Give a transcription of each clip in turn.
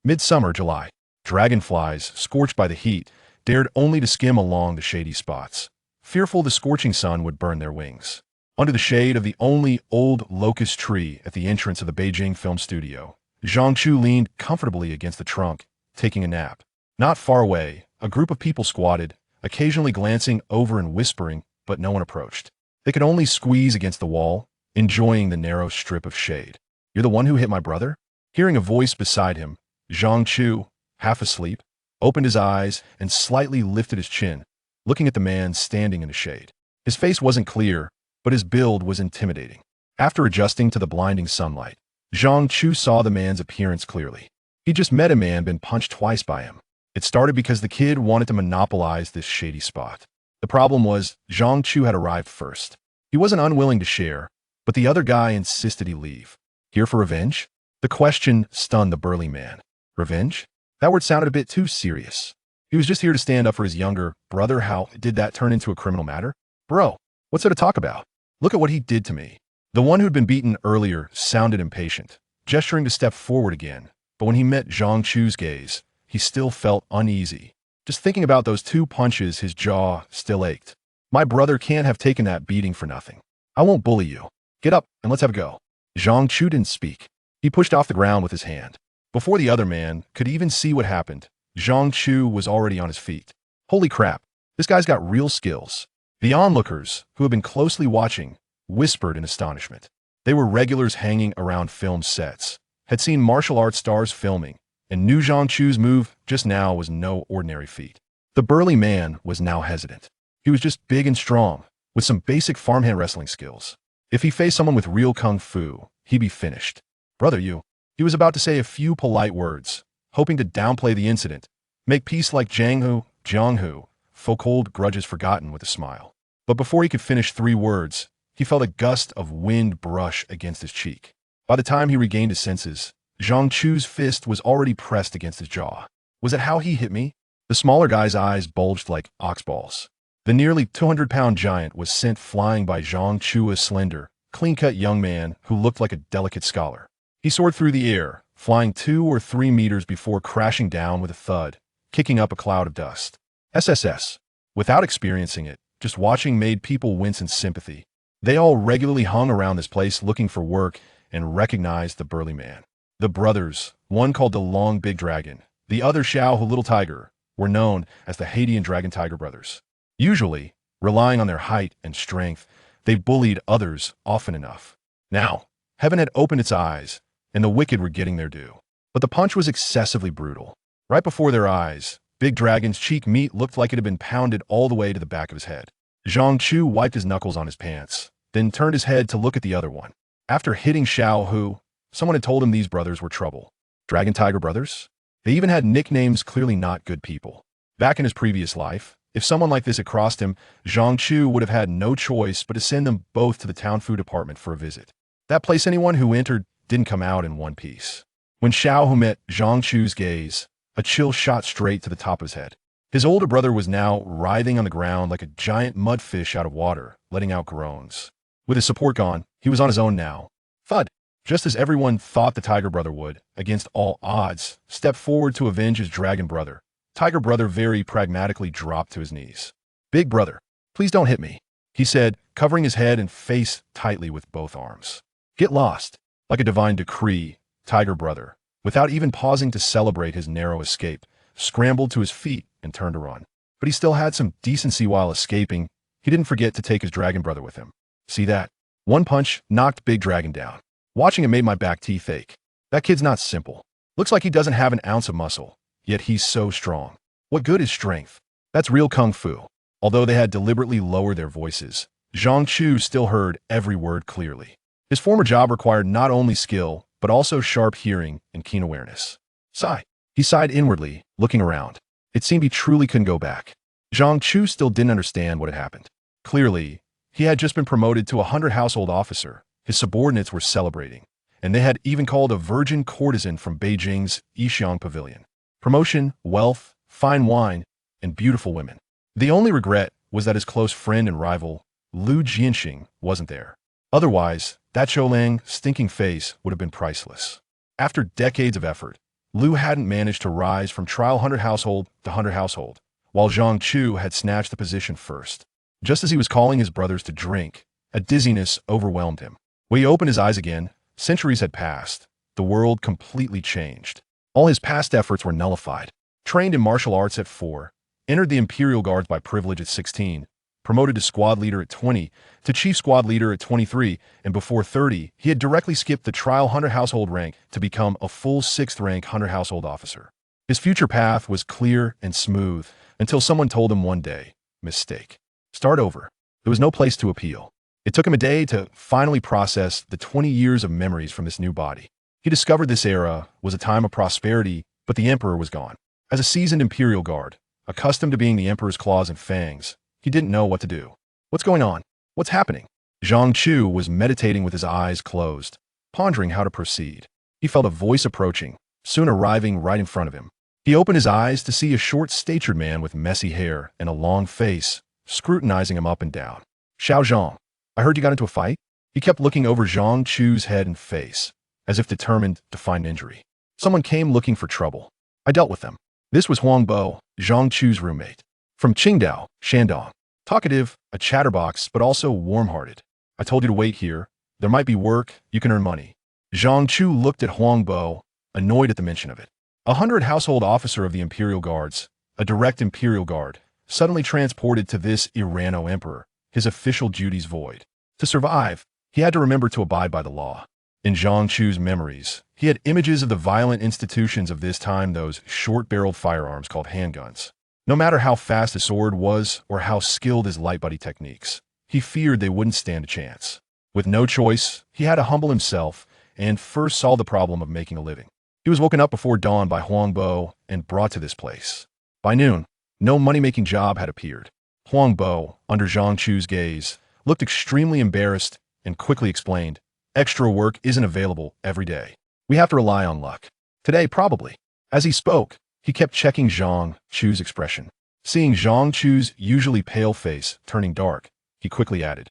Midsummer July. Dragonflies, scorched by the heat, dared only to skim along the shady spots, fearful the scorching sun would burn their wings. Under the shade of the only old locust tree at the entrance of the Beijing film studio, Zhang Chu leaned comfortably against the trunk, taking a nap. Not far away, a group of people squatted, occasionally glancing over and whispering, but no one approached. They could only squeeze against the wall, enjoying the narrow strip of shade. "You're the one who hit my brother?" Hearing a voice beside him, Zhang Chu, half asleep, opened his eyes and slightly lifted his chin, looking at the man standing in the shade. His face wasn't clear, but his build was intimidating. After adjusting to the blinding sunlight, Zhang Chu saw the man's appearance clearly. He just met a man been punched twice by him. It started because the kid wanted to monopolize this shady spot. The problem was Zhang Chu had arrived first. He wasn't unwilling to share, but the other guy insisted he leave. Here for revenge? The question stunned the burly man. Revenge? That word sounded a bit too serious. He was just here to stand up for his younger brother. How did that turn into a criminal matter? Bro, what's there to talk about? Look at what he did to me. The one who'd been beaten earlier sounded impatient, gesturing to step forward again, but when he met Zhang Chu's gaze, he still felt uneasy. Just thinking about those two punches, his jaw still ached. My brother can't have taken that beating for nothing. I won't bully you. Get up and let's have a go. Zhang Chu didn't speak. He pushed off the ground with his hand. Before the other man could even see what happened, Zhang Chu was already on his feet. Holy crap, this guy's got real skills. The onlookers, who had been closely watching, whispered in astonishment. They were regulars hanging around film sets, had seen martial arts stars filming, and knew Zhang Chu's move just now was no ordinary feat. The burly man was now hesitant. He was just big and strong, with some basic farmhand wrestling skills. If he faced someone with real kung fu, he'd be finished. Brother, you. He was about to say a few polite words, hoping to downplay the incident, make peace like jianghu, folk hold grudges forgotten with a smile. But before he could finish 3 words, he felt a gust of wind brush against his cheek. By the time he regained his senses, Zhang Chu's fist was already pressed against his jaw. Was that how he hit me? The smaller guy's eyes bulged like ox balls. The nearly 200-pound giant was sent flying by Zhang Chu, a slender, clean-cut young man who looked like a delicate scholar. He soared through the air, flying 2 or 3 meters before crashing down with a thud, kicking up a cloud of dust. SSS. Without experiencing it, just watching made people wince in sympathy. They all regularly hung around this place looking for work and recognized the burly man. The brothers, one called the Long Big Dragon, the other Xiao Little Tiger, were known as the Haidian Dragon Tiger brothers. Usually, relying on their height and strength, they bullied others often enough. Now, heaven had opened its eyes, and the wicked were getting their due. But the punch was excessively brutal. Right before their eyes, Big Dragon's cheek meat looked like it had been pounded all the way to the back of his head. Zhang Chu wiped his knuckles on his pants, then turned his head to look at the other one. After hitting Xiao, someone had told him these brothers were trouble. Dragon Tiger brothers? They even had nicknames, clearly not good people. Back in his previous life, if someone like this had crossed him, Zhang Chu would have had no choice but to send them both to the town food department for a visit. That place, anyone who entered didn't come out in one piece. When Xiao met Zhang Chu's gaze, a chill shot straight to the top of his head. His older brother was now writhing on the ground like a giant mudfish out of water, letting out groans. With his support gone, he was on his own now. Thud. Just as everyone thought the Tiger brother would, against all odds, step forward to avenge his dragon brother, Tiger brother very pragmatically dropped to his knees. Big brother, please don't hit me, he said, covering his head and face tightly with both arms. Get lost. Like a divine decree, Tiger brother, without even pausing to celebrate his narrow escape, scrambled to his feet and turned to run. But he still had some decency while escaping. He didn't forget to take his dragon brother with him. See that? One punch knocked Big Dragon down. Watching it made my back teeth ache. That kid's not simple. Looks like he doesn't have an ounce of muscle, yet he's so strong. What good is strength? That's real kung fu. Although they had deliberately lowered their voices, Zhang Chu still heard every word clearly. His former job required not only skill, but also sharp hearing and keen awareness. Sigh. He sighed inwardly, looking around. It seemed he truly couldn't go back. Zhang Chu still didn't understand what had happened. Clearly, he had just been promoted to a 100-household officer. His subordinates were celebrating, and they had even called a virgin courtesan from Beijing's Yixiang Pavilion. Promotion, wealth, fine wine, and beautiful women. The only regret was that his close friend and rival, Lu Jianxing, wasn't there. Otherwise, that Cholang stinking face would have been priceless. After decades of effort, Liu hadn't managed to rise from trial hunter household to hunter household, while Zhang Chu had snatched the position first. Just as he was calling his brothers to drink, a dizziness overwhelmed him. When he opened his eyes again, centuries had passed. The world completely changed. All his past efforts were nullified. Trained in martial arts at 4, entered the Imperial Guards by privilege at 16, promoted to squad leader at 20, to chief squad leader at 23, and before 30, he had directly skipped the trial hunter household rank to become a full 6th rank hunter household officer. His future path was clear and smooth until someone told him one day, mistake. Start over. There was no place to appeal. It took him a day to finally process the 20 years of memories from this new body. He discovered this era was a time of prosperity, but the Emperor was gone. As a seasoned Imperial Guard, accustomed to being the Emperor's claws and fangs, he didn't know what to do. What's going on? What's happening? Zhang Chu was meditating with his eyes closed, pondering how to proceed. He felt a voice approaching, soon arriving right in front of him. He opened his eyes to see a short-statured man with messy hair and a long face, scrutinizing him up and down. Xiao Zhang, I heard you got into a fight? He kept looking over Zhang Chu's head and face, as if determined to find injury. Someone came looking for trouble. I dealt with them. This was Huang Bo, Zhang Chu's roommate. From Qingdao, Shandong. Talkative, a chatterbox, but also warm-hearted. I told you to wait here. There might be work, you can earn money. Zhang Chu looked at Huang Bo, annoyed at the mention of it. 100 household officer of the Imperial Guards, a direct Imperial Guard, suddenly transported to this Irano emperor, his official duties void. To survive, he had to remember to abide by the law. In Zhang Chu's memories, he had images of the violent institutions of this time, those short-barreled firearms called handguns. No matter how fast his sword was or how skilled his light buddy techniques, he feared they wouldn't stand a chance. With no choice, he had to humble himself and first solve the problem of making a living. He was woken up before dawn by Huang Bo and brought to this place. By noon, no money-making job had appeared. Huang Bo, under Zhang Chu's gaze, looked extremely embarrassed and quickly explained, extra work isn't available every day. We have to rely on luck. Today, probably. As he spoke, he kept checking Zhang Chu's expression. Seeing Zhang Chu's usually pale face turning dark, he quickly added,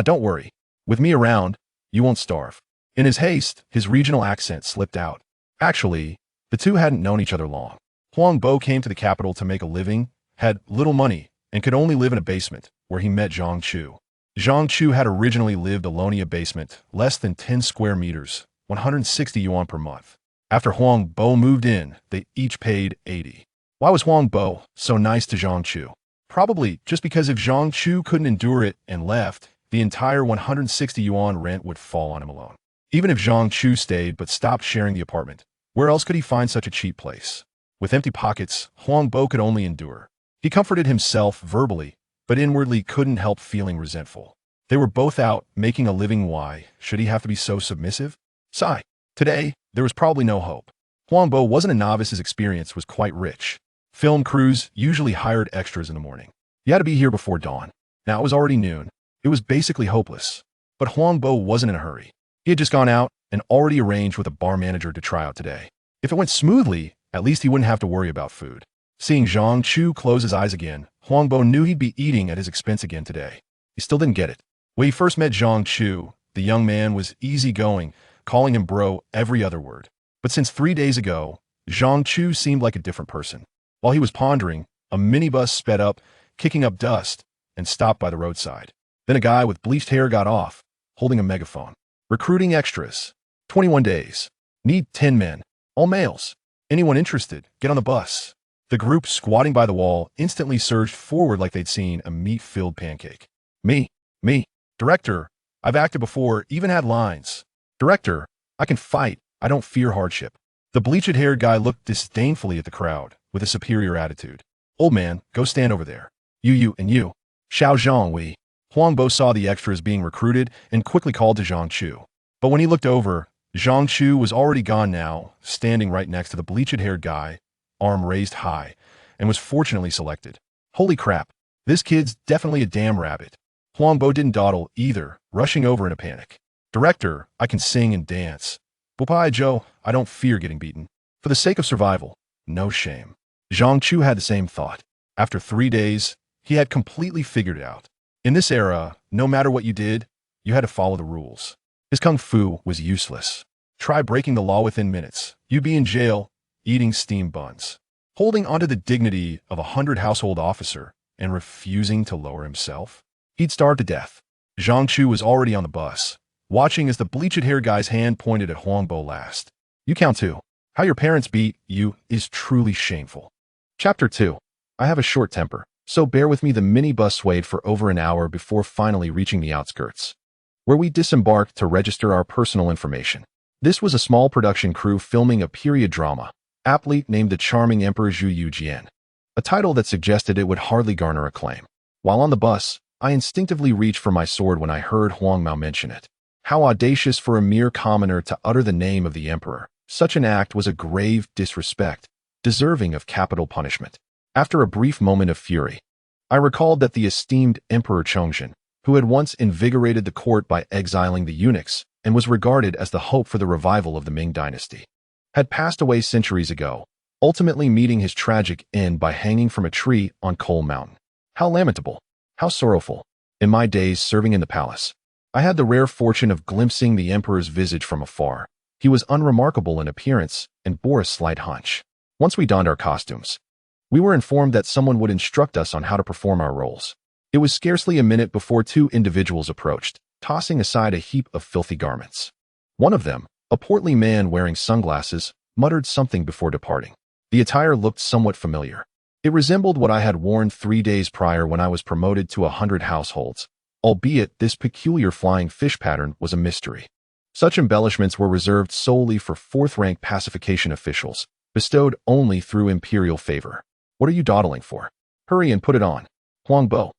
don't worry. With me around, you won't starve. In his haste, his regional accent slipped out. Actually, the two hadn't known each other long. Huang Bo came to the capital to make a living, had little money, and could only live in a basement, where he met Zhang Chu. Zhang Chu had originally lived alone in a basement, less than 10 square meters, 160 yuan per month. After Huang Bo moved in, they each paid 80. Why was Huang Bo so nice to Zhang Chu? Probably just because if Zhang Chu couldn't endure it and left, the entire 160 yuan rent would fall on him alone. Even if Zhang Chu stayed but stopped sharing the apartment, where else could he find such a cheap place? With empty pockets, Huang Bo could only endure. He comforted himself verbally, but inwardly couldn't help feeling resentful. They were both out making a living. Why should he have to be so submissive? Sigh. Today, there was probably no hope. Huang Bo wasn't a novice. His experience was quite rich. Film crews usually hired extras in the morning. You had to be here before dawn. Now it was already noon. It was basically hopeless. But Huang Bo wasn't in a hurry. He had just gone out and already arranged with a bar manager to try out today. If it went smoothly, at least he wouldn't have to worry about food. Seeing Zhang Chu close his eyes again, Huang Bo knew he'd be eating at his expense again today. He still didn't get it. When he first met Zhang Chu, the young man was easygoing, calling him bro every other word. But since 3 days ago, Zhang Chu seemed like a different person. While he was pondering, a minibus sped up, kicking up dust, and stopped by the roadside. Then a guy with bleached hair got off, holding a megaphone. Recruiting extras. 21 days. Need 10 men. All males. Anyone interested, get on the bus. The group squatting by the wall instantly surged forward like they'd seen a meat-filled pancake. Me. Director, I've acted before, even had lines. Director, I can fight, I don't fear hardship. The bleached-haired guy looked disdainfully at the crowd, with a superior attitude. Old man, go stand over there. You, and you. Xiao Zhang Wei. Huang Bo saw the extras being recruited and quickly called to Zhang Chu. But when he looked over, Zhang Chu was already gone now, standing right next to the bleached-haired guy, arm raised high, and was fortunately selected. Holy crap, this kid's definitely a damn rabbit. Huang Bo didn't dawdle either, rushing over in a panic. Director, I can sing and dance. Bupai Joe, I don't fear getting beaten. For the sake of survival, no shame. Zhang Chu had the same thought. After 3 days, he had completely figured it out. In this era, no matter what you did, you had to follow the rules. His kung fu was useless. Try breaking the law within minutes. You'd be in jail, eating steamed buns, holding onto the dignity of 100 household officer and refusing to lower himself. He'd starved to death. Zhang Chu was already on the bus, watching as the bleached-haired guy's hand pointed at Huangbo last. You count too. How your parents beat you is truly shameful. Chapter 2. I have a short temper, so bear with me. The minibus swayed for over an hour before finally reaching the outskirts, where we disembarked to register our personal information. This was a small production crew filming a period drama, aptly named The Charming Emperor Zhu Yujian, a title that suggested it would hardly garner acclaim. While on the bus, I instinctively reached for my sword when I heard Huang Mao mention it. How audacious for a mere commoner to utter the name of the emperor. Such an act was a grave disrespect, deserving of capital punishment. After a brief moment of fury, I recalled that the esteemed Emperor Chongzhen, who had once invigorated the court by exiling the eunuchs and was regarded as the hope for the revival of the Ming Dynasty, had passed away centuries ago, ultimately meeting his tragic end by hanging from a tree on Coal Mountain. How lamentable, how sorrowful. In my days serving in the palace, I had the rare fortune of glimpsing the emperor's visage from afar. He was unremarkable in appearance and bore a slight hunch. Once we donned our costumes, we were informed that someone would instruct us on how to perform our roles. It was scarcely a minute before two individuals approached, tossing aside a heap of filthy garments. One of them, a portly man wearing sunglasses, muttered something before departing. The attire looked somewhat familiar. It resembled what I had worn 3 days prior when I was promoted to 100 households, albeit this peculiar flying fish pattern was a mystery. Such embellishments were reserved solely for fourth-rank pacification officials, bestowed only through imperial favor. What are you dawdling for? Hurry and put it on. Huangbo,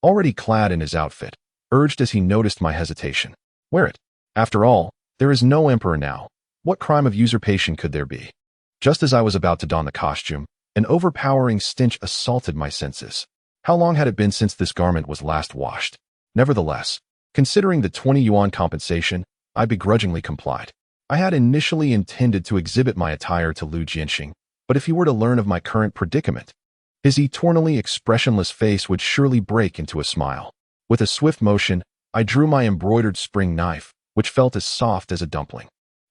already clad in his outfit, urged as he noticed my hesitation. Wear it. After all, there is no emperor now. What crime of usurpation could there be? Just as I was about to don the costume, an overpowering stench assaulted my senses. How long had it been since this garment was last washed? Nevertheless, considering the 20 yuan compensation, I begrudgingly complied. I had initially intended to exhibit my attire to Lu Jianxing, but if he were to learn of my current predicament, his eternally expressionless face would surely break into a smile. With a swift motion, I drew my embroidered spring knife, which felt as soft as a dumpling.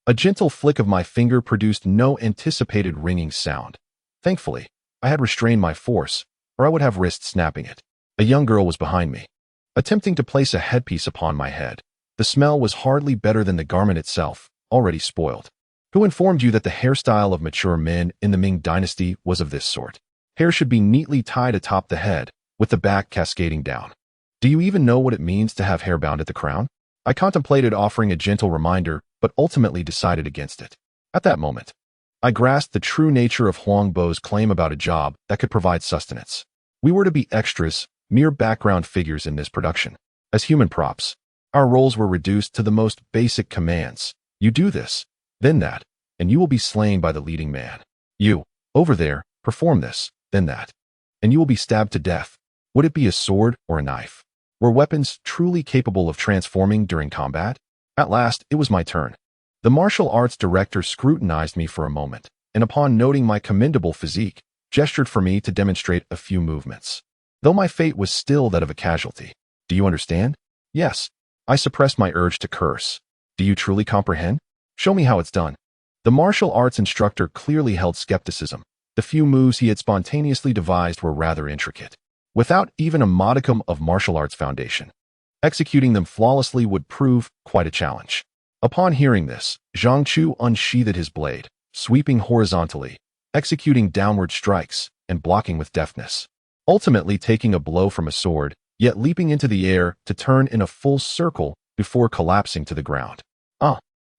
A gentle flick of my finger produced no anticipated ringing sound. Thankfully, I had restrained my force, or I would have risked snapping it. A young girl was behind me, attempting to place a headpiece upon my head. The smell was hardly better than the garment itself, already spoiled. Who informed you that the hairstyle of mature men in the Ming Dynasty was of this sort? Hair should be neatly tied atop the head, with the back cascading down. Do you even know what it means to have hair bound at the crown? I contemplated offering a gentle reminder, but ultimately decided against it. At that moment, I grasped the true nature of Huangbo's claim about a job that could provide sustenance. We were to be extras, mere background figures in this production. As human props, our roles were reduced to the most basic commands. You do this, then that, and you will be slain by the leading man. You, over there, perform this, then that, and you will be stabbed to death. Would it be a sword or a knife? Were weapons truly capable of transforming during combat? At last, it was my turn. The martial arts director scrutinized me for a moment, and upon noting my commendable physique, gestured for me to demonstrate a few movements. Though my fate was still that of a casualty. Do you understand? Yes. I suppressed my urge to curse. Do you truly comprehend? Show me how it's done. The martial arts instructor clearly held skepticism. The few moves he had spontaneously devised were rather intricate, without even a modicum of martial arts foundation. Executing them flawlessly would prove quite a challenge. Upon hearing this, Zhang Chu unsheathed his blade, sweeping horizontally, executing downward strikes, and blocking with deftness. Ultimately taking a blow from a sword, yet leaping into the air to turn in a full circle before collapsing to the ground.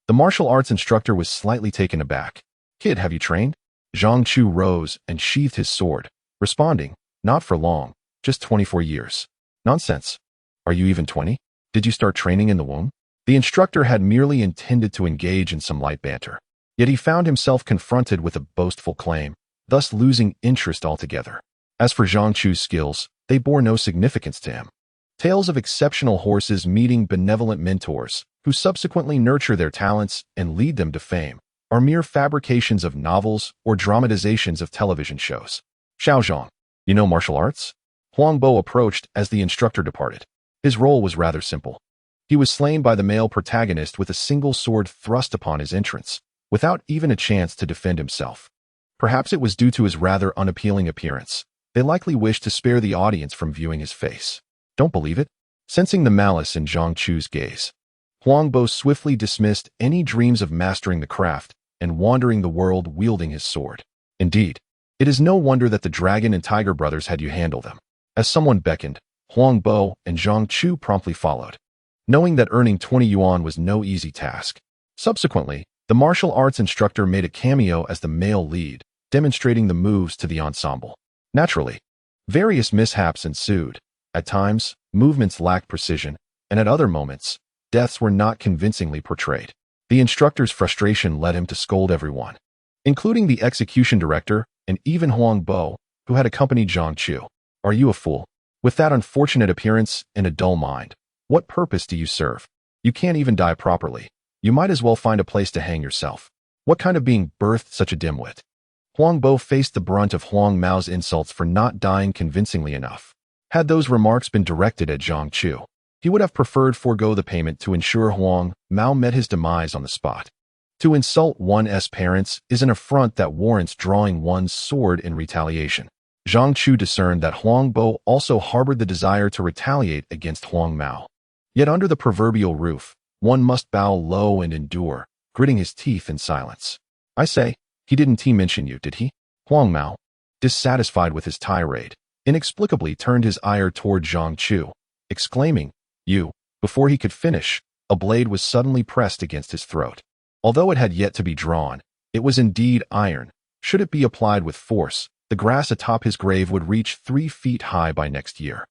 The martial arts instructor was slightly taken aback. Kid, have you trained? Zhang Chu rose and sheathed his sword, responding, not for long, just 24 years. Nonsense. Are you even 20? Did you start training in the womb? The instructor had merely intended to engage in some light banter, yet he found himself confronted with a boastful claim, thus losing interest altogether. As for Zhang Chu's skills, they bore no significance to him. Tales of exceptional horses meeting benevolent mentors, who subsequently nurture their talents and lead them to fame, are mere fabrications of novels or dramatizations of television shows. Xiaozhong, you know martial arts? Huangbo approached as the instructor departed. His role was rather simple. He was slain by the male protagonist with a single sword thrust upon his entrance, without even a chance to defend himself. Perhaps it was due to his rather unappealing appearance. They likely wished to spare the audience from viewing his face. Don't believe it? Sensing the malice in Zhang Chu's gaze, Huang Bo swiftly dismissed any dreams of mastering the craft and wandering the world wielding his sword. Indeed, it is no wonder that the Dragon and Tiger brothers had you handle them. As someone beckoned, Huang Bo and Zhang Chu promptly followed, knowing that earning 20 yuan was no easy task. Subsequently, the martial arts instructor made a cameo as the male lead, demonstrating the moves to the ensemble. Naturally, various mishaps ensued. At times, movements lacked precision, and at other moments, deaths were not convincingly portrayed. The instructor's frustration led him to scold everyone, including the execution director and even Huang Bo, who had accompanied Zhang Chu. Are you a fool? With that unfortunate appearance and a dull mind, what purpose do you serve? You can't even die properly. You might as well find a place to hang yourself. What kind of being birthed such a dimwit? Huang Bo faced the brunt of Huang Mao's insults for not dying convincingly enough. Had those remarks been directed at Zhang Chu, he would have preferred forego the payment to ensure Huang Mao met his demise on the spot. To insult one's parents is an affront that warrants drawing one's sword in retaliation. Zhang Chu discerned that Huang Bo also harbored the desire to retaliate against Huang Mao. Yet under the proverbial roof, one must bow low and endure, gritting his teeth in silence. I say, he didn't mention you, did he? Huang Mao, dissatisfied with his tirade, inexplicably turned his ire toward Zhang Chu, exclaiming, "You!" Before he could finish, a blade was suddenly pressed against his throat. Although it had yet to be drawn, it was indeed iron. Should it be applied with force, the grass atop his grave would reach 3 feet high by next year.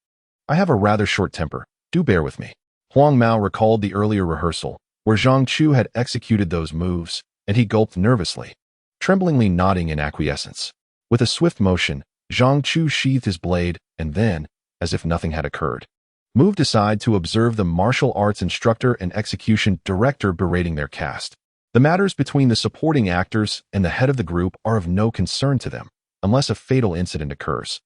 I have a rather short temper, do bear with me. Huang Mao recalled the earlier rehearsal, where Zhang Chu had executed those moves, and he gulped nervously, tremblingly nodding in acquiescence. With a swift motion, Zhang Chu sheathed his blade and then, as if nothing had occurred, moved aside to observe the martial arts instructor and execution director berating their cast. The matters between the supporting actors and the head of the group are of no concern to them, unless a fatal incident occurs,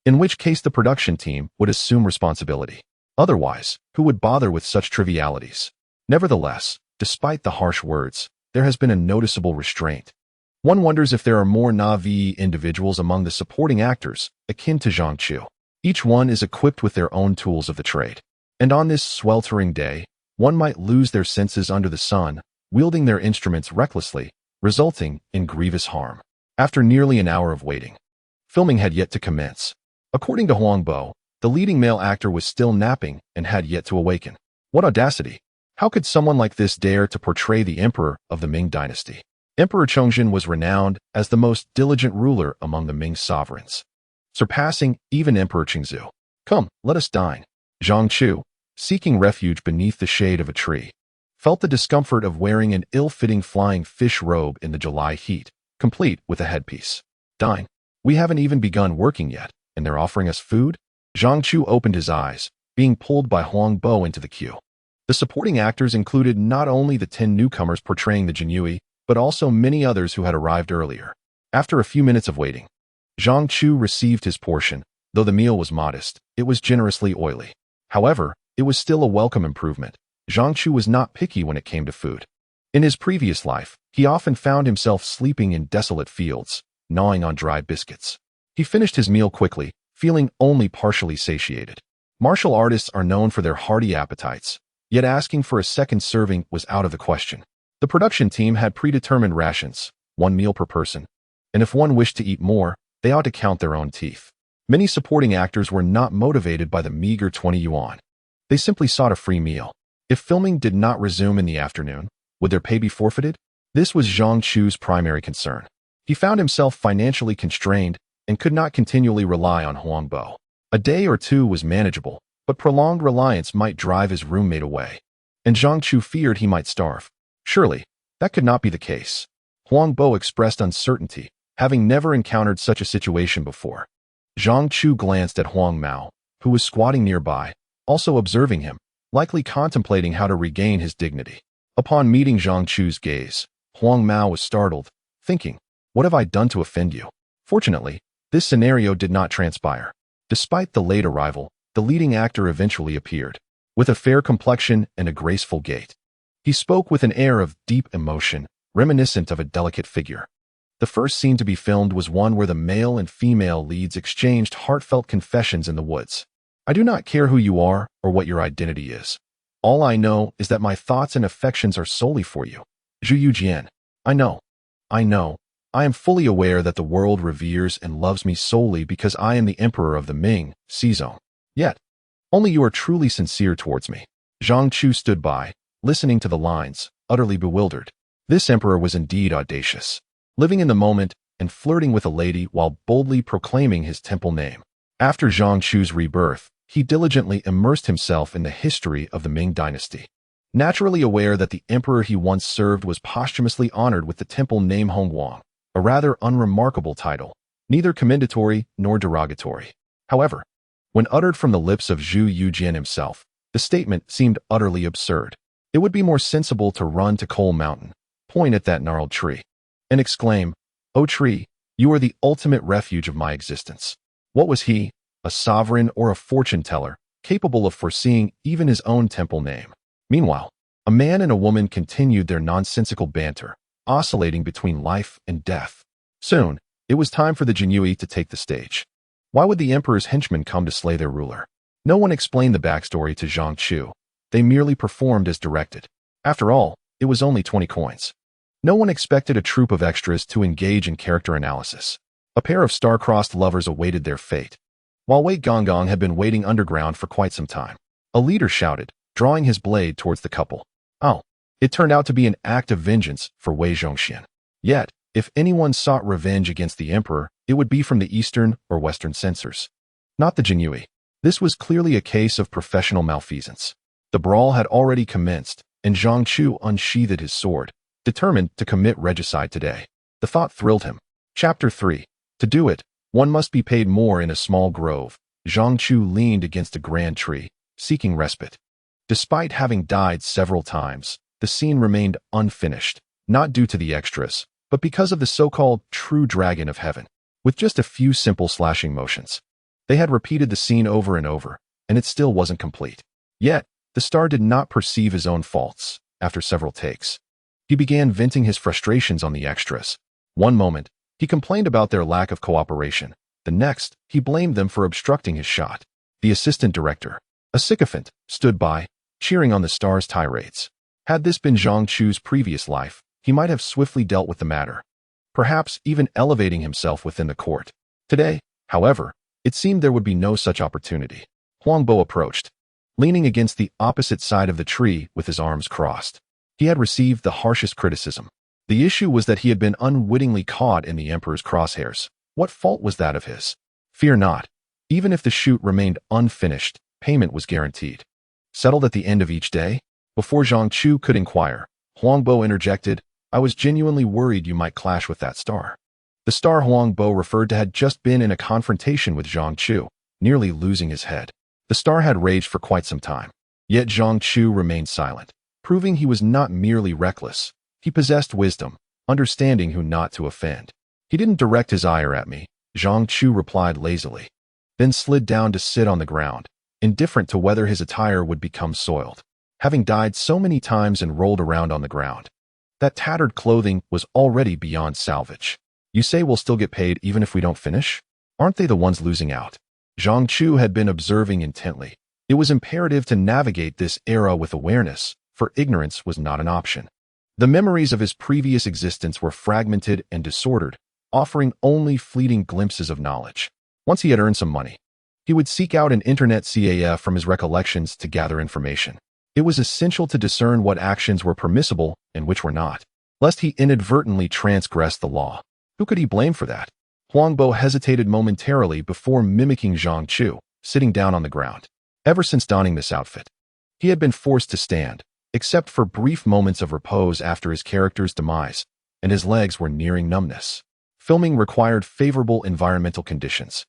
in which case the production team would assume responsibility. Otherwise, who would bother with such trivialities? Nevertheless, despite the harsh words, there has been a noticeable restraint. One wonders if there are more Na'vi individuals among the supporting actors, akin to Zhang Chu. Each one is equipped with their own tools of the trade. And on this sweltering day, one might lose their senses under the sun, wielding their instruments recklessly, resulting in grievous harm. After nearly an hour of waiting, filming had yet to commence. According to Huang Bo, the leading male actor was still napping and had yet to awaken. What audacity! How could someone like this dare to portray the emperor of the Ming Dynasty? Emperor Chongzhen was renowned as the most diligent ruler among the Ming sovereigns, surpassing even Emperor Qingzu. Come, let us dine. Zhang Chu, seeking refuge beneath the shade of a tree, felt the discomfort of wearing an ill-fitting flying fish robe in the July heat, complete with a headpiece. Dine. We haven't even begun working yet, and they're offering us food? Zhang Chu opened his eyes, being pulled by Huang Bo into the queue. The supporting actors included not only the 10 newcomers portraying the jianghu, but also many others who had arrived earlier. After a few minutes of waiting, Zhang Chu received his portion. Though the meal was modest, it was generously oily. However, it was still a welcome improvement. Zhang Chu was not picky when it came to food. In his previous life, he often found himself sleeping in desolate fields, gnawing on dry biscuits. He finished his meal quickly, feeling only partially satiated. Martial artists are known for their hearty appetites, yet asking for a second serving was out of the question. The production team had predetermined rations, 1 meal per person, and if one wished to eat more, they ought to count their own teeth. Many supporting actors were not motivated by the meager 20 yuan. They simply sought a free meal. If filming did not resume in the afternoon, would their pay be forfeited? This was Zhang Chu's primary concern. He found himself financially constrained and could not continually rely on Huang Bo. A day or two was manageable, but prolonged reliance might drive his roommate away, and Zhang Chu feared he might starve. Surely, that could not be the case. Huang Bo expressed uncertainty, having never encountered such a situation before. Zhang Chu glanced at Huang Mao, who was squatting nearby, also observing him, likely contemplating how to regain his dignity. Upon meeting Zhang Chu's gaze, Huang Mao was startled, thinking, "What have I done to offend you?" Fortunately, this scenario did not transpire. Despite the late arrival, the leading actor eventually appeared, with a fair complexion and a graceful gait. He spoke with an air of deep emotion, reminiscent of a delicate figure. The first scene to be filmed was one where the male and female leads exchanged heartfelt confessions in the woods. I do not care who you are or what your identity is. All I know is that my thoughts and affections are solely for you. Zhu Yujian. I know. I am fully aware that the world reveres and loves me solely because I am the emperor of the Ming, Sizong. Yet, only you are truly sincere towards me. Zhang Chu stood by, listening to the lines, utterly bewildered. This emperor was indeed audacious, living in the moment and flirting with a lady while boldly proclaiming his temple name. After Zhang Chu's rebirth, he diligently immersed himself in the history of the Ming Dynasty. Naturally aware that the emperor he once served was posthumously honored with the temple name Hongguang, a rather unremarkable title, neither commendatory nor derogatory. However, when uttered from the lips of Zhu Yujian himself, the statement seemed utterly absurd. It would be more sensible to run to Coal Mountain, point at that gnarled tree, and exclaim, "O tree, you are the ultimate refuge of my existence." What was he, a sovereign or a fortune teller, capable of foreseeing even his own temple name? Meanwhile, a man and a woman continued their nonsensical banter, oscillating between life and death. Soon, it was time for the jianghu to take the stage. Why would the emperor's henchmen come to slay their ruler? No one explained the backstory to Zhang Chu. They merely performed as directed. After all, it was only 20 coins. No one expected a troupe of extras to engage in character analysis. A pair of star-crossed lovers awaited their fate. While Wei Gonggong had been waiting underground for quite some time, a leader shouted, drawing his blade towards the couple. Oh, it turned out to be an act of vengeance for Wei Zhongxian. Yet, if anyone sought revenge against the emperor, it would be from the eastern or western censors, not the jianghu. This was clearly a case of professional malfeasance. The brawl had already commenced, and Zhang Chu unsheathed his sword, determined to commit regicide today. The thought thrilled him. Chapter 3. To do it, one must be paid more in a small grove. Zhang Chu leaned against a grand tree, seeking respite. Despite having died several times, the scene remained unfinished, not due to the extras, but because of the so-called true dragon of heaven. With just a few simple slashing motions, they had repeated the scene over and over, and it still wasn't complete. Yet, the star did not perceive his own faults. After several takes, he began venting his frustrations on the extras. One moment, he complained about their lack of cooperation. The next, he blamed them for obstructing his shot. The assistant director, a sycophant, stood by, cheering on the star's tirades. Had this been Zhang Chu's previous life, he might have swiftly dealt with the matter, perhaps even elevating himself within the court. Today, however, it seemed there would be no such opportunity. Huangbo approached, leaning against the opposite side of the tree with his arms crossed. He had received the harshest criticism. The issue was that he had been unwittingly caught in the emperor's crosshairs. What fault was that of his? Fear not. Even if the shoot remained unfinished, payment was guaranteed. Settled at the end of each day? Before Zhang Chu could inquire, Huangbo interjected, "I was genuinely worried you might clash with that star." The star Huangbo referred to had just been in a confrontation with Zhang Chu, nearly losing his head. The star had raged for quite some time. Yet Zhang Chu remained silent, proving he was not merely reckless. He possessed wisdom, understanding who not to offend. "He didn't direct his ire at me," Zhang Chu replied lazily, then slid down to sit on the ground, indifferent to whether his attire would become soiled. Having died so many times and rolled around on the ground, that tattered clothing was already beyond salvage. "You say we'll still get paid even if we don't finish? Aren't they the ones losing out?" Zhang Chu had been observing intently. It was imperative to navigate this era with awareness, for ignorance was not an option. The memories of his previous existence were fragmented and disordered, offering only fleeting glimpses of knowledge. Once he had earned some money, he would seek out an internet CAF from his recollections to gather information. It was essential to discern what actions were permissible and which were not, lest he inadvertently transgress the law. Who could he blame for that? Huangbo hesitated momentarily before mimicking Zhang Chu, sitting down on the ground. Ever since donning this outfit, he had been forced to stand, except for brief moments of repose after his character's demise, and his legs were nearing numbness. Filming required favorable environmental conditions,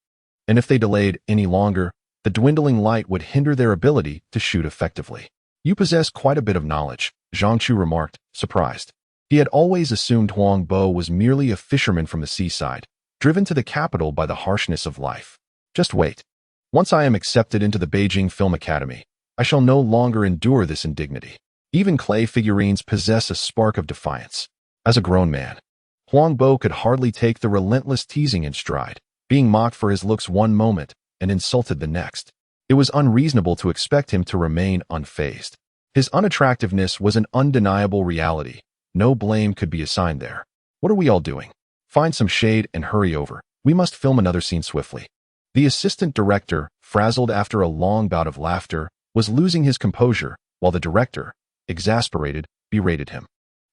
and if they delayed any longer, the dwindling light would hinder their ability to shoot effectively. "You possess quite a bit of knowledge," Zhang Chu remarked, surprised. He had always assumed Huangbo was merely a fisherman from the seaside, driven to the capital by the harshness of life. "Just wait. Once I am accepted into the Beijing Film Academy, I shall no longer endure this indignity." Even clay figurines possess a spark of defiance. As a grown man, Huang Bo could hardly take the relentless teasing in stride, being mocked for his looks one moment and insulted the next. It was unreasonable to expect him to remain unfazed. His unattractiveness was an undeniable reality. No blame could be assigned there. What are we all doing? Find some shade and hurry over. We must film another scene swiftly. The assistant director, frazzled after a long bout of laughter, was losing his composure, while the director, exasperated, berated him.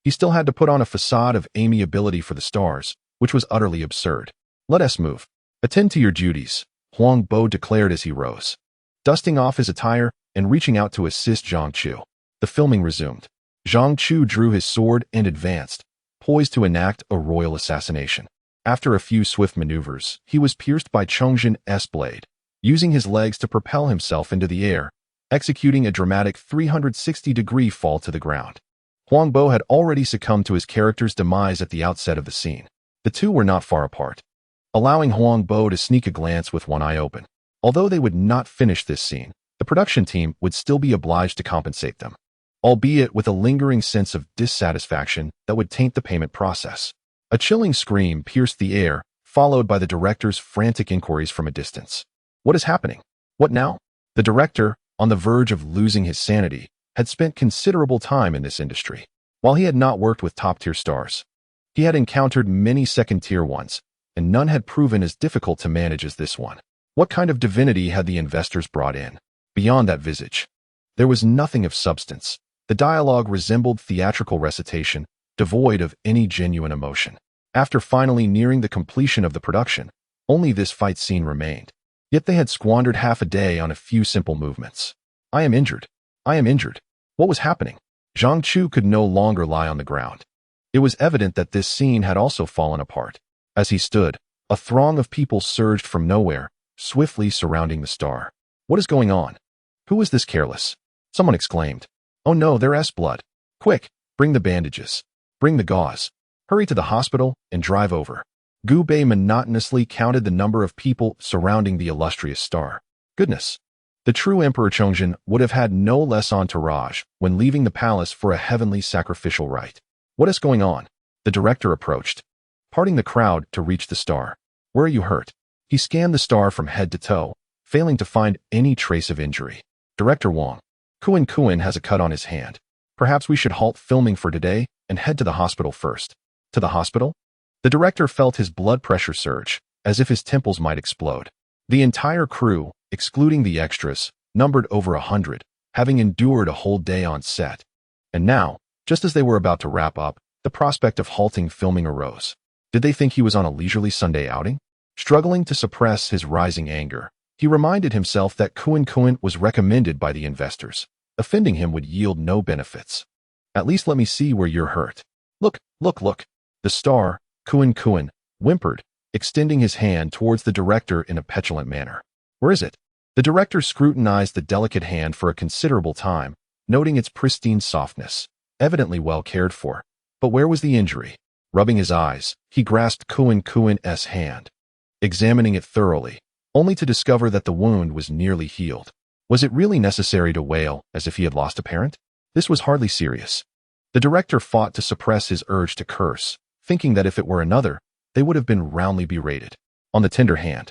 He still had to put on a facade of amiability for the stars, which was utterly absurd. Let us move. Attend to your duties, Huang Bo declared as he rose. Dusting off his attire and reaching out to assist Zhang Chu. The filming resumed. Zhang Chu drew his sword and advanced, poised to enact a royal assassination. After a few swift maneuvers, he was pierced by Chongzhen's blade, using his legs to propel himself into the air, executing a dramatic 360-degree fall to the ground. Huang Bo had already succumbed to his character's demise at the outset of the scene. The two were not far apart, allowing Huang Bo to sneak a glance with one eye open. Although they would not finish this scene, the production team would still be obliged to compensate them, albeit with a lingering sense of dissatisfaction that would taint the payment process. A chilling scream pierced the air, followed by the director's frantic inquiries from a distance. What is happening? What now? The director, on the verge of losing his sanity, had spent considerable time in this industry. While he had not worked with top-tier stars, he had encountered many second-tier ones, and none had proven as difficult to manage as this one. What kind of divinity had the investors brought in? Beyond that visage, there was nothing of substance. The dialogue resembled theatrical recitation, devoid of any genuine emotion. After finally nearing the completion of the production, only this fight scene remained. Yet they had squandered half a day on a few simple movements. I am injured. I am injured. What was happening? Zhang Chu could no longer lie on the ground. It was evident that this scene had also fallen apart. As he stood, a throng of people surged from nowhere, swiftly surrounding the star. What is going on? Who is this careless? Someone exclaimed. Oh no, there's blood. Quick, bring the bandages. Bring the gauze. Hurry to the hospital and drive over. Gu Bei monotonously counted the number of people surrounding the illustrious star. Goodness. The true Emperor Chongzhen would have had no less entourage when leaving the palace for a heavenly sacrificial rite. What is going on? The director approached, parting the crowd to reach the star. Where are you hurt? He scanned the star from head to toe, failing to find any trace of injury. Director Wang. Kuan has a cut on his hand. Perhaps we should halt filming for today and head to the hospital first. To the hospital? The director felt his blood pressure surge, as if his temples might explode. The entire crew, excluding the extras, numbered over 100, having endured a whole day on set. And now, just as they were about to wrap up, the prospect of halting filming arose. Did they think he was on a leisurely Sunday outing? Struggling to suppress his rising anger, he reminded himself that Kuan was recommended by the investors. Offending him would yield no benefits. At least let me see where you're hurt. Look. The star, Kuan, whimpered, extending his hand towards the director in a petulant manner. Where is it? The director scrutinized the delicate hand for a considerable time, noting its pristine softness, evidently well cared for. But where was the injury? Rubbing his eyes, he grasped Kuan's hand, examining it thoroughly, only to discover that the wound was nearly healed. Was it really necessary to wail as if he had lost a parent? This was hardly serious. The director fought to suppress his urge to curse, thinking that if it were another, they would have been roundly berated. On the tender hand,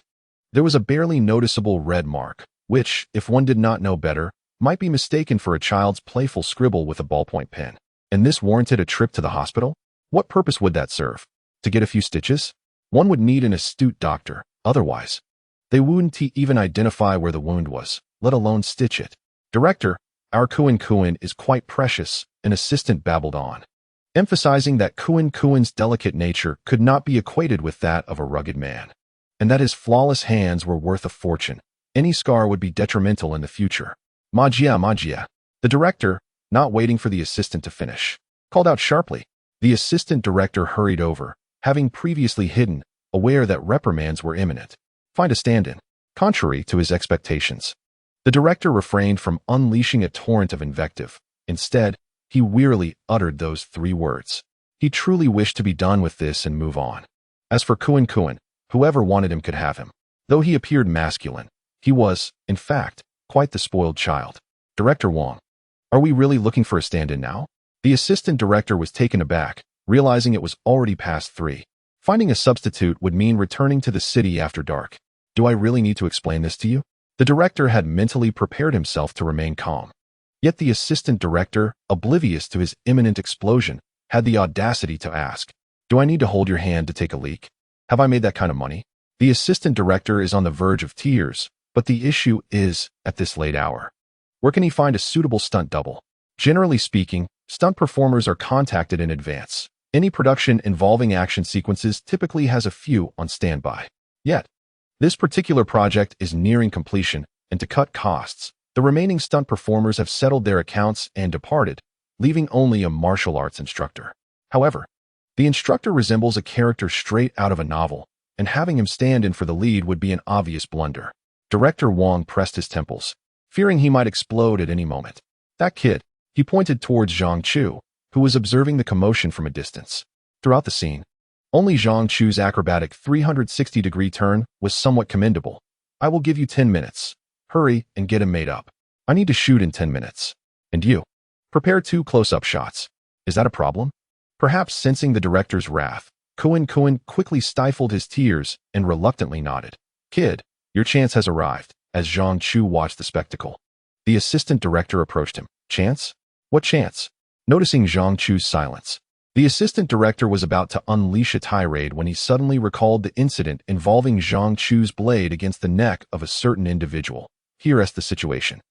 there was a barely noticeable red mark, which, if one did not know better, might be mistaken for a child's playful scribble with a ballpoint pen. And this warranted a trip to the hospital? What purpose would that serve? To get a few stitches? One would need an astute doctor, otherwise. They wouldn't even identify where the wound was, let alone stitch it. Director, our Kuan is quite precious, an assistant babbled on, emphasizing that Kuan's delicate nature could not be equated with that of a rugged man, and that his flawless hands were worth a fortune. Any scar would be detrimental in the future. Magia. The director, not waiting for the assistant to finish, called out sharply. The assistant director hurried over, having previously hidden, aware that reprimands were imminent. Find a stand-in. Contrary to his expectations, the director refrained from unleashing a torrent of invective. Instead, he wearily uttered those 3 words. He truly wished to be done with this and move on. As for Kuan, whoever wanted him could have him. Though he appeared masculine, he was, in fact, quite the spoiled child. Director Wang. Are we really looking for a stand-in now? The assistant director was taken aback, realizing it was already past 3. Finding a substitute would mean returning to the city after dark. Do I really need to explain this to you? The director had mentally prepared himself to remain calm. Yet the assistant director, oblivious to his imminent explosion, had the audacity to ask, "Do I need to hold your hand to take a leak? Have I made that kind of money?" The assistant director is on the verge of tears, but the issue is, at this late hour, where can he find a suitable stunt double? Generally speaking, stunt performers are contacted in advance. Any production involving action sequences typically has a few on standby. Yet, this particular project is nearing completion, and to cut costs, the remaining stunt performers have settled their accounts and departed, leaving only a martial arts instructor. However, the instructor resembles a character straight out of a novel, and having him stand in for the lead would be an obvious blunder. Director Wang pressed his temples, fearing he might explode at any moment. That kid, he pointed towards Zhang Chu, who was observing the commotion from a distance. Throughout the scene, only Zhang Chu's acrobatic 360-degree turn was somewhat commendable. "I will give you 10 minutes. Hurry and get him made up. I need to shoot in 10 minutes. And you, prepare 2 close-up shots. Is that a problem?" Perhaps sensing the director's wrath, Kuan quickly stifled his tears and reluctantly nodded. "Kid, your chance has arrived," as Zhang Chu watched the spectacle. The assistant director approached him. "Chance? What chance?" Noticing Zhang Chu's silence, the assistant director was about to unleash a tirade when he suddenly recalled the incident involving Zhang Chu's blade against the neck of a certain individual. Here's the situation.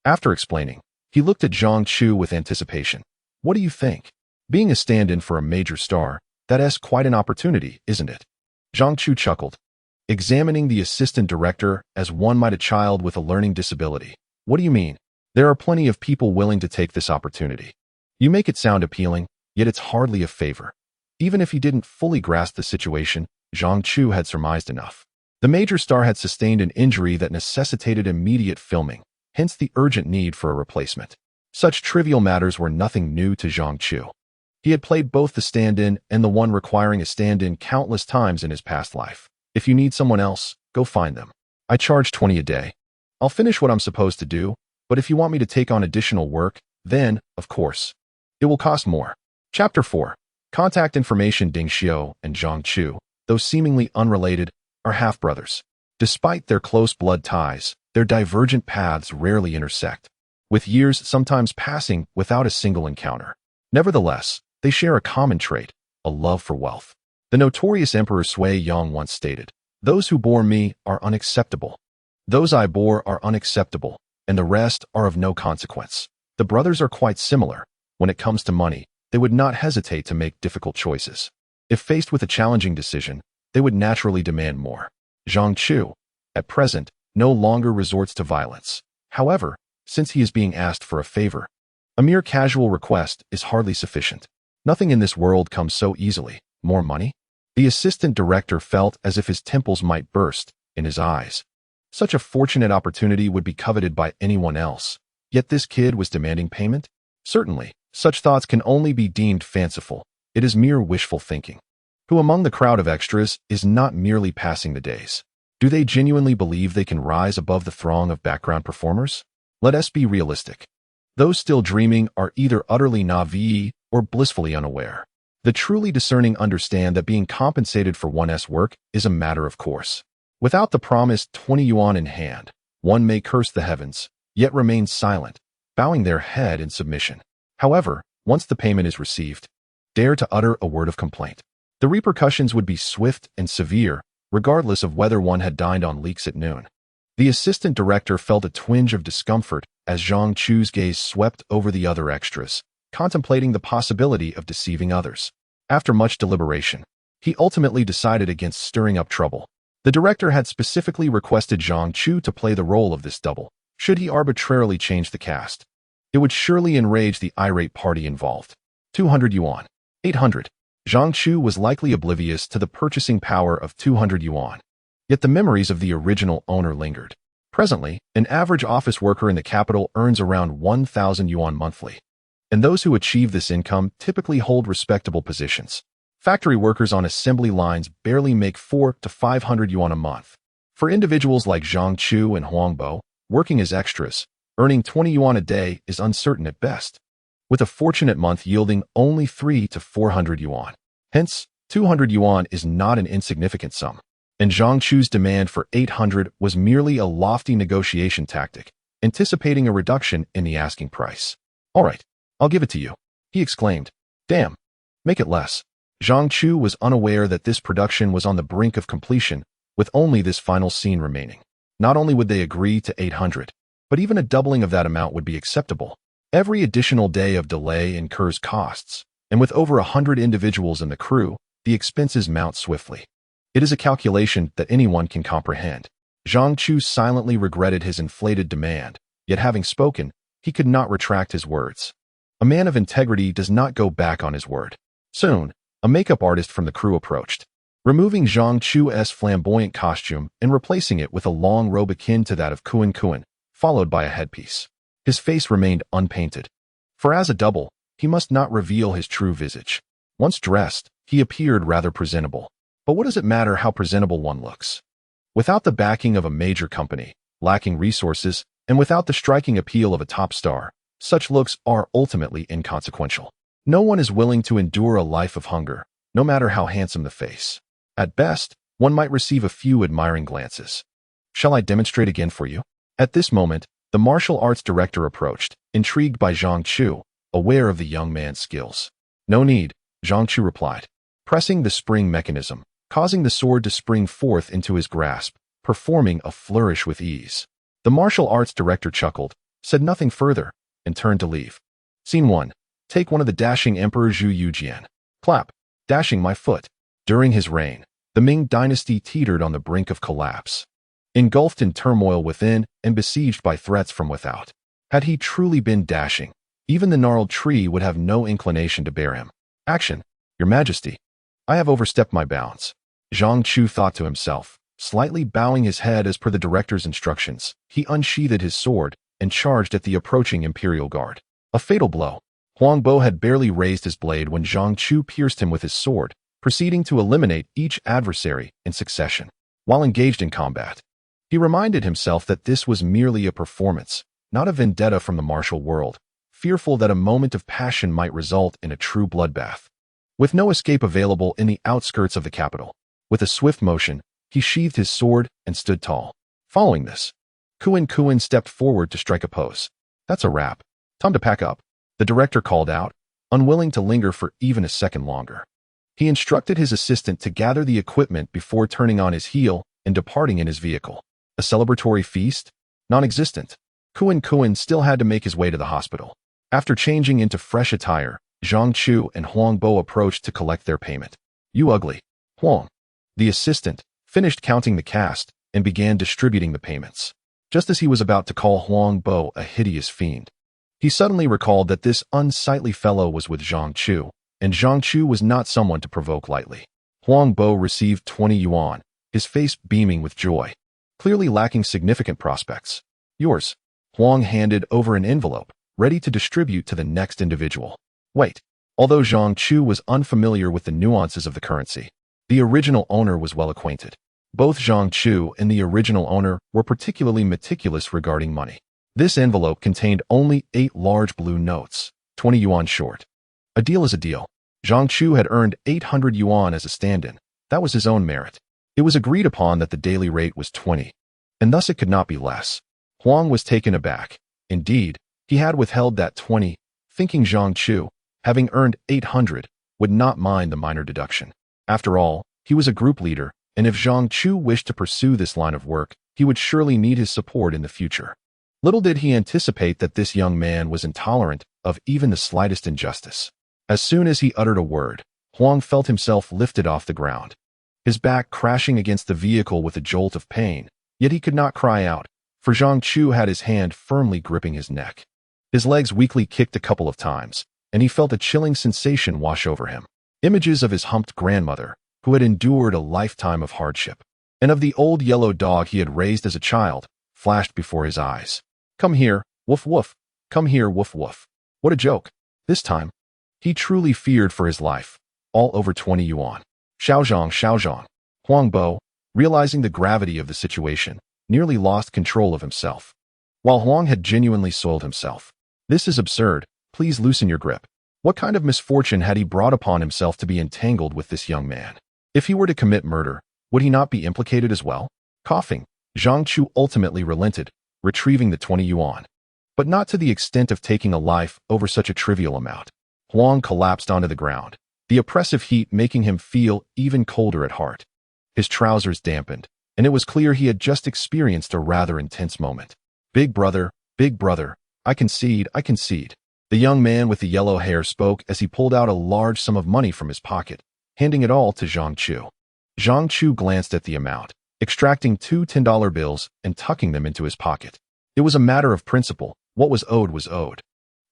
After explaining, he looked at Zhang Chu with anticipation. "What do you think? Being a stand-in for a major star, that's quite an opportunity, isn't it?" Zhang Chu chuckled, examining the assistant director as one might a child with a learning disability. "What do you mean? There are plenty of people willing to take this opportunity. You make it sound appealing, yet it's hardly a favor." Even if he didn't fully grasp the situation, Zhang Chu had surmised enough. The major star had sustained an injury that necessitated immediate filming, hence the urgent need for a replacement. Such trivial matters were nothing new to Zhang Chu. He had played both the stand-in and the one requiring a stand-in countless times in his past life. "If you need someone else, go find them. I charge 20 a day. I'll finish what I'm supposed to do, but if you want me to take on additional work, then, of course, it will cost more." Chapter 4. Contact information. Ding Xiao and Zhang Chu, though seemingly unrelated, are half-brothers. Despite their close blood ties, their divergent paths rarely intersect, with years sometimes passing without a single encounter. Nevertheless, they share a common trait, a love for wealth. The notorious Emperor Sui Yang once stated, "Those who bore me are unacceptable. Those I bore are unacceptable, and the rest are of no consequence." The brothers are quite similar. When it comes to money, they would not hesitate to make difficult choices. If faced with a challenging decision, they would naturally demand more. Zhang Chu, at present, no longer resorts to violence. However, since he is being asked for a favor, a mere casual request is hardly sufficient. Nothing in this world comes so easily. More money? The assistant director felt as if his temples might burst in his eyes. Such a fortunate opportunity would be coveted by anyone else. Yet this kid was demanding payment? Certainly, such thoughts can only be deemed fanciful. It is mere wishful thinking. Who among the crowd of extras is not merely passing the days? Do they genuinely believe they can rise above the throng of background performers? Let us be realistic. Those still dreaming are either utterly naive or blissfully unaware. The truly discerning understand that being compensated for one's work is a matter of course. Without the promised 20 yuan in hand, one may curse the heavens, yet remain silent, bowing their head in submission. However, once the payment is received, dare to utter a word of complaint. The repercussions would be swift and severe, regardless of whether one had dined on leeks at noon. The assistant director felt a twinge of discomfort as Zhang Chu's gaze swept over the other extras, contemplating the possibility of deceiving others. After much deliberation, he ultimately decided against stirring up trouble. The director had specifically requested Zhang Chu to play the role of this double. Should he arbitrarily change the cast, it would surely enrage the irate party involved. 200 yuan. 800. Zhang Chu was likely oblivious to the purchasing power of 200 yuan. Yet the memories of the original owner lingered. Presently, an average office worker in the capital earns around 1,000 yuan monthly. And those who achieve this income typically hold respectable positions. Factory workers on assembly lines barely make 400 to 500 yuan a month. For individuals like Zhang Chu and Huangbo, working as extras, earning 20 yuan a day is uncertain at best. with a fortunate month yielding only 3 to 400 yuan. Hence, 200 yuan is not an insignificant sum. And Zhang Chu's demand for 800 was merely a lofty negotiation tactic, anticipating a reduction in the asking price. "All right, I'll give it to you," he exclaimed. "Damn, make it less." Zhang Chu was unaware that this production was on the brink of completion, with only this final scene remaining. Not only would they agree to 800, but even a doubling of that amount would be acceptable. Every additional day of delay incurs costs, and with over 100 individuals in the crew, the expenses mount swiftly. It is a calculation that anyone can comprehend. Zhang Chu silently regretted his inflated demand, yet having spoken, he could not retract his words. A man of integrity does not go back on his word. Soon, a makeup artist from the crew approached, removing Zhang Chu's flamboyant costume and replacing it with a long robe akin to that of Kuan, followed by a headpiece. His face remained unpainted, for as a double, he must not reveal his true visage. Once dressed, he appeared rather presentable. But what does it matter how presentable one looks? Without the backing of a major company, lacking resources, and without the striking appeal of a top star, such looks are ultimately inconsequential. No one is willing to endure a life of hunger, no matter how handsome the face. At best, one might receive a few admiring glances. "Shall I demonstrate again for you?" At this moment, the martial arts director approached, intrigued by Zhang Chu, aware of the young man's skills. "No need," Zhang Chu replied, pressing the spring mechanism, causing the sword to spring forth into his grasp, performing a flourish with ease. The martial arts director chuckled, said nothing further, and turned to leave. Scene 1. Take one of the dashing Emperor Zhu Yujian. Clap. Dashing my foot. During his reign, the Ming Dynasty teetered on the brink of collapse, engulfed in turmoil within and besieged by threats from without. Had he truly been dashing, even the gnarled tree would have no inclination to bear him. "Action, Your Majesty. I have overstepped my bounds," Zhang Chu thought to himself. Slightly bowing his head as per the director's instructions, he unsheathed his sword and charged at the approaching Imperial Guard. A fatal blow. Huang Bo had barely raised his blade when Zhang Chu pierced him with his sword, proceeding to eliminate each adversary in succession. While engaged in combat, he reminded himself that this was merely a performance, not a vendetta from the martial world, fearful that a moment of passion might result in a true bloodbath. With no escape available in the outskirts of the capital, with a swift motion, he sheathed his sword and stood tall. Following this, Kuan stepped forward to strike a pose. "That's a wrap. Time to pack up," the director called out, unwilling to linger for even a second longer. He instructed his assistant to gather the equipment before turning on his heel and departing in his vehicle. A celebratory feast? Non-existent. Kuan still had to make his way to the hospital. After changing into fresh attire, Zhang Chu and Huang Bo approached to collect their payment. "You ugly." Huang, the assistant, finished counting the cast and began distributing the payments. Just as he was about to call Huang Bo a hideous fiend, he suddenly recalled that this unsightly fellow was with Zhang Chu, and Zhang Chu was not someone to provoke lightly. Huang Bo received 20 yuan, his face beaming with joy, clearly lacking significant prospects. "Yours." Huang handed over an envelope, ready to distribute to the next individual. Wait. Although Zhang Chu was unfamiliar with the nuances of the currency, the original owner was well acquainted. Both Zhang Chu and the original owner were particularly meticulous regarding money. This envelope contained only 8 large blue notes, 20 yuan short. A deal is a deal. Zhang Chu had earned 800 yuan as a stand-in. That was his own merit. It was agreed upon that the daily rate was 20, and thus it could not be less. Huang was taken aback. Indeed, he had withheld that 20, thinking Zhang Chu, having earned 800, would not mind the minor deduction. After all, he was a group leader, and if Zhang Chu wished to pursue this line of work, he would surely need his support in the future. Little did he anticipate that this young man was intolerant of even the slightest injustice. As soon as he uttered a word, Huang felt himself lifted off the ground, his back crashing against the vehicle with a jolt of pain, yet he could not cry out, for Zhang Chu had his hand firmly gripping his neck. His legs weakly kicked a couple of times, and he felt a chilling sensation wash over him. Images of his humped grandmother, who had endured a lifetime of hardship, and of the old yellow dog he had raised as a child, flashed before his eyes. "Come here, woof woof. Come here, woof woof." What a joke. This time, he truly feared for his life. All over 20 yuan. Xiaozhang. Huang Bo, realizing the gravity of the situation, nearly lost control of himself. While Huang had genuinely soiled himself. "This is absurd. please loosen your grip. What kind of misfortune had he brought upon himself to be entangled with this young man? If he were to commit murder, would he not be implicated as well? Coughing, Zhang Chu ultimately relented, retrieving the 20 yuan. But not to the extent of taking a life over such a trivial amount. Huang collapsed onto the ground, the oppressive heat making him feel even colder at heart. His trousers dampened, and it was clear he had just experienced a rather intense moment. Big brother, I concede. The young man with the yellow hair spoke as he pulled out a large sum of money from his pocket, handing it all to Zhang Chu. Zhang Chu glanced at the amount, extracting two $10 bills and tucking them into his pocket. It was a matter of principle. What was owed was owed.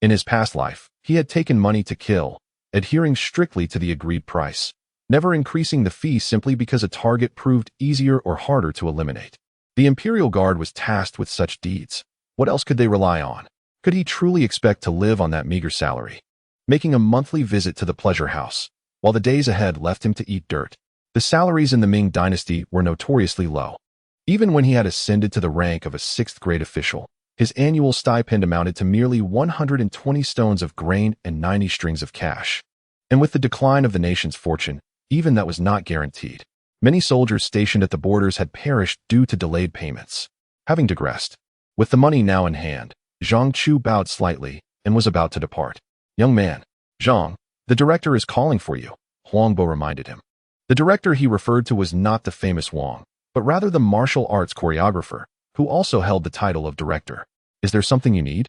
In his past life, he had taken money to kill, adhering strictly to the agreed price, never increasing the fee simply because a target proved easier or harder to eliminate. The Imperial Guard was tasked with such deeds. What else could they rely on? Could he truly expect to live on that meager salary? Making a monthly visit to the pleasure house, while the days ahead left him to eat dirt. The salaries in the Ming Dynasty were notoriously low. Even when he had ascended to the rank of a 6th-grade official, his annual stipend amounted to merely 120 stones of grain and 90 strings of cash. And with the decline of the nation's fortune, even that was not guaranteed. Many soldiers stationed at the borders had perished due to delayed payments. Having digressed, with the money now in hand, Zhang Chu bowed slightly and was about to depart. Young man, Zhang, the director is calling for you, Huangbo reminded him. The director he referred to was not the famous Wang, but rather the martial arts choreographer, who also held the title of director. Is there something you need?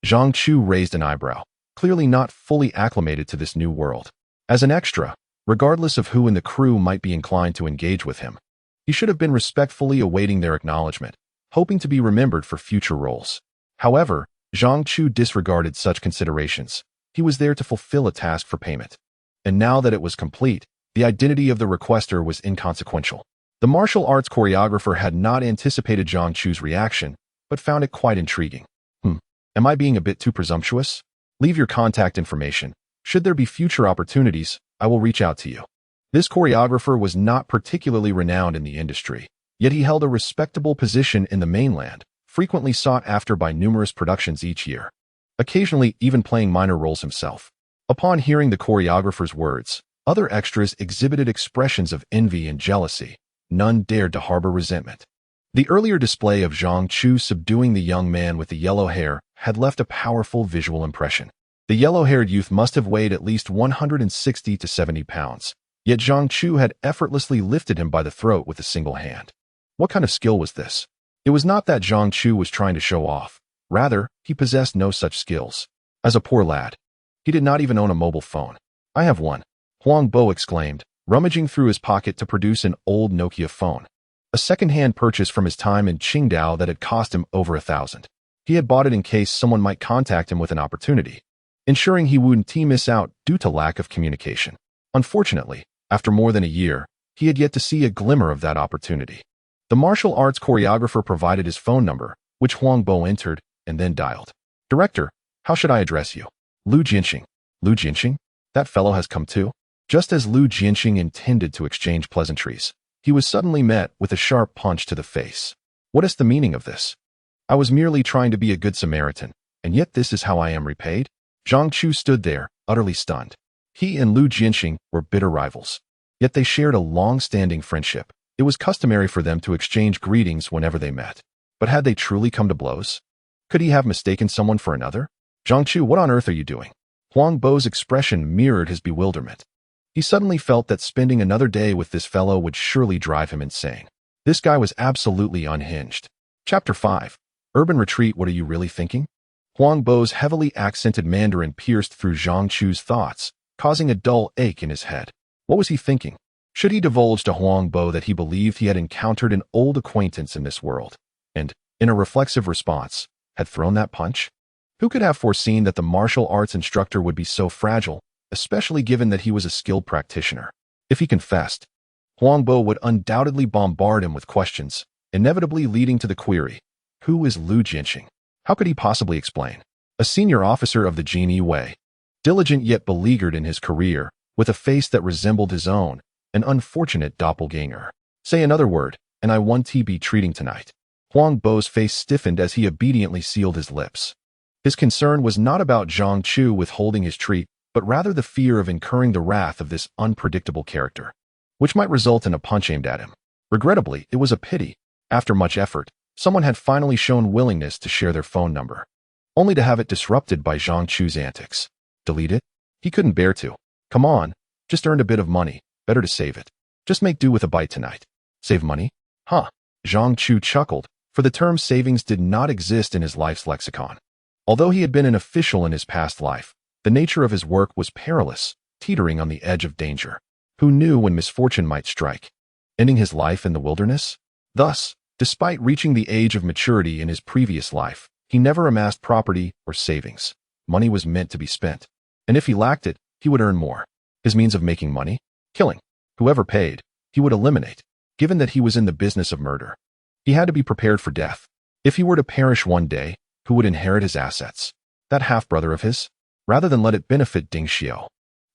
Zhang Chu raised an eyebrow, clearly not fully acclimated to this new world. As an extra, regardless of who in the crew might be inclined to engage with him, he should have been respectfully awaiting their acknowledgement, hoping to be remembered for future roles. However, Zhang Chu disregarded such considerations. He was there to fulfill a task for payment. And now that it was complete, the identity of the requester was inconsequential. The martial arts choreographer had not anticipated Zhang Chu's reaction, but found it quite intriguing. Am I being a bit too presumptuous? Leave your contact information. Should there be future opportunities, I will reach out to you. This choreographer was not particularly renowned in the industry, yet he held a respectable position in the mainland, frequently sought after by numerous productions each year, occasionally even playing minor roles himself. Upon hearing the choreographer's words, other extras exhibited expressions of envy and jealousy. None dared to harbor resentment. The earlier display of Zhang Chu subduing the young man with the yellow hair had left a powerful visual impression. The yellow-haired youth must have weighed at least 160 to 70 pounds, yet Zhang Chu had effortlessly lifted him by the throat with a single hand. What kind of skill was this? It was not that Zhang Chu was trying to show off. Rather, he possessed no such skills. As a poor lad, he did not even own a mobile phone. I have one, Huangbo exclaimed, rummaging through his pocket to produce an old Nokia phone. A second-hand purchase from his time in Qingdao that had cost him over 1,000. He had bought it in case someone might contact him with an opportunity, ensuring he wouldn't miss out due to lack of communication. Unfortunately, after more than a year, he had yet to see a glimmer of that opportunity. The martial arts choreographer provided his phone number, which Huangbo entered and then dialed. Director, how should I address you? Lu Jianxing. Lu Jianxing? That fellow has come too? Just as Lu Jianxing intended to exchange pleasantries, he was suddenly met with a sharp punch to the face. What is the meaning of this? I was merely trying to be a good Samaritan, and yet this is how I am repaid? Zhang Chu stood there, utterly stunned. He and Lu Jianxing were bitter rivals, yet they shared a long-standing friendship. It was customary for them to exchange greetings whenever they met. But had they truly come to blows? Could he have mistaken someone for another? Zhang Chu, what on earth are you doing? Huangbo's expression mirrored his bewilderment. He suddenly felt that spending another day with this fellow would surely drive him insane. This guy was absolutely unhinged. Chapter 5. Urban Retreat. What are you really thinking? Huangbo's heavily accented Mandarin pierced through Zhang Chu's thoughts, causing a dull ache in his head. What was he thinking? Should he divulge to Huangbo that he believed he had encountered an old acquaintance in this world, and, in a reflexive response, had thrown that punch? Who could have foreseen that the martial arts instructor would be so fragile, especially given that he was a skilled practitioner? If he confessed, Huangbo would undoubtedly bombard him with questions, inevitably leading to the query, who is Lu Jianxing? How could he possibly explain? A senior officer of the Jin Wei, diligent yet beleaguered in his career, with a face that resembled his own, an unfortunate doppelganger. Say another word, and I won't be treating tonight. Huangbo's face stiffened as he obediently sealed his lips. His concern was not about Zhang Chu withholding his treat, but rather the fear of incurring the wrath of this unpredictable character, which might result in a punch aimed at him. Regrettably, it was a pity. After much effort, someone had finally shown willingness to share their phone number, only to have it disrupted by Zhang Chu's antics. Delete it? He couldn't bear to. Come on, just earned a bit of money, better to save it. Just make do with a bite tonight. Save money? Huh. Zhang Chu chuckled, for the term savings did not exist in his life's lexicon. Although he had been an official in his past life, the nature of his work was perilous, teetering on the edge of danger. Who knew when misfortune might strike? Ending his life in the wilderness? Thus, despite reaching the age of maturity in his previous life, he never amassed property or savings. Money was meant to be spent. And if he lacked it, he would earn more. His means of making money? Killing. Whoever paid, he would eliminate. Given that he was in the business of murder, he had to be prepared for death. If he were to perish one day, who would inherit his assets? That half-brother of his? Rather than let it benefit Ding Xiao,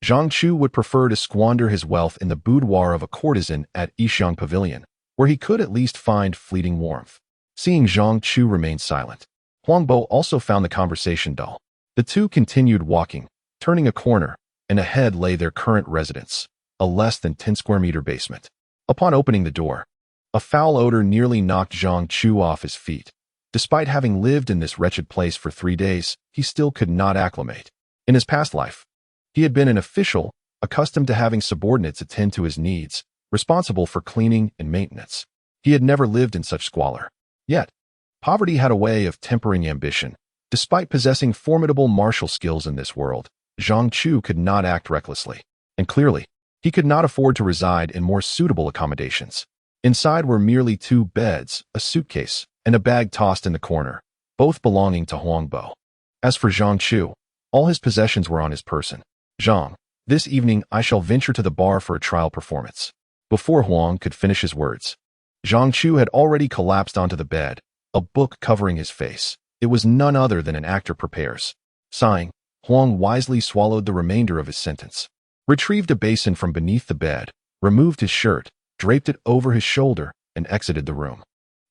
Zhang Chu would prefer to squander his wealth in the boudoir of a courtesan at Yixiang Pavilion, where he could at least find fleeting warmth. Seeing Zhang Chu remain silent, Huang Bo also found the conversation dull. The two continued walking, turning a corner, and ahead lay their current residence, a less than 10 square meter basement. Upon opening the door, a foul odor nearly knocked Zhang Chu off his feet. Despite having lived in this wretched place for 3 days, he still could not acclimate. In his past life, he had been an official, accustomed to having subordinates attend to his needs, responsible for cleaning and maintenance. He had never lived in such squalor. Yet, poverty had a way of tempering ambition. Despite possessing formidable martial skills in this world, Zhang Chu could not act recklessly. And clearly, he could not afford to reside in more suitable accommodations. Inside were merely 2 beds, a suitcase, and a bag tossed in the corner, both belonging to Huang Bo. As for Zhang Chu, all his possessions were on his person. Zhang, this evening I shall venture to the bar for a trial performance. Before Huang could finish his words, Zhang Chu had already collapsed onto the bed, a book covering his face. It was none other than an actor prepares. Sighing, Huang wisely swallowed the remainder of his sentence, retrieved a basin from beneath the bed, removed his shirt, draped it over his shoulder, and exited the room.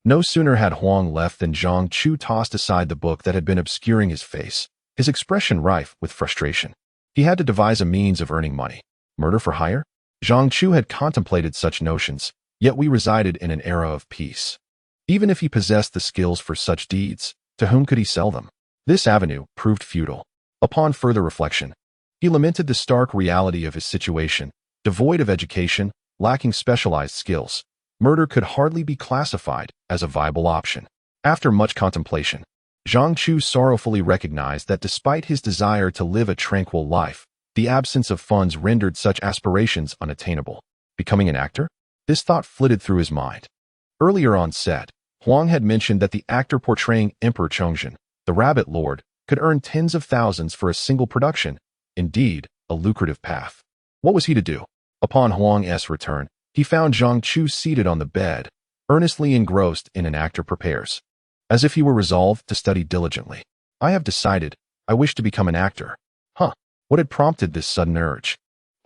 No sooner had Huang left than Zhang Chu tossed aside the book that had been obscuring his face, his expression rife with frustration. He had to devise a means of earning money. Murder for hire? Zhang Chu had contemplated such notions, yet we resided in an era of peace. Even if he possessed the skills for such deeds, to whom could he sell them? This avenue proved futile. Upon further reflection, he lamented the stark reality of his situation. Devoid of education, lacking specialized skills, murder could hardly be classified as a viable option. After much contemplation, Zhang Chu sorrowfully recognized that despite his desire to live a tranquil life, the absence of funds rendered such aspirations unattainable. Becoming an actor? This thought flitted through his mind. Earlier on set, Huang had mentioned that the actor portraying Emperor Chongzhen, the Rabbit Lord, could earn tens of thousands for a single production, indeed, a lucrative path. What was he to do? Upon Huang's return, he found Zhang Chu seated on the bed, earnestly engrossed in an actor prepares, as if he were resolved to study diligently. I have decided, I wish to become an actor. Huh, what had prompted this sudden urge?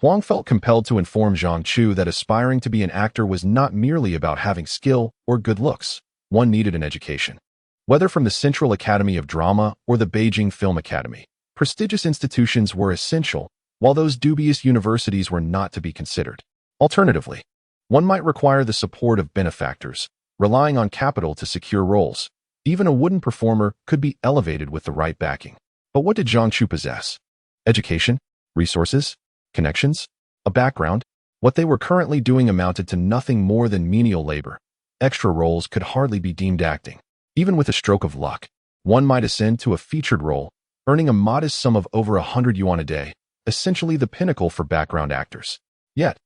Huang felt compelled to inform Zhang Chu that aspiring to be an actor was not merely about having skill or good looks. One needed an education. Whether from the Central Academy of Drama or the Beijing Film Academy, prestigious institutions were essential, while those dubious universities were not to be considered. Alternatively, one might require the support of benefactors, relying on capital to secure roles. Even a wooden performer could be elevated with the right backing. But what did Zhang Chu possess? Education? Resources? Connections? A background? What they were currently doing amounted to nothing more than menial labor. Extra roles could hardly be deemed acting. Even with a stroke of luck, one might ascend to a featured role, earning a modest sum of over 100 yuan a day, essentially the pinnacle for background actors. Yet,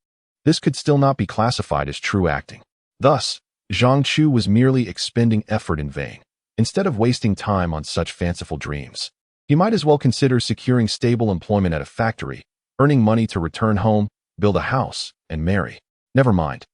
this could still not be classified as true acting. Thus, Zhang Chu was merely expending effort in vain. Instead of wasting time on such fanciful dreams, he might as well consider securing stable employment at a factory, earning money to return home, build a house, and marry. Never mind.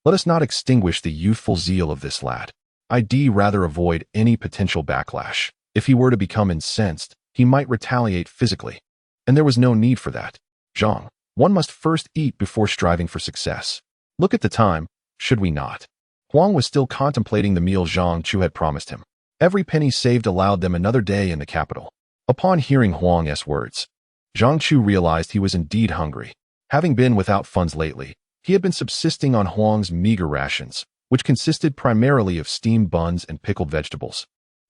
Let us not extinguish the youthful zeal of this lad. I'd rather avoid any potential backlash. If he were to become incensed, he might retaliate physically. And there was no need for that. Zhang, one must first eat before striving for success. Look at the time, should we not? Huang was still contemplating the meal Zhang Chu had promised him. Every penny saved allowed them another day in the capital. Upon hearing Huang's words, Zhang Chu realized he was indeed hungry. Having been without funds lately, he had been subsisting on Huang's meager rations, which consisted primarily of steamed buns and pickled vegetables,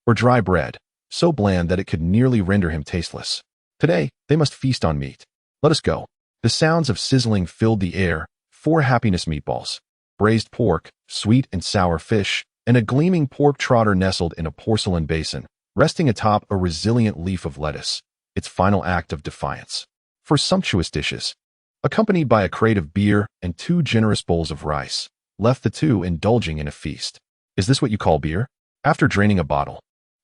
or dry bread, so bland that it could nearly render him tasteless. Today, they must feast on meat. Let us go. The sounds of sizzling filled the air. 4 happiness meatballs, braised pork, sweet and sour fish, and a gleaming pork trotter nestled in a porcelain basin, resting atop a resilient leaf of lettuce, its final act of defiance. 4 sumptuous dishes, accompanied by a crate of beer and 2 generous bowls of rice, left the two indulging in a feast. Is this what you call beer? After draining a bottle,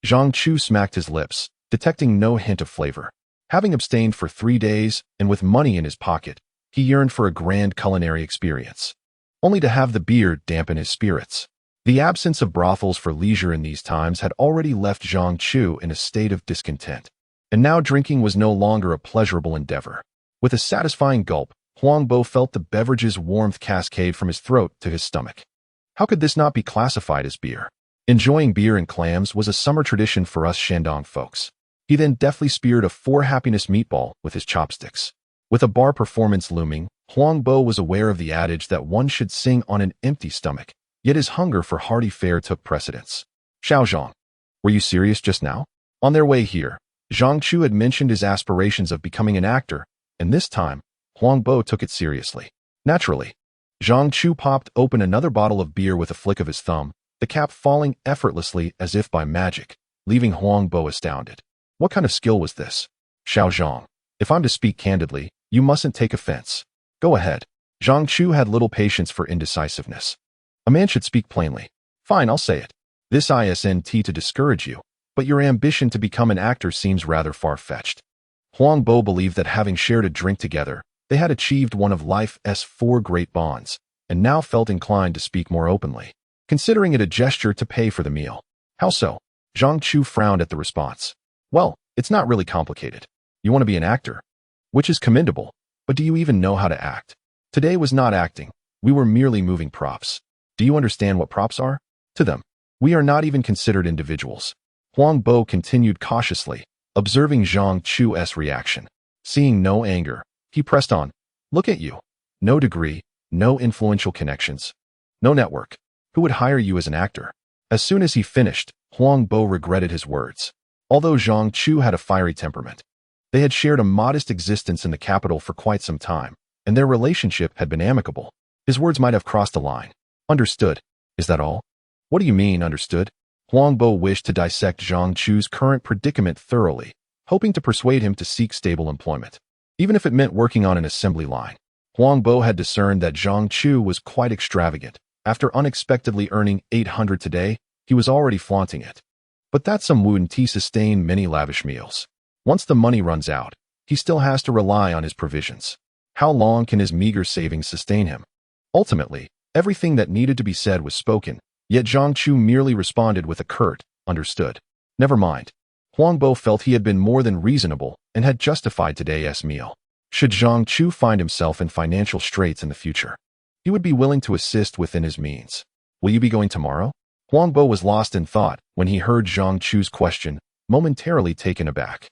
Zhang Chu smacked his lips, detecting no hint of flavor. Having abstained for 3 days and with money in his pocket, he yearned for a grand culinary experience, only to have the beer dampen his spirits. The absence of brothels for leisure in these times had already left Zhang Chu in a state of discontent, and now drinking was no longer a pleasurable endeavor. With a satisfying gulp, Huang Bo felt the beverage's warmth cascade from his throat to his stomach. How could this not be classified as beer? Enjoying beer and clams was a summer tradition for us Shandong folks. He then deftly speared a 4 happiness meatball with his chopsticks. With a bar performance looming, Huang Bo was aware of the adage that one should sing on an empty stomach, yet his hunger for hearty fare took precedence. Xiao Zhang, were you serious just now? On their way here, Zhang Chu had mentioned his aspirations of becoming an actor, and this time, Huang Bo took it seriously. Naturally, Zhang Chu popped open another bottle of beer with a flick of his thumb, the cap falling effortlessly as if by magic, leaving Huang Bo astounded. What kind of skill was this? Xiao Zhang, if I'm to speak candidly, you mustn't take offense. Go ahead. Zhang Chu had little patience for indecisiveness. A man should speak plainly. Fine, I'll say it. This isn't to discourage you, but your ambition to become an actor seems rather far-fetched. Huang Bo believed that having shared a drink together, they had achieved one of life's 4 great bonds, and now felt inclined to speak more openly, considering it a gesture to pay for the meal. How so? Zhang Chu frowned at the response. Well, it's not really complicated. You want to be an actor, which is commendable, but do you even know how to act? Today was not acting. We were merely moving props. Do you understand what props are? To them, we are not even considered individuals. Huang Bo continued cautiously, observing Zhang Chu's reaction. Seeing no anger, he pressed on. Look at you. No degree, no influential connections, no network. Who would hire you as an actor? As soon as he finished, Huang Bo regretted his words. Although Zhang Chu had a fiery temperament, they had shared a modest existence in the capital for quite some time, and their relationship had been amicable. His words might have crossed a line. Understood. Is that all? What do you mean, understood? Huang Bo wished to dissect Zhang Chu's current predicament thoroughly, hoping to persuade him to seek stable employment, even if it meant working on an assembly line. Huang Bo had discerned that Zhang Chu was quite extravagant. After unexpectedly earning 800 today, he was already flaunting it. But that's some yuan to sustain many lavish meals. Once the money runs out, he still has to rely on his provisions. How long can his meager savings sustain him? Ultimately, everything that needed to be said was spoken, yet Zhang Chu merely responded with a curt, understood. Never mind. Huang Bo felt he had been more than reasonable and had justified today's meal. Should Zhang Chu find himself in financial straits in the future, he would be willing to assist within his means. Will you be going tomorrow? Huang Bo was lost in thought when he heard Zhang Chu's question, momentarily taken aback.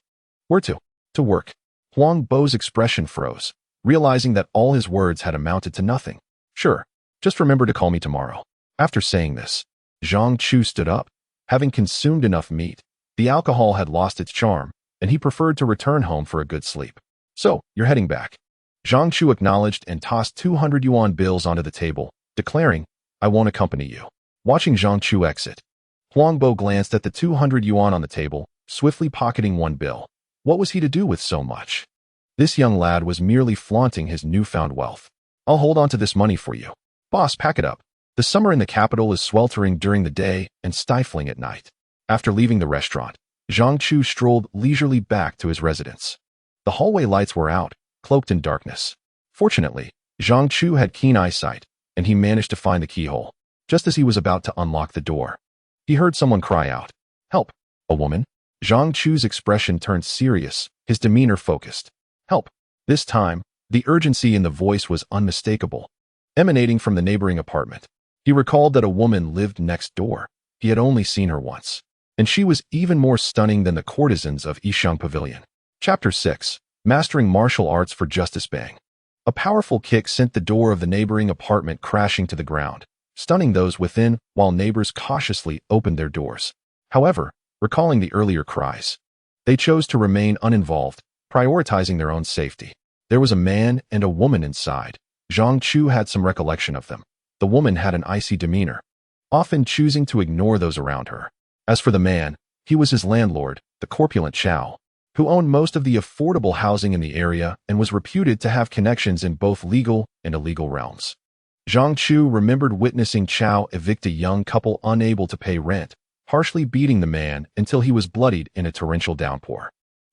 Where to? To work. Huang Bo's expression froze, realizing that all his words had amounted to nothing. Sure. Just remember to call me tomorrow. After saying this, Zhang Chu stood up. Having consumed enough meat, the alcohol had lost its charm, and he preferred to return home for a good sleep. So, you're heading back. Zhang Chu acknowledged and tossed 200 yuan bills onto the table, declaring, I won't accompany you. Watching Zhang Chu exit, Huang Bo glanced at the 200 yuan on the table, swiftly pocketing 1 bill. What was he to do with so much? This young lad was merely flaunting his newfound wealth. I'll hold on to this money for you. Boss, pack it up. The summer in the capital is sweltering during the day and stifling at night. After leaving the restaurant, Zhang Chu strolled leisurely back to his residence. The hallway lights were out, cloaked in darkness. Fortunately, Zhang Chu had keen eyesight, and he managed to find the keyhole. Just as he was about to unlock the door, he heard someone cry out, Help! A woman? Zhang Chu's expression turned serious, his demeanor focused. Help! This time, the urgency in the voice was unmistakable, emanating from the neighboring apartment. He recalled that a woman lived next door. He had only seen her once. and she was even more stunning than the courtesans of Yishang Pavilion. Chapter 6. Mastering Martial Arts for Justice. Bang. A powerful kick sent the door of the neighboring apartment crashing to the ground, stunning those within while neighbors cautiously opened their doors. However, recalling the earlier cries, they chose to remain uninvolved, prioritizing their own safety. There was a man and a woman inside. Zhang Chu had some recollection of them. The woman had an icy demeanor, often choosing to ignore those around her. As for the man, he was his landlord, the corpulent Chow, who owned most of the affordable housing in the area and was reputed to have connections in both legal and illegal realms. Zhang Chu remembered witnessing Chow evict a young couple unable to pay rent, harshly beating the man until he was bloodied in a torrential downpour.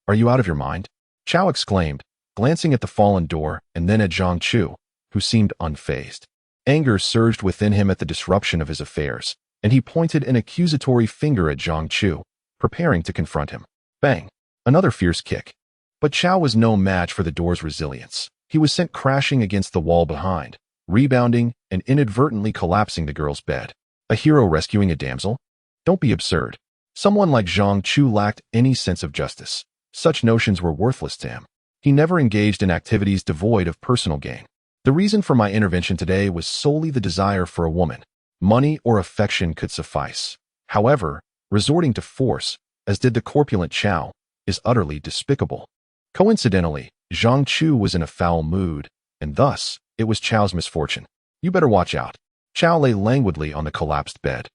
"Are you out of your mind?" Chow exclaimed, glancing at the fallen door and then at Zhang Chu, who seemed unfazed. Anger surged within him at the disruption of his affairs, and he pointed an accusatory finger at Zhang Chu, preparing to confront him. Bang! Another fierce kick. But Chow was no match for the door's resilience. He was sent crashing against the wall behind, rebounding and inadvertently collapsing the girl's bed. A hero rescuing a damsel? Don't be absurd. Someone like Zhang Chu lacked any sense of justice. Such notions were worthless to him. He never engaged in activities devoid of personal gain. The reason for my intervention today was solely the desire for a woman. Money or affection could suffice. However, resorting to force, as did the corpulent Chow, is utterly despicable. Coincidentally, Zhang Chu was in a foul mood, and thus, it was Chow's misfortune. You better watch out. Chow lay languidly on the collapsed bed,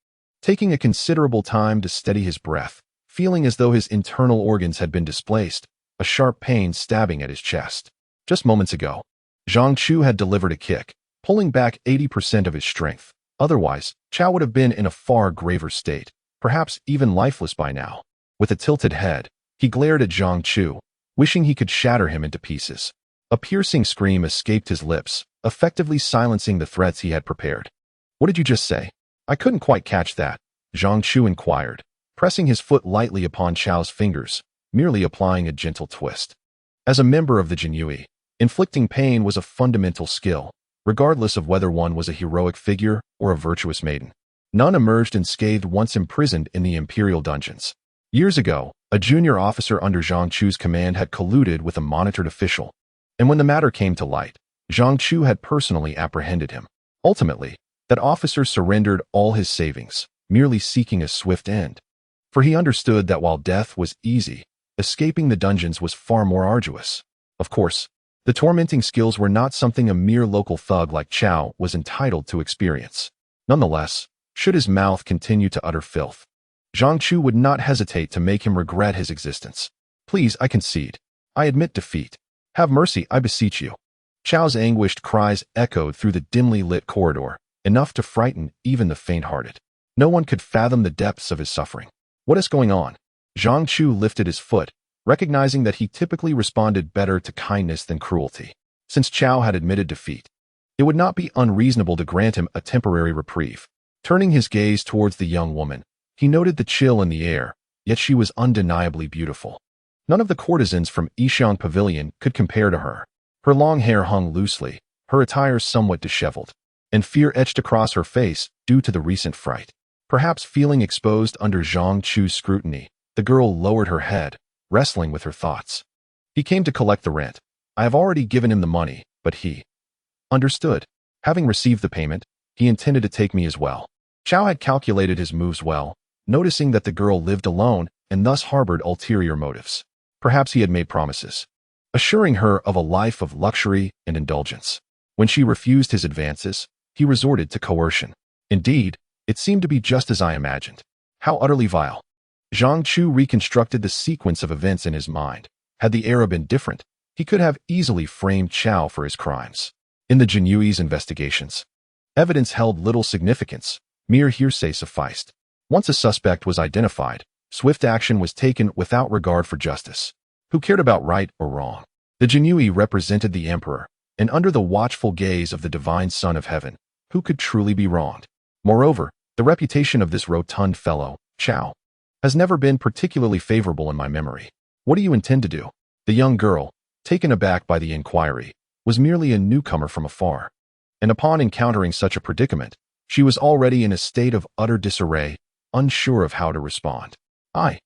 taking a considerable time to steady his breath, feeling as though his internal organs had been displaced, a sharp pain stabbing at his chest. Just moments ago, Zhang Chu had delivered a kick, pulling back 80% of his strength. Otherwise, Chow would have been in a far graver state, perhaps even lifeless by now. With a tilted head, he glared at Zhang Chu, wishing he could shatter him into pieces. A piercing scream escaped his lips, effectively silencing the threats he had prepared. "What did you just say?" "I couldn't quite catch that," Zhang Chu inquired, pressing his foot lightly upon Chow's fingers, merely applying a gentle twist. As a member of the jianghu, inflicting pain was a fundamental skill, regardless of whether one was a heroic figure or a virtuous maiden. None emerged unscathed once imprisoned in the Imperial dungeons. Years ago, a junior officer under Zhang Chu's command had colluded with a monitored official, and when the matter came to light, Zhang Chu had personally apprehended him. Ultimately, that officer surrendered all his savings, merely seeking a swift end. For he understood that while death was easy, escaping the dungeons was far more arduous. Of course, the tormenting skills were not something a mere local thug like Chow was entitled to experience. Nonetheless, should his mouth continue to utter filth, Zhang Chu would not hesitate to make him regret his existence. "Please, I concede. I admit defeat. Have mercy, I beseech you." Chow's anguished cries echoed through the dimly lit corridor, enough to frighten even the faint-hearted. No one could fathom the depths of his suffering. "What is going on?" Zhang Chu lifted his foot, recognizing that he typically responded better to kindness than cruelty. Since Chow had admitted defeat, it would not be unreasonable to grant him a temporary reprieve. Turning his gaze towards the young woman, he noted the chill in the air, yet she was undeniably beautiful. None of the courtesans from Yishang Pavilion could compare to her. Her long hair hung loosely, her attire somewhat disheveled, and fear etched across her face due to the recent fright. Perhaps feeling exposed under Zhang Chu's scrutiny, the girl lowered her head, wrestling with her thoughts. "He came to collect the rent. I have already given him the money, but he..." Understood. Having received the payment, he intended to take me as well. Chow had calculated his moves well, noticing that the girl lived alone and thus harbored ulterior motives. Perhaps he had made promises, assuring her of a life of luxury and indulgence. When she refused his advances, he resorted to coercion. Indeed, it seemed to be just as I imagined. How utterly vile. Zhang Chu reconstructed the sequence of events in his mind. Had the era been different, he could have easily framed Chow for his crimes. In the jianghu's investigations, evidence held little significance. Mere hearsay sufficed. Once a suspect was identified, swift action was taken without regard for justice. Who cared about right or wrong? The jianghu represented the emperor, and under the watchful gaze of the divine Son of Heaven, who could truly be wronged? Moreover, the reputation of this rotund fellow, Chow, has never been particularly favorable in my memory. "What do you intend to do?" The young girl, taken aback by the inquiry, was merely a newcomer from afar, and upon encountering such a predicament, she was already in a state of utter disarray, unsure of how to respond. I.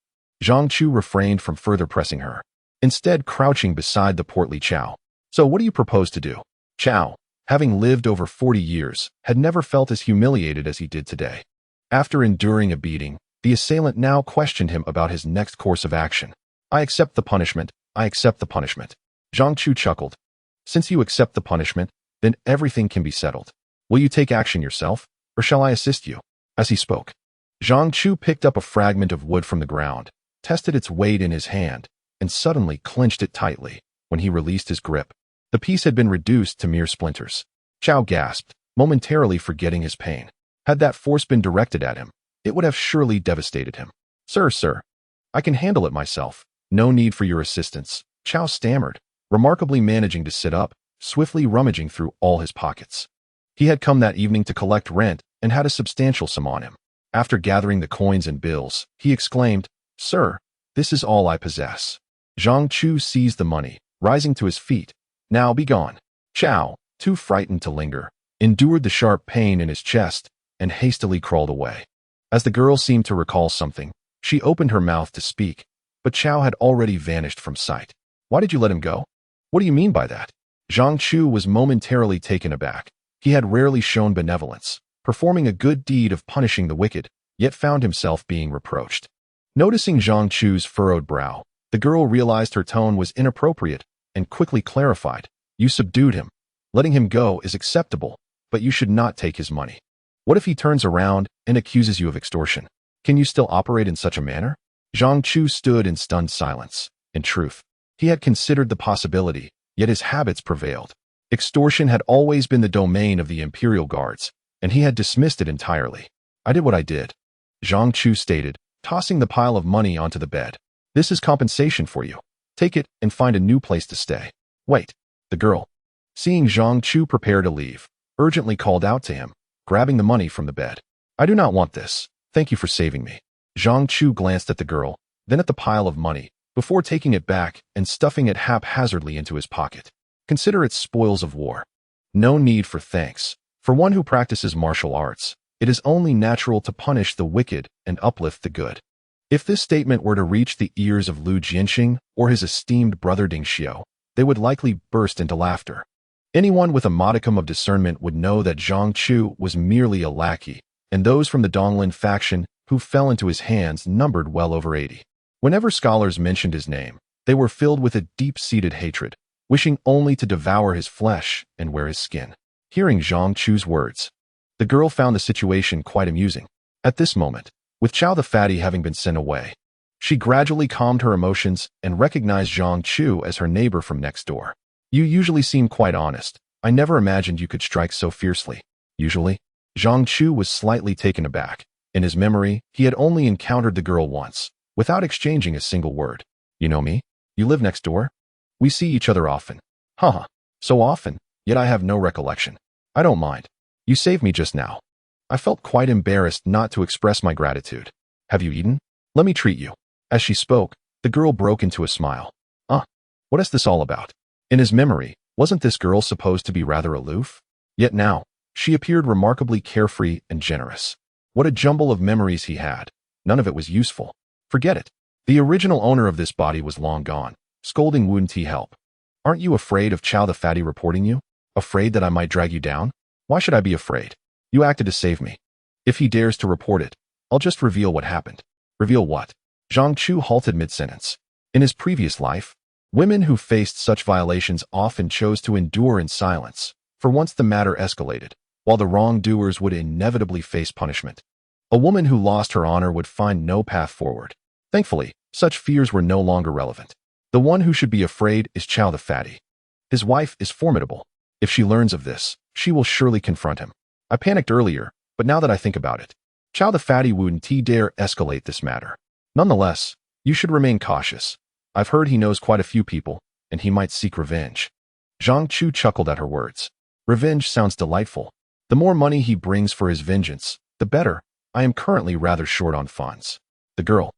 Zhang Chu refrained from further pressing her, instead crouching beside the portly Chow. So what do you propose to do? Chow, having lived over 40 years, had never felt as humiliated as he did today. After enduring a beating, the assailant now questioned him about his next course of action. I accept the punishment. I accept the punishment. Zhang Chu chuckled. Since you accept the punishment, then everything can be settled. Will you take action yourself, or shall I assist you? As he spoke, Zhang Chu picked up a fragment of wood from the ground, tested its weight in his hand, and suddenly clenched it tightly. When he released his grip, the piece had been reduced to mere splinters. Chow gasped, momentarily forgetting his pain. Had that force been directed at him, it would have surely devastated him. Sir, I can handle it myself. No need for your assistance, Chow stammered, remarkably managing to sit up, swiftly rummaging through all his pockets. He had come that evening to collect rent and had a substantial sum on him. After gathering the coins and bills, he exclaimed, Sir, this is all I possess. Zhang Chu seized the money, rising to his feet. Now be gone. Chow, too frightened to linger, endured the sharp pain in his chest and hastily crawled away. As the girl seemed to recall something, she opened her mouth to speak, but Chow had already vanished from sight. Why did you let him go? What do you mean by that? Zhang Chu was momentarily taken aback. He had rarely shown benevolence, performing a good deed of punishing the wicked, yet found himself being reproached. Noticing Zhang Chu's furrowed brow, the girl realized her tone was inappropriate and quickly clarified. You subdued him. Letting him go is acceptable, but you should not take his money. What if he turns around and accuses you of extortion? Can you still operate in such a manner? Zhang Chu stood in stunned silence. In truth, he had considered the possibility, yet his habits prevailed. Extortion had always been the domain of the Imperial Guards, and he had dismissed it entirely. I did what I did, Zhang Chu stated, tossing the pile of money onto the bed. This is compensation for you. Take it and find a new place to stay. Wait, the girl, seeing Zhang Chu prepare to leave, urgently called out to him, grabbing the money from the bed. I do not want this. Thank you for saving me. Zhang Chu glanced at the girl, then at the pile of money, before taking it back and stuffing it haphazardly into his pocket. Consider it spoils of war. No need for thanks. For one who practices martial arts, it is only natural to punish the wicked and uplift the good. If this statement were to reach the ears of Lu Jianxing or his esteemed brother Ding Xiu, they would likely burst into laughter. Anyone with a modicum of discernment would know that Zhang Chu was merely a lackey, and those from the Donglin faction who fell into his hands numbered well over 80. Whenever scholars mentioned his name, they were filled with a deep-seated hatred, wishing only to devour his flesh and wear his skin. Hearing Zhang Chu's words, the girl found the situation quite amusing. At this moment, with Chow the Fatty having been sent away, she gradually calmed her emotions and recognized Zhang Chu as her neighbor from next door. You usually seem quite honest. I never imagined you could strike so fiercely. Usually, Zhang Chu was slightly taken aback. In his memory, he had only encountered the girl once, without exchanging a single word. You know me? You live next door? We see each other often. Haha, so often, yet I have no recollection. I don't mind. You saved me just now. I felt quite embarrassed not to express my gratitude. Have you eaten? Let me treat you. As she spoke, the girl broke into a smile. What is this all about? In his memory, wasn't this girl supposed to be rather aloof? Yet now, she appeared remarkably carefree and generous. What a jumble of memories he had. None of it was useful. Forget it. The original owner of this body was long gone. Scolding wouldn't he help? Aren't you afraid of Chow the Fatty reporting you? Afraid that I might drag you down? Why should I be afraid? You acted to save me. If he dares to report it, I'll just reveal what happened. Reveal what? Zhang Chu halted mid-sentence. In his previous life, women who faced such violations often chose to endure in silence, for once the matter escalated, while the wrongdoers would inevitably face punishment. A woman who lost her honor would find no path forward. Thankfully, such fears were no longer relevant. The one who should be afraid is Chow the Fatty. His wife is formidable. If she learns of this, she will surely confront him. I panicked earlier, but now that I think about it, Chow the Fatty wouldn't dare escalate this matter. Nonetheless, you should remain cautious. I've heard he knows quite a few people, and he might seek revenge. Zhang Chu chuckled at her words. Revenge sounds delightful. The more money he brings for his vengeance, the better. I am currently rather short on funds. The girl,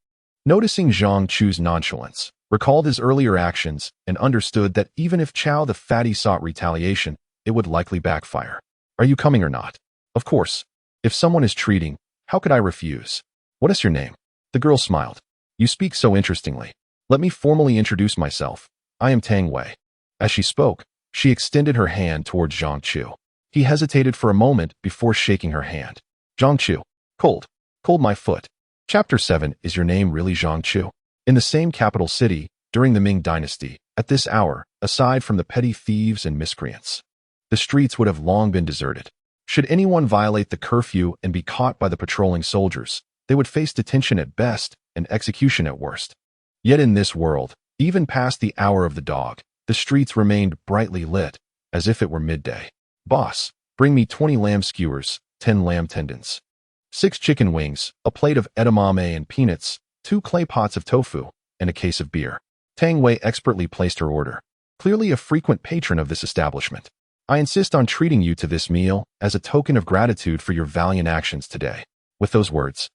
noticing Zhang Chu's nonchalance, recalled his earlier actions and understood that even if Chow the Fatty sought retaliation, it would likely backfire. Are you coming or not? Of course. If someone is treating, how could I refuse? What is your name? The girl smiled. You speak so interestingly. Let me formally introduce myself. I am Tang Wei. As she spoke, she extended her hand towards Zhang Chu. He hesitated for a moment before shaking her hand. Zhang Chu. Cold. Cold my foot. Chapter 7. Is your name really Zhang Chu? In the same capital city, during the Ming Dynasty, at this hour, aside from the petty thieves and miscreants, the streets would have long been deserted. Should anyone violate the curfew and be caught by the patrolling soldiers, they would face detention at best and execution at worst. Yet in this world, even past the hour of the dog, the streets remained brightly lit, as if it were midday. Boss, bring me 20 lamb skewers, 10 lamb tendons, 6 chicken wings, a plate of edamame and peanuts, 2 clay pots of tofu, and a case of beer. Tang Wei expertly placed her order. Clearly a frequent patron of this establishment. I insist on treating you to this meal as a token of gratitude for your valiant actions today. With those words,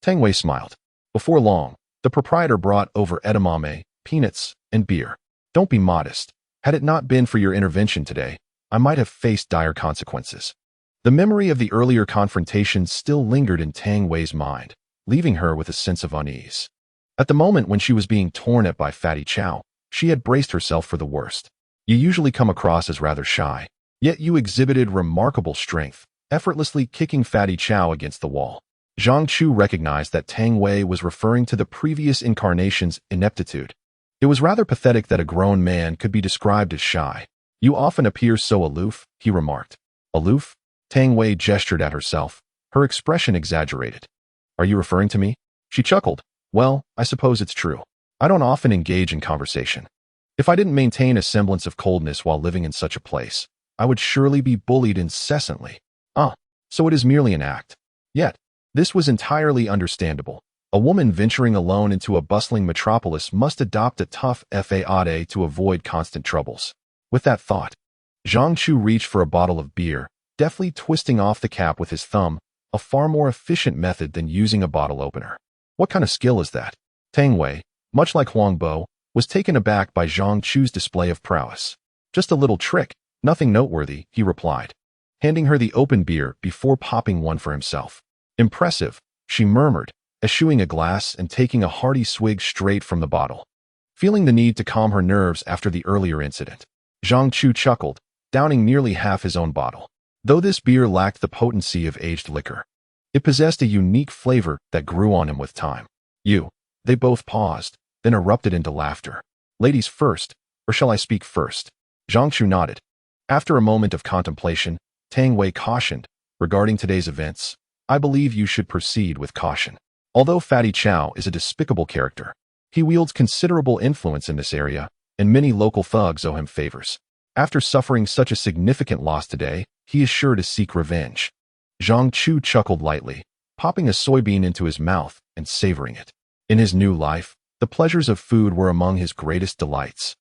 Tang Wei smiled. Before long, the proprietor brought over edamame, peanuts, and beer. Don't be modest. Had it not been for your intervention today, I might have faced dire consequences. The memory of the earlier confrontation still lingered in Tang Wei's mind, leaving her with a sense of unease. At the moment when she was being torn at by Fatty Chow, she had braced herself for the worst. You usually come across as rather shy, yet you exhibited remarkable strength, effortlessly kicking Fatty Chow against the wall. Zhang Chu recognized that Tang Wei was referring to the previous incarnation's ineptitude. It was rather pathetic that a grown man could be described as shy. You often appear so aloof, he remarked. Aloof? Tang Wei gestured at herself, her expression exaggerated. Are you referring to me? She chuckled. Well, I suppose it's true. I don't often engage in conversation. If I didn't maintain a semblance of coldness while living in such a place, I would surely be bullied incessantly. So it is merely an act. Yet, this was entirely understandable. A woman venturing alone into a bustling metropolis must adopt a tough faade to avoid constant troubles. With that thought, Zhang Chu reached for a bottle of beer, deftly twisting off the cap with his thumb, a far more efficient method than using a bottle opener. What kind of skill is that? Tang Wei, much like Huang Bo, was taken aback by Zhang Chu's display of prowess. Just a little trick, nothing noteworthy, he replied, handing her the open beer before popping one for himself. Impressive, she murmured, eschewing a glass and taking a hearty swig straight from the bottle. Feeling the need to calm her nerves after the earlier incident, Zhang Chu chuckled, downing nearly half his own bottle. Though this beer lacked the potency of aged liquor, it possessed a unique flavor that grew on him with time. They both paused, then erupted into laughter. Ladies first, or shall I speak first? Zhang Chu nodded. After a moment of contemplation, Tang Wei cautioned, regarding today's events, I believe you should proceed with caution. Although Fatty Chow is a despicable character, he wields considerable influence in this area, and many local thugs owe him favors. After suffering such a significant loss today, he is sure to seek revenge. Zhang Chu chuckled lightly, popping a soybean into his mouth and savoring it. In his new life, the pleasures of food were among his greatest delights.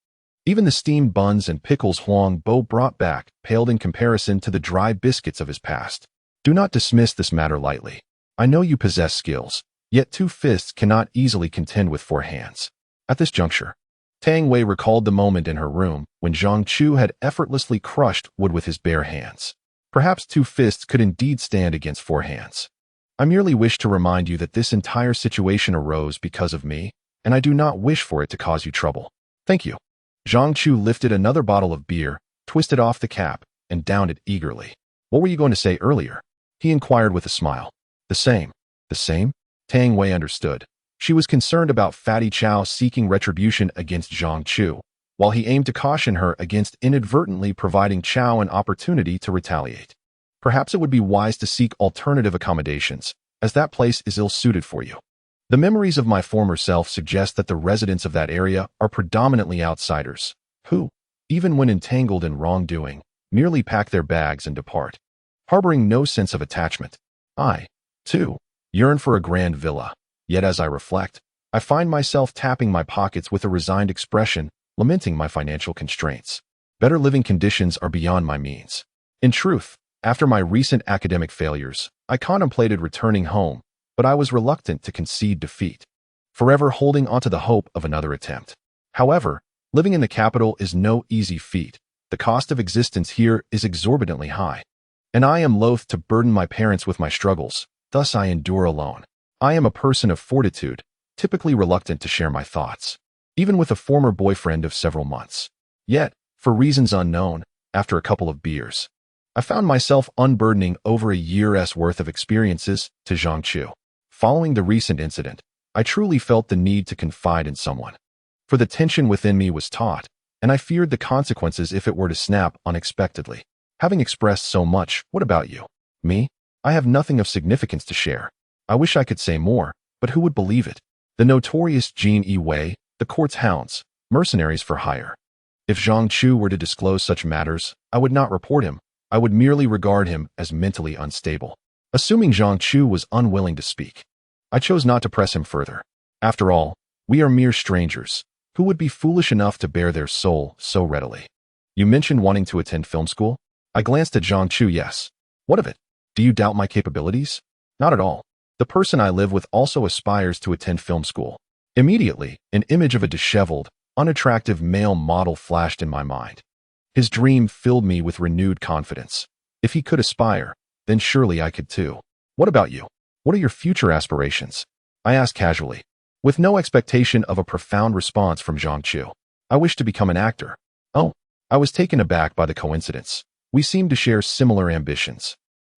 Even the steamed buns and pickles Huang Bo brought back paled in comparison to the dry biscuits of his past. Do not dismiss this matter lightly. I know you possess skills, yet 2 fists cannot easily contend with 4 hands. At this juncture, Tang Wei recalled the moment in her room when Zhang Chu had effortlessly crushed wood with his bare hands. Perhaps 2 fists could indeed stand against 4 hands. I merely wish to remind you that this entire situation arose because of me, and I do not wish for it to cause you trouble. Thank you. Zhang Chu lifted another bottle of beer, twisted off the cap, and downed it eagerly. What were you going to say earlier? He inquired with a smile. The same. The same? Tang Wei understood. She was concerned about Fatty Chow seeking retribution against Zhang Chu, while he aimed to caution her against inadvertently providing Chow an opportunity to retaliate. Perhaps it would be wise to seek alternative accommodations, as that place is ill-suited for you. The memories of my former self suggest that the residents of that area are predominantly outsiders, who, even when entangled in wrongdoing, merely pack their bags and depart, harboring no sense of attachment. I, too, yearn for a grand villa, yet as I reflect, I find myself tapping my pockets with a resigned expression, lamenting my financial constraints. Better living conditions are beyond my means. In truth, after my recent academic failures, I contemplated returning home, but I was reluctant to concede defeat, forever holding onto the hope of another attempt. However, living in the capital is no easy feat. The cost of existence here is exorbitantly high, and I am loath to burden my parents with my struggles, thus I endure alone. I am a person of fortitude, typically reluctant to share my thoughts, even with a former boyfriend of several months. Yet, for reasons unknown, after a couple of beers, I found myself unburdening over a year's worth of experiences to Zhang Chu. Following the recent incident, I truly felt the need to confide in someone. For the tension within me was taut, and I feared the consequences if it were to snap unexpectedly. Having expressed so much, what about you? Me? I have nothing of significance to share. I wish I could say more, but who would believe it? The notorious Jianghu, the court's hounds, mercenaries for hire. If Zhang Chu were to disclose such matters, I would not report him. I would merely regard him as mentally unstable. Assuming Zhang Chu was unwilling to speak, I chose not to press him further. After all, we are mere strangers. Who would be foolish enough to bare their soul so readily? You mentioned wanting to attend film school? I glanced at Zhang Chu. Yes. What of it? Do you doubt my capabilities? Not at all. The person I live with also aspires to attend film school. Immediately, an image of a disheveled, unattractive male model flashed in my mind. His dream filled me with renewed confidence. If he could aspire, then surely I could too. What about you? What are your future aspirations? I asked casually, with no expectation of a profound response from Zhang Chu. I wish to become an actor. Oh, I was taken aback by the coincidence. We seemed to share similar ambitions.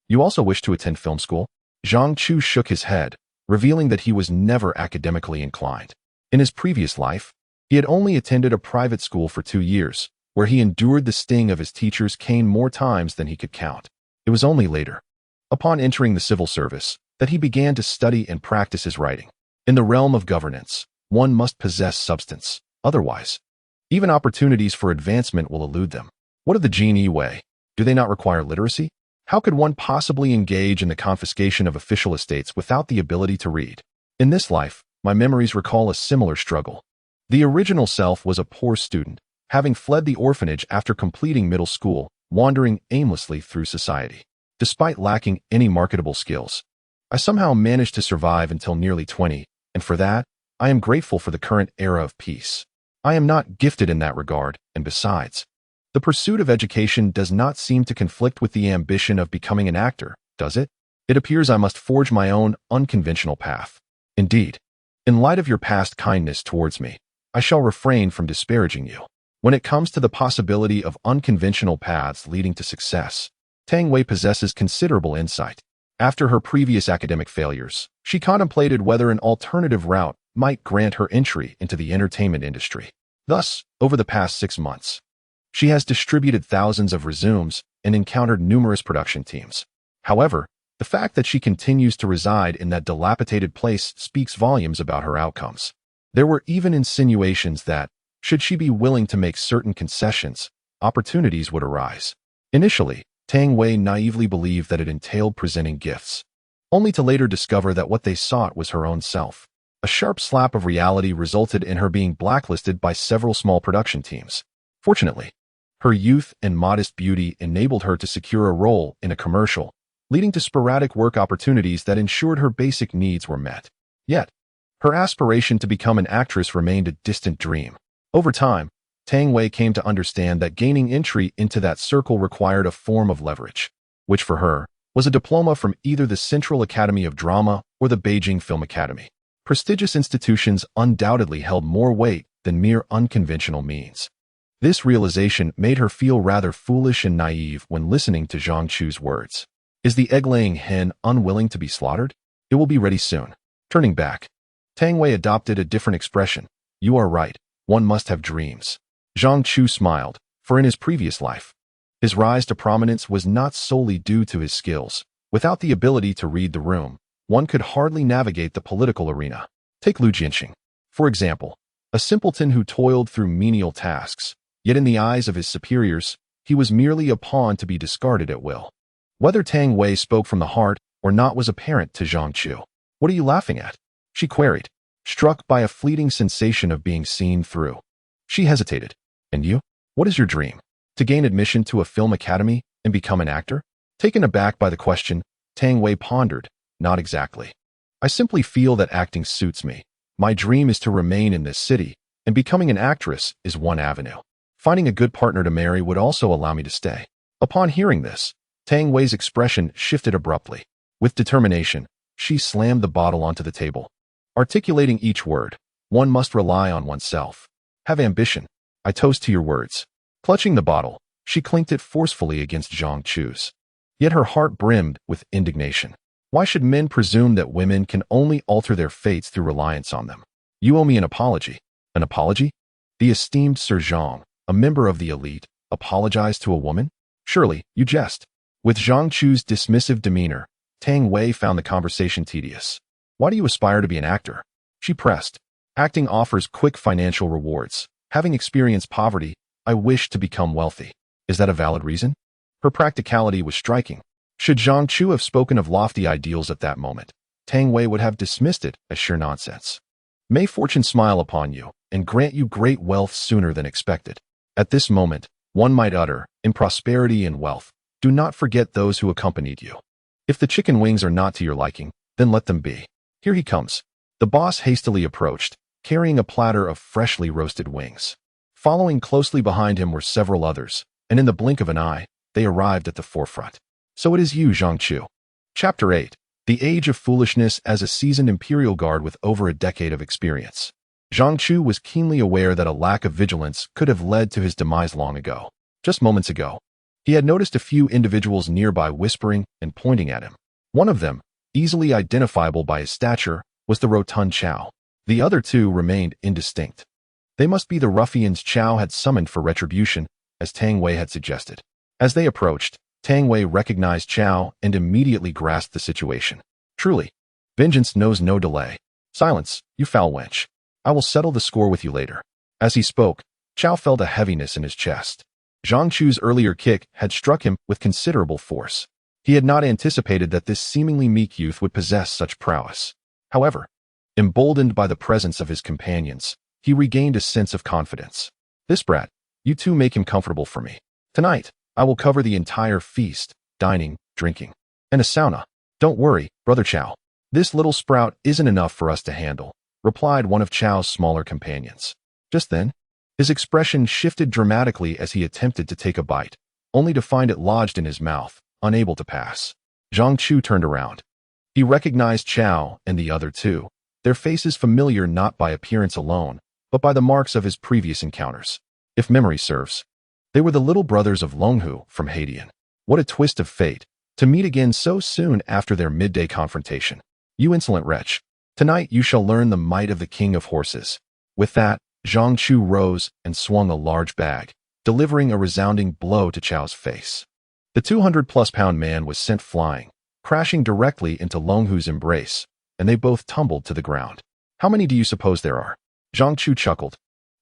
You also wish to attend film school? Zhang Chu shook his head, revealing that he was never academically inclined. In his previous life, he had only attended a private school for 2 years, where he endured the sting of his teacher's cane more times than he could count. It was only later, upon entering the civil service, that he began to study and practice his writing. In the realm of governance, one must possess substance. Otherwise, even opportunities for advancement will elude them. What of the jianghu? Do they not require literacy? How could one possibly engage in the confiscation of official estates without the ability to read? In this life, my memories recall a similar struggle. The original self was a poor student, having fled the orphanage after completing middle school, wandering aimlessly through society. Despite lacking any marketable skills, I somehow managed to survive until nearly 20, and for that, I am grateful for the current era of peace. I am not gifted in that regard, and besides, the pursuit of education does not seem to conflict with the ambition of becoming an actor, does it? It appears I must forge my own unconventional path. Indeed, in light of your past kindness towards me, I shall refrain from disparaging you. When it comes to the possibility of unconventional paths leading to success, Tang Wei possesses considerable insight. After her previous academic failures, she contemplated whether an alternative route might grant her entry into the entertainment industry. Thus, over the past 6 months, she has distributed thousands of resumes and encountered numerous production teams. However, the fact that she continues to reside in that dilapidated place speaks volumes about her outcomes. There were even insinuations that, should she be willing to make certain concessions, opportunities would arise. Initially, Tang Wei naively believed that it entailed presenting gifts, only to later discover that what they sought was her own self. A sharp slap of reality resulted in her being blacklisted by several small production teams. Fortunately, her youth and modest beauty enabled her to secure a role in a commercial, leading to sporadic work opportunities that ensured her basic needs were met. Yet, her aspiration to become an actress remained a distant dream. Over time, Tang Wei came to understand that gaining entry into that circle required a form of leverage, which for her was a diploma from either the Central Academy of Drama or the Beijing Film Academy. Prestigious institutions undoubtedly held more weight than mere unconventional means. This realization made her feel rather foolish and naive when listening to Zhang Chu's words. Is the egg-laying hen unwilling to be slaughtered? It will be ready soon. Turning back, Tang Wei adopted a different expression. You are right, one must have dreams. Zhang Chu smiled, for in his previous life, his rise to prominence was not solely due to his skills. Without the ability to read the room, one could hardly navigate the political arena. Take Lu Jianxing, for example, a simpleton who toiled through menial tasks, yet in the eyes of his superiors, he was merely a pawn to be discarded at will. Whether Tang Wei spoke from the heart or not was apparent to Zhang Chu. What are you laughing at? She queried, struck by a fleeting sensation of being seen through. She hesitated. And you? What is your dream? To gain admission to a film academy and become an actor? Taken aback by the question, Tang Wei pondered. Not exactly. I simply feel that acting suits me. My dream is to remain in this city, and becoming an actress is one avenue. Finding a good partner to marry would also allow me to stay. Upon hearing this, Tang Wei's expression shifted abruptly. With determination, she slammed the bottle onto the table. articulating each word. One must rely on oneself. Have ambition. I toast to your words. Clutching the bottle, she clinked it forcefully against Zhang Chu's. Yet her heart brimmed with indignation. Why should men presume that women can only alter their fates through reliance on them? You owe me an apology. An apology? The esteemed Sir Zhang, a member of the elite, apologized to a woman? Surely, you jest. With Zhang Chu's dismissive demeanor, Tang Wei found the conversation tedious. Why do you aspire to be an actor? She pressed. Acting offers quick financial rewards. Having experienced poverty, I wish to become wealthy. Is that a valid reason? Her practicality was striking. Should Zhang Chu have spoken of lofty ideals at that moment, Tang Wei would have dismissed it as sheer nonsense. May fortune smile upon you and grant you great wealth sooner than expected. At this moment, one might utter, in prosperity and wealth, do not forget those who accompanied you. If the chicken wings are not to your liking, then let them be. Here he comes. The boss hastily approached, carrying a platter of freshly roasted wings. Following closely behind him were several others, and in the blink of an eye, they arrived at the forefront. So it is you, Zhang Chu. Chapter 8. The Age of Foolishness as a seasoned Imperial Guard with over a decade of experience. Zhang Chu was keenly aware that a lack of vigilance could have led to his demise long ago. Just moments ago, he had noticed a few individuals nearby whispering and pointing at him. One of them, easily identifiable by his stature, was the rotund Chow. The other two remained indistinct. They must be the ruffians Chow had summoned for retribution, as Tang Wei had suggested. As they approached, Tang Wei recognized Chow and immediately grasped the situation. Truly, vengeance knows no delay. Silence, you foul wench. I will settle the score with you later. As he spoke, Chow felt a heaviness in his chest. Zhang Chu's earlier kick had struck him with considerable force. He had not anticipated that this seemingly meek youth would possess such prowess. However, emboldened by the presence of his companions, he regained a sense of confidence. This brat, you two make him comfortable for me. Tonight, I will cover the entire feast, dining, drinking, and a sauna. Don't worry, Brother Chow. This little sprout isn't enough for us to handle, replied one of Chow's smaller companions. Just then, his expression shifted dramatically as he attempted to take a bite, only to find it lodged in his mouth, unable to pass. Zhang Chu turned around. He recognized Chow and the other two, their faces familiar not by appearance alone, but by the marks of his previous encounters. If memory serves, they were the little brothers of Longhu from Haidian. What a twist of fate, to meet again so soon after their midday confrontation. You insolent wretch, tonight you shall learn the might of the king of horses. With that, Zhang Chu rose and swung a large bag, delivering a resounding blow to Chow's face. The 200-plus-pound man was sent flying, crashing directly into Longhu's embrace, and they both tumbled to the ground. How many do you suppose there are? Zhang Chu chuckled,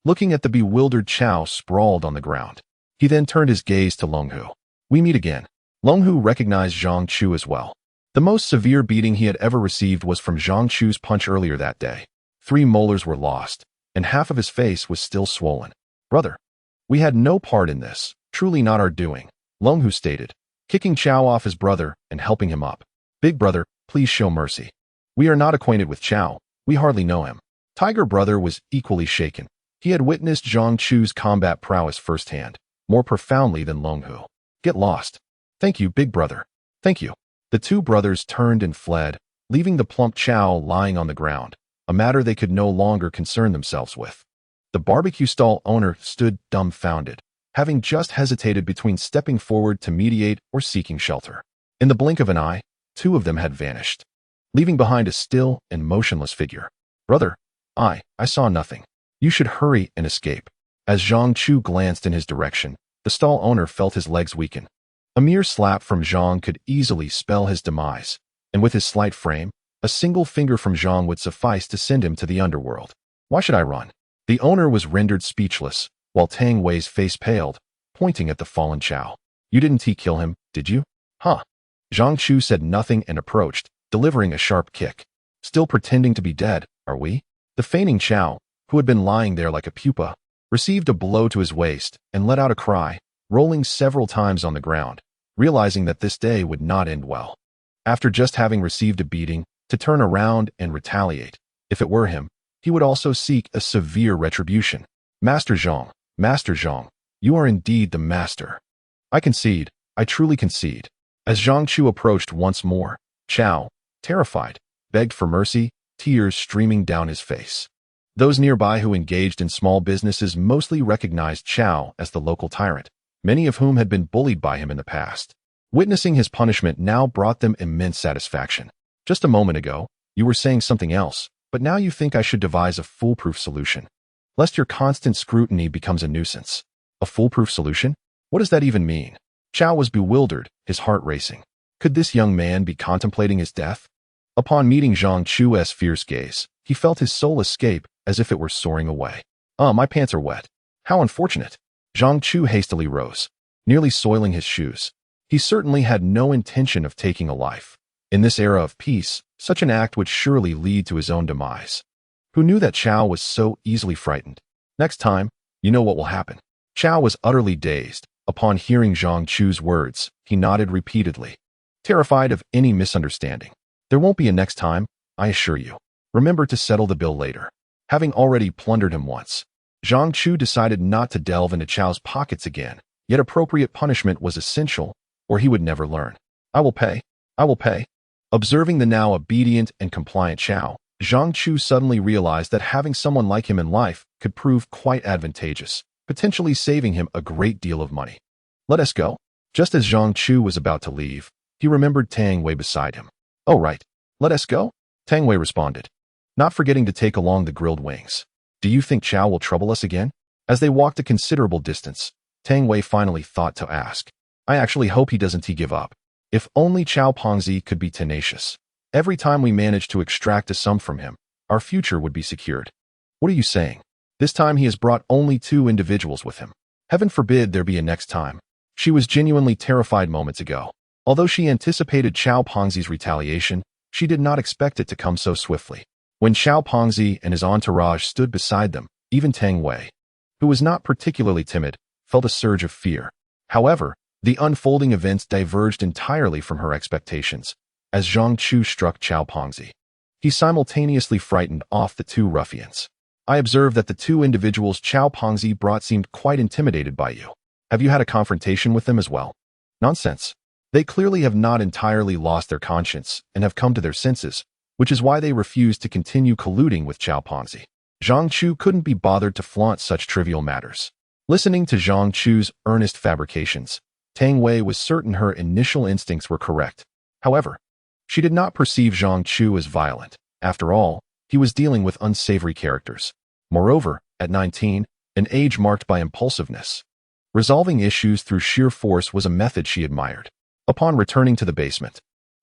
looking at the bewildered Chow sprawled on the ground. He then turned his gaze to Longhu. We meet again. Longhu recognized Zhang Chu as well. The most severe beating he had ever received was from Zhang Chu's punch earlier that day. 3 molars were lost, and half of his face was still swollen. Brother, we had no part in this, truly not our doing, Longhu stated, kicking Chow off his brother and helping him up. Big brother, please show mercy. We are not acquainted with Chow, we hardly know him. Tiger brother was equally shaken. He had witnessed Zhang Chu's combat prowess firsthand, more profoundly than Longhu. Get lost. Thank you, big brother. Thank you. The two brothers turned and fled, leaving the plump Chow lying on the ground, a matter they could no longer concern themselves with. The barbecue stall owner stood dumbfounded, having just hesitated between stepping forward to mediate or seeking shelter. In the blink of an eye, 2 of them had vanished, leaving behind a still and motionless figure. Brother, I saw nothing. You should hurry and escape. As Zhang Chu glanced in his direction, the stall owner felt his legs weaken. A mere slap from Zhang could easily spell his demise, and with his slight frame, a single finger from Zhang would suffice to send him to the underworld. Why should I run? The owner was rendered speechless, while Tang Wei's face paled, pointing at the fallen Chow. You didn't kill him, did you? Huh. Zhang Chu said nothing and approached, delivering a sharp kick. Still pretending to be dead, are we? The feigning Chow, who had been lying there like a pupa, received a blow to his waist and let out a cry, rolling several times on the ground, realizing that this day would not end well. After just having received a beating, to turn around and retaliate, if it were him, he would also seek a severe retribution. Master Zhang, you are indeed the master. I concede, I truly concede. As Zhang Chu approached once more, Chow, terrified, begged for mercy, tears streaming down his face. Those nearby who engaged in small businesses mostly recognized Chow as the local tyrant, many of whom had been bullied by him in the past. Witnessing his punishment now brought them immense satisfaction. Just a moment ago, you were saying something else, but now you think I should devise a foolproof solution. Lest your constant scrutiny becomes a nuisance. A foolproof solution? What does that even mean? Chow was bewildered, his heart racing. Could this young man be contemplating his death? Upon meeting Zhang Chu's fierce gaze, he felt his soul escape as if it were soaring away. My pants are wet. How unfortunate. Zhang Chu hastily rose, nearly soiling his shoes. He certainly had no intention of taking a life. In this era of peace, such an act would surely lead to his own demise. Who knew that Chow was so easily frightened? Next time, you know what will happen. Chow was utterly dazed. Upon hearing Zhang Chu's words, he nodded repeatedly, terrified of any misunderstanding. There won't be a next time, I assure you. Remember to settle the bill later. Having already plundered him once, Zhang Chu decided not to delve into Chow's pockets again, yet appropriate punishment was essential, or he would never learn. I will pay. I will pay. Observing the now obedient and compliant Chow, Zhang Chu suddenly realized that having someone like him in life could prove quite advantageous, potentially saving him a great deal of money. Let us go. Just as Zhang Chu was about to leave, he remembered Tang Wei beside him. Oh right, let us go? Tang Wei responded, not forgetting to take along the grilled wings. Do you think Chow will trouble us again? As they walked a considerable distance, Tang Wei finally thought to ask. I actually hope he doesn't give up. If only Chow Pongzi could be tenacious. Every time we manage to extract a sum from him, our future would be secured. What are you saying? This time he has brought only 2 individuals with him. Heaven forbid there be a next time. She was genuinely terrified moments ago. Although she anticipated Chow Pongzi's retaliation, she did not expect it to come so swiftly. When Chow Pongzi and his entourage stood beside them, even Tang Wei, who was not particularly timid, felt a surge of fear. However, the unfolding events diverged entirely from her expectations, as Zhang Chu struck Chow Pongzi. He simultaneously frightened off the 2 ruffians. I observed that the 2 individuals Chow Pongzi brought seemed quite intimidated by you. Have you had a confrontation with them as well? Nonsense. They clearly have not entirely lost their conscience and have come to their senses, which is why they refuse to continue colluding with Chow Pongzi. Zhang Chu couldn't be bothered to flaunt such trivial matters. Listening to Zhang Chu's earnest fabrications, Tang Wei was certain her initial instincts were correct. However, she did not perceive Zhang Chu as violent. After all, he was dealing with unsavory characters. Moreover, at 19, an age marked by impulsiveness, resolving issues through sheer force was a method she admired. Upon returning to the basement,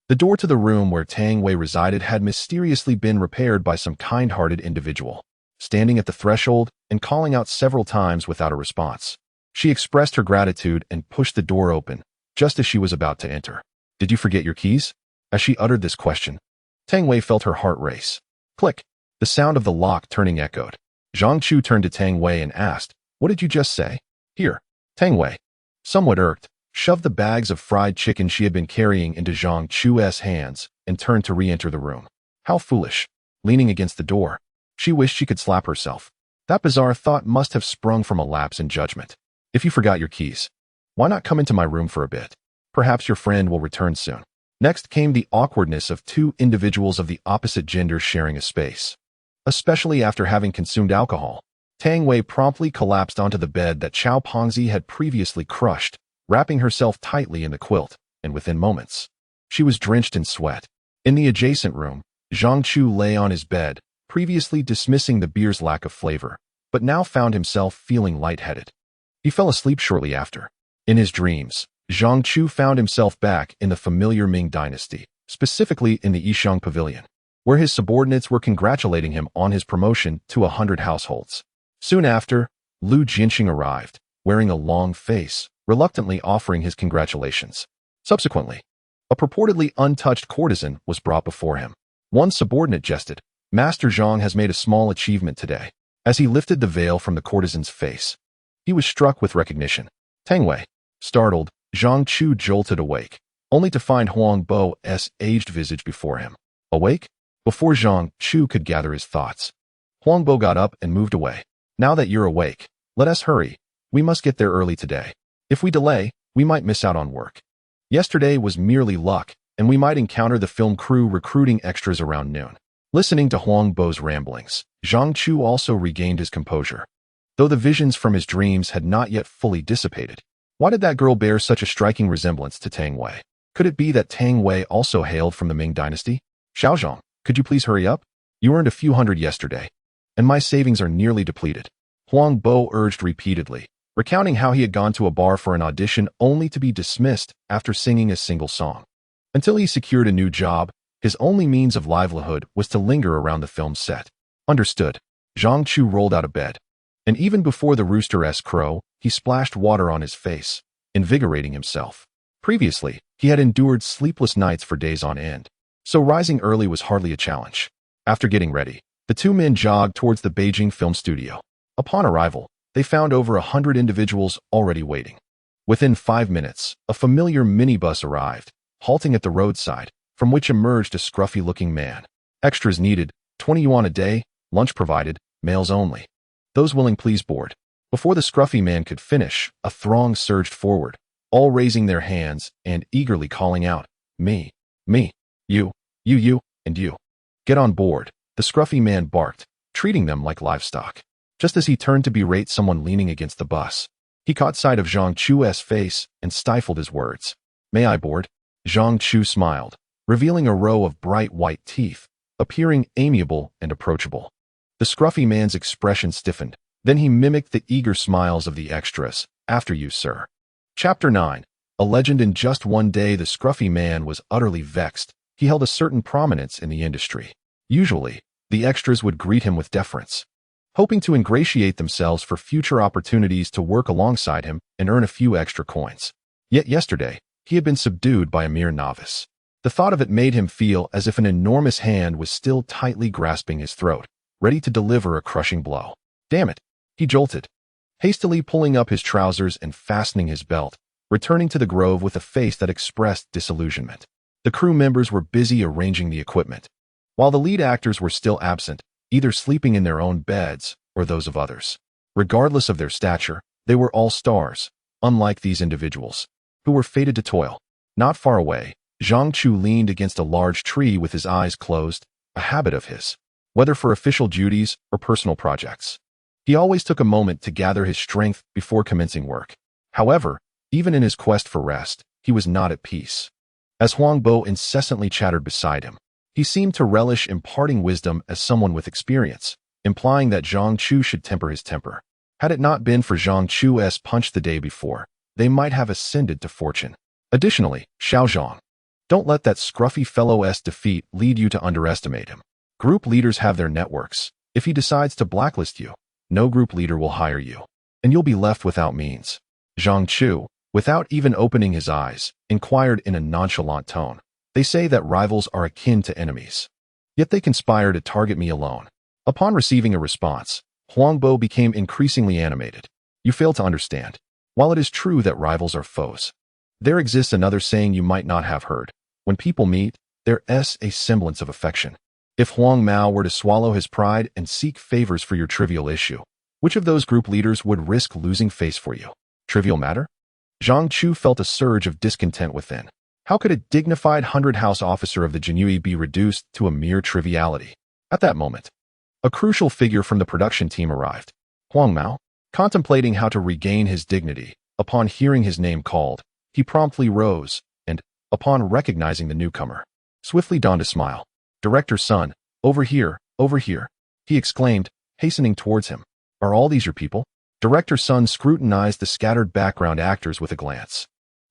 the door to the room where Tang Wei resided had mysteriously been repaired by some kind-hearted individual. Standing at the threshold and calling out several times without a response, she expressed her gratitude and pushed the door open, just as she was about to enter. Did you forget your keys? As she uttered this question, Tang Wei felt her heart race. Click. The sound of the lock turning echoed. Zhang Chu turned to Tang Wei and asked, what did you just say? Here. Tang Wei, somewhat irked, shoved the bags of fried chicken she had been carrying into Zhang Chu's hands and turned to re-enter the room. How foolish. Leaning against the door, she wished she could slap herself. That bizarre thought must have sprung from a lapse in judgment. If you forgot your keys, why not come into my room for a bit? Perhaps your friend will return soon. Next came the awkwardness of 2 individuals of the opposite gender sharing a space. Especially after having consumed alcohol, Tang Wei promptly collapsed onto the bed that Chow Pongzi had previously crushed, wrapping herself tightly in the quilt, and within moments, she was drenched in sweat. In the adjacent room, Zhang Chu lay on his bed, previously dismissing the beer's lack of flavor, but now found himself feeling lightheaded. He fell asleep shortly after. In his dreams, Zhang Chu found himself back in the familiar Ming Dynasty, specifically in the Yishang Pavilion, where his subordinates were congratulating him on his promotion to 100 households. Soon after, Lu Jinxing arrived, wearing a long face, reluctantly offering his congratulations. Subsequently, a purportedly untouched courtesan was brought before him. One subordinate jested, Master Zhang has made a small achievement today. As he lifted the veil from the courtesan's face, he was struck with recognition. Tang Wei. Startled, Zhang Chu jolted awake, only to find Huang Bo's aged visage before him. Awake? Before Zhang Chu could gather his thoughts, Huang Bo got up and moved away. Now that you're awake, let us hurry. We must get there early today. If we delay, we might miss out on work. Yesterday was merely luck, and we might encounter the film crew recruiting extras around noon. Listening to Huang Bo's ramblings, Zhang Chu also regained his composure. Though the visions from his dreams had not yet fully dissipated, why did that girl bear such a striking resemblance to Tang Wei? Could it be that Tang Wei also hailed from the Ming Dynasty? Xiaozhong, could you please hurry up? You earned a few hundred yesterday, and my savings are nearly depleted. Huang Bo urged repeatedly, recounting how he had gone to a bar for an audition only to be dismissed after singing a single song. Until he secured a new job, his only means of livelihood was to linger around the film set. Understood. Zhang Chu rolled out of bed. And even before the rooster-esque crow, he splashed water on his face, invigorating himself. Previously, he had endured sleepless nights for days on end, so rising early was hardly a challenge. After getting ready, the two men jogged towards the Beijing film studio. Upon arrival, they found over 100 individuals already waiting. Within 5 minutes, a familiar minibus arrived, halting at the roadside, from which emerged a scruffy-looking man. Extras needed, 20 yuan a day, lunch provided, males only. Those willing please board. Before the scruffy man could finish, a throng surged forward, all raising their hands and eagerly calling out, me, you, and you. Get on board, the scruffy man barked, treating them like livestock. Just as he turned to berate someone leaning against the bus, he caught sight of Zhang Chu's face and stifled his words. May I board? Zhang Chu smiled, revealing a row of bright white teeth, appearing amiable and approachable. The scruffy man's expression stiffened. Then he mimicked the eager smiles of the extras. After you, sir. Chapter 9. A legend in just one day. The scruffy man was utterly vexed. He held a certain prominence in the industry. Usually, the extras would greet him with deference, hoping to ingratiate themselves for future opportunities to work alongside him and earn a few extra coins. Yet yesterday, he had been subdued by a mere novice. The thought of it made him feel as if an enormous hand was still tightly grasping his throat, ready to deliver a crushing blow. Damn it! He jolted, hastily pulling up his trousers and fastening his belt, returning to the grove with a face that expressed disillusionment. The crew members were busy arranging the equipment, while the lead actors were still absent, either sleeping in their own beds or those of others. Regardless of their stature, they were all stars, unlike these individuals, who were fated to toil. Not far away, Zhang Chu leaned against a large tree with his eyes closed, a habit of his, whether for official duties or personal projects. He always took a moment to gather his strength before commencing work. However, even in his quest for rest, he was not at peace. As Huang Bo incessantly chattered beside him, he seemed to relish imparting wisdom as someone with experience, implying that Zhang Chu should temper his temper. Had it not been for Zhang Chu's punch the day before, they might have ascended to fortune. Additionally, Xiaozhong, don't let that scruffy fellow's defeat lead you to underestimate him. Group leaders have their networks. If he decides to blacklist you, no group leader will hire you, and you'll be left without means. Zhang Chu, without even opening his eyes, inquired in a nonchalant tone. They say that rivals are akin to enemies, yet they conspire to target me alone. Upon receiving a response, Huang Bo became increasingly animated. You fail to understand. While it is true that rivals are foes, there exists another saying you might not have heard. When people meet, there is a semblance of affection. If Huang Mao were to swallow his pride and seek favors for your trivial issue, which of those group leaders would risk losing face for you? Trivial matter? Zhang Chu felt a surge of discontent within. How could a dignified 100-house officer of the jianghu be reduced to a mere triviality? At that moment, a crucial figure from the production team arrived. Huang Mao, contemplating how to regain his dignity, upon hearing his name called, he promptly rose and, upon recognizing the newcomer, swiftly donned a smile. Director's son, over here, he exclaimed, hastening towards him. Are all these your people? Director's son scrutinized the scattered background actors with a glance.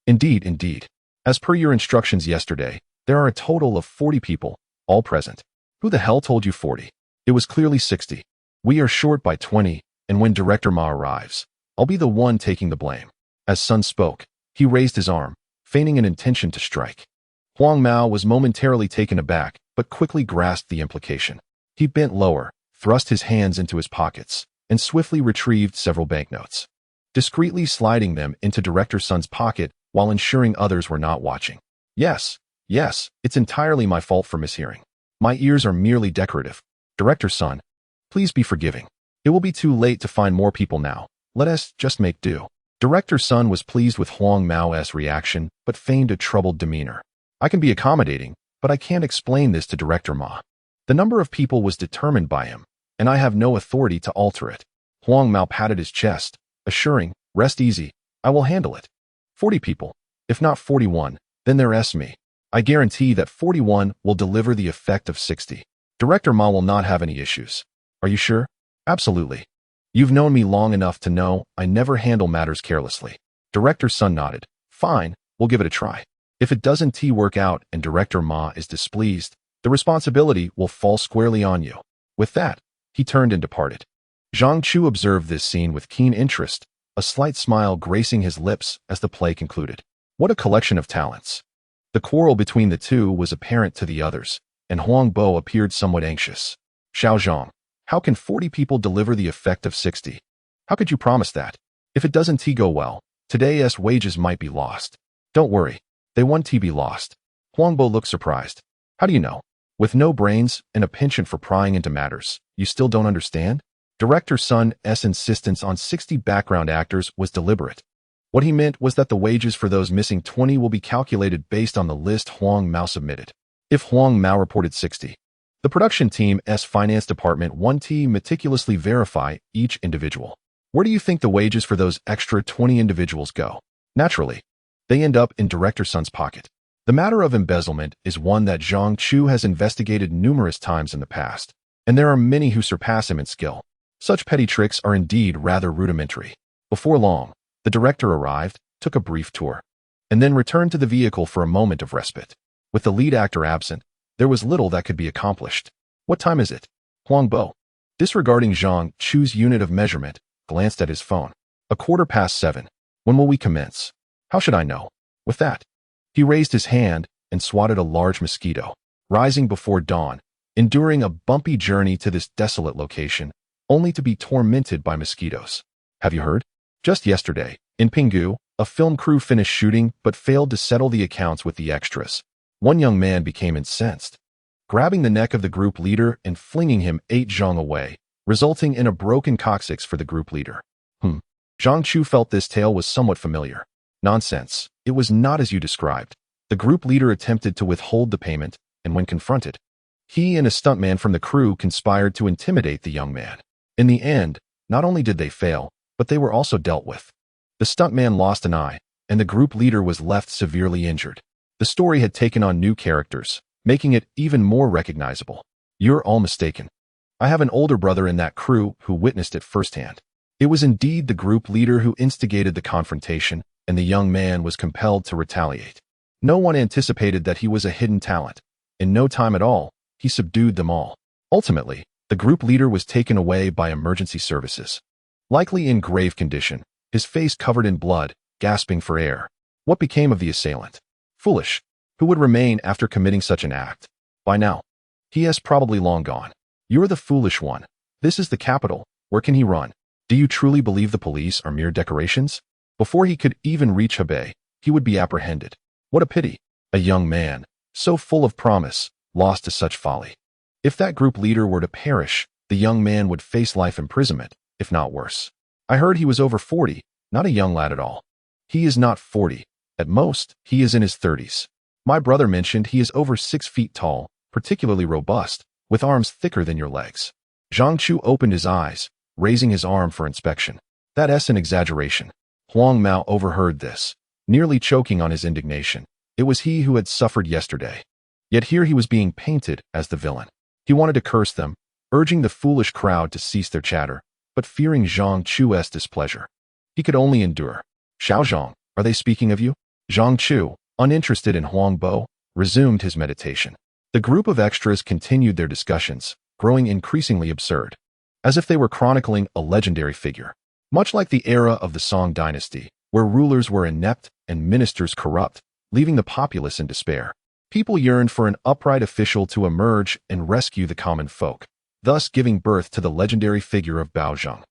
Indeed. As per your instructions yesterday, there are a total of 40 people, all present. Who the hell told you 40? It was clearly 60. We are short by 20, and when Director Ma arrives, I'll be the one taking the blame. As Sun spoke, he raised his arm, feigning an intention to strike. Huang Mao was momentarily taken aback, but quickly grasped the implication. He bent lower, thrust his hands into his pockets, and swiftly retrieved several banknotes, discreetly sliding them into Director Sun's pocket while ensuring others were not watching. Yes, it's entirely my fault for mishearing. My ears are merely decorative. Director Sun, please be forgiving. It will be too late to find more people now. Let us just make do. Director Sun was pleased with Huang Mao's reaction, but feigned a troubled demeanor. I can be accommodating, but I can't explain this to Director Ma. The number of people was determined by him, and I have no authority to alter it. Huang Mao patted his chest, assuring, "Rest easy, I will handle it." 40 people. If not 41, then there's me. I guarantee that 41 will deliver the effect of 60. Director Ma will not have any issues. Are you sure? Absolutely. You've known me long enough to know I never handle matters carelessly. Director Sun nodded. Fine, we'll give it a try. If it doesn't work out and Director Ma is displeased, the responsibility will fall squarely on you. With that, he turned and departed. Zhang Chu observed this scene with keen interest, a slight smile gracing his lips as the play concluded. What a collection of talents. The quarrel between the two was apparent to the others, and Huang Bo appeared somewhat anxious. Xiao Zhang, how can 40 people deliver the effect of 60? How could you promise that? If it doesn't go well, today's wages might be lost. Don't worry, they won't be lost. Huang Bo looked surprised. How do you know? With no brains and a penchant for prying into matters, you still don't understand? Director Sun's insistence on 60 background actors was deliberate. What he meant was that the wages for those missing 20 will be calculated based on the list Huang Mao submitted. If Huang Mao reported 60, the production team's finance department won't meticulously verify each individual. Where do you think the wages for those extra 20 individuals go? Naturally, they end up in Director Sun's pocket. The matter of embezzlement is one that Zhang Chu has investigated numerous times in the past, and there are many who surpass him in skill. Such petty tricks are indeed rather rudimentary. Before long, the director arrived, took a brief tour, and then returned to the vehicle for a moment of respite. With the lead actor absent, there was little that could be accomplished. What time is it? Huang Bo, disregarding Zhang Chu's unit of measurement, glanced at his phone. 7:15. When will we commence? How should I know? With that, he raised his hand and swatted a large mosquito. Rising before dawn, enduring a bumpy journey to this desolate location, only to be tormented by mosquitoes. Have you heard? Just yesterday, in Pinggu, a film crew finished shooting but failed to settle the accounts with the extras. One young man became incensed, grabbing the neck of the group leader and flinging him 8 zhong away, resulting in a broken coccyx for the group leader. Zhang Chu felt this tale was somewhat familiar. Nonsense. It was not as you described. The group leader attempted to withhold the payment, and when confronted, he and a stuntman from the crew conspired to intimidate the young man. In the end, not only did they fail, but they were also dealt with. The stuntman lost an eye, and the group leader was left severely injured. The story had taken on new characters, making it even more recognizable. You're all mistaken. I have an older brother in that crew who witnessed it firsthand. It was indeed the group leader who instigated the confrontation, and the young man was compelled to retaliate. No one anticipated that he was a hidden talent. In no time at all, he subdued them all. Ultimately, the group leader was taken away by emergency services. Likely in grave condition, his face covered in blood, gasping for air. What became of the assailant? Foolish. Who would remain after committing such an act? By now, he has probably long gone. You're the foolish one. This is the capital. Where can he run? Do you truly believe the police are mere decorations? Before he could even reach Hebei, he would be apprehended. What a pity. A young man, so full of promise, lost to such folly. If that group leader were to perish, the young man would face life imprisonment, if not worse. I heard he was over 40, not a young lad at all. He is not 40. At most, he is in his 30s. My brother mentioned he is over 6 feet tall, particularly robust, with arms thicker than your legs. Zhang Chu opened his eyes, raising his arm for inspection. That's an exaggeration. Huang Mao overheard this, nearly choking on his indignation. It was he who had suffered yesterday. Yet here he was being painted as the villain. He wanted to curse them, urging the foolish crowd to cease their chatter, but fearing Zhang Chu's displeasure. He could only endure. Xiao Zhang, are they speaking of you? Zhang Chu, uninterested in Huang Bo, resumed his meditation. The group of extras continued their discussions, growing increasingly absurd, as if they were chronicling a legendary figure. Much like the era of the Song Dynasty, where rulers were inept and ministers corrupt, leaving the populace in despair. People yearned for an upright official to emerge and rescue the common folk, thus giving birth to the legendary figure of Bao Zheng,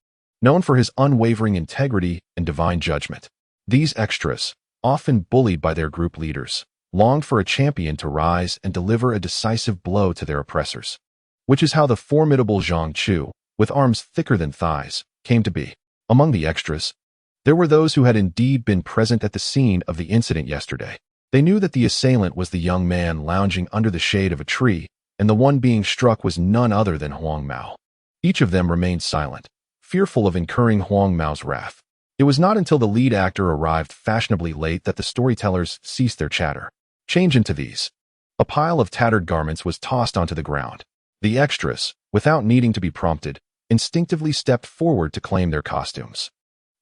known for his unwavering integrity and divine judgment. These extras, often bullied by their group leaders, longed for a champion to rise and deliver a decisive blow to their oppressors. Which is how the formidable Zhang Chu, with arms thicker than thighs, came to be. Among the extras, there were those who had indeed been present at the scene of the incident yesterday. They knew that the assailant was the young man lounging under the shade of a tree, and the one being struck was none other than Huang Mao. Each of them remained silent, fearful of incurring Huang Mao's wrath. It was not until the lead actor arrived fashionably late that the storytellers ceased their chatter. Change into these. A pile of tattered garments was tossed onto the ground. The extras, without needing to be prompted, instinctively stepped forward to claim their costumes.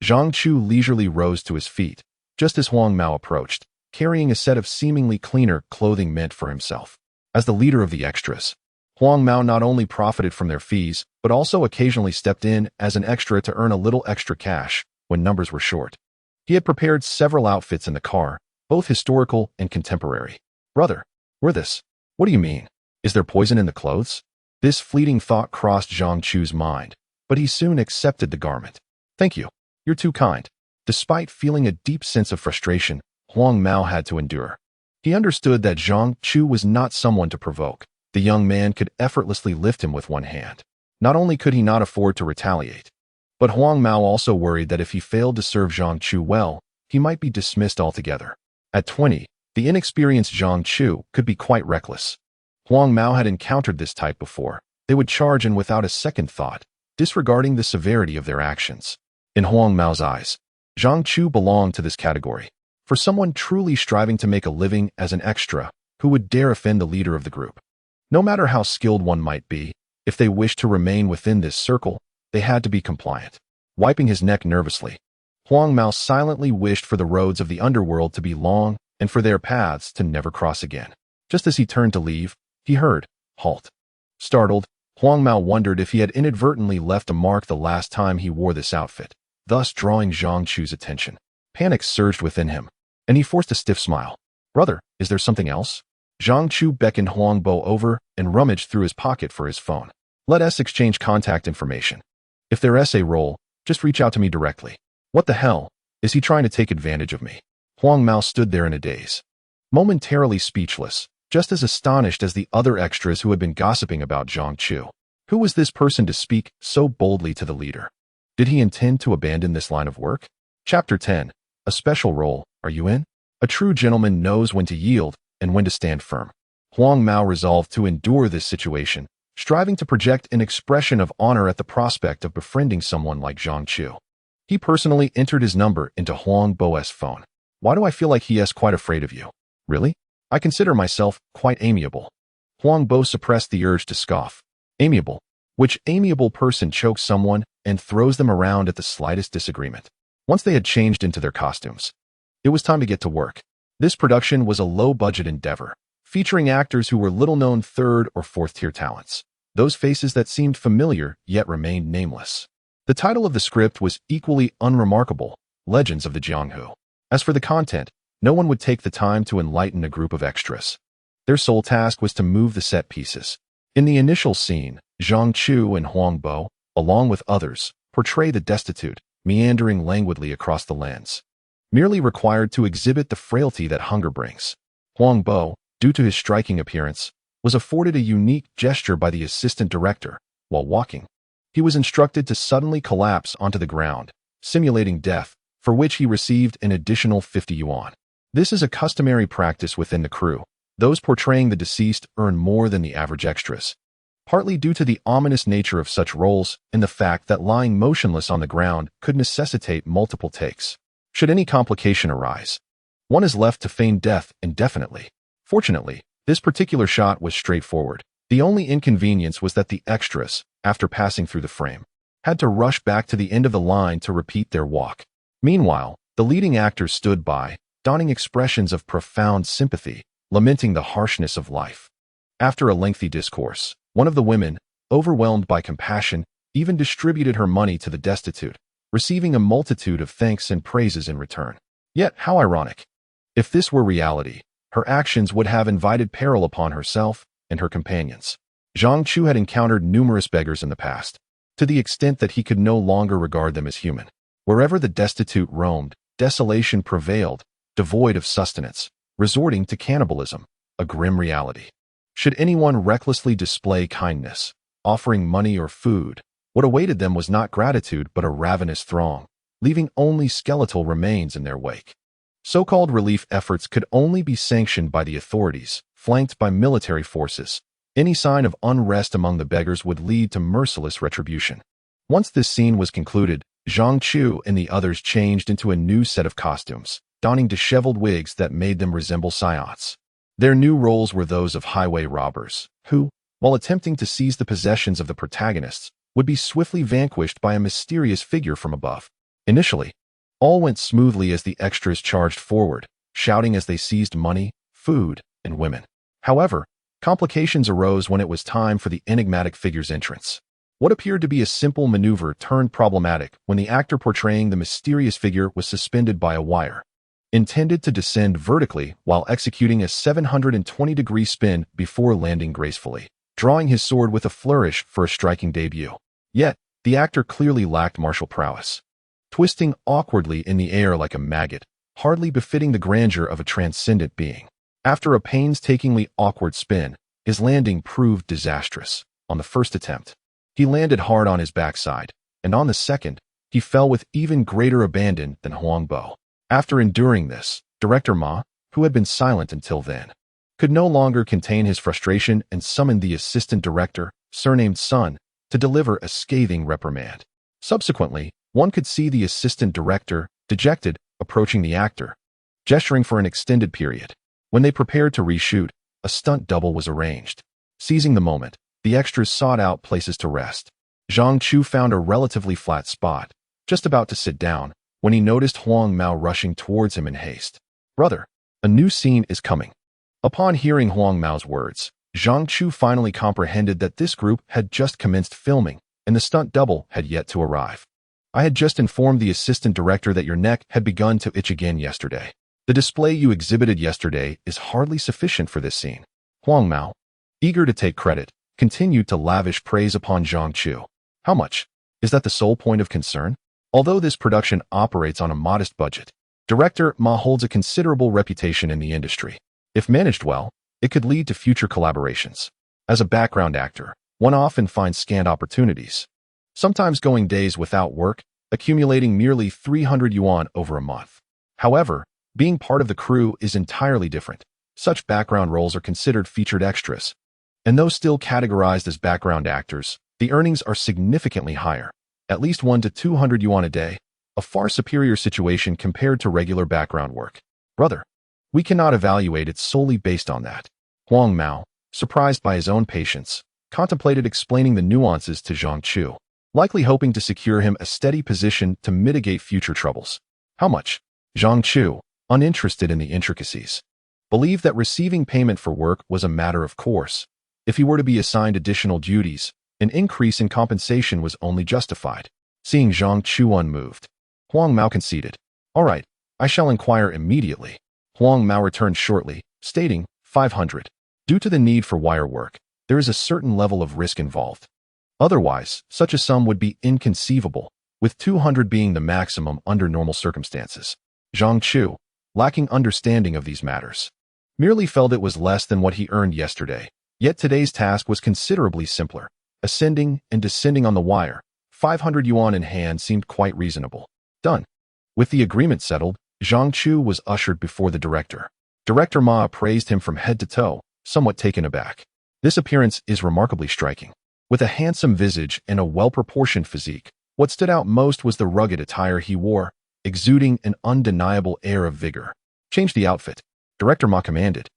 Zhang Chu leisurely rose to his feet, just as Huang Mao approached, carrying a set of seemingly cleaner clothing meant for himself. As the leader of the extras, Huang Mao not only profited from their fees, but also occasionally stepped in as an extra to earn a little extra cash when numbers were short. He had prepared several outfits in the car, both historical and contemporary. Brother, we're this. What do you mean? Is there poison in the clothes? This fleeting thought crossed Zhang Chu's mind, but he soon accepted the garment. Thank you. You're too kind. Despite feeling a deep sense of frustration, Huang Mao had to endure. He understood that Zhang Chu was not someone to provoke. The young man could effortlessly lift him with one hand. Not only could he not afford to retaliate, but Huang Mao also worried that if he failed to serve Zhang Chu well, he might be dismissed altogether. At 20, the inexperienced Zhang Chu could be quite reckless. Huang Mao had encountered this type before. They would charge in without a second thought, disregarding the severity of their actions. In Huang Mao's eyes, Zhang Chu belonged to this category. For someone truly striving to make a living as an extra, who would dare offend the leader of the group? No matter how skilled one might be, if they wished to remain within this circle, they had to be compliant. Wiping his neck nervously, Huang Mao silently wished for the roads of the underworld to be long and for their paths to never cross again. Just as he turned to leave, he heard, "Halt." Startled, Huang Mao wondered if he had inadvertently left a mark the last time he wore this outfit, thus drawing Zhang Chu's attention. Panic surged within him, and he forced a stiff smile. "Brother, is there something else?" Zhang Chu beckoned Huang Bo over and rummaged through his pocket for his phone. "Let us exchange contact information. If there's a role, just reach out to me directly." What the hell? Is he trying to take advantage of me? Huang Mao stood there in a daze, momentarily speechless, just as astonished as the other extras who had been gossiping about Zhang Chu. Who was this person to speak so boldly to the leader? Did he intend to abandon this line of work? Chapter 10. A special role, are you in? A true gentleman knows when to yield and when to stand firm. Huang Mao resolved to endure this situation, striving to project an expression of honor at the prospect of befriending someone like Zhang Chu. He personally entered his number into Huang Bo's phone. "Why do I feel like he is quite afraid of you?" "Really? I consider myself quite amiable." Huang Bo suppressed the urge to scoff. Amiable? Which amiable person chokes someone and throws them around at the slightest disagreement? Once they had changed into their costumes, it was time to get to work. This production was a low-budget endeavor, featuring actors who were little-known third- or fourth-tier talents. Those faces that seemed familiar yet remained nameless. The title of the script was equally unremarkable, Legends of the Jianghu. As for the content, no one would take the time to enlighten a group of extras. Their sole task was to move the set pieces. In the initial scene, Zhang Chu and Huang Bo, along with others, portray the destitute, meandering languidly across the lands, merely required to exhibit the frailty that hunger brings. Huang Bo, due to his striking appearance, was afforded a unique gesture by the assistant director. While walking, he was instructed to suddenly collapse onto the ground, simulating death, for which he received an additional 50 yuan. This is a customary practice within the crew. Those portraying the deceased earn more than the average extras, partly due to the ominous nature of such roles and the fact that lying motionless on the ground could necessitate multiple takes. Should any complication arise, one is left to feign death indefinitely. Fortunately, this particular shot was straightforward. The only inconvenience was that the extras, after passing through the frame, had to rush back to the end of the line to repeat their walk. Meanwhile, the leading actors stood by, donning expressions of profound sympathy, lamenting the harshness of life. After a lengthy discourse, one of the women, overwhelmed by compassion, even distributed her money to the destitute, receiving a multitude of thanks and praises in return. Yet, how ironic. If this were reality, her actions would have invited peril upon herself and her companions. Zhang Chu had encountered numerous beggars in the past, to the extent that he could no longer regard them as human. Wherever the destitute roamed, desolation prevailed, devoid of sustenance, resorting to cannibalism, a grim reality. Should anyone recklessly display kindness, offering money or food, what awaited them was not gratitude but a ravenous throng, leaving only skeletal remains in their wake. So-called relief efforts could only be sanctioned by the authorities, flanked by military forces, Any sign of unrest among the beggars would lead to merciless retribution. Once this scene was concluded, Zhang Chu and the others changed into a new set of costumes, donning disheveled wigs that made them resemble Sciats. Their new roles were those of highway robbers, who, while attempting to seize the possessions of the protagonists, would be swiftly vanquished by a mysterious figure from above. Initially, all went smoothly as the extras charged forward, shouting as they seized money, food, and women. However, complications arose when it was time for the enigmatic figure's entrance. What appeared to be a simple maneuver turned problematic when the actor portraying the mysterious figure was suspended by a wire, intended to descend vertically while executing a 720-degree spin before landing gracefully, drawing his sword with a flourish for a striking debut. Yet, the actor clearly lacked martial prowess, twisting awkwardly in the air like a maggot, hardly befitting the grandeur of a transcendent being. After a painstakingly awkward spin, his landing proved disastrous. On the first attempt, he landed hard on his backside, and on the second, he fell with even greater abandon than Huang Bo. After enduring this, Director Ma, who had been silent until then, could no longer contain his frustration and summoned the assistant director, surnamed Sun, to deliver a scathing reprimand. Subsequently, one could see the assistant director, dejected, approaching the actor, gesturing for an extended period. When they prepared to reshoot, a stunt double was arranged. Seizing the moment, the extras sought out places to rest. Zhang Chu found a relatively flat spot, just about to sit down, when he noticed Huang Mao rushing towards him in haste. "Brother, a new scene is coming." Upon hearing Huang Mao's words, Zhang Chu finally comprehended that this group had just commenced filming, and the stunt double had yet to arrive. "I had just informed the assistant director that your neck had begun to itch again yesterday. The display you exhibited yesterday is hardly sufficient for this scene." Huang Mao, eager to take credit, continued to lavish praise upon Zhang Chu. "How much? Is that the sole point of concern?" Although this production operates on a modest budget, Director Ma holds a considerable reputation in the industry. If managed well, it could lead to future collaborations. As a background actor, one often finds scant opportunities, sometimes going days without work, accumulating merely 300 yuan over a month. However, being part of the crew is entirely different. Such background roles are considered featured extras, and though still categorized as background actors, the earnings are significantly higher, at least 1 to 200 yuan a day, a far superior situation compared to regular background work. "Brother, we cannot evaluate it solely based on that." Huang Mao, surprised by his own patience, contemplated explaining the nuances to Zhang Chu, likely hoping to secure him a steady position to mitigate future troubles. "How much?" Zhang Chu, uninterested in the intricacies, believed that receiving payment for work was a matter of course. If he were to be assigned additional duties, an increase in compensation was only justified. Seeing Zhang Chu unmoved, Huang Mao conceded. "All right, I shall inquire immediately." Huang Mao returned shortly, stating, 500. Due to the need for wire work, there is a certain level of risk involved. Otherwise, such a sum would be inconceivable, with 200 being the maximum under normal circumstances. Zhang Chu, lacking understanding of these matters, merely felt it was less than what he earned yesterday. Yet today's task was considerably simpler. Ascending and descending on the wire, 500 yuan in hand seemed quite reasonable. Done. With the agreement settled, Zhang Chu was ushered before the director. Director Ma praised him from head to toe, somewhat taken aback. This appearance is remarkably striking. With a handsome visage and a well-proportioned physique, what stood out most was the rugged attire he wore, exuding an undeniable air of vigor. "Change the outfit," Director Ma commanded,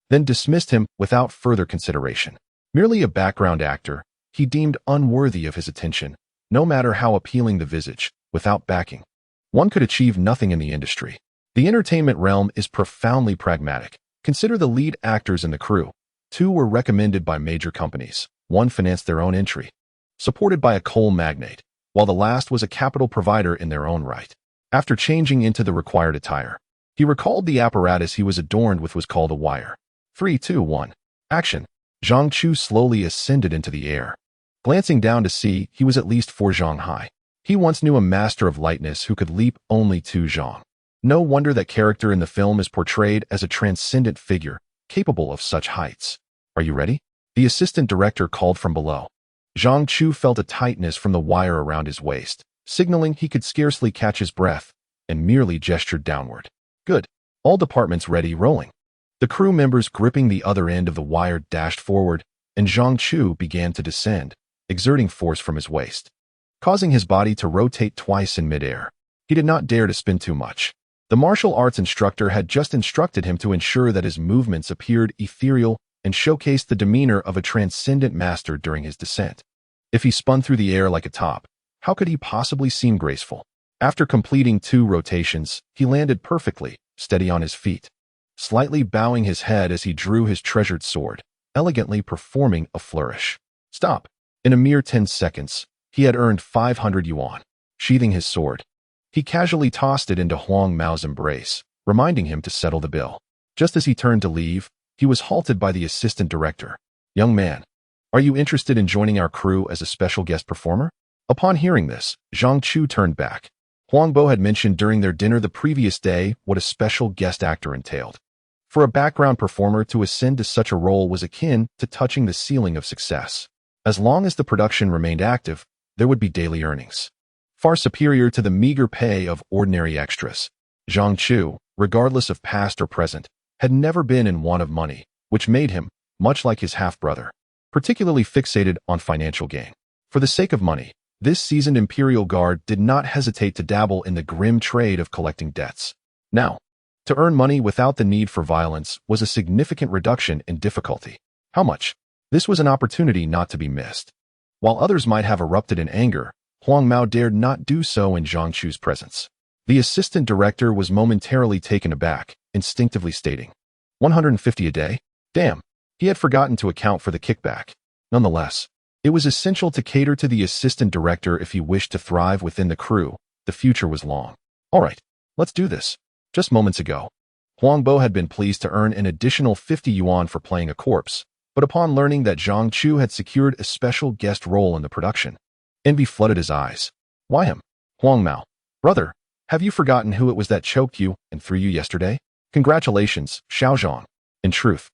then dismissed him without further consideration. Merely a background actor, he deemed unworthy of his attention, no matter how appealing the visage. Without backing, one could achieve nothing in the industry. The entertainment realm is profoundly pragmatic. Consider the lead actors in the crew. 2 were recommended by major companies. 1 financed their own entry, supported by a coal magnate, while the last was a capital provider in their own right. After changing into the required attire, he recalled the apparatus he was adorned with was called a wire. 3, 2, 1. Action. Zhang Chu slowly ascended into the air. Glancing down to see, he was at least 4 zhang high. He once knew a master of lightness who could leap only 2 zhang. No wonder that character in the film is portrayed as a transcendent figure, capable of such heights. "Are you ready?" The assistant director called from below. Zhang Chu felt a tightness from the wire around his waist, signaling he could scarcely catch his breath, and merely gestured downward. "Good. All departments ready, rolling." The crew members gripping the other end of the wire dashed forward, and Zhang Chu began to descend, exerting force from his waist, causing his body to rotate twice in midair. He did not dare to spin too much. The martial arts instructor had just instructed him to ensure that his movements appeared ethereal and showcased the demeanor of a transcendent master during his descent. If he spun through the air like a top, how could he possibly seem graceful? After completing 2 rotations, he landed perfectly, steady on his feet, slightly bowing his head as he drew his treasured sword, elegantly performing a flourish. Stop! In a mere 10 seconds, he had earned 500 yuan. Sheathing his sword, he casually tossed it into Huang Mao's embrace, reminding him to settle the bill. Just as he turned to leave, he was halted by the assistant director. "Young man, are you interested in joining our crew as a special guest performer?" Upon hearing this, Zhang Chu turned back. Huang Bo had mentioned during their dinner the previous day what a special guest actor entailed. For a background performer to ascend to such a role was akin to touching the ceiling of success. As long as the production remained active, there would be daily earnings, far superior to the meager pay of ordinary extras. Zhang Chu, regardless of past or present, had never been in want of money, which made him, much like his half-brother, particularly fixated on financial gain. For the sake of money, this seasoned Imperial Guard did not hesitate to dabble in the grim trade of collecting debts. Now, to earn money without the need for violence was a significant reduction in difficulty. How much? This was an opportunity not to be missed. While others might have erupted in anger, Huang Mao dared not do so in Zhang Chu's presence. The assistant director was momentarily taken aback, instinctively stating, 150 a day? Damn, he had forgotten to account for the kickback. Nonetheless, it was essential to cater to the assistant director if he wished to thrive within the crew. The future was long. All right, let's do this. Just moments ago, Huang Bo had been pleased to earn an additional 50 yuan for playing a corpse, but upon learning that Zhang Chu had secured a special guest role in the production, envy flooded his eyes. Why him? Huang Mao, brother, have you forgotten who it was that choked you and threw you yesterday? Congratulations, Xiaozhang. In truth,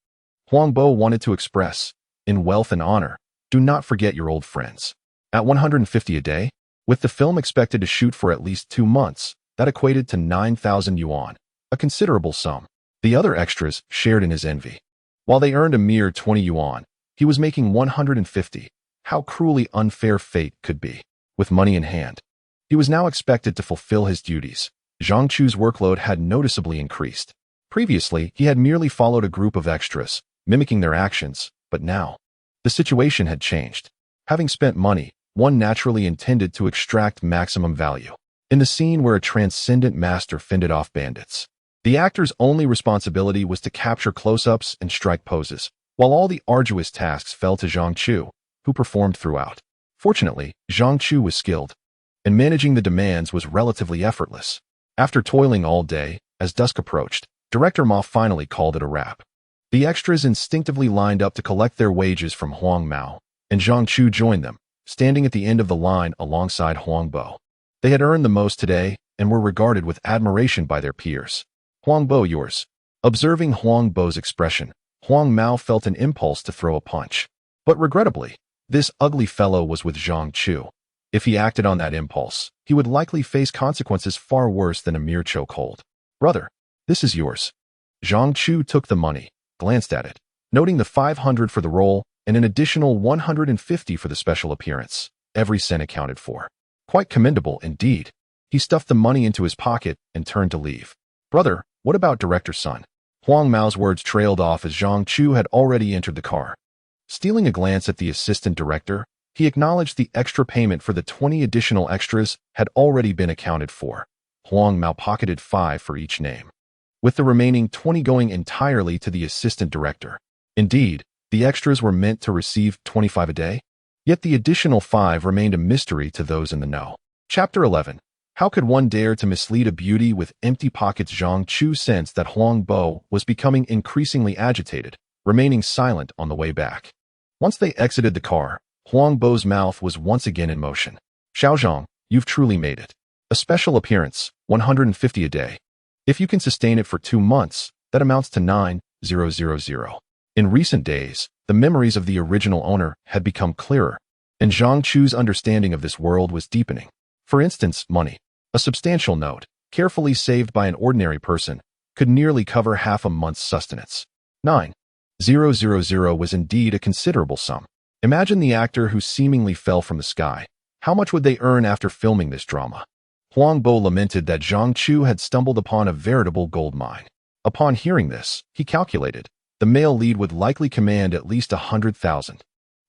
Huang Bo wanted to express, in wealth and honor, do not forget your old friends. At 150 a day, with the film expected to shoot for at least 2 months, that equated to 9,000 yuan, a considerable sum. The other extras shared in his envy. While they earned a mere 20 yuan, he was making 150. How cruelly unfair fate could be. With money in hand, he was now expected to fulfill his duties. Zhang Chu's workload had noticeably increased. Previously, he had merely followed a group of extras, mimicking their actions, but now, the situation had changed. Having spent money, one naturally intended to extract maximum value. In the scene where a transcendent master fended off bandits, the actor's only responsibility was to capture close-ups and strike poses, while all the arduous tasks fell to Zhang Chu, who performed throughout. Fortunately, Zhang Chu was skilled, and managing the demands was relatively effortless. After toiling all day, as dusk approached, Director Ma finally called it a wrap. The extras instinctively lined up to collect their wages from Huang Mao, and Zhang Chu joined them, standing at the end of the line alongside Huang Bo. They had earned the most today and were regarded with admiration by their peers. Huang Bo, yours. Observing Huang Bo's expression, Huang Mao felt an impulse to throw a punch. But regrettably, this ugly fellow was with Zhang Chu. If he acted on that impulse, he would likely face consequences far worse than a mere chokehold. Brother, this is yours. Zhang Chu took the money, glanced at it, noting the 500 for the role and an additional 150 for the special appearance. Every cent accounted for. Quite commendable indeed. He stuffed the money into his pocket and turned to leave. Brother, what about director's son? Huang Mao's words trailed off as Zhang Chu had already entered the car. Stealing a glance at the assistant director, he acknowledged the extra payment for the 20 additional extras had already been accounted for. Huang Mao pocketed 5 for each name, with the remaining 20 going entirely to the assistant director. Indeed, the extras were meant to receive 25 a day, yet the additional 5 remained a mystery to those in the know. Chapter 11. How could one dare to mislead a beauty with empty pockets? Zhang Chu sensed that Huang Bo was becoming increasingly agitated, remaining silent on the way back. Once they exited the car, Huang Bo's mouth was once again in motion. Xiaozhang, you've truly made it. A special appearance, 150 a day. If you can sustain it for 2 months, that amounts to 9,000. In recent days, the memories of the original owner had become clearer, and Zhang Chu's understanding of this world was deepening. For instance, money. A substantial note, carefully saved by an ordinary person, could nearly cover half a month's sustenance. 9. 000 was indeed a considerable sum. Imagine the actor who seemingly fell from the sky. How much would they earn after filming this drama? Huang Bo lamented that Zhang Chu had stumbled upon a veritable gold mine. Upon hearing this, he calculated, the male lead would likely command at least 100,000.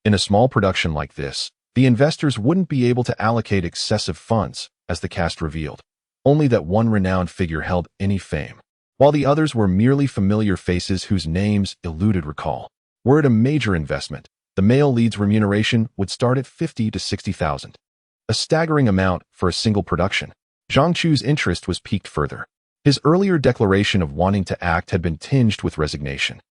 In a small production like this, the investors wouldn't be able to allocate excessive funds, as the cast revealed. Only that one renowned figure held any fame, while the others were merely familiar faces whose names eluded recall. Were it a major investment, the male lead's remuneration would start at 50 to 60,000. A staggering amount for a single production. Zhang Chu's interest was piqued further. His earlier declaration of wanting to act had been tinged with resignation.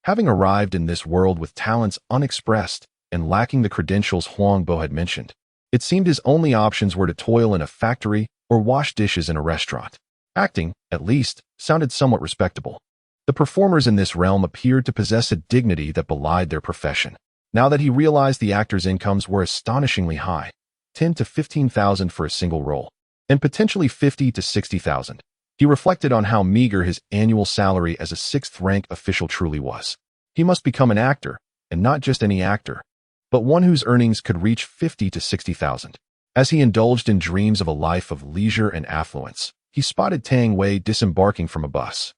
Having arrived in this world with talents unexpressed and lacking the credentials Huang Bo had mentioned, it seemed his only options were to toil in a factory or wash dishes in a restaurant. Acting, at least, sounded somewhat respectable. The performers in this realm appeared to possess a dignity that belied their profession. Now that he realized the actors' incomes were astonishingly high, 10 to 15,000 for a single role, and potentially 50 to 60,000. He reflected on how meager his annual salary as a sixth-rank official truly was. He must become an actor, and not just any actor, but one whose earnings could reach 50 to 60,000. As he indulged in dreams of a life of leisure and affluence, he spotted Tang Wei disembarking from a bus.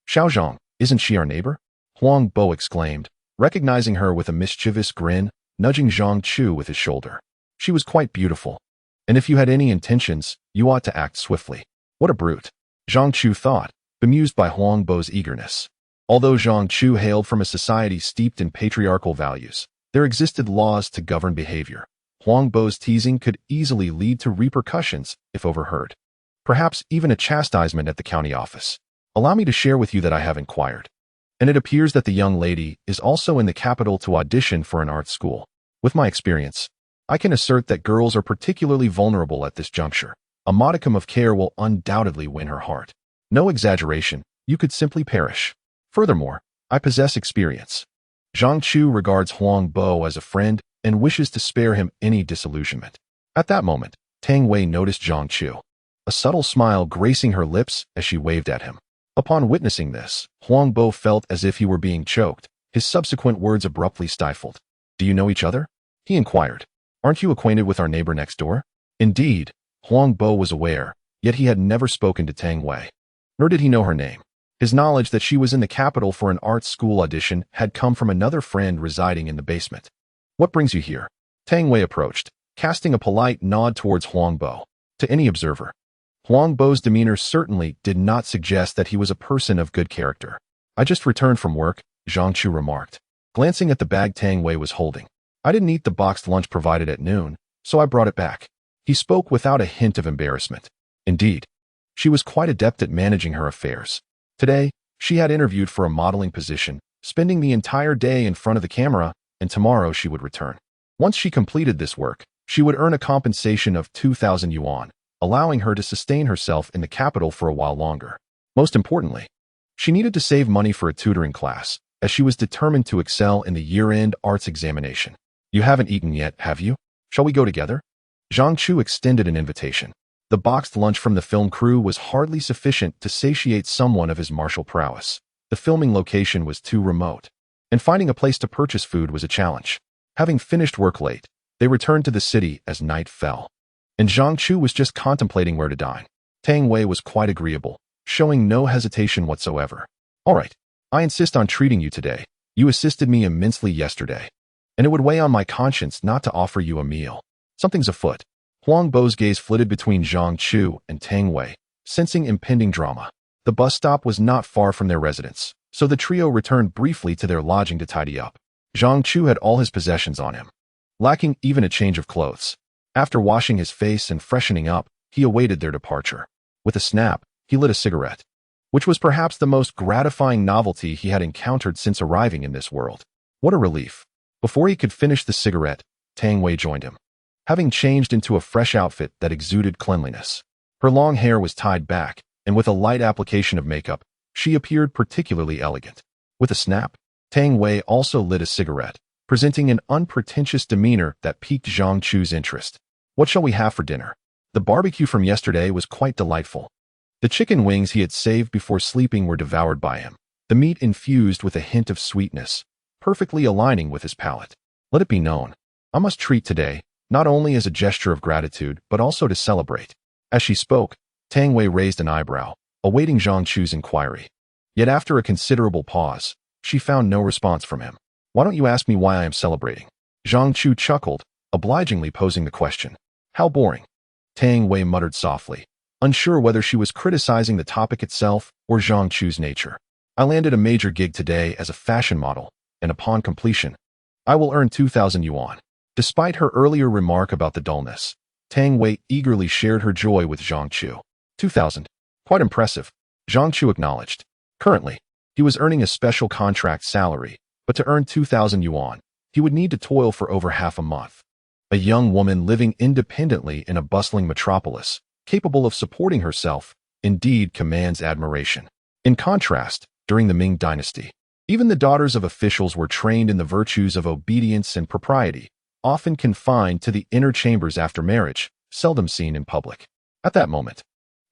"Xiaozhong, isn't she our neighbor?" Huang Bo exclaimed, recognizing her with a mischievous grin, nudging Zhang Chu with his shoulder. She was quite beautiful, and if you had any intentions, you ought to act swiftly. What a brute, Zhang Chu thought, bemused by Huang Bo's eagerness. Although Zhang Chu hailed from a society steeped in patriarchal values, there existed laws to govern behavior. Huang Bo's teasing could easily lead to repercussions if overheard. Perhaps even a chastisement at the county office. Allow me to share with you that I have inquired. And it appears that the young lady is also in the capital to audition for an art school. With my experience, I can assert that girls are particularly vulnerable at this juncture. A modicum of care will undoubtedly win her heart. No exaggeration, you could simply perish. Furthermore, I possess experience. Zhang Chu regards Huang Bo as a friend and wishes to spare him any disillusionment. At that moment, Tang Wei noticed Zhang Chu, a subtle smile gracing her lips as she waved at him. Upon witnessing this, Huang Bo felt as if he were being choked, his subsequent words abruptly stifled. "Do you know each other?" he inquired. "Aren't you acquainted with our neighbor next door?" Indeed, Huang Bo was aware, yet he had never spoken to Tang Wei. Nor did he know her name. His knowledge that she was in the capital for an art school audition had come from another friend residing in the basement. "What brings you here?" Tang Wei approached, casting a polite nod towards Huang Bo. To any observer, Huang Bo's demeanor certainly did not suggest that he was a person of good character. "I just returned from work," Zhang Chu remarked, glancing at the bag Tang Wei was holding. "I didn't eat the boxed lunch provided at noon, so I brought it back." He spoke without a hint of embarrassment. Indeed, she was quite adept at managing her affairs. Today, she had interviewed for a modeling position, spending the entire day in front of the camera, and tomorrow she would return. Once she completed this work, she would earn a compensation of 2,000 yuan, allowing her to sustain herself in the capital for a while longer. Most importantly, she needed to save money for a tutoring class, as she was determined to excel in the year-end arts examination. "You haven't eaten yet, have you? Shall we go together?" Zhang Chu extended an invitation. The boxed lunch from the film crew was hardly sufficient to satiate someone of his martial prowess. The filming location was too remote, and finding a place to purchase food was a challenge. Having finished work late, they returned to the city as night fell, and Zhang Chu was just contemplating where to dine. Tang Wei was quite agreeable, showing no hesitation whatsoever. "All right, I insist on treating you today. You assisted me immensely yesterday, and it would weigh on my conscience not to offer you a meal. Something's afoot." Huang Bo's gaze flitted between Zhang Chu and Tang Wei, sensing impending drama. The bus stop was not far from their residence, so the trio returned briefly to their lodging to tidy up. Zhang Chu had all his possessions on him, lacking even a change of clothes. After washing his face and freshening up, he awaited their departure. With a snap, he lit a cigarette, which was perhaps the most gratifying novelty he had encountered since arriving in this world. What a relief. Before he could finish the cigarette, Tang Wei joined him, having changed into a fresh outfit that exuded cleanliness. Her long hair was tied back, and with a light application of makeup, she appeared particularly elegant. With a snap, Tang Wei also lit a cigarette, presenting an unpretentious demeanor that piqued Zhang Chu's interest. "What shall we have for dinner?" The barbecue from yesterday was quite delightful. The chicken wings he had saved before sleeping were devoured by him, the meat infused with a hint of sweetness, perfectly aligning with his palate. Let it be known, I must treat today, not only as a gesture of gratitude, but also to celebrate. As she spoke, Tang Wei raised an eyebrow, awaiting Zhang Chu's inquiry. Yet after a considerable pause, she found no response from him. Why don't you ask me why I am celebrating? Zhang Chu chuckled, obligingly posing the question. How boring. Tang Wei muttered softly, unsure whether she was criticizing the topic itself or Zhang Chu's nature. I landed a major gig today as a fashion model, and upon completion, I will earn 2,000 yuan. Despite her earlier remark about the dullness, Tang Wei eagerly shared her joy with Zhang Chu. 2,000. Quite impressive, Zhang Chu acknowledged. Currently, he was earning a special contract salary, but to earn 2,000 yuan, he would need to toil for over half a month. A young woman living independently in a bustling metropolis, capable of supporting herself, indeed commands admiration. In contrast, during the Ming Dynasty, even the daughters of officials were trained in the virtues of obedience and propriety, often confined to the inner chambers after marriage, seldom seen in public. At that moment,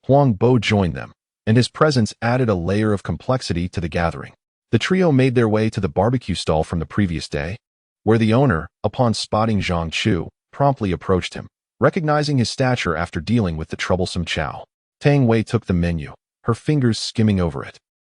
Huang Bo joined them, and his presence added a layer of complexity to the gathering. The trio made their way to the barbecue stall from the previous day, where the owner, upon spotting Zhang Chu, promptly approached him, recognizing his stature after dealing with the troublesome Chow. Tang Wei took the menu, her fingers skimming over it,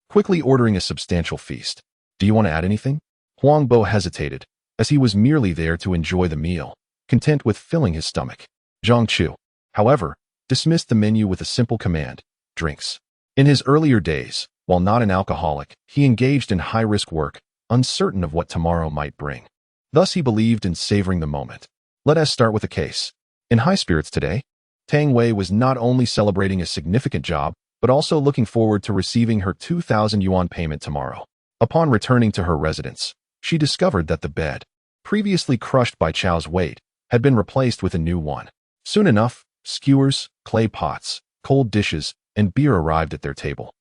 quickly ordering a substantial feast. Do you want to add anything? Huang Bo hesitated, as he was merely there to enjoy the meal, content with filling his stomach. Zhang Chu, however, dismissed the menu with a simple command: drinks. In his earlier days, while not an alcoholic, he engaged in high-risk work, uncertain of what tomorrow might bring. Thus he believed in savoring the moment. Let us start with a case. In high spirits today, Tang Wei was not only celebrating a significant job, but also looking forward to receiving her 2,000 yuan payment tomorrow. Upon returning to her residence, she discovered that the bed, previously crushed by Chow's weight, had been replaced with a new one. Soon enough, skewers, clay pots, cold dishes, and beer arrived at their table.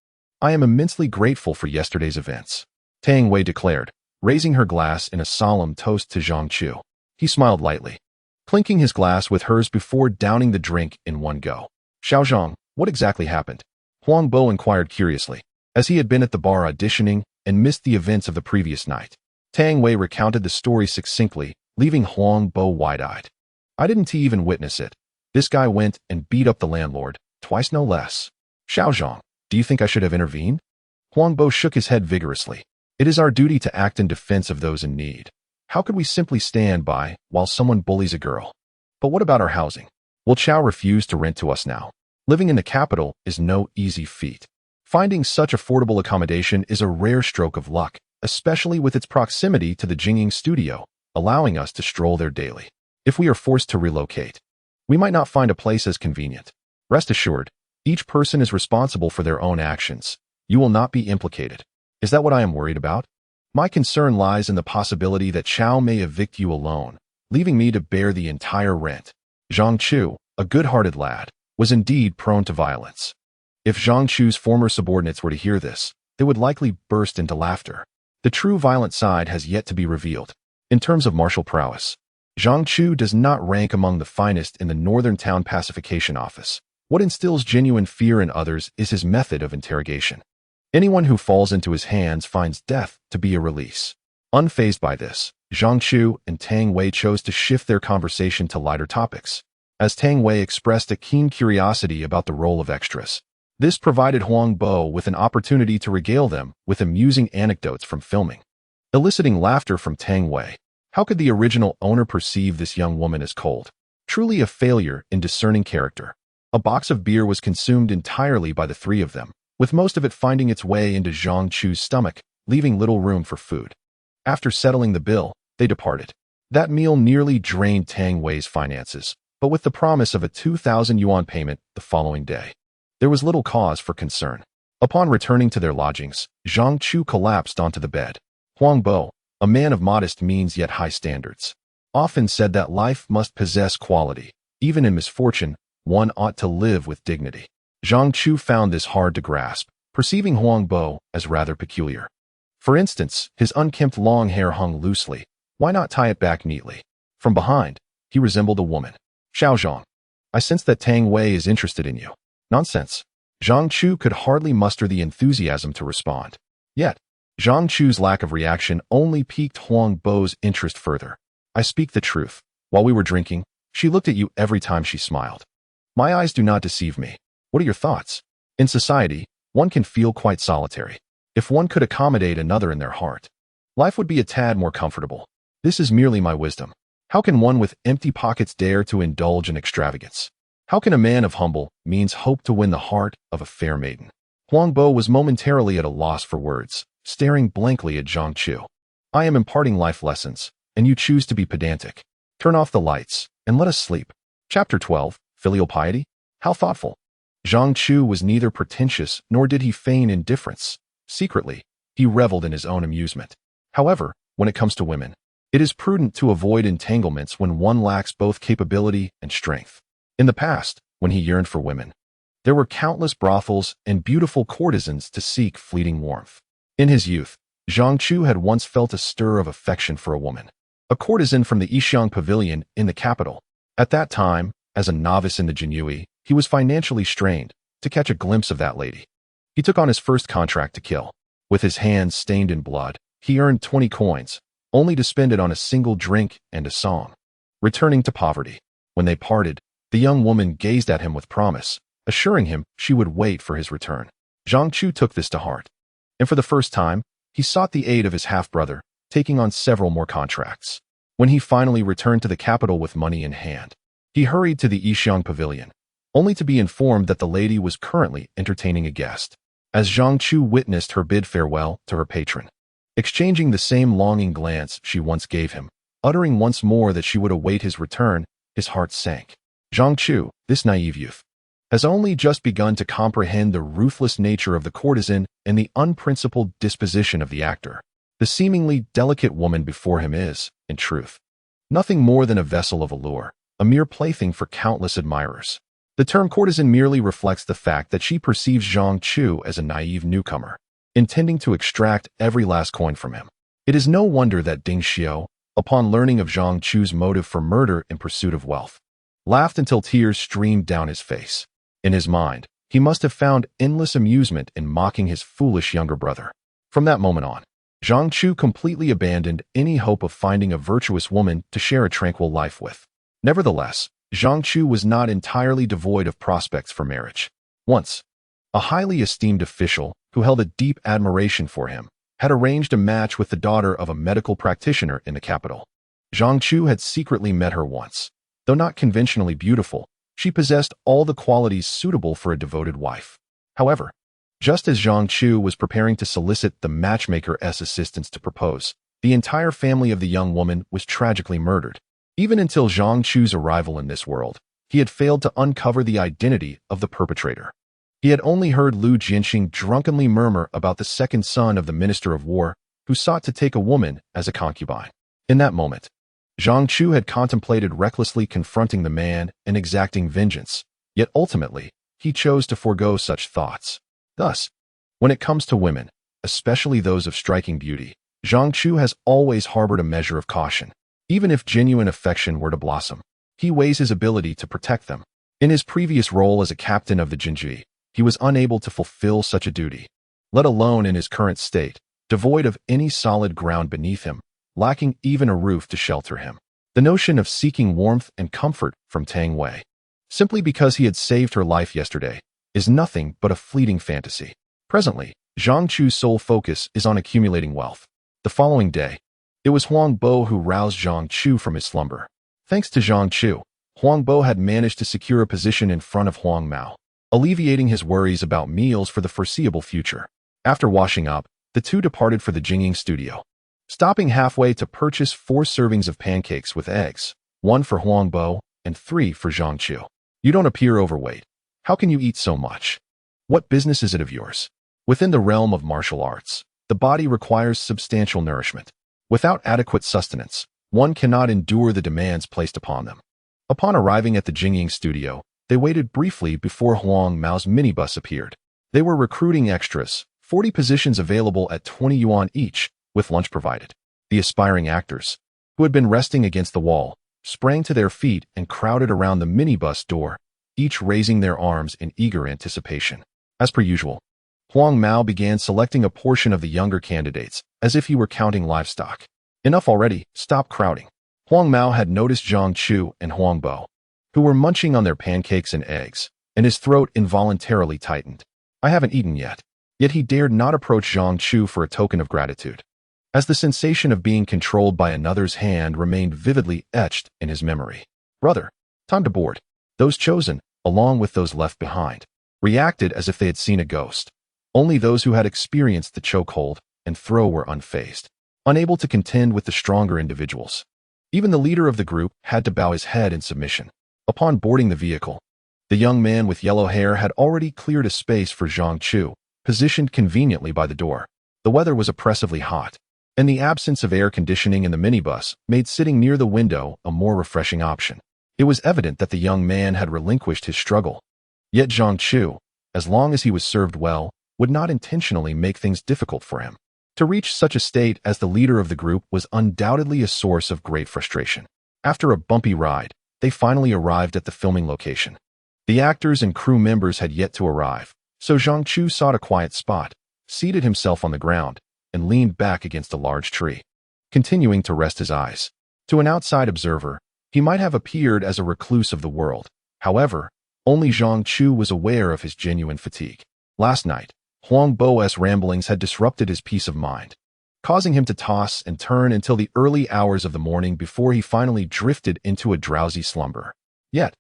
I am immensely grateful for yesterday's events, Tang Wei declared, raising her glass in a solemn toast to Zhang Chu. He smiled lightly, clinking his glass with hers before downing the drink in one go. Xiaozhang, what exactly happened? Huang Bo inquired curiously, as he had been at the bar auditioning and missed the events of the previous night. Tang Wei recounted the story succinctly, leaving Huang Bo wide-eyed. I didn't even witness it. This guy went and beat up the landlord, twice no less. Xiaozhang, do you think I should have intervened? Huang Bo shook his head vigorously. It is our duty to act in defense of those in need. How could we simply stand by while someone bullies a girl? But what about our housing? Will Chow refuse to rent to us now? Living in the capital is no easy feat. Finding such affordable accommodation is a rare stroke of luck, especially with its proximity to the Jing'ing studio, allowing us to stroll there daily. If we are forced to relocate, we might not find a place as convenient. Rest assured, each person is responsible for their own actions. You will not be implicated. Is that what I am worried about? My concern lies in the possibility that Chow may evict you alone, leaving me to bear the entire rent. Zhang Chu, a good-hearted lad, was indeed prone to violence. If Zhang Chu's former subordinates were to hear this, they would likely burst into laughter. The true violent side has yet to be revealed. In terms of martial prowess, Zhang Chu does not rank among the finest in the Northern Town Pacification Office. What instills genuine fear in others is his method of interrogation. Anyone who falls into his hands finds death to be a release. Unfazed by this, Zhang Chu and Tang Wei chose to shift their conversation to lighter topics, as Tang Wei expressed a keen curiosity about the role of extras. This provided Huang Bo with an opportunity to regale them with amusing anecdotes from filming, eliciting laughter from Tang Wei. How could the original owner perceive this young woman as cold? Truly a failure in discerning character. A box of beer was consumed entirely by the three of them, with most of it finding its way into Zhang Chu's stomach, leaving little room for food. After settling the bill, they departed. That meal nearly drained Tang Wei's finances, but with the promise of a 2,000 yuan payment the following day, there was little cause for concern. Upon returning to their lodgings, Zhang Chu collapsed onto the bed. Huang Bo, a man of modest means yet high standards, often said that life must possess quality. Even in misfortune, one ought to live with dignity. Zhang Chu found this hard to grasp, perceiving Huang Bo as rather peculiar. For instance, his unkempt long hair hung loosely. Why not tie it back neatly? From behind, he resembled a woman. Xiaozhang, I sense that Tang Wei is interested in you. Nonsense. Zhang Chu could hardly muster the enthusiasm to respond. Yet, Zhang Chu's lack of reaction only piqued Huang Bo's interest further. I speak the truth. While we were drinking, she looked at you every time she smiled. My eyes do not deceive me. What are your thoughts? In society, one can feel quite solitary. If one could accommodate another in their heart, life would be a tad more comfortable. This is merely my wisdom. How can one with empty pockets dare to indulge in extravagance? How can a man of humble means hope to win the heart of a fair maiden? Huang Bo was momentarily at a loss for words, staring blankly at Zhang Chu. I am imparting life lessons, and you choose to be pedantic. Turn off the lights, and let us sleep. Chapter 12, Filial Piety? How thoughtful. Zhang Chu was neither pretentious nor did he feign indifference. Secretly, he reveled in his own amusement. However, when it comes to women, it is prudent to avoid entanglements when one lacks both capability and strength. In the past, when he yearned for women, there were countless brothels and beautiful courtesans to seek fleeting warmth. In his youth, Zhang Chu had once felt a stir of affection for a woman, a courtesan from the Yixiang Pavilion in the capital. At that time, as a novice in the jianghu, he was financially strained to catch a glimpse of that lady. He took on his first contract to kill. With his hands stained in blood, he earned 20 coins, only to spend it on a single drink and a song. Returning to poverty. When they parted, the young woman gazed at him with promise, assuring him she would wait for his return. Zhang Chu took this to heart, and for the first time, he sought the aid of his half-brother, taking on several more contracts. When he finally returned to the capital with money in hand, he hurried to the Yixiang Pavilion, only to be informed that the lady was currently entertaining a guest. As Zhang Chu witnessed her bid farewell to her patron, exchanging the same longing glance she once gave him, uttering once more that she would await his return, his heart sank. Zhang Chu, this naive youth, has only just begun to comprehend the ruthless nature of the courtesan and the unprincipled disposition of the actor. The seemingly delicate woman before him is, in truth, nothing more than a vessel of allure, a mere plaything for countless admirers. The term courtesan merely reflects the fact that she perceives Zhang Chu as a naive newcomer, intending to extract every last coin from him. It is no wonder that Ding Xiao, upon learning of Zhang Chu's motive for murder in pursuit of wealth, laughed until tears streamed down his face. In his mind, he must have found endless amusement in mocking his foolish younger brother. From that moment on, Zhang Chu completely abandoned any hope of finding a virtuous woman to share a tranquil life with. Nevertheless, Zhang Chu was not entirely devoid of prospects for marriage. Once, a highly esteemed official who held a deep admiration for him had arranged a match with the daughter of a medical practitioner in the capital. Zhang Chu had secretly met her once. Though not conventionally beautiful, she possessed all the qualities suitable for a devoted wife. However, just as Zhang Chu was preparing to solicit the matchmaker's assistance to propose, the entire family of the young woman was tragically murdered. Even until Zhang Chu's arrival in this world, he had failed to uncover the identity of the perpetrator. He had only heard Lu Jianxing drunkenly murmur about the second son of the Minister of War, who sought to take a woman as a concubine. In that moment, Zhang Chu had contemplated recklessly confronting the man and exacting vengeance, yet ultimately, he chose to forego such thoughts. Thus, when it comes to women, especially those of striking beauty, Zhang Chu has always harbored a measure of caution. Even if genuine affection were to blossom, he weighs his ability to protect them. In his previous role as a captain of the jianghu, he was unable to fulfill such a duty, let alone in his current state, devoid of any solid ground beneath him, lacking even a roof to shelter him. The notion of seeking warmth and comfort from Tang Wei, simply because he had saved her life yesterday, is nothing but a fleeting fantasy. Presently, Zhang Chu's sole focus is on accumulating wealth. The following day, it was Huang Bo who roused Zhang Chu from his slumber. Thanks to Zhang Chu, Huang Bo had managed to secure a position in front of Huang Mao, alleviating his worries about meals for the foreseeable future. After washing up, the two departed for the Jingying studio, stopping halfway to purchase 4 servings of pancakes with eggs, 1 for Huang Bo and 3 for Zhang Chu. You don't appear overweight. How can you eat so much? What business is it of yours? Within the realm of martial arts, the body requires substantial nourishment. Without adequate sustenance, one cannot endure the demands placed upon them. Upon arriving at the Jingying studio, they waited briefly before Huang Mao's minibus appeared. They were recruiting extras, 40 positions available at 20 yuan each, with lunch provided. The aspiring actors, who had been resting against the wall, sprang to their feet and crowded around the minibus door, each raising their arms in eager anticipation. As per usual, Huang Mao began selecting a portion of the younger candidates, as if he were counting livestock. Enough already, stop crowding. Huang Mao had noticed Zhang Chu and Huang Bo, who were munching on their pancakes and eggs, and his throat involuntarily tightened. I haven't eaten yet. Yet he dared not approach Zhang Chu for a token of gratitude, as the sensation of being controlled by another's hand remained vividly etched in his memory. Brother, time to board. Those chosen, along with those left behind, reacted as if they had seen a ghost. Only those who had experienced the chokehold and throw were unfazed, unable to contend with the stronger individuals. Even the leader of the group had to bow his head in submission. Upon boarding the vehicle, the young man with yellow hair had already cleared a space for Zhang Chu, positioned conveniently by the door. The weather was oppressively hot, and the absence of air conditioning in the minibus made sitting near the window a more refreshing option. It was evident that the young man had relinquished his struggle. Yet Zhang Chu, as long as he was served well, would not intentionally make things difficult for him. To reach such a state as the leader of the group was undoubtedly a source of great frustration. After a bumpy ride, they finally arrived at the filming location. The actors and crew members had yet to arrive, so Zhang Chu sought a quiet spot, seated himself on the ground, and leaned back against a large tree, continuing to rest his eyes. To an outside observer, he might have appeared as a recluse of the world. However, only Zhang Chu was aware of his genuine fatigue. Last night, Huang Bo's ramblings had disrupted his peace of mind, causing him to toss and turn until the early hours of the morning before he finally drifted into a drowsy slumber. Yet,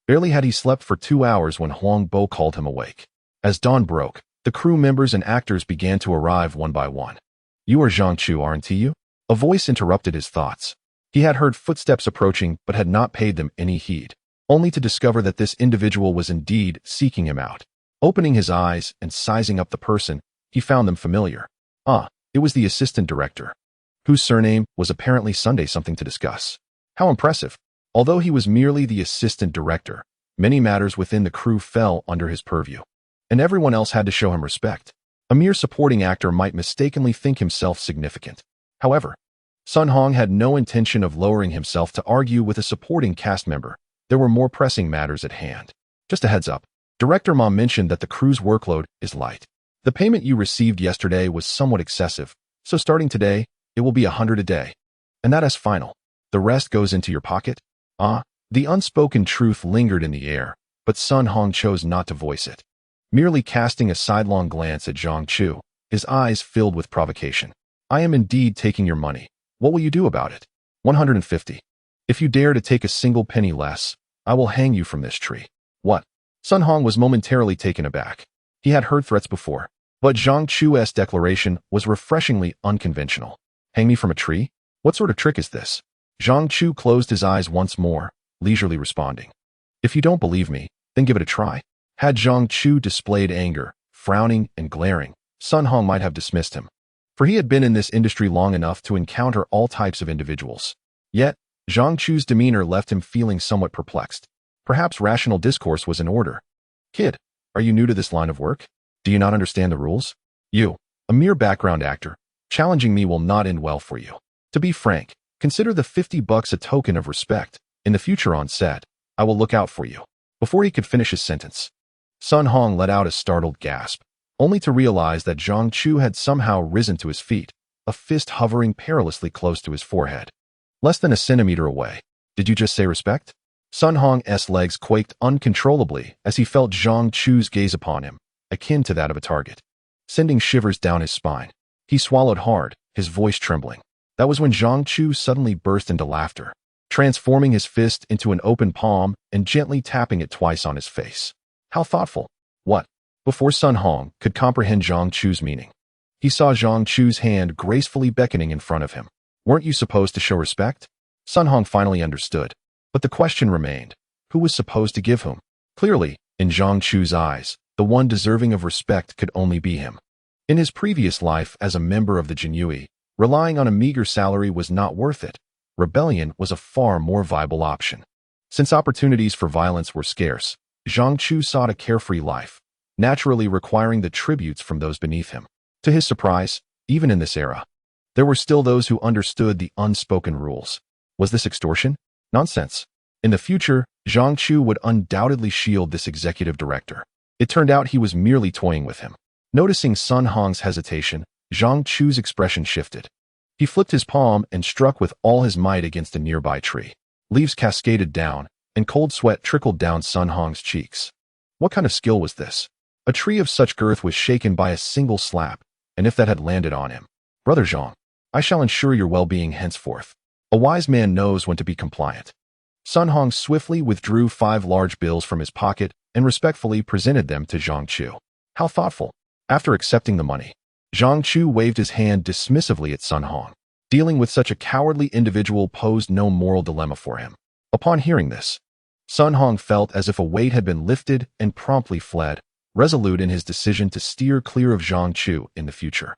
barely had he slept for 2 hours when Huang Bo called him awake. As dawn broke, the crew members and actors began to arrive one by one. You are Zhang Chu, aren't you? A voice interrupted his thoughts. He had heard footsteps approaching but had not paid them any heed, only to discover that this individual was indeed seeking him out. Opening his eyes and sizing up the person, he found them familiar. It was the assistant director, whose surname was apparently Sunday something to discuss. How impressive. Although he was merely the assistant director, many matters within the crew fell under his purview, and everyone else had to show him respect. A mere supporting actor might mistakenly think himself significant. However, Sun Hong had no intention of lowering himself to argue with a supporting cast member. There were more pressing matters at hand. Just a heads up. Director Ma mentioned that the crew's workload is light. The payment you received yesterday was somewhat excessive, so starting today, it will be 100 a day. And that is final. The rest goes into your pocket? The unspoken truth lingered in the air, but Sun Hong chose not to voice it. Merely casting a sidelong glance at Zhang Chu, his eyes filled with provocation. I am indeed taking your money. What will you do about it? 150. If you dare to take a single penny less, I will hang you from this tree. What? Sun Hong was momentarily taken aback. He had heard threats before, but Zhang Chu's declaration was refreshingly unconventional. Hang me from a tree? What sort of trick is this? Zhang Chu closed his eyes once more, leisurely responding. If you don't believe me, then give it a try. Had Zhang Chu displayed anger, frowning and glaring, Sun Hong might have dismissed him, for he had been in this industry long enough to encounter all types of individuals. Yet, Zhang Chu's demeanor left him feeling somewhat perplexed. Perhaps rational discourse was in order. Kid, are you new to this line of work? Do you not understand the rules? You, a mere background actor, challenging me will not end well for you. To be frank, consider the $50 a token of respect. In the future on set, I will look out for you. Before he could finish his sentence, Sun Hong let out a startled gasp, only to realize that Zhang Chu had somehow risen to his feet, a fist hovering perilously close to his forehead. Less than a centimeter away. Did you just say respect? Sun Hong's legs quaked uncontrollably as he felt Zhang Chu's gaze upon him, akin to that of a target, sending shivers down his spine. He swallowed hard, his voice trembling. That was when Zhang Chu suddenly burst into laughter, transforming his fist into an open palm and gently tapping it twice on his face. How thoughtful. What? Before Sun Hong could comprehend Zhang Chu's meaning, he saw Zhang Chu's hand gracefully beckoning in front of him. Weren't you supposed to show respect? Sun Hong finally understood. But the question remained, who was supposed to give whom? Clearly, in Zhang Chu's eyes, the one deserving of respect could only be him. In his previous life as a member of the jianghu, relying on a meager salary was not worth it. Rebellion was a far more viable option. Since opportunities for violence were scarce, Zhang Chu sought a carefree life, naturally requiring the tributes from those beneath him. To his surprise, even in this era, there were still those who understood the unspoken rules. Was this extortion? Nonsense. In the future, Zhang Chu would undoubtedly shield this executive director. It turned out he was merely toying with him. Noticing Sun Hong's hesitation, Zhang Chu's expression shifted. He flipped his palm and struck with all his might against a nearby tree. Leaves cascaded down, and cold sweat trickled down Sun Hong's cheeks. What kind of skill was this? A tree of such girth was shaken by a single slap, and if that had landed on him. Brother Zhang, I shall ensure your well-being henceforth. A wise man knows when to be compliant. Sun Hong swiftly withdrew 5 large bills from his pocket and respectfully presented them to Zhang Chu. How thoughtful. After accepting the money, Zhang Chu waved his hand dismissively at Sun Hong. Dealing with such a cowardly individual posed no moral dilemma for him. Upon hearing this, Sun Hong felt as if a weight had been lifted and promptly fled, resolute in his decision to steer clear of Zhang Chu in the future.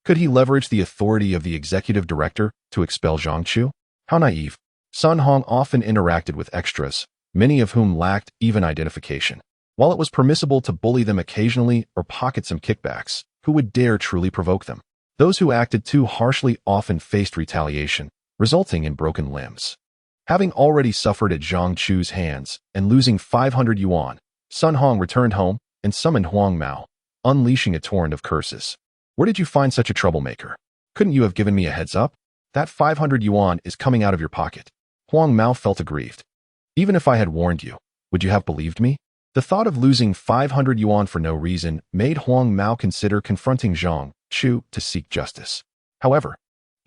Could he leverage the authority of the executive director to expel Zhang Chu? How naive. Sun Hong often interacted with extras, many of whom lacked even identification. While it was permissible to bully them occasionally or pocket some kickbacks, who would dare truly provoke them? Those who acted too harshly often faced retaliation, resulting in broken limbs. Having already suffered at Zhang Chu's hands and losing 500 yuan, Sun Hong returned home and summoned Huang Mao, unleashing a torrent of curses. Where did you find such a troublemaker? Couldn't you have given me a heads up? That 500 yuan is coming out of your pocket. Huang Mao felt aggrieved. Even if I had warned you, would you have believed me? The thought of losing 500 yuan for no reason made Huang Mao consider confronting Zhang Chu to seek justice. However,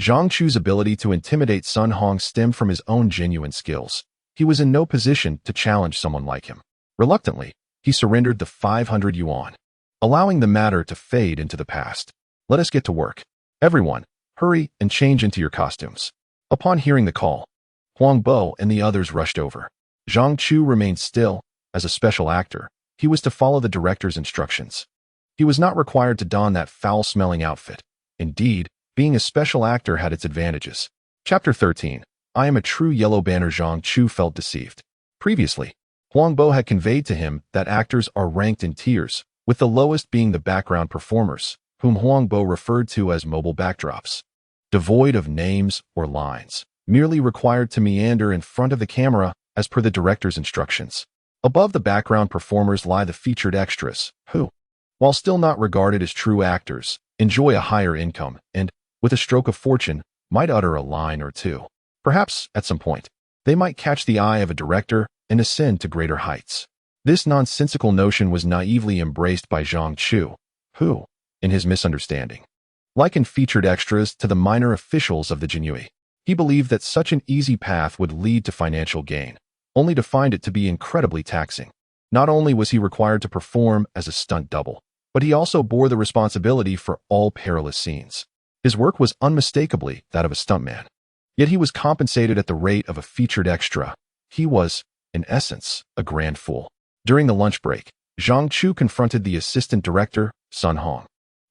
Zhang Chu's ability to intimidate Sun Hong stemmed from his own genuine skills. He was in no position to challenge someone like him. Reluctantly, he surrendered the 500 yuan, allowing the matter to fade into the past. Let us get to work. Everyone, hurry and change into your costumes. Upon hearing the call, Huang Bo and the others rushed over. Zhang Chu remained still. As a special actor, he was to follow the director's instructions. He was not required to don that foul-smelling outfit. Indeed, being a special actor had its advantages. Chapter 13. I am a true yellow banner. Zhang Chu felt deceived. Previously, Huang Bo had conveyed to him that actors are ranked in tiers, with the lowest being the background performers, whom Huang Bo referred to as mobile backdrops. Devoid of names or lines, merely required to meander in front of the camera as per the director's instructions. Above the background performers lie the featured extras, who, while still not regarded as true actors, enjoy a higher income and, with a stroke of fortune, might utter a line or two. Perhaps, at some point, they might catch the eye of a director and ascend to greater heights. This nonsensical notion was naively embraced by Zhang Chu, who, in his misunderstanding, likened featured extras to the minor officials of the jianghu. He believed that such an easy path would lead to financial gain, only to find it to be incredibly taxing. Not only was he required to perform as a stunt double, but he also bore the responsibility for all perilous scenes. His work was unmistakably that of a stuntman. Yet he was compensated at the rate of a featured extra. He was, in essence, a grand fool. During the lunch break, Zhang Chu confronted the assistant director, Sun Hong.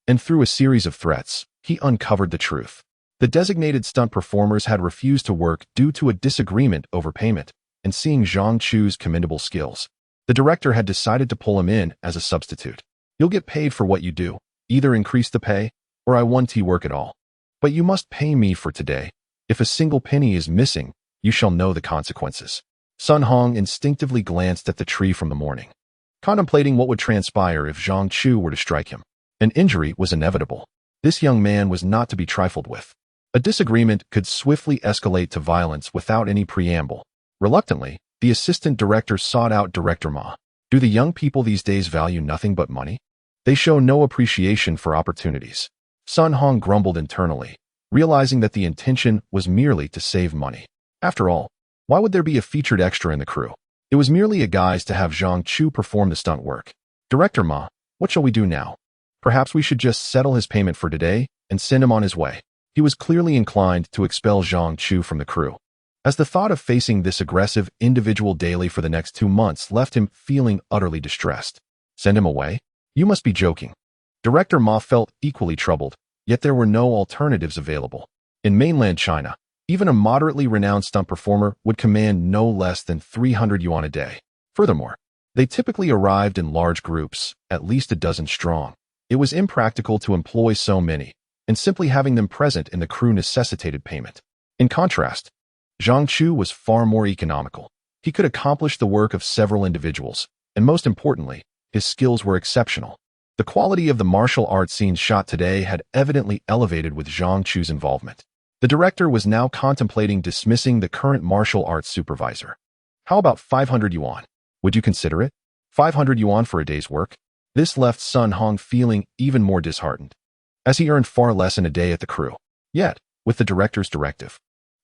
And through a series of threats, he uncovered the truth. The designated stunt performers had refused to work due to a disagreement over payment, and seeing Zhang Chu's commendable skills, the director had decided to pull him in as a substitute. You'll get paid for what you do. Either increase the pay, or I won't work at all. But you must pay me for today. If a single penny is missing, you shall know the consequences. Sun Hong instinctively glanced at the tree from the morning, contemplating what would transpire if Zhang Chu were to strike him. An injury was inevitable. This young man was not to be trifled with. A disagreement could swiftly escalate to violence without any preamble. Reluctantly, the assistant director sought out Director Ma. Do the young people these days value nothing but money? They show no appreciation for opportunities. Sun Hong grumbled internally, realizing that the intention was merely to save money. After all, why would there be a featured extra in the crew? It was merely a guise to have Zhang Chu perform the stunt work. Director Ma, what shall we do now? Perhaps we should just settle his payment for today and send him on his way. He was clearly inclined to expel Zhang Chu from the crew, as the thought of facing this aggressive individual daily for the next 2 months left him feeling utterly distressed. Send him away? You must be joking. Director Ma felt equally troubled, yet there were no alternatives available. In mainland China, even a moderately renowned stunt performer would command no less than 300 yuan a day. Furthermore, they typically arrived in large groups, at least a dozen strong. It was impractical to employ so many, and simply having them present in the crew necessitated payment. In contrast, Zhang Chu was far more economical. He could accomplish the work of several individuals, and most importantly, his skills were exceptional. The quality of the martial arts scenes shot today had evidently elevated with Zhang Chu's involvement. The director was now contemplating dismissing the current martial arts supervisor. How about 500 yuan? Would you consider it? 500 yuan for a day's work? This left Sun Hong feeling even more disheartened, as he earned far less in a day at the crew. Yet, with the director's directive,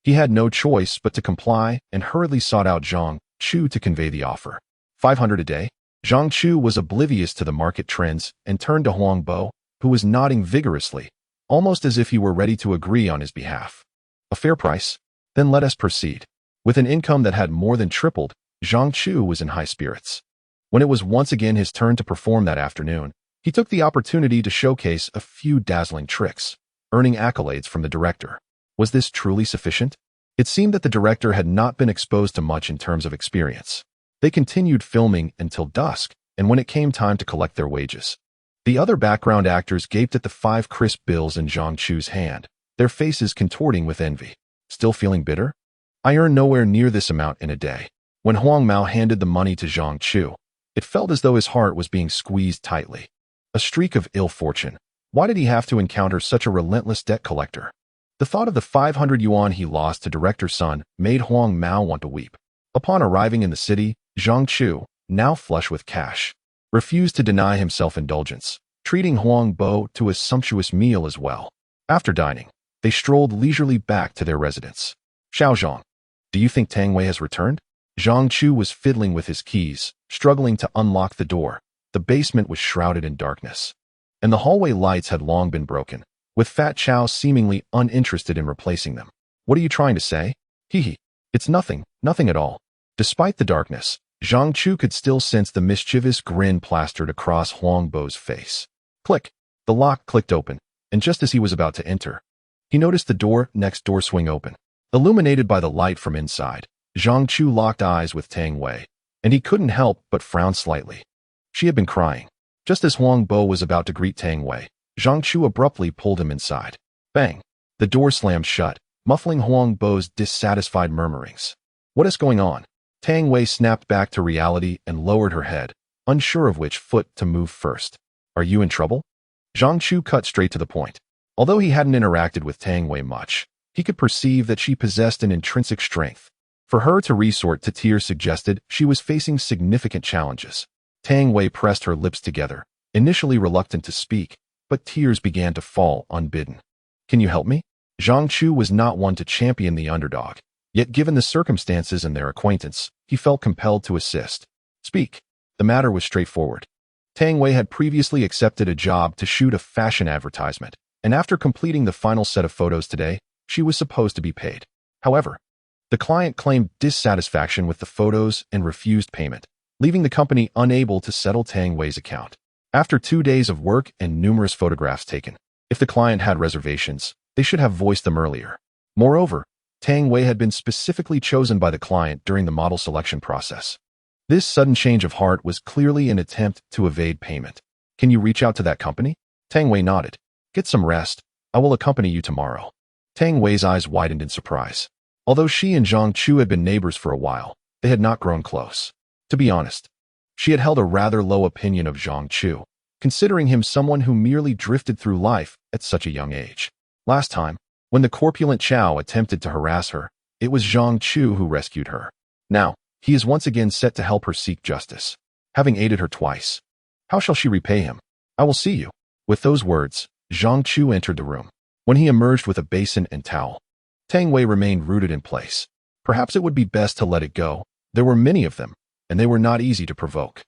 he had no choice but to comply and hurriedly sought out Zhang Chu to convey the offer. 500 a day? Zhang Chu was oblivious to the market trends and turned to Huang Bo, who was nodding vigorously, almost as if he were ready to agree on his behalf. A fair price? Then let us proceed. With an income that had more than tripled, Zhang Chu was in high spirits. When it was once again his turn to perform that afternoon, he took the opportunity to showcase a few dazzling tricks, earning accolades from the director. Was this truly sufficient? It seemed that the director had not been exposed to much in terms of experience. They continued filming until dusk, and when it came time to collect their wages, the other background actors gaped at the 5 crisp bills in Zhang Chu's hand, their faces contorting with envy. Still feeling bitter? I earn nowhere near this amount in a day. When Huang Mao handed the money to Zhang Chu, it felt as though his heart was being squeezed tightly. A streak of ill fortune. Why did he have to encounter such a relentless debt collector? The thought of the 500 yuan he lost to Director Sun made Huang Mao want to weep. Upon arriving in the city, Zhang Chu, now flush with cash, refused to deny himself indulgence, treating Huang Bo to a sumptuous meal as well. After dining, they strolled leisurely back to their residence. Xiao Zhang, do you think Tang Wei has returned? Zhang Chu was fiddling with his keys, struggling to unlock the door. The basement was shrouded in darkness, and the hallway lights had long been broken, with Fat Chow seemingly uninterested in replacing them. What are you trying to say? Hee. It's nothing at all. Despite the darkness, Zhang Chu could still sense the mischievous grin plastered across Huang Bo's face. Click. The lock clicked open, and just as he was about to enter, he noticed the door next door swing open. Illuminated by the light from inside, Zhang Chu locked eyes with Tang Wei, and he couldn't help but frown slightly. She had been crying. Just as Huang Bo was about to greet Tang Wei, Zhang Chu abruptly pulled him inside. Bang! The door slammed shut, muffling Huang Bo's dissatisfied murmurings. What is going on? Tang Wei snapped back to reality and lowered her head, unsure of which foot to move first. Are you in trouble? Zhang Chu cut straight to the point. Although he hadn't interacted with Tang Wei much, he could perceive that she possessed an intrinsic strength. For her to resort to tears suggested she was facing significant challenges. Tang Wei pressed her lips together, initially reluctant to speak, but tears began to fall unbidden. Can you help me? Zhang Chu was not one to champion the underdog, yet given the circumstances and their acquaintance, he felt compelled to assist. Speak. The matter was straightforward. Tang Wei had previously accepted a job to shoot a fashion advertisement, and after completing the final set of photos today, she was supposed to be paid. However, the client claimed dissatisfaction with the photos and refused payment, leaving the company unable to settle Tang Wei's account. After 2 days of work and numerous photographs taken, if the client had reservations, they should have voiced them earlier. Moreover, Tang Wei had been specifically chosen by the client during the model selection process. This sudden change of heart was clearly an attempt to evade payment. Can you reach out to that company? Tang Wei nodded. Get some rest. I will accompany you tomorrow. Tang Wei's eyes widened in surprise. Although she and Zhang Chu had been neighbors for a while, they had not grown close. To be honest, she had held a rather low opinion of Zhang Chu, considering him someone who merely drifted through life at such a young age. Last time, when the corpulent Chow attempted to harass her, it was Zhang Chu who rescued her. Now, he is once again set to help her seek justice, having aided her twice. How shall she repay him? I will see you. With those words, Zhang Chu entered the room. When he emerged with a basin and towel, Tang Wei remained rooted in place. Perhaps it would be best to let it go. There were many of them, and they were not easy to provoke.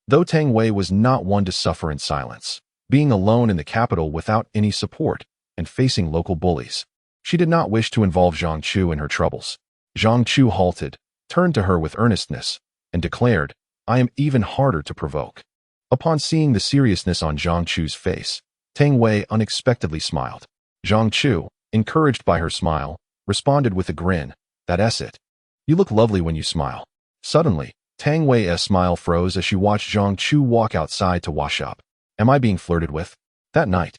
Though Tang Wei was not one to suffer in silence, being alone in the capital without any support and facing local bullies, she did not wish to involve Zhang Chu in her troubles. Zhang Chu halted, turned to her with earnestness, and declared, I am even harder to provoke. Upon seeing the seriousness on Zhang Chu's face, Tang Wei unexpectedly smiled. Zhang Chu, encouraged by her smile, responded with a grin. That's it. You look lovely when you smile. Suddenly, Tang Wei's smile froze as she watched Zhang Chu walk outside to wash up. Am I being flirted with? That night,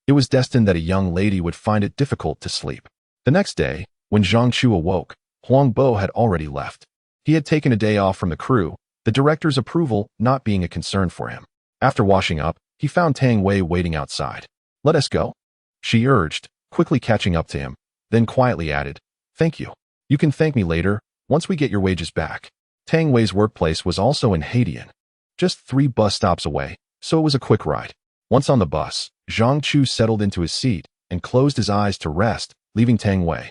it was destined that a young lady would find it difficult to sleep. The next day, when Zhang Chu awoke, Huang Bo had already left. He had taken a day off from the crew, the director's approval not being a concern for him. After washing up, he he found Tang Wei waiting outside. "Let us go," she urged, quickly catching up to him, then quietly added, "Thank you. You can thank me later, once we get your wages back." Tang Wei's workplace was also in Haidian, just 3 bus stops away, so it was a quick ride. Once on the bus, Zhang Chu settled into his seat and closed his eyes to rest, leaving Tang Wei,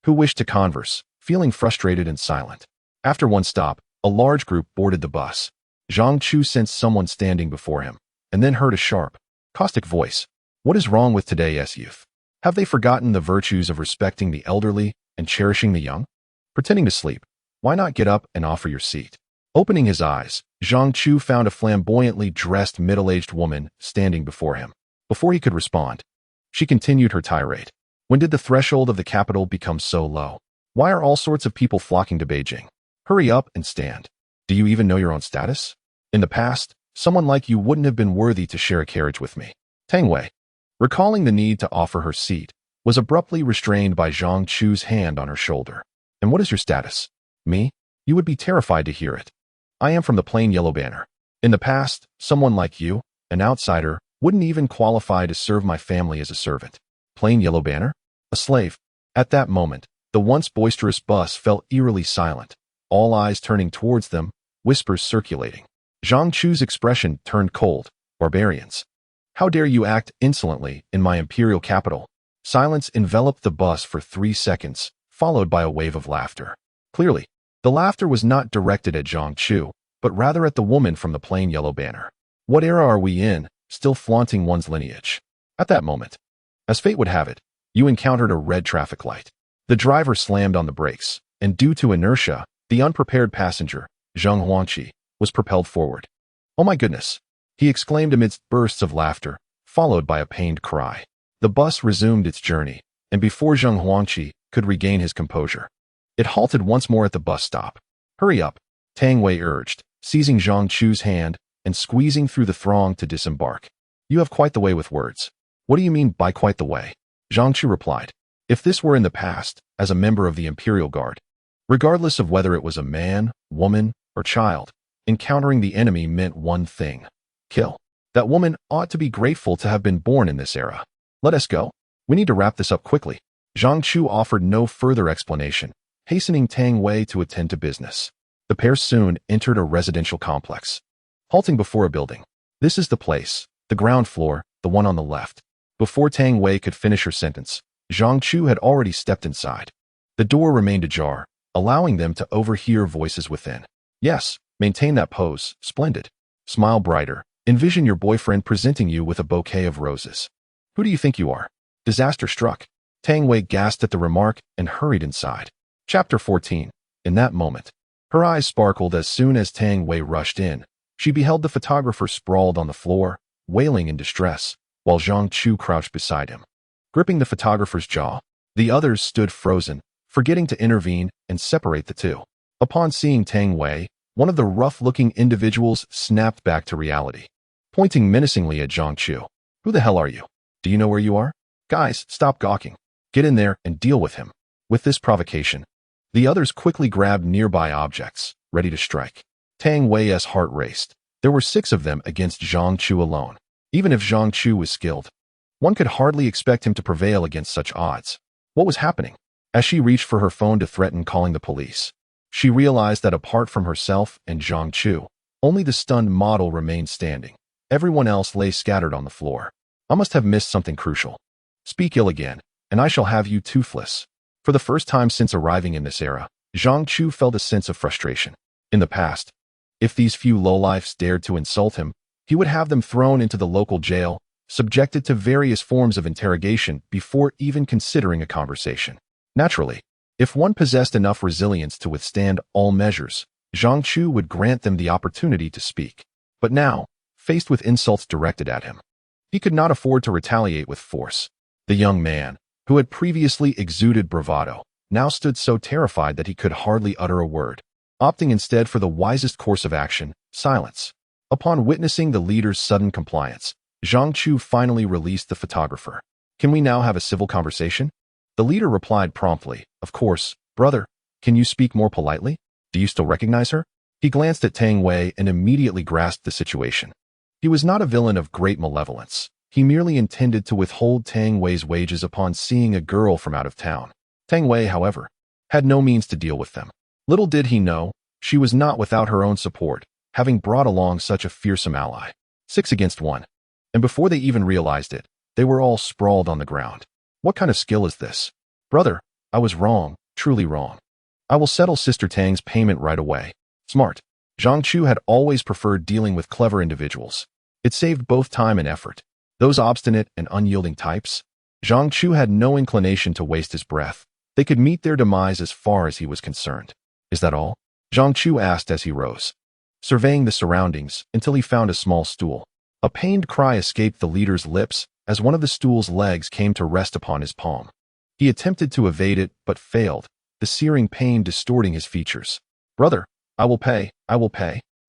who wished to converse, feeling frustrated and silent. After one stop, a large group boarded the bus. Zhang Chu sensed someone standing before him, and then heard a sharp, caustic voice. "What is wrong with today's youth? Have they forgotten the virtues of respecting the elderly and cherishing the young? Pretending to sleep, why not get up and offer your seat?" Opening his eyes, Zhang Chu found a flamboyantly dressed middle-aged woman standing before him. Before he could respond, she continued her tirade. "When did the threshold of the capital become so low? Why are all sorts of people flocking to Beijing? Hurry up and stand. Do you even know your own status? In the past, someone like you wouldn't have been worthy to share a carriage with me." Tang Wei, recalling the need to offer her seat, was abruptly restrained by Zhang Chu's hand on her shoulder. "And what is your status?" "Me? You would be terrified to hear it. I am from the plain yellow banner. In the past, someone like you, an outsider, wouldn't even qualify to serve my family as a servant." Plain yellow banner? A slave? At that moment, the once boisterous bus fell eerily silent, all eyes turning towards them, whispers circulating. Zhang Chu's expression turned cold. "Barbarians. How dare you act insolently in my imperial capital?" Silence enveloped the bus for 3 seconds, followed by a wave of laughter. Clearly, the laughter was not directed at Zhang Chu, but rather at the woman from the plain yellow banner. What era are we in, still flaunting one's lineage? At that moment, as fate would have it, you encountered a red traffic light. The driver slammed on the brakes, and due to inertia, the unprepared passenger, Zhang Huangqi, was propelled forward. "Oh my goodness!" he exclaimed amidst bursts of laughter, followed by a pained cry. The bus resumed its journey, and before Zhang Huangqi could regain his composure, it halted once more at the bus stop. "Hurry up," Tang Wei urged, seizing Zhang Chu's hand and squeezing through the throng to disembark. "You have quite the way with words." "What do you mean by quite the way?" Zhang Chu replied. "If this were in the past, as a member of the Imperial Guard, regardless of whether it was a man, woman, or child, encountering the enemy meant one thing: kill. That woman ought to be grateful to have been born in this era. Let us go. We need to wrap this up quickly." Zhang Chu offered no further explanation, hastening Tang Wei to attend to business. The pair soon entered a residential complex, halting before a building. "This is the place, the ground floor, the one on the left." Before Tang Wei could finish her sentence, Zhang Chu had already stepped inside. The door remained ajar, allowing them to overhear voices within. "Yes, maintain that pose, splendid. Smile brighter. Envision your boyfriend presenting you with a bouquet of roses. Who do you think you are?" Disaster struck. Tang Wei gasped at the remark and hurried inside. Chapter 14. In that moment, her eyes sparkled as soon as Tang Wei rushed in. She beheld the photographer sprawled on the floor, wailing in distress, while Zhang Chu crouched beside him, gripping the photographer's jaw. The others stood frozen, forgetting to intervene and separate the two. Upon seeing Tang Wei, one of the rough-looking individuals snapped back to reality, pointing menacingly at Zhang Chu. "Who the hell are you? Do you know where you are? Guys, stop gawking. Get in there and deal with him." With this provocation, the others quickly grabbed nearby objects, ready to strike. Tang Wei's heart raced. There were 6 of them against Zhang Chu alone. Even if Zhang Chu was skilled, one could hardly expect him to prevail against such odds. What was happening? As she reached for her phone to threaten calling the police, she realized that apart from herself and Zhang Chu, only the stunned model remained standing. Everyone else lay scattered on the floor. "I must have missed something crucial. Speak ill again, and I shall have you toothless." For the first time since arriving in this era, Zhang Chu felt a sense of frustration. In the past, if these few lowlifes dared to insult him, he would have them thrown into the local jail, subjected to various forms of interrogation before even considering a conversation. Naturally, if one possessed enough resilience to withstand all measures, Zhang Chu would grant them the opportunity to speak. But now, faced with insults directed at him, he could not afford to retaliate with force. The young man, who had previously exuded bravado, now stood so terrified that he could hardly utter a word, opting instead for the wisest course of action: silence. Upon witnessing the leader's sudden compliance, Zhang Chu finally released the photographer. "Can we now have a civil conversation?" The leader replied promptly, "Of course, brother. Can you speak more politely? Do you still recognize her?" He glanced at Tang Wei and immediately grasped the situation. He was not a villain of great malevolence. He merely intended to withhold Tang Wei's wages upon seeing a girl from out of town. Tang Wei, however, had no means to deal with them. Little did he know, she was not without her own support, having brought along such a fearsome ally. 6 against 1. And before they even realized it, they were all sprawled on the ground. What kind of skill is this? Brother, I was wrong, truly wrong. I will settle Sister Tang's payment right away. Smart. Zhang Chu had always preferred dealing with clever individuals. It saved both time and effort. Those obstinate and unyielding types? Zhang Chu had no inclination to waste his breath. They could meet their demise as far as he was concerned. Is that all? Zhang Chu asked as he rose, surveying the surroundings until he found a small stool. A pained cry escaped the leader's lips as one of the stool's legs came to rest upon his palm. He attempted to evade it, but failed, the searing pain distorting his features. Brother, I will pay.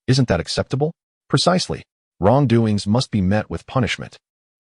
Isn't that acceptable? Precisely. Wrongdoings must be met with punishment.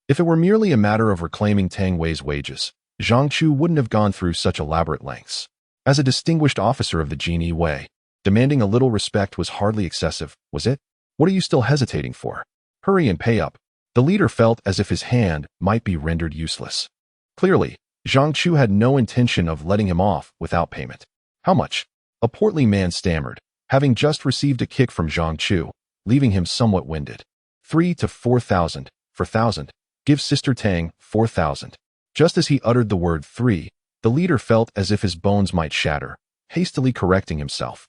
If it were merely a matter of reclaiming Tang Wei's wages, Zhang Chu wouldn't have gone through such elaborate lengths. As a distinguished officer of the Jianghu Way, demanding a little respect was hardly excessive, was it? What are you still hesitating for? Hurry and pay up. The leader felt as if his hand might be rendered useless. Clearly, Zhang Chu had no intention of letting him off without payment. How much? A portly man stammered, having just received a kick from Zhang Chu, leaving him somewhat winded. 3 to 4,000, for 1,000. Give Sister Tang 4,000. Just as he uttered the word 3, the leader felt as if his bones might shatter, hastily correcting himself.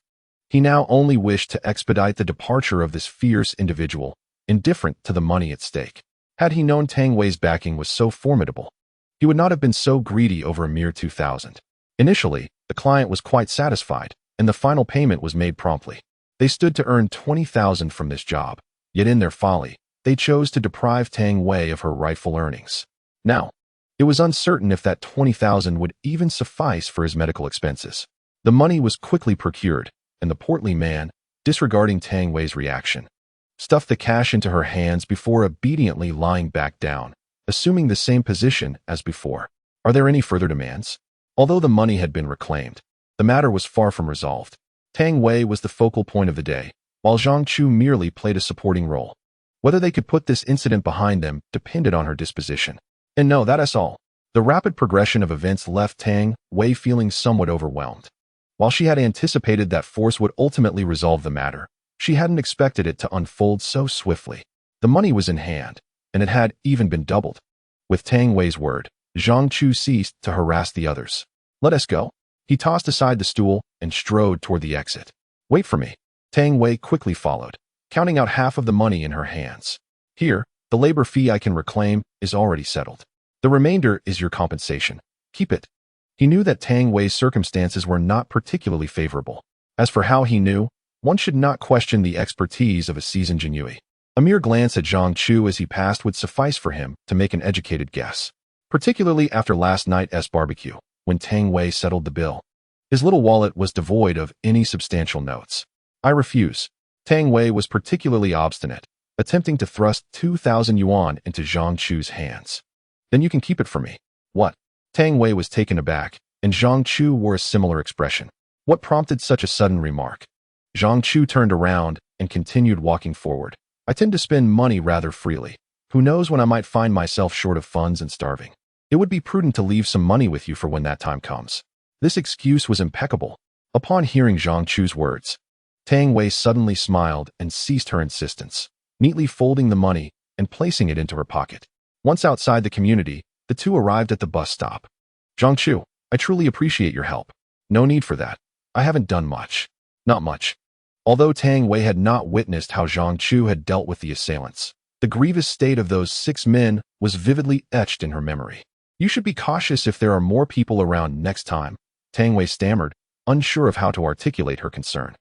He now only wished to expedite the departure of this fierce individual, indifferent to the money at stake. Had he known Tang Wei's backing was so formidable, he would not have been so greedy over a mere 2,000. Initially, the client was quite satisfied, and the final payment was made promptly. They stood to earn 20,000 from this job, yet in their folly, they chose to deprive Tang Wei of her rightful earnings. Now, it was uncertain if that 20,000 would even suffice for his medical expenses. The money was quickly procured, and the portly man, disregarding Tang Wei's reaction, stuffed the cash into her hands before obediently lying back down, assuming the same position as before. Are there any further demands? Although the money had been reclaimed, the matter was far from resolved. Tang Wei was the focal point of the day, while Zhang Chu merely played a supporting role. Whether they could put this incident behind them depended on her disposition. And no, that's all. The rapid progression of events left Tang Wei feeling somewhat overwhelmed. While she had anticipated that force would ultimately resolve the matter, she hadn't expected it to unfold so swiftly. The money was in hand, and it had even been doubled. With Tang Wei's word, Zhang Chu ceased to harass the others. Let us go. He tossed aside the stool and strode toward the exit. Wait for me. Tang Wei quickly followed, counting out half of the money in her hands. Here, the labor fee I can reclaim is already settled. The remainder is your compensation. Keep it. He knew that Tang Wei's circumstances were not particularly favorable. As for how he knew, one should not question the expertise of a seasoned jianghu. A mere glance at Zhang Chu as he passed would suffice for him to make an educated guess, particularly after last night's barbecue, when Tang Wei settled the bill. His little wallet was devoid of any substantial notes. I refuse. Tang Wei was particularly obstinate, attempting to thrust 2,000 yuan into Zhang Chu's hands. Then you can keep it for me. What? Tang Wei was taken aback, and Zhang Chu wore a similar expression. What prompted such a sudden remark? Zhang Chu turned around and continued walking forward. I tend to spend money rather freely. Who knows when I might find myself short of funds and starving. It would be prudent to leave some money with you for when that time comes. This excuse was impeccable. Upon hearing Zhang Chu's words, Tang Wei suddenly smiled and ceased her insistence, neatly folding the money and placing it into her pocket. Once outside the community, the two arrived at the bus stop. Zhang Chu, I truly appreciate your help. No need for that. I haven't done much. Not much. Although Tang Wei had not witnessed how Zhang Chu had dealt with the assailants, the grievous state of those 6 men was vividly etched in her memory. You should be cautious if there are more people around next time, Tang Wei stammered, unsure of how to articulate her concern.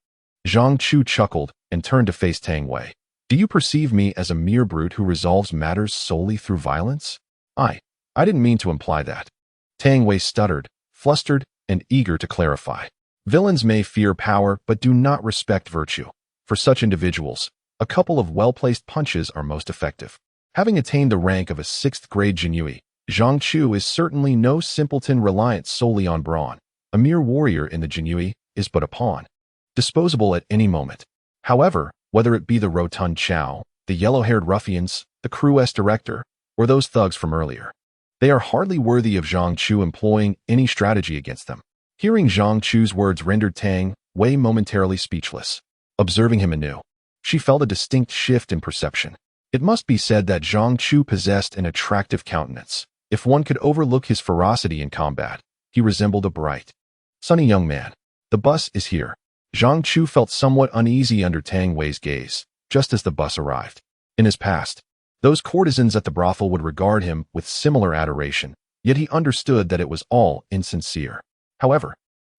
Zhang Chu chuckled and turned to face Tang Wei. Do you perceive me as a mere brute who resolves matters solely through violence? I didn't mean to imply that. Tang Wei stuttered, flustered, and eager to clarify. Villains may fear power but do not respect virtue. For such individuals, a couple of well-placed punches are most effective. Having attained the rank of a 6th-grade jianghu, Zhang Chu is certainly no simpleton reliant solely on brawn. A mere warrior in the jianghu is but a pawn, disposable at any moment. However, whether it be the rotund Chow, the yellow-haired ruffians, the crew's director, or those thugs from earlier. They are hardly worthy of Zhang Chu employing any strategy against them. Hearing Zhang Chu's words rendered Tang Wei momentarily speechless. Observing him anew, she felt a distinct shift in perception. It must be said that Zhang Chu possessed an attractive countenance. If one could overlook his ferocity in combat, he resembled a bright, sunny young man. The bus is here. Zhang Chu felt somewhat uneasy under Tang Wei's gaze, just as the bus arrived. In his past, those courtesans at the brothel would regard him with similar adoration, yet he understood that it was all insincere. However,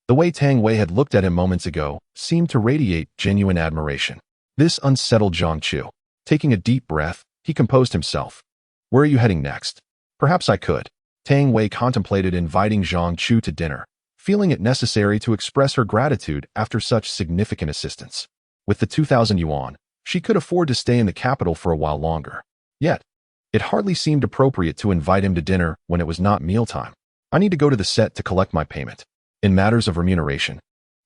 the way Tang Wei had looked at him moments ago seemed to radiate genuine admiration. This unsettled Zhang Chu. Taking a deep breath, he composed himself. Where are you heading next? Perhaps I could. Tang Wei contemplated inviting Zhang Chu to dinner, feeling it necessary to express her gratitude after such significant assistance. With the 2,000 yuan, she could afford to stay in the capital for a while longer. Yet, it hardly seemed appropriate to invite him to dinner when it was not mealtime. I need to go to the set to collect my payment. In matters of remuneration,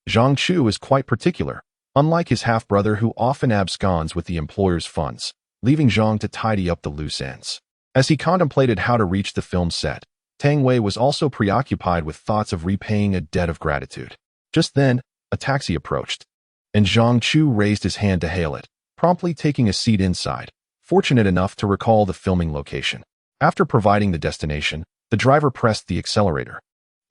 Zhang Chu is quite particular, unlike his half-brother who often absconds with the employer's funds, leaving Zhang to tidy up the loose ends. As he contemplated how to reach the film set, Tang Wei was also preoccupied with thoughts of repaying a debt of gratitude. Just then, a taxi approached, and Zhang Chu raised his hand to hail it, promptly taking a seat inside, fortunate enough to recall the filming location. After providing the destination, the driver pressed the accelerator,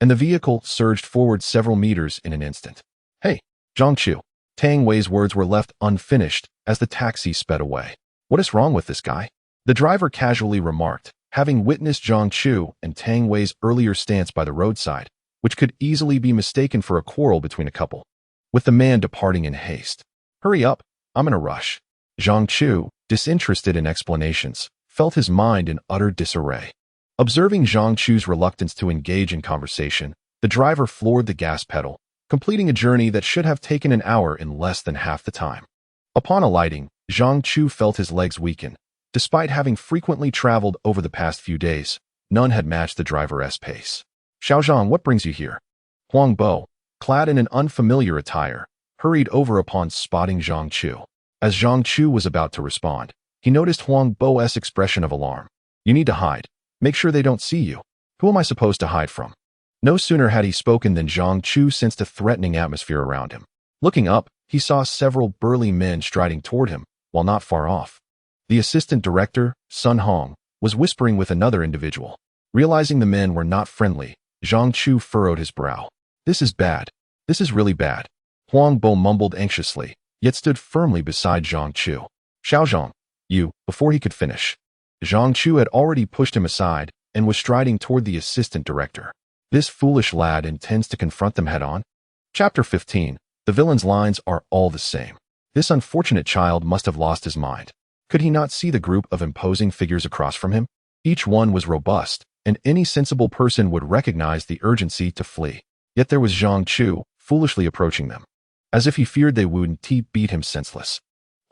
and the vehicle surged forward several meters in an instant. Hey, Zhang Chu. Tang Wei's words were left unfinished as the taxi sped away. What is wrong with this guy? The driver casually remarked, having witnessed Zhang Chu and Tang Wei's earlier stance by the roadside, which could easily be mistaken for a quarrel between a couple. With the man departing in haste. Hurry up, I'm in a rush. Zhang Chu, disinterested in explanations, felt his mind in utter disarray. Observing Zhang Chu's reluctance to engage in conversation, the driver floored the gas pedal, completing a journey that should have taken an hour in less than half the time. Upon alighting, Zhang Chu felt his legs weaken. Despite having frequently traveled over the past few days, none had matched the driver's pace. Xiaozhang, what brings you here? Huang Bo, clad in an unfamiliar attire, hurried over upon spotting Zhang Chu. As Zhang Chu was about to respond, he noticed Huang Bo's expression of alarm. You need to hide. Make sure they don't see you. Who am I supposed to hide from? No sooner had he spoken than Zhang Chu sensed a threatening atmosphere around him. Looking up, he saw several burly men striding toward him, while not far off. The assistant director, Sun Hong, was whispering with another individual. Realizing the men were not friendly, Zhang Chu furrowed his brow. This is bad. This is really bad. Huang Bo mumbled anxiously, yet stood firmly beside Zhang Chu. Xiaozhang, you, before he could finish. Zhang Chu had already pushed him aside and was striding toward the assistant director. This foolish lad intends to confront them head-on. Chapter 15. The villain's lines are all the same. This unfortunate child must have lost his mind. Could he not see the group of imposing figures across from him? Each one was robust, and any sensible person would recognize the urgency to flee. Yet there was Zhang Chu, foolishly approaching them, as if he feared they would beat him senseless.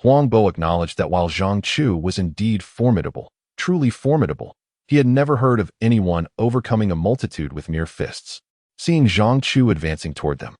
Huang Bo acknowledged that while Zhang Chu was indeed formidable, truly formidable, he had never heard of anyone overcoming a multitude with mere fists. Seeing Zhang Chu advancing toward them,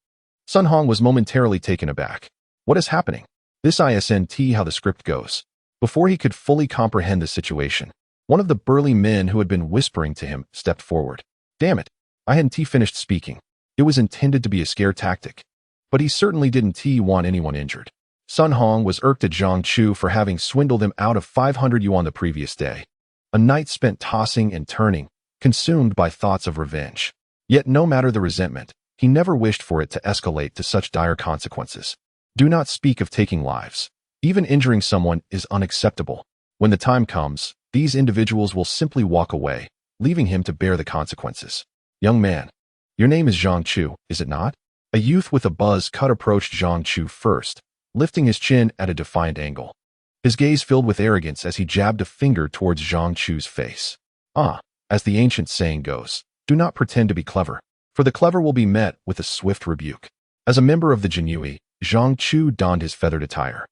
Sun Hong was momentarily taken aback. What is happening? This isn't how the script goes. Before he could fully comprehend the situation, one of the burly men who had been whispering to him stepped forward. Damn it, I hadn't finished speaking. It was intended to be a scare tactic. But he certainly didn't want anyone injured. Sun Hong was irked at Zhang Chu for having swindled him out of 500 yuan the previous day. A night spent tossing and turning, consumed by thoughts of revenge. Yet no matter the resentment, he never wished for it to escalate to such dire consequences. Do not speak of taking lives. Even injuring someone is unacceptable. When the time comes, these individuals will simply walk away, leaving him to bear the consequences. Young man, your name is Zhang Chu, is it not? A youth with a buzz cut approached Zhang Chu first, lifting his chin at a defiant angle. His gaze filled with arrogance as he jabbed a finger towards Zhang Chu's face. As the ancient saying goes, do not pretend to be clever, for the clever will be met with a swift rebuke. As a member of the jianghu, Zhang Chu donned his feathered attire.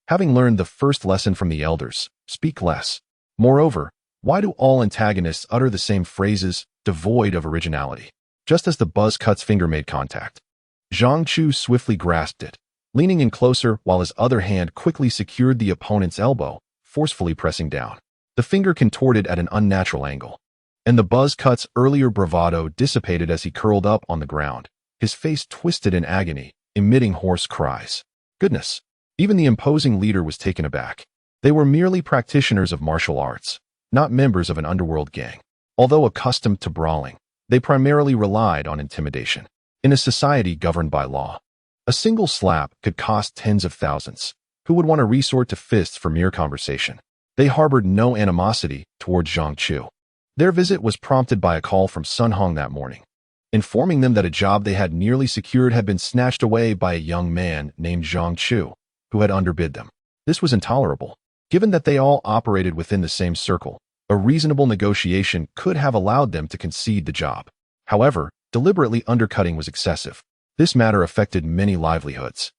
Having learned the first lesson from the elders, speak less. Moreover, why do all antagonists utter the same phrases, devoid of originality? Just as the buzz cut's finger made contact, Zhang Chu swiftly grasped it, leaning in closer while his other hand quickly secured the opponent's elbow, forcefully pressing down. The finger contorted at an unnatural angle, and the buzz cut's earlier bravado dissipated as he curled up on the ground, his face twisted in agony, emitting hoarse cries. Goodness! Even the imposing leader was taken aback. They were merely practitioners of martial arts, not members of an underworld gang. Although accustomed to brawling, they primarily relied on intimidation. In a society governed by law, a single slap could cost tens of thousands. Who would want to resort to fists for mere conversation? They harbored no animosity toward Zhang Chu. Their visit was prompted by a call from Sun Hong that morning, informing them that a job they had nearly secured had been snatched away by a young man named Zhang Chu, who had underbid them. This was intolerable. Given that they all operated within the same circle, a reasonable negotiation could have allowed them to concede the job. However, deliberately undercutting was excessive. This matter affected many livelihoods.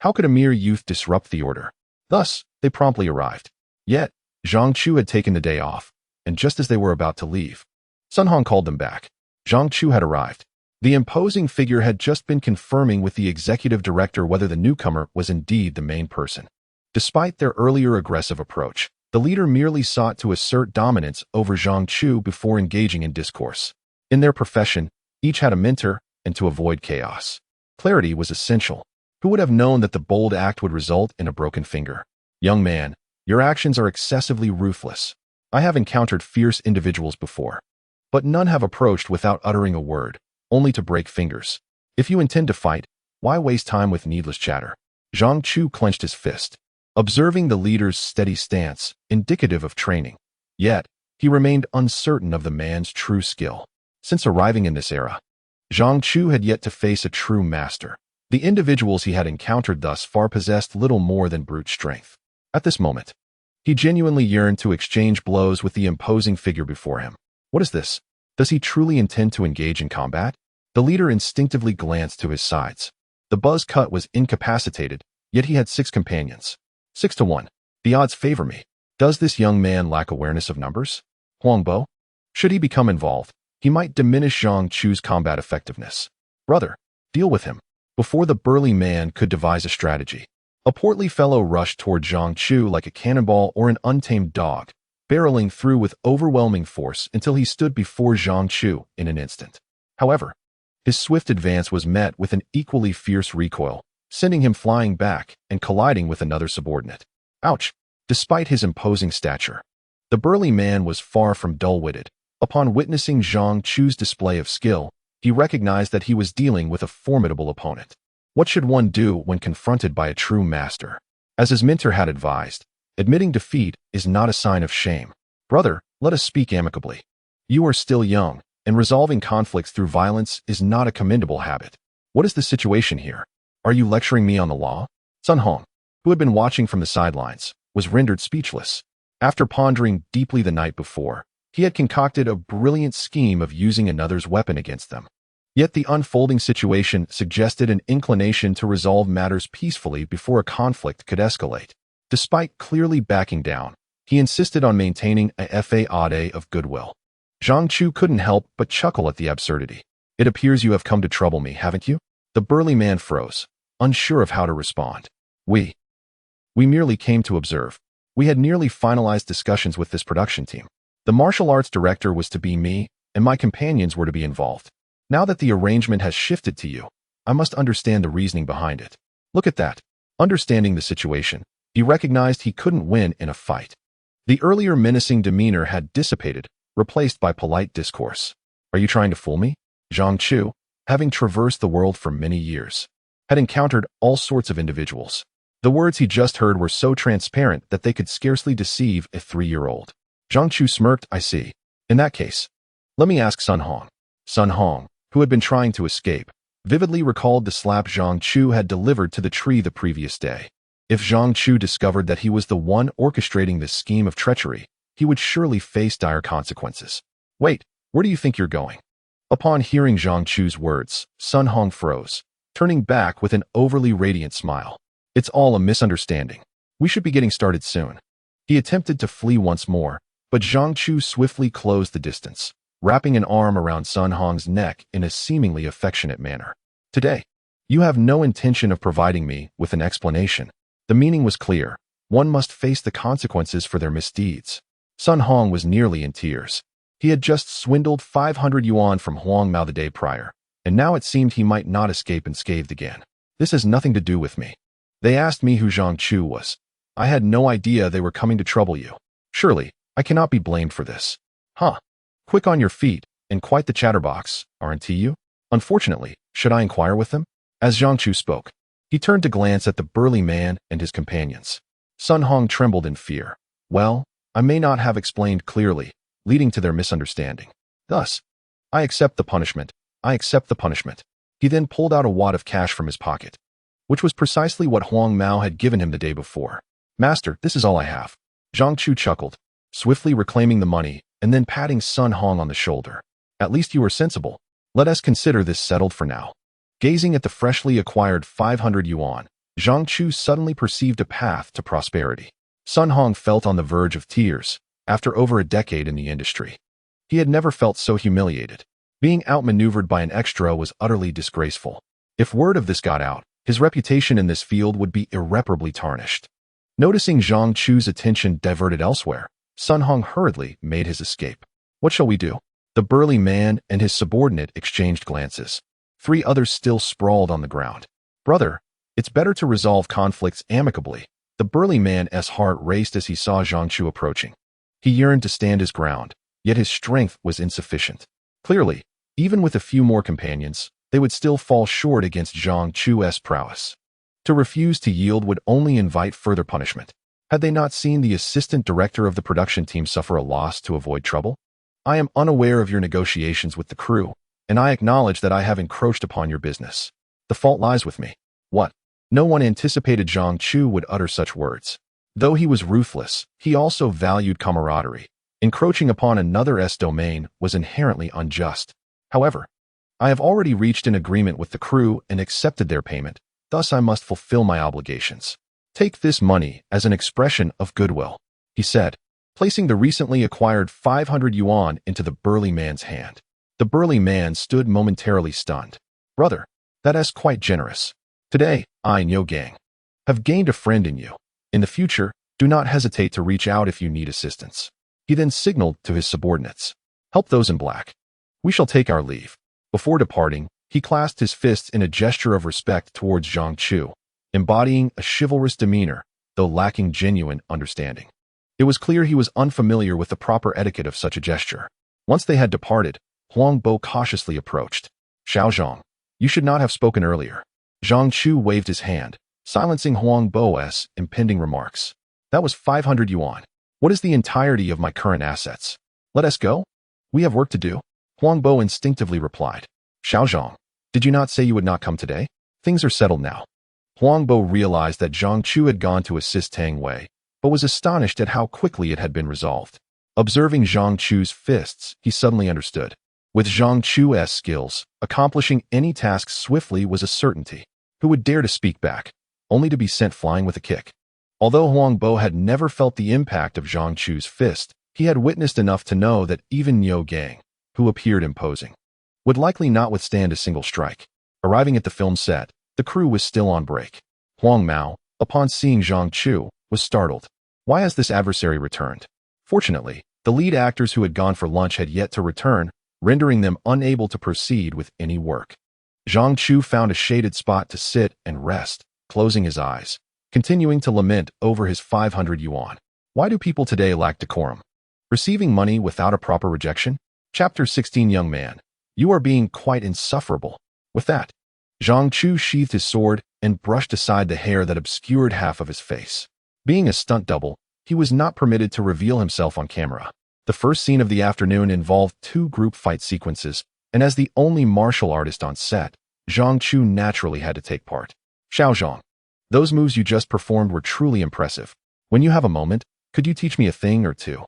How could a mere youth disrupt the order? Thus, they promptly arrived. Yet, Zhang Chu had taken the day off, and just as they were about to leave, Sun Hong called them back. Zhang Chu had arrived. The imposing figure had just been confirming with the executive director whether the newcomer was indeed the main person. Despite their earlier aggressive approach, the leader merely sought to assert dominance over Zhang Chu before engaging in discourse. In their profession, each had a mentor, and to avoid chaos, clarity was essential. Who would have known that the bold act would result in a broken finger? Young man, your actions are excessively ruthless. I have encountered fierce individuals before, but none have approached without uttering a word, only to break fingers. If you intend to fight, why waste time with needless chatter? Zhang Chu clenched his fist, observing the leader's steady stance, indicative of training. Yet, he remained uncertain of the man's true skill. Since arriving in this era, Zhang Chu had yet to face a true master. The individuals he had encountered thus far possessed little more than brute strength. At this moment, he genuinely yearned to exchange blows with the imposing figure before him. What is this? Does he truly intend to engage in combat? The leader instinctively glanced to his sides. The buzz cut was incapacitated, yet he had 6 companions. 6-1. The odds favor me. Does this young man lack awareness of numbers? Huangbo? Should he become involved, he might diminish Zhang Chu's combat effectiveness. Brother, deal with him. Before the burly man could devise a strategy, a portly fellow rushed toward Zhang Chu like a cannonball or an untamed dog, barreling through with overwhelming force until he stood before Zhang Chu in an instant. However, his swift advance was met with an equally fierce recoil, sending him flying back and colliding with another subordinate. Ouch! Despite his imposing stature, the burly man was far from dull-witted. Upon witnessing Zhang Chu's display of skill, he recognized that he was dealing with a formidable opponent. What should one do when confronted by a true master? As his mentor had advised, admitting defeat is not a sign of shame. Brother, let us speak amicably. You are still young, and resolving conflicts through violence is not a commendable habit. What is the situation here? Are you lecturing me on the law? Sun Hong, who had been watching from the sidelines, was rendered speechless. After pondering deeply the night before, he had concocted a brilliant scheme of using another's weapon against them. Yet the unfolding situation suggested an inclination to resolve matters peacefully before a conflict could escalate. Despite clearly backing down, he insisted on maintaining a facade of goodwill. Zhang Chu couldn't help but chuckle at the absurdity. It appears you have come to trouble me, haven't you? The burly man froze, unsure of how to respond. We merely came to observe. We had nearly finalized discussions with this production team. The martial arts director was to be me, and my companions were to be involved. Now that the arrangement has shifted to you, I must understand the reasoning behind it. Look at that. Understanding the situation, he recognized he couldn't win in a fight. The earlier menacing demeanor had dissipated, replaced by polite discourse. Are you trying to fool me? Zhang Chu, having traversed the world for many years, had encountered all sorts of individuals. The words he just heard were so transparent that they could scarcely deceive a 3-year-old. Zhang Chu smirked. I see. In that case, let me ask Sun Hong. Sun Hong, who had been trying to escape, vividly recalled the slap Zhang Chu had delivered to the tree the previous day. If Zhang Chu discovered that he was the one orchestrating this scheme of treachery, he would surely face dire consequences. Wait, where do you think you're going? Upon hearing Zhang Chu's words, Sun Hong froze, turning back with an overly radiant smile. It's all a misunderstanding. We should be getting started soon. He attempted to flee once more, but Zhang Chu swiftly closed the distance, wrapping an arm around Sun Hong's neck in a seemingly affectionate manner. Today, you have no intention of providing me with an explanation. The meaning was clear. One must face the consequences for their misdeeds. Sun Hong was nearly in tears. He had just swindled 500 yuan from Huang Mao the day prior, and now it seemed he might not escape unscathed again. This has nothing to do with me. They asked me who Zhang Chu was. I had no idea they were coming to trouble you. Surely, I cannot be blamed for this. Huh. Quick on your feet, and quite the chatterbox, aren't you? Unfortunately, should I inquire with them? As Zhang Chu spoke, he turned to glance at the burly man and his companions. Sun Hong trembled in fear. Well, I may not have explained clearly, leading to their misunderstanding. Thus, I accept the punishment. I accept the punishment. He then pulled out a wad of cash from his pocket, which was precisely what Huang Mao had given him the day before. Master, this is all I have. Zhang Chu chuckled, swiftly reclaiming the money and then patting Sun Hong on the shoulder. At least you are sensible. Let us consider this settled for now. Gazing at the freshly acquired 500 yuan, Zhang Chu suddenly perceived a path to prosperity. Sun Hong felt on the verge of tears. After over a decade in the industry, he had never felt so humiliated. Being outmaneuvered by an extra was utterly disgraceful. If word of this got out, his reputation in this field would be irreparably tarnished. Noticing Zhang Chu's attention diverted elsewhere, Sun Hong hurriedly made his escape. What shall we do? The burly man and his subordinate exchanged glances. 3 others still sprawled on the ground. Brother, it's better to resolve conflicts amicably. The burly man's heart raced as he saw Zhang Chu approaching. He yearned to stand his ground, yet his strength was insufficient. Clearly, even with a few more companions, they would still fall short against Zhang Chu's prowess. To refuse to yield would only invite further punishment. Had they not seen the assistant director of the production team suffer a loss to avoid trouble? I am unaware of your negotiations with the crew, and I acknowledge that I have encroached upon your business. The fault lies with me. What? No one anticipated Zhang Chu would utter such words. Though he was ruthless, he also valued camaraderie. Encroaching upon another's domain was inherently unjust. However, I have already reached an agreement with the crew and accepted their payment, thus I must fulfill my obligations. Take this money as an expression of goodwill, he said, placing the recently acquired 500 yuan into the burly man's hand. The burly man stood momentarily stunned. Brother, that is quite generous. Today, I, New Gang, have gained a friend in you. In the future, do not hesitate to reach out if you need assistance. He then signaled to his subordinates. Help those in black. We shall take our leave. Before departing, he clasped his fists in a gesture of respect towards Zhang Chu, embodying a chivalrous demeanor, though lacking genuine understanding. It was clear he was unfamiliar with the proper etiquette of such a gesture. Once they had departed, Huang Bo cautiously approached. Xiao Zhang, you should not have spoken earlier. Zhang Chu waved his hand, silencing Huang Bo's impending remarks. That was 500 yuan. What is the entirety of my current assets? Let us go? We have work to do. Huang Bo instinctively replied. Xiao Zhang, did you not say you would not come today? Things are settled now. Huang Bo realized that Zhang Chu had gone to assist Tang Wei, but was astonished at how quickly it had been resolved. Observing Zhang Chu's fists, he suddenly understood. With Zhang Chu's skills, accomplishing any task swiftly was a certainty. Who would dare to speak back, only to be sent flying with a kick? Although Huang Bo had never felt the impact of Zhang Chu's fist, he had witnessed enough to know that even New Gang, who appeared imposing, would likely not withstand a single strike. Arriving at the film set, the crew was still on break. Huang Mao, upon seeing Zhang Chu, was startled. Why has this adversary returned? Fortunately, the lead actors who had gone for lunch had yet to return, rendering them unable to proceed with any work. Zhang Chu found a shaded spot to sit and rest, closing his eyes, continuing to lament over his 500 yuan. Why do people today lack decorum? Receiving money without a proper rejection? Chapter 16. Young man, you are being quite insufferable. With that, Zhang Chu sheathed his sword and brushed aside the hair that obscured half of his face. Being a stunt double, he was not permitted to reveal himself on camera. The first scene of the afternoon involved 2 group fight sequences, and as the only martial artist on set, Zhang Chu naturally had to take part. Xiao Zhang, those moves you just performed were truly impressive. When you have a moment, could you teach me a thing or two?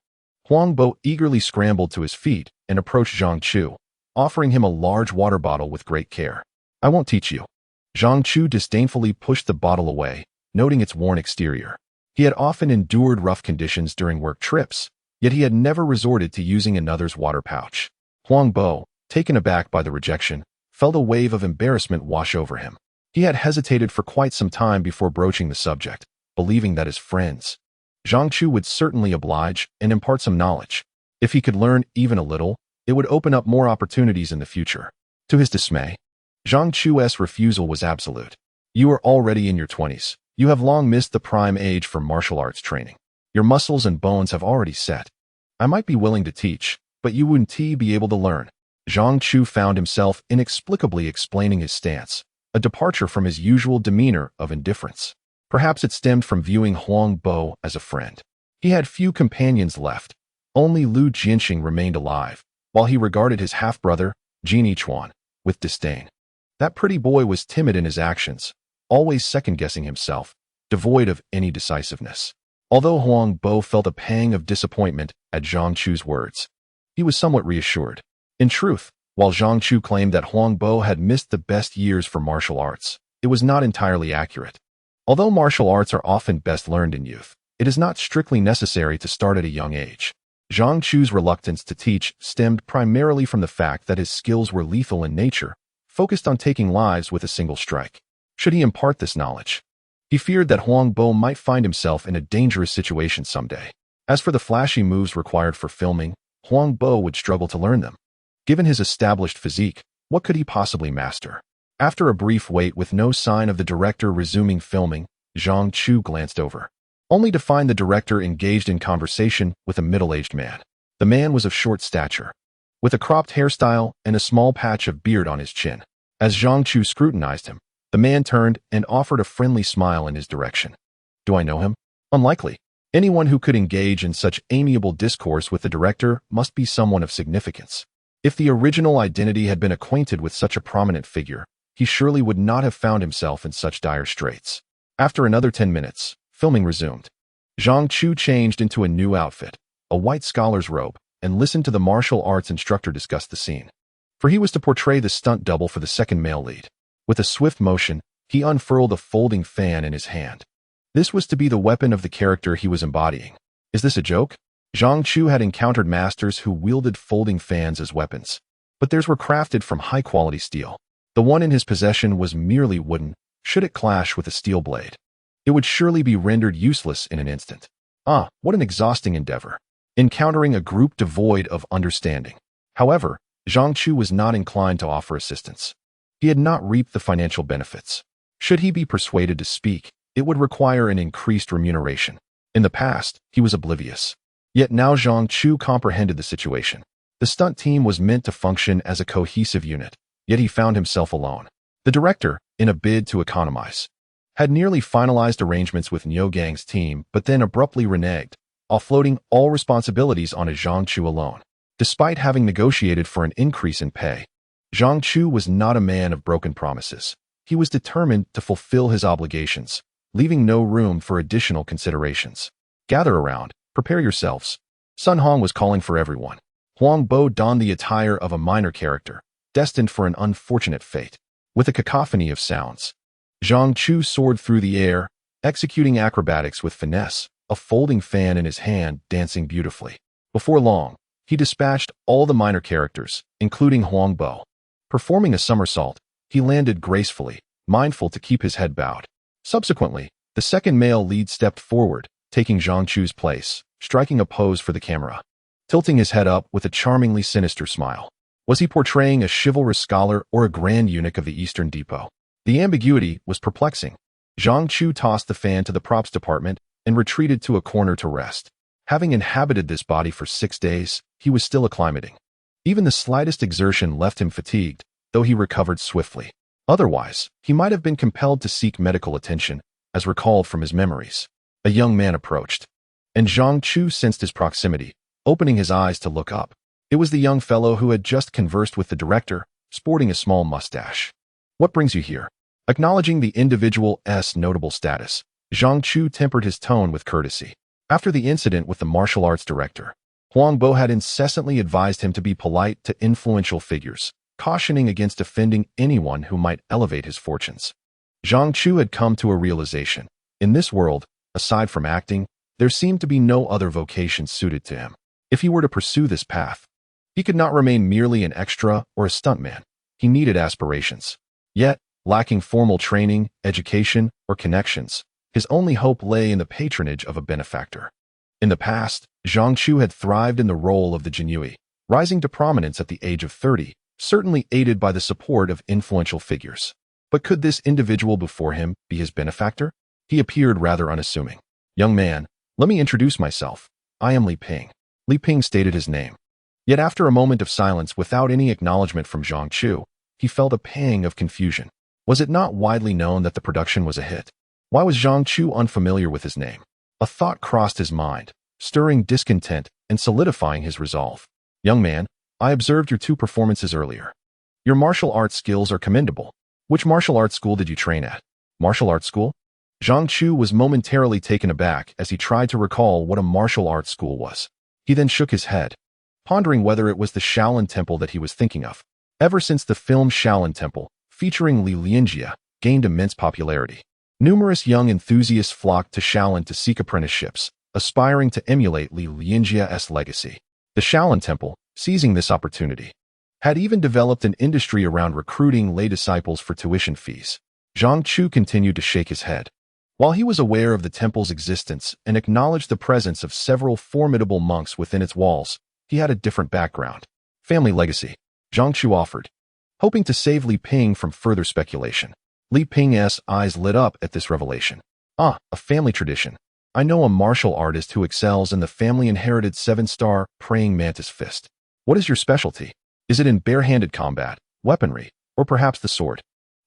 Huang Bo eagerly scrambled to his feet and approached Zhang Chu, offering him a large water bottle with great care. I won't teach you. Zhang Chu disdainfully pushed the bottle away, noting its worn exterior. He had often endured rough conditions during work trips, yet he had never resorted to using another's water pouch. Huang Bo, taken aback by the rejection, felt a wave of embarrassment wash over him. He had hesitated for quite some time before broaching the subject, believing that his friends, Zhang Chu, would certainly oblige and impart some knowledge. If he could learn even a little, it would open up more opportunities in the future. To his dismay, Zhang Chu's refusal was absolute. You are already in your 20s. You have long missed the prime age for martial arts training. Your muscles and bones have already set. I might be willing to teach, but you wouldn't be able to learn. Zhang Chu found himself inexplicably explaining his stance, a departure from his usual demeanor of indifference. Perhaps it stemmed from viewing Huang Bo as a friend. He had few companions left. Only Lu Jianxing remained alive, while he regarded his half-brother, Jin Yichuan, with disdain. That pretty boy was timid in his actions, always second-guessing himself, devoid of any decisiveness. Although Huang Bo felt a pang of disappointment at Zhang Chu's words, he was somewhat reassured. In truth, while Zhang Chu claimed that Huang Bo had missed the best years for martial arts, it was not entirely accurate. Although martial arts are often best learned in youth, it is not strictly necessary to start at a young age. Zhang Chu's reluctance to teach stemmed primarily from the fact that his skills were lethal in nature, focused on taking lives with a single strike. Should he impart this knowledge? He feared that Huang Bo might find himself in a dangerous situation someday. As for the flashy moves required for filming, Huang Bo would struggle to learn them. Given his established physique, what could he possibly master? After a brief wait with no sign of the director resuming filming, Zhang Chu glanced over, only to find the director engaged in conversation with a middle-aged man. The man was of short stature, with a cropped hairstyle and a small patch of beard on his chin. As Zhang Chu scrutinized him, the man turned and offered a friendly smile in his direction. Do I know him? Unlikely. Anyone who could engage in such amiable discourse with the director must be someone of significance. If the original identity had been acquainted with such a prominent figure, he surely would not have found himself in such dire straits. After another 10 minutes, filming resumed. Zhang Chu changed into a new outfit, a white scholar's robe, and listened to the martial arts instructor discuss the scene. For he was to portray the stunt double for the second male lead. With a swift motion, he unfurled a folding fan in his hand. This was to be the weapon of the character he was embodying. Is this a joke? Zhang Chu had encountered masters who wielded folding fans as weapons, but theirs were crafted from high-quality steel. The one in his possession was merely wooden. Should it clash with a steel blade, it would surely be rendered useless in an instant. What an exhausting endeavor, encountering a group devoid of understanding. However, Zhang Chu was not inclined to offer assistance. He had not reaped the financial benefits. Should he be persuaded to speak, it would require an increased remuneration. In the past, he was oblivious. Yet now Zhang Chu comprehended the situation. The stunt team was meant to function as a cohesive unit, yet he found himself alone. The director, in a bid to economize, had nearly finalized arrangements with Niu Gang's team but then abruptly reneged, offloading all responsibilities on Zhang Chu alone. Despite having negotiated for an increase in pay, Zhang Chu was not a man of broken promises. He was determined to fulfill his obligations, leaving no room for additional considerations. Gather around, prepare yourselves. Sun Hong was calling for everyone. Huang Bo donned the attire of a minor character, destined for an unfortunate fate. With a cacophony of sounds, Zhang Chu soared through the air, executing acrobatics with finesse, a folding fan in his hand dancing beautifully. Before long, he dispatched all the minor characters, including Huang Bo. Performing a somersault, he landed gracefully, mindful to keep his head bowed. Subsequently, the second male lead stepped forward, taking Zhang Chu's place, striking a pose for the camera, tilting his head up with a charmingly sinister smile. Was he portraying a chivalrous scholar or a grand eunuch of the Eastern Depot? The ambiguity was perplexing. Zhang Chu tossed the fan to the props department and retreated to a corner to rest. Having inhabited this body for 6 days, he was still acclimating. Even the slightest exertion left him fatigued, though he recovered swiftly. Otherwise, he might have been compelled to seek medical attention, as recalled from his memories. A young man approached, and Zhang Chu sensed his proximity, opening his eyes to look up. It was the young fellow who had just conversed with the director, sporting a small mustache. What brings you here? Acknowledging the individual's notable status, Zhang Chu tempered his tone with courtesy. After the incident with the martial arts director, Huang Bo had incessantly advised him to be polite to influential figures, cautioning against offending anyone who might elevate his fortunes. Zhang Chu had come to a realization. In this world, aside from acting, there seemed to be no other vocation suited to him. If he were to pursue this path, he could not remain merely an extra or a stuntman. He needed aspirations. Yet, lacking formal training, education, or connections, His only hope lay in the patronage of a benefactor. In the past, Zhang Chu had thrived in the role of the jianghu, rising to prominence at the age of 30, certainly aided by the support of influential figures. But could this individual before him be his benefactor? He appeared rather unassuming. "Young man, let me introduce myself. I am Li Ping." Li Ping stated his name. Yet after a moment of silence without any acknowledgement from Zhang Chu, he felt a pang of confusion. Was it not widely known that the production was a hit? Why was Zhang Chu unfamiliar with his name? A thought crossed his mind, stirring discontent and solidifying his resolve. "Young man, I observed your 2 performances earlier. Your martial arts skills are commendable. Which martial arts school did you train at?" "Martial arts school?" Zhang Chu was momentarily taken aback as he tried to recall what a martial arts school was. He then shook his head, pondering whether it was the Shaolin Temple that he was thinking of. Ever since the film Shaolin Temple, featuring Li Lianjia, gained immense popularity, numerous young enthusiasts flocked to Shaolin to seek apprenticeships, aspiring to emulate Li Lianjia's legacy. The Shaolin Temple, seizing this opportunity, had even developed an industry around recruiting lay disciples for tuition fees. Zhang Chu continued to shake his head. While he was aware of the temple's existence and acknowledged the presence of several formidable monks within its walls, he had a different background. "Family legacy," Zhang Chu offered, hoping to save Li Ping from further speculation. Li Ping's eyes lit up at this revelation. "Ah, a family tradition. I know a martial artist who excels in the family-inherited 7-star praying mantis fist. What is your specialty? Is it in bare-handed combat, weaponry, or perhaps the sword?"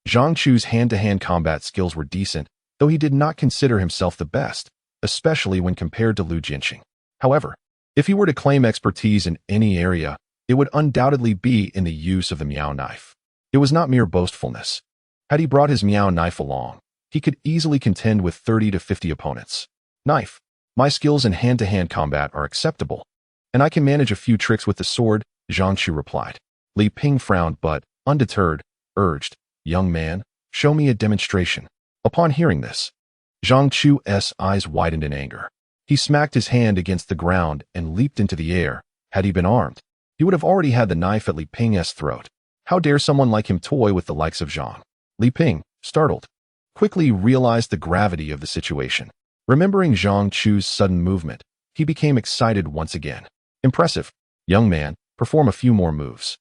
Zhang Chu's hand-to-hand combat skills were decent, though he did not consider himself the best, especially when compared to Lu Jianxing. However, if he were to claim expertise in any area, it would undoubtedly be in the use of the Miao knife. It was not mere boastfulness. Had he brought his Miao knife along, he could easily contend with 30 to 50 opponents. "Knife. My skills in hand-to-hand combat are acceptable, and I can manage a few tricks with the sword," Zhang Chu replied. Li Ping frowned but, undeterred, urged, "Young man, show me a demonstration." Upon hearing this, Zhang Chu's eyes widened in anger. He smacked his hand against the ground and leaped into the air. Had he been armed, he would have already had the knife at Li Ping's throat. How dare someone like him toy with the likes of Zhang? Li Ping, startled, quickly realized the gravity of the situation. Remembering Zhang Chu's sudden movement, he became excited once again. "Impressive. Young man, perform a few more moves.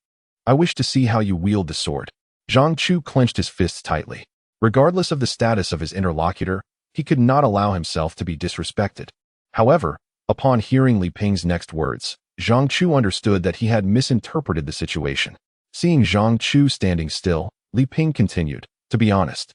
I wish to see how you wield the sword." Zhang Chu clenched his fists tightly. Regardless of the status of his interlocutor, he could not allow himself to be disrespected. However, upon hearing Li Ping's next words, Zhang Chu understood that he had misinterpreted the situation. Seeing Zhang Chu standing still, Li Ping continued, "To be honest,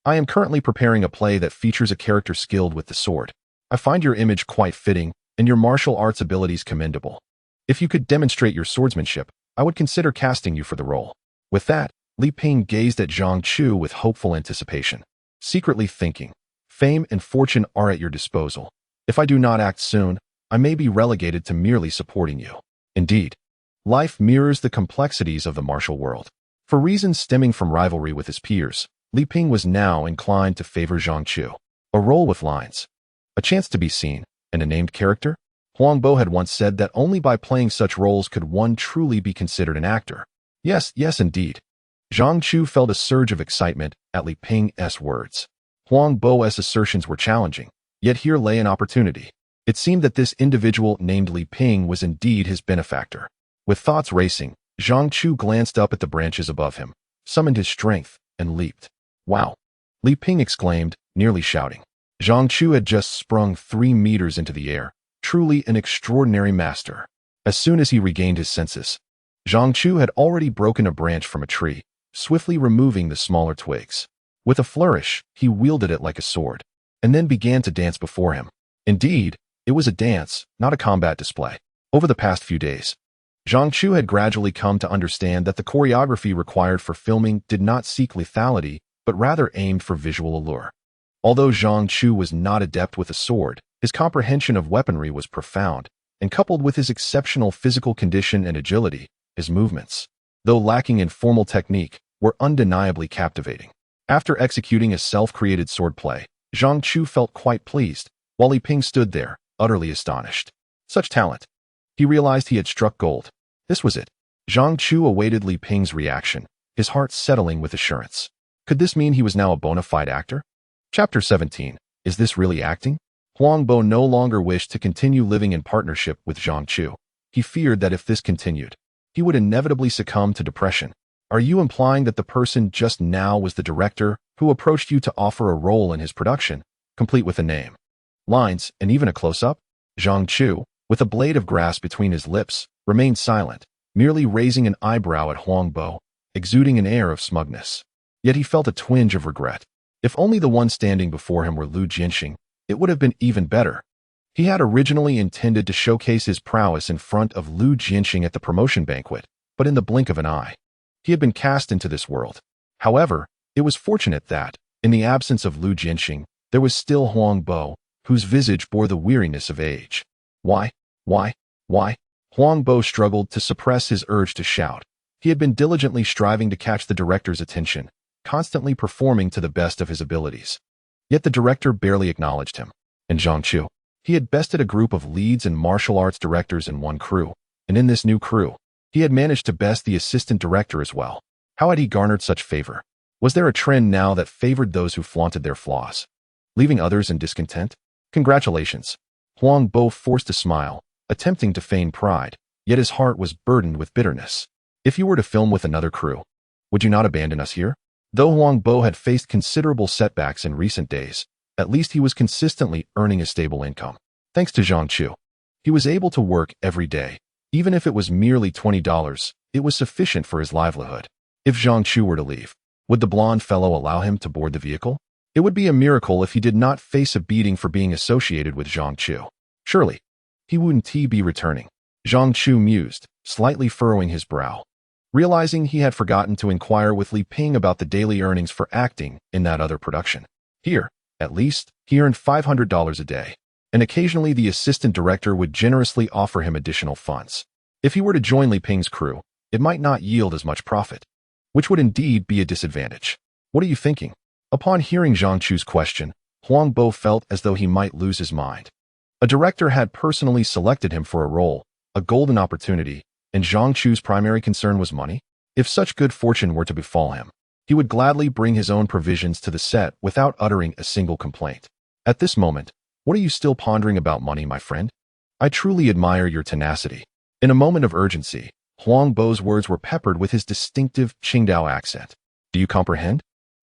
I am currently preparing a play that features a character skilled with the sword. I find your image quite fitting and your martial arts abilities commendable. If you could demonstrate your swordsmanship, I would consider casting you for the role." With that, Li Ping gazed at Zhang Chu with hopeful anticipation, secretly thinking, "Fame and fortune are at your disposal. If I do not act soon, I may be relegated to merely supporting you." Indeed, life mirrors the complexities of the martial world. For reasons stemming from rivalry with his peers, Li Ping was now inclined to favor Zhang Chu. A role with lines, a chance to be seen, and a named character? Huang Bo had once said that only by playing such roles could one truly be considered an actor. Yes, indeed. Zhang Chu felt a surge of excitement at Li Ping's words. Huang Bo's assertions were challenging, yet here lay an opportunity. It seemed that this individual named Li Ping was indeed his benefactor. With thoughts racing, Zhang Chu glanced up at the branches above him, summoned his strength, and leaped. "Wow!" Li Ping exclaimed, nearly shouting. Zhang Chu had just sprung 3 meters into the air, truly an extraordinary master. As soon as he regained his senses, Zhang Chu had already broken a branch from a tree, swiftly removing the smaller twigs. With a flourish, he wielded it like a sword, and then began to dance before him. Indeed, it was a dance, not a combat display. Over the past few days, Zhang Chu had gradually come to understand that the choreography required for filming did not seek lethality, but rather aimed for visual allure. Although Zhang Chu was not adept with a sword, his comprehension of weaponry was profound, and coupled with his exceptional physical condition and agility, his movements, though lacking in formal technique, were undeniably captivating. After executing a self-created swordplay, Zhang Chu felt quite pleased, while Li Ping stood there, utterly astonished. Such talent. He realized he had struck gold. This was it. Zhang Chu awaited Li Ping's reaction, his heart settling with assurance. Could this mean he was now a bona fide actor? Chapter 17. Is this really acting? Huang Bo no longer wished to continue living in partnership with Zhang Chu. He feared that if this continued, he would inevitably succumb to depression. Are you implying that the person just now was the director who approached you to offer a role in his production, complete with a name, lines, and even a close-up? Zhang Chu, with a blade of grass between his lips, remained silent, merely raising an eyebrow at Huang Bo, exuding an air of smugness. Yet he felt a twinge of regret. If only the one standing before him were Lu Jinxing, it would have been even better. He had originally intended to showcase his prowess in front of Lu Jinxing at the promotion banquet, but in the blink of an eye, he had been cast into this world. However, it was fortunate that, in the absence of Lu Jinxing, there was still Huang Bo, whose visage bore the weariness of age. Why? Huang Bo struggled to suppress his urge to shout. He had been diligently striving to catch the director's attention, constantly performing to the best of his abilities. Yet the director barely acknowledged him. And Zhang Chu, he had bested a group of leads and martial arts directors in one crew, and in this new crew, he had managed to best the assistant director as well. How had he garnered such favor? Was there a trend now that favored those who flaunted their flaws, leaving others in discontent? Congratulations. Huang Bo forced a smile, attempting to feign pride, yet his heart was burdened with bitterness. If you were to film with another crew, would you not abandon us here? Though Huang Bo had faced considerable setbacks in recent days, at least he was consistently earning a stable income. Thanks to Zhang Chu, he was able to work every day. Even if it was merely $20, it was sufficient for his livelihood. If Zhang Chu were to leave, would the blonde fellow allow him to board the vehicle? It would be a miracle if he did not face a beating for being associated with Zhang Chu. Surely, he wouldn't be returning. Zhang Chu mused, slightly furrowing his brow, realizing he had forgotten to inquire with Li Ping about the daily earnings for acting in that other production. Here, at least, he earned $500 a day, and occasionally the assistant director would generously offer him additional funds. If he were to join Li Ping's crew, it might not yield as much profit, which would indeed be a disadvantage. What are you thinking? Upon hearing Zhang Chu's question, Huang Bo felt as though he might lose his mind. A director had personally selected him for a role, a golden opportunity, and Zhang Chu's primary concern was money? If such good fortune were to befall him, he would gladly bring his own provisions to the set without uttering a single complaint. At this moment, what are you still pondering about money, my friend? I truly admire your tenacity. In a moment of urgency, Huang Bo's words were peppered with his distinctive Qingdao accent. Do you comprehend?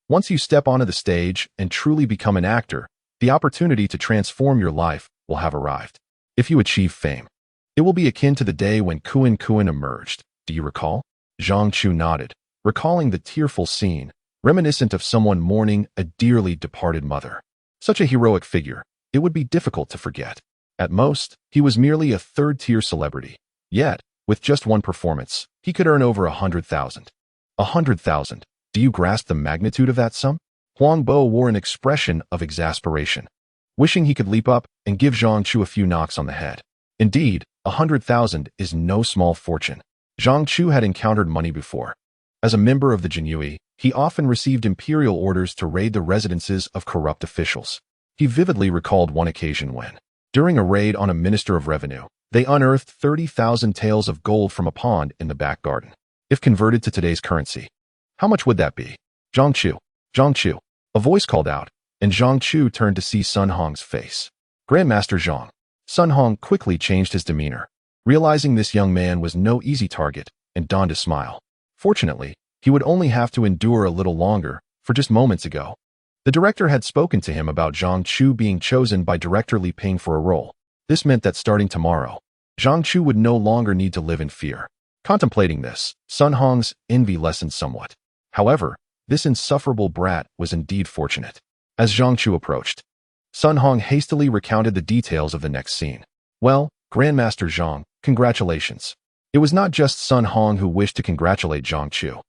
Once you step onto the stage and truly become an actor, the opportunity to transform your life will have arrived. If you achieve fame, it will be akin to the day when Kuan Kuan emerged. Do you recall? Zhang Chu nodded, recalling the tearful scene, reminiscent of someone mourning a dearly departed mother. Such a heroic figure, it would be difficult to forget. At most, he was merely a third-tier celebrity. Yet, with just one performance, he could earn over 100,000. 100,000. Do you grasp the magnitude of that sum? Huang Bo wore an expression of exasperation, wishing he could leap up and give Zhang Chu a few knocks on the head. Indeed, 100,000 is no small fortune. Zhang Chu had encountered money before. As a member of the jianghu, he often received imperial orders to raid the residences of corrupt officials. He vividly recalled one occasion when, during a raid on a minister of revenue, they unearthed 30,000 taels of gold from a pond in the back garden. If converted to today's currency, how much would that be? Zhang Chu, Zhang Chu. A voice called out, and Zhang Chu turned to see Sun Hong's face. Grandmaster Zhang. Sun Hong quickly changed his demeanor, realizing this young man was no easy target, and donned a smile. Fortunately, he would only have to endure a little longer, for just moments ago, the director had spoken to him about Zhang Chu being chosen by director Li Ping for a role. This meant that starting tomorrow, Zhang Chu would no longer need to live in fear. Contemplating this, Sun Hong's envy lessened somewhat. However, this insufferable brat was indeed fortunate. As Zhang Chu approached, Sun Hong hastily recounted the details of the next scene. Well, Grandmaster Zhang, congratulations. It was not just Sun Hong who wished to congratulate Zhang Chu.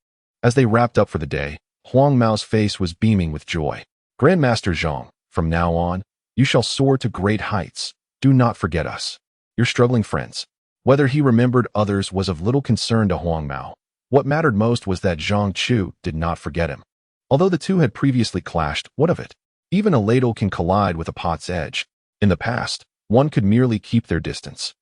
As they wrapped up for the day, Huang Mao's face was beaming with joy. Grandmaster Zhang, from now on, you shall soar to great heights. Do not forget us, your struggling friends. Whether he remembered others was of little concern to Huang Mao. What mattered most was that Zhang Chu did not forget him. Although the two had previously clashed, what of it? Even a ladle can collide with a pot's edge. In the past, one could merely keep their distance.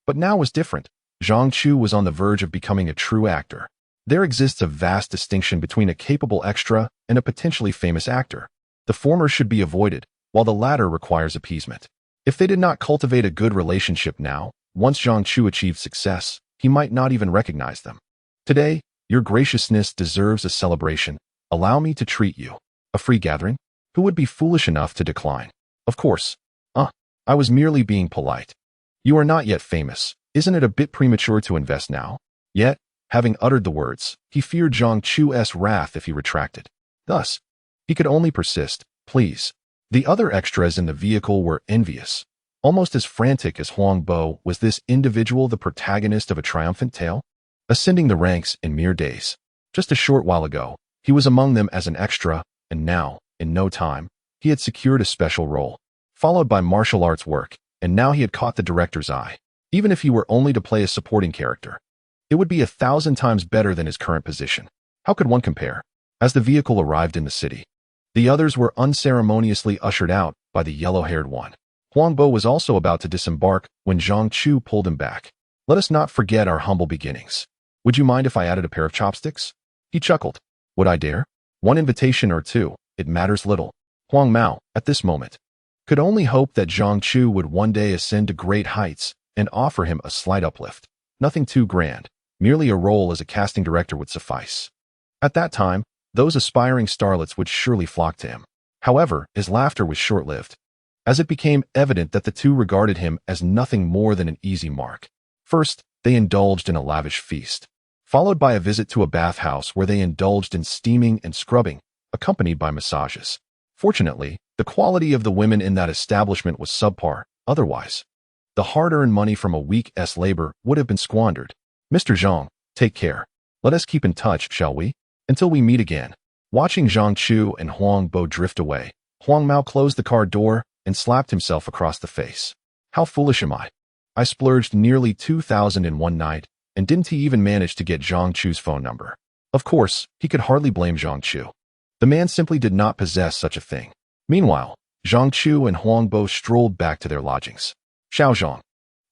But now was different. Zhang Chu was on the verge of becoming a true actor. There exists a vast distinction between a capable extra and a potentially famous actor. The former should be avoided, while the latter requires appeasement. If they did not cultivate a good relationship now, once Zhang Chu achieved success, he might not even recognize them. Today, your graciousness deserves a celebration. Allow me to treat you. A free gathering? Who would be foolish enough to decline? Of course. I was merely being polite. You are not yet famous. Isn't it a bit premature to invest now? Yet, having uttered the words, he feared Zhang Chu's wrath if he retracted. Thus, he could only persist. Please. The other extras in the vehicle were envious. Almost as frantic as Huang Bo, was this individual the protagonist of a triumphant tale? Ascending the ranks in mere days. Just a short while ago, he was among them as an extra, and now, in no time, he had secured a special role, followed by martial arts work, and now he had caught the director's eye. Even if he were only to play a supporting character, it would be 1,000 times better than his current position. How could one compare? As the vehicle arrived in the city, the others were unceremoniously ushered out by the yellow-haired one. Huang Bo was also about to disembark when Zhang Chu pulled him back. Let us not forget our humble beginnings. Would you mind if I added a pair of chopsticks? He chuckled. Would I dare? One invitation or two, it matters little. Huang Mao, at this moment, could only hope that Zhang Chu would one day ascend to great heights and offer him a slight uplift. Nothing too grand, merely a role as a casting director would suffice. At that time, those aspiring starlets would surely flock to him. However, his laughter was short-lived, as it became evident that the two regarded him as nothing more than an easy mark. First, they indulged in a lavish feast, followed by a visit to a bathhouse where they indulged in steaming and scrubbing, accompanied by massages. Fortunately, the quality of the women in that establishment was subpar. Otherwise, the hard-earned money from a week's labor would have been squandered. Mr. Zhang, take care. Let us keep in touch, shall we? Until we meet again. Watching Zhang Chu and Huang Bo drift away, Huang Mao closed the car door and slapped himself across the face. How foolish am I? I splurged nearly 2,000 in one night, and didn't he even manage to get Zhang Chu's phone number? Of course, he could hardly blame Zhang Chu. The man simply did not possess such a thing. Meanwhile, Zhang Chu and Huang Bo strolled back to their lodgings. Xiao Zhang.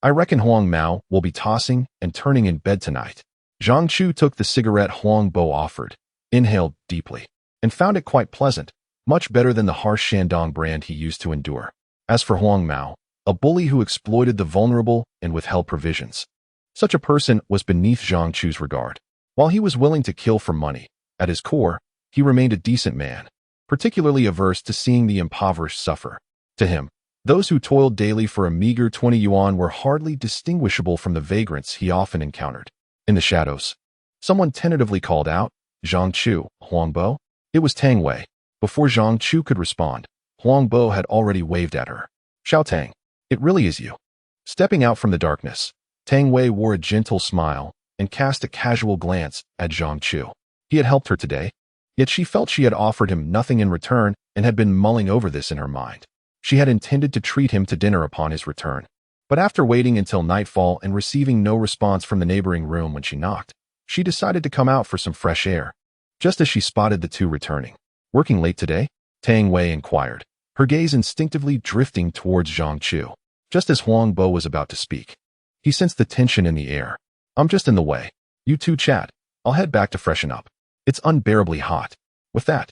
I reckon Huang Mao will be tossing and turning in bed tonight. Zhang Chu took the cigarette Huang Bo offered, inhaled deeply, and found it quite pleasant, much better than the harsh Shandong brand he used to endure. As for Huang Mao, a bully who exploited the vulnerable and withheld provisions, such a person was beneath Zhang Chu's regard. While he was willing to kill for money, at his core, he remained a decent man, particularly averse to seeing the impoverished suffer. To him, those who toiled daily for a meager 20 yuan were hardly distinguishable from the vagrants he often encountered. In the shadows, someone tentatively called out, Zhang Chu, Huang Bo? It was Tang Wei. Before Zhang Chu could respond, Huang Bo had already waved at her. Xiao Tang, it really is you. Stepping out from the darkness, Tang Wei wore a gentle smile and cast a casual glance at Zhang Chu. He had helped her today, yet she felt she had offered him nothing in return and had been mulling over this in her mind. She had intended to treat him to dinner upon his return. But after waiting until nightfall and receiving no response from the neighboring room when she knocked, she decided to come out for some fresh air. Just as she spotted the two returning. Working late today? Tang Wei inquired, her gaze instinctively drifting towards Zhang Chu. Just as Huang Bo was about to speak, he sensed the tension in the air. I'm just in the way. You two chat. I'll head back to freshen up. It's unbearably hot. With that,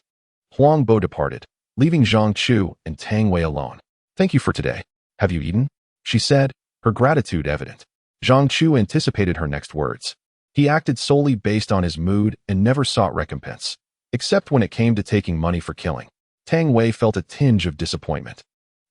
Huang Bo departed, leaving Zhang Chu and Tang Wei alone. Thank you for today. Have you eaten? She said, her gratitude evident. Zhang Chu anticipated her next words. He acted solely based on his mood and never sought recompense, except when it came to taking money for killing. Tang Wei felt a tinge of disappointment.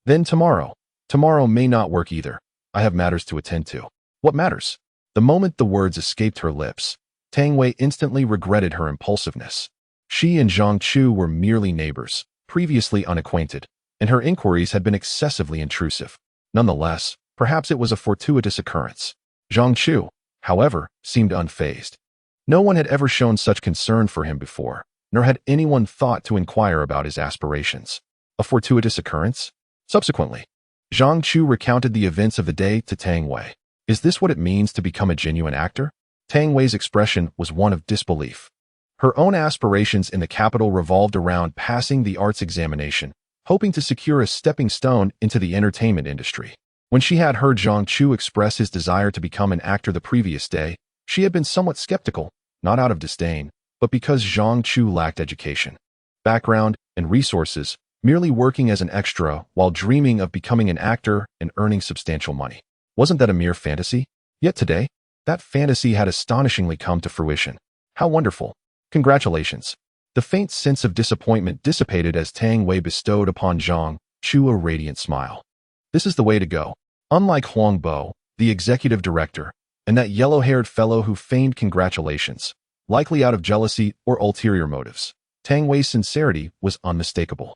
Then tomorrow. Tomorrow may not work either. I have matters to attend to. What matters? The moment the words escaped her lips, Tang Wei instantly regretted her impulsiveness. She and Zhang Chu were merely neighbors, previously unacquainted, and her inquiries had been excessively intrusive. Nonetheless, perhaps it was a fortuitous occurrence. Zhang Chu, however, seemed unfazed. No one had ever shown such concern for him before, nor had anyone thought to inquire about his aspirations. A fortuitous occurrence? Subsequently, Zhang Chu recounted the events of the day to Tang Wei. Is this what it means to become a genuine actor? Tang Wei's expression was one of disbelief. Her own aspirations in the capital revolved around passing the arts examination, hoping to secure a stepping stone into the entertainment industry. When she had heard Zhang Chu express his desire to become an actor the previous day, she had been somewhat skeptical, not out of disdain, but because Zhang Chu lacked education, background, and resources, merely working as an extra while dreaming of becoming an actor and earning substantial money. Wasn't that a mere fantasy? Yet today, that fantasy had astonishingly come to fruition. How wonderful. Congratulations. The faint sense of disappointment dissipated as Tang Wei bestowed upon Zhang Chu a radiant smile. This is the way to go. Unlike Huang Bo, the executive director, and that yellow-haired fellow who feigned congratulations, likely out of jealousy or ulterior motives, Tang Wei's sincerity was unmistakable.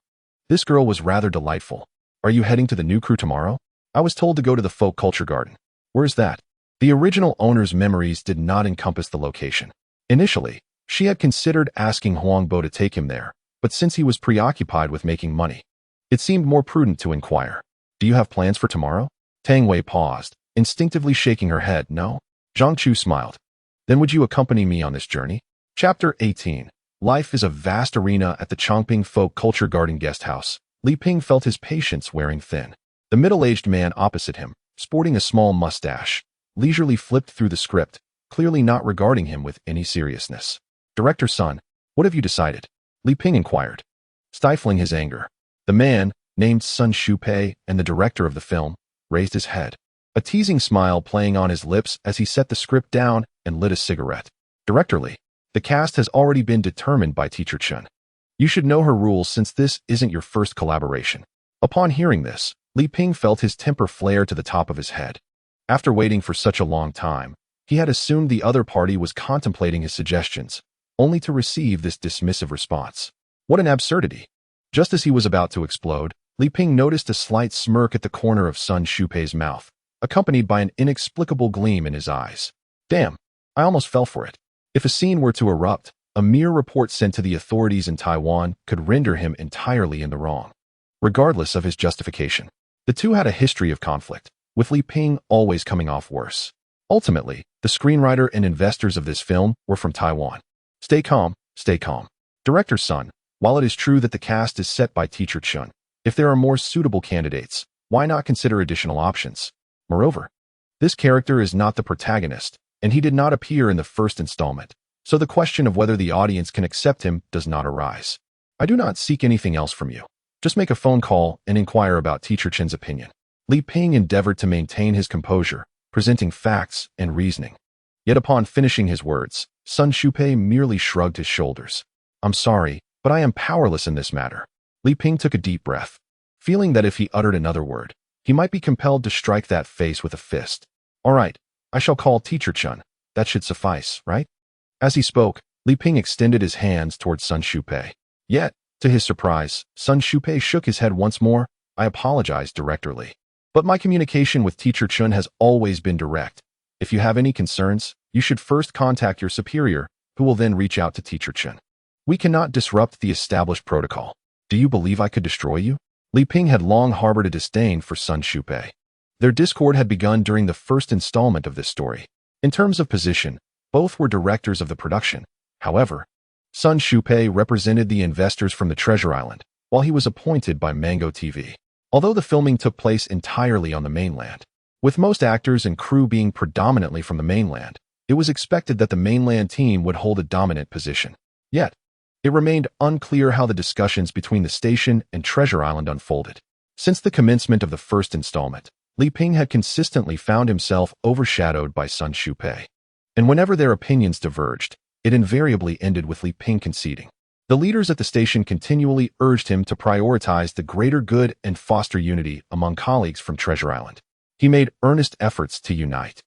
This girl was rather delightful. Are you heading to the new crew tomorrow? I was told to go to the folk culture garden. Where's that? The original owner's memories did not encompass the location. Initially, she had considered asking Huang Bo to take him there, but since he was preoccupied with making money, it seemed more prudent to inquire. Do you have plans for tomorrow? Tang Wei paused, instinctively shaking her head. No. Zhang Chu smiled. Then would you accompany me on this journey? Chapter 18. Life is a vast arena at the Chongping Folk Culture Garden guest house. Li Ping felt his patience wearing thin. The middle-aged man opposite him, sporting a small mustache, leisurely flipped through the script, clearly not regarding him with any seriousness. Director Sun, what have you decided? Li Ping inquired, stifling his anger. The man, named Sun Shupei and the director of the film, raised his head, a teasing smile playing on his lips as he set the script down and lit a cigarette. Director Li, the cast has already been determined by Teacher Chun. You should know her rules since this isn't your first collaboration. Upon hearing this, Li Ping felt his temper flare to the top of his head. After waiting for such a long time, he had assumed the other party was contemplating his suggestions, only to receive this dismissive response. What an absurdity! Just as he was about to explode, Li Ping noticed a slight smirk at the corner of Sun Shupei's mouth, accompanied by an inexplicable gleam in his eyes. Damn, I almost fell for it. If a scene were to erupt, a mere report sent to the authorities in Taiwan could render him entirely in the wrong. Regardless of his justification, the two had a history of conflict, with Li Ping always coming off worse. Ultimately, the screenwriter and investors of this film were from Taiwan. Stay calm, stay calm. Director Sun, while it is true that the cast is set by Teacher Chun, if there are more suitable candidates, why not consider additional options? Moreover, this character is not the protagonist, and he did not appear in the first installment, so the question of whether the audience can accept him does not arise. I do not seek anything else from you. Just make a phone call and inquire about Teacher Chun's opinion. Li Ping endeavored to maintain his composure, presenting facts and reasoning. Yet upon finishing his words, Sun Shupei merely shrugged his shoulders. I'm sorry, but I am powerless in this matter. Li Ping took a deep breath, feeling that if he uttered another word, he might be compelled to strike that face with a fist. All right, I shall call Teacher Chun. That should suffice, right? As he spoke, Li Ping extended his hands towards Sun Shupei. Yet, to his surprise, Sun Shupei shook his head once more. I apologize, Director Li. But my communication with Teacher Chun has always been direct. If you have any concerns, you should first contact your superior, who will then reach out to Teacher Chun. We cannot disrupt the established protocol. Do you believe I could destroy you? Li Ping had long harbored a disdain for Sun Shupei. Their discord had begun during the first installment of this story. In terms of position, both were directors of the production. However, Sun Shupei represented the investors from the Treasure Island, while he was appointed by Mango TV. Although the filming took place entirely on the mainland, with most actors and crew being predominantly from the mainland, it was expected that the mainland team would hold a dominant position. Yet, it remained unclear how the discussions between the station and Treasure Island unfolded. Since the commencement of the first installment, Li Ping had consistently found himself overshadowed by Sun Shupei. And whenever their opinions diverged, it invariably ended with Li Ping conceding. The leaders at the station continually urged him to prioritize the greater good and foster unity among colleagues from Treasure Island. He made earnest efforts to unite,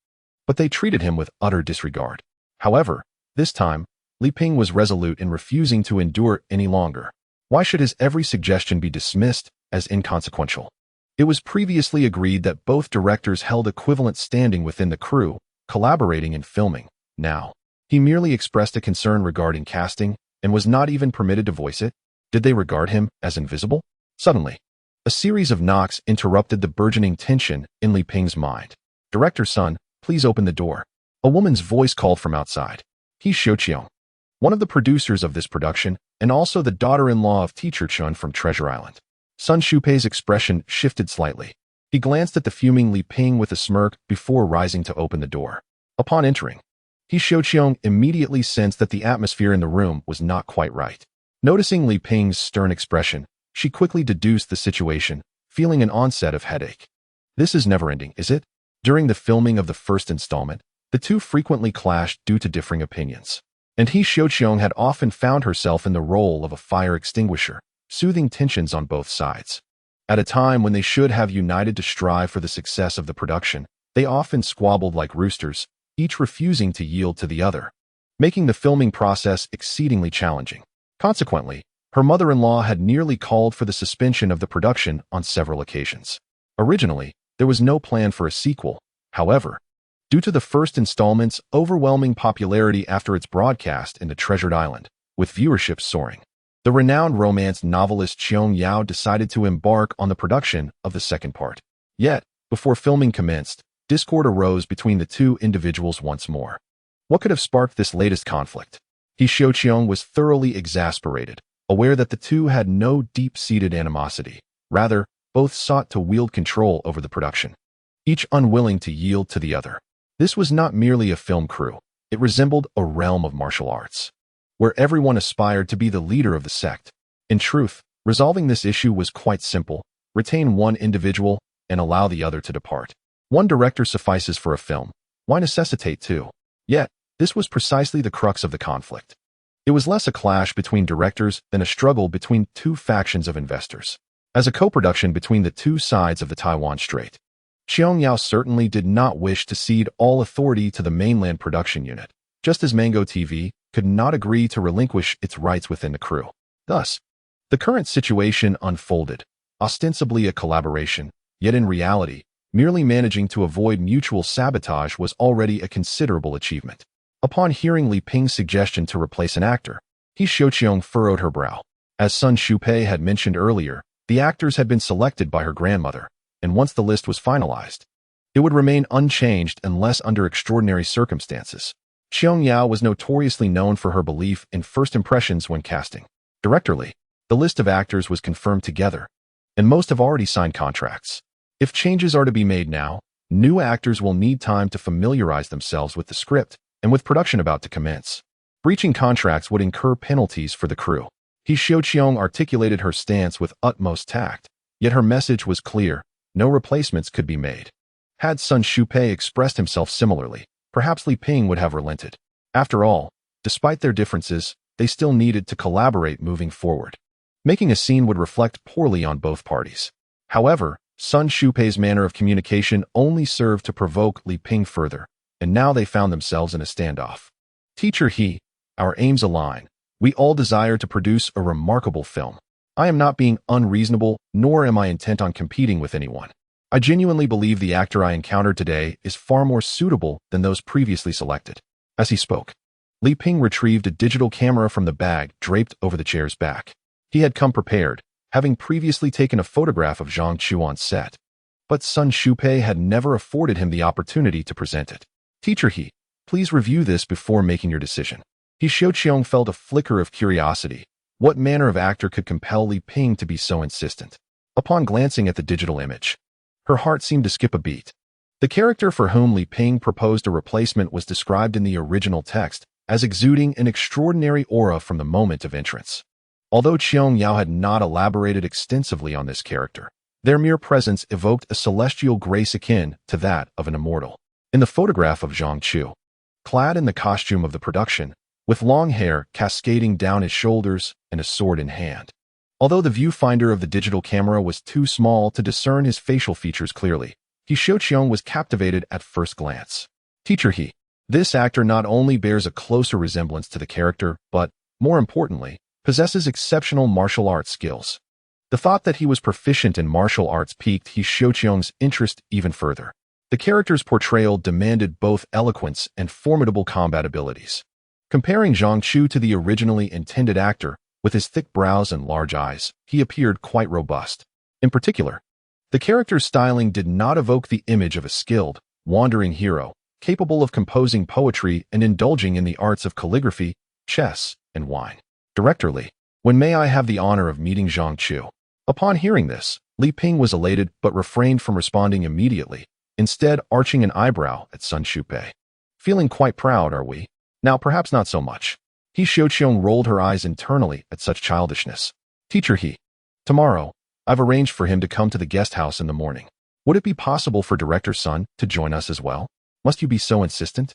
but they treated him with utter disregard. However, this time, Li Ping was resolute in refusing to endure any longer. Why should his every suggestion be dismissed as inconsequential? It was previously agreed that both directors held equivalent standing within the crew, collaborating in filming. Now, he merely expressed a concern regarding casting and was not even permitted to voice it. Did they regard him as invisible? Suddenly, a series of knocks interrupted the burgeoning tension in Li Ping's mind. Director Sun, please open the door. A woman's voice called from outside. He's Xiuqiong, one of the producers of this production, and also the daughter-in-law of Teacher Chun from Treasure Island. Sun Shupei's expression shifted slightly. He glanced at the fuming Li Ping with a smirk before rising to open the door. Upon entering, Xiuqiong immediately sensed that the atmosphere in the room was not quite right. Noticing Li Ping's stern expression, She quickly deduced the situation, feeling an onset of headache. This is never-ending, is it? During the filming of the first installment, the two frequently clashed due to differing opinions. And He Xiaoqiang had often found herself in the role of a fire extinguisher, soothing tensions on both sides. At a time when they should have united to strive for the success of the production, they often squabbled like roosters, each refusing to yield to the other, making the filming process exceedingly challenging. Consequently, her mother-in-law had nearly called for the suspension of the production on several occasions. Originally, there was no plan for a sequel, however, due to the first installment's overwhelming popularity after its broadcast in the Treasured Island, with viewership soaring. The renowned romance novelist Qiong Yao decided to embark on the production of the second part. Yet, before filming commenced, discord arose between the two individuals once more. What could have sparked this latest conflict? He Xiaoqiang was thoroughly exasperated, aware that the two had no deep-seated animosity. Rather, both sought to wield control over the production, each unwilling to yield to the other. This was not merely a film crew. It resembled a realm of martial arts, where everyone aspired to be the leader of the sect. In truth, resolving this issue was quite simple. Retain one individual and allow the other to depart. One director suffices for a film. Why necessitate two? Yet, this was precisely the crux of the conflict. It was less a clash between directors than a struggle between two factions of investors. As a co-production between the two sides of the Taiwan Strait, Qiong Yao certainly did not wish to cede all authority to the mainland production unit, just as Mango TV could not agree to relinquish its rights within the crew. Thus, the current situation unfolded, ostensibly a collaboration, yet in reality, merely managing to avoid mutual sabotage was already a considerable achievement. Upon hearing Li Ping's suggestion to replace an actor, He Xiaoqiang furrowed her brow. As Sun Shupei had mentioned earlier, the actors had been selected by her grandmother, and once the list was finalized, it would remain unchanged unless under extraordinary circumstances. Qiong Yao was notoriously known for her belief in first impressions when casting. Directorly, the list of actors was confirmed together, and most have already signed contracts. If changes are to be made now, new actors will need time to familiarize themselves with the script and with production about to commence. Breaching contracts would incur penalties for the crew. He Xiaoqiang articulated her stance with utmost tact, yet her message was clear: no replacements could be made. Had Sun Shupei expressed himself similarly, perhaps Li Ping would have relented. After all, despite their differences, they still needed to collaborate moving forward. Making a scene would reflect poorly on both parties. However, Sun Shupei's manner of communication only served to provoke Li Ping further, and now they found themselves in a standoff. Teacher He, our aims align. We all desire to produce a remarkable film. I am not being unreasonable, nor am I intent on competing with anyone. I genuinely believe the actor I encountered today is far more suitable than those previously selected. As he spoke, Li Ping retrieved a digital camera from the bag draped over the chair's back. He had come prepared, having previously taken a photograph of Zhang Chu on set. But Sun Shupei had never afforded him the opportunity to present it. Teacher He, please review this before making your decision. He Xiaoqiang felt a flicker of curiosity. What manner of actor could compel Li Ping to be so insistent? Upon glancing at the digital image, her heart seemed to skip a beat. The character for whom Li Ping proposed a replacement was described in the original text as exuding an extraordinary aura from the moment of entrance. Although Qiong Yao had not elaborated extensively on this character, their mere presence evoked a celestial grace akin to that of an immortal. In the photograph of Zhang Chu, clad in the costume of the production, with long hair cascading down his shoulders and a sword in hand. Although the viewfinder of the digital camera was too small to discern his facial features clearly, He Xiaoqiang was captivated at first glance. Teacher He, this actor not only bears a closer resemblance to the character, but, more importantly, possesses exceptional martial arts skills. The thought that he was proficient in martial arts piqued He Xiaoqiang's interest even further. The character's portrayal demanded both eloquence and formidable combat abilities. Comparing Zhang Chu to the originally intended actor, with his thick brows and large eyes, he appeared quite robust. In particular, the character's styling did not evoke the image of a skilled, wandering hero, capable of composing poetry and indulging in the arts of calligraphy, chess, and wine. Directorly, when may I have the honor of meeting Zhang Chu? Upon hearing this, Li Ping was elated but refrained from responding immediately, instead arching an eyebrow at Sun Shupei. Feeling quite proud, are we? Now perhaps not so much. He Xiaoqiang rolled her eyes internally at such childishness. Teacher He, Tomorrow, I've arranged for him to come to the guest house in the morning. Would it be possible for Director Sun to join us as well? Must you be so insistent?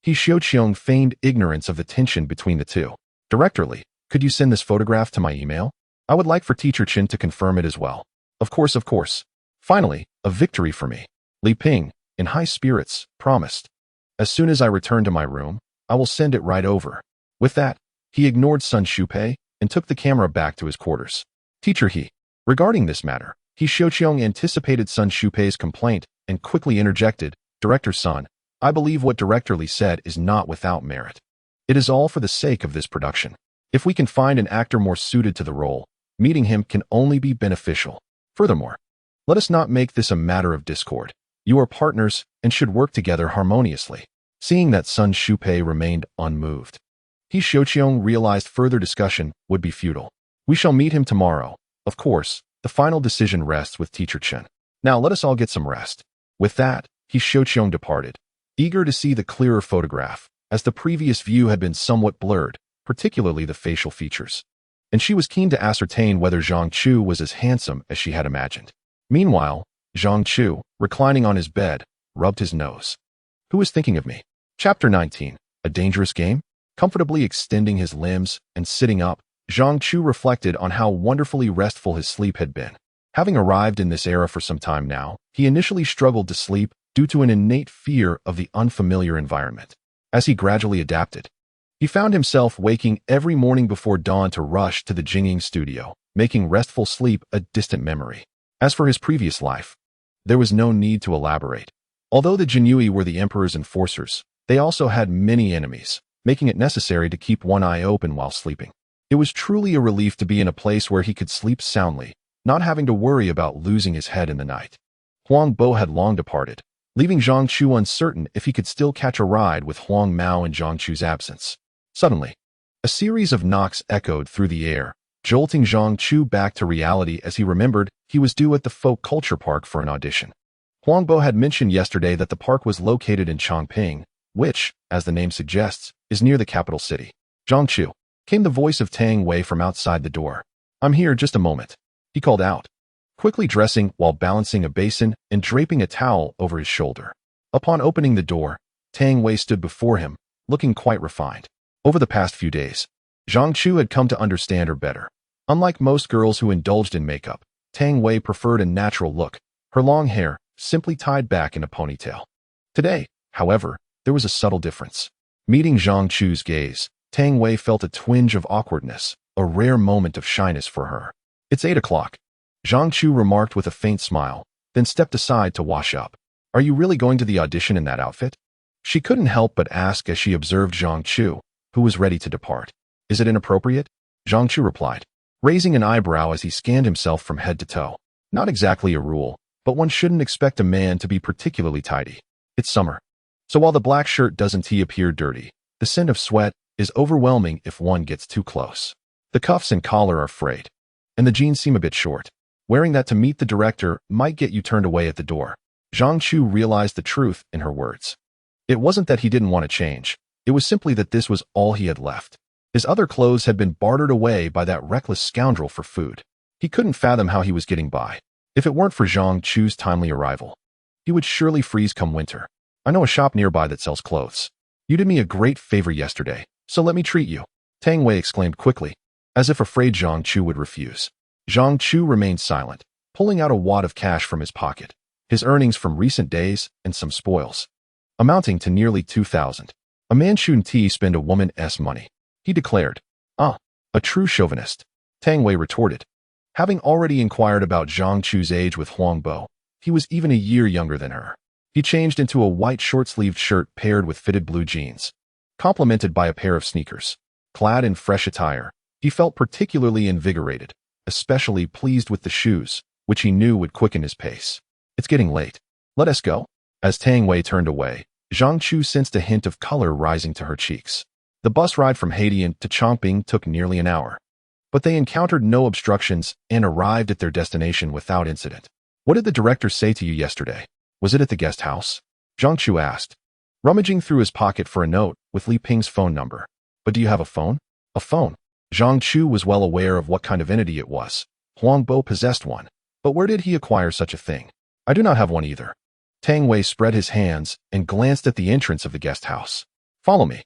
He Xiaoqiong feigned ignorance of the tension between the two. Directorly, could you send this photograph to my email? I would like for Teacher Chen to confirm it as well. Of course, of course. Finally, a victory for me. Li Ping, in high spirits, promised. As soon as I return to my room, I will send it right over. With that, he ignored Sun Shupei and took the camera back to his quarters. Teacher He. Regarding this matter, He Xiaoqiong anticipated Sun Shupei's complaint and quickly interjected, Director Sun, I believe what Director Li said is not without merit. It is all for the sake of this production. If we can find an actor more suited to the role, meeting him can only be beneficial. Furthermore, let us not make this a matter of discord. You are partners and should work together harmoniously. Seeing that Sun Shupei remained unmoved, He Xiaoqiong realized further discussion would be futile. We shall meet him tomorrow. Of course, the final decision rests with Teacher Chen. Now let us all get some rest. With that, He Xiaoqiong departed, eager to see the clearer photograph, as the previous view had been somewhat blurred, particularly the facial features. And she was keen to ascertain whether Zhang Chu was as handsome as she had imagined. Meanwhile, Zhang Chu, reclining on his bed, rubbed his nose. Who is thinking of me? Chapter 19. A dangerous game? Comfortably extending his limbs and sitting up, Zhang Chu reflected on how wonderfully restful his sleep had been. Having arrived in this era for some time now, he initially struggled to sleep due to an innate fear of the unfamiliar environment. As he gradually adapted, he found himself waking every morning before dawn to rush to the Jing'ing studio, making restful sleep a distant memory. As for his previous life, there was no need to elaborate. Although the Jianghu were the emperor's enforcers, they also had many enemies, making it necessary to keep one eye open while sleeping. It was truly a relief to be in a place where he could sleep soundly, not having to worry about losing his head in the night. Huang Bo had long departed, leaving Zhang Chu uncertain if he could still catch a ride with Huang Mao in Zhang Chu's absence. Suddenly, a series of knocks echoed through the air, jolting Zhang Chu back to reality as he remembered he was due at the Folk Culture Park for an audition. Huang Bo had mentioned yesterday that the park was located in Chongping, which, as the name suggests, is near the capital city. Zhang Chu, came the voice of Tang Wei from outside the door. I'm here, just a moment, he called out, quickly dressing while balancing a basin and draping a towel over his shoulder. Upon opening the door, Tang Wei stood before him, looking quite refined. Over the past few days, Zhang Chu had come to understand her better. Unlike most girls who indulged in makeup, Tang Wei preferred a natural look, her long hair simply tied back in a ponytail. Today, however, there was a subtle difference. Meeting Zhang Chu's gaze, Tang Wei felt a twinge of awkwardness, a rare moment of shyness for her. It's 8 o'clock, Zhang Chu remarked with a faint smile, then stepped aside to wash up. Are you really going to the audition in that outfit? She couldn't help but ask as she observed Zhang Chu, who was ready to depart. Is it inappropriate? Zhang Chu replied, raising an eyebrow as he scanned himself from head to toe. Not exactly a rule, but one shouldn't expect a man to be particularly tidy. It's summer. So while the black shirt doesn't appear dirty, the scent of sweat is overwhelming if one gets too close. The cuffs and collar are frayed, and the jeans seem a bit short. Wearing that to meet the director might get you turned away at the door. Zhang Chu realized the truth in her words. It wasn't that he didn't want to change. It was simply that this was all he had left. His other clothes had been bartered away by that reckless scoundrel for food. He couldn't fathom how he was getting by. If it weren't for Zhang Chu's timely arrival, he would surely freeze come winter. I know a shop nearby that sells clothes. You did me a great favor yesterday, so let me treat you. Tang Wei exclaimed quickly, as if afraid Zhang Chu would refuse. Zhang Chu remained silent, pulling out a wad of cash from his pocket, his earnings from recent days and some spoils, amounting to nearly 2,000. A man shouldn't spend a woman's money, he declared. Ah, a true chauvinist, Tang Wei retorted. Having already inquired about Zhang Chu's age with Huang Bo, he was even a year younger than her. He changed into a white short-sleeved shirt paired with fitted blue jeans, complemented by a pair of sneakers. Clad in fresh attire, he felt particularly invigorated, especially pleased with the shoes, which he knew would quicken his pace. It's getting late. Let us go. As Tang Wei turned away, Zhang Chu sensed a hint of color rising to her cheeks. The bus ride from Haidian to Chongping took nearly an hour, but they encountered no obstructions and arrived at their destination without incident. What did the director say to you yesterday? Was it at the guest house? Zhang Chu asked, rummaging through his pocket for a note with Li Ping's phone number. But do you have a phone? A phone? Zhang Chu was well aware of what kind of entity it was. Huang Bo possessed one, but where did he acquire such a thing? I do not have one either. Tang Wei spread his hands and glanced at the entrance of the guest house. Follow me.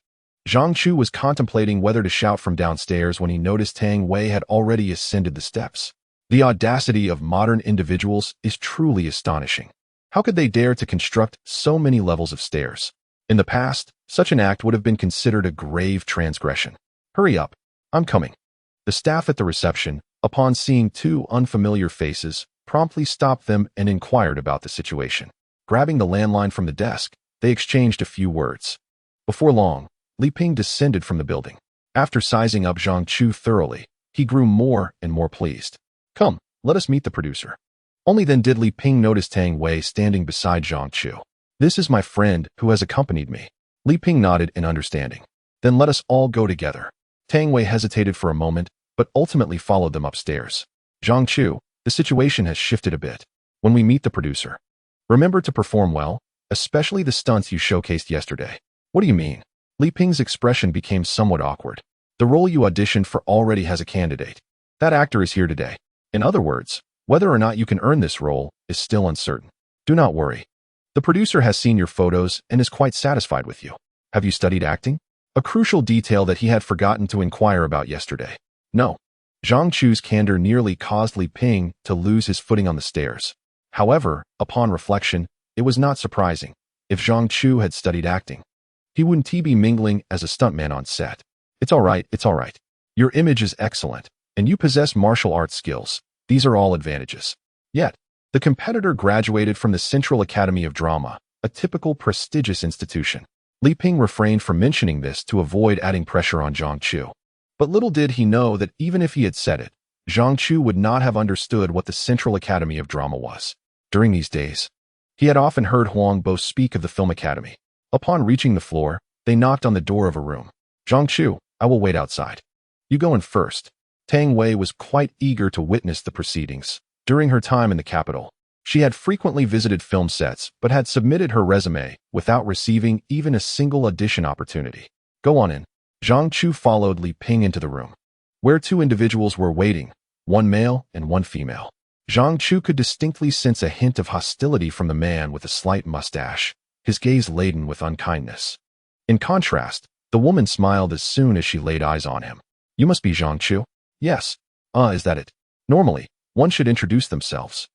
Zhang Chu was contemplating whether to shout from downstairs when he noticed Tang Wei had already ascended the steps. The audacity of modern individuals is truly astonishing. How could they dare to construct so many levels of stairs? In the past, such an act would have been considered a grave transgression. Hurry up, I'm coming. The staff at the reception, upon seeing two unfamiliar faces, promptly stopped them and inquired about the situation. Grabbing the landline from the desk, they exchanged a few words. Before long, Li Ping descended from the building. After sizing up Zhang Chu thoroughly, he grew more and more pleased. Come, let us meet the producer. Only then did Li Ping notice Tang Wei standing beside Zhang Chu. This is my friend who has accompanied me. Li Ping nodded in understanding. Then let us all go together. Tang Wei hesitated for a moment, but ultimately followed them upstairs. Zhang Chu, the situation has shifted a bit. When we meet the producer, remember to perform well, especially the stunts you showcased yesterday. What do you mean? Li Ping's expression became somewhat awkward. The role you auditioned for already has a candidate. That actor is here today. In other words, whether or not you can earn this role is still uncertain. Do not worry. The producer has seen your photos and is quite satisfied with you. Have you studied acting? A crucial detail that he had forgotten to inquire about yesterday. No. Zhang Chu's candor nearly caused Li Ping to lose his footing on the stairs. However, upon reflection, it was not surprising. If Zhang Chu had studied acting, he wouldn't be mingling as a stuntman on set. It's all right. Your image is excellent, and you possess martial arts skills. These are all advantages. Yet, the competitor graduated from the Central Academy of Drama, a typical prestigious institution. Li Ping refrained from mentioning this to avoid adding pressure on Zhang Chu. But little did he know that even if he had said it, Zhang Chu would not have understood what the Central Academy of Drama was. During these days, he had often heard Huang Bo speak of the Film Academy. Upon reaching the floor, they knocked on the door of a room. Zhang Chu, I will wait outside. You go in first. Tang Wei was quite eager to witness the proceedings. During her time in the capital, she had frequently visited film sets but had submitted her resume without receiving even a single audition opportunity. Go on in. Zhang Chu followed Li Ping into the room, where two individuals were waiting, one male and one female. Zhang Chu could distinctly sense a hint of hostility from the man with a slight mustache, his gaze laden with unkindness. In contrast, the woman smiled as soon as she laid eyes on him. You must be Zhang Chu? Yes. Is that it? Normally, one should introduce themselves,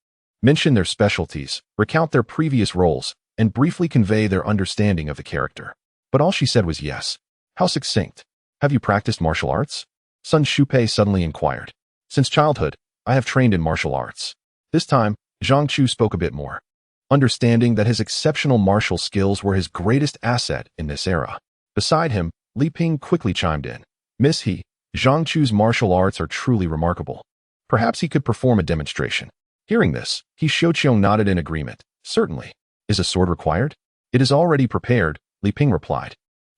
mention their specialties, recount their previous roles, and briefly convey their understanding of the character. But all she said was yes. How succinct. Have you practiced martial arts? Sun Shupei suddenly inquired. Since childhood, I have trained in martial arts. This time, Zhang Chu spoke a bit more, understanding that his exceptional martial skills were his greatest asset in this era. Beside him, Li Ping quickly chimed in. Miss He, Zhang Chu's martial arts are truly remarkable. Perhaps he could perform a demonstration. Hearing this, He Xiuqiong nodded in agreement. Certainly. Is a sword required? It is already prepared, Li Ping replied,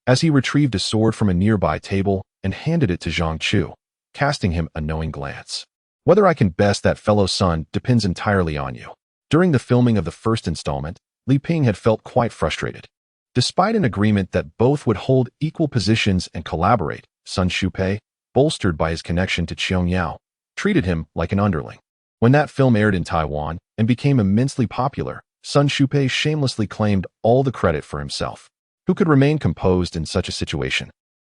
as he retrieved a sword from a nearby table and handed it to Zhang Chu, casting him a knowing glance. Whether I can best that fellow son depends entirely on you. During the filming of the first installment, Li Ping had felt quite frustrated. Despite an agreement that both would hold equal positions and collaborate, Sun Shupei, bolstered by his connection to Qiong Yao, treated him like an underling. When that film aired in Taiwan and became immensely popular, Sun Shupei shamelessly claimed all the credit for himself. Who could remain composed in such a situation?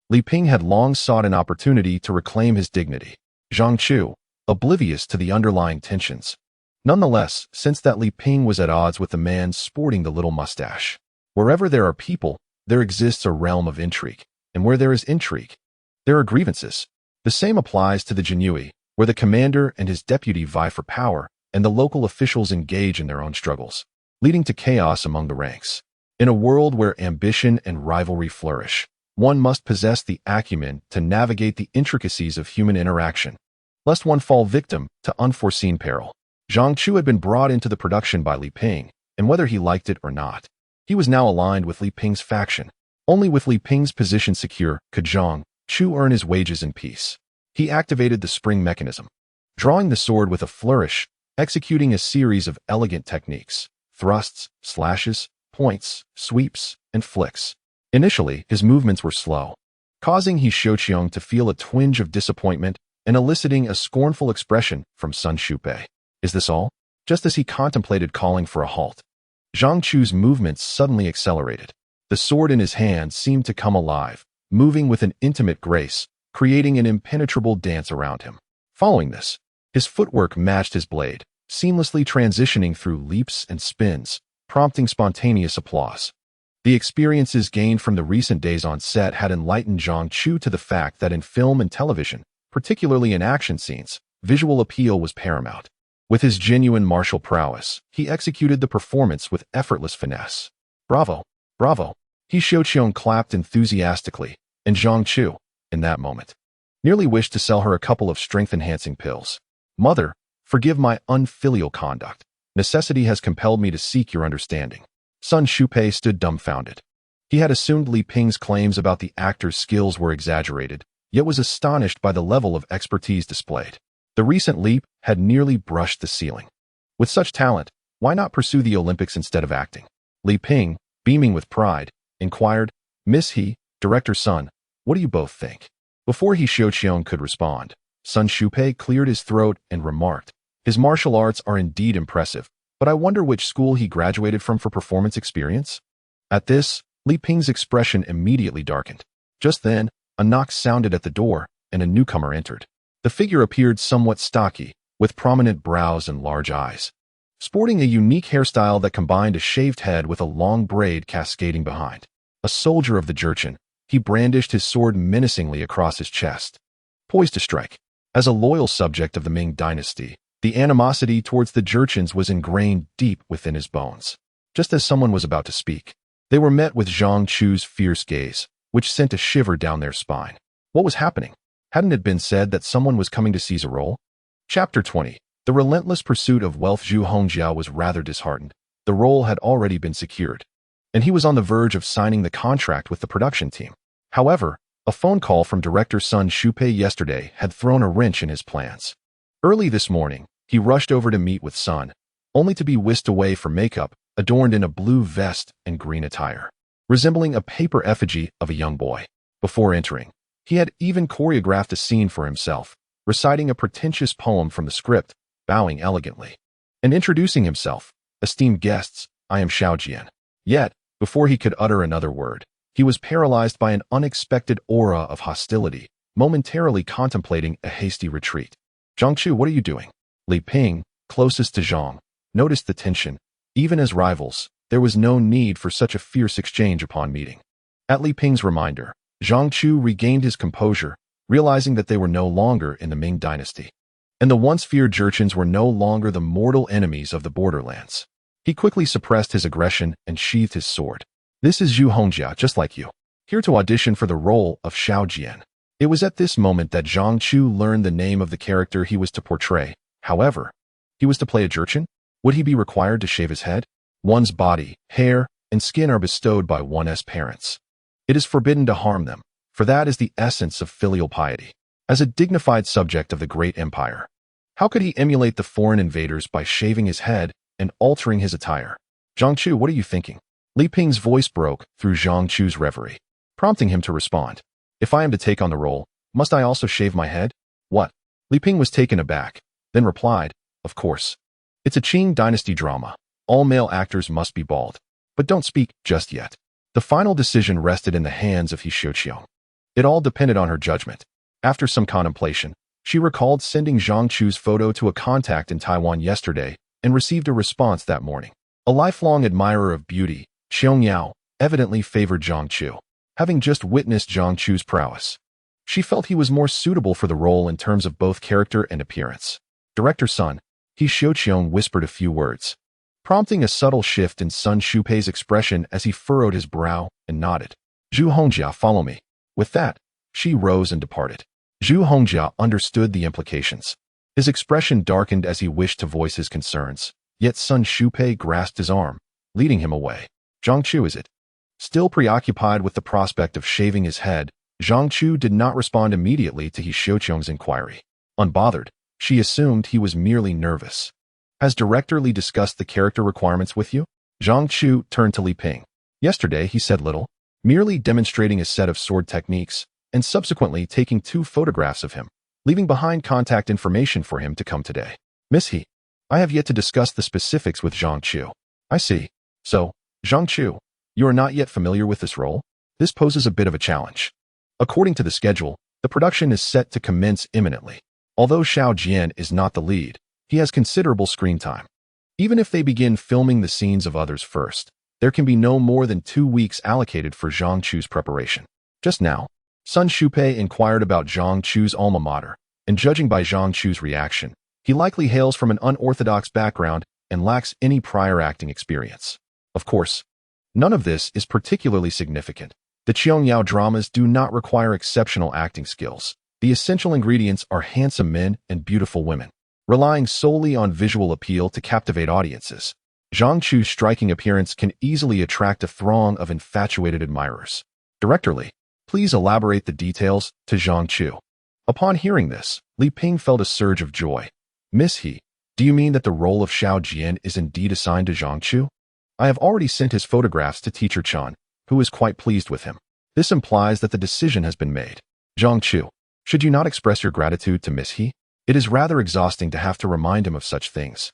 Li Ping had long sought an opportunity to reclaim his dignity. Zhang Chu, oblivious to the underlying tensions. Nonetheless, since that Li Ping was at odds with the man sporting the little mustache. Wherever there are people, there exists a realm of intrigue. And where there is intrigue, there are grievances. The same applies to the jianghu, where the commander and his deputy vie for power, and the local officials engage in their own struggles, leading to chaos among the ranks. In a world where ambition and rivalry flourish, one must possess the acumen to navigate the intricacies of human interaction, lest one fall victim to unforeseen peril. Zhang Chu had been brought into the production by Li Ping, and whether he liked it or not, he was now aligned with Li Ping's faction. Only with Li Ping's position secure could Zhang Chu earn his wages in peace. He activated the spring mechanism, drawing the sword with a flourish, executing a series of elegant techniques, thrusts, slashes, points, sweeps, and flicks. Initially, his movements were slow, causing He Xiuqiong to feel a twinge of disappointment and eliciting a scornful expression from Sun Shupai. Is this all? Just as he contemplated calling for a halt, Zhang Chu's movements suddenly accelerated. The sword in his hand seemed to come alive, moving with an intimate grace, creating an impenetrable dance around him. Following this, his footwork matched his blade, seamlessly transitioning through leaps and spins, prompting spontaneous applause. The experiences gained from the recent days on set had enlightened Zhang Chu to the fact that in film and television, particularly in action scenes, visual appeal was paramount. With his genuine martial prowess, he executed the performance with effortless finesse. Bravo! Bravo! He Xiaoqiong clapped enthusiastically, and Zhang Chu, in that moment, nearly wished to sell her a couple of strength-enhancing pills. Mother, forgive my unfilial conduct. Necessity has compelled me to seek your understanding. Sun Shupai stood dumbfounded. He had assumed Li Ping's claims about the actor's skills were exaggerated, yet was astonished by the level of expertise displayed. The recent leap had nearly brushed the ceiling. With such talent, why not pursue the Olympics instead of acting? Li Ping, beaming with pride, inquired, Miss He, director's son, what do you both think? Before He Xiaoqiong could respond, Sun Shupai cleared his throat and remarked, his martial arts are indeed impressive, but I wonder which school he graduated from for performance experience? At this, Li Ping's expression immediately darkened. Just then, a knock sounded at the door, and a newcomer entered. The figure appeared somewhat stocky, with prominent brows and large eyes. Sporting a unique hairstyle that combined a shaved head with a long braid cascading behind. A soldier of the Jurchen, he brandished his sword menacingly across his chest, poised to strike. As a loyal subject of the Ming Dynasty, the animosity towards the Jurchens was ingrained deep within his bones. Just as someone was about to speak, they were met with Zhang Chu's fierce gaze, which sent a shiver down their spine. What was happening? Hadn't it been said that someone was coming to seize a role? Chapter 20. The relentless pursuit of wealth. Zhu Hongjia was rather disheartened. The role had already been secured, and he was on the verge of signing the contract with the production team. However, a phone call from director Sun Shupai yesterday had thrown a wrench in his plans. Early this morning, he rushed over to meet with Sun, only to be whisked away for makeup, adorned in a blue vest and green attire, resembling a paper effigy of a young boy. Before entering, he had even choreographed a scene for himself, reciting a pretentious poem from the script, bowing elegantly, and introducing himself, esteemed guests, I am Xiaojian. Yet, before he could utter another word, he was paralyzed by an unexpected aura of hostility, momentarily contemplating a hasty retreat. Zhang Chu, what are you doing? Li Ping, closest to Zhang, noticed the tension. Even as rivals, there was no need for such a fierce exchange upon meeting. At Li Ping's reminder, Zhang Chu regained his composure, realizing that they were no longer in the Ming Dynasty, and the once feared Jurchens were no longer the mortal enemies of the borderlands. He quickly suppressed his aggression and sheathed his sword. This is Zhu Hongjia, just like you, here to audition for the role of Xiao Jian. It was at this moment that Zhang Chu learned the name of the character he was to portray. However, he was to play a Jurchen? Would he be required to shave his head? One's body, hair, and skin are bestowed by one's parents. It is forbidden to harm them, for that is the essence of filial piety. As a dignified subject of the great empire, how could he emulate the foreign invaders by shaving his head and altering his attire? Zhang Chu, what are you thinking? Li Ping's voice broke through Zhang Chu's reverie, prompting him to respond. If I am to take on the role, must I also shave my head? What? Li Ping was taken aback, then replied, of course. It's a Qing Dynasty drama. All male actors must be bald. But don't speak just yet. The final decision rested in the hands of He Xiaoqiong. It all depended on her judgment. After some contemplation, she recalled sending Zhang Chu's photo to a contact in Taiwan yesterday and received a response that morning. A lifelong admirer of beauty, Xiong Yao, evidently favored Zhang Chu, having just witnessed Zhang Chu's prowess. She felt he was more suitable for the role in terms of both character and appearance. Director Sun, He Xiaoqiong whispered a few words, prompting a subtle shift in Sun Shupai's expression as he furrowed his brow and nodded. Zhu Hongjia, follow me. With that, she rose and departed. Zhu Hongjia understood the implications. His expression darkened as he wished to voice his concerns, yet Sun Shupai grasped his arm, leading him away. Zhang Chu, is it? Still preoccupied with the prospect of shaving his head, Zhang Chu did not respond immediately to He Xiaoqiong's inquiry. Unbothered, she assumed he was merely nervous. Has Director Li discussed the character requirements with you? Zhang Chu turned to Li Ping. Yesterday he said little, merely demonstrating a set of sword techniques, and subsequently taking 2 photographs of him. leaving behind contact information for him to come today. Miss He, I have yet to discuss the specifics with Zhang Chu. I see. So, Zhang Chu, you are not yet familiar with this role? This poses a bit of a challenge. According to the schedule, the production is set to commence imminently. Although Xiao Jian is not the lead, he has considerable screen time. Even if they begin filming the scenes of others first, there can be no more than 2 weeks allocated for Zhang Chu's preparation. Just now, Sun Shupei inquired about Zhang Chu's alma mater, and judging by Zhang Chu's reaction, he likely hails from an unorthodox background and lacks any prior acting experience. Of course, none of this is particularly significant. The Qiangyao dramas do not require exceptional acting skills. The essential ingredients are handsome men and beautiful women. Relying solely on visual appeal to captivate audiences, Zhang Chu's striking appearance can easily attract a throng of infatuated admirers. Director Li, please elaborate the details to Zhang Chu. Upon hearing this, Li Ping felt a surge of joy. Miss He, do you mean that the role of Xiao Jian is indeed assigned to Zhang Chu? I have already sent his photographs to Teacher Chan, who is quite pleased with him. This implies that the decision has been made. Zhang Chu, should you not express your gratitude to Miss He? It is rather exhausting to have to remind him of such things.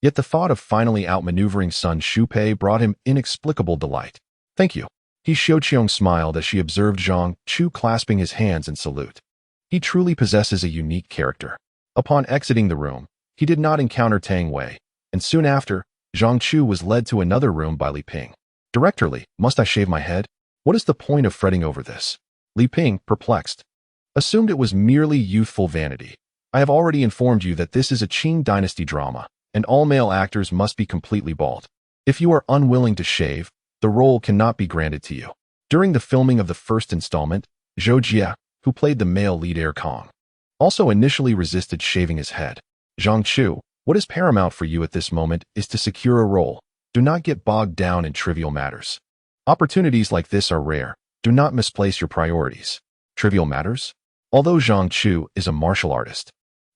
Yet the thought of finally outmaneuvering Sun Shupei brought him inexplicable delight. Thank you. He Xiaoqiong smiled as she observed Zhang Chu clasping his hands in salute. He truly possesses a unique character. Upon exiting the room, he did not encounter Tang Wei, and soon after, Zhang Chu was led to another room by Li Ping. Director Li, must I shave my head? What is the point of fretting over this? Li Ping, perplexed, assumed it was merely youthful vanity. I have already informed you that this is a Qing Dynasty drama, and all male actors must be completely bald. If you are unwilling to shave, the role cannot be granted to you. During the filming of the first installment, Zhou Jie, who played the male lead Er Kong, also initially resisted shaving his head. Zhang Chu, what is paramount for you at this moment is to secure a role. Do not get bogged down in trivial matters. Opportunities like this are rare. Do not misplace your priorities. Trivial matters? Although Zhang Chu is a martial artist,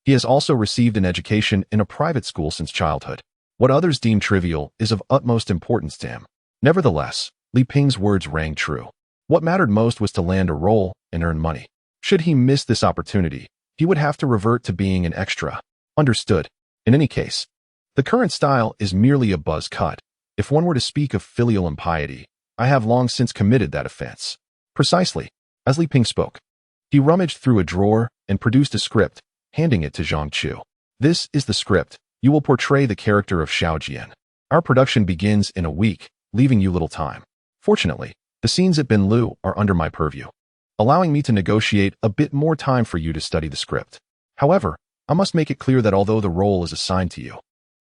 he has also received an education in a private school since childhood. What others deem trivial is of utmost importance to him. Nevertheless, Li Ping's words rang true. What mattered most was to land a role and earn money. Should he miss this opportunity, he would have to revert to being an extra. Understood. In any case, the current style is merely a buzz cut. If one were to speak of filial impiety, I have long since committed that offense. Precisely. As Li Ping spoke, he rummaged through a drawer and produced a script, handing it to Zhang Chu. This is the script. You will portray the character of Xiao Jian. Our production begins in a week, leaving you little time. Fortunately, the scenes at Binlu are under my purview, allowing me to negotiate a bit more time for you to study the script. However, I must make it clear that although the role is assigned to you,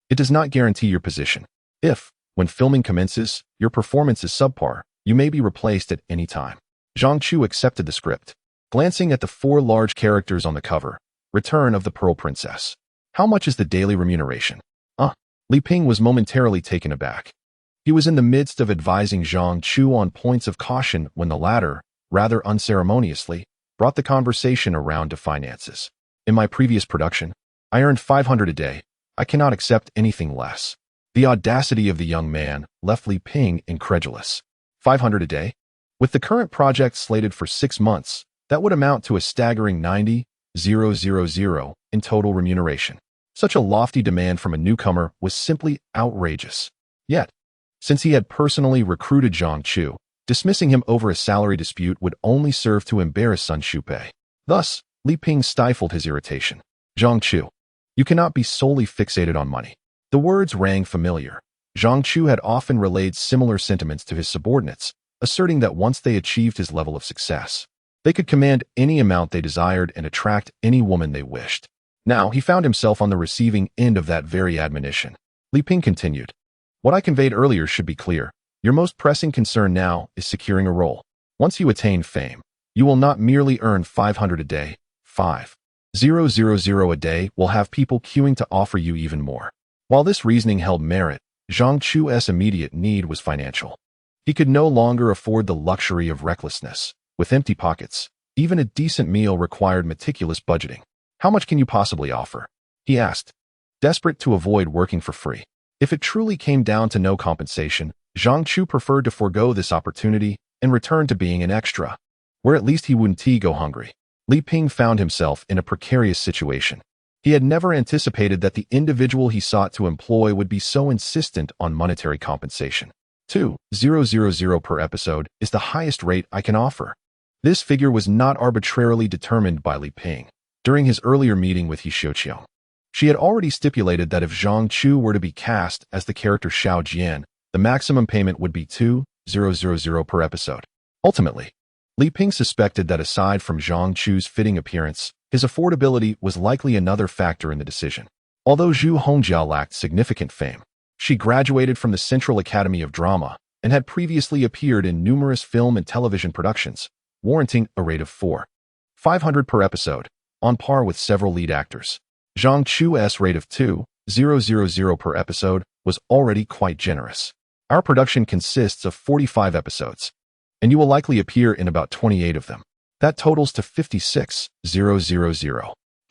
it does not guarantee your position. If, when filming commences, your performance is subpar, you may be replaced at any time. Zhang Chu accepted the script. Glancing at the 4 large characters on the cover, Return of the Pearl Princess. How much is the daily remuneration? Li Ping was momentarily taken aback. He was in the midst of advising Zhang Chu on points of caution when the latter, rather unceremoniously, brought the conversation around to finances. In my previous production, I earned 500 a day. I cannot accept anything less. The audacity of the young man left Li Ping incredulous. 500 a day? With the current project slated for 6 months, that would amount to a staggering 90,000 in total remuneration. Such a lofty demand from a newcomer was simply outrageous. Yet, since he had personally recruited Zhang Chu, dismissing him over a salary dispute would only serve to embarrass Sun Shupei. Thus, Li Ping stifled his irritation. Zhang Chu, you cannot be solely fixated on money. The words rang familiar. Zhang Chu had often relayed similar sentiments to his subordinates, asserting that once they achieved his level of success, they could command any amount they desired and attract any woman they wished. Now he found himself on the receiving end of that very admonition. Li Ping continued. What I conveyed earlier should be clear. Your most pressing concern now is securing a role. Once you attain fame, you will not merely earn 500 a day, 5,000 a day will have people queuing to offer you even more. While this reasoning held merit, Zhang Chu's immediate need was financial. He could no longer afford the luxury of recklessness. With empty pockets, even a decent meal required meticulous budgeting. How much can you possibly offer? He asked, desperate to avoid working for free. If it truly came down to no compensation, Zhang Chu preferred to forego this opportunity and return to being an extra, where at least he wouldn't go hungry. Li Ping found himself in a precarious situation. He had never anticipated that the individual he sought to employ would be so insistent on monetary compensation. 2,000 per episode is the highest rate I can offer. This figure was not arbitrarily determined by Li Ping. During his earlier meeting with He Xiuqiang, she had already stipulated that if Zhang Chu were to be cast as the character Xiao Jian, the maximum payment would be 2,000 per episode. Ultimately, Li Ping suspected that aside from Zhang Chu's fitting appearance, his affordability was likely another factor in the decision. Although Zhu Hongjiao lacked significant fame, she graduated from the Central Academy of Drama and had previously appeared in numerous film and television productions, warranting a rate of 4,500 per episode, on par with several lead actors. Zhang Chu's rate of 2,000 per episode was already quite generous. Our production consists of 45 episodes, and you will likely appear in about 28 of them. That totals to 56,000.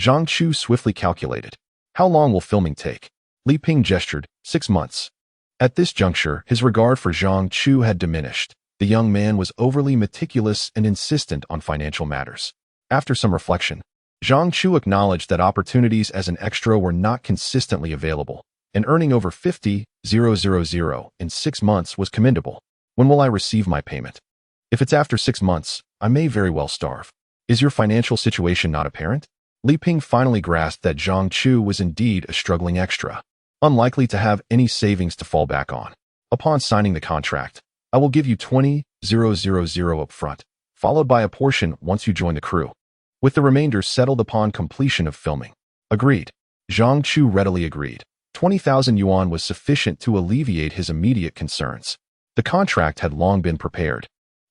Zhang Chu swiftly calculated. How long will filming take? Li Ping gestured, 6 months. At this juncture, his regard for Zhang Chu had diminished. The young man was overly meticulous and insistent on financial matters. After some reflection, Zhang Chu acknowledged that opportunities as an extra were not consistently available, and earning over 50,000 in 6 months was commendable. When will I receive my payment? If it's after 6 months, I may very well starve. Is your financial situation not apparent? Li Ping finally grasped that Zhang Chu was indeed a struggling extra, unlikely to have any savings to fall back on. Upon signing the contract, I will give you 20,000 up front, followed by a portion once you join the crew, with the remainder settled upon completion of filming. Agreed. Zhang Chu readily agreed. 20,000 yuan was sufficient to alleviate his immediate concerns. The contract had long been prepared,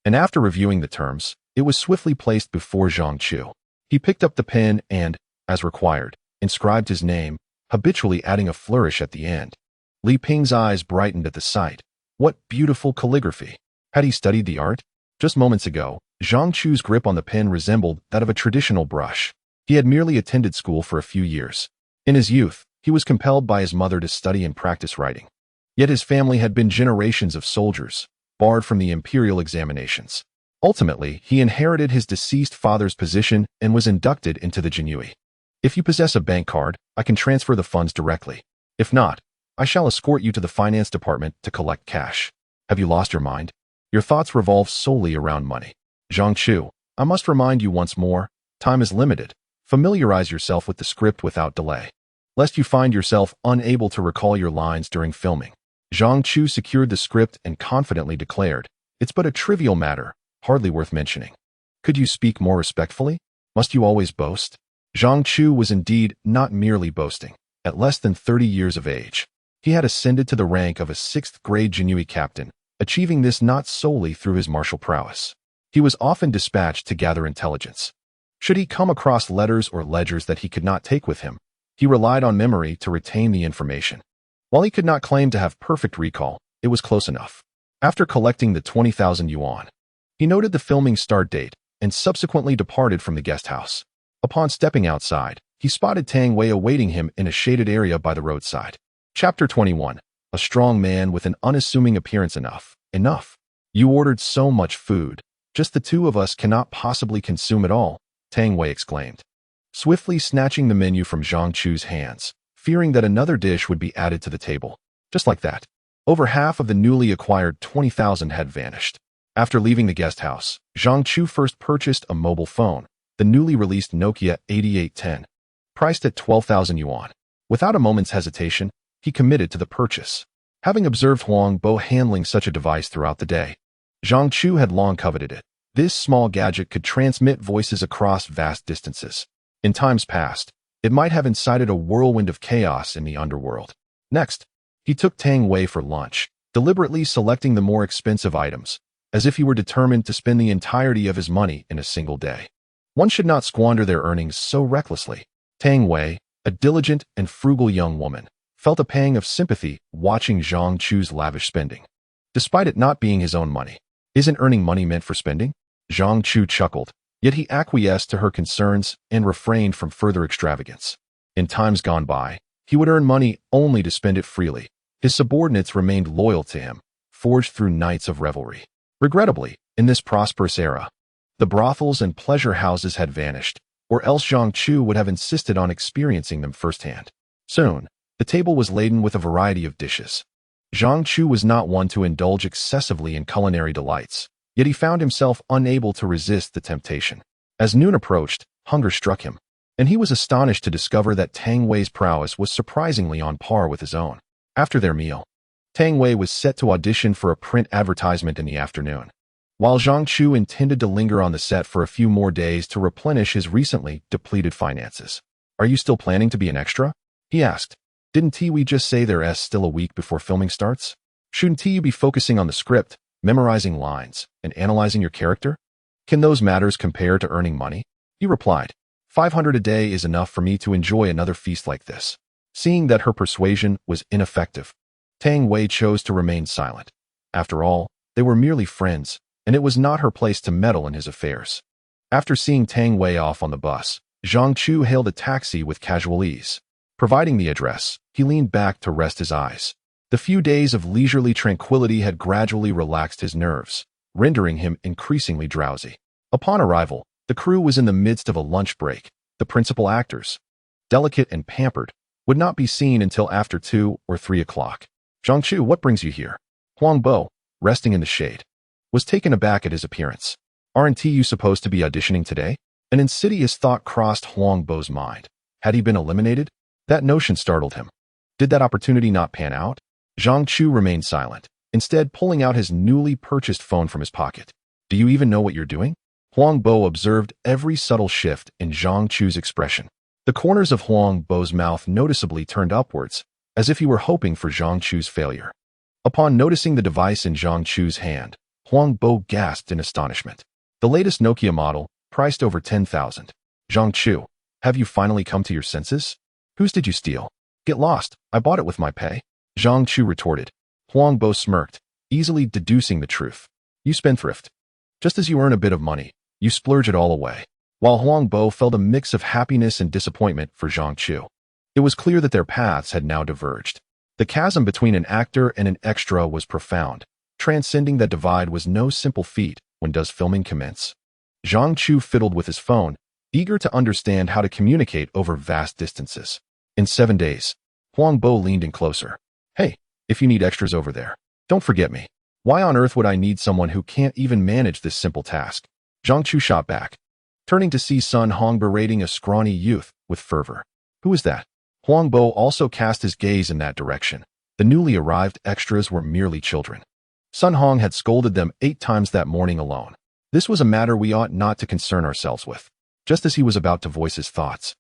and after reviewing the terms, it was swiftly placed before Zhang Chu. He picked up the pen and, as required, inscribed his name, habitually adding a flourish at the end. Li Ping's eyes brightened at the sight. What beautiful calligraphy! Had he studied the art? Just moments ago, Zhang Chu's grip on the pen resembled that of a traditional brush. He had merely attended school for a few years. In his youth, he was compelled by his mother to study and practice writing. Yet his family had been generations of soldiers, barred from the imperial examinations. Ultimately, he inherited his deceased father's position and was inducted into the jianghu. If you possess a bank card, I can transfer the funds directly. If not, I shall escort you to the finance department to collect cash. Have you lost your mind? Your thoughts revolve solely around money. Zhang Chu, I must remind you once more, time is limited. Familiarize yourself with the script without delay, lest you find yourself unable to recall your lines during filming. Zhang Chu secured the script and confidently declared, it's but a trivial matter, hardly worth mentioning. Could you speak more respectfully? Must you always boast? Zhang Chu was indeed not merely boasting. At less than 30 years of age, he had ascended to the rank of a 6th-grade jianghu captain, achieving this not solely through his martial prowess. He was often dispatched to gather intelligence. Should he come across letters or ledgers that he could not take with him, he relied on memory to retain the information. While he could not claim to have perfect recall, it was close enough. After collecting the 20,000 yuan, he noted the filming start date and subsequently departed from the guest house. Upon stepping outside, he spotted Tang Wei awaiting him in a shaded area by the roadside. Chapter 21. A strong man with an unassuming appearance. Enough. You ordered so much food. Just the two of us cannot possibly consume it all, Tang Wei exclaimed, swiftly snatching the menu from Zhang Chu's hands, fearing that another dish would be added to the table. Just like that, over half of the newly acquired 20,000 had vanished. After leaving the guest house, Zhang Chu first purchased a mobile phone, the newly released Nokia 8810, priced at 12,000 yuan. Without a moment's hesitation, he committed to the purchase. Having observed Huang Bo handling such a device throughout the day, Zhang Chu had long coveted it. This small gadget could transmit voices across vast distances. In times past, it might have incited a whirlwind of chaos in the underworld. Next, he took Tang Wei for lunch, deliberately selecting the more expensive items, as if he were determined to spend the entirety of his money in a single day. One should not squander their earnings so recklessly. Tang Wei, a diligent and frugal young woman, felt a pang of sympathy watching Zhang Chu's lavish spending. Despite it not being his own money, isn't earning money meant for spending? Zhang Chu chuckled, yet he acquiesced to her concerns and refrained from further extravagance. In times gone by, he would earn money only to spend it freely. His subordinates remained loyal to him, forged through nights of revelry. Regrettably, in this prosperous era, The brothels and pleasure houses had vanished, or else Zhang Chu would have insisted on experiencing them firsthand. Soon, the table was laden with a variety of dishes. Zhang Chu was not one to indulge excessively in culinary delights, yet he found himself unable to resist the temptation. As noon approached, hunger struck him, and he was astonished to discover that Tang Wei's prowess was surprisingly on par with his own. After their meal, Tang Wei was set to audition for a print advertisement in the afternoon, while Zhang Chu intended to linger on the set for a few more days to replenish his recently depleted finances. "Are you still planning to be an extra?" he asked. "Didn't Tiwi just say there's still a week before filming starts? Shouldn't you be focusing on the script, memorizing lines, and analyzing your character? Can those matters compare to earning money?" He replied, 500 a day is enough for me to enjoy another feast like this." Seeing that her persuasion was ineffective, Tang Wei chose to remain silent. After all, they were merely friends, and it was not her place to meddle in his affairs. After seeing Tang Wei off on the bus, Zhang Chu hailed a taxi with casual ease. Providing the address, he leaned back to rest his eyes. The few days of leisurely tranquility had gradually relaxed his nerves, rendering him increasingly drowsy. Upon arrival, the crew was in the midst of a lunch break. The principal actors, delicate and pampered, would not be seen until after 2 or 3 o'clock. "Zhang Chu, what brings you here?" Huang Bo, resting in the shade, was taken aback at his appearance. "Aren't you supposed to be auditioning today?" An insidious thought crossed Huang Bo's mind. Had he been eliminated? That notion startled him. Did that opportunity not pan out? Zhang Chu remained silent, instead pulling out his newly purchased phone from his pocket. "Do you even know what you're doing?" Huang Bo observed every subtle shift in Zhang Chu's expression. The corners of Huang Bo's mouth noticeably turned upwards, as if he were hoping for Zhang Chu's failure. Upon noticing the device in Zhang Chu's hand, Huang Bo gasped in astonishment. The latest Nokia model, priced over 10,000. "Zhang Chu, have you finally come to your senses? Whose did you steal?" "Get lost, I bought it with my pay," Zhang Chu retorted. Huang Bo smirked, easily deducing the truth. "You spendthrift. Just as you earn a bit of money, you splurge it all away." While Huang Bo felt a mix of happiness and disappointment for Zhang Chu, it was clear that their paths had now diverged. The chasm between an actor and an extra was profound. Transcending that divide was no simple feat. When does filming commence? Zhang Chu fiddled with his phone, eager to understand how to communicate over vast distances. In 7 days, Huang Bo leaned in closer. "Hey, if you need extras over there, don't forget me." "Why on earth would I need someone who can't even manage this simple task?" Zhang Chu shot back, turning to see Sun Hong berating a scrawny youth with fervor. "Who is that?" Huang Bo also cast his gaze in that direction. The newly arrived extras were merely children. Sun Hong had scolded them 8 times that morning alone. This was a matter we ought not to concern ourselves with. Just as he was about to voice his thoughts,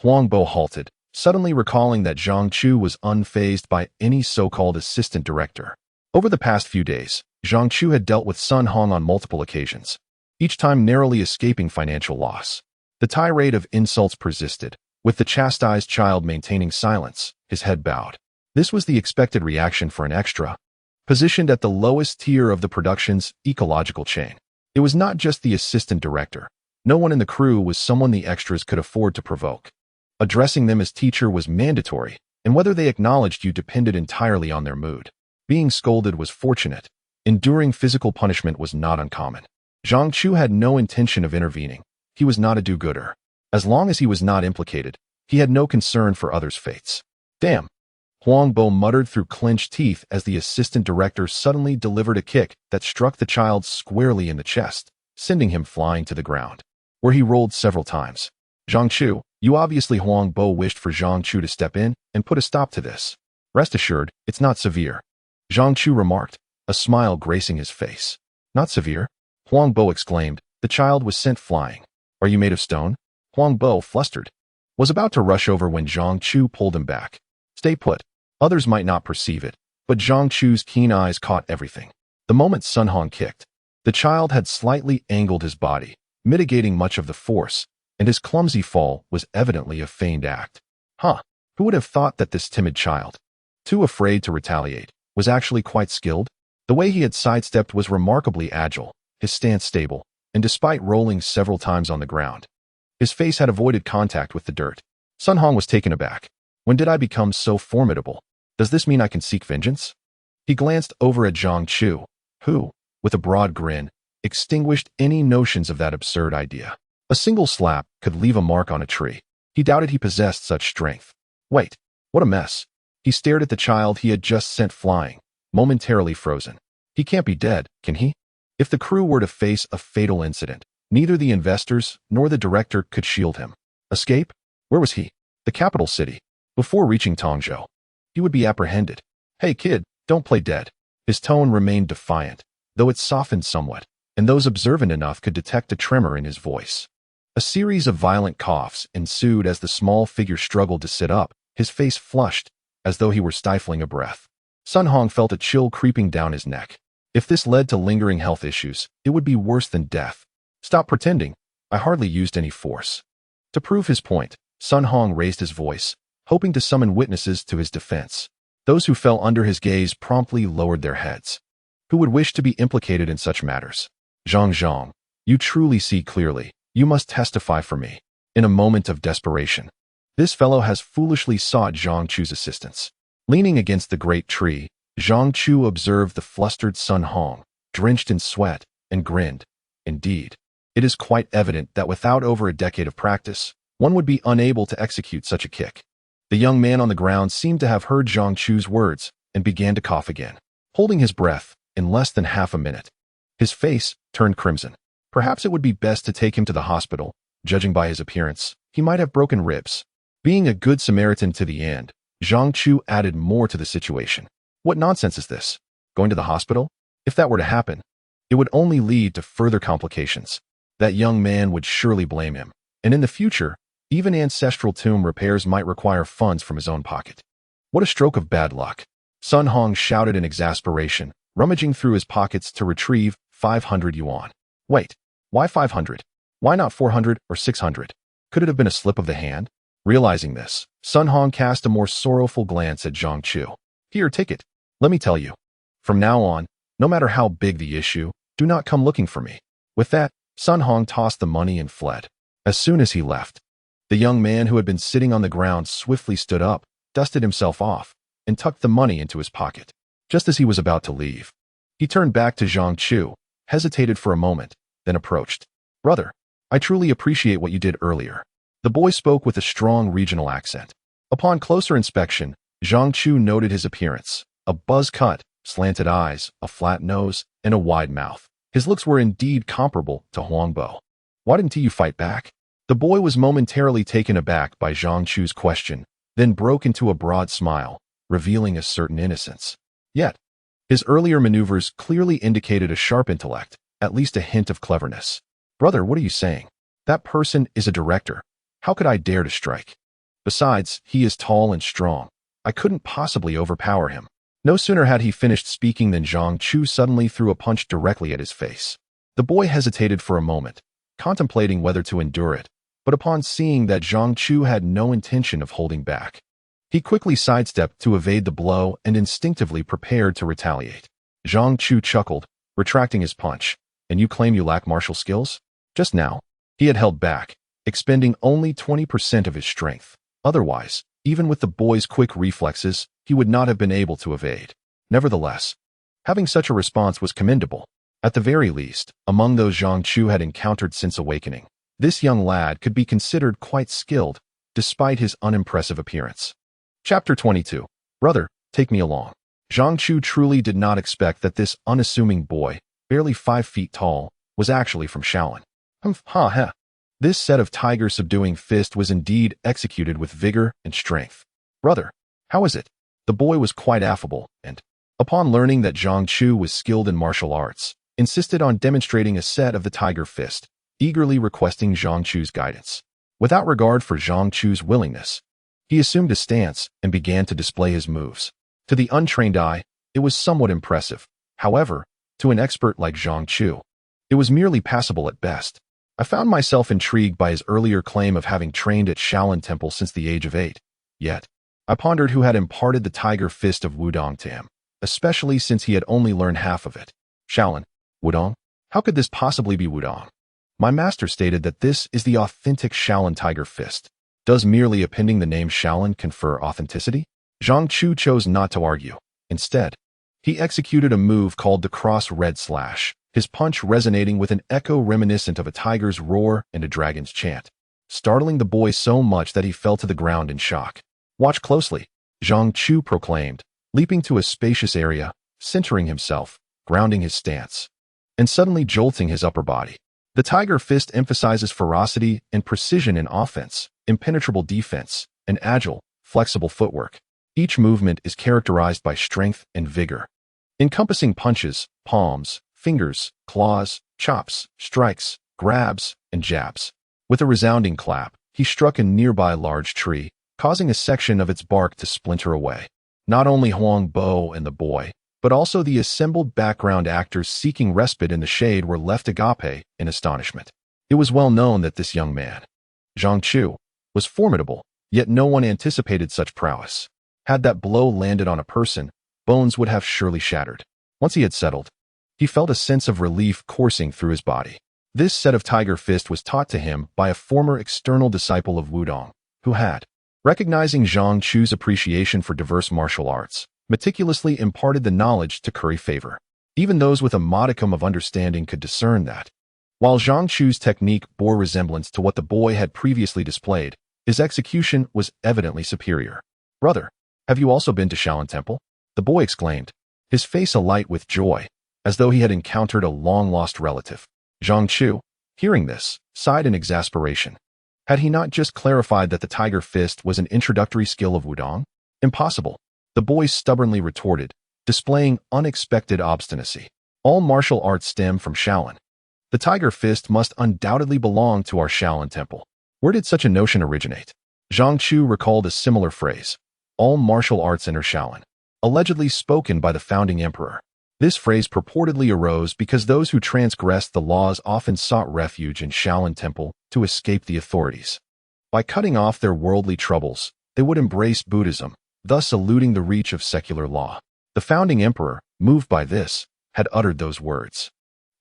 Huang Bo halted, suddenly recalling that Zhang Chu was unfazed by any so-called assistant director. Over the past few days, Zhang Chu had dealt with Sun Hong on multiple occasions, each time narrowly escaping financial loss. The tirade of insults persisted, with the chastised child maintaining silence, his head bowed. This was the expected reaction for an extra, positioned at the lowest tier of the production's ecological chain. It was not just the assistant director. No one in the crew was someone the extras could afford to provoke. Addressing them as teacher was mandatory, and whether they acknowledged you depended entirely on their mood. Being scolded was fortunate. Enduring physical punishment was not uncommon. Zhang Chu had no intention of intervening. He was not a do-gooder. As long as he was not implicated, he had no concern for others' fates. "Damn!" Huang Bo muttered through clenched teeth as the assistant director suddenly delivered a kick that struck the child squarely in the chest, sending him flying to the ground, where he rolled several times. "Zhang Chu, you obviously..." Huang Bo wished for Zhang Chu to step in and put a stop to this. "Rest assured, it's not severe," Zhang Chu remarked, a smile gracing his face. "Not severe?" Huang Bo exclaimed. The child was sent flying. "Are you made of stone?" Huang Bo, flustered, was about to rush over when Zhang Chu pulled him back. "Stay put." Others might not perceive it, but Zhang Chu's keen eyes caught everything. The moment Sun Hong kicked, the child had slightly angled his body, mitigating much of the force, and his clumsy fall was evidently a feigned act. Who would have thought that this timid child, too afraid to retaliate, was actually quite skilled? The way he had sidestepped was remarkably agile, his stance stable, and despite rolling several times on the ground, his face had avoided contact with the dirt. Sun Hong was taken aback. When did I become so formidable? Does this mean I can seek vengeance? He glanced over at Zhang Chu, who, with a broad grin, extinguished any notions of that absurd idea. A single slap could leave a mark on a tree. He doubted he possessed such strength. Wait, what a mess. He stared at the child he had just sent flying, momentarily frozen. He can't be dead, can he? If the crew were to face a fatal incident, neither the investors nor the director could shield him. Escape? Where was he? The capital city. Before reaching Tongzhou, he would be apprehended. Hey kid, don't play dead. His tone remained defiant, though it softened somewhat, and those observant enough could detect a tremor in his voice. A series of violent coughs ensued as the small figure struggled to sit up, his face flushed, as though he were stifling a breath. Sun Hong felt a chill creeping down his neck. If this led to lingering health issues, it would be worse than death. Stop pretending. I hardly used any force. To prove his point, Sun Hong raised his voice, hoping to summon witnesses to his defense. Those who fell under his gaze promptly lowered their heads. Who would wish to be implicated in such matters? Zhang, you truly see clearly. You must testify for me. In a moment of desperation, this fellow has foolishly sought Zhang Chu's assistance. Leaning against the great tree, Zhang Chu observed the flustered Sun Hong, drenched in sweat, and grinned. Indeed, it is quite evident that without over a decade of practice, one would be unable to execute such a kick. The young man on the ground seemed to have heard Zhang Chu's words and began to cough again, holding his breath in less than half a minute. His face turned crimson. Perhaps it would be best to take him to the hospital. Judging by his appearance, he might have broken ribs. Being a good Samaritan to the end, Zhang Chu added more to the situation. What nonsense is this? Going to the hospital? If that were to happen, it would only lead to further complications. That young man would surely blame him, and in the future, even ancestral tomb repairs might require funds from his own pocket. What a stroke of bad luck. Sun Hong shouted in exasperation, rummaging through his pockets to retrieve 500 yuan. Wait. Why 500? Why not 400 or 600? Could it have been a slip of the hand? Realizing this, Sun Hong cast a more sorrowful glance at Zhang Chu. Here, take it. Let me tell you. From now on, no matter how big the issue, do not come looking for me. With that, Sun Hong tossed the money and fled. As soon as he left, the young man who had been sitting on the ground swiftly stood up, dusted himself off, and tucked the money into his pocket. Just as he was about to leave, he turned back to Zhang Chu, hesitated for a moment, then approached. Brother, I truly appreciate what you did earlier. The boy spoke with a strong regional accent. Upon closer inspection, Zhang Chu noted his appearance. A buzz cut, slanted eyes, a flat nose, and a wide mouth. His looks were indeed comparable to Huangbo. Why didn't you fight back? The boy was momentarily taken aback by Zhang Chu's question, then broke into a broad smile, revealing a certain innocence. Yet, his earlier maneuvers clearly indicated a sharp intellect, at least a hint of cleverness. Brother, what are you saying? That person is a director. How could I dare to strike? Besides, he is tall and strong. I couldn't possibly overpower him. No sooner had he finished speaking than Zhang Chu suddenly threw a punch directly at his face. The boy hesitated for a moment, contemplating whether to endure it, but upon seeing that Zhang Chu had no intention of holding back, he quickly sidestepped to evade the blow and instinctively prepared to retaliate. Zhang Chu chuckled, retracting his punch. And you claim you lack martial skills? Just now, he had held back, expending only 20% of his strength. Otherwise, even with the boy's quick reflexes, he would not have been able to evade. Nevertheless, having such a response was commendable. At the very least, among those Zhang Chu had encountered since awakening, this young lad could be considered quite skilled, despite his unimpressive appearance. Chapter 22. Brother, take me along. Zhang Chu truly did not expect that this unassuming boy, barely 5 feet tall, was actually from Shaolin. This set of tiger-subduing fist was indeed executed with vigor and strength. Brother, how is it? The boy was quite affable, and, upon learning that Zhang Chu was skilled in martial arts, insisted on demonstrating a set of the tiger fist, eagerly requesting Zhang Chu's guidance. Without regard for Zhang Chu's willingness, he assumed a stance and began to display his moves. To the untrained eye, it was somewhat impressive. However, to an expert like Zhang Chu, it was merely passable at best. I found myself intrigued by his earlier claim of having trained at Shaolin Temple since the age of 8. Yet, I pondered who had imparted the tiger fist of Wudong to him, especially since he had only learned half of it. Shaolin, Wudong? How could this possibly be Wudong? My master stated that this is the authentic Shaolin tiger fist. Does merely appending the name Shaolin confer authenticity? Zhang Chu chose not to argue. Instead, he executed a move called the cross red slash, his punch resonating with an echo reminiscent of a tiger's roar and a dragon's chant, startling the boy so much that he fell to the ground in shock. "Watch closely," Zhang Chu proclaimed, leaping to a spacious area, centering himself, grounding his stance, and suddenly jolting his upper body. The tiger fist emphasizes ferocity and precision in offense, impenetrable defense, and agile, flexible footwork. Each movement is characterized by strength and vigor, encompassing punches, palms, fingers, claws, chops, strikes, grabs, and jabs. With a resounding clap, he struck a nearby large tree, causing a section of its bark to splinter away. Not only Huang Bo and the boy, but also the assembled background actors seeking respite in the shade were left agape in astonishment. It was well known that this young man, Zhang Chu, was formidable, yet no one anticipated such prowess. Had that blow landed on a person, bones would have surely shattered. Once he had settled, he felt a sense of relief coursing through his body. This set of tiger fist was taught to him by a former external disciple of Wudong, who had, recognizing Zhang Chu's appreciation for diverse martial arts, meticulously imparted the knowledge to curry favor. Even those with a modicum of understanding could discern that. While Zhang Chu's technique bore resemblance to what the boy had previously displayed, his execution was evidently superior. "Brother, have you also been to Shaolin Temple?" the boy exclaimed, his face alight with joy, as though he had encountered a long-lost relative. Zhang Chu, hearing this, sighed in exasperation. Had he not just clarified that the tiger fist was an introductory skill of Wudong? Impossible, the boy stubbornly retorted, displaying unexpected obstinacy. All martial arts stem from Shaolin. The tiger fist must undoubtedly belong to our Shaolin Temple. Where did such a notion originate? Zhang Chu recalled a similar phrase. All martial arts enter Shaolin, allegedly spoken by the founding emperor. This phrase purportedly arose because those who transgressed the laws often sought refuge in Shaolin Temple to escape the authorities. By cutting off their worldly troubles, they would embrace Buddhism, thus eluding the reach of secular law. The founding emperor, moved by this, had uttered those words.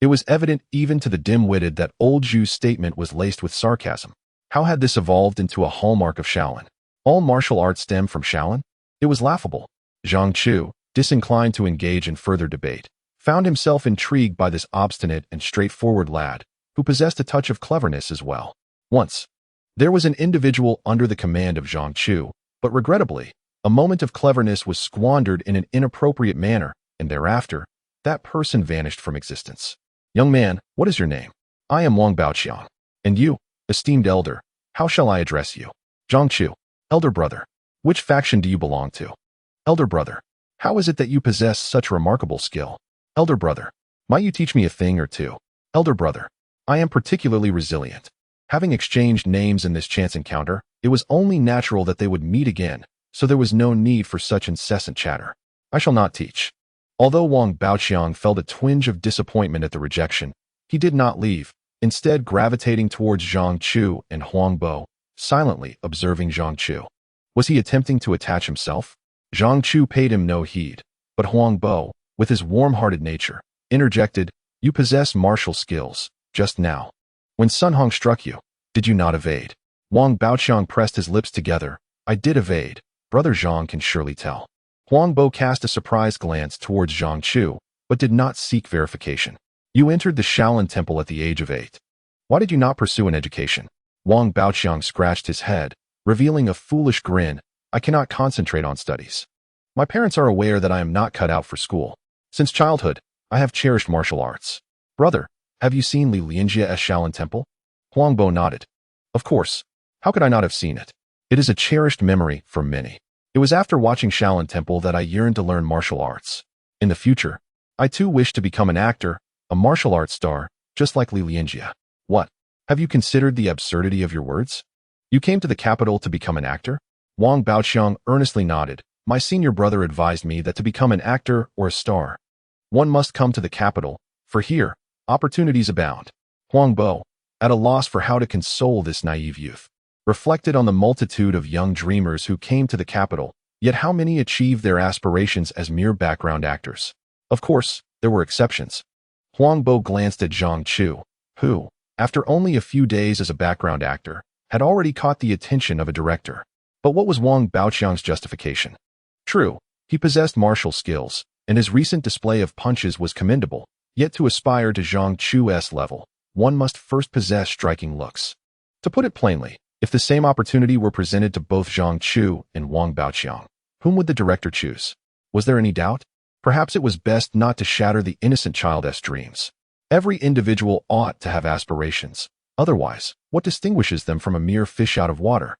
It was evident even to the dim-witted that old Zhu's statement was laced with sarcasm. How had this evolved into a hallmark of Shaolin? All martial arts stem from Shaolin? It was laughable. Zhang Chu, disinclined to engage in further debate, found himself intrigued by this obstinate and straightforward lad, who possessed a touch of cleverness as well. Once, there was an individual under the command of Zhang Chu, but regrettably, a moment of cleverness was squandered in an inappropriate manner, and thereafter, that person vanished from existence. "Young man, what is your name?" "I am Wang Baoqiang. And you, esteemed elder, how shall I address you?" "Zhang Chu." "Elder brother, which faction do you belong to?" "Elder brother, how is it that you possess such remarkable skill?" "Elder brother, might you teach me a thing or two?" "Elder brother, I am particularly resilient." Having exchanged names in this chance encounter, it was only natural that they would meet again, so there was no need for such incessant chatter. "I shall not teach." Although Wang Baoqiang felt a twinge of disappointment at the rejection, he did not leave, instead gravitating towards Zhang Chu and Huang Bo, silently observing Zhang Chu. Was he attempting to attach himself? Zhang Chu paid him no heed, but Huang Bo, with his warm-hearted nature, interjected, "You possess martial skills, just now. When Sun Hong struck you, did you not evade?" Wang Baoqiang pressed his lips together. "I did evade. Brother Zhang can surely tell." Huang Bo cast a surprised glance towards Zhang Chu, but did not seek verification. "You entered the Shaolin Temple at the age of 8. Why did you not pursue an education?" Wang Baoqiang scratched his head, revealing a foolish grin. "I cannot concentrate on studies. My parents are aware that I am not cut out for school. Since childhood, I have cherished martial arts." "Brother, have you seen Li Lianjia's Shaolin Temple?" Huang Bo nodded. "Of course. How could I not have seen it? It is a cherished memory for many. It was after watching Shaolin Temple that I yearned to learn martial arts. In the future, I too wish to become an actor, a martial arts star, just like Li Lianjia." "What? Have you considered the absurdity of your words? You came to the capital to become an actor?" Wang Baoqiang earnestly nodded. "My senior brother advised me that to become an actor or a star, one must come to the capital, for here, opportunities abound." Huang Bo, at a loss for how to console this naive youth, reflected on the multitude of young dreamers who came to the capital, yet how many achieved their aspirations as mere background actors. Of course, there were exceptions. Huang Bo glanced at Zhang Chu, who, after only a few days as a background actor, had already caught the attention of a director. But what was Wang Baoqiang's justification? True, he possessed martial skills, and his recent display of punches was commendable, Yet to aspire to Zhang Chu's level, one must first possess striking looks. To put it plainly, if the same opportunity were presented to both Zhang Chu and Wang Baoqiang, whom would the director choose? Was there any doubt? Perhaps it was best not to shatter the innocent child's dreams. Every individual ought to have aspirations. Otherwise, what distinguishes them from a mere fish out of water?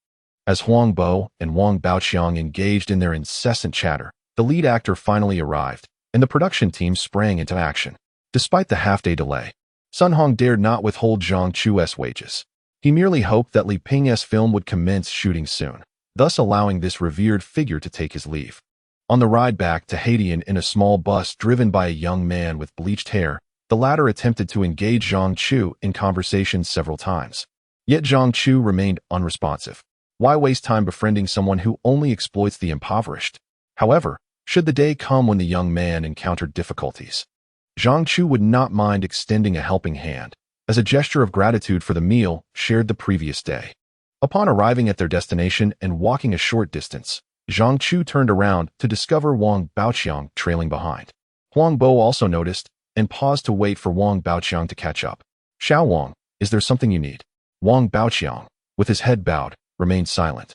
As Huang Bo and Wang Baoqiang engaged in their incessant chatter, the lead actor finally arrived, and the production team sprang into action. Despite the half-day delay, Sun Hong dared not withhold Zhang Chu's wages. He merely hoped that Li Ping's film would commence shooting soon, thus allowing this revered figure to take his leave. On the ride back to Haidian in a small bus driven by a young man with bleached hair, the latter attempted to engage Zhang Chu in conversation several times. Yet Zhang Chu remained unresponsive. Why waste time befriending someone who only exploits the impoverished? However, should the day come when the young man encountered difficulties, Zhang Chu would not mind extending a helping hand, as a gesture of gratitude for the meal shared the previous day. Upon arriving at their destination and walking a short distance, Zhang Chu turned around to discover Wang Baoqiang trailing behind. Huang Bo also noticed and paused to wait for Wang Baoqiang to catch up. "Xiao Wang, is there something you need?" Wang Baoqiang, with his head bowed, remained silent,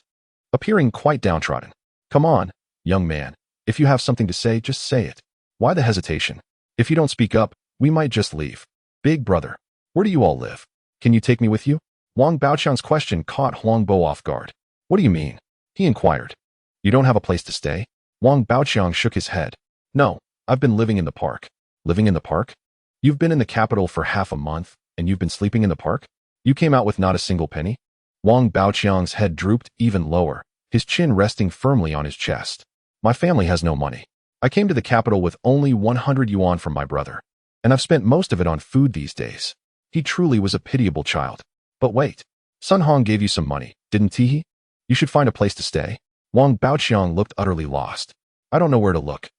appearing quite downtrodden. "Come on, young man. If you have something to say, just say it. Why the hesitation? If you don't speak up, we might just leave." "Big brother, where do you all live? Can you take me with you?" Wang Baoqiang's question caught Huang Bo off guard. "What do you mean?" he inquired. "You don't have a place to stay?" Wang Baoqiang shook his head. "No, I've been living in the park." "Living in the park? You've been in the capital for half a month, and you've been sleeping in the park? You came out with not a single penny?" Wang Baoqiang's head drooped even lower, his chin resting firmly on his chest. "My family has no money. I came to the capital with only 100 yuan from my brother, and I've spent most of it on food these days." He truly was a pitiable child. "But wait, Sun Hong gave you some money, didn't he? You should find a place to stay." Wang Baoqiang looked utterly lost. "I don't know where to look."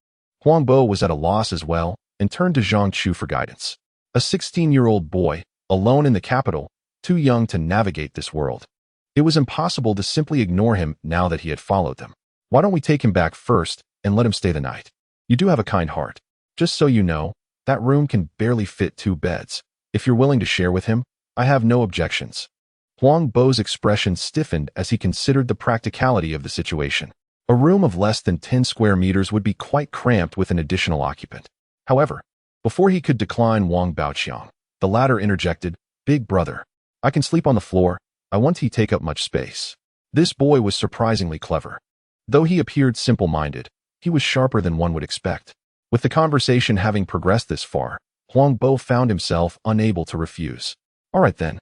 Huang Bo was at a loss as well, and turned to Zhang Chu for guidance. A 16-year-old boy, alone in the capital, too young to navigate this world. It was impossible to simply ignore him now that he had followed them. "Why don't we take him back first and let him stay the night? You do have a kind heart. Just so you know, that room can barely fit 2 beds. If you're willing to share with him, I have no objections." Huang Bo's expression stiffened as he considered the practicality of the situation. A room of less than 10 square meters would be quite cramped with an additional occupant. However, before he could decline Wang Baoqiang, the latter interjected, "Big brother, I can sleep on the floor. I won't take up much space." This boy was surprisingly clever. Though he appeared simple-minded, he was sharper than one would expect. With the conversation having progressed this far, Huang Bo found himself unable to refuse. "All right then.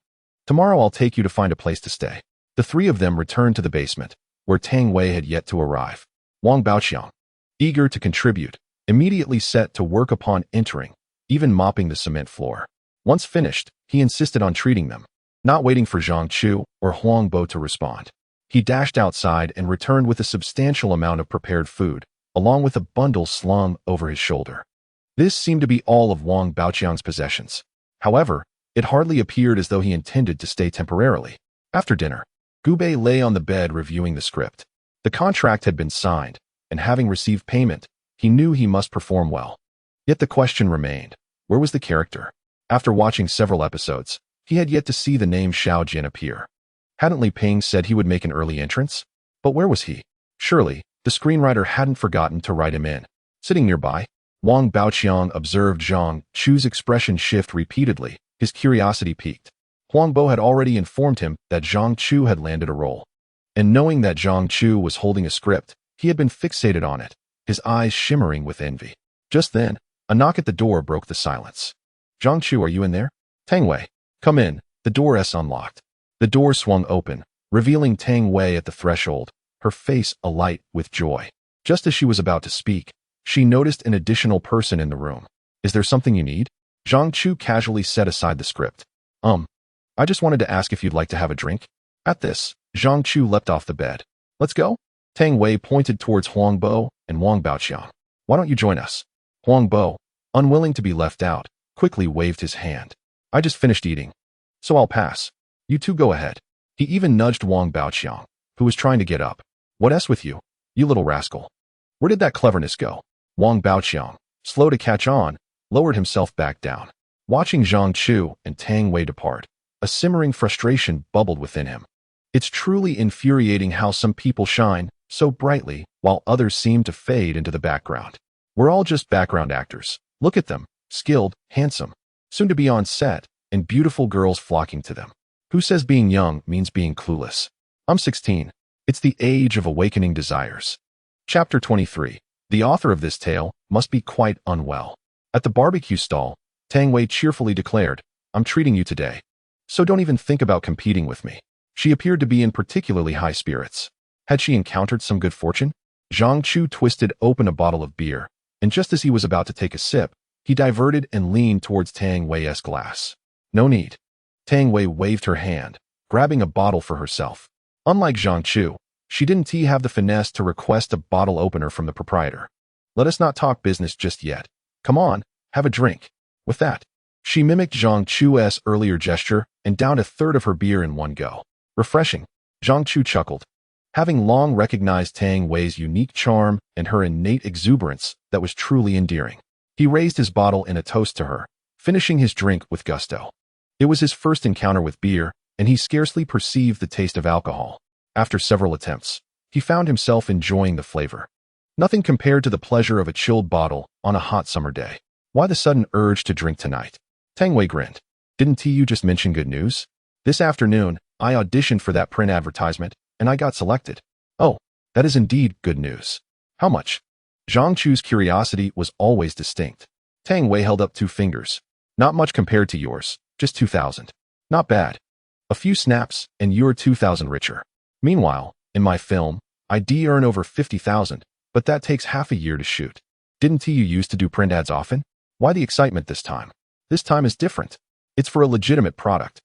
Tomorrow I'll take you to find a place to stay." The 3 of them returned to the basement, where Tang Wei had yet to arrive. Wang Baoqiang, eager to contribute, immediately set to work upon entering, even mopping the cement floor. Once finished, he insisted on treating them, not waiting for Zhang Chu or Huang Bo to respond. He dashed outside and returned with a substantial amount of prepared food, along with a bundle slung over his shoulder. This seemed to be all of Wang Baoqiang's possessions. However, it hardly appeared as though he intended to stay temporarily. After dinner, Gubei lay on the bed reviewing the script. The contract had been signed, and having received payment, he knew he must perform well. Yet the question remained, where was the character? After watching several episodes, he had yet to see the name Xiao Jin appear. Hadn't Li Ping said he would make an early entrance? But where was he? Surely, the screenwriter hadn't forgotten to write him in. Sitting nearby, Wang Baoqiang observed Zhang Chu's expression shift repeatedly, his curiosity piqued. Huang Bo had already informed him that Zhang Chu had landed a role. And knowing that Zhang Chu was holding a script, he had been fixated on it, his eyes shimmering with envy. Just then, a knock at the door broke the silence. "Zhang Chu, are you in there?" "Tang Wei, come in." The door is unlocked. The door swung open, revealing Tang Wei at the threshold, her face alight with joy. Just as she was about to speak, she noticed an additional person in the room. "Is there something you need?" Zhang Chu casually set aside the script. I just wanted to ask if you'd like to have a drink." At this, Zhang Chu leapt off the bed. "Let's go?" Tang Wei pointed towards Huang Bo and Wang Baoqiang. "Why don't you join us?" Huang Bo, unwilling to be left out, quickly waved his hand. "I just finished eating, so I'll pass. You two go ahead." He even nudged Wang Baoqiang, who was trying to get up. "What's with you, you little rascal? Where did that cleverness go?" Wang Baoqiang, slow to catch on, lowered himself back down. Watching Zhang Chu and Tang Wei depart, a simmering frustration bubbled within him. It's truly infuriating how some people shine so brightly while others seem to fade into the background. We're all just background actors. Look at them, skilled, handsome, soon to be on set, and beautiful girls flocking to them. Who says being young means being clueless? I'm 16. It's the age of awakening desires. Chapter 23. The author of this tale must be quite unwell. At the barbecue stall, Tang Wei cheerfully declared, "I'm treating you today. So don't even think about competing with me." She appeared to be in particularly high spirits. Had she encountered some good fortune? Zhang Chu twisted open a bottle of beer, and just as he was about to take a sip, he diverted and leaned towards Tang Wei's glass. "No need." Tang Wei waved her hand, grabbing a bottle for herself. Unlike Zhang Chu, she didn't have the finesse to request a bottle opener from the proprietor. "Let us not talk business just yet. Come on, have a drink." With that, she mimicked Zhang Chu's earlier gesture and downed a third of her beer in one go. "Refreshing," Zhang Chu chuckled. Having long recognized Tang Wei's unique charm and her innate exuberance that was truly endearing, he raised his bottle in a toast to her, finishing his drink with gusto. It was his first encounter with beer, and he scarcely perceived the taste of alcohol. After several attempts, he found himself enjoying the flavor. Nothing compared to the pleasure of a chilled bottle on a hot summer day. Why the sudden urge to drink tonight? Tang Wei grinned. "Didn't you just mention good news? This afternoon, I auditioned for that print advertisement, and I got selected." "Oh, that is indeed good news. How much?" Zhang Chu's curiosity was always distinct. Tang Wei held up 2 fingers. "Not much compared to yours, just 2,000. Not bad. A few snaps, and you're 2,000 richer. Meanwhile, in my film, I earn over 50,000, but that takes half a year to shoot. Didn't you used to do print ads often? Why the excitement this time?" "This time is different. It's for a legitimate product."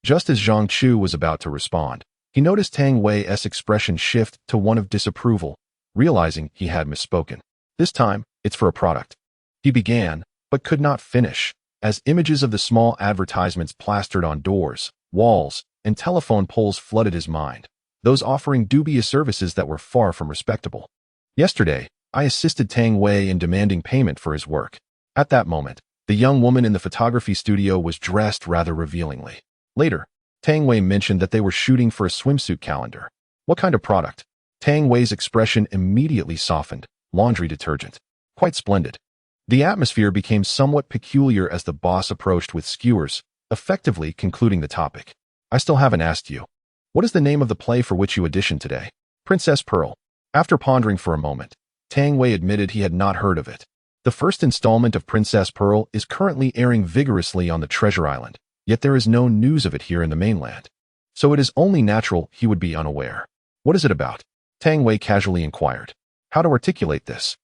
Just as Zhang Chu was about to respond, he noticed Tang Wei's expression shift to one of disapproval, realizing he had misspoken. "This time, it's for a product." He began, but could not finish, as images of the small advertisements plastered on doors, walls, and telephone poles flooded his mind, those offering dubious services that were far from respectable. "Yesterday, I assisted Tang Wei in demanding payment for his work." At that moment, the young woman in the photography studio was dressed rather revealingly. Later, Tang Wei mentioned that they were shooting for a swimsuit calendar. "What kind of product?" Tang Wei's expression immediately softened. "Laundry detergent." "Quite splendid." The atmosphere became somewhat peculiar as the boss approached with skewers, effectively concluding the topic. "I still haven't asked you. What is the name of the play for which you auditioned today?" "Princess Pearl." After pondering for a moment, Tang Wei admitted he had not heard of it. The first installment of Princess Pearl is currently airing vigorously on the Treasure Island, yet there is no news of it here in the mainland. So it is only natural he would be unaware. "What is it about?" Tang Wei casually inquired. "How to articulate this?"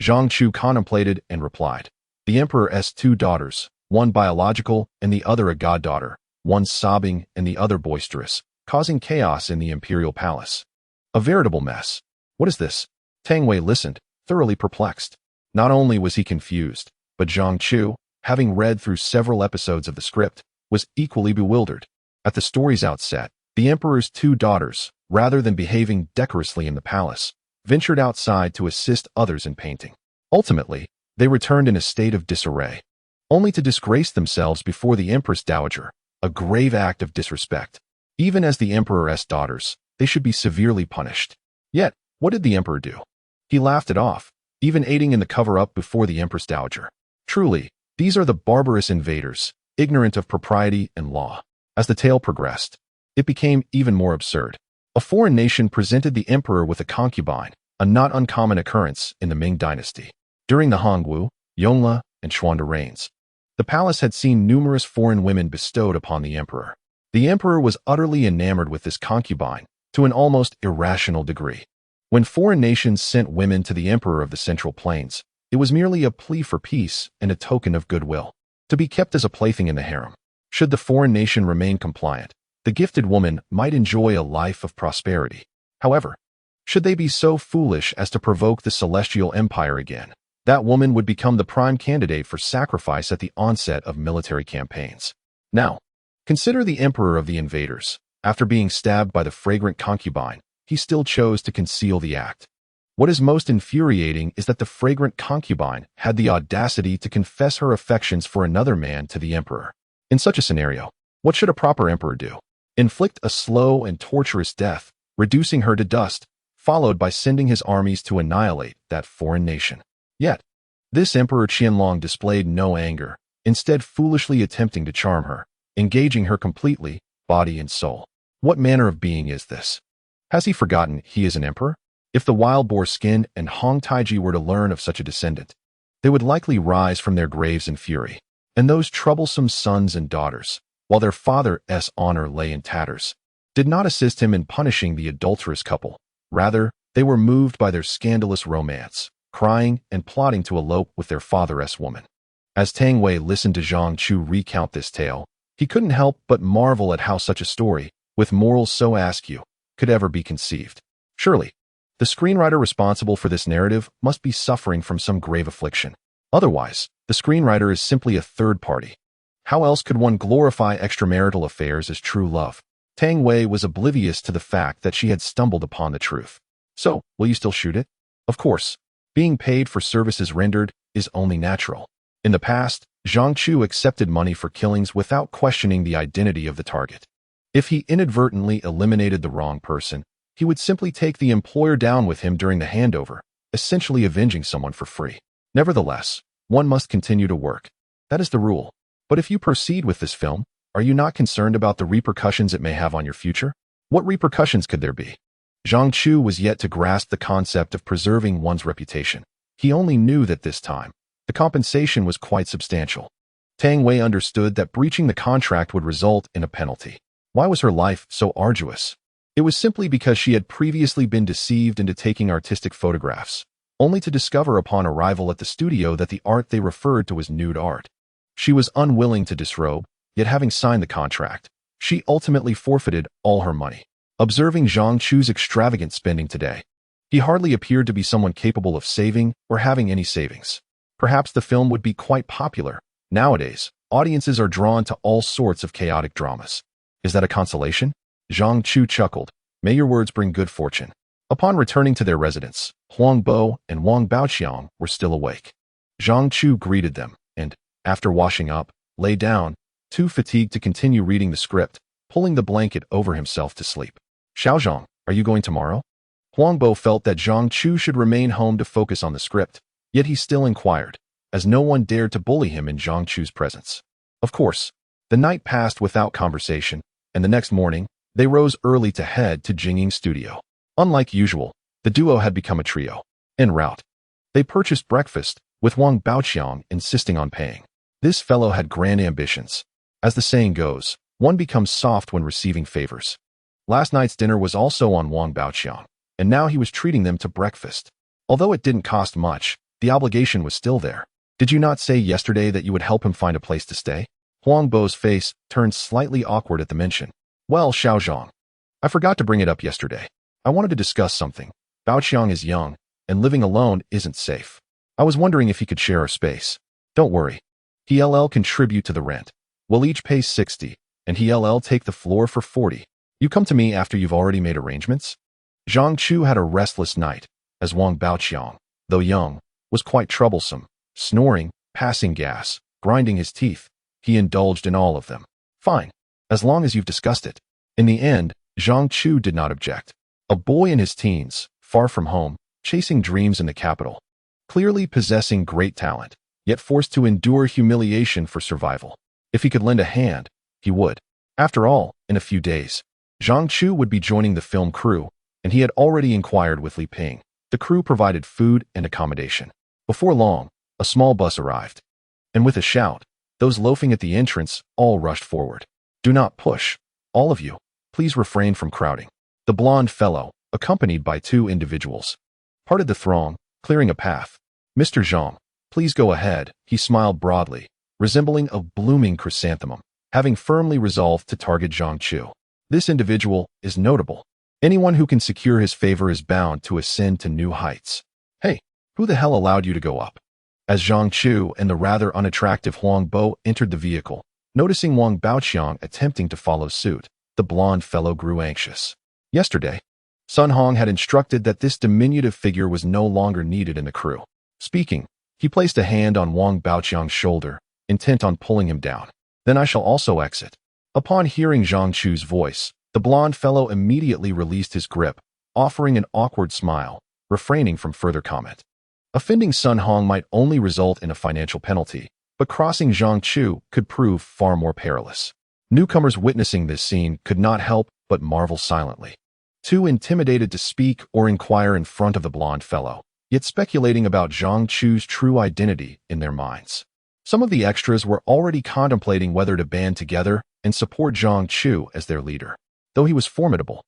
Zhang Chu contemplated and replied. "The Emperor's 2 daughters, one biological and the other a goddaughter, one sobbing and the other boisterous, causing chaos in the Imperial Palace. A veritable mess." "What is this?" Tang Wei listened, thoroughly perplexed. Not only was he confused, but Zhang Chu, having read through several episodes of the script, was equally bewildered. At the story's outset, the Emperor's 2 daughters, rather than behaving decorously in the palace, ventured outside to assist others in painting. Ultimately, they returned in a state of disarray, only to disgrace themselves before the Empress Dowager, a grave act of disrespect. Even as the Emperor's daughters, they should be severely punished. Yet, what did the Emperor do? He laughed it off, even aiding in the cover-up before the Empress Dowager. Truly, these are the barbarous invaders, ignorant of propriety and law. As the tale progressed, it became even more absurd. A foreign nation presented the emperor with a concubine, a not uncommon occurrence in the Ming Dynasty. During the Hongwu, Yongle, and Xuande reigns, the palace had seen numerous foreign women bestowed upon the emperor. The emperor was utterly enamored with this concubine, to an almost irrational degree. When foreign nations sent women to the emperor of the Central Plains, it was merely a plea for peace and a token of goodwill, to be kept as a plaything in the harem. Should the foreign nation remain compliant, the gifted woman might enjoy a life of prosperity. However, should they be so foolish as to provoke the celestial empire again, that woman would become the prime candidate for sacrifice at the onset of military campaigns. Now, consider the emperor of the invaders. After being stabbed by the fragrant concubine, he still chose to conceal the act. What is most infuriating is that the fragrant concubine had the audacity to confess her affections for another man to the emperor. In such a scenario, what should a proper emperor do? Inflict a slow and torturous death, reducing her to dust, followed by sending his armies to annihilate that foreign nation. Yet, this Emperor Qianlong displayed no anger, instead foolishly attempting to charm her, engaging her completely, body and soul. What manner of being is this? Has he forgotten he is an emperor? If the wild boar skin and Hong Taiji were to learn of such a descendant, they would likely rise from their graves in fury, and those troublesome sons and daughters, while their father's honor lay in tatters, did not assist him in punishing the adulterous couple. Rather, they were moved by their scandalous romance, crying and plotting to elope with their father's woman. As Tang Wei listened to Zhang Chu recount this tale, he couldn't help but marvel at how such a story, with morals so askew, could ever be conceived. Surely, the screenwriter responsible for this narrative must be suffering from some grave affliction. Otherwise, the screenwriter is simply a third party. How else could one glorify extramarital affairs as true love? Tang Wei was oblivious to the fact that she had stumbled upon the truth. So, will you still shoot it? Of course. Being paid for services rendered is only natural. In the past, Zhang Chu accepted money for killings without questioning the identity of the target. If he inadvertently eliminated the wrong person, he would simply take the employer down with him during the handover, essentially avenging someone for free. Nevertheless, one must continue to work. That is the rule. But if you proceed with this film, are you not concerned about the repercussions it may have on your future? What repercussions could there be? Zhang Chu was yet to grasp the concept of preserving one's reputation. He only knew that this time, the compensation was quite substantial. Tang Wei understood that breaching the contract would result in a penalty. Why was her life so arduous? It was simply because she had previously been deceived into taking artistic photographs, only to discover upon arrival at the studio that the art they referred to was nude art. She was unwilling to disrobe, yet having signed the contract, she ultimately forfeited all her money. Observing Zhang Chu's extravagant spending today, he hardly appeared to be someone capable of saving or having any savings. Perhaps the film would be quite popular. Nowadays, audiences are drawn to all sorts of chaotic dramas. Is that a consolation? Zhang Chu chuckled. May your words bring good fortune. Upon returning to their residence, Huang Bo and Wang Baoqiang were still awake. Zhang Chu greeted them, and, after washing up, lay down, too fatigued to continue reading the script, pulling the blanket over himself to sleep. Xiaozhang, are you going tomorrow? Huang Bo felt that Zhang Chu should remain home to focus on the script, yet he still inquired, as no one dared to bully him in Zhang Chu's presence. Of course, the night passed without conversation, and the next morning, they rose early to head to Jingying's studio. Unlike usual, the duo had become a trio. En route, they purchased breakfast, with Wang Baoqiang insisting on paying. This fellow had grand ambitions. As the saying goes, one becomes soft when receiving favors. Last night's dinner was also on Wang Baoqiang, and now he was treating them to breakfast. Although it didn't cost much, the obligation was still there. Did you not say yesterday that you would help him find a place to stay? Huang Bo's face turned slightly awkward at the mention. Well, Xiaozhang, I forgot to bring it up yesterday. I wanted to discuss something. Baoqiang is young, and living alone isn't safe. I was wondering if he could share our space. Don't worry. He'll contribute to the rent. We'll each pay 60, and he'll take the floor for 40. You come to me after you've already made arrangements? Zhang Chu had a restless night, as Wang Baoqiang, though young, was quite troublesome, snoring, passing gas, grinding his teeth. He indulged in all of them. Fine. As long as you've discussed it. In the end, Zhang Chu did not object. A boy in his teens, far from home, chasing dreams in the capital, clearly possessing great talent, yet forced to endure humiliation for survival. If he could lend a hand, he would. After all, in a few days, Zhang Chu would be joining the film crew, and he had already inquired with Li Ping. The crew provided food and accommodation. Before long, a small bus arrived, and with a shout, those loafing at the entrance all rushed forward. Do not push. All of you, please refrain from crowding. The blond fellow, accompanied by two individuals, parted the throng, clearing a path. Mr. Zhang, please go ahead, he smiled broadly, resembling a blooming chrysanthemum, having firmly resolved to target Zhang Chu. This individual is notable. Anyone who can secure his favor is bound to ascend to new heights. Hey, who the hell allowed you to go up? As Zhang Chu and the rather unattractive Huang Bo entered the vehicle, noticing Wang Baoqiang attempting to follow suit, the blond fellow grew anxious. Yesterday, Sun Hong had instructed that this diminutive figure was no longer needed in the crew. Speaking, he placed a hand on Wang Baoqiang's shoulder, intent on pulling him down. Then I shall also exit. Upon hearing Zhang Chu's voice, the blond fellow immediately released his grip, offering an awkward smile, refraining from further comment. Offending Sun Hong might only result in a financial penalty, but crossing Zhang Chu could prove far more perilous. Newcomers witnessing this scene could not help but marvel silently. Too intimidated to speak or inquire in front of the blond fellow, yet speculating about Zhang Chu's true identity in their minds. Some of the extras were already contemplating whether to band together and support Zhang Chu as their leader. Though he was formidable,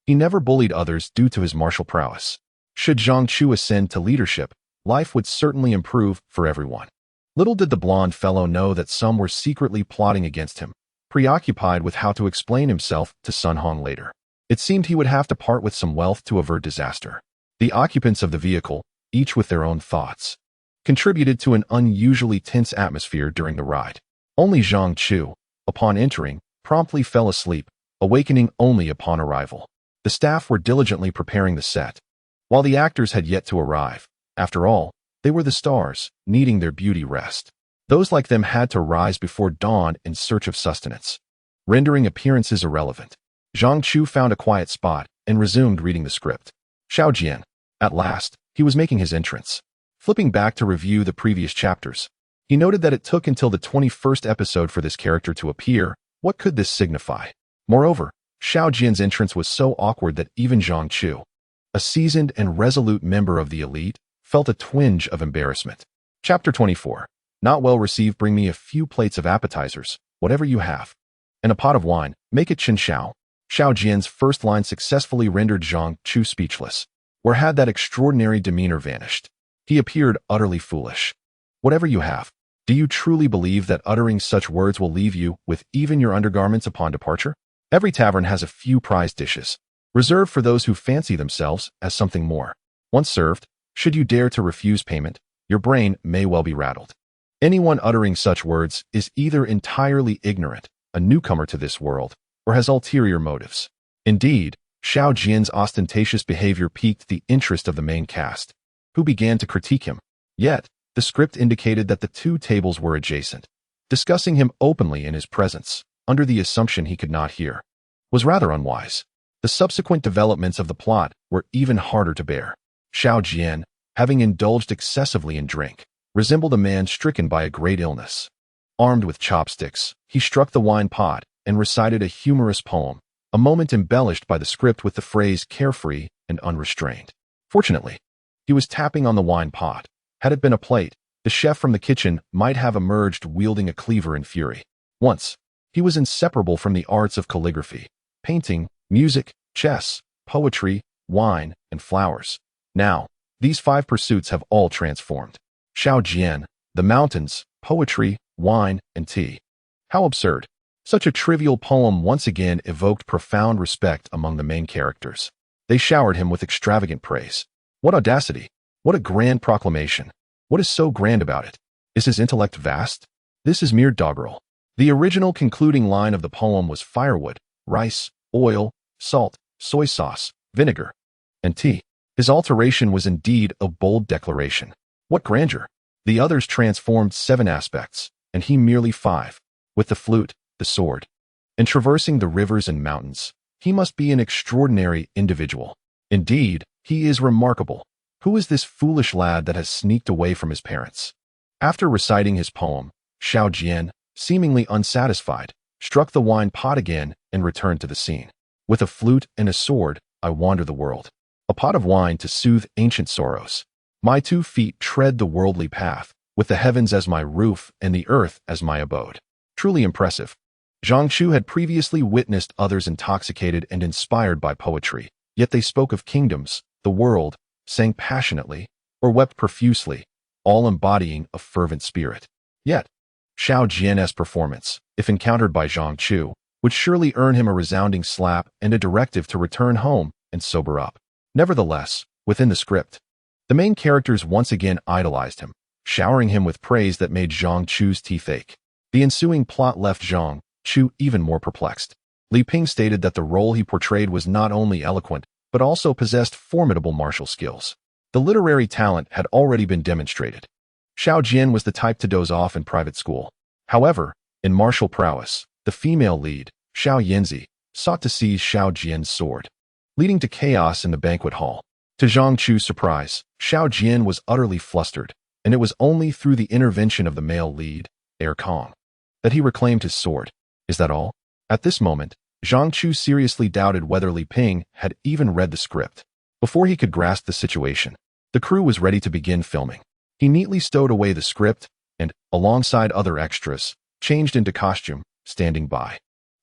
he never bullied others due to his martial prowess. Should Zhang Chu ascend to leadership, life would certainly improve for everyone. Little did the blond fellow know that some were secretly plotting against him, preoccupied with how to explain himself to Sun Hong later. It seemed he would have to part with some wealth to avert disaster. The occupants of the vehicle, each with their own thoughts, contributed to an unusually tense atmosphere during the ride. Only Zhang Chu, upon entering, promptly fell asleep, awakening only upon arrival. The staff were diligently preparing the set, while the actors had yet to arrive. After all, they were the stars, needing their beauty rest. Those like them had to rise before dawn in search of sustenance, rendering appearances irrelevant. Zhang Chu found a quiet spot and resumed reading the script. Xiao Jian. At last, he was making his entrance. Flipping back to review the previous chapters, he noted that it took until the 21st episode for this character to appear. What could this signify? Moreover, Xiao Jian's entrance was so awkward that even Zhang Chu, a seasoned and resolute member of the elite, felt a twinge of embarrassment. Chapter 24. Not well received. Bring me a few plates of appetizers, whatever you have, and a pot of wine. Make it Qin Xiao. Xiao Jian's first line successfully rendered Zhang Chu speechless. Where had that extraordinary demeanor vanished? He appeared utterly foolish. Whatever you have. Do you truly believe that uttering such words will leave you with even your undergarments upon departure? Every tavern has a few prized dishes, reserved for those who fancy themselves as something more. Once served, should you dare to refuse payment, your brain may well be rattled. Anyone uttering such words is either entirely ignorant, a newcomer to this world, or has ulterior motives. Indeed, Xiao Jian's ostentatious behavior piqued the interest of the main cast, who began to critique him. Yet, the script indicated that the two tables were adjacent. Discussing him openly in his presence, under the assumption he could not hear, was rather unwise. The subsequent developments of the plot were even harder to bear. Xiao Jian, having indulged excessively in drink, resembled a man stricken by a great illness. Armed with chopsticks, he struck the wine pot and recited a humorous poem, a moment embellished by the script with the phrase carefree and unrestrained. Fortunately, he was tapping on the wine pot. Had it been a plate, the chef from the kitchen might have emerged wielding a cleaver in fury. Once, he was inseparable from the arts of calligraphy, painting, music, chess, poetry, wine, and flowers. Now, these 5 pursuits have all transformed. Xiao Jian, the mountains, poetry, wine, and tea. How absurd. Such a trivial poem once again evoked profound respect among the main characters. They showered him with extravagant praise. What audacity! What a grand proclamation! What is so grand about it? Is his intellect vast? This is mere doggerel. The original concluding line of the poem was firewood, rice, oil, salt, soy sauce, vinegar, and tea. His alteration was indeed a bold declaration. What grandeur! The others transformed 7 aspects, and he merely 5. With the flute, the sword, and traversing the rivers and mountains, he must be an extraordinary individual. Indeed, he is remarkable. Who is this foolish lad that has sneaked away from his parents? After reciting his poem, Xiao Jian, seemingly unsatisfied, struck the wine pot again and returned to the scene. With a flute and a sword, I wander the world. A pot of wine to soothe ancient sorrows. My 2 feet tread the worldly path, with the heavens as my roof and the earth as my abode. Truly impressive. Zhang Chu had previously witnessed others intoxicated and inspired by poetry, yet they spoke of kingdoms, the world, sang passionately, or wept profusely, all embodying a fervent spirit. Yet, Xiao Jian's performance, if encountered by Zhang Chu, would surely earn him a resounding slap and a directive to return home and sober up. Nevertheless, within the script, the main characters once again idolized him, showering him with praise that made Zhang Chu's teeth ache. The ensuing plot left Zhang Chu even more perplexed. Li Ping stated that the role he portrayed was not only eloquent, but also possessed formidable martial skills. The literary talent had already been demonstrated. Xiao Jian was the type to doze off in private school. However, in martial prowess, the female lead, Xiao Yanzi, sought to seize Xiao Jian's sword, leading to chaos in the banquet hall. To Zhang Chu's surprise, Xiao Jian was utterly flustered, and it was only through the intervention of the male lead, Kong, that he reclaimed his sword. Is that all? At this moment, Zhang Chu seriously doubted whether Li Ping had even read the script. Before he could grasp the situation, the crew was ready to begin filming. He neatly stowed away the script and, alongside other extras, changed into costume, standing by,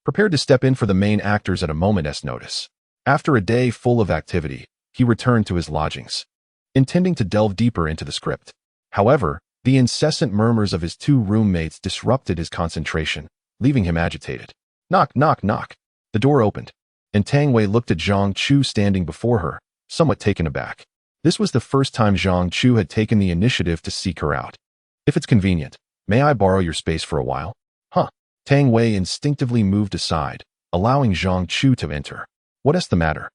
prepared to step in for the main actors at a moment's notice. After a day full of activity, he returned to his lodgings, intending to delve deeper into the script. However, the incessant murmurs of his two roommates disrupted his concentration, leaving him agitated. Knock, knock, knock. The door opened, and Tang Wei looked at Zhang Chu standing before her, somewhat taken aback. This was the first time Zhang Chu had taken the initiative to seek her out. If it's convenient, may I borrow your space for a while? Huh. Tang Wei instinctively moved aside, allowing Zhang Chu to enter. What's the matter?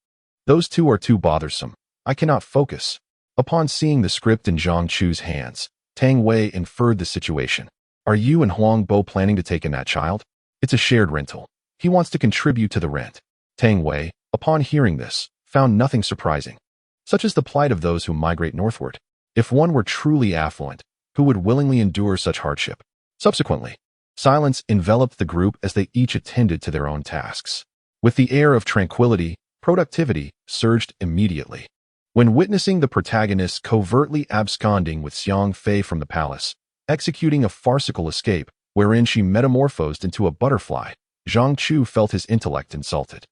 Those two are too bothersome. I cannot focus. Upon seeing the script in Zhang Chu's hands, Tang Wei inferred the situation. Are you and Huang Bo planning to take in that child? It's a shared rental. He wants to contribute to the rent. Tang Wei, upon hearing this, found nothing surprising. Such is the plight of those who migrate northward. If one were truly affluent, who would willingly endure such hardship? Subsequently, silence enveloped the group as they each attended to their own tasks. With the air of tranquility, productivity surged immediately. When witnessing the protagonists covertly absconding with Xiang Fei from the palace, executing a farcical escape wherein she metamorphosed into a butterfly, Zhang Chu felt his intellect insulted.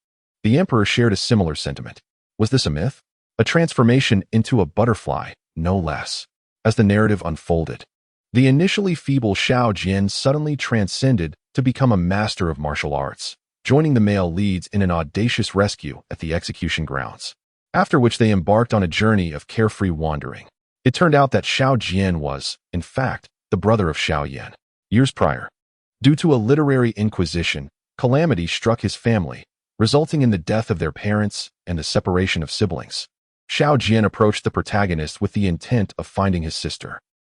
The emperor shared a similar sentiment. Was this a myth? A transformation into a butterfly, no less. As the narrative unfolded, the initially feeble Xiao Jian suddenly transcended to become a master of martial arts, joining the male leads in an audacious rescue at the execution grounds, after which they embarked on a journey of carefree wandering. It turned out that Xiao Jian was, in fact, the brother of Xiao Yan. Years prior, due to a literary inquisition, calamity struck his family, resulting in the death of their parents and the separation of siblings. Xiao Jian approached the protagonist with the intent of finding his sister.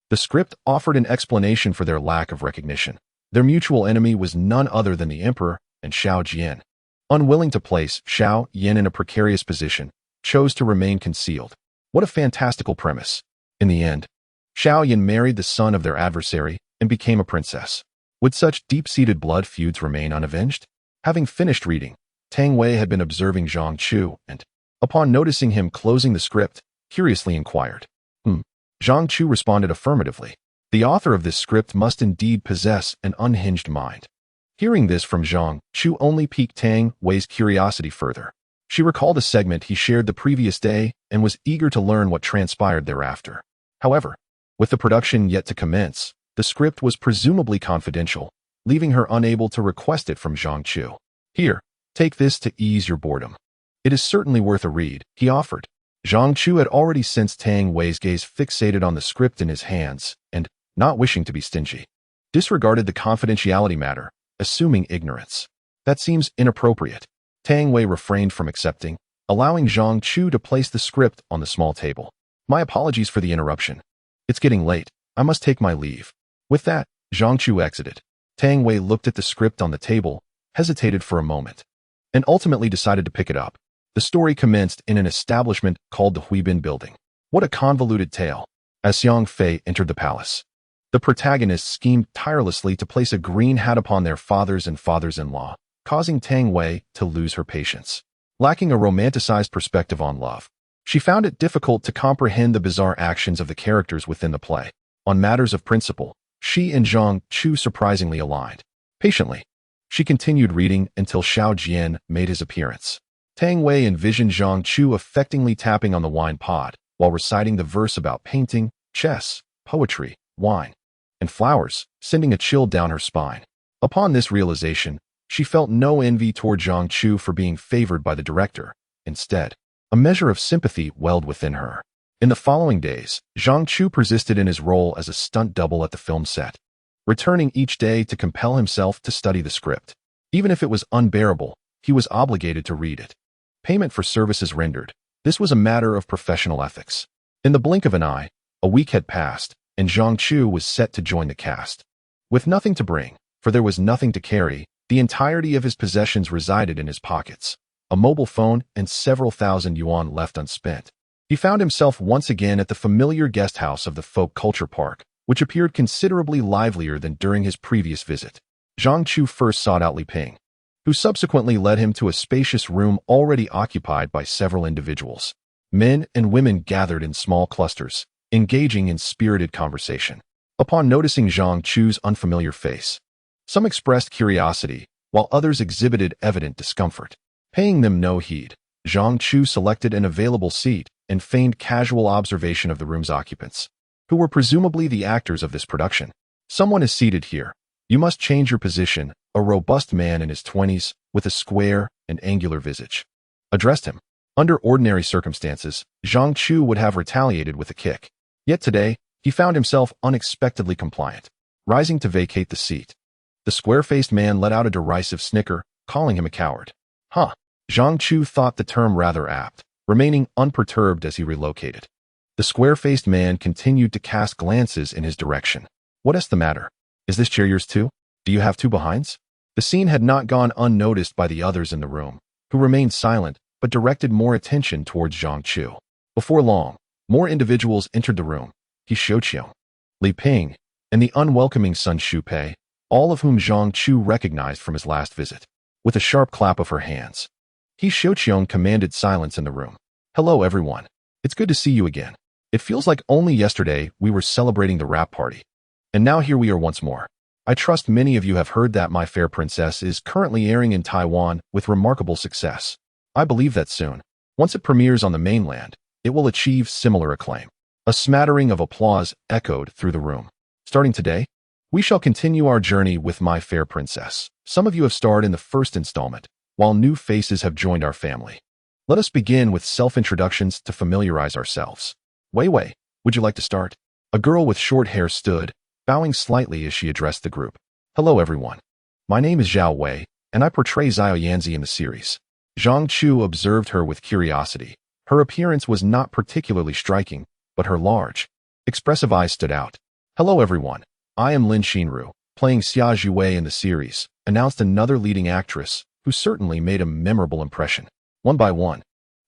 The script offered an explanation for their lack of recognition. Their mutual enemy was none other than the emperor and Xiao Jian. Unwilling to place Xiao Yan in a precarious position, chose to remain concealed. What a fantastical premise. In the end, Xiao Yan married the son of their adversary and became a princess. Would such deep-seated blood feuds remain unavenged? Having finished reading, Tang Wei had been observing Zhang Chu and, upon noticing him closing the script, curiously inquired. Zhang Chu responded affirmatively. The author of this script must indeed possess an unhinged mind. Hearing this from Zhang Chu only piqued Tang Wei's curiosity further. She recalled a segment he shared the previous day and was eager to learn what transpired thereafter. However, with the production yet to commence, the script was presumably confidential, leaving her unable to request it from Zhang Chu. Here, take this to ease your boredom. It is certainly worth a read, he offered. Zhang Chu had already sensed Tang Wei's gaze fixated on the script in his hands and, not wishing to be stingy, disregarded the confidentiality matter, assuming ignorance. That seems inappropriate. Tang Wei refrained from accepting, allowing Zhang Chu to place the script on the small table. My apologies for the interruption. It's getting late. I must take my leave. With that, Zhang Chu exited. Tang Wei looked at the script on the table, hesitated for a moment, and ultimately decided to pick it up. The story commenced in an establishment called the Huibin Building. What a convoluted tale. As Xiang Fei entered the palace, the protagonists schemed tirelessly to place a green hat upon their fathers and fathers-in-law, causing Tang Wei to lose her patience. Lacking a romanticized perspective on love, she found it difficult to comprehend the bizarre actions of the characters within the play. On matters of principle, she and Zhang Chu surprisingly aligned. Patiently, she continued reading until Xiao Jian made his appearance. Tang Wei envisioned Zhang Chu affectingly tapping on the wine pot while reciting the verse about painting, chess, poetry, wine, and flowers, sending a chill down her spine. Upon this realization, she felt no envy toward Zhang Chu for being favored by the director. Instead, a measure of sympathy welled within her. In the following days, Zhang Chu persisted in his role as a stunt double at the film set, returning each day to compel himself to study the script. Even if it was unbearable, he was obligated to read it. payment for services rendered. This was a matter of professional ethics. In the blink of an eye, a week had passed, and Zhang Chu was set to join the cast. With nothing to bring, for there was nothing to carry, the entirety of his possessions resided in his pockets, a mobile phone and several thousand yuan left unspent. He found himself once again at the familiar guest house of the folk culture park, which appeared considerably livelier than during his previous visit. Zhang Chu first sought out Li Ping, who subsequently led him to a spacious room already occupied by several individuals. Men and women gathered in small clusters, engaging in spirited conversation. Upon noticing Zhang Chu's unfamiliar face, some expressed curiosity, while others exhibited evident discomfort. Paying them no heed, Zhang Chu selected an available seat and feigned casual observation of the room's occupants, who were presumably the actors of this production. "Someone is seated here. You must change your position," a robust man in his 20s, with a square and angular visage, addressed him. Under ordinary circumstances, Zhang Chu would have retaliated with a kick. Yet today, he found himself unexpectedly compliant, rising to vacate the seat. The square-faced man let out a derisive snicker, calling him a coward. Huh. Zhang Chu thought the term rather apt, remaining unperturbed as he relocated. The square-faced man continued to cast glances in his direction. "What is the matter? Is this chair yours too? Do you have two behinds?" The scene had not gone unnoticed by the others in the room, who remained silent but directed more attention towards Zhang Chu. Before long, more individuals entered the room. He Xiuqiong, Li Ping, and the unwelcoming Sun Shupei, all of whom Zhang Chu recognized from his last visit. With a sharp clap of her hands, He Xiuqiong commanded silence in the room. "Hello everyone. It's good to see you again. It feels like only yesterday we were celebrating the wrap party. And now here we are once more. I trust many of you have heard that My Fair Princess is currently airing in Taiwan with remarkable success. I believe that soon, once it premieres on the mainland, it will achieve similar acclaim." A smattering of applause echoed through the room. "Starting today, we shall continue our journey with My Fair Princess. Some of you have starred in the first installment, while new faces have joined our family. Let us begin with self-introductions to familiarize ourselves. Wei Wei, would you like to start?" A girl with short hair stood, bowing slightly as she addressed the group. "Hello everyone. My name is Zhao Wei, and I portray Xiao Yanzi in the series." Zhang Chu observed her with curiosity. Her appearance was not particularly striking, but her large, expressive eyes stood out. "Hello everyone. I am Lin Xinru, playing Xia Zhuwei in the series," announced another leading actress, who certainly made a memorable impression. One by one,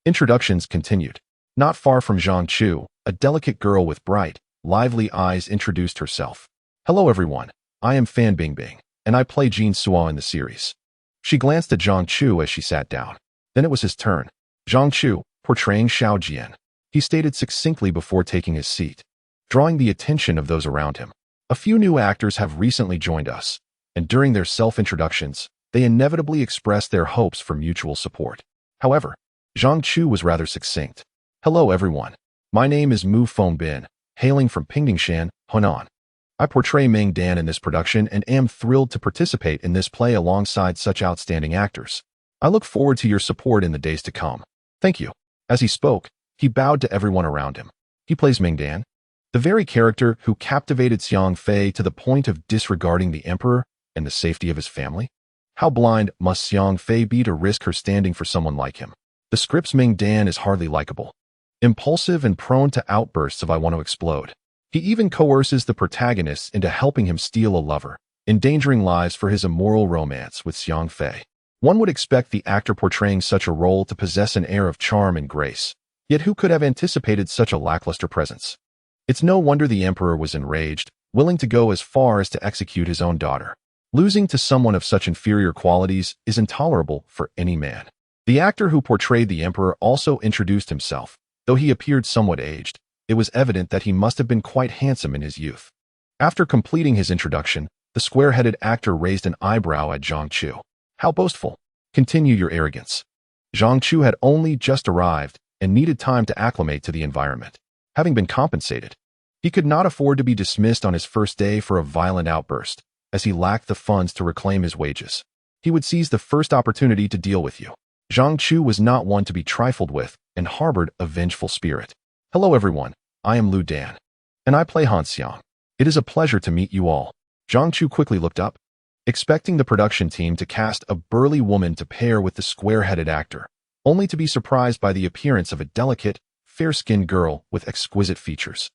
introductions continued. Not far from Zhang Chu, a delicate girl with bright, lively eyes introduced herself. "Hello everyone. I am Fan Bingbing, and I play Jin Suo in the series." She glanced at Zhang Chu as she sat down. Then it was his turn. Zhang Chu, portraying Xiao Jian. He stated succinctly before taking his seat, drawing the attention of those around him. "A few new actors have recently joined us, and during their self-introductions, they inevitably expressed their hopes for mutual support. However, Zhang Chu was rather succinct. Hello everyone. My name is Mu Fengbin, hailing from Pingdingshan, Hunan. I portray Ming Dan in this production and am thrilled to participate in this play alongside such outstanding actors. I look forward to your support in the days to come. Thank you." As he spoke, he bowed to everyone around him. He plays Ming Dan, the very character who captivated Xiang Fei to the point of disregarding the emperor and the safety of his family. How blind must Xiang Fei be to risk her standing for someone like him? The script's Ming Dan is hardly likable, impulsive and prone to outbursts of "I want to explode." He even coerces the protagonists into helping him steal a lover, endangering lives for his immoral romance with Xiang Fei. One would expect the actor portraying such a role to possess an air of charm and grace, yet who could have anticipated such a lackluster presence? It's no wonder the emperor was enraged, willing to go as far as to execute his own daughter. Losing to someone of such inferior qualities is intolerable for any man. The actor who portrayed the emperor also introduced himself. Though he appeared somewhat aged, it was evident that he must have been quite handsome in his youth. After completing his introduction, the square-headed actor raised an eyebrow at Zhang Chu. "How boastful. Continue your arrogance." Zhang Chu had only just arrived and needed time to acclimate to the environment. Having been compensated, he could not afford to be dismissed on his first day for a violent outburst, as he lacked the funds to reclaim his wages. He would seize the first opportunity to deal with you. Zhang Chu was not one to be trifled with and harbored a vengeful spirit. "Hello everyone, I am Lu Dan, and I play Han Xiang. It is a pleasure to meet you all." Zhang Chu quickly looked up, expecting the production team to cast a burly woman to pair with the square-headed actor, only to be surprised by the appearance of a delicate, fair-skinned girl with exquisite features.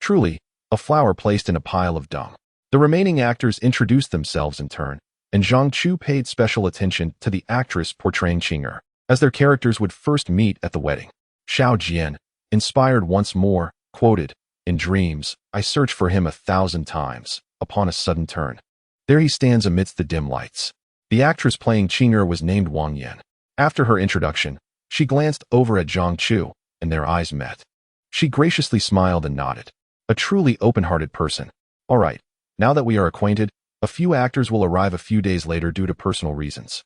Truly, a flower placed in a pile of dung. The remaining actors introduced themselves in turn, and Zhang Chu paid special attention to the actress portraying Qing'er, as their characters would first meet at the wedding. Xiao Jian, inspired once more, quoted, "In dreams, I search for him 1,000 times, upon a sudden turn. There he stands amidst the dim lights." The actress playing Qing'er was named Wang Yan. After her introduction, she glanced over at Zhang Chu, and their eyes met. She graciously smiled and nodded. A truly open-hearted person. "All right, now that we are acquainted, a few actors will arrive a few days later due to personal reasons.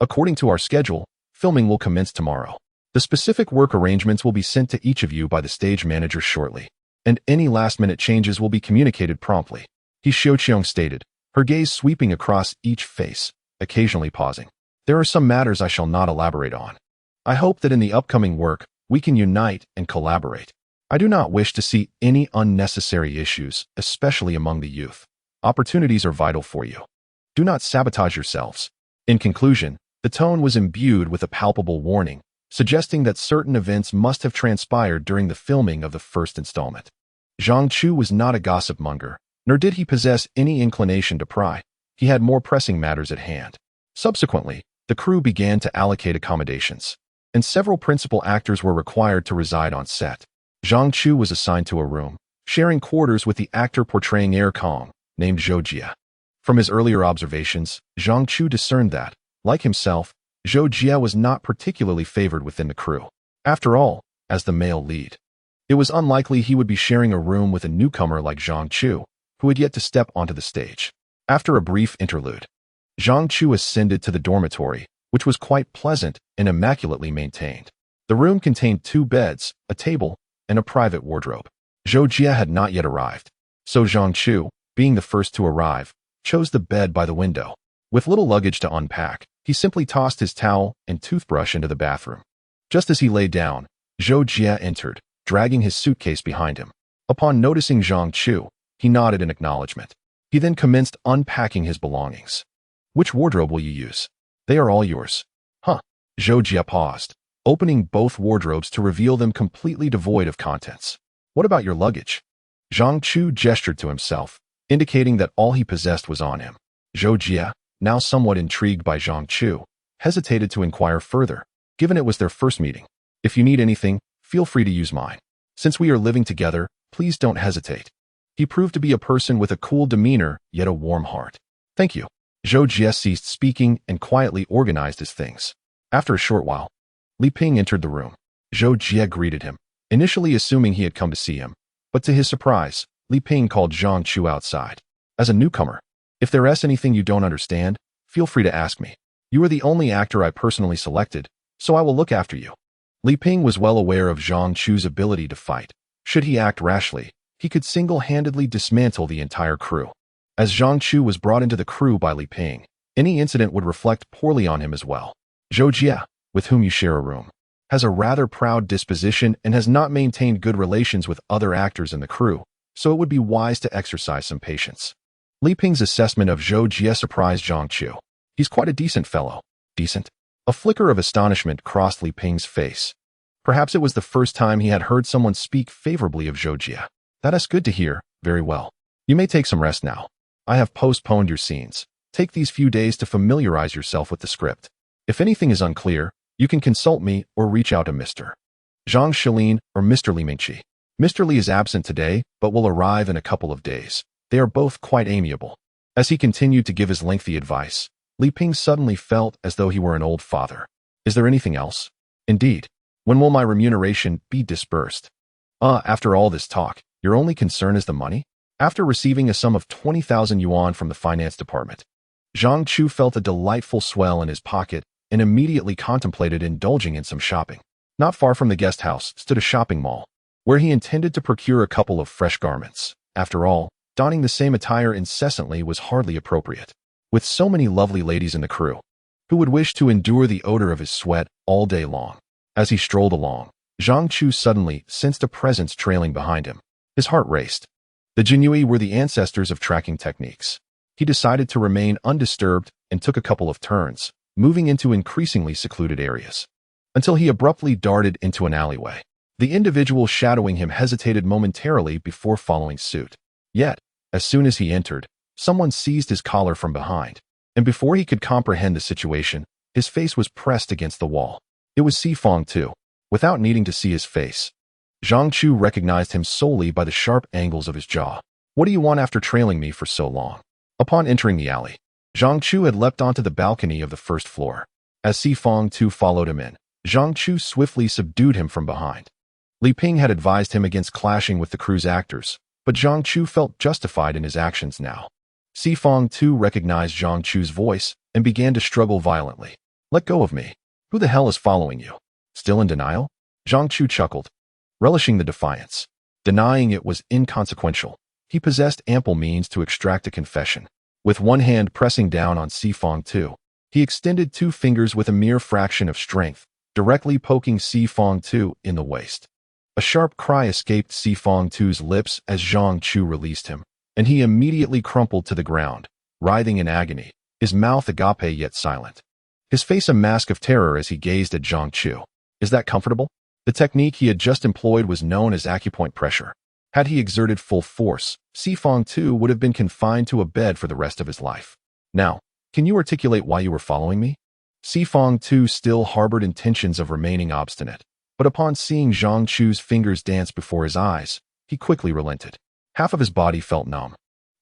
According to our schedule, filming will commence tomorrow. The specific work arrangements will be sent to each of you by the stage manager shortly, and any last-minute changes will be communicated promptly," He Xiaoqiang stated, her gaze sweeping across each face, occasionally pausing. "There are some matters I shall not elaborate on. I hope that in the upcoming work, we can unite and collaborate. I do not wish to see any unnecessary issues, especially among the youth. Opportunities are vital for you. Do not sabotage yourselves." In conclusion, the tone was imbued with a palpable warning, suggesting that certain events must have transpired during the filming of the first installment. Zhang Chu was not a gossip monger, nor did he possess any inclination to pry. He had more pressing matters at hand. Subsequently, the crew began to allocate accommodations, and several principal actors were required to reside on set. Zhang Chu was assigned to a room, sharing quarters with the actor portraying Er Kong, named Zhou Jia. From his earlier observations, Zhang Chu discerned that, like himself, Zhou Jia was not particularly favored within the crew. After all, as the male lead, it was unlikely he would be sharing a room with a newcomer like Zhang Chu, who had yet to step onto the stage. After a brief interlude, Zhang Chu ascended to the dormitory, which was quite pleasant and immaculately maintained. The room contained 2 beds, a table, and a private wardrobe. Zhou Jia had not yet arrived, so Zhang Chu, being the first to arrive, chose the bed by the window. With little luggage to unpack, he simply tossed his towel and toothbrush into the bathroom. Just as he lay down, Zhou Jia entered, dragging his suitcase behind him. Upon noticing Zhang Chu, he nodded in acknowledgement. He then commenced unpacking his belongings. "Which wardrobe will you use?" "They are all yours." "Huh." Zhou Jia paused, opening both wardrobes to reveal them completely devoid of contents. "What about your luggage?" Zhang Chu gestured to himself, indicating that all he possessed was on him. Zhou Jia, now somewhat intrigued by Zhang Chu, hesitated to inquire further, given it was their first meeting. "If you need anything, feel free to use mine. Since we are living together, please don't hesitate." He proved to be a person with a cool demeanor, yet a warm heart. "Thank you." Zhou Jia ceased speaking and quietly organized his things. After a short while, Li Ping entered the room. Zhou Jia greeted him, initially assuming he had come to see him, but to his surprise, Li Ping called Zhang Chu outside. "As a newcomer, if there is anything you don't understand, feel free to ask me. You are the only actor I personally selected, so I will look after you." Li Ping was well aware of Zhang Chu's ability to fight. Should he act rashly, he could single-handedly dismantle the entire crew. As Zhang Chu was brought into the crew by Li Ping, any incident would reflect poorly on him as well. Zhou Jia, with whom you share a room, has a rather proud disposition and has not maintained good relations with other actors in the crew, so it would be wise to exercise some patience. Li Ping's assessment of Zhou Jia surprised Zhang Chu. "He's quite a decent fellow." "Decent?" A flicker of astonishment crossed Li Ping's face. Perhaps it was the first time he had heard someone speak favorably of Zhou Jia. "That is good to hear. Very well. You may take some rest now. I have postponed your scenes. Take these few days to familiarize yourself with the script. If anything is unclear, you can consult me or reach out to Mr. Zhang Shilin or Mr. Li Mingqi. Mr. Li is absent today, but will arrive in a couple of days. They are both quite amiable." As he continued to give his lengthy advice, Li Ping suddenly felt as though he were an old father. "Is there anything else?" "Indeed. When will my remuneration be disbursed?" After all this talk, your only concern is the money?" After receiving a sum of 20,000 yuan from the finance department, Zhang Chu felt a delightful swell in his pocket and immediately contemplated indulging in some shopping. Not far from the guest house stood a shopping mall, where he intended to procure a couple of fresh garments. After all, donning the same attire incessantly was hardly appropriate. With so many lovely ladies in the crew, who would wish to endure the odor of his sweat all day long? As he strolled along, Zhang Chu suddenly sensed a presence trailing behind him. His heart raced. The jianghu were the ancestors of tracking techniques. He decided to remain undisturbed and took a couple of turns, moving into increasingly secluded areas. until he abruptly darted into an alleyway. The individual shadowing him hesitated momentarily before following suit. Yet, as soon as he entered, someone seized his collar from behind, and before he could comprehend the situation, his face was pressed against the wall. It was Sifong too. Without needing to see his face, Zhang Chu recognized him solely by the sharp angles of his jaw. "What do you want after trailing me for so long?" Upon entering the alley, Zhang Chu had leapt onto the balcony of the first floor. As Sifong too followed him in, Zhang Chu swiftly subdued him from behind. Li Ping had advised him against clashing with the crew's actors, but Zhang Chu felt justified in his actions now. Sifong too recognized Zhang Chu's voice and began to struggle violently. "Let go of me. Who the hell is following you?" Still in denial? Zhang Chu chuckled, relishing the defiance. Denying it was inconsequential. He possessed ample means to extract a confession. With one hand pressing down on Sifong too, he extended two fingers with a mere fraction of strength, directly poking Sifong too in the waist. A sharp cry escaped Sifong too's lips as Zhang Chu released him, and he immediately crumpled to the ground, writhing in agony, his mouth agape yet silent. His face a mask of terror as he gazed at Zhang Chu. Is that comfortable? The technique he had just employed was known as acupoint pressure. Had he exerted full force, Sifong too would have been confined to a bed for the rest of his life. "Now, can you articulate why you were following me?" Sifong too still harbored intentions of remaining obstinate, but upon seeing Zhang Chu's fingers dance before his eyes, he quickly relented. Half of his body felt numb,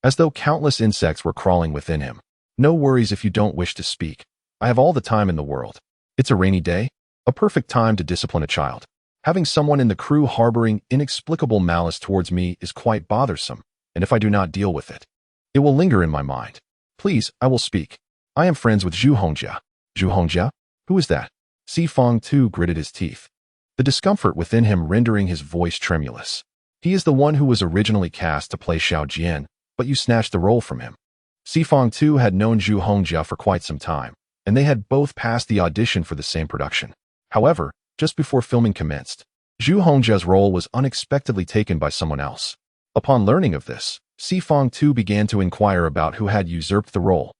as though countless insects were crawling within him. "No worries if you don't wish to speak. I have all the time in the world. It's a rainy day, a perfect time to discipline a child. Having someone in the crew harboring inexplicable malice towards me is quite bothersome, and if I do not deal with it, it will linger in my mind. Please, I will speak. I am friends with Zhu Hongjia." "Zhu Hongjia? Who is that?" Sifong too gritted his teeth, the discomfort within him rendering his voice tremulous. "He is the one who was originally cast to play Xiao Jian, but you snatched the role from him." Sifong too had known Zhu Hongjia for quite some time, and they had both passed the audition for the same production. However, just before filming commenced, Zhu Hongjia's role was unexpectedly taken by someone else. Upon learning of this, Sifong too began to inquire about who had usurped the role.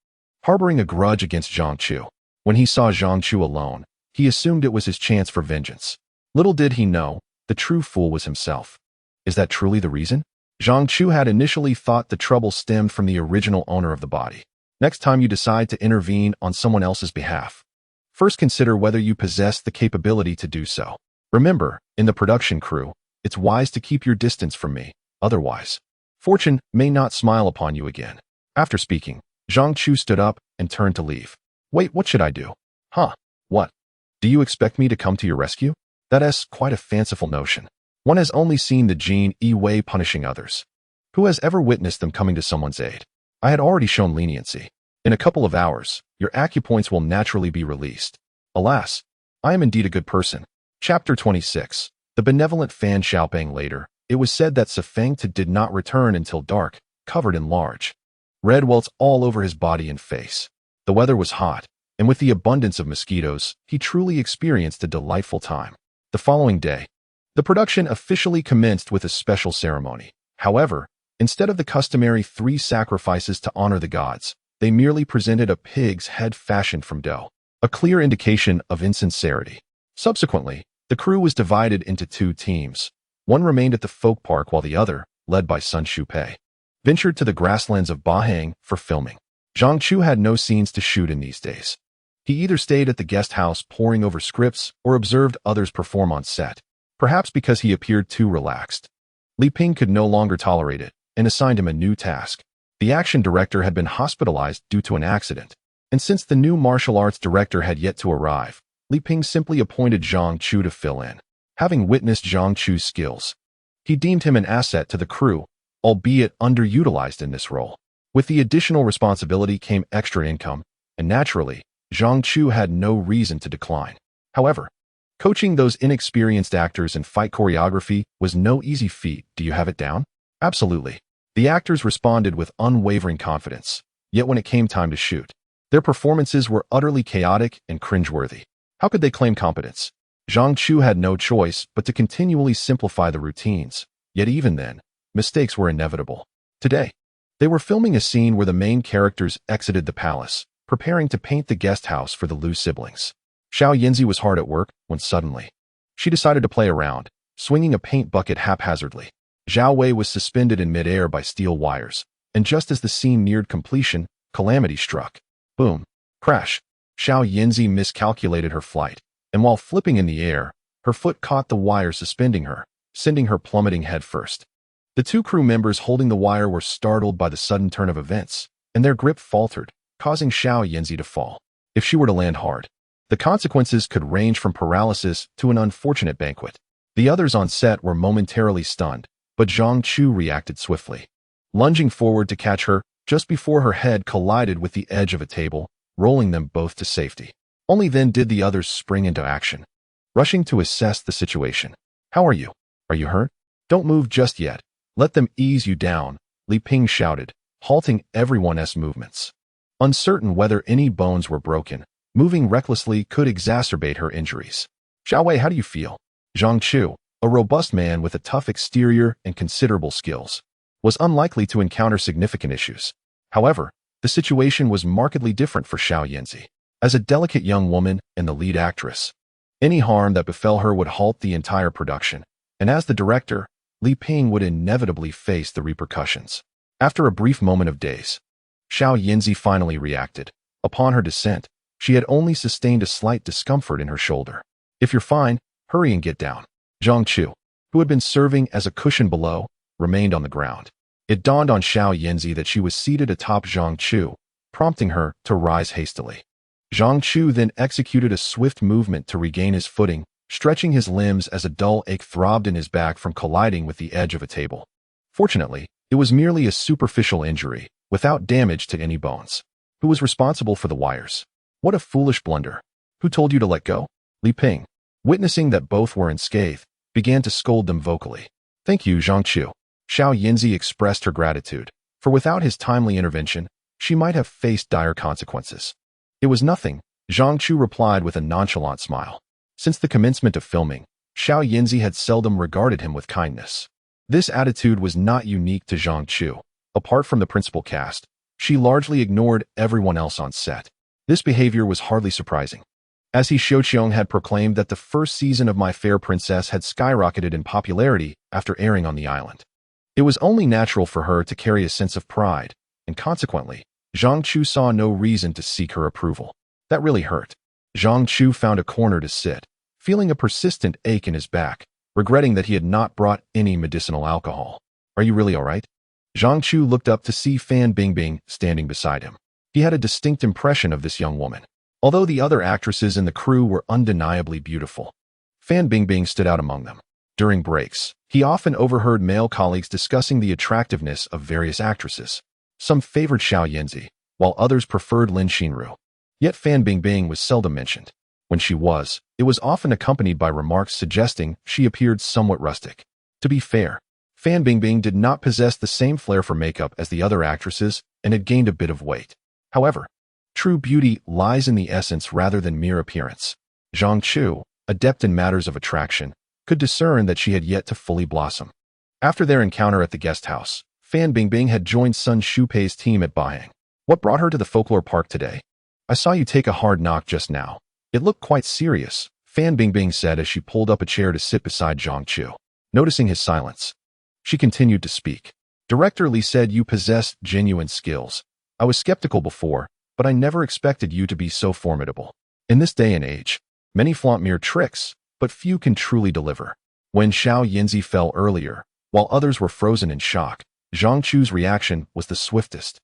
Harboring a grudge against Zhang Chu, when he saw Zhang Chu alone, he assumed it was his chance for vengeance. Little did he know, the true fool was himself. Is that truly the reason? Zhang Chu had initially thought the trouble stemmed from the original owner of the body. Next time you decide to intervene on someone else's behalf, first consider whether you possess the capability to do so. Remember, in the production crew, it's wise to keep your distance from me, otherwise, fortune may not smile upon you again. After speaking, Zhang Chu stood up and turned to leave. "Wait, what should I do?" "Huh? What? Do you expect me to come to your rescue?" That's quite a fanciful notion. One has only seen the Jin Yi Wei punishing others. Who has ever witnessed them coming to someone's aid? I had already shown leniency. In a couple of hours, your acupoints will naturally be released. Alas, I am indeed a good person. Chapter 26. The benevolent Fan Xiaoping. Later, it was said that Sifeng Tu did not return until dark, covered in large red welts all over his body and face. The weather was hot, and with the abundance of mosquitoes, he truly experienced a delightful time. The following day, the production officially commenced with a special ceremony. However, instead of the customary 3 sacrifices to honor the gods, they merely presented a pig's head fashioned from dough, a clear indication of insincerity. Subsequently, the crew was divided into 2 teams. One remained at the folk park while the other, led by Sun Shupei, ventured to the grasslands of Bahang for filming. Zhang Chu had no scenes to shoot in these days. He either stayed at the guest house poring over scripts or observed others perform on set, perhaps because he appeared too relaxed. Li Ping could no longer tolerate it and assigned him a new task. The action director had been hospitalized due to an accident, and since the new martial arts director had yet to arrive, Li Ping simply appointed Zhang Chu to fill in. Having witnessed Zhang Chu's skills, he deemed him an asset to the crew, albeit underutilized in this role. With the additional responsibility came extra income, and naturally, Zhang Chu had no reason to decline. However, coaching those inexperienced actors in fight choreography was no easy feat. "Do you have it down?" "Absolutely." The actors responded with unwavering confidence, yet when it came time to shoot, their performances were utterly chaotic and cringeworthy. How could they claim competence? Zhang Chu had no choice but to continually simplify the routines, yet even then, mistakes were inevitable. Today, they were filming a scene where the main characters exited the palace, preparing to paint the guest house for the Liu siblings. Xiao Yinzi was hard at work when suddenly she decided to play around, swinging a paint bucket haphazardly. Zhao Wei was suspended in midair by steel wires, and just as the scene neared completion, calamity struck. Boom. Crash. Xiao Yinzi miscalculated her flight, and while flipping in the air, her foot caught the wire suspending her, sending her plummeting headfirst. The two crew members holding the wire were startled by the sudden turn of events, and their grip faltered, causing Xiao Yinzi to fall. If she were to land hard, the consequences could range from paralysis to an unfortunate banquet. The others on set were momentarily stunned, but Zhang Chu reacted swiftly, lunging forward to catch her just before her head collided with the edge of a table, rolling them both to safety. Only then did the others spring into action, rushing to assess the situation. "How are you? Are you hurt? Don't move just yet. Let them ease you down," Li Ping shouted, halting everyone's movements. Uncertain whether any bones were broken, moving recklessly could exacerbate her injuries. "Xiao Wei, how do you feel?" Zhang Chu, a robust man with a tough exterior and considerable skills, was unlikely to encounter significant issues. However, the situation was markedly different for Xiao Yinzi. As a delicate young woman and the lead actress, any harm that befell her would halt the entire production, and as the director, Li Ping would inevitably face the repercussions. After a brief moment of daze, Xiao Yinzi finally reacted. Upon her descent, she had only sustained a slight discomfort in her shoulder. "If you're fine, hurry and get down." Zhang Chu, who had been serving as a cushion below, remained on the ground. It dawned on Xiao Yinzi that she was seated atop Zhang Chu, prompting her to rise hastily. Zhang Chu then executed a swift movement to regain his footing, stretching his limbs as a dull ache throbbed in his back from colliding with the edge of a table. Fortunately, it was merely a superficial injury, without damage to any bones. Who was responsible for the wires? What a foolish blunder. Who told you to let go? Li Ping, witnessing that both were unscathed, began to scold them vocally. "Thank you, Zhang Chu." Xiao Yinzi expressed her gratitude, for without his timely intervention, she might have faced dire consequences. "It was nothing," Zhang Chu replied with a nonchalant smile. Since the commencement of filming, Xiao Yinzi had seldom regarded him with kindness. This attitude was not unique to Zhang Chu. Apart from the principal cast, she largely ignored everyone else on set. This behavior was hardly surprising, as He Xiaoqiong had proclaimed that the first season of My Fair Princess had skyrocketed in popularity after airing on the island. It was only natural for her to carry a sense of pride, and consequently, Zhang Chu saw no reason to seek her approval. That really hurt. Zhang Chu found a corner to sit, feeling a persistent ache in his back, regretting that he had not brought any medicinal alcohol. "Are you really all right?" Zhang Chu looked up to see Fan Bingbing standing beside him. He had a distinct impression of this young woman. Although the other actresses in the crew were undeniably beautiful, Fan Bingbing stood out among them. During breaks, he often overheard male colleagues discussing the attractiveness of various actresses. Some favored Xiao Yinzi, while others preferred Lin Xinru. Yet Fan Bingbing was seldom mentioned. When she was, it was often accompanied by remarks suggesting she appeared somewhat rustic. To be fair, Fan Bingbing did not possess the same flair for makeup as the other actresses and had gained a bit of weight. However, true beauty lies in the essence rather than mere appearance. Zhang Chu, adept in matters of attraction, could discern that she had yet to fully blossom. After their encounter at the guest house, Fan Bingbing had joined Sun Shupei's team at Bahang. "What brought her to the folklore park today? I saw you take a hard knock just now. It looked quite serious," Fan Bingbing said as she pulled up a chair to sit beside Zhang Chu. Noticing his silence, she continued to speak. "Director Li said you possessed genuine skills. I was skeptical before, but I never expected you to be so formidable. In this day and age, many flaunt mere tricks, but few can truly deliver." When Xiao Yinzi fell earlier, while others were frozen in shock, Zhang Chu's reaction was the swiftest,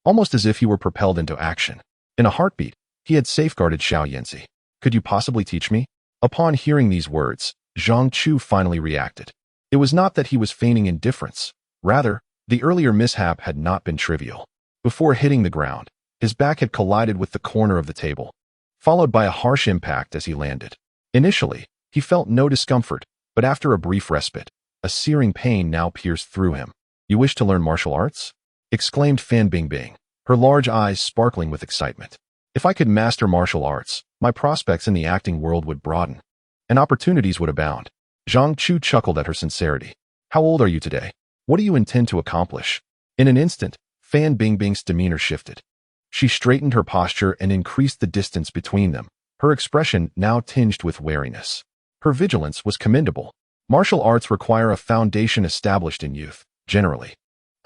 almost as if he were propelled into action. In a heartbeat, he had safeguarded Xiao Yinzi. "Could you possibly teach me?" Upon hearing these words, Zhang Chu finally reacted. It was not that he was feigning indifference. Rather, the earlier mishap had not been trivial. Before hitting the ground, his back had collided with the corner of the table, followed by a harsh impact as he landed. Initially, he felt no discomfort, but after a brief respite, a searing pain now pierced through him. "You wish to learn martial arts?" exclaimed Fan Bingbing, her large eyes sparkling with excitement. "If I could master martial arts, my prospects in the acting world would broaden, and opportunities would abound." Zhang Chu chuckled at her sincerity. "How old are you today? What do you intend to accomplish?" In an instant, Fan Bingbing's demeanor shifted. She straightened her posture and increased the distance between them, her expression now tinged with wariness. Her vigilance was commendable. Martial arts require a foundation established in youth, generally.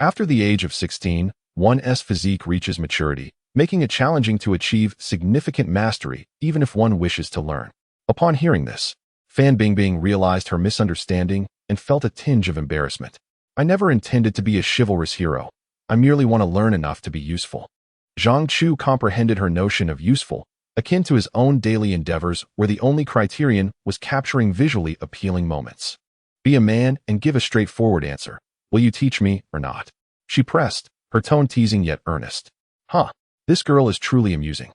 After the age of 16, one's physique reaches maturity, making it challenging to achieve significant mastery even if one wishes to learn. Upon hearing this, Fan Bingbing realized her misunderstanding and felt a tinge of embarrassment. I never intended to be a chivalrous hero. I merely want to learn enough to be useful. Zhang Chu comprehended her notion of useful, akin to his own daily endeavors where the only criterion was capturing visually appealing moments. Be a man and give a straightforward answer. Will you teach me or not? She pressed, her tone teasing yet earnest. Huh, this girl is truly amusing.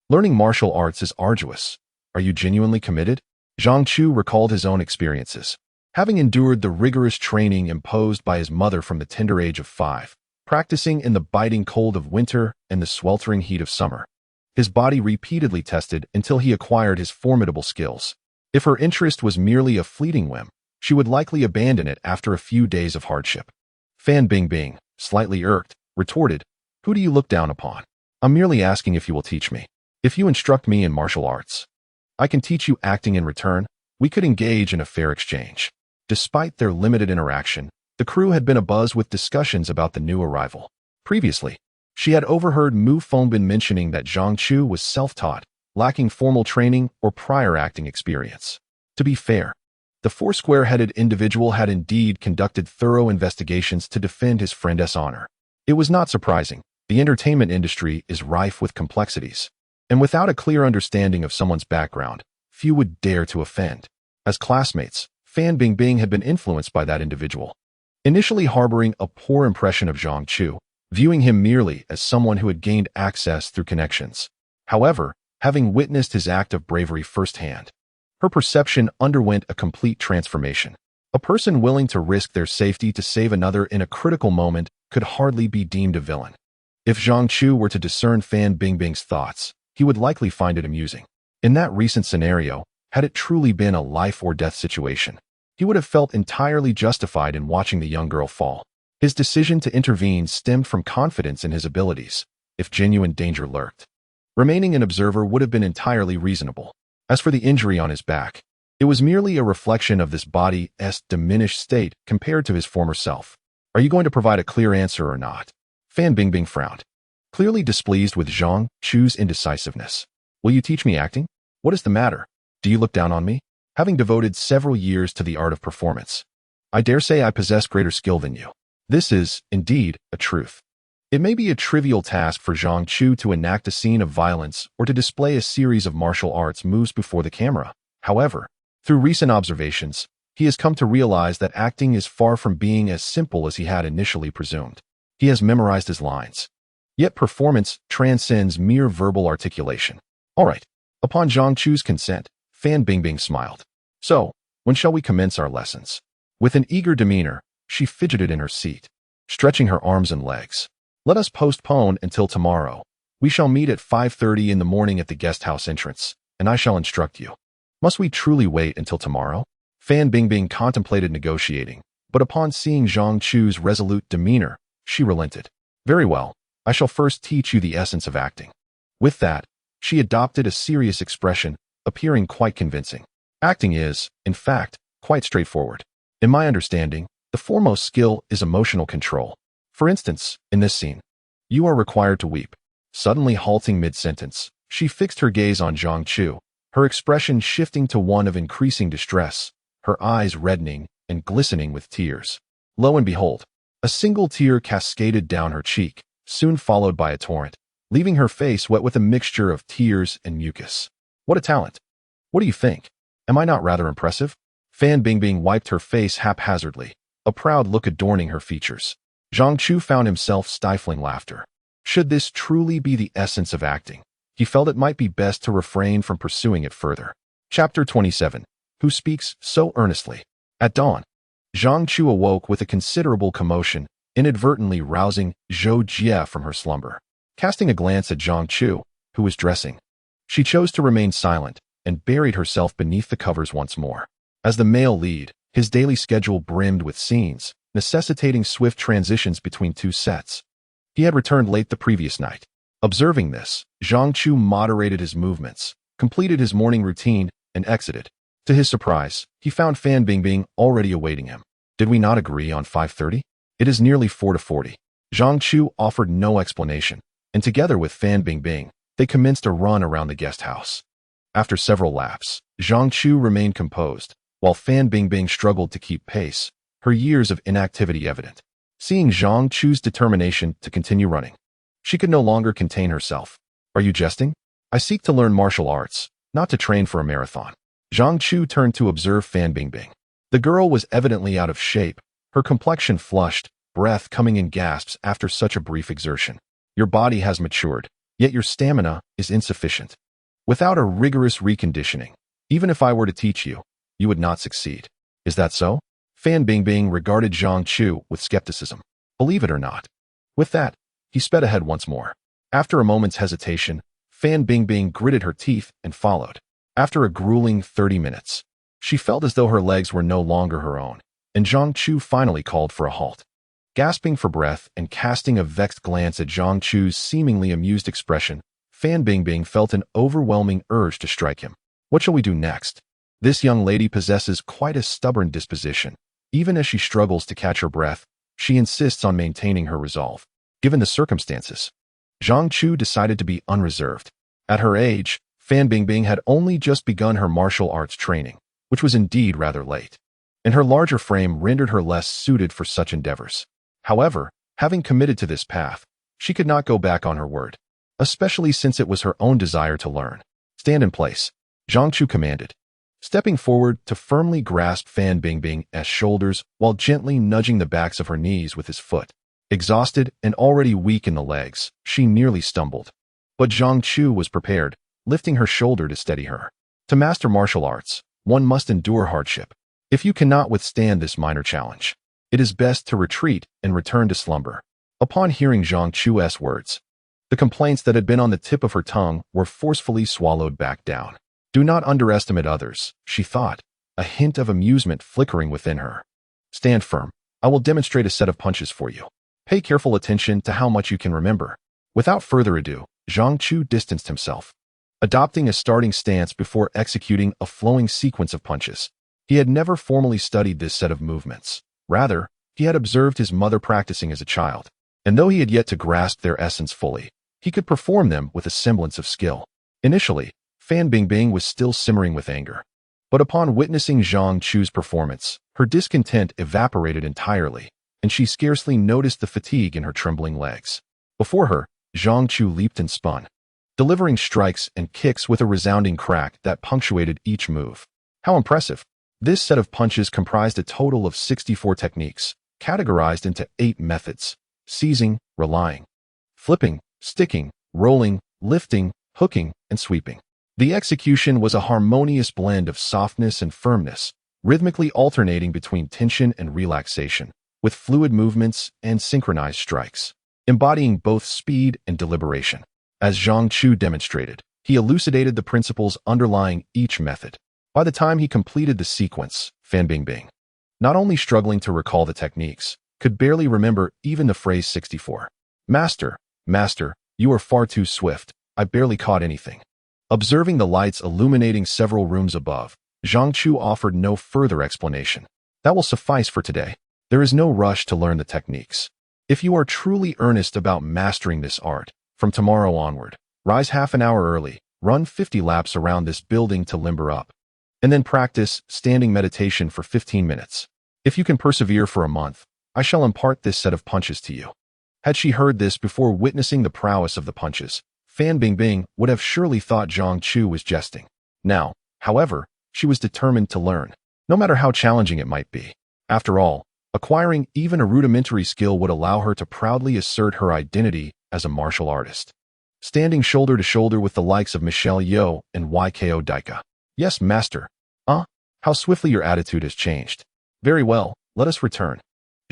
Learning martial arts is arduous. Are you genuinely committed? Zhang Chu recalled his own experiences. Having endured the rigorous training imposed by his mother from the tender age of 5, practicing in the biting cold of winter and the sweltering heat of summer, his body repeatedly tested until he acquired his formidable skills. If her interest was merely a fleeting whim, she would likely abandon it after a few days of hardship. Fan Bingbing, slightly irked, retorted, "Who do you look down upon? I'm merely asking if you will teach me. If you instruct me in martial arts, I can teach you acting in return. We could engage in a fair exchange." Despite their limited interaction, the crew had been abuzz with discussions about the new arrival. Previously, she had overheard Mu Fengbin mentioning that Zhang Chu was self-taught, lacking formal training or prior acting experience. To be fair, the four-square-headed individual had indeed conducted thorough investigations to defend his friend's honor. It was not surprising. The entertainment industry is rife with complexities, and without a clear understanding of someone's background, few would dare to offend. As classmates, Fan Bingbing had been influenced by that individual, initially harboring a poor impression of Zhang Chu, viewing him merely as someone who had gained access through connections. However, having witnessed his act of bravery firsthand, her perception underwent a complete transformation. A person willing to risk their safety to save another in a critical moment could hardly be deemed a villain. If Zhang Chu were to discern Fan Bingbing's thoughts, he would likely find it amusing. In that recent scenario, had it truly been a life-or-death situation, he would have felt entirely justified in watching the young girl fall. His decision to intervene stemmed from confidence in his abilities, if genuine danger lurked. Remaining an observer would have been entirely reasonable. As for the injury on his back, it was merely a reflection of this body's diminished state compared to his former self. Are you going to provide a clear answer or not? Fan Bingbing frowned, clearly displeased with Zhang Chu's indecisiveness. Will you teach me acting? What is the matter? Do you look down on me? Having devoted several years to the art of performance, I dare say I possess greater skill than you. This is, indeed, a truth. It may be a trivial task for Zhang Chu to enact a scene of violence or to display a series of martial arts moves before the camera. However, through recent observations, he has come to realize that acting is far from being as simple as he had initially presumed. He has memorized his lines. Yet performance transcends mere verbal articulation. All right. Upon Zhang Chu's consent, Fan Bingbing smiled. So, when shall we commence our lessons? With an eager demeanor, she fidgeted in her seat, stretching her arms and legs. Let us postpone until tomorrow. We shall meet at 5:30 in the morning at the guest house entrance, and I shall instruct you. Must we truly wait until tomorrow? Fan Bingbing contemplated negotiating, but upon seeing Zhang Chu's resolute demeanor, she relented. Very well, I shall first teach you the essence of acting. With that, she adopted a serious expression, appearing quite convincing. Acting is, in fact, quite straightforward. In my understanding, the foremost skill is emotional control. For instance, in this scene, you are required to weep. Suddenly halting mid-sentence, she fixed her gaze on Zhang Chu, her expression shifting to one of increasing distress, her eyes reddening and glistening with tears. Lo and behold, a single tear cascaded down her cheek, soon followed by a torrent, leaving her face wet with a mixture of tears and mucus. What a talent! What do you think? Am I not rather impressive? Fan Bingbing wiped her face haphazardly, a proud look adorning her features. Zhang Chu found himself stifling laughter. Should this truly be the essence of acting, he felt it might be best to refrain from pursuing it further. Chapter 27. Who speaks so earnestly? At dawn, Zhang Chu awoke with a considerable commotion, inadvertently rousing Zhou Jie from her slumber. Casting a glance at Zhang Chu, who was dressing, she chose to remain silent and buried herself beneath the covers once more. As the male lead, his daily schedule brimmed with scenes, necessitating swift transitions between two sets. He had returned late the previous night. Observing this, Zhang Chu moderated his movements, completed his morning routine, and exited. To his surprise, he found Fan Bingbing already awaiting him. Did we not agree on 5:30? It is nearly 4:40. Zhang Chu offered no explanation, and together with Fan Bingbing, they commenced a run around the guest house. After several laps, Zhang Chu remained composed, while Fan Bingbing struggled to keep pace, her years of inactivity evident. Seeing Zhang Chu's determination to continue running, she could no longer contain herself. Are you jesting? I seek to learn martial arts, not to train for a marathon. Zhang Chu turned to observe Fan Bingbing. The girl was evidently out of shape, her complexion flushed, breath coming in gasps after such a brief exertion. Your body has matured, yet your stamina is insufficient. Without a rigorous reconditioning, even if I were to teach you, you would not succeed. Is that so? Fan Bingbing regarded Zhang Chu with skepticism. Believe it or not. With that, he sped ahead once more. After a moment's hesitation, Fan Bingbing gritted her teeth and followed. After a grueling 30 minutes, she felt as though her legs were no longer her own, and Zhang Chu finally called for a halt. Gasping for breath and casting a vexed glance at Zhang Chu's seemingly amused expression, Fan Bingbing felt an overwhelming urge to strike him. What shall we do next? This young lady possesses quite a stubborn disposition. Even as she struggles to catch her breath, she insists on maintaining her resolve. Given the circumstances, Zhang Chu decided to be unreserved. At her age, Fan Bingbing had only just begun her martial arts training, which was indeed rather late, and her larger frame rendered her less suited for such endeavors. However, having committed to this path, she could not go back on her word, especially since it was her own desire to learn. Stand in place, Zhang Chu commanded, stepping forward to firmly grasp Fan Bingbing's shoulders while gently nudging the backs of her knees with his foot. Exhausted and already weak in the legs, she nearly stumbled. But Zhang Chu was prepared, lifting her shoulder to steady her. To master martial arts, one must endure hardship. If you cannot withstand this minor challenge, it is best to retreat and return to slumber. Upon hearing Zhang Chu's words, the complaints that had been on the tip of her tongue were forcefully swallowed back down. Do not underestimate others, she thought, a hint of amusement flickering within her. Stand firm. I will demonstrate a set of punches for you. Pay careful attention to how much you can remember. Without further ado, Zhang Chu distanced himself, adopting a starting stance before executing a flowing sequence of punches. He had never formally studied this set of movements. Rather, he had observed his mother practicing as a child, and though he had yet to grasp their essence fully, he could perform them with a semblance of skill. Initially, Fan Bingbing was still simmering with anger, but upon witnessing Zhang Chu's performance, her discontent evaporated entirely, and she scarcely noticed the fatigue in her trembling legs. Before her, Zhang Chu leaped and spun, delivering strikes and kicks with a resounding crack that punctuated each move. How impressive! This set of punches comprised a total of 64 techniques, categorized into 8 methods: seizing, relying, flipping, sticking, rolling, lifting, hooking, and sweeping. The execution was a harmonious blend of softness and firmness, rhythmically alternating between tension and relaxation, with fluid movements and synchronized strikes, embodying both speed and deliberation. As Zhang Chu demonstrated, he elucidated the principles underlying each method. By the time he completed the sequence, Fan Bingbing, not only struggling to recall the techniques, could barely remember even the phrase 64. Master, you are far too swift. I barely caught anything. Observing the lights illuminating several rooms above, Zhang Chu offered no further explanation. That will suffice for today. There is no rush to learn the techniques. If you are truly earnest about mastering this art, from tomorrow onward, rise half an hour early, run 50 laps around this building to limber up, and then practice standing meditation for 15 minutes. If you can persevere for a month, I shall impart this set of punches to you. Had she heard this before witnessing the prowess of the punches, Fan Bingbing would have surely thought Zhang Chu was jesting. Now, however, she was determined to learn, no matter how challenging it might be. After all, acquiring even a rudimentary skill would allow her to proudly assert her identity as a martial artist, standing shoulder to shoulder with the likes of Michelle Yeoh and YKO Daika. Yes, master. How swiftly your attitude has changed. Very well, let us return,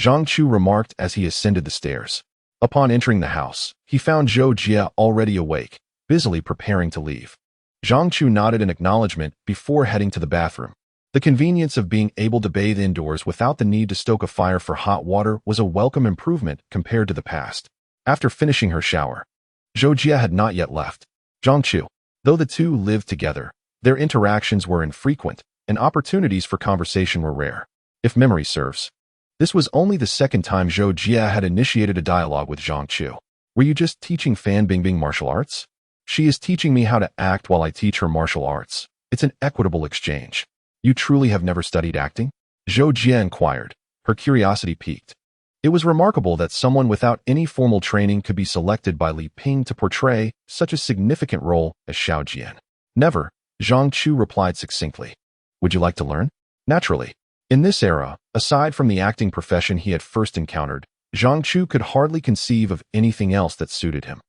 Zhang Chu remarked as he ascended the stairs. Upon entering the house, he found Zhou Jia already awake, busily preparing to leave. Zhang Chu nodded in acknowledgement before heading to the bathroom. The convenience of being able to bathe indoors without the need to stoke a fire for hot water was a welcome improvement compared to the past. After finishing her shower, Zhou Jia had not yet left. Zhang Chu, Though the two lived together, their interactions were infrequent, and opportunities for conversation were rare. If memory serves, this was only the second time Zhou Jia had initiated a dialogue with Zhang Chu. Were you just teaching Fan Bingbing martial arts? She is teaching me how to act while I teach her martial arts. It's an equitable exchange. You truly have never studied acting? Zhou Jia inquired, her curiosity piqued. It was remarkable that someone without any formal training could be selected by Li Ping to portray such a significant role as Xiao Jian. Never, Zhang Chu replied succinctly. Would you like to learn? Naturally. In this era, aside from the acting profession he had first encountered, Zhang Chu could hardly conceive of anything else that suited him.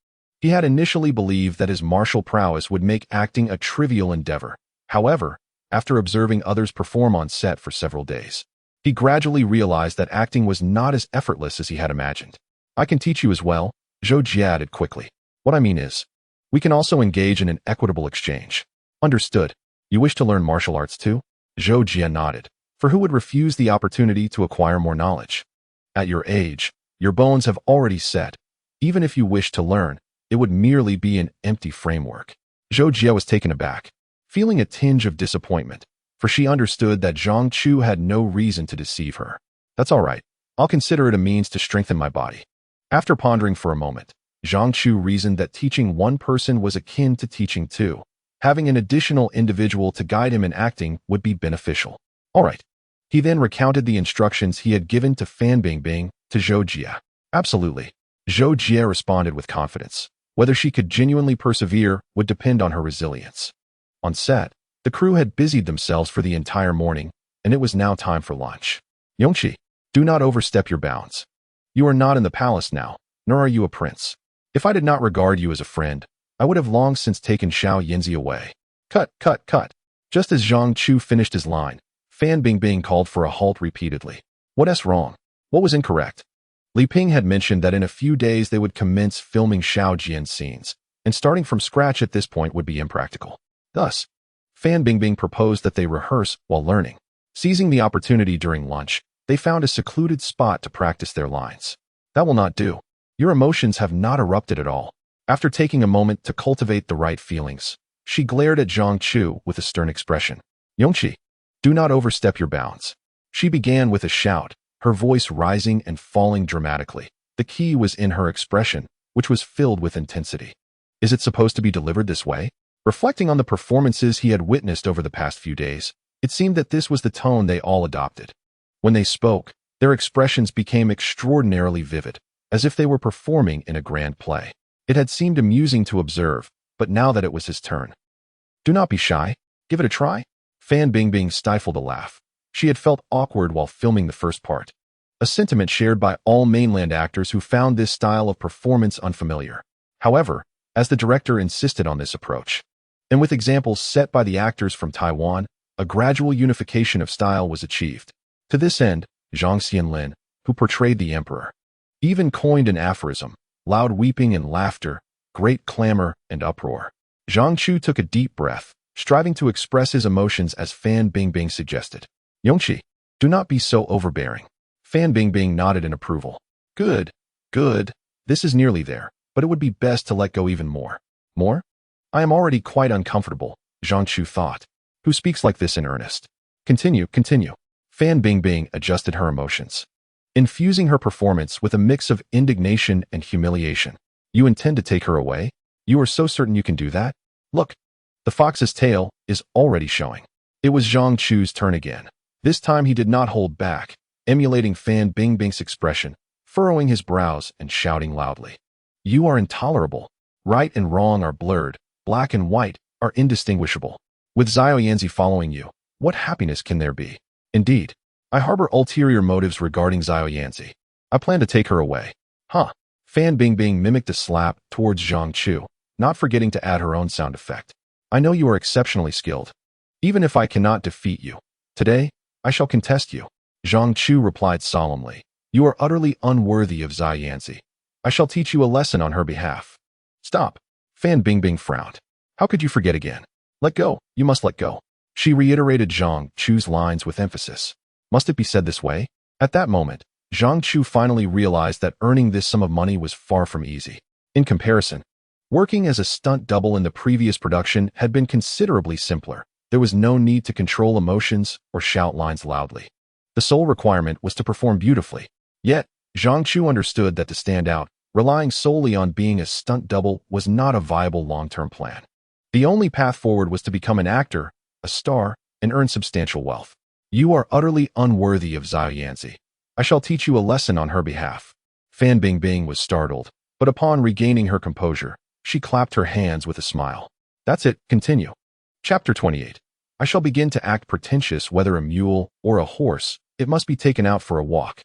He had initially believed that his martial prowess would make acting a trivial endeavor. However, after observing others perform on set for several days, he gradually realized that acting was not as effortless as he had imagined. I can teach you as well, Zhou Jia added quickly. What I mean is, we can also engage in an equitable exchange. Understood. You wish to learn martial arts too? Zhou Jia nodded. For who would refuse the opportunity to acquire more knowledge? At your age, your bones have already set. Even if you wish to learn, it would merely be an empty framework. Zhou Jia was taken aback, feeling a tinge of disappointment, for she understood that Zhang Chu had no reason to deceive her. That's all right. I'll consider it a means to strengthen my body. After pondering for a moment, Zhang Chu reasoned that teaching one person was akin to teaching two. Having an additional individual to guide him in acting would be beneficial. All right. He then recounted the instructions he had given to Fan Bingbing to Zhou Jia. Absolutely. Zhou Jia responded with confidence. Whether she could genuinely persevere would depend on her resilience. On set, the crew had busied themselves for the entire morning, and it was now time for lunch. Yongqi, do not overstep your bounds. You are not in the palace now, nor are you a prince. If I did not regard you as a friend, I would have long since taken Xiao Yanzi away. Cut, cut, cut. Just as Zhang Chu finished his line, Fan Bingbing called for a halt repeatedly. What's wrong? What was incorrect? Li Ping had mentioned that in a few days they would commence filming Xiao Jian's scenes, and starting from scratch at this point would be impractical. Thus, Fan Bingbing proposed that they rehearse while learning. Seizing the opportunity during lunch, they found a secluded spot to practice their lines. That will not do. Your emotions have not erupted at all. After taking a moment to cultivate the right feelings, she glared at Zhang Chu with a stern expression. Yongqi, do not overstep your bounds. She began with a shout, her voice rising and falling dramatically. The key was in her expression, which was filled with intensity. Is it supposed to be delivered this way? Reflecting on the performances he had witnessed over the past few days, it seemed that this was the tone they all adopted. When they spoke, their expressions became extraordinarily vivid, as if they were performing in a grand play. It had seemed amusing to observe, but now that it was his turn. Do not be shy. Give it a try. Fan Bingbing stifled a laugh. She had felt awkward while filming the first part, a sentiment shared by all mainland actors who found this style of performance unfamiliar. However, as the director insisted on this approach, and with examples set by the actors from Taiwan, a gradual unification of style was achieved. To this end, Zhang Xianlin, who portrayed the emperor, even coined an aphorism: loud weeping and laughter, great clamor and uproar. Zhang Chu took a deep breath, striving to express his emotions as Fan Bingbing suggested. Yongqi, do not be so overbearing. Fan Bingbing nodded in approval. Good, good. This is nearly there, but it would be best to let go even more. More? I am already quite uncomfortable, Zhang Chu thought. Who speaks like this in earnest? Continue, continue. Fan Bingbing adjusted her emotions, infusing her performance with a mix of indignation and humiliation. You intend to take her away? You are so certain you can do that? Look, the fox's tail is already showing. It was Zhang Chu's turn again. This time he did not hold back, emulating Fan Bingbing's expression, furrowing his brows and shouting loudly. You are intolerable. Right and wrong are blurred, black and white are indistinguishable. With Xiao Yanzi following you, what happiness can there be? Indeed, I harbor ulterior motives regarding Xiao Yanzi. I plan to take her away. Huh. Fan Bingbing mimicked a slap towards Zhang Chu, not forgetting to add her own sound effect. I know you are exceptionally skilled. Even if I cannot defeat you, today, I shall contest you. Zhang Chu replied solemnly. You are utterly unworthy of Xiao Yanzi. I shall teach you a lesson on her behalf. Stop. Fan Bingbing frowned. How could you forget again? Let go. You must let go. She reiterated Zhang Chu's lines with emphasis. Must it be said this way? At that moment, Zhang Chu finally realized that earning this sum of money was far from easy. In comparison, Working as a stunt double in the previous production had been considerably simpler. There was no need to control emotions or shout lines loudly. The sole requirement was to perform beautifully. Yet, Zhang Chu understood that to stand out, relying solely on being a stunt double was not a viable long-term plan. The only path forward was to become an actor, a star, and earn substantial wealth. You are utterly unworthy of Zhao Yanzi. I shall teach you a lesson on her behalf. Fan Bingbing was startled, but upon regaining her composure, she clapped her hands with a smile. That's it, continue. Chapter 28. I shall begin to act pretentious whether a mule or a horse, it must be taken out for a walk.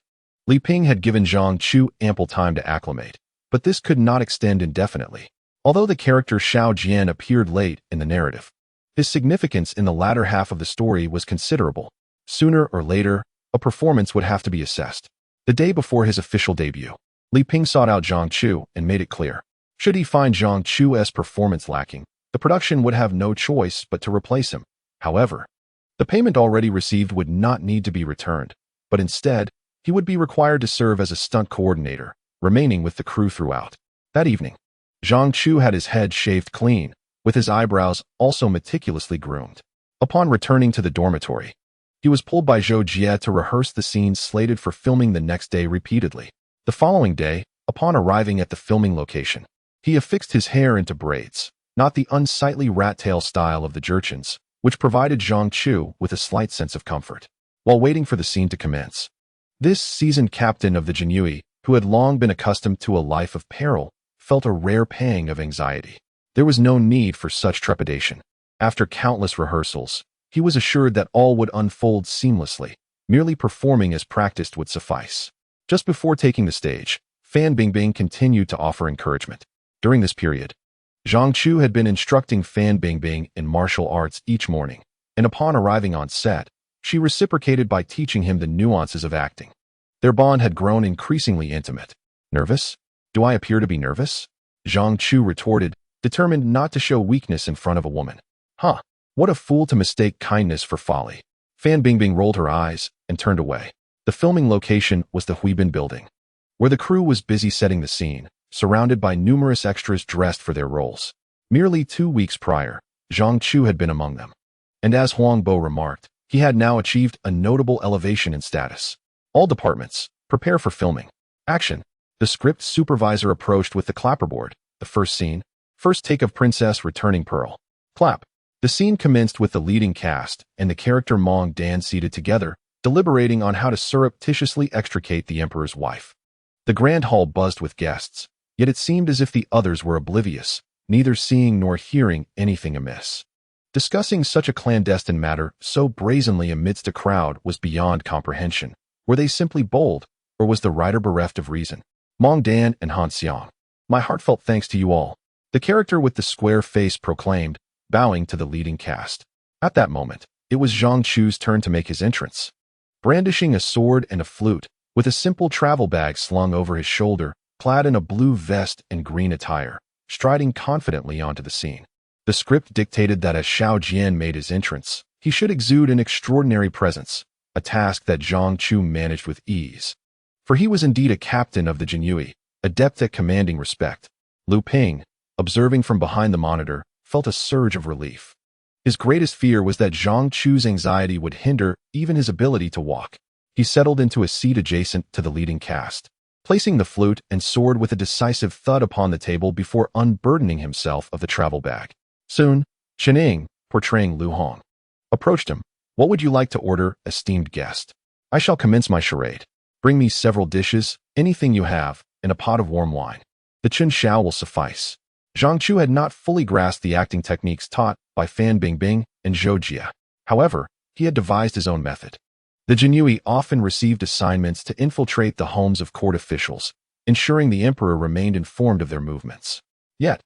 Li Ping had given Zhang Chu ample time to acclimate, but this could not extend indefinitely. Although the character Xiao Jian appeared late in the narrative, his significance in the latter half of the story was considerable. Sooner or later, a performance would have to be assessed. The day before his official debut, Li Ping sought out Zhang Chu and made it clear. Should he find Zhang Chu's performance lacking, the production would have no choice but to replace him. However, the payment already received would not need to be returned, but instead, he would be required to serve as a stunt coordinator, remaining with the crew throughout. That evening, Zhang Chu had his head shaved clean, with his eyebrows also meticulously groomed. Upon returning to the dormitory, he was pulled by Zhou Jie to rehearse the scenes slated for filming the next day repeatedly. The following day, upon arriving at the filming location, he affixed his hair into braids, not the unsightly rat-tail style of the Jurchens, which provided Zhang Chu with a slight sense of comfort. While waiting for the scene to commence, this seasoned captain of the jianghu, who had long been accustomed to a life of peril, felt a rare pang of anxiety. There was no need for such trepidation. After countless rehearsals, he was assured that all would unfold seamlessly. Merely performing as practiced would suffice. Just before taking the stage, Fan Bingbing continued to offer encouragement. During this period, Zhang Chu had been instructing Fan Bingbing in martial arts each morning, and upon arriving on set, she reciprocated by teaching him the nuances of acting. Their bond had grown increasingly intimate. Nervous? Do I appear to be nervous? Zhang Chu retorted, determined not to show weakness in front of a woman. Huh, what a fool to mistake kindness for folly. Fan Bingbing rolled her eyes and turned away. The filming location was the Huibin building, where the crew was busy setting the scene, surrounded by numerous extras dressed for their roles. Merely 2 weeks prior, Zhang Chu had been among them. And as Huang Bo remarked, he had now achieved a notable elevation in status. All departments, prepare for filming. Action. The script supervisor approached with the clapperboard. The first scene. First take of Princess returning Pearl. Clap. The scene commenced with the leading cast and the character Mong Dan seated together, deliberating on how to surreptitiously extricate the emperor's wife. The grand hall buzzed with guests, yet it seemed as if the others were oblivious, neither seeing nor hearing anything amiss. Discussing such a clandestine matter so brazenly amidst a crowd was beyond comprehension. Were they simply bold, or was the writer bereft of reason? Mong Dan and Han Xiang. My heartfelt thanks to you all, the character with the square face proclaimed, bowing to the leading cast. At that moment, it was Zhang Chu's turn to make his entrance. Brandishing a sword and a flute, with a simple travel bag slung over his shoulder, clad in a blue vest and green attire, striding confidently onto the scene. The script dictated that as Xiao Jian made his entrance, he should exude an extraordinary presence, a task that Zhang Chu managed with ease. For he was indeed a captain of the jianghu, adept at commanding respect. Li Ping, observing from behind the monitor, felt a surge of relief. His greatest fear was that Zhang Chu's anxiety would hinder even his ability to walk. He settled into a seat adjacent to the leading cast, placing the flute and sword with a decisive thud upon the table before unburdening himself of the travel bag. Soon, Chening, portraying Lu Hong, approached him. What would you like to order, esteemed guest? I shall commence my charade. Bring me several dishes, anything you have, and a pot of warm wine. The Chun Xiao will suffice. Zhang Chu had not fully grasped the acting techniques taught by Fan Bingbing and Zhou Jie. However, he had devised his own method. The jianghu often received assignments to infiltrate the homes of court officials, ensuring the emperor remained informed of their movements. Yet,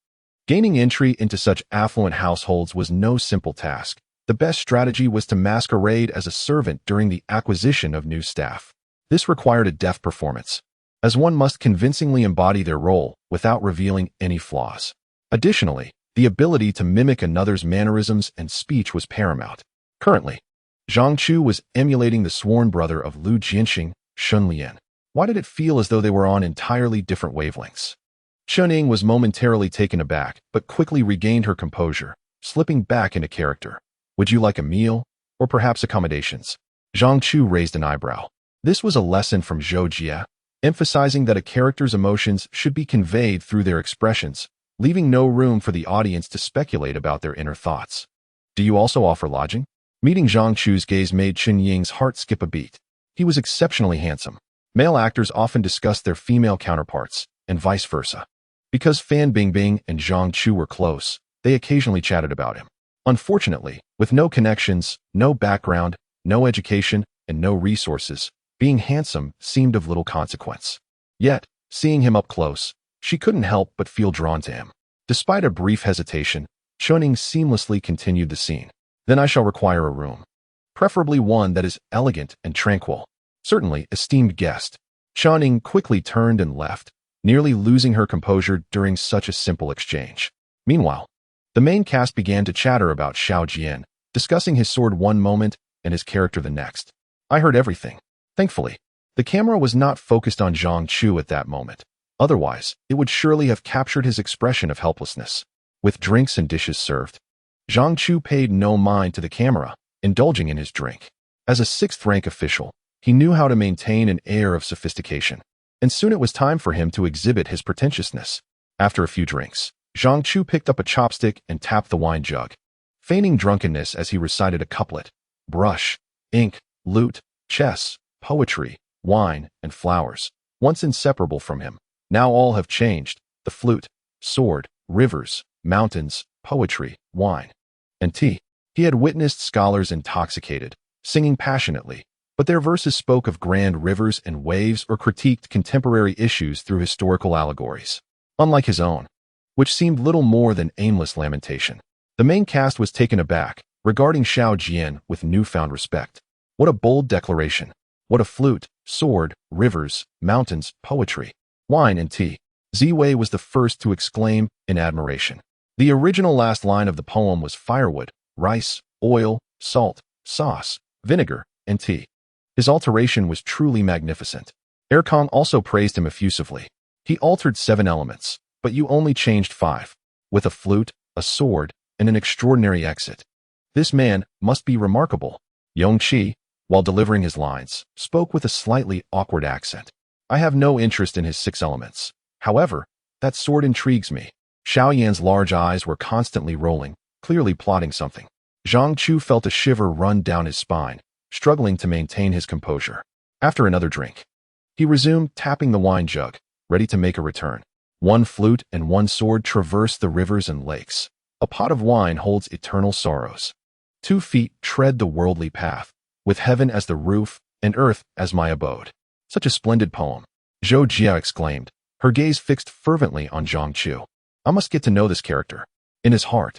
gaining entry into such affluent households was no simple task. The best strategy was to masquerade as a servant during the acquisition of new staff. This required a deft performance, as one must convincingly embody their role without revealing any flaws. Additionally, the ability to mimic another's mannerisms and speech was paramount. Currently, Zhang Chu was emulating the sworn brother of Lu Jianxing, Shun Lian. Why did it feel as though they were on entirely different wavelengths? Chuning was momentarily taken aback, but quickly regained her composure, slipping back into character. Would you like a meal? Or perhaps accommodations? Zhang Chu raised an eyebrow. This was a lesson from Zhou Jia, emphasizing that a character's emotions should be conveyed through their expressions, leaving no room for the audience to speculate about their inner thoughts. Do you also offer lodging? Meeting Zhang Chu's gaze made Chen Ying's heart skip a beat. He was exceptionally handsome. Male actors often discussed their female counterparts, and vice versa. Because Fan Bingbing and Zhang Chu were close, they occasionally chatted about him. Unfortunately, with no connections, no background, no education, and no resources, being handsome seemed of little consequence. Yet, seeing him up close, she couldn't help but feel drawn to him. Despite a brief hesitation, Chuning seamlessly continued the scene. Then I shall require a room. Preferably one that is elegant and tranquil. Certainly, esteemed guest. Chuning quickly turned and left, nearly losing her composure during such a simple exchange. Meanwhile, the main cast began to chatter about Xiao Jian, discussing his sword one moment and his character the next. I heard everything. Thankfully, the camera was not focused on Zhang Chu at that moment. Otherwise, it would surely have captured his expression of helplessness. With drinks and dishes served, Zhang Chu paid no mind to the camera, indulging in his drink. As a sixth-rank official, he knew how to maintain an air of sophistication, and soon it was time for him to exhibit his pretentiousness. After a few drinks, Zhang Chu picked up a chopstick and tapped the wine jug, feigning drunkenness as he recited a couplet. Brush, ink, lute, chess, poetry, wine, and flowers, once inseparable from him. Now all have changed: the flute, sword, rivers, mountains, poetry, wine, and tea. He had witnessed scholars intoxicated, singing passionately, but their verses spoke of grand rivers and waves or critiqued contemporary issues through historical allegories. Unlike his own, which seemed little more than aimless lamentation. The main cast was taken aback, regarding Xiao Jian with newfound respect. What a bold declaration! What a flute, sword, rivers, mountains, poetry, wine, and tea. Ziwei was the first to exclaim in admiration. The original last line of the poem was firewood, rice, oil, salt, sauce, vinegar, and tea. His alteration was truly magnificent. Erkong also praised him effusively. He altered 7 elements, but you only changed 5, with a flute, a sword, and an extraordinary exit. This man must be remarkable. Yongqi, while delivering his lines, spoke with a slightly awkward accent. I have no interest in his 6 elements. However, that sword intrigues me. Xiao Yan's large eyes were constantly rolling, clearly plotting something. Zhang Chu felt a shiver run down his spine, struggling to maintain his composure. After another drink, he resumed tapping the wine jug, ready to make a return. 1 flute and 1 sword traverse the rivers and lakes. A pot of wine holds eternal sorrows. 2 feet tread the worldly path, with heaven as the roof and earth as my abode. Such a splendid poem. Zhou Jia exclaimed, her gaze fixed fervently on Zhang Chu. I must get to know this character. In his heart,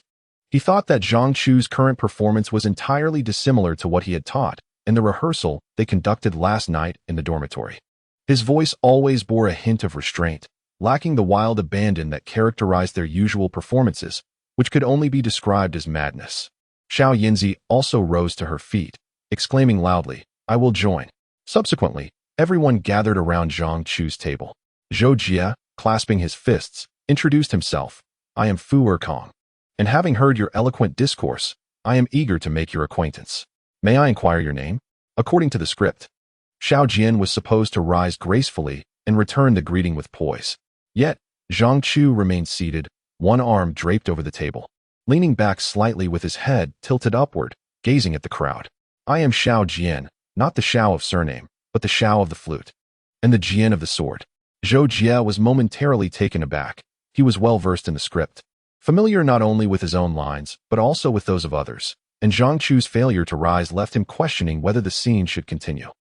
he thought that Zhang Chu's current performance was entirely dissimilar to what he had taught in the rehearsal they conducted last night in the dormitory. His voice always bore a hint of restraint, lacking the wild abandon that characterized their usual performances, which could only be described as madness. Xiao Yinzi also rose to her feet, exclaiming loudly, I will join. Subsequently, everyone gathered around Zhang Chu's table. Zhou Jia, clasping his fists, introduced himself. I am Fu Erkong, and having heard your eloquent discourse, I am eager to make your acquaintance. May I inquire your name? According to the script, Xiao Jian was supposed to rise gracefully and return the greeting with poise. Yet, Zhang Chu remained seated, one arm draped over the table, leaning back slightly with his head tilted upward, gazing at the crowd. I am Xiao Jian, not the Xiao of surname, but the Xiao of the flute, and the Jian of the sword. Zhou Jia was momentarily taken aback. He was well versed in the script, familiar not only with his own lines, but also with those of others, and Zhang Chu's failure to rise left him questioning whether the scene should continue.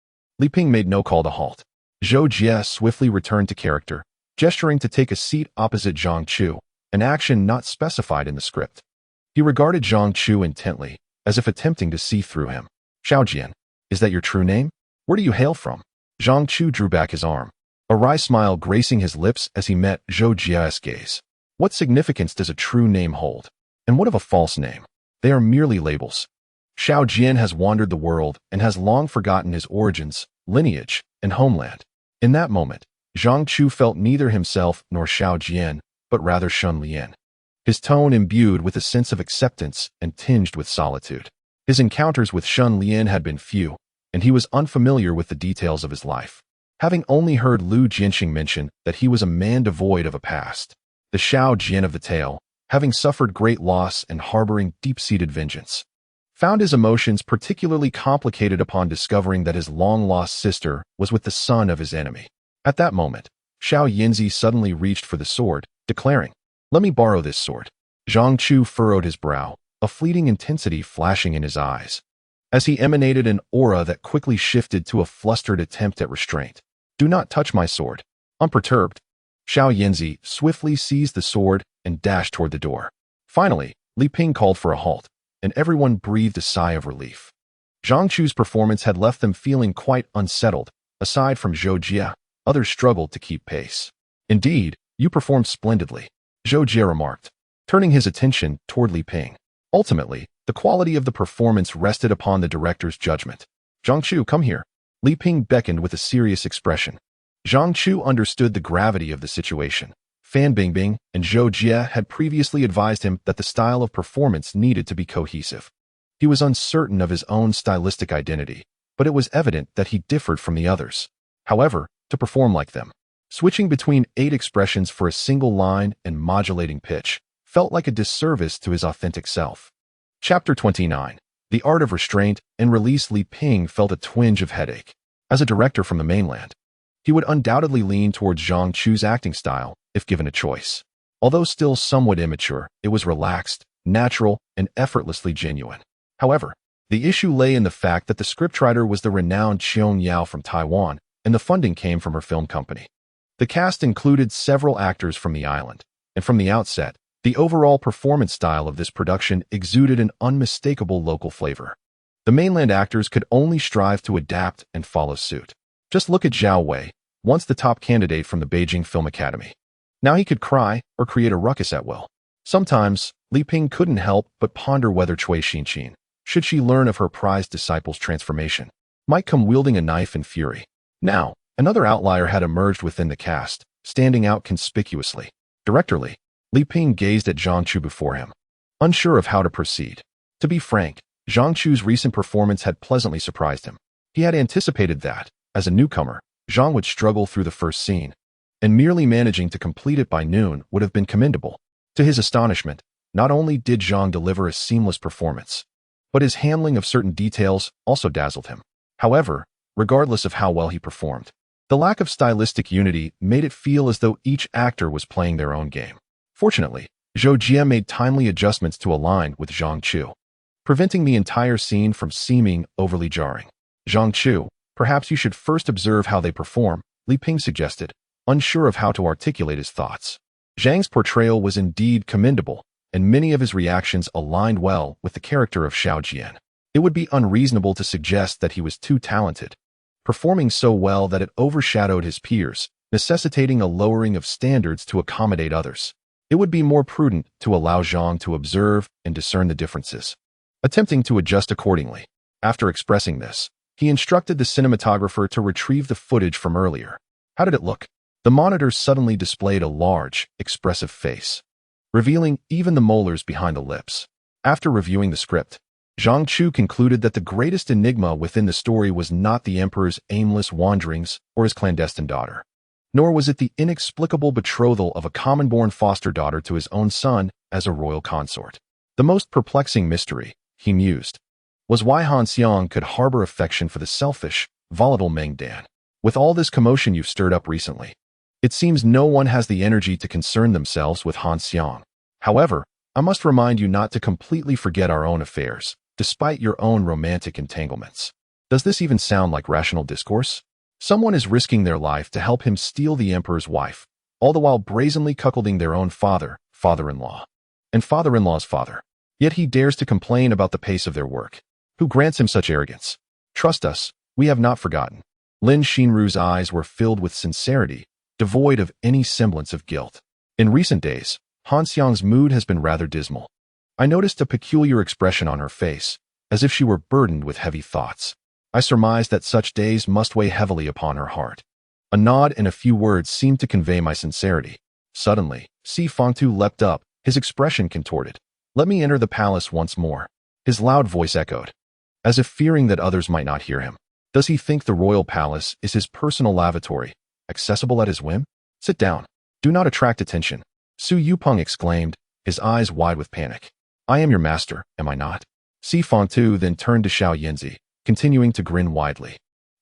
Li Ping made no call to halt. Zhou Jia swiftly returned to character, gesturing to take a seat opposite Zhang Chu, an action not specified in the script. He regarded Zhang Chu intently, as if attempting to see through him. Xiao Jian, is that your true name? Where do you hail from? Zhang Chu drew back his arm, a wry smile gracing his lips as he met Zhou Jia's gaze. What significance does a true name hold? And what of a false name? They are merely labels. Xiao Jian has wandered the world and has long forgotten his origins, lineage, and homeland. In that moment, Zhang Chu felt neither himself nor Xiao Jian, but rather Shun Lian. His tone imbued with a sense of acceptance and tinged with solitude. His encounters with Shun Lian had been few, and he was unfamiliar with the details of his life, having only heard Lu Jianxing mention that he was a man devoid of a past. The Xiao Jian of the tale, having suffered great loss and harboring deep-seated vengeance, found his emotions particularly complicated upon discovering that his long-lost sister was with the son of his enemy. At that moment, Xiao Yinzi suddenly reached for the sword, declaring, "Let me borrow this sword." Zhang Chu furrowed his brow, a fleeting intensity flashing in his eyes, as he emanated an aura that quickly shifted to a flustered attempt at restraint. "Do not touch my sword." Unperturbed, Xiao Yinzi swiftly seized the sword and dashed toward the door. Finally, Li Ping called for a halt, and everyone breathed a sigh of relief. Zhang Chu's performance had left them feeling quite unsettled. Aside from Zhou Jie, others struggled to keep pace. "Indeed, you performed splendidly," Zhou Jie remarked, turning his attention toward Li Ping. Ultimately, the quality of the performance rested upon the director's judgment. "Zhang Chu, come here." Li Ping beckoned with a serious expression. Zhang Chu understood the gravity of the situation. Fan Bingbing and Zhou Jie had previously advised him that the style of performance needed to be cohesive. He was uncertain of his own stylistic identity, but it was evident that he differed from the others. However, to perform like them, switching between 8 expressions for a single line and modulating pitch, felt like a disservice to his authentic self. Chapter 29. The Art of Restraint and Release. Li Ping felt a twinge of headache. As a director from the mainland, he would undoubtedly lean towards Zhang Chu's acting style if given a choice. Although still somewhat immature, it was relaxed, natural, and effortlessly genuine. However, the issue lay in the fact that the scriptwriter was the renowned Qiong Yao from Taiwan, and the funding came from her film company. The cast included several actors from the island, and from the outset, the overall performance style of this production exuded an unmistakable local flavor. The mainland actors could only strive to adapt and follow suit. Just look at Zhao Wei, once the top candidate from the Beijing Film Academy. Now he could cry or create a ruckus at will. Sometimes, Li Ping couldn't help but ponder whether Cui Xinqin, should she learn of her prized disciple's transformation, might come wielding a knife in fury. Now, another outlier had emerged within the cast, standing out conspicuously. Directorly, Li Ping gazed at Zhang Chu before him, unsure of how to proceed. To be frank, Zhang Chu's recent performance had pleasantly surprised him. He had anticipated that, as a newcomer, Zhang would struggle through the first scene, and merely managing to complete it by noon would have been commendable. To his astonishment, not only did Zhang deliver a seamless performance, but his handling of certain details also dazzled him. However, regardless of how well he performed, the lack of stylistic unity made it feel as though each actor was playing their own game. Fortunately, Zhou Jie made timely adjustments to align with Zhang Chu, preventing the entire scene from seeming overly jarring. "Zhang Chu, perhaps you should first observe how they perform," Li Ping suggested, unsure of how to articulate his thoughts. Zhang's portrayal was indeed commendable, and many of his reactions aligned well with the character of Xiao Jian. It would be unreasonable to suggest that he was too talented, performing so well that it overshadowed his peers, necessitating a lowering of standards to accommodate others. It would be more prudent to allow Zhang to observe and discern the differences, attempting to adjust accordingly. After expressing this, he instructed the cinematographer to retrieve the footage from earlier. How did it look? The monitor suddenly displayed a large, expressive face, revealing even the molars behind the lips. After reviewing the script, Zhang Chu concluded that the greatest enigma within the story was not the emperor's aimless wanderings or his clandestine daughter, nor was it the inexplicable betrothal of a common-born foster daughter to his own son as a royal consort. The most perplexing mystery, he mused, was why Han Xiang could harbor affection for the selfish, volatile Ming Dan. With all this commotion you've stirred up recently, it seems no one has the energy to concern themselves with Han Xiang. However, I must remind you not to completely forget our own affairs, despite your own romantic entanglements. Does this even sound like rational discourse? Someone is risking their life to help him steal the emperor's wife, all the while brazenly cuckolding their own father-in-law, and father-in-law's father. Yet he dares to complain about the pace of their work. Who grants him such arrogance? Trust us, we have not forgotten. Lin Xinru's eyes were filled with sincerity, devoid of any semblance of guilt. In recent days, Han Xiang's mood has been rather dismal. I noticed a peculiar expression on her face, as if she were burdened with heavy thoughts. I surmised that such days must weigh heavily upon her heart. A nod and a few words seemed to convey my sincerity. Suddenly, Si Fangtu leapt up, his expression contorted. Let me enter the palace once more. His loud voice echoed, as if fearing that others might not hear him. Does he think the royal palace is his personal lavatory, accessible at his whim? Sit down. Do not attract attention. Su Yupeng exclaimed, his eyes wide with panic. I am your master, am I not? Si Fangtu then turned to Xiao Yanzi, continuing to grin widely.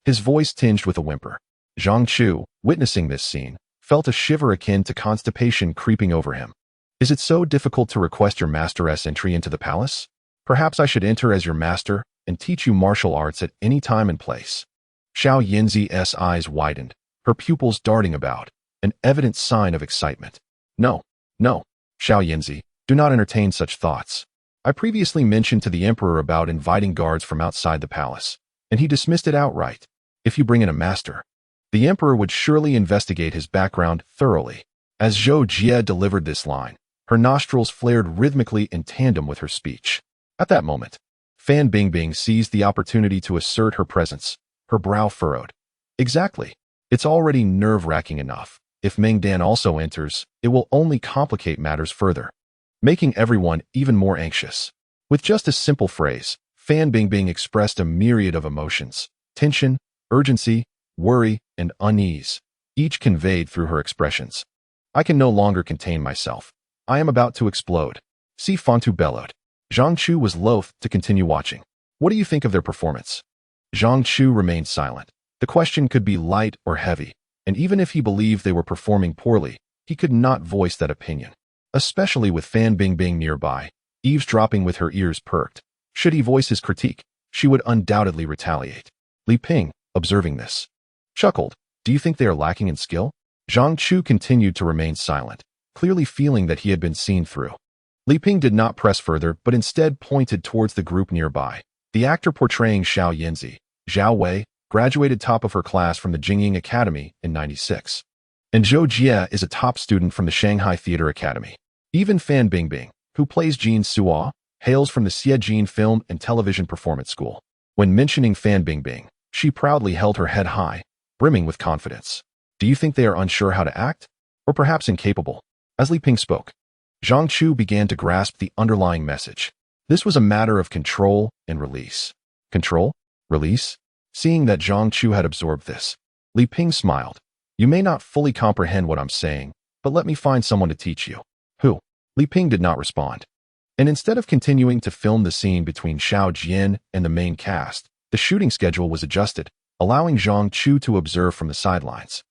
His voice tinged with a whimper. Zhang Chu, witnessing this scene, felt a shiver akin to constipation creeping over him. Is it so difficult to request your master's entry into the palace? Perhaps I should enter as your master and teach you martial arts at any time and place. Xiao Yanzi's eyes widened, her pupils darting about, an evident sign of excitement. No, Xiao Yanzi, do not entertain such thoughts. I previously mentioned to the emperor about inviting guards from outside the palace, and he dismissed it outright. If you bring in a master, the emperor would surely investigate his background thoroughly. As Zhou Jie delivered this line, her nostrils flared rhythmically in tandem with her speech. At that moment, Fan Bingbing seized the opportunity to assert her presence, her brow furrowed. Exactly. It's already nerve-wracking enough. If Ming Dan also enters, it will only complicate matters further, making everyone even more anxious. With just a simple phrase, Fan Bingbing expressed a myriad of emotions: tension, urgency, worry, and unease, each conveyed through her expressions. I can no longer contain myself. I am about to explode. Si Fangtu bellowed. Zhang Chu was loath to continue watching. What do you think of their performance? Zhang Chu remained silent. The question could be light or heavy, and even if he believed they were performing poorly, he could not voice that opinion. Especially with Fan Bingbing nearby, eavesdropping with her ears perked. Should he voice his critique, she would undoubtedly retaliate. Li Ping, observing this, chuckled. Do you think they are lacking in skill? Zhang Chu continued to remain silent, clearly feeling that he had been seen through. Li Ping did not press further, but instead pointed towards the group nearby. The actor portraying Xiao Yanzi, Zhao Wei, graduated top of her class from the Jingying Academy in '96. And Zhou Jie is a top student from the Shanghai Theater Academy. Even Fan Bingbing, who plays Jin Suo, hails from the Xiejin Film and Television Performance School. When mentioning Fan Bingbing, she proudly held her head high, brimming with confidence. Do you think they are unsure how to act? Or perhaps incapable? As Li Ping spoke, Zhang Chu began to grasp the underlying message. This was a matter of control and release. Control? Release? Seeing that Zhang Chu had absorbed this, Li Ping smiled. You may not fully comprehend what I'm saying, but let me find someone to teach you. Who? Li Ping did not respond. And instead of continuing to film the scene between Xiao Jian and the main cast, the shooting schedule was adjusted, allowing Zhang Chu to observe from the sidelines,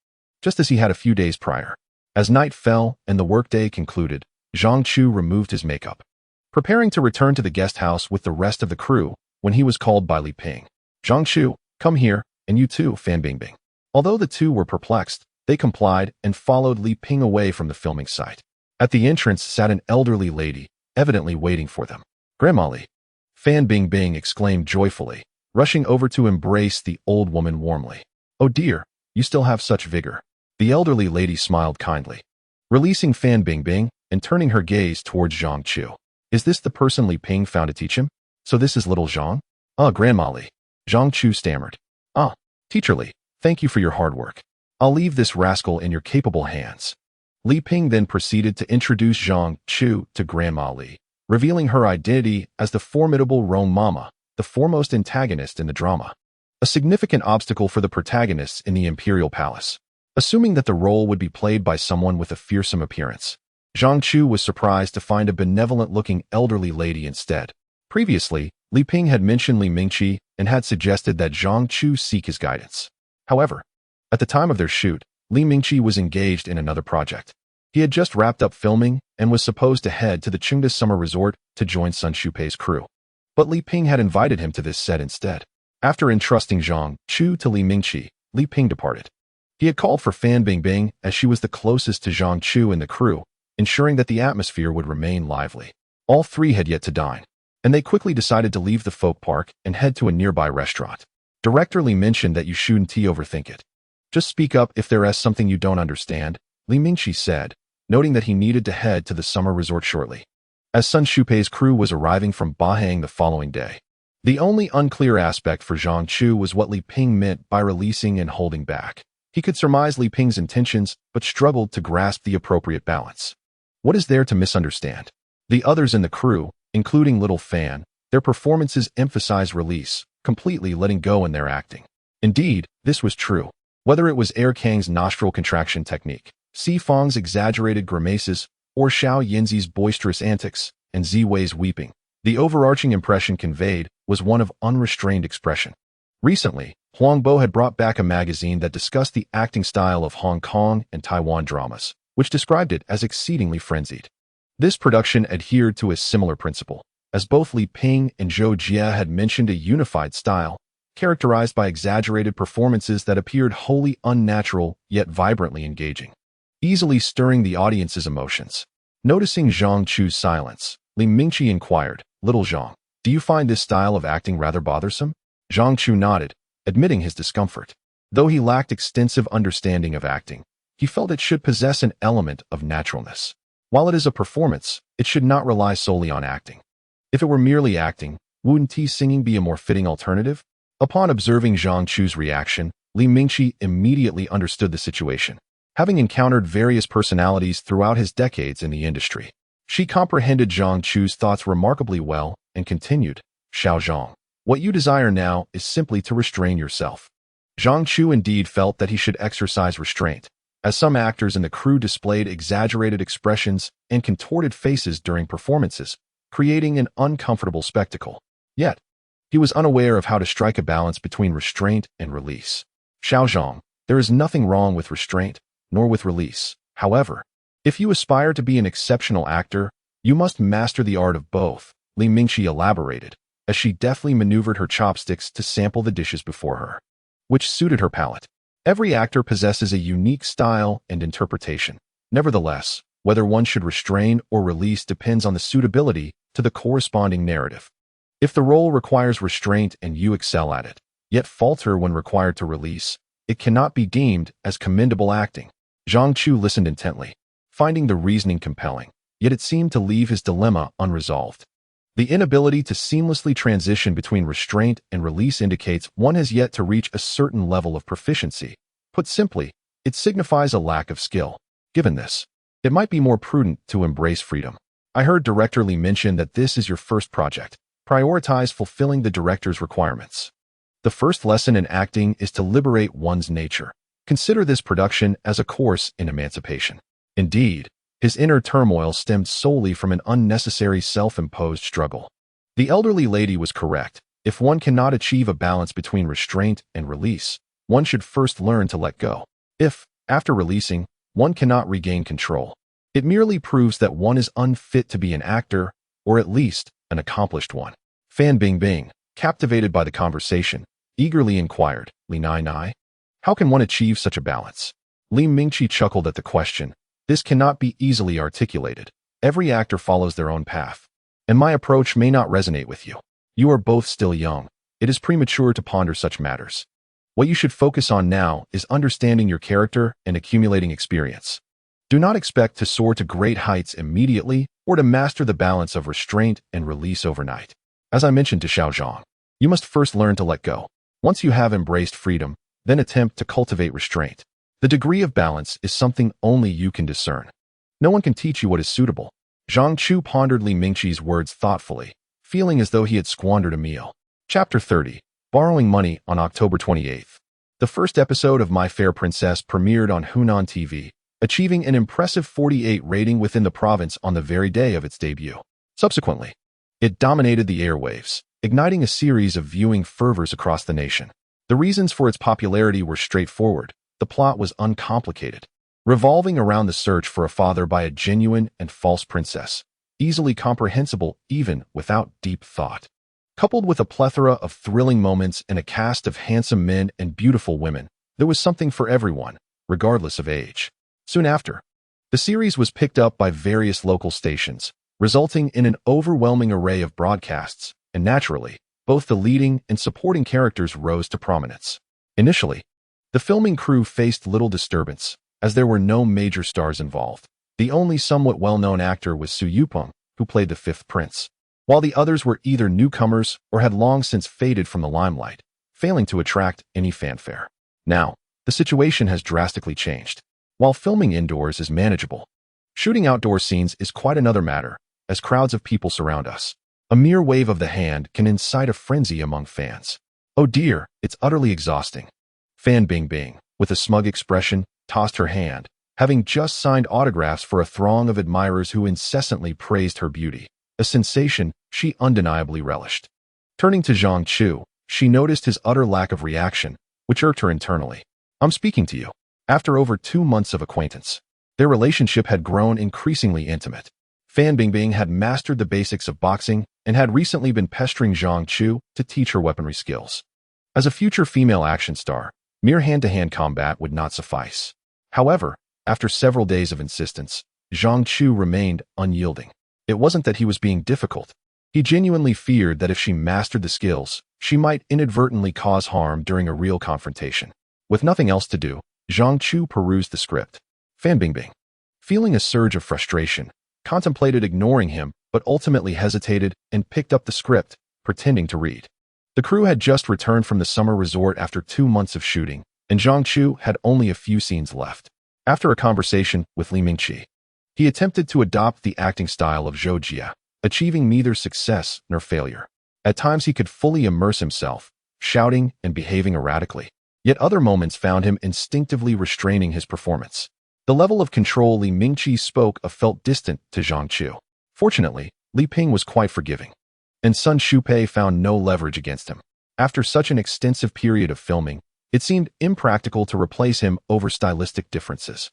just as he had a few days prior. As night fell and the workday concluded, Zhang Chu removed his makeup, preparing to return to the guest house with the rest of the crew when he was called by Li Ping. Zhang Chu, come here, and you too, Fan Bingbing. Although the two were perplexed, they complied and followed Li Ping away from the filming site. At the entrance sat an elderly lady, evidently waiting for them. Grandma Li, Fan Bingbing exclaimed joyfully, rushing over to embrace the old woman warmly. Oh dear, you still have such vigor. The elderly lady smiled kindly, releasing Fan Bingbing and turning her gaze towards Zhang Chu. Is this the person Li Ping found to teach him? So this is little Zhang? Ah, Grandma Li. Zhang Chu stammered. Ah, Teacher Li, thank you for your hard work. I'll leave this rascal in your capable hands. Li Ping then proceeded to introduce Zhang Chu to Grandma Li, revealing her identity as the formidable Rome Mama, the foremost antagonist in the drama. A significant obstacle for the protagonists in the Imperial Palace. Assuming that the role would be played by someone with a fearsome appearance, Zhang Chu was surprised to find a benevolent-looking elderly lady instead. Previously, Li Ping had mentioned Li Mingqi and had suggested that Zhang Chu seek his guidance. However, at the time of their shoot, Li Mingqi was engaged in another project. He had just wrapped up filming and was supposed to head to the Qingda Summer Resort to join Sun Shupei's crew. But Li Ping had invited him to this set instead. After entrusting Zhang Chu to Li Mingqi, Li Ping departed. He had called for Fan Bingbing as she was the closest to Zhang Chu and the crew, ensuring that the atmosphere would remain lively. All three had yet to dine, and they quickly decided to leave the folk park and head to a nearby restaurant. Director Li mentioned that you shouldn't overthink it. Just speak up if there is something you don't understand, Li Mingqi said, noting that he needed to head to the summer resort shortly, as Sun Shupei's crew was arriving from Bahang the following day. The only unclear aspect for Zhang Chu was what Li Ping meant by releasing and holding back. He could surmise Li Ping's intentions, but struggled to grasp the appropriate balance. What is there to misunderstand? The others in the crew, including Little Fan, their performances emphasize release, completely letting go in their acting. Indeed, this was true. Whether it was Air Kang's nostril contraction technique, Si Feng's exaggerated grimaces, or Xiao Yinzi's boisterous antics, and Ziwei's weeping, the overarching impression conveyed was one of unrestrained expression. Recently, Huangbo had brought back a magazine that discussed the acting style of Hong Kong and Taiwan dramas, which described it as exceedingly frenzied. This production adhered to a similar principle, as both Li Ping and Zhou Jie had mentioned a unified style, characterized by exaggerated performances that appeared wholly unnatural yet vibrantly engaging, easily stirring the audience's emotions. Noticing Zhang Chu's silence, Li Mingqi inquired, "Little Zhang, do you find this style of acting rather bothersome?" Zhang Chu nodded, admitting his discomfort. Though he lacked extensive understanding of acting, he felt it should possess an element of naturalness. While it is a performance, it should not rely solely on acting. If it were merely acting, wouldn't singing be a more fitting alternative? Upon observing Zhang Chu's reaction, Li Mingqi immediately understood the situation. Having encountered various personalities throughout his decades in the industry, she comprehended Zhang Chu's thoughts remarkably well and continued, "Xiao Zhang, what you desire now is simply to restrain yourself." Zhang Chu indeed felt that he should exercise restraint, as some actors in the crew displayed exaggerated expressions and contorted faces during performances, creating an uncomfortable spectacle. Yet, he was unaware of how to strike a balance between restraint and release. "Xiao Zhang, there is nothing wrong with restraint, nor with release. However, if you aspire to be an exceptional actor, you must master the art of both," Li Mingqi elaborated, as she deftly maneuvered her chopsticks to sample the dishes before her, which suited her palate. Every actor possesses a unique style and interpretation. Nevertheless, whether one should restrain or release depends on the suitability to the corresponding narrative. If the role requires restraint and you excel at it, yet falter when required to release, it cannot be deemed as commendable acting. Zhang Chu listened intently, finding the reasoning compelling, yet it seemed to leave his dilemma unresolved. The inability to seamlessly transition between restraint and release indicates one has yet to reach a certain level of proficiency. Put simply, it signifies a lack of skill. Given this, it might be more prudent to embrace freedom. I heard Director Li mention that this is your first project. Prioritize fulfilling the director's requirements. The first lesson in acting is to liberate one's nature. Consider this production as a course in emancipation. Indeed, his inner turmoil stemmed solely from an unnecessary self-imposed struggle. The elderly lady was correct. If one cannot achieve a balance between restraint and release, one should first learn to let go. If, after releasing, one cannot regain control, it merely proves that one is unfit to be an actor, or at least an accomplished one. Fan Bingbing, captivated by the conversation, eagerly inquired, "Li Nai Nai, how can one achieve such a balance?" Li Mingqi chuckled at the question. "This cannot be easily articulated. Every actor follows their own path, and my approach may not resonate with you. You are both still young. It is premature to ponder such matters. What you should focus on now is understanding your character and accumulating experience. Do not expect to soar to great heights immediately or to master the balance of restraint and release overnight. As I mentioned to Xiao Zhang, you must first learn to let go. Once you have embraced freedom, then attempt to cultivate restraint. The degree of balance is something only you can discern. No one can teach you what is suitable." Zhang Chu pondered Li Mingqi's words thoughtfully, feeling as though he had squandered a meal. Chapter 30. Borrowing Money on October 28th. The first episode of My Fair Princess premiered on Hunan TV, achieving an impressive 48 rating within the province on the very day of its debut. Subsequently, it dominated the airwaves, igniting a series of viewing fervors across the nation. The reasons for its popularity were straightforward. The plot was uncomplicated, revolving around the search for a father by a genuine and false princess, easily comprehensible even without deep thought. Coupled with a plethora of thrilling moments and a cast of handsome men and beautiful women, there was something for everyone, regardless of age. Soon after, the series was picked up by various local stations, resulting in an overwhelming array of broadcasts, and naturally, both the leading and supporting characters rose to prominence. Initially, the filming crew faced little disturbance, as there were no major stars involved. The only somewhat well-known actor was Su Yupeng, who played the fifth prince, while the others were either newcomers or had long since faded from the limelight, failing to attract any fanfare. Now, the situation has drastically changed. While filming indoors is manageable, shooting outdoor scenes is quite another matter, as crowds of people surround us. A mere wave of the hand can incite a frenzy among fans. Oh dear, it's utterly exhausting. Fan Bingbing, with a smug expression, tossed her hand, having just signed autographs for a throng of admirers who incessantly praised her beauty, a sensation she undeniably relished. Turning to Zhang Chu, she noticed his utter lack of reaction, which irked her internally. I'm speaking to you. After over 2 months of acquaintance, their relationship had grown increasingly intimate. Fan Bingbing had mastered the basics of boxing and had recently been pestering Zhang Chu to teach her weaponry skills. As a future female action star, mere hand-to-hand combat would not suffice. However, after several days of insistence, Zhang Chu remained unyielding. It wasn't that he was being difficult. He genuinely feared that if she mastered the skills, she might inadvertently cause harm during a real confrontation. With nothing else to do, Zhang Chu perused the script. Fan Bingbing, feeling a surge of frustration, contemplated ignoring him but ultimately hesitated and picked up the script, pretending to read. The crew had just returned from the summer resort after 2 months of shooting, and Zhang Chu had only a few scenes left. After a conversation with Li Mingqi, he attempted to adopt the acting style of Zhou Jia, achieving neither success nor failure. At times he could fully immerse himself, shouting and behaving erratically. Yet other moments found him instinctively restraining his performance. The level of control Li Mingqi spoke of felt distant to Zhang Chu. Fortunately, Li Ping was quite forgiving, and Sun Shupei found no leverage against him. After such an extensive period of filming, it seemed impractical to replace him over stylistic differences,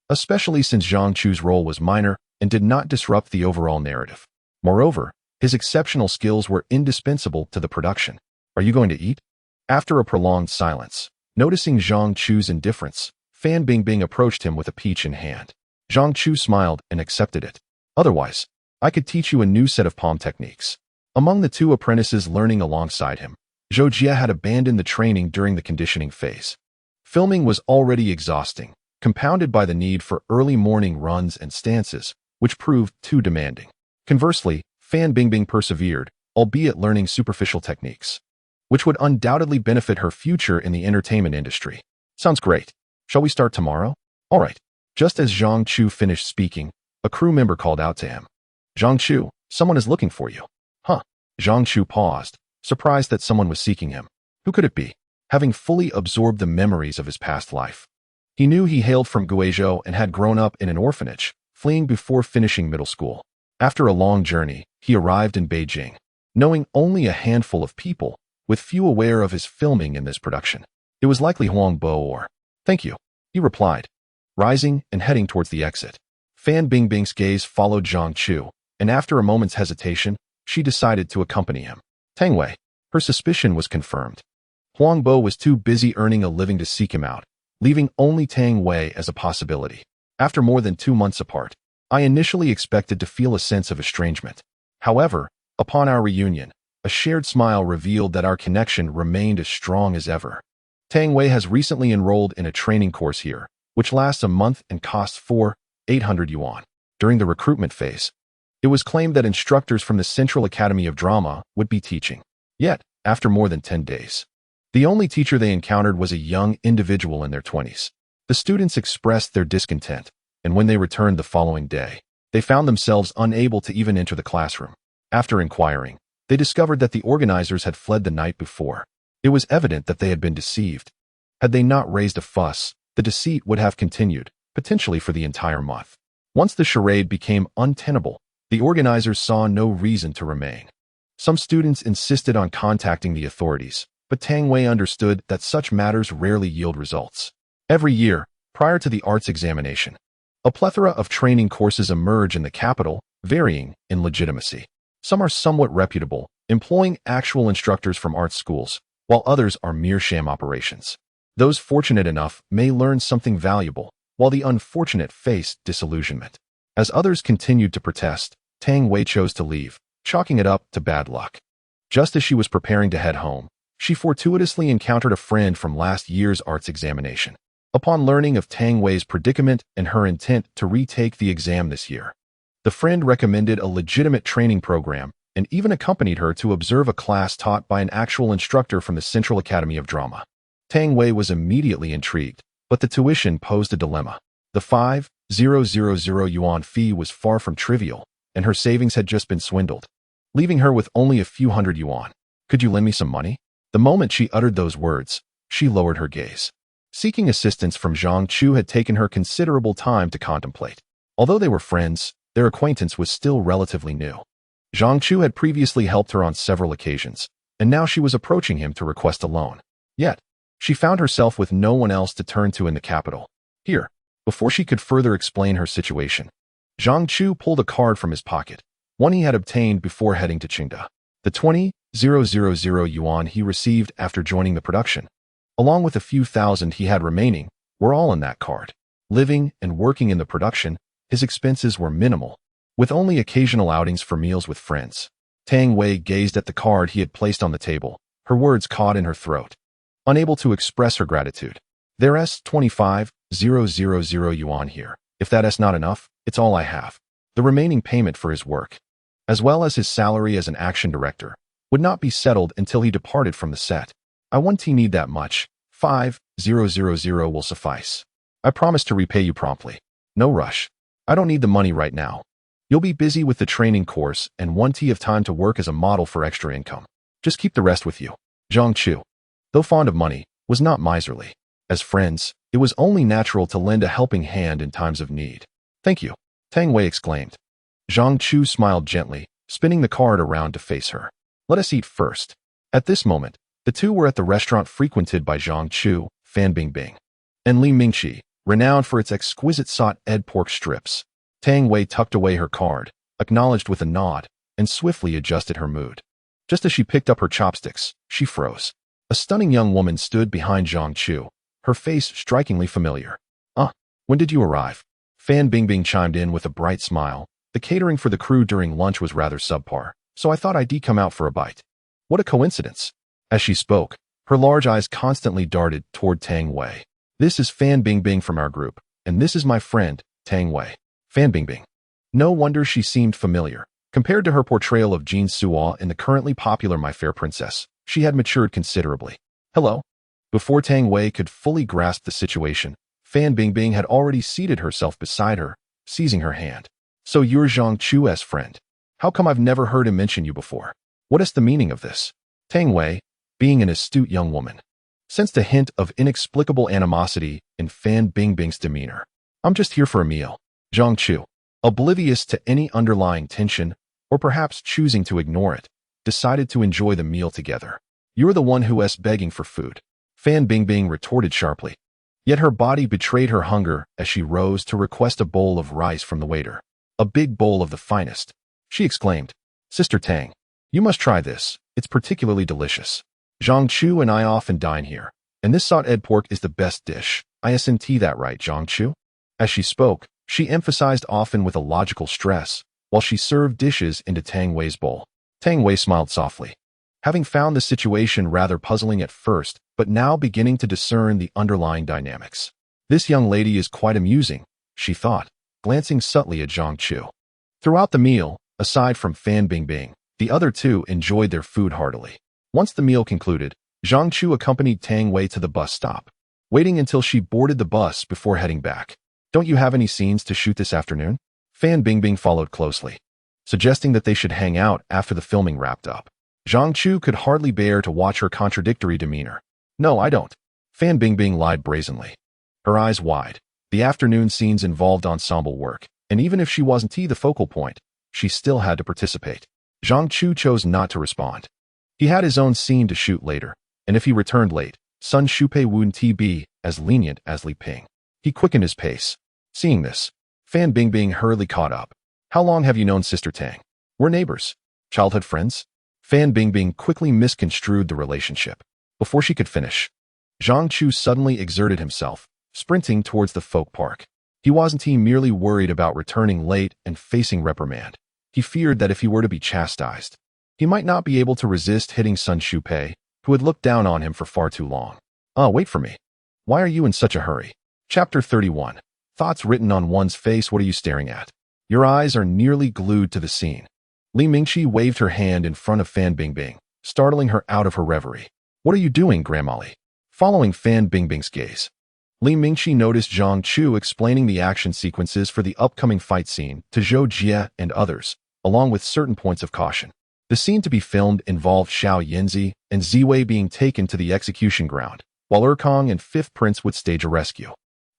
especially since Zhang Chu's role was minor and did not disrupt the overall narrative. Moreover, his exceptional skills were indispensable to the production. Are you going to eat? After a prolonged silence, noticing Zhang Chu's indifference, Fan Bingbing approached him with a peach in hand. Zhang Chu smiled and accepted it. Otherwise, I could teach you a new set of palm techniques. Among the 2 apprentices learning alongside him, Zhou Jia had abandoned the training during the conditioning phase. Filming was already exhausting, compounded by the need for early morning runs and stances, which proved too demanding. Conversely, Fan Bingbing persevered, albeit learning superficial techniques, which would undoubtedly benefit her future in the entertainment industry. Sounds great. Shall we start tomorrow? All right. Just as Zhang Chu finished speaking, a crew member called out to him. Zhang Chu, someone is looking for you. Huh. Zhang Chu paused, surprised that someone was seeking him. Who could it be? Having fully absorbed the memories of his past life, he knew he hailed from Guizhou and had grown up in an orphanage, fleeing before finishing middle school. After a long journey, he arrived in Beijing, knowing only a handful of people, with few aware of his filming in this production. It was likely Huang Bo or... Thank you, he replied, rising and heading towards the exit. Fan Bingbing's gaze followed Zhang Chu, and after a moment's hesitation, she decided to accompany him. Tang Wei. Her suspicion was confirmed. Huang Bo was too busy earning a living to seek him out, leaving only Tang Wei as a possibility. After more than 2 months apart, I initially expected to feel a sense of estrangement. However, upon our reunion, a shared smile revealed that our connection remained as strong as ever. Tang Wei has recently enrolled in a training course here, which lasts a month and costs 800 yuan. During the recruitment phase, it was claimed that instructors from the Central Academy of Drama would be teaching. Yet, after more than 10 days, the only teacher they encountered was a young individual in their 20s. The students expressed their discontent, and when they returned the following day, they found themselves unable to even enter the classroom. After inquiring, they discovered that the organizers had fled the night before. It was evident that they had been deceived. Had they not raised a fuss, the deceit would have continued, potentially for the entire month. Once the charade became untenable, the organizers saw no reason to remain. Some students insisted on contacting the authorities, but Tang Wei understood that such matters rarely yield results. Every year, prior to the arts examination, a plethora of training courses emerge in the capital, varying in legitimacy. Some are somewhat reputable, employing actual instructors from art schools, while others are mere sham operations. Those fortunate enough may learn something valuable, while the unfortunate face disillusionment. As others continued to protest, Tang Wei chose to leave, chalking it up to bad luck. Just as she was preparing to head home, she fortuitously encountered a friend from last year's arts examination. Upon learning of Tang Wei's predicament and her intent to retake the exam this year, the friend recommended a legitimate training program and even accompanied her to observe a class taught by an actual instructor from the Central Academy of Drama. Tang Wei was immediately intrigued, but the tuition posed a dilemma. The 5,000 yuan fee was far from trivial, and her savings had just been swindled, leaving her with only a few hundred yuan. Could you lend me some money? The moment she uttered those words, she lowered her gaze. Seeking assistance from Zhang Chu had taken her considerable time to contemplate. Although they were friends, their acquaintance was still relatively new. Zhang Chu had previously helped her on several occasions, and now she was approaching him to request a loan. Yet, she found herself with no one else to turn to in the capital. Here, before she could further explain her situation, Zhang Chu pulled a card from his pocket, one he had obtained before heading to Qingda. The 20,000 yuan he received after joining the production, along with a few thousand he had remaining, were all in that card. Living and working in the production, his expenses were minimal, with only occasional outings for meals with friends. Tang Wei gazed at the card he had placed on the table, her words caught in her throat. Unable to express her gratitude. There's 25,000 yuan here. If that's not enough, it's all I have. The remaining payment for his work, as well as his salary as an action director, would not be settled until he departed from the set. I won't need that much. 5,000 will suffice. I promise to repay you promptly. No rush. I don't need the money right now. You'll be busy with the training course and want of time to work as a model for extra income. Just keep the rest with you. Zhang Chu, though fond of money, was not miserly. As friends, it was only natural to lend a helping hand in times of need. Thank you, Tang Wei exclaimed. Zhang Chu smiled gently, spinning the card around to face her. Let us eat first. At this moment, the two were at the restaurant frequented by Zhang Chu, Fan Bingbing, and Li Mingqi, renowned for its exquisite salt-ed pork strips. Tang Wei tucked away her card, acknowledged with a nod, and swiftly adjusted her mood. Just as she picked up her chopsticks, she froze. A stunning young woman stood behind Zhang Chu, her face strikingly familiar. When did you arrive? Fan Bingbing chimed in with a bright smile. The catering for the crew during lunch was rather subpar, so I thought I'd come out for a bite. What a coincidence. As she spoke, her large eyes constantly darted toward Tang Wei. This is Fan Bingbing from our group, and this is my friend, Tang Wei. Fan Bingbing. No wonder she seemed familiar. Compared to her portrayal of Jin Suo in the currently popular My Fair Princess, she had matured considerably. Hello? Before Tang Wei could fully grasp the situation, Fan Bingbing had already seated herself beside her, seizing her hand. So you're Zhang Chu's friend. How come I've never heard him mention you before? What is the meaning of this? Tang Wei, being an astute young woman, sensed a hint of inexplicable animosity in Fan Bingbing's demeanor. I'm just here for a meal. Zhang Chu, oblivious to any underlying tension, or perhaps choosing to ignore it, decided to enjoy the meal together. You're the one who's begging for food. Fan Bingbing retorted sharply. Yet her body betrayed her hunger as she rose to request a bowl of rice from the waiter. A big bowl of the finest. She exclaimed, Sister Tang, you must try this. It's particularly delicious. Zhang Chu and I often dine here, and this salt-ed pork is the best dish. Isn't that right, Zhang Chu? As she spoke, she emphasized often with a logical stress, while she served dishes into Tang Wei's bowl. Tang Wei smiled softly. Having found the situation rather puzzling at first, but now beginning to discern the underlying dynamics. This young lady is quite amusing, she thought, glancing subtly at Zhang Chu. Throughout the meal, aside from Fan Bingbing, the other two enjoyed their food heartily. Once the meal concluded, Zhang Chu accompanied Tang Wei to the bus stop, waiting until she boarded the bus before heading back. Don't you have any scenes to shoot this afternoon? Fan Bingbing followed closely, suggesting that they should hang out after the filming wrapped up. Zhang Chu could hardly bear to watch her contradictory demeanor. No, I don't. Fan Bingbing lied brazenly, her eyes wide. The afternoon scenes involved ensemble work, and even if she wasn't the focal point, she still had to participate. Zhang Chu chose not to respond. He had his own scene to shoot later, and if he returned late, Sun Shupai wouldn't be as lenient as Li Ping. He quickened his pace. Seeing this, Fan Bingbing hurriedly caught up. How long have you known Sister Tang? We're neighbors. Childhood friends? Fan Bingbing quickly misconstrued the relationship. Before she could finish, Zhang Chu suddenly exerted himself, sprinting towards the folk park. He wasn't merely worried about returning late and facing reprimand. He feared that if he were to be chastised, he might not be able to resist hitting Sun Shupai, who had looked down on him for far too long. Wait for me. Why are you in such a hurry? Chapter 31. Thoughts written on one's face. What are you staring at? Your eyes are nearly glued to the scene. Li Mingqi waved her hand in front of Fan Bingbing, startling her out of her reverie. What are you doing, Grandmolly? Following Fan Bingbing's gaze, Li Mingqi noticed Zhang Chu explaining the action sequences for the upcoming fight scene to Zhou Jie and others, along with certain points of caution. The scene to be filmed involved Xiao Yinzi and Ziwei being taken to the execution ground, while Erkong and Fifth Prince would stage a rescue.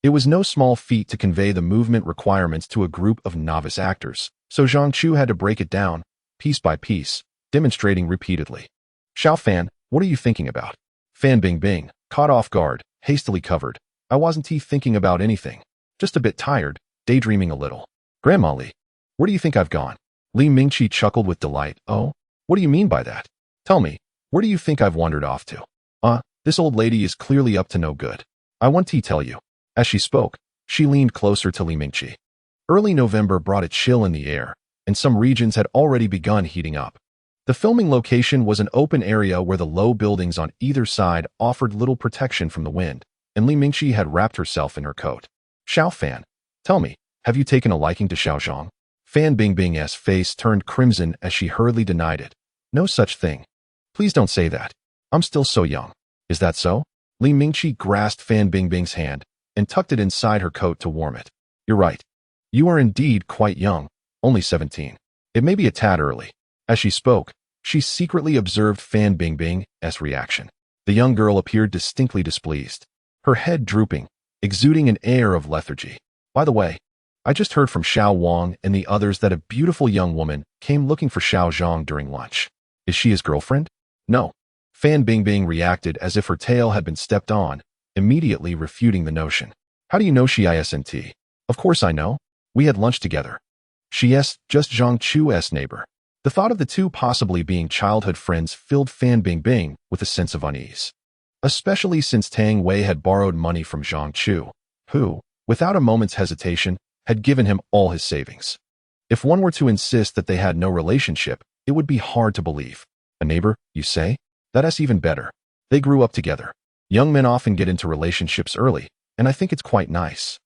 It was no small feat to convey the movement requirements to a group of novice actors, so Zhang Chu had to break it down, piece by piece, demonstrating repeatedly. Xiao Fan, what are you thinking about? Fan Bingbing, caught off guard, hastily covered. I wasn't thinking about anything. Just a bit tired, daydreaming a little. Grandma Li, where do you think I've gone? Li Mingqi chuckled with delight. Oh, what do you mean by that? Tell me, where do you think I've wandered off to? This old lady is clearly up to no good. I want to tell you. As she spoke, she leaned closer to Li Mingqi. Early November brought a chill in the air, and some regions had already begun heating up. The filming location was an open area where the low buildings on either side offered little protection from the wind, and Li Mingqi had wrapped herself in her coat. Xiao Fan, tell me, have you taken a liking to Xiao Zhang? Fan Bingbing's face turned crimson as she hurriedly denied it. No such thing. Please don't say that. I'm still so young. Is that so? Li Mingqi grasped Fan Bingbing's hand and tucked it inside her coat to warm it. You're right. You are indeed quite young, only 17. It may be a tad early. As she spoke, she secretly observed Fan Bingbing's reaction. The young girl appeared distinctly displeased, her head drooping, exuding an air of lethargy. By the way, I just heard from Xiao Wang and the others that a beautiful young woman came looking for Xiao Zhang during lunch. Is she his girlfriend? No. Fan Bingbing reacted as if her tail had been stepped on, immediately refuting the notion. How do you know she isn't? Of course I know. We had lunch together. She's just Zhang Chu's neighbor. The thought of the two possibly being childhood friends filled Fan Bingbing with a sense of unease. Especially since Tang Wei had borrowed money from Zhang Chu, who, without a moment's hesitation, had given him all his savings. If one were to insist that they had no relationship, it would be hard to believe. A neighbor, you say? That's even better. They grew up together. Young men often get into relationships early, and I think it's quite nice.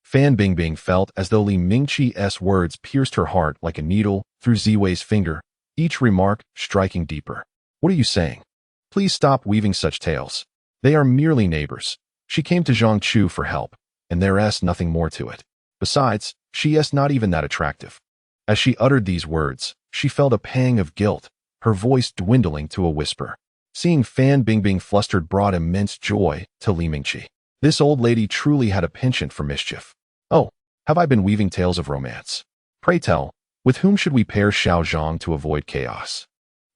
Fan Bingbing felt as though Li Mingqi's words pierced her heart like a needle through Ziwei's finger, each remark striking deeper. What are you saying? Please stop weaving such tales. They are merely neighbors. She came to Zhang Chu for help, and there's nothing more to it. Besides, she's not even that attractive. As she uttered these words, she felt a pang of guilt, her voice dwindling to a whisper. Seeing Fan Bingbing flustered brought immense joy to Li Mingqi. This old lady truly had a penchant for mischief. Oh, have I been weaving tales of romance? Pray tell, with whom should we pair Xiao Zhang to avoid chaos?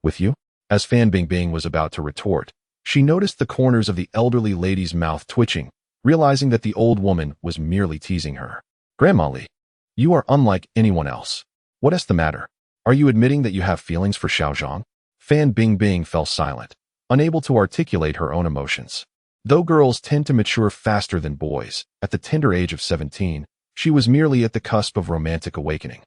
With you? As Fan Bingbing was about to retort, she noticed the corners of the elderly lady's mouth twitching, realizing that the old woman was merely teasing her. Grandma Li, you are unlike anyone else. What's the matter? Are you admitting that you have feelings for Xiao Zhang? Fan Bingbing fell silent, unable to articulate her own emotions. Though girls tend to mature faster than boys, at the tender age of 17, she was merely at the cusp of romantic awakening.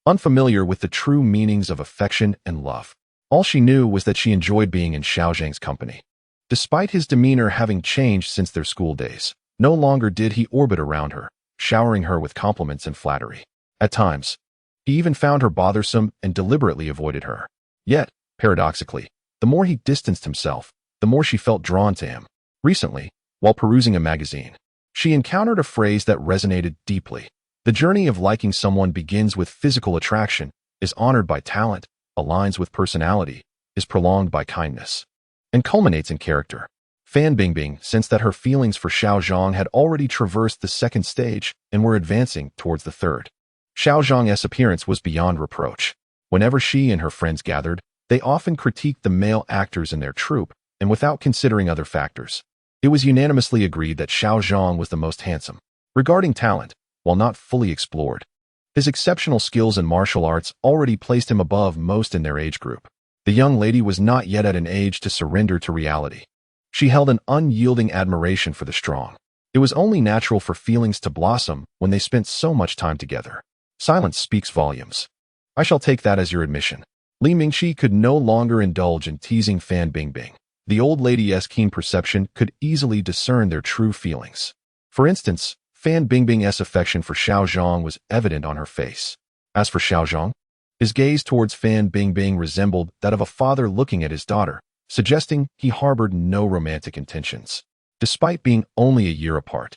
Unfamiliar with the true meanings of affection and love, all she knew was that she enjoyed being in Xiao Zhang's company. Despite his demeanor having changed since their school days, no longer did he orbit around her, showering her with compliments and flattery. At times, he even found her bothersome and deliberately avoided her. Yet, paradoxically, the more he distanced himself, the more she felt drawn to him. Recently, while perusing a magazine, she encountered a phrase that resonated deeply. The journey of liking someone begins with physical attraction, is honored by talent, aligns with personality, is prolonged by kindness, and culminates in character. Fan Bingbing sensed that her feelings for Xiao Zhang had already traversed the second stage and were advancing towards the third. Xiao Zhang's appearance was beyond reproach. Whenever she and her friends gathered, they often critiqued the male actors in their troupe, and without considering other factors, it was unanimously agreed that Xiao Zhang was the most handsome. Regarding talent, while not fully explored, his exceptional skills in martial arts already placed him above most in their age group. The young lady was not yet at an age to surrender to reality. She held an unyielding admiration for the strong. It was only natural for feelings to blossom when they spent so much time together. Silence speaks volumes. I shall take that as your admission. Li Mingqi could no longer indulge in teasing Fan Bingbing. The old lady's keen perception could easily discern their true feelings. For instance, Fan Bingbing's affection for Xiao Zhang was evident on her face. As for Xiao Zhang, his gaze towards Fan Bingbing resembled that of a father looking at his daughter, suggesting he harbored no romantic intentions. despite being only a year apart.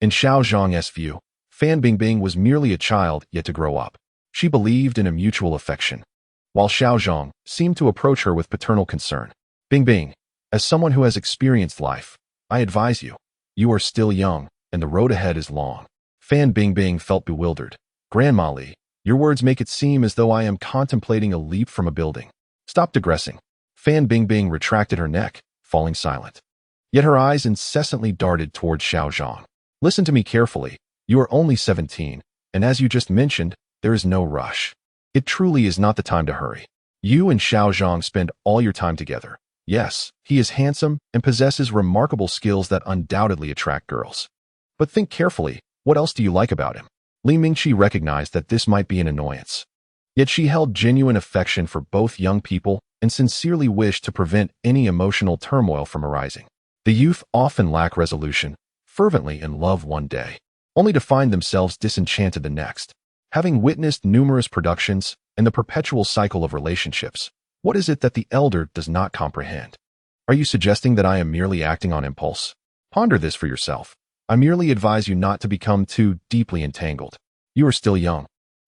In Xiao Zhang's view, Fan Bingbing was merely a child yet to grow up. She believed in a mutual affection, while Xiao Zhang seemed to approach her with paternal concern. Bingbing, as someone who has experienced life, I advise you, you are still young, and the road ahead is long. Fan Bingbing felt bewildered. Grandma Li, your words make it seem as though I am contemplating a leap from a building. Stop digressing. Fan Bingbing retracted her neck, falling silent. Yet her eyes incessantly darted towards Xiao Zhang. Listen to me carefully. You are only 17, and as you just mentioned, there is no rush. It truly is not the time to hurry. You and Xiao Zhang spend all your time together. Yes, he is handsome and possesses remarkable skills that undoubtedly attract girls. But think carefully, what else do you like about him? Li Mingqi recognized that this might be an annoyance. Yet she held genuine affection for both young people and sincerely wished to prevent any emotional turmoil from arising. The youth often lack resolution, fervently in love one day, only to find themselves disenchanted the next. Having witnessed numerous productions and the perpetual cycle of relationships, what is it that the elder does not comprehend? Are you suggesting that I am merely acting on impulse? Ponder this for yourself. I merely advise you not to become too deeply entangled. You are still young,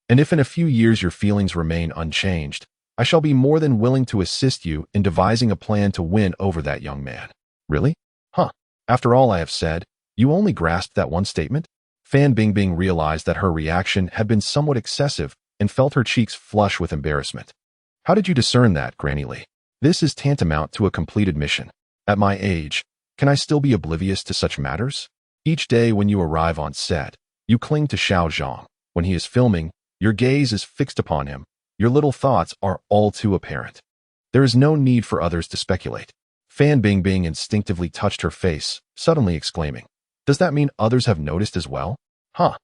and if in a few years your feelings remain unchanged, I shall be more than willing to assist you in devising a plan to win over that young man. Really? Huh. After all I have said, you only grasped that one statement? Fan Bingbing realized that her reaction had been somewhat excessive and felt her cheeks flush with embarrassment. How did you discern that, Granny Li? This is tantamount to a complete admission. At my age, can I still be oblivious to such matters? Each day when you arrive on set, you cling to Xiao Zhang. When he is filming, your gaze is fixed upon him. Your little thoughts are all too apparent. There is no need for others to speculate. Fan Bingbing instinctively touched her face, suddenly exclaiming, does that mean others have noticed as well? Huh.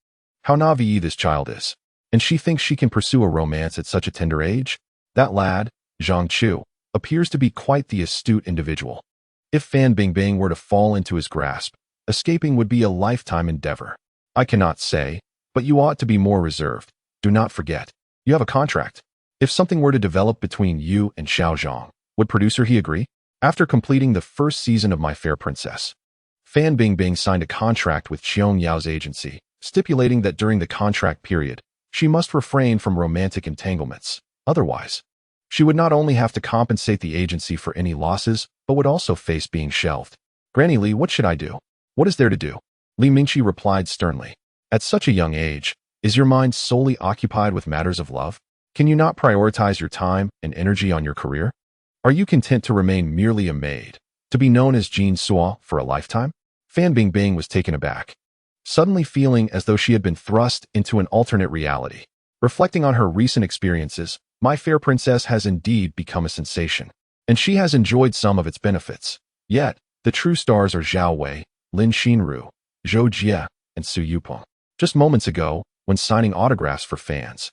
How naive this child is. And she thinks she can pursue a romance at such a tender age? That lad, Zhang Chu, appears to be quite the astute individual. If Fan Bingbing were to fall into his grasp, escaping would be a lifetime endeavor. I cannot say, but you ought to be more reserved. Do not forget, you have a contract. If something were to develop between you and Xiao Zhang, would producer he agree? After completing the first season of My Fair Princess, Fan Bingbing signed a contract with Qiong Yao's agency, stipulating that during the contract period, she must refrain from romantic entanglements. Otherwise, she would not only have to compensate the agency for any losses, but would also face being shelved. Granny Li, what should I do? What is there to do? Li Mingqi replied sternly. At such a young age, is your mind solely occupied with matters of love? Can you not prioritize your time and energy on your career? Are you content to remain merely a maid, to be known as Jean Suo for a lifetime? Fan Bingbing was taken aback, suddenly feeling as though she had been thrust into an alternate reality. Reflecting on her recent experiences, My Fair Princess has indeed become a sensation, and she has enjoyed some of its benefits. Yet, the true stars are Zhao Wei, Lin Xinru, Zhou Jie, and Su Yupeng. Just moments ago, when signing autographs for fans,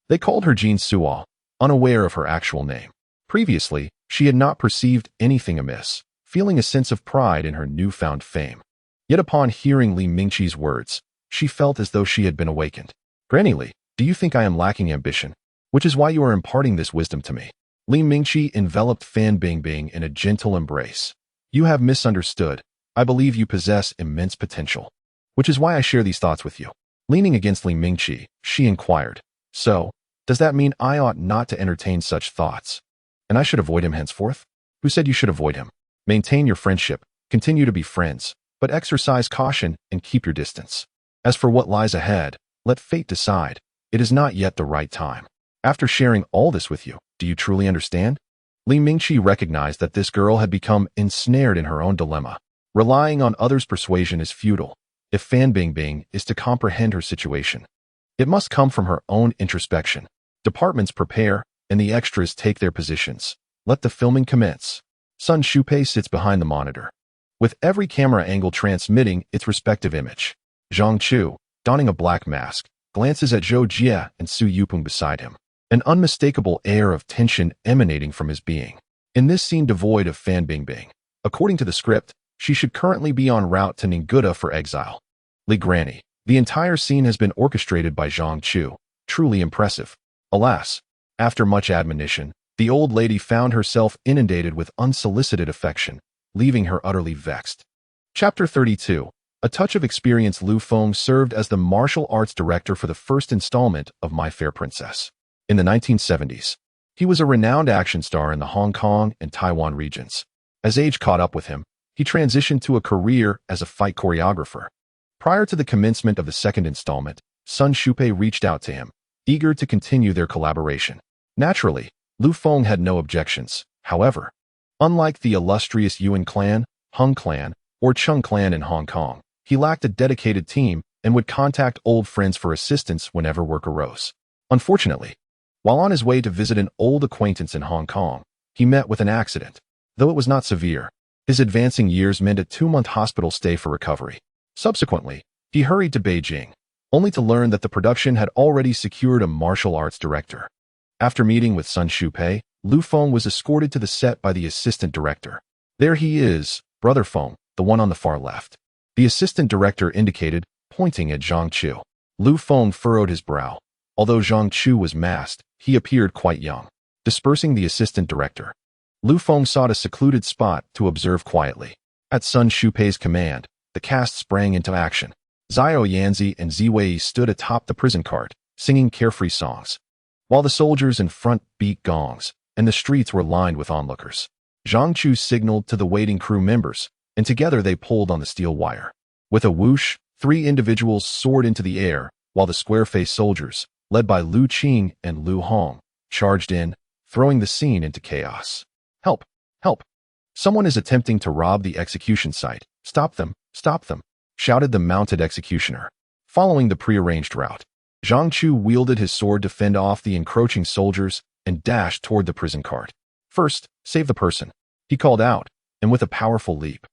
they called her Jean Suo, unaware of her actual name. Previously, she had not perceived anything amiss, feeling a sense of pride in her newfound fame. Yet upon hearing Li Mingqi's words, she felt as though she had been awakened. Granny Li, do you think I am lacking ambition? Which is why you are imparting this wisdom to me. Li Mingqi enveloped Fan Bingbing in a gentle embrace. You have misunderstood. I believe you possess immense potential, which is why I share these thoughts with you. Leaning against Li Mingqi, she inquired, so, does that mean I ought not to entertain such thoughts? And I should avoid him henceforth? Who said you should avoid him? Maintain your friendship, continue to be friends, but exercise caution and keep your distance. As for what lies ahead, let fate decide. It is not yet the right time. After sharing all this with you, do you truly understand? Li Mingqi recognized that this girl had become ensnared in her own dilemma. Relying on others' persuasion is futile. If Fan Bingbing is to comprehend her situation, it must come from her own introspection. Departments prepare, and the extras take their positions. Let the filming commence. Sun Shupei sits behind the monitor, with every camera angle transmitting its respective image. Zhang Chu, donning a black mask, glances at Zhou Jie and Su Yupeng beside him, an unmistakable air of tension emanating from his being. In this scene devoid of Fan Bingbing, according to the script, she should currently be en route to Ningguta for exile. Li Granny, the entire scene has been orchestrated by Zhang Chu, truly impressive. Alas, after much admonition, the old lady found herself inundated with unsolicited affection, leaving her utterly vexed. Chapter 32. A touch of experience. Lu Feng served as the martial arts director for the first installment of My Fair Princess. In the 1970s, he was a renowned action star in the Hong Kong and Taiwan regions. As age caught up with him, he transitioned to a career as a fight choreographer. Prior to the commencement of the second installment, Sun Shupai reached out to him, eager to continue their collaboration. Naturally, Lu Feng had no objections. However, unlike the illustrious Yuan clan, Hung clan, or Chung clan in Hong Kong, he lacked a dedicated team and would contact old friends for assistance whenever work arose. Unfortunately, while on his way to visit an old acquaintance in Hong Kong, he met with an accident. Though it was not severe, his advancing years meant a 2-month hospital stay for recovery. Subsequently, he hurried to Beijing, only to learn that the production had already secured a martial arts director. After meeting with Sun Shupai, Lu Feng was escorted to the set by the assistant director. There he is, Brother Feng, the one on the far left. The assistant director indicated, pointing at Zhang Chu. Lu Feng furrowed his brow. Although Zhang Chu was masked, he appeared quite young. Dispersing the assistant director, Lu Feng sought a secluded spot to observe quietly. At Sun Shupai's command, the cast sprang into action. Xiao Yanzi and Ziwei stood atop the prison cart, singing carefree songs, while the soldiers in front beat gongs, and the streets were lined with onlookers. Zhang Chu signaled to the waiting crew members, and together they pulled on the steel wire. With a whoosh, 3 individuals soared into the air, while the square-faced soldiers, led by Lu Qing and Lu Hong, charged in, throwing the scene into chaos. Help! Help! Someone is attempting to rob the execution site. Stop them! Stop them! Shouted the mounted executioner. Following the prearranged route, Zhang Chu wielded his sword to fend off the encroaching soldiers and dashed toward the prison cart. First, save the person, he called out, and with a powerful leap,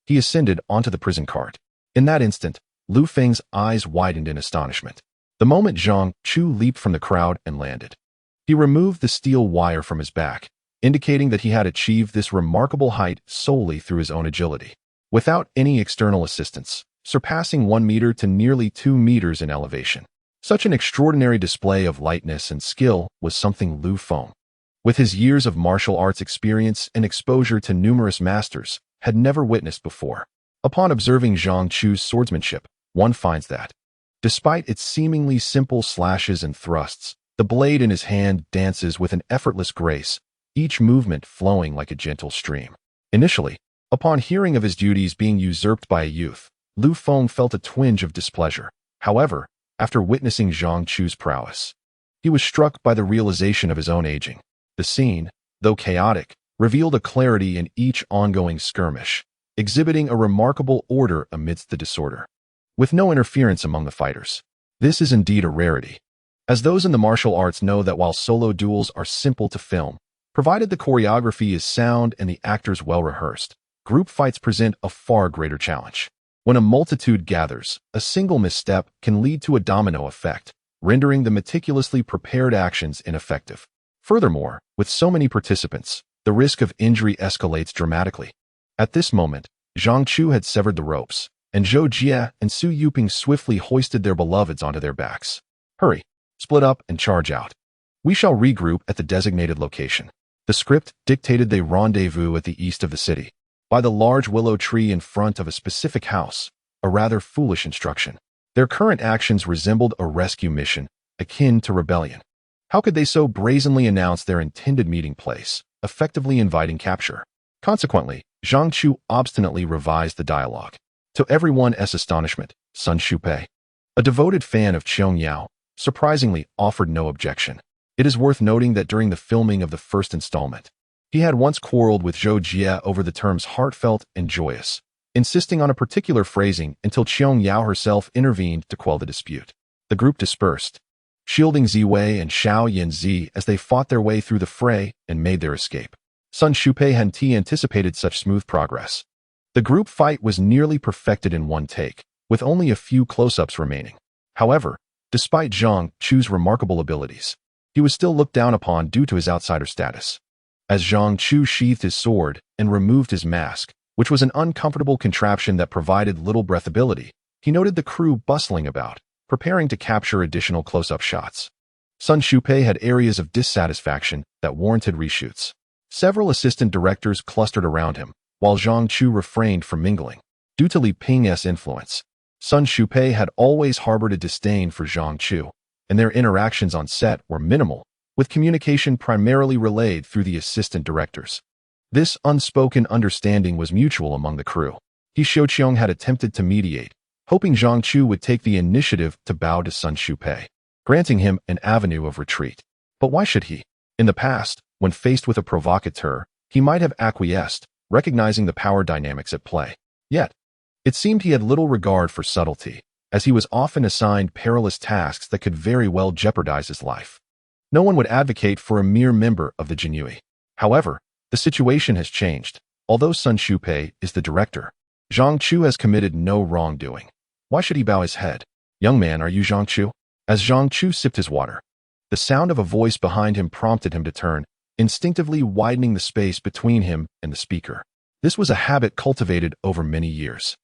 he ascended onto the prison cart. In that instant, Lu Feng's eyes widened in astonishment. The moment Zhang Chu leaped from the crowd and landed, he removed the steel wire from his back, indicating that he had achieved this remarkable height solely through his own agility, without any external assistance, surpassing 1 meter to nearly 2 meters in elevation. Such an extraordinary display of lightness and skill was something Lu Feng, with his years of martial arts experience and exposure to numerous masters, had never witnessed before. Upon observing Zhang Chu's swordsmanship, one finds that, despite its seemingly simple slashes and thrusts, the blade in his hand dances with an effortless grace, each movement flowing like a gentle stream. Initially, upon hearing of his duties being usurped by a youth, Lu Feng felt a twinge of displeasure. However, after witnessing Zhang Chu's prowess, he was struck by the realization of his own aging. The scene, though chaotic, revealed a clarity in each ongoing skirmish, exhibiting a remarkable order amidst the disorder, with no interference among the fighters. This is indeed a rarity, as those in the martial arts know that while solo duels are simple to film, provided the choreography is sound and the actors well rehearsed, group fights present a far greater challenge. When a multitude gathers, a single misstep can lead to a domino effect, rendering the meticulously prepared actions ineffective. Furthermore, with so many participants, the risk of injury escalates dramatically. At this moment, Zhang Chu had severed the ropes, and Zhou Jie and Su Yuping swiftly hoisted their beloveds onto their backs. Hurry, split up and charge out. We shall regroup at the designated location. The script dictated they rendezvous at the east of the city, by the large willow tree in front of a specific house, a rather foolish instruction. Their current actions resembled a rescue mission, akin to rebellion. How could they so brazenly announce their intended meeting place, effectively inviting capture? Consequently, Zhang Chu obstinately revised the dialogue. To everyone's astonishment, Sun Shupai, a devoted fan of Qiong Yao, surprisingly offered no objection. It is worth noting that during the filming of the first installment, he had once quarreled with Zhou Jie over the terms heartfelt and joyous, insisting on a particular phrasing until Qiong Yao herself intervened to quell the dispute. The group dispersed, shielding Ziwei and Xiao Yanzi as they fought their way through the fray and made their escape. Sun Shupai hadn't anticipated such smooth progress. The group fight was nearly perfected in one take, with only a few close-ups remaining. However, despite Zhang Chu's remarkable abilities, he was still looked down upon due to his outsider status. As Zhang Chu sheathed his sword and removed his mask, which was an uncomfortable contraption that provided little breathability, he noted the crew bustling about, preparing to capture additional close-up shots. Sun Shupai had areas of dissatisfaction that warranted reshoots. Several assistant directors clustered around him, while Zhang Chu refrained from mingling. Due to Li Ping's influence, Sun Shupei had always harbored a disdain for Zhang Chu, and their interactions on set were minimal, with communication primarily relayed through the assistant directors. This unspoken understanding was mutual among the crew. He Xiaoqiong had attempted to mediate, hoping Zhang Chu would take the initiative to bow to Sun Shupei, granting him an avenue of retreat. But why should he? In the past, when faced with a provocateur, he might have acquiesced, recognizing the power dynamics at play. Yet, it seemed he had little regard for subtlety, as he was often assigned perilous tasks that could very well jeopardize his life. No one would advocate for a mere member of the jianghu. However, the situation has changed. Although Sun Shupei is the director, Zhang Chu has committed no wrongdoing. Why should he bow his head? Young man, are you Zhang Chu? As Zhang Chu sipped his water, the sound of a voice behind him prompted him to turn, instinctively widening the space between him and the speaker. This was a habit cultivated over many years.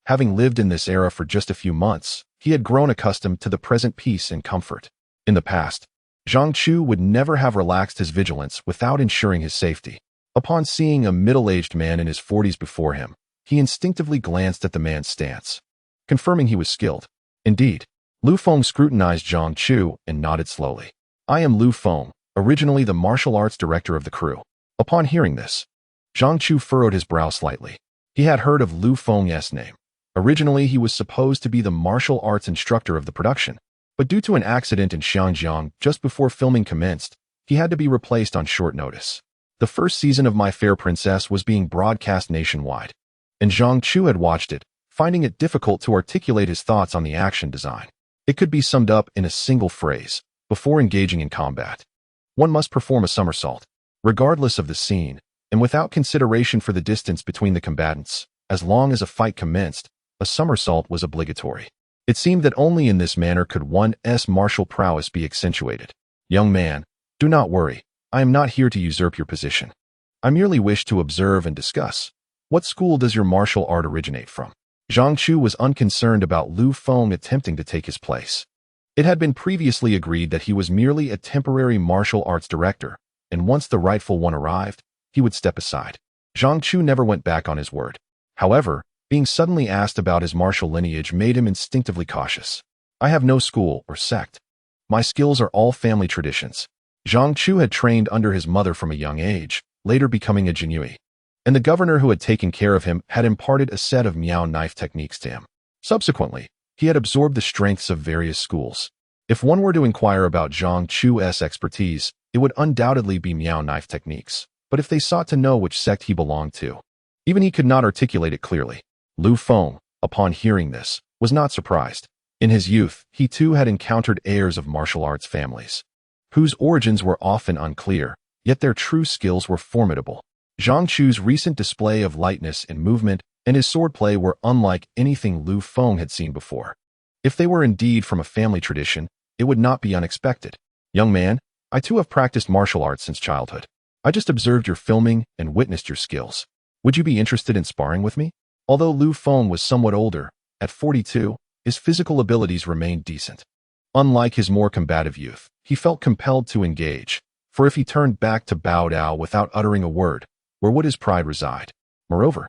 Having lived in this era for just a few months, he had grown accustomed to the present peace and comfort. In the past, Zhang Chu would never have relaxed his vigilance without ensuring his safety. Upon seeing a middle-aged man in his 40s before him, he instinctively glanced at the man's stance, confirming he was skilled. Indeed, Lu Feng scrutinized Zhang Chu and nodded slowly. I am Lu Feng, originally the martial arts director of the crew. Upon hearing this, Zhang Chu furrowed his brow slightly. He had heard of Lu Feng's name. Originally, he was supposed to be the martial arts instructor of the production, but due to an accident in Xiangjiang just before filming commenced, he had to be replaced on short notice. The first season of My Fair Princess was being broadcast nationwide, and Zhang Chu had watched it, finding it difficult to articulate his thoughts on the action design. It could be summed up in a single phrase: before engaging in combat, one must perform a somersault, regardless of the scene, and without consideration for the distance between the combatants. As long as a fight commenced, a somersault was obligatory. It seemed that only in this manner could one's martial prowess be accentuated. Young man, do not worry. I am not here to usurp your position. I merely wish to observe and discuss. What school does your martial art originate from? Zhang Chu was unconcerned about Lu Feng attempting to take his place. It had been previously agreed that he was merely a temporary martial arts director, and once the rightful one arrived, he would step aside. Zhang Chu never went back on his word. However, being suddenly asked about his martial lineage made him instinctively cautious. I have no school or sect. My skills are all family traditions. Zhang Chu had trained under his mother from a young age, later becoming a jianghu, and the governor who had taken care of him had imparted a set of miao knife techniques to him. Subsequently, he had absorbed the strengths of various schools. If one were to inquire about Zhang Chu's expertise, it would undoubtedly be miao knife techniques, but if they sought to know which sect he belonged to, even he could not articulate it clearly. Lu Feng, upon hearing this, was not surprised. In his youth, he too had encountered heirs of martial arts families, whose origins were often unclear, yet their true skills were formidable. Zhang Chu's recent display of lightness in movement and his swordplay were unlike anything Lu Feng had seen before. If they were indeed from a family tradition, it would not be unexpected. Young man, I too have practiced martial arts since childhood. I just observed your filming and witnessed your skills. Would you be interested in sparring with me? Although Lu Feng was somewhat older, at 42, his physical abilities remained decent. Unlike his more combative youth, he felt compelled to engage, for if he turned back to bow down without uttering a word, where would his pride reside? Moreover,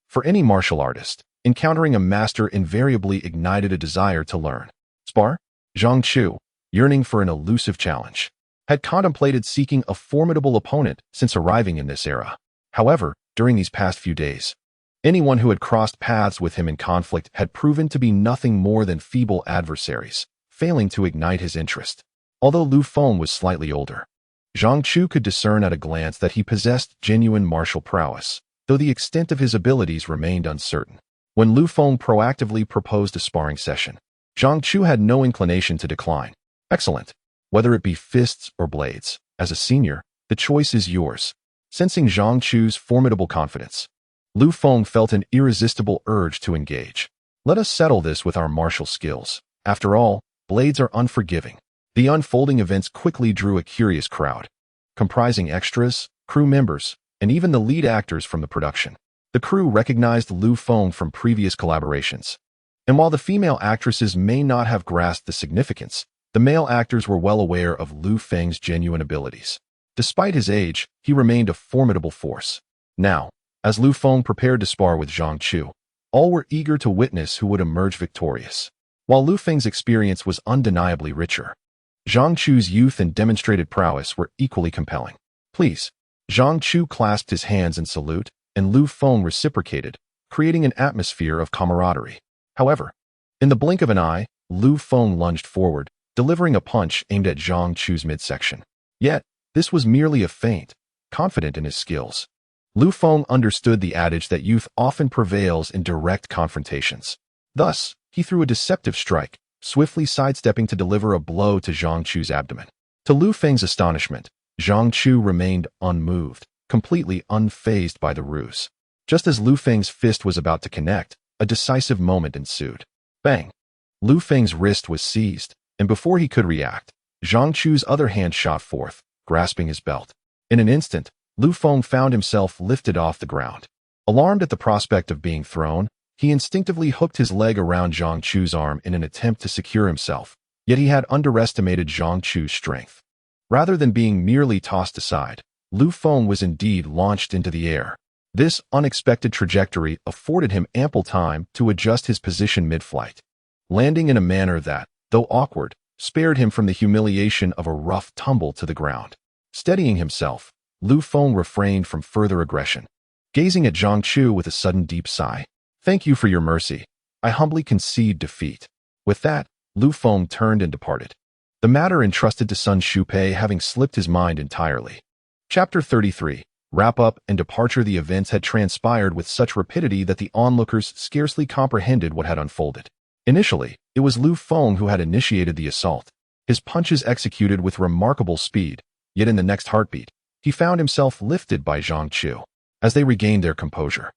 for any martial artist, encountering a master invariably ignited a desire to learn. Spar? Zhang Chu, yearning for an elusive challenge, had contemplated seeking a formidable opponent since arriving in this era. However, during these past few days, anyone who had crossed paths with him in conflict had proven to be nothing more than feeble adversaries, failing to ignite his interest. Although Lu Feng was slightly older, Zhang Chu could discern at a glance that he possessed genuine martial prowess, though the extent of his abilities remained uncertain. When Lu Feng proactively proposed a sparring session, Zhang Chu had no inclination to decline. Excellent. Whether it be fists or blades, as a senior, the choice is yours. Sensing Zhang Chu's formidable confidence, Lu Feng felt an irresistible urge to engage. Let us settle this with our martial skills. After all, blades are unforgiving. The unfolding events quickly drew a curious crowd, comprising extras, crew members, and even the lead actors from the production. The crew recognized Lu Feng from previous collaborations, and while the female actresses may not have grasped the significance, the male actors were well aware of Lu Feng's genuine abilities. Despite his age, he remained a formidable force. Now, as Lu Feng prepared to spar with Zhang Chu, All were eager to witness who would emerge victorious. While Lu Feng's experience was undeniably richer, Zhang Chu's youth and demonstrated prowess were equally compelling. Please. Zhang Chu clasped his hands in salute, and Lu Feng reciprocated, creating an atmosphere of camaraderie. However, in the blink of an eye, Lu Feng lunged forward, delivering a punch aimed at Zhang Chu's midsection. Yet, this was merely a feint, confident in his skills. Lu Feng understood the adage that youth often prevails in direct confrontations. Thus, he threw a deceptive strike, swiftly sidestepping to deliver a blow to Zhang Chu's abdomen. To Lu Feng's astonishment, Zhang Chu remained unmoved, completely unfazed by the ruse. Just as Lu Feng's fist was about to connect, a decisive moment ensued. Bang! Lu Feng's wrist was seized, and before he could react, Zhang Chu's other hand shot forth, grasping his belt. In an instant, Lu Feng found himself lifted off the ground. Alarmed at the prospect of being thrown, he instinctively hooked his leg around Zhang Chu's arm in an attempt to secure himself, yet he had underestimated Zhang Chu's strength. Rather than being merely tossed aside, Lu Feng was indeed launched into the air. This unexpected trajectory afforded him ample time to adjust his position mid-flight, landing in a manner that, though awkward, spared him from the humiliation of a rough tumble to the ground. Steadying himself, Lu Feng refrained from further aggression, gazing at Zhang Chu with a sudden deep sigh. Thank you for your mercy. I humbly concede defeat. With that, Lu Feng turned and departed, the matter entrusted to Sun Shupei having slipped his mind entirely. Chapter 33. Wrap-up and departure. The events had transpired with such rapidity that the onlookers scarcely comprehended what had unfolded. Initially, it was Lu Feng who had initiated the assault, his punches executed with remarkable speed, yet in the next heartbeat, he found himself lifted by Zhang Chu. As they regained their composure,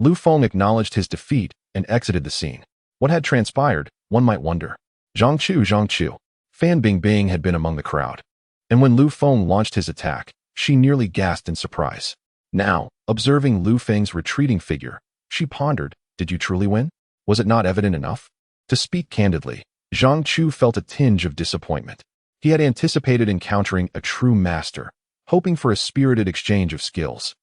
Lu Feng acknowledged his defeat and exited the scene. What had transpired, one might wonder. Zhang Chu. Fan Bingbing had been among the crowd, and when Lu Feng launched his attack, she nearly gasped in surprise. Now, observing Lu Feng's retreating figure, she pondered, did you truly win? Was it not evident enough? To speak candidly, Zhang Chu felt a tinge of disappointment. He had anticipated encountering a true master, hoping for a spirited exchange of skills.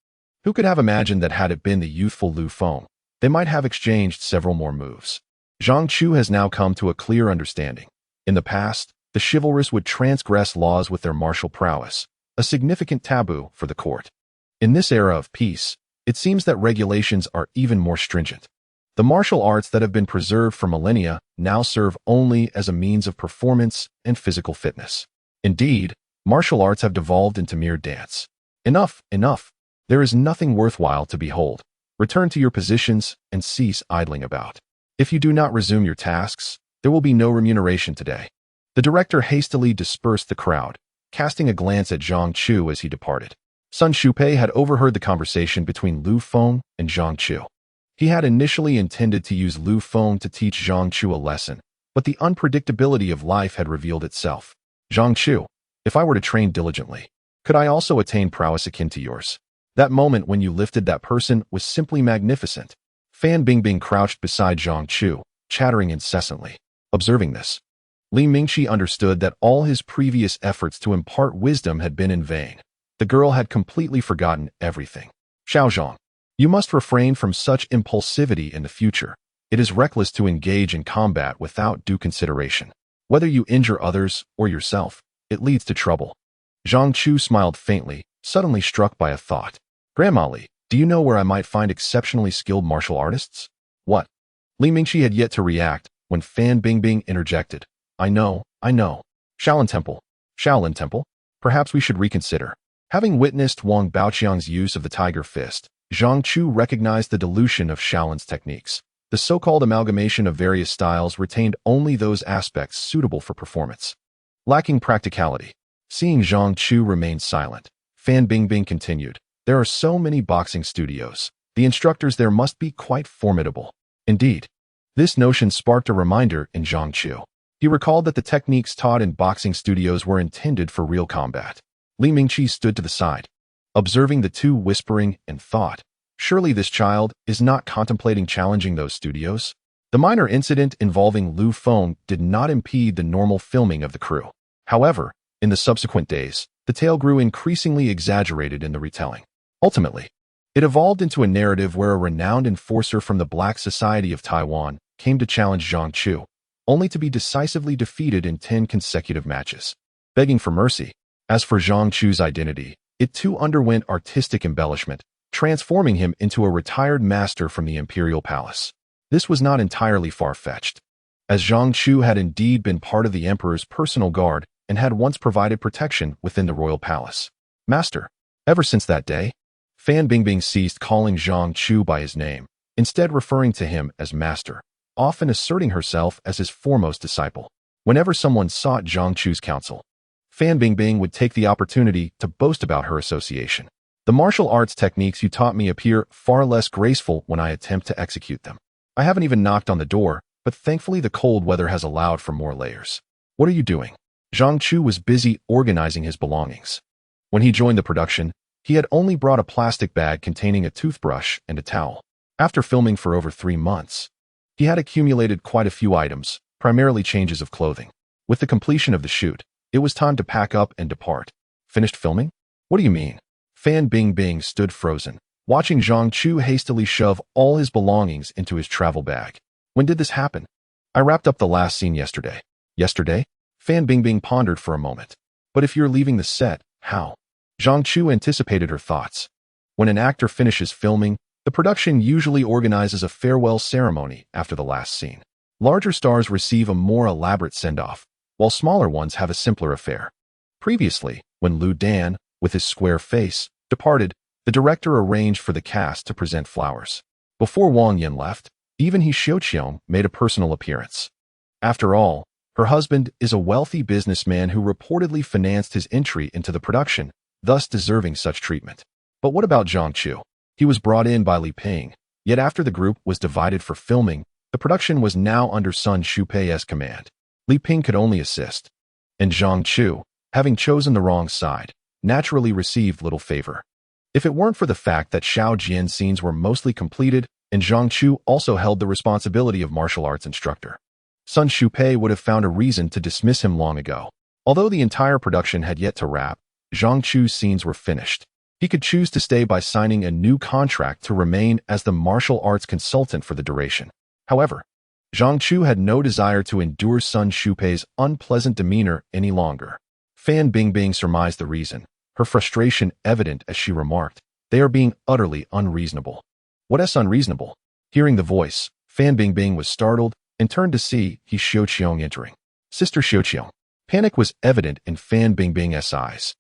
Who could have imagined that had it been the youthful Lu Feng, they might have exchanged several more moves. Zhang Chu has now come to a clear understanding. In the past, the chivalrous would transgress laws with their martial prowess, a significant taboo for the court. In this era of peace, it seems that regulations are even more stringent. The martial arts that have been preserved for millennia now serve only as a means of performance and physical fitness. Indeed, martial arts have devolved into mere dance. Enough. There is nothing worthwhile to behold. Return to your positions and cease idling about. If you do not resume your tasks, there will be no remuneration today. The director hastily dispersed the crowd, casting a glance at Zhang Chu as he departed. Sun Shupei had overheard the conversation between Lu Feng and Zhang Chu. He had initially intended to use Lu Feng to teach Zhang Chu a lesson, but the unpredictability of life had revealed itself. Zhang Chu, if I were to train diligently, could I also attain prowess akin to yours? That moment when you lifted that person was simply magnificent. Fan Bingbing crouched beside Zhang Chu, chattering incessantly. Observing this, Li Mingqi understood that all his previous efforts to impart wisdom had been in vain. The girl had completely forgotten everything. Xiaozhong, you must refrain from such impulsivity in the future. It is reckless to engage in combat without due consideration. Whether you injure others or yourself, it leads to trouble. Zhang Chu smiled faintly, suddenly struck by a thought. Grandma Li, do you know where I might find exceptionally skilled martial artists? What? Li Mingqi had yet to react when Fan Bingbing interjected. I know. Shaolin Temple? Perhaps we should reconsider. Having witnessed Wang Baoqiang's use of the tiger fist, Zhang Chu recognized the dilution of Shaolin's techniques. The so-called amalgamation of various styles retained only those aspects suitable for performance, lacking practicality. Seeing Zhang Chu remain silent, Fan Bingbing continued. There are so many boxing studios. The instructors there must be quite formidable. Indeed, this notion sparked a reminder in Zhang Chu. He recalled that the techniques taught in boxing studios were intended for real combat. Li Mingqi stood to the side, observing the two whispering and thought, surely this child is not contemplating challenging those studios? The minor incident involving Lu Feng did not impede the normal filming of the crew. However, in the subsequent days, the tale grew increasingly exaggerated in the retelling. Ultimately, It evolved into a narrative where a renowned enforcer from the Black Society of Taiwan came to challenge Zhang Chu, only to be decisively defeated in 10 consecutive matches, begging for mercy. As for Zhang Chu's identity, it too underwent artistic embellishment, transforming him into a retired master from the Imperial Palace. This was not entirely far-fetched, as Zhang Chu had indeed been part of the Emperor's personal guard and had once provided protection within the royal palace. Master. Ever since that day, Fan Bingbing ceased calling Zhang Chu by his name, instead referring to him as master, often asserting herself as his foremost disciple. Whenever someone sought Zhang Chu's counsel, Fan Bingbing would take the opportunity to boast about her association. The martial arts techniques you taught me appear far less graceful when I attempt to execute them. I haven't even knocked on the door, but thankfully the cold weather has allowed for more layers. What are you doing? Zhang Chu was busy organizing his belongings. When he joined the production, he had only brought a plastic bag containing a toothbrush and a towel. After filming for over 3 months, he had accumulated quite a few items, primarily changes of clothing. With the completion of the shoot, it was time to pack up and depart. Finished filming? What do you mean? Fan Bingbing stood frozen, watching Zhang Chu hastily shove all his belongings into his travel bag. When did this happen? I wrapped up the last scene yesterday. Yesterday? Fan Bingbing pondered for a moment. But if you're leaving the set, how? Zhang Chu anticipated her thoughts. When an actor finishes filming, the production usually organizes a farewell ceremony after the last scene. Larger stars receive a more elaborate send-off, while smaller ones have a simpler affair. Previously, when Lu Dan, with his square face, departed, the director arranged for the cast to present flowers. Before Wang Yan left, even He Xiuqiong made a personal appearance. After all, her husband is a wealthy businessman who reportedly financed his entry into the production, thus deserving such treatment. But what about Zhang Chu? He was brought in by Li Ping, yet after the group was divided for filming, the production was now under Sun Shupei's command. Li Ping could only assist, and Zhang Chu, having chosen the wrong side, naturally received little favor. If it weren't for the fact that Xiao Jian's scenes were mostly completed, and Zhang Chu also held the responsibility of martial arts instructor, Sun Shupei would have found a reason to dismiss him long ago. Although the entire production had yet to wrap, Zhang Chu's scenes were finished. He could choose to stay by signing a new contract to remain as the martial arts consultant for the duration. However, Zhang Chu had no desire to endure Sun Shupei's unpleasant demeanor any longer. Fan Bingbing surmised the reason, her frustration evident as she remarked, "They are being utterly unreasonable." What is unreasonable? Hearing the voice, Fan Bingbing was startled and turned to see He Xiuqiong entering. Sister Xiuqiong. Panic was evident in Fan Bingbing's eyes.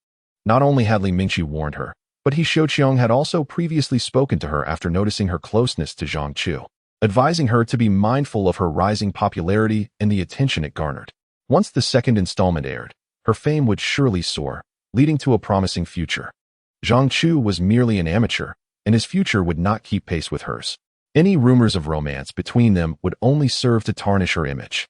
Not only had Li Mingqi warned her, but He Xiuqiong had also previously spoken to her after noticing her closeness to Zhang Chu, advising her to be mindful of her rising popularity and the attention it garnered. Once the second installment aired, her fame would surely soar, leading to a promising future. Zhang Chu was merely an amateur, and his future would not keep pace with hers. Any rumors of romance between them would only serve to tarnish her image.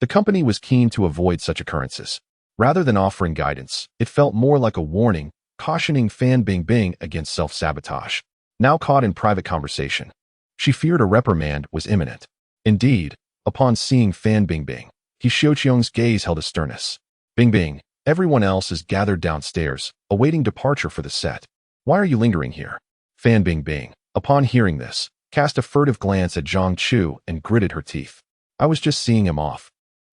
The company was keen to avoid such occurrences. Rather than offering guidance, it felt more like a warning, cautioning Fan Bingbing against self-sabotage. Now caught in private conversation, she feared a reprimand was imminent. Indeed, upon seeing Fan Bingbing, He Xiuqiong's gaze held a sternness. "Bingbing, everyone else is gathered downstairs, awaiting departure for the set. Why are you lingering here?" Fan Bingbing, upon hearing this, cast a furtive glance at Zhang Chu and gritted her teeth. "I was just seeing him off.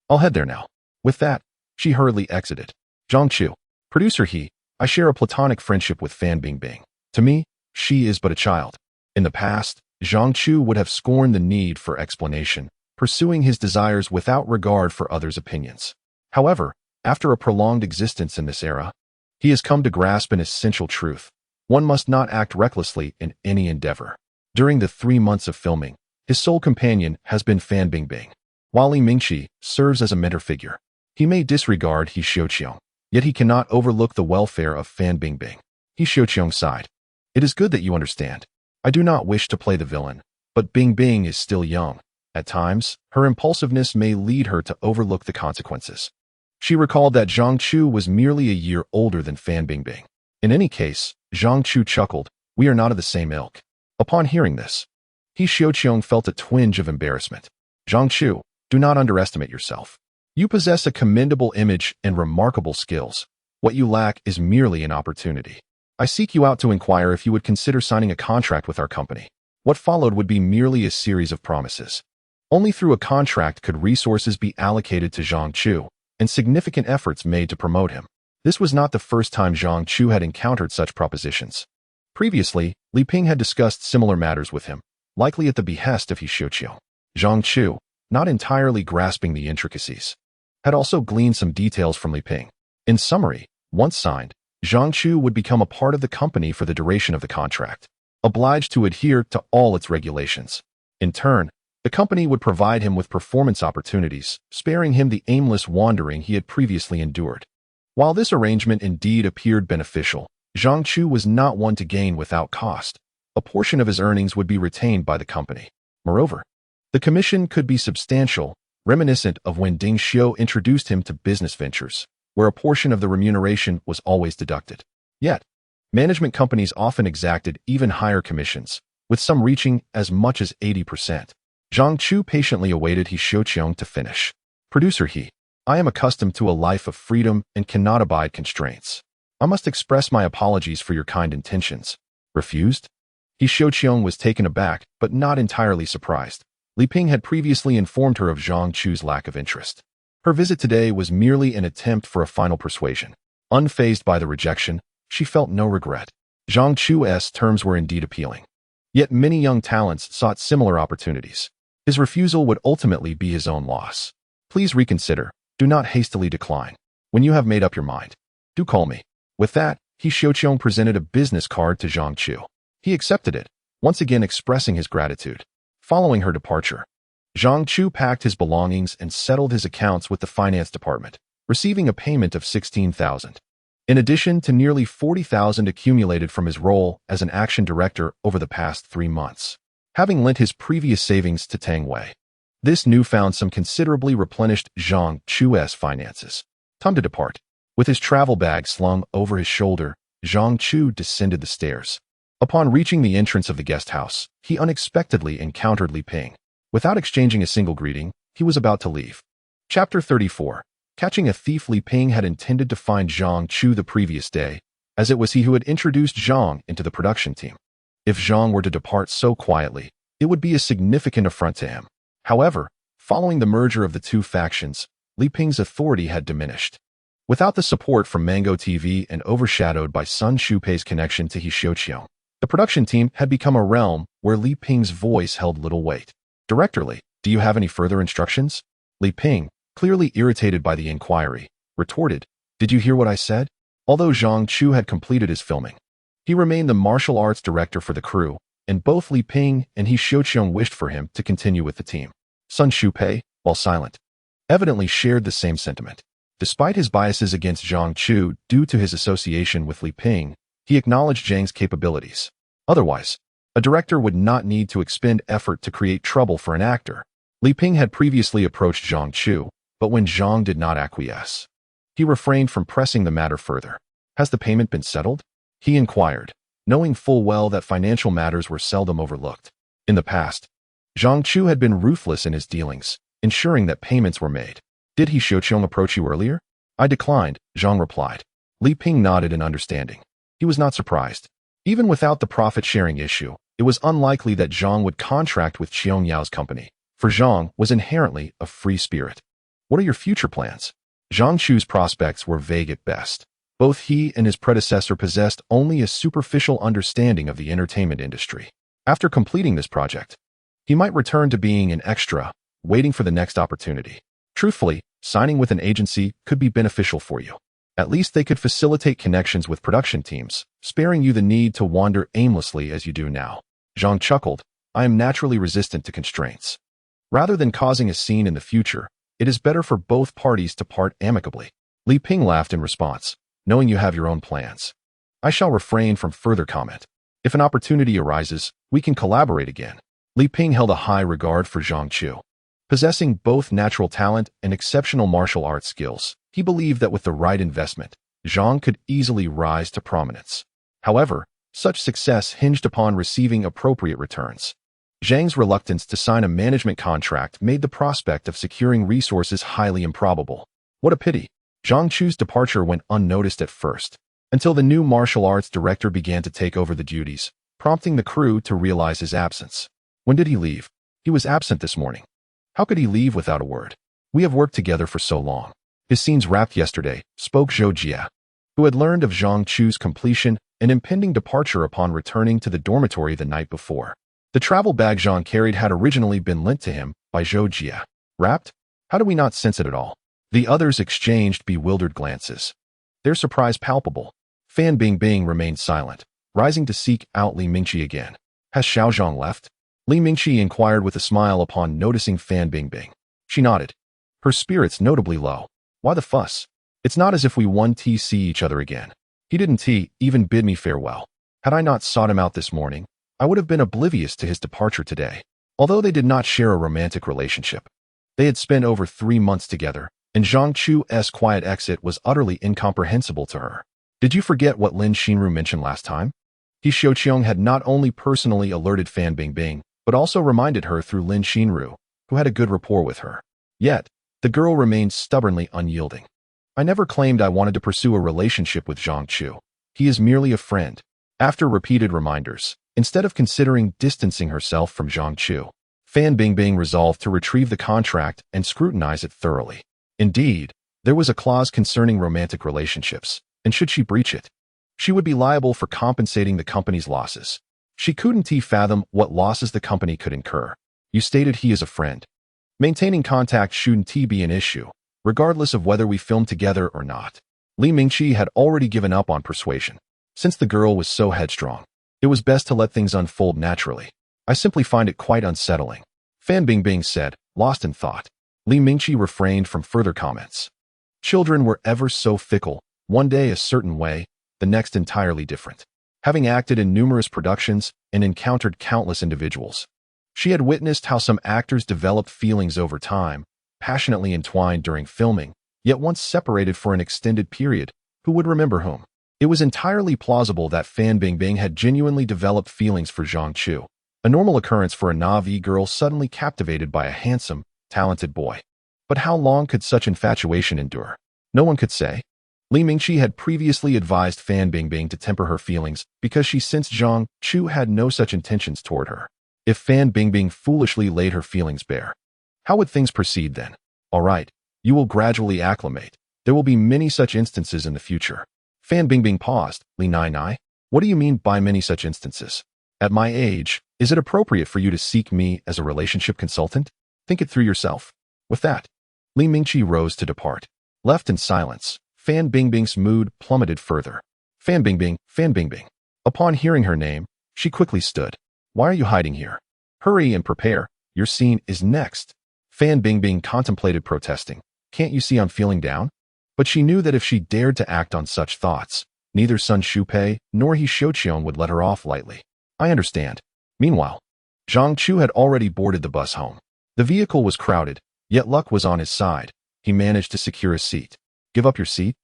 I'll head there now." With that, she hurriedly exited. Zhang Chu, producer He, I share a platonic friendship with Fan Bingbing. To me, she is but a child. In the past, Zhang Chu would have scorned the need for explanation, pursuing his desires without regard for others' opinions. However, after a prolonged existence in this era, he has come to grasp an essential truth. One must not act recklessly in any endeavor. During the 3 months of filming, his sole companion has been Fan Bingbing. While Li Mingqi serves as a mentor figure, he may disregard He Xiuqiong, yet he cannot overlook the welfare of Fan Bingbing. He Xiuqiong sighed. "It is good that you understand. I do not wish to play the villain, but Bingbing is still young. At times, her impulsiveness may lead her to overlook the consequences." She recalled that Zhang Chu was merely a year older than Fan Bingbing. In any case, Zhang Chu chuckled, "We are not of the same ilk." Upon hearing this, He Xiuqiong felt a twinge of embarrassment. "Zhang Chu, do not underestimate yourself. You possess a commendable image and remarkable skills. What you lack is merely an opportunity." I seek you out to inquire if you would consider signing a contract with our company. What followed would be merely a series of promises. Only through a contract could resources be allocated to Zhang Chu, and significant efforts made to promote him. This was not the first time Zhang Chu had encountered such propositions. Previously, Li Ping had discussed similar matters with him, likely at the behest of Haidian. Zhang Chu, not entirely grasping the intricacies, had also gleaned some details from Li Ping. In summary, once signed, Zhang Chu would become a part of the company for the duration of the contract, obliged to adhere to all its regulations. In turn, the company would provide him with performance opportunities, sparing him the aimless wandering he had previously endured. While this arrangement indeed appeared beneficial, Zhang Chu was not one to gain without cost. A portion of his earnings would be retained by the company. Moreover, the commission could be substantial, reminiscent of when Ding Xiu introduced him to business ventures, where a portion of the remuneration was always deducted. Yet, management companies often exacted even higher commissions, with some reaching as much as 80%. Zhang Chu patiently awaited Haidian to finish. Producer He, I am accustomed to a life of freedom and cannot abide constraints. I must express my apologies for your kind intentions. Refused? Haidian was taken aback, but not entirely surprised. Li Ping had previously informed her of Zhang Chu's lack of interest. Her visit today was merely an attempt for a final persuasion. Unfazed by the rejection, she felt no regret. Zhang Chu's terms were indeed appealing. Yet many young talents sought similar opportunities. His refusal would ultimately be his own loss. Please reconsider. Do not hastily decline. When you have made up your mind, do call me. With that, Haidian presented a business card to Zhang Chu. He accepted it, once again expressing his gratitude. Following her departure, Zhang Chu packed his belongings and settled his accounts with the finance department, receiving a payment of 16,000. In addition to nearly 40,000 accumulated from his role as an action director over the past 3 months, having lent his previous savings to Tang Wei. This newfound sum considerably replenished Zhang Chu's finances. Time to depart. With his travel bag slung over his shoulder, Zhang Chu descended the stairs. Upon reaching the entrance of the guest house, he unexpectedly encountered Li Ping. Without exchanging a single greeting, he was about to leave. Chapter 34. Catching a thief. Li Ping had intended to find Zhang Chu the previous day, as it was he who had introduced Zhang into the production team. If Zhang were to depart so quietly, it would be a significant affront to him. However, following the merger of the two factions, Li Ping's authority had diminished. Without the support from Mango TV and overshadowed by Sun Shupei's connection to Haidian, the production team had become a realm where Li Ping's voice held little weight. Directorly, do you have any further instructions? Li Ping, clearly irritated by the inquiry, retorted, did you hear what I said? Although Zhang Chu had completed his filming, he remained the martial arts director for the crew, and both Li Ping and Haidian wished for him to continue with the team. Sun Shupei, while silent, evidently shared the same sentiment. Despite his biases against Zhang Chu due to his association with Li Ping, he acknowledged Zhang's capabilities. Otherwise, a director would not need to expend effort to create trouble for an actor. Li Ping had previously approached Zhang Chu, but when Zhang did not acquiesce, he refrained from pressing the matter further. Has the payment been settled? He inquired, knowing full well that financial matters were seldom overlooked. In the past, Zhang Chu had been ruthless in his dealings, ensuring that payments were made. Did Haidian approach you earlier? I declined, Zhang replied. Li Ping nodded in understanding. He was not surprised. Even without the profit-sharing issue, it was unlikely that Zhang would contract with Qiong Yao's company, for Zhang was inherently a free spirit. What are your future plans? Zhang Chu's prospects were vague at best. Both he and his predecessor possessed only a superficial understanding of the entertainment industry. After completing this project, he might return to being an extra, waiting for the next opportunity. Truthfully, signing with an agency could be beneficial for you. At least they could facilitate connections with production teams, sparing you the need to wander aimlessly as you do now. Zhang chuckled, I am naturally resistant to constraints. Rather than causing a scene in the future, it is better for both parties to part amicably. Li Ping laughed in response, knowing you have your own plans. I shall refrain from further comment. If an opportunity arises, we can collaborate again. Li Ping held a high regard for Zhang Chu. Possessing both natural talent and exceptional martial arts skills, he believed that with the right investment, Zhang could easily rise to prominence. However, such success hinged upon receiving appropriate returns. Zhang's reluctance to sign a management contract made the prospect of securing resources highly improbable. What a pity. Zhang Chu's departure went unnoticed at first. until the new martial arts director began to take over the duties, prompting the crew to realize his absence. When did he leave? He was absent this morning. How could he leave without a word? We have worked together for so long. His scenes wrapped yesterday, spoke Zhou Jia, who had learned of Zhang Chu's completion and impending departure upon returning to the dormitory the night before. The travel bag Zhang carried had originally been lent to him by Zhou Jia. Wrapped? How do we not sense it at all? The others exchanged bewildered glances. Their surprise palpable. Fan Bingbing remained silent, rising to seek out Li Mingqi again. Has Xiaozhang left? Li Mingqi inquired with a smile upon noticing Fan Bingbing. She nodded, her spirits notably low. Why the fuss? It's not as if we see each other again. He didn't even bid me farewell. Had I not sought him out this morning, I would have been oblivious to his departure today. Although they did not share a romantic relationship, they had spent over 3 months together, and Zhang Chu's quiet exit was utterly incomprehensible to her. Did you forget what Lin Xinru mentioned last time? He Xiaoqiong had not only personally alerted Fan Bingbing, but also reminded her through Lin Xinru, who had a good rapport with her. Yet, the girl remained stubbornly unyielding. I never claimed I wanted to pursue a relationship with Zhang Chu. He is merely a friend. After repeated reminders, instead of considering distancing herself from Zhang Chu, Fan Bingbing resolved to retrieve the contract and scrutinize it thoroughly. Indeed, there was a clause concerning romantic relationships, and should she breach it, she would be liable for compensating the company's losses. She couldn't fathom what losses the company could incur. You stated he is a friend. Maintaining contact shouldn't be an issue, regardless of whether we film together or not. Li Mingqi had already given up on persuasion. Since the girl was so headstrong, it was best to let things unfold naturally. I simply find it quite unsettling, Fan Bingbing said, lost in thought. Li Mingqi refrained from further comments. Children were ever so fickle, one day a certain way, the next entirely different. Having acted in numerous productions and encountered countless individuals, she had witnessed how some actors developed feelings over time, passionately entwined during filming, yet once separated for an extended period. Who would remember whom? It was entirely plausible that Fan Bingbing had genuinely developed feelings for Zhang Chu, a normal occurrence for a Na'vi girl suddenly captivated by a handsome, talented boy. But how long could such infatuation endure? No one could say. Li Mingqi had previously advised Fan Bingbing to temper her feelings because she sensed Zhang Chu had no such intentions toward her. If Fan Bingbing foolishly laid her feelings bare, how would things proceed then? All right, you will gradually acclimate. There will be many such instances in the future. Fan Bingbing paused. Li Nai, what do you mean by many such instances? At my age, is it appropriate for you to seek me as a relationship consultant? Think it through yourself. With that, Li Mingqi rose to depart. Left in silence, Fan Bingbing's mood plummeted further. Fan Bingbing. Upon hearing her name, she quickly stood. Why are you hiding here? Hurry and prepare. Your scene is next. Fan Bingbing contemplated protesting. Can't you see I'm feeling down? But she knew that if she dared to act on such thoughts, neither Sun Shupei nor He Xiaoqiong would let her off lightly. I understand. Meanwhile, Zhang Chu had already boarded the bus home. The vehicle was crowded, yet luck was on his side. He managed to secure a seat. Give up your seat?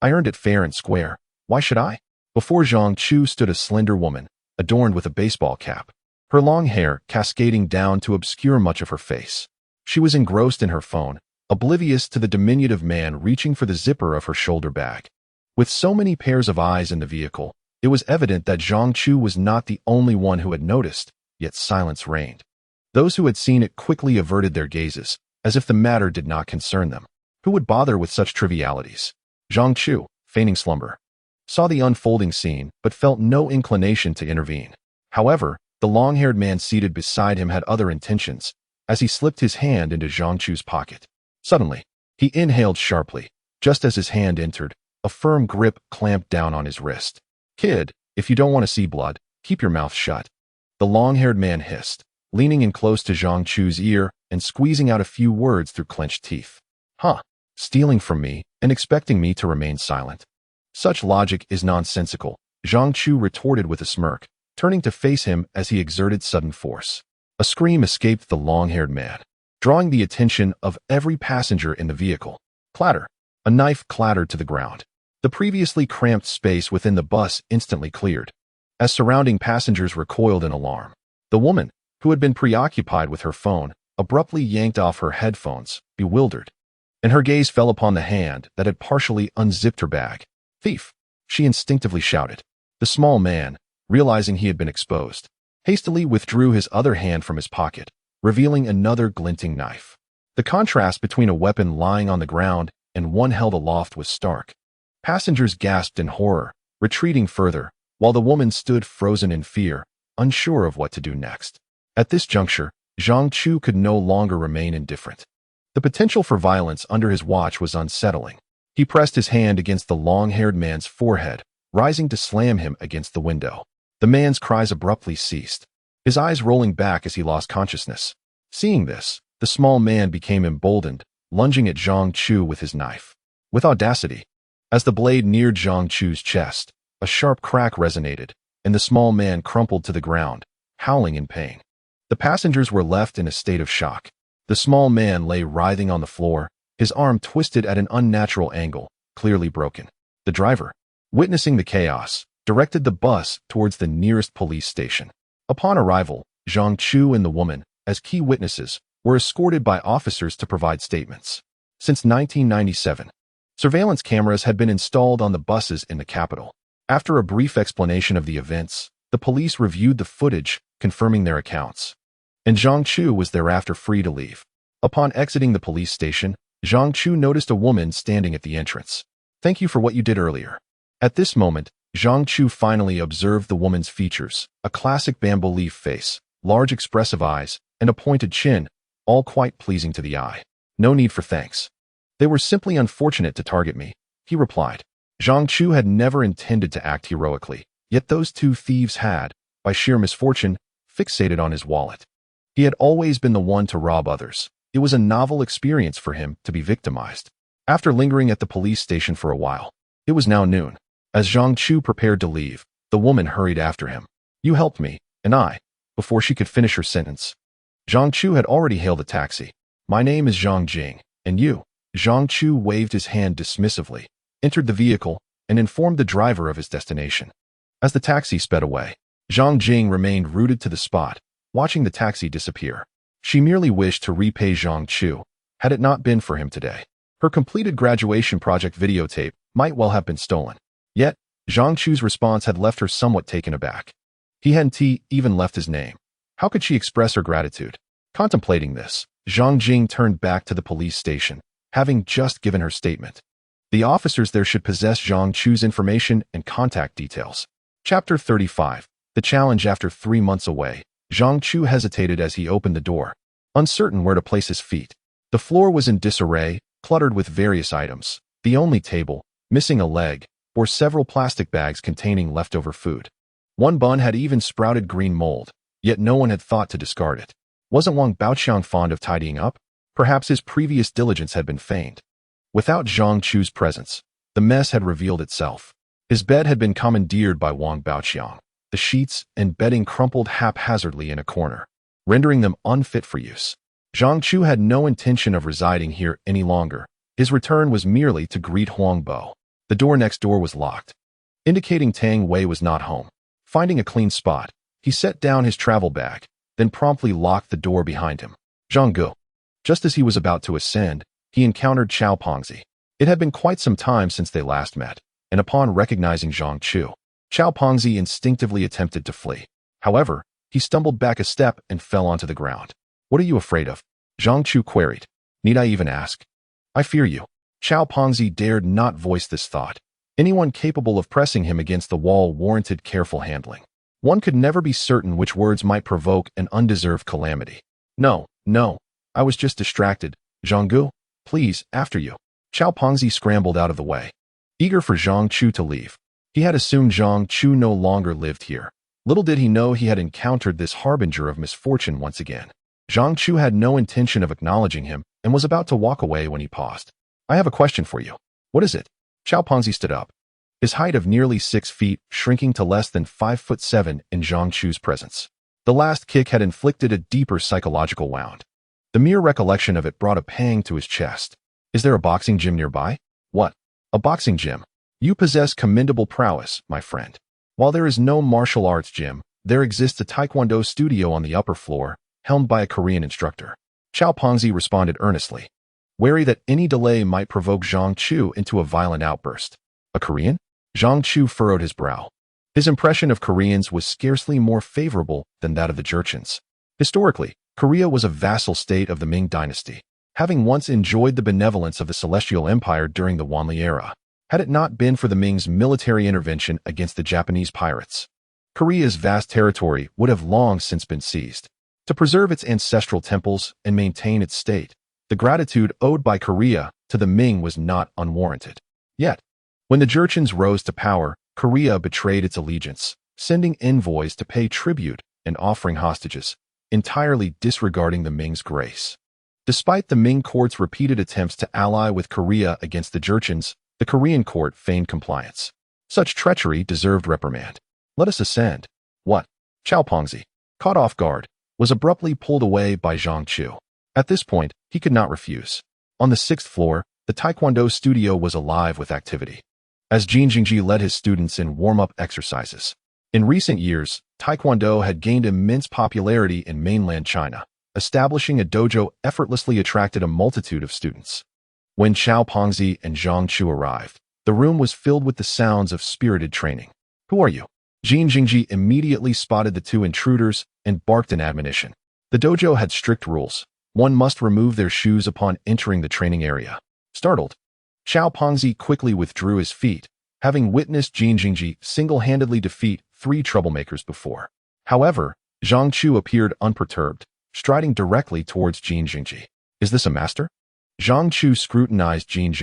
I earned it fair and square. Why should I? Before Zhang Chu stood a slender woman, adorned with a baseball cap, her long hair cascading down to obscure much of her face. She was engrossed in her phone, oblivious to the diminutive man reaching for the zipper of her shoulder bag. With so many pairs of eyes in the vehicle, it was evident that Zhang Chu was not the only one who had noticed, yet silence reigned. Those who had seen it quickly averted their gazes, as if the matter did not concern them. Who would bother with such trivialities? Zhang Chu, feigning slumber, saw the unfolding scene but felt no inclination to intervene. However, the long-haired man seated beside him had other intentions, as he slipped his hand into Zhang Chu's pocket. Suddenly, he inhaled sharply. Just as his hand entered, a firm grip clamped down on his wrist. Kid, if you don't want to see blood, keep your mouth shut. The long-haired man hissed, leaning in close to Zhang Chu's ear and squeezing out a few words through clenched teeth. Huh, stealing from me and expecting me to remain silent. Such logic is nonsensical, Zhang Chu retorted with a smirk, turning to face him as he exerted sudden force. A scream escaped the long-haired man, drawing the attention of every passenger in the vehicle. Clatter. A knife clattered to the ground. The previously cramped space within the bus instantly cleared, as surrounding passengers recoiled in alarm. The woman, who had been preoccupied with her phone, abruptly yanked off her headphones, bewildered, and her gaze fell upon the hand that had partially unzipped her bag. Thief! she instinctively shouted. The small man, realizing he had been exposed, hastily withdrew his other hand from his pocket, revealing another glinting knife. The contrast between a weapon lying on the ground and one held aloft was stark. Passengers gasped in horror, retreating further, while the woman stood frozen in fear, unsure of what to do next. At this juncture, Zhang Chu could no longer remain indifferent. The potential for violence under his watch was unsettling. He pressed his hand against the long-haired man's forehead, rising to slam him against the window. The man's cries abruptly ceased, his eyes rolling back as he lost consciousness. Seeing this, the small man became emboldened, lunging at Zhang Chu with his knife. With audacity, as the blade neared Zhang Chu's chest, a sharp crack resonated, and the small man crumpled to the ground, howling in pain. The passengers were left in a state of shock. The small man lay writhing on the floor, his arm twisted at an unnatural angle, clearly broken. The driver, witnessing the chaos, directed the bus towards the nearest police station. Upon arrival, Zhang Chu and the woman, as key witnesses, were escorted by officers to provide statements. Since 1997, surveillance cameras had been installed on the buses in the capital. After a brief explanation of the events, the police reviewed the footage, confirming their accounts. And Zhang Chu was thereafter free to leave. Upon exiting the police station, Zhang Chu noticed a woman standing at the entrance. "Thank you for what you did earlier." At this moment, Zhang Chu finally observed the woman's features, a classic bamboo leaf face, large expressive eyes, and a pointed chin, all quite pleasing to the eye. "No need for thanks. They were simply unfortunate to target me," he replied. Zhang Chu had never intended to act heroically, yet those two thieves had, by sheer misfortune, fixated on his wallet. He had always been the one to rob others. It was a novel experience for him to be victimized. After lingering at the police station for a while, it was now noon. As Zhang Chu prepared to leave, the woman hurried after him. "You helped me, and I," before she could finish her sentence. Zhang Chu had already hailed a taxi. "My name is Zhang Jing, and you?" Zhang Chu waved his hand dismissively, entered the vehicle, and informed the driver of his destination. As the taxi sped away, Zhang Jing remained rooted to the spot, watching the taxi disappear. She merely wished to repay Zhang Chu, had it not been for him today. Her completed graduation project videotape might well have been stolen. Yet, Zhang Chu's response had left her somewhat taken aback. He hadn't even left his name. How could she express her gratitude? Contemplating this, Zhang Jing turned back to the police station, having just given her statement. The officers there should possess Zhang Chu's information and contact details. Chapter 35. The challenge. After 3 months away, Zhang Chu hesitated as he opened the door, uncertain where to place his feet. The floor was in disarray, cluttered with various items. The only table, missing a leg, bore several plastic bags containing leftover food. One bun had even sprouted green mold, yet no one had thought to discard it. Wasn't Wang Baoqiang fond of tidying up? Perhaps his previous diligence had been feigned. Without Zhang Chu's presence, the mess had revealed itself. His bed had been commandeered by Wang Baoqiang, the sheets and bedding crumpled haphazardly in a corner, rendering them unfit for use. Zhang Chu had no intention of residing here any longer. His return was merely to greet Huang Bo. The door next door was locked, indicating Tang Wei was not home. Finding a clean spot, he set down his travel bag, then promptly locked the door behind him. Zhang Gu. Just as he was about to ascend, he encountered Chao Pongzi. It had been quite some time since they last met, and upon recognizing Zhang Chu, Chao Pongzi instinctively attempted to flee. However, he stumbled back a step and fell onto the ground. "What are you afraid of?" Zhang Chu queried. "Need I even ask?" "I fear you." Chao Pongzi dared not voice this thought. Anyone capable of pressing him against the wall warranted careful handling. One could never be certain which words might provoke an undeserved calamity. No, I was just distracted. Zhang Gu, please, after you." Chao Pongzi scrambled out of the way, eager for Zhang Chu to leave. He had assumed Zhang Chu no longer lived here. Little did he know he had encountered this harbinger of misfortune once again. Zhang Chu had no intention of acknowledging him and was about to walk away when he paused. "I have a question for you." "What is it?" Chao Pongzi stood up, his height of nearly 6 feet shrinking to less than 5'7" in Zhang Chu's presence. The last kick had inflicted a deeper psychological wound. The mere recollection of it brought a pang to his chest. "Is there a boxing gym nearby?" "What? A boxing gym? You possess commendable prowess, my friend. While there is no martial arts gym, there exists a taekwondo studio on the upper floor, helmed by a Korean instructor." Chao Pongzi responded earnestly, wary that any delay might provoke Zhang Chu into a violent outburst. "A Korean?" Zhang Chu furrowed his brow. His impression of Koreans was scarcely more favorable than that of the Jurchens. Historically, Korea was a vassal state of the Ming Dynasty, having once enjoyed the benevolence of the Celestial Empire during the Wanli era. Had it not been for the Ming's military intervention against the Japanese pirates, Korea's vast territory would have long since been seized. To preserve its ancestral temples and maintain its state, the gratitude owed by Korea to the Ming was not unwarranted. Yet, when the Jurchens rose to power, Korea betrayed its allegiance, sending envoys to pay tribute and offering hostages, entirely disregarding the Ming's grace. Despite the Ming court's repeated attempts to ally with Korea against the Jurchens, the Korean court feigned compliance. Such treachery deserved reprimand. Let us ascend. What? Chao Pongzi, caught off guard, was abruptly pulled away by Zhang Chu. At this point, he could not refuse. On the 6th floor, the Taekwondo studio was alive with activity, as Jin led his students in warm-up exercises. In recent years, Taekwondo had gained immense popularity in mainland China. Establishing a dojo effortlessly attracted a multitude of students. When Chao Pongzi and Zhang Chu arrived, the room was filled with the sounds of spirited training. Who are you? Jin immediately spotted the two intruders and barked an admonition. The dojo had strict rules. One must remove their shoes upon entering the training area. Startled, Chao Pongzi quickly withdrew his feet, having witnessed Jin single-handedly defeat 3 troublemakers before. However, Zhang Chu appeared unperturbed, striding directly towards Jin. Is this a master? Zhang Chu scrutinized Jin,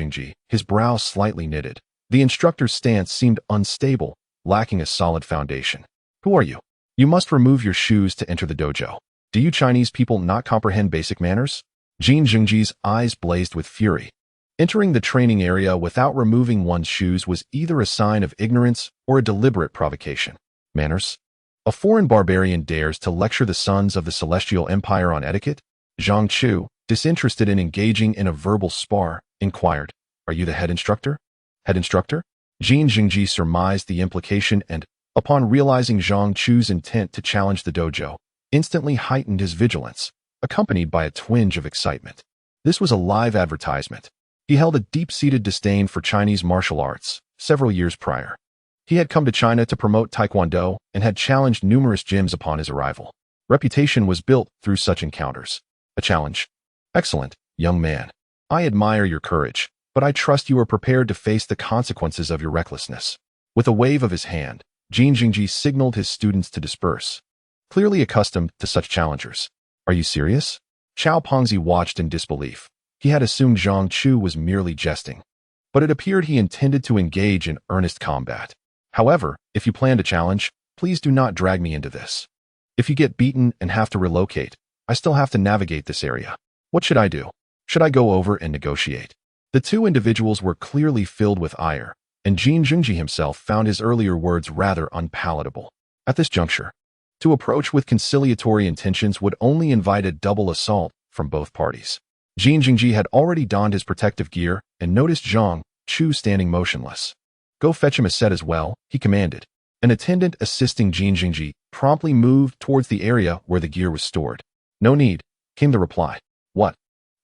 his brow slightly knitted. The instructor's stance seemed unstable, lacking a solid foundation. Who are you? You must remove your shoes to enter the dojo. Do you Chinese people not comprehend basic manners? Jin eyes blazed with fury. Entering the training area without removing one's shoes was either a sign of ignorance or a deliberate provocation. Manners? A foreign barbarian dares to lecture the sons of the Celestial Empire on etiquette? Zhang Chu, disinterested in engaging in a verbal spar, inquired, Are you the head instructor? Head instructor? Jin surmised the implication and, upon realizing Zhang Chu's intent to challenge the dojo, instantly heightened his vigilance, accompanied by a twinge of excitement. This was a live advertisement. He held a deep-seated disdain for Chinese martial arts several years prior. He had come to China to promote Taekwondo and had challenged numerous gyms upon his arrival. Reputation was built through such encounters. A challenge. Excellent, young man. I admire your courage, but I trust you are prepared to face the consequences of your recklessness. With a wave of his hand, Jin signaled his students to disperse. Clearly accustomed to such challengers. Are you serious? Chao Pongzi watched in disbelief. He had assumed Zhang Chu was merely jesting, but it appeared he intended to engage in earnest combat. However, if you plan to challenge, please do not drag me into this. If you get beaten and have to relocate, I still have to navigate this area. What should I do? Should I go over and negotiate? The two individuals were clearly filled with ire, and Jin himself found his earlier words rather unpalatable. At this juncture, to approach with conciliatory intentions would only invite a double assault from both parties. Jin had already donned his protective gear and noticed Zhang Chu standing motionless. Go fetch him a set as well, he commanded. An attendant assisting Jin promptly moved towards the area where the gear was stored. No need, came the reply. What?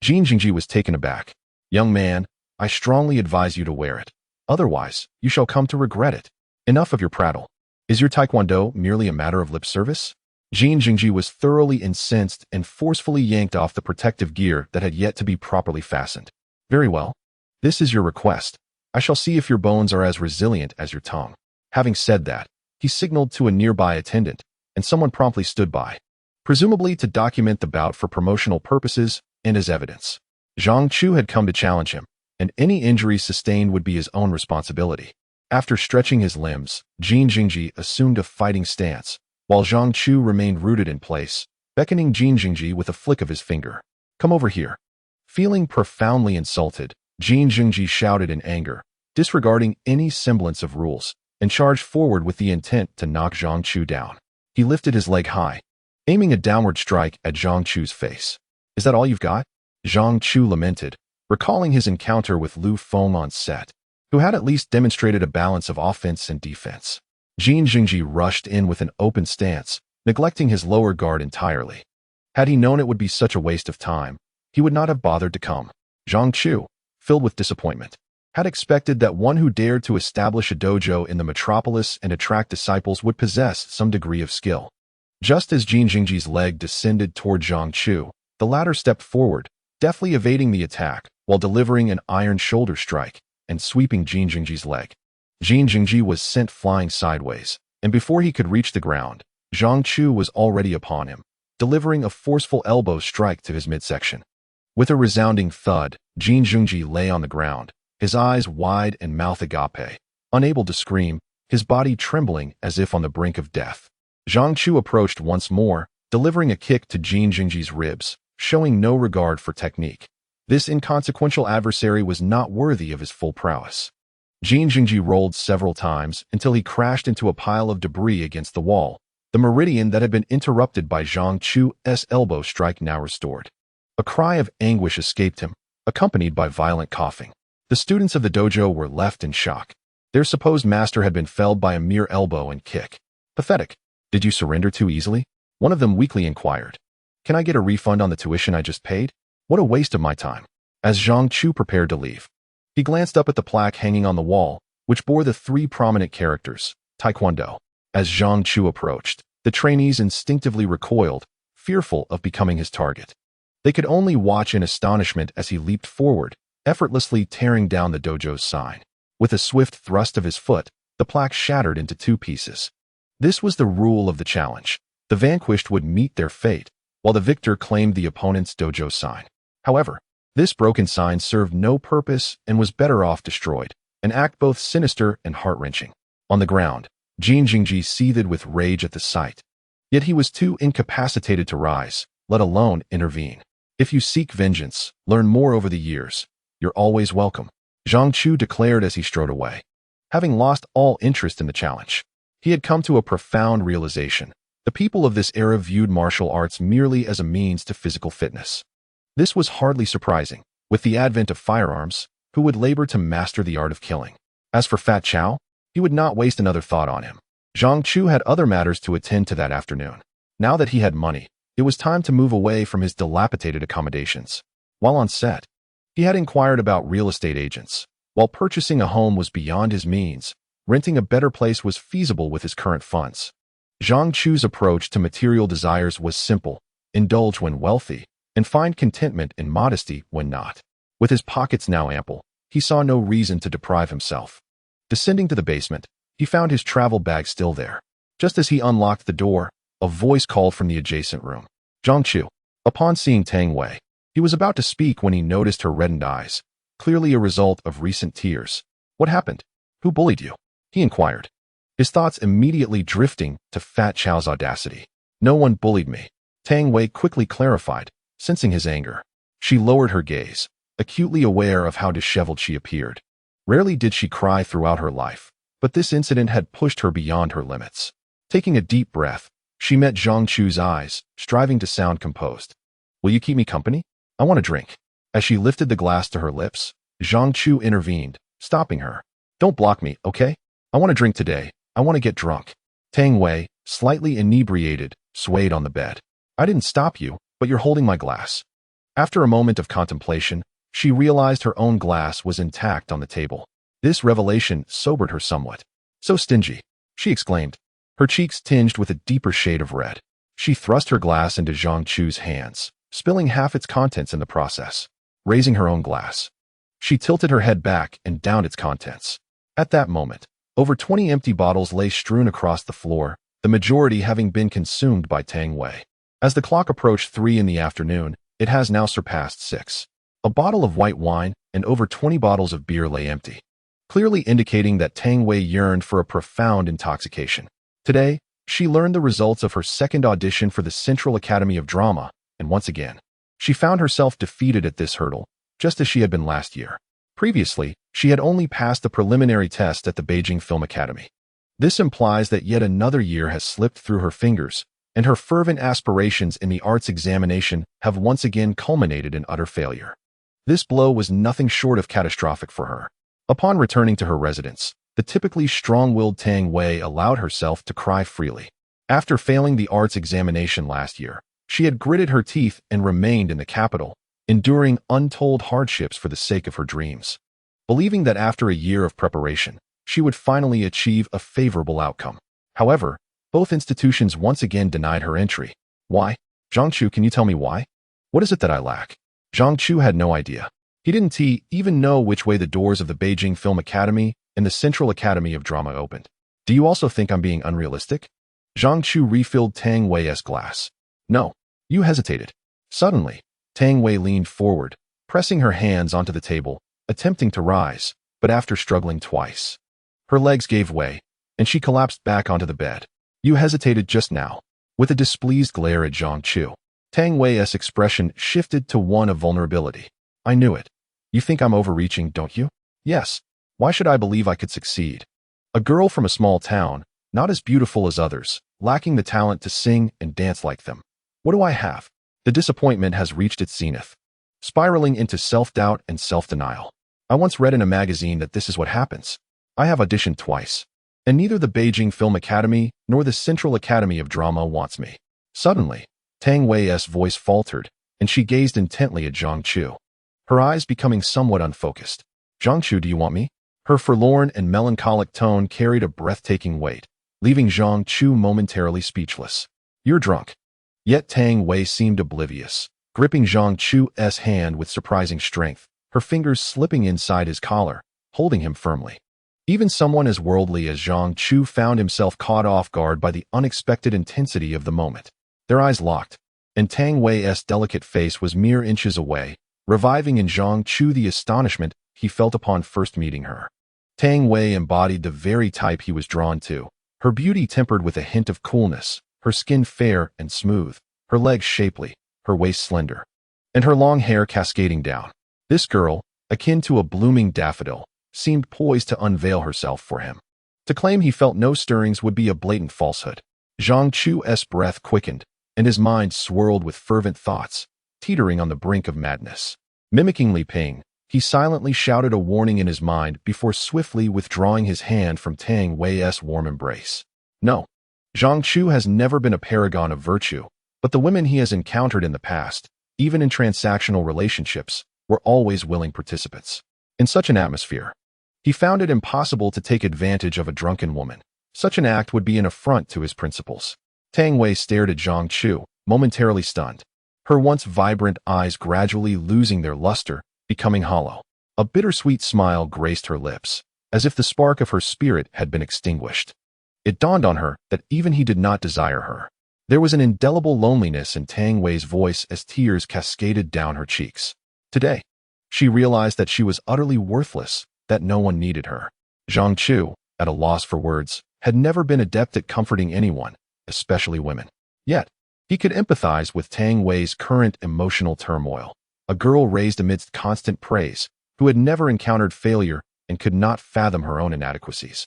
Jin was taken aback. Young man, I strongly advise you to wear it. Otherwise, you shall come to regret it. Enough of your prattle. Is your Taekwondo merely a matter of lip service? Jin was thoroughly incensed and forcefully yanked off the protective gear that had yet to be properly fastened. Very well. This is your request. I shall see if your bones are as resilient as your tongue. Having said that, he signaled to a nearby attendant, and someone promptly stood by, presumably to document the bout for promotional purposes and as evidence. Zhang Chu had come to challenge him, and any injuries sustained would be his own responsibility. After stretching his limbs, Jin assumed a fighting stance, while Zhang Chu remained rooted in place, beckoning Jin with a flick of his finger. Come over here. Feeling profoundly insulted, Jin shouted in anger, disregarding any semblance of rules, and charged forward with the intent to knock Zhang Chu down. He lifted his leg high, aiming a downward strike at Zhang Chu's face. Is that all you've got? Zhang Chu lamented, recalling his encounter with Lu Feng on set, who had at least demonstrated a balance of offense and defense. Jin rushed in with an open stance, neglecting his lower guard entirely. Had he known it would be such a waste of time, he would not have bothered to come. Zhang Chu, filled with disappointment, had expected that one who dared to establish a dojo in the metropolis and attract disciples would possess some degree of skill. Just as Jin Jingji's leg descended toward Zhang Chu, the latter stepped forward, deftly evading the attack while delivering an iron shoulder strike and sweeping Jin Jingji's leg. Jin Jingji was sent flying sideways, and before he could reach the ground, Zhang Chu was already upon him, delivering a forceful elbow strike to his midsection. With a resounding thud, Jin Jingji lay on the ground, his eyes wide and mouth agape, unable to scream, his body trembling as if on the brink of death. Zhang Chu approached once more, delivering a kick to Jin Jingji's ribs, showing no regard for technique. This inconsequential adversary was not worthy of his full prowess. Jin Jingji rolled several times until he crashed into a pile of debris against the wall, the meridian that had been interrupted by Zhang Chu's elbow strike now restored. A cry of anguish escaped him, accompanied by violent coughing. The students of the dojo were left in shock. Their supposed master had been felled by a mere elbow and kick. Pathetic. Did you surrender too easily? One of them weakly inquired. Can I get a refund on the tuition I just paid? What a waste of my time. As Zhang Chu prepared to leave, he glanced up at the plaque hanging on the wall, which bore the three prominent characters, Taekwondo. As Zhang Chu approached, the trainees instinctively recoiled, fearful of becoming his target. They could only watch in astonishment as he leaped forward, effortlessly tearing down the dojo's sign. With a swift thrust of his foot, the plaque shattered into two pieces. This was the rule of the challenge. The vanquished would meet their fate, while the victor claimed the opponent's dojo sign. However, this broken sign served no purpose and was better off destroyed, an act both sinister and heart-wrenching. On the ground, Jin Jingji seethed with rage at the sight. Yet he was too incapacitated to rise, let alone intervene. If you seek vengeance, learn more over the years. You're always welcome, Zhang Chu declared as he strode away. Having lost all interest in the challenge, he had come to a profound realization. The people of this era viewed martial arts merely as a means to physical fitness. This was hardly surprising, with the advent of firearms, who would labor to master the art of killing. As for Fat Chow, he would not waste another thought on him. Zhang Chu had other matters to attend to that afternoon. Now that he had money, it was time to move away from his dilapidated accommodations. While on set, he had inquired about real estate agents. While purchasing a home was beyond his means, renting a better place was feasible with his current funds. Zhang Chu's approach to material desires was simple: indulge when wealthy, and find contentment in modesty when not. With his pockets now ample, he saw no reason to deprive himself. Descending to the basement, he found his travel bag still there. Just as he unlocked the door, a voice called from the adjacent room. Zhang Chu. Upon seeing Tang Wei, he was about to speak when he noticed her reddened eyes, clearly a result of recent tears. What happened? Who bullied you? He inquired, his thoughts immediately drifting to Fat Chow's audacity. No one bullied me, Tang Wei quickly clarified, sensing his anger. She lowered her gaze, acutely aware of how disheveled she appeared. Rarely did she cry throughout her life, but this incident had pushed her beyond her limits. Taking a deep breath, she met Zhang Chu's eyes, striving to sound composed. Will you keep me company? I want a drink. As she lifted the glass to her lips, Zhang Chu intervened, stopping her. Don't block me, okay? I want to drink today. I want to get drunk. Tang Wei, slightly inebriated, swayed on the bed. I didn't stop you, but you're holding my glass. After a moment of contemplation, she realized her own glass was intact on the table. This revelation sobered her somewhat. So stingy, she exclaimed, her cheeks tinged with a deeper shade of red. She thrust her glass into Zhang Chu's hands, spilling half its contents in the process. Raising her own glass, she tilted her head back and downed its contents. At that moment, over 20 empty bottles lay strewn across the floor, the majority having been consumed by Tang Wei. As the clock approached 3 in the afternoon, it has now surpassed 6. A bottle of white wine and over 20 bottles of beer lay empty, clearly indicating that Tang Wei yearned for a profound intoxication. Today, she learned the results of her second audition for the Central Academy of Drama, and once again, she found herself defeated at this hurdle, just as she had been last year. Previously, she had only passed the preliminary test at the Beijing Film Academy. This implies that yet another year has slipped through her fingers, and her fervent aspirations in the arts examination have once again culminated in utter failure. This blow was nothing short of catastrophic for her. Upon returning to her residence, the typically strong-willed Tang Wei allowed herself to cry freely. After failing the arts examination last year, she had gritted her teeth and remained in the capital, enduring untold hardships for the sake of her dreams. believing that after a year of preparation, she would finally achieve a favorable outcome. However, both institutions once again denied her entry. Why? Zhang Chu, can you tell me why? What is it that I lack? Zhang Chu had no idea. He didn't even know which way the doors of the Beijing Film Academy and the Central Academy of Drama opened. Do you also think I'm being unrealistic? Zhang Chu refilled Tang Wei's glass. No. You hesitated. Suddenly, Tang Wei leaned forward, pressing her hands onto the table, attempting to rise, but after struggling twice, her legs gave way, and she collapsed back onto the bed. You hesitated just now. With a displeased glare at Zhang Chu, Tang Wei's expression shifted to one of vulnerability. I knew it. You think I'm overreaching, don't you? Yes. Why should I believe I could succeed? A girl from a small town, not as beautiful as others, lacking the talent to sing and dance like them. What do I have? The disappointment has reached its zenith, spiraling into self-doubt and self-denial. I once read in a magazine that this is what happens. I have auditioned twice, and neither the Beijing Film Academy nor the Central Academy of Drama wants me. Suddenly, Tang Wei's voice faltered, and she gazed intently at Zhang Chu, her eyes becoming somewhat unfocused. Zhang Chu, do you want me? Her forlorn and melancholic tone carried a breathtaking weight, leaving Zhang Chu momentarily speechless. You're drunk. Yet Tang Wei seemed oblivious, gripping Zhang Chu's hand with surprising strength, her fingers slipping inside his collar, holding him firmly. Even someone as worldly as Zhang Chu found himself caught off guard by the unexpected intensity of the moment. Their eyes locked, and Tang Wei's delicate face was mere inches away, reviving in Zhang Chu the astonishment he felt upon first meeting her. Tang Wei embodied the very type he was drawn to, her beauty tempered with a hint of coolness, her skin fair and smooth, her legs shapely, her waist slender, and her long hair cascading down. This girl, akin to a blooming daffodil, seemed poised to unveil herself for him. To claim he felt no stirrings would be a blatant falsehood. Zhang Chu's breath quickened, and his mind swirled with fervent thoughts, teetering on the brink of madness. Mimicking Li Ping, he silently shouted a warning in his mind before swiftly withdrawing his hand from Tang Wei's warm embrace. No. Zhang Chu has never been a paragon of virtue, but the women he has encountered in the past, even in transactional relationships, were always willing participants. In such an atmosphere, he found it impossible to take advantage of a drunken woman. Such an act would be an affront to his principles. Tang Wei stared at Zhang Chu, momentarily stunned, her once vibrant eyes gradually losing their luster, becoming hollow. A bittersweet smile graced her lips, as if the spark of her spirit had been extinguished. It dawned on her that even he did not desire her. There was an indelible loneliness in Tang Wei's voice as tears cascaded down her cheeks. Today, she realized that she was utterly worthless, that no one needed her. Zhang Chu, at a loss for words, had never been adept at comforting anyone, especially women. Yet, he could empathize with Tang Wei's current emotional turmoil, a girl raised amidst constant praise, who had never encountered failure and could not fathom her own inadequacies,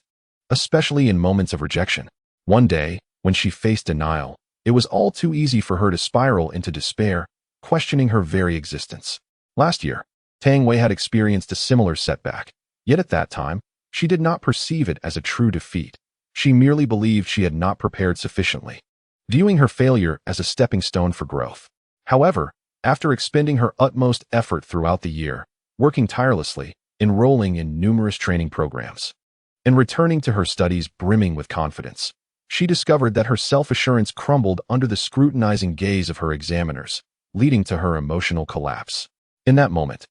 especially in moments of rejection. One day, when she faced denial, it was all too easy for her to spiral into despair, questioning her very existence. Last year, Tang Wei had experienced a similar setback, yet at that time, she did not perceive it as a true defeat. She merely believed she had not prepared sufficiently, viewing her failure as a stepping stone for growth. However, after expending her utmost effort throughout the year, working tirelessly, enrolling in numerous training programs, and returning to her studies brimming with confidence, she discovered that her self-assurance crumbled under the scrutinizing gaze of her examiners, leading to her emotional collapse. In that moment,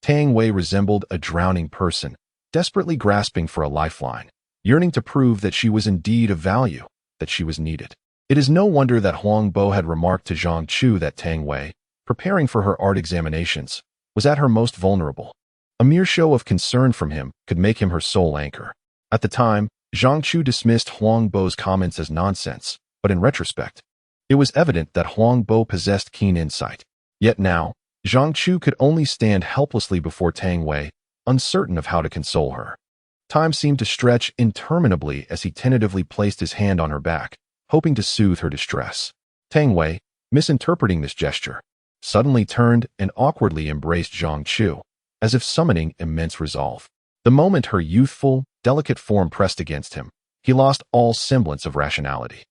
Tang Wei resembled a drowning person, desperately grasping for a lifeline, yearning to prove that she was indeed of value, that she was needed. It is no wonder that Huang Bo had remarked to Zhang Chu that Tang Wei, preparing for her art examinations, was at her most vulnerable. A mere show of concern from him could make him her sole anchor. At the time, Zhang Chu dismissed Huang Bo's comments as nonsense, but in retrospect, it was evident that Huang Bo possessed keen insight. Yet now, Zhang Chu could only stand helplessly before Tang Wei, uncertain of how to console her. Time seemed to stretch interminably as he tentatively placed his hand on her back, hoping to soothe her distress. Tang Wei, misinterpreting this gesture, suddenly turned and awkwardly embraced Zhang Chu, as if summoning immense resolve. The moment her youthful, delicate form pressed against him, he lost all semblance of rationality.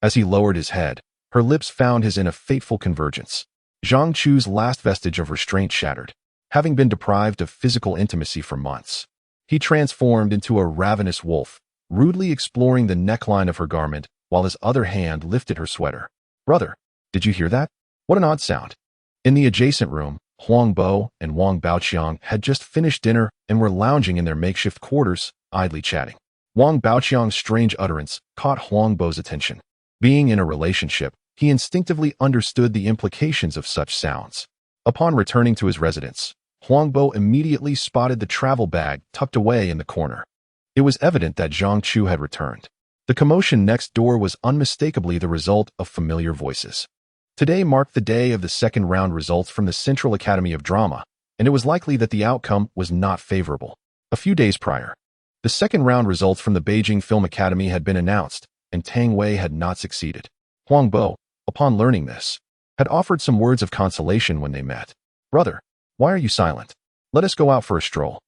As he lowered his head, her lips found his in a fateful convergence. Zhang Chu's last vestige of restraint shattered. having been deprived of physical intimacy for months. He transformed into a ravenous wolf, rudely exploring the neckline of her garment while his other hand lifted her sweater. "Brother, did you hear that? What an odd sound." In the adjacent room, Huang Bo and Wang Baoqiang had just finished dinner and were lounging in their makeshift quarters, idly chatting. Wang Baoqiang's strange utterance caught Huang Bo's attention. Being in a relationship, he instinctively understood the implications of such sounds. Upon returning to his residence, Huang Bo immediately spotted the travel bag tucked away in the corner. It was evident that Zhang Chu had returned. The commotion next door was unmistakably the result of familiar voices. Today marked the day of the second round results from the Central Academy of Drama, and it was likely that the outcome was not favorable. A few days prior, the second round results from the Beijing Film Academy had been announced, and Tang Wei had not succeeded. Huang Bo, upon learning this, had offered some words of consolation when they met. "Brother, why are you silent? Let us go out for a stroll."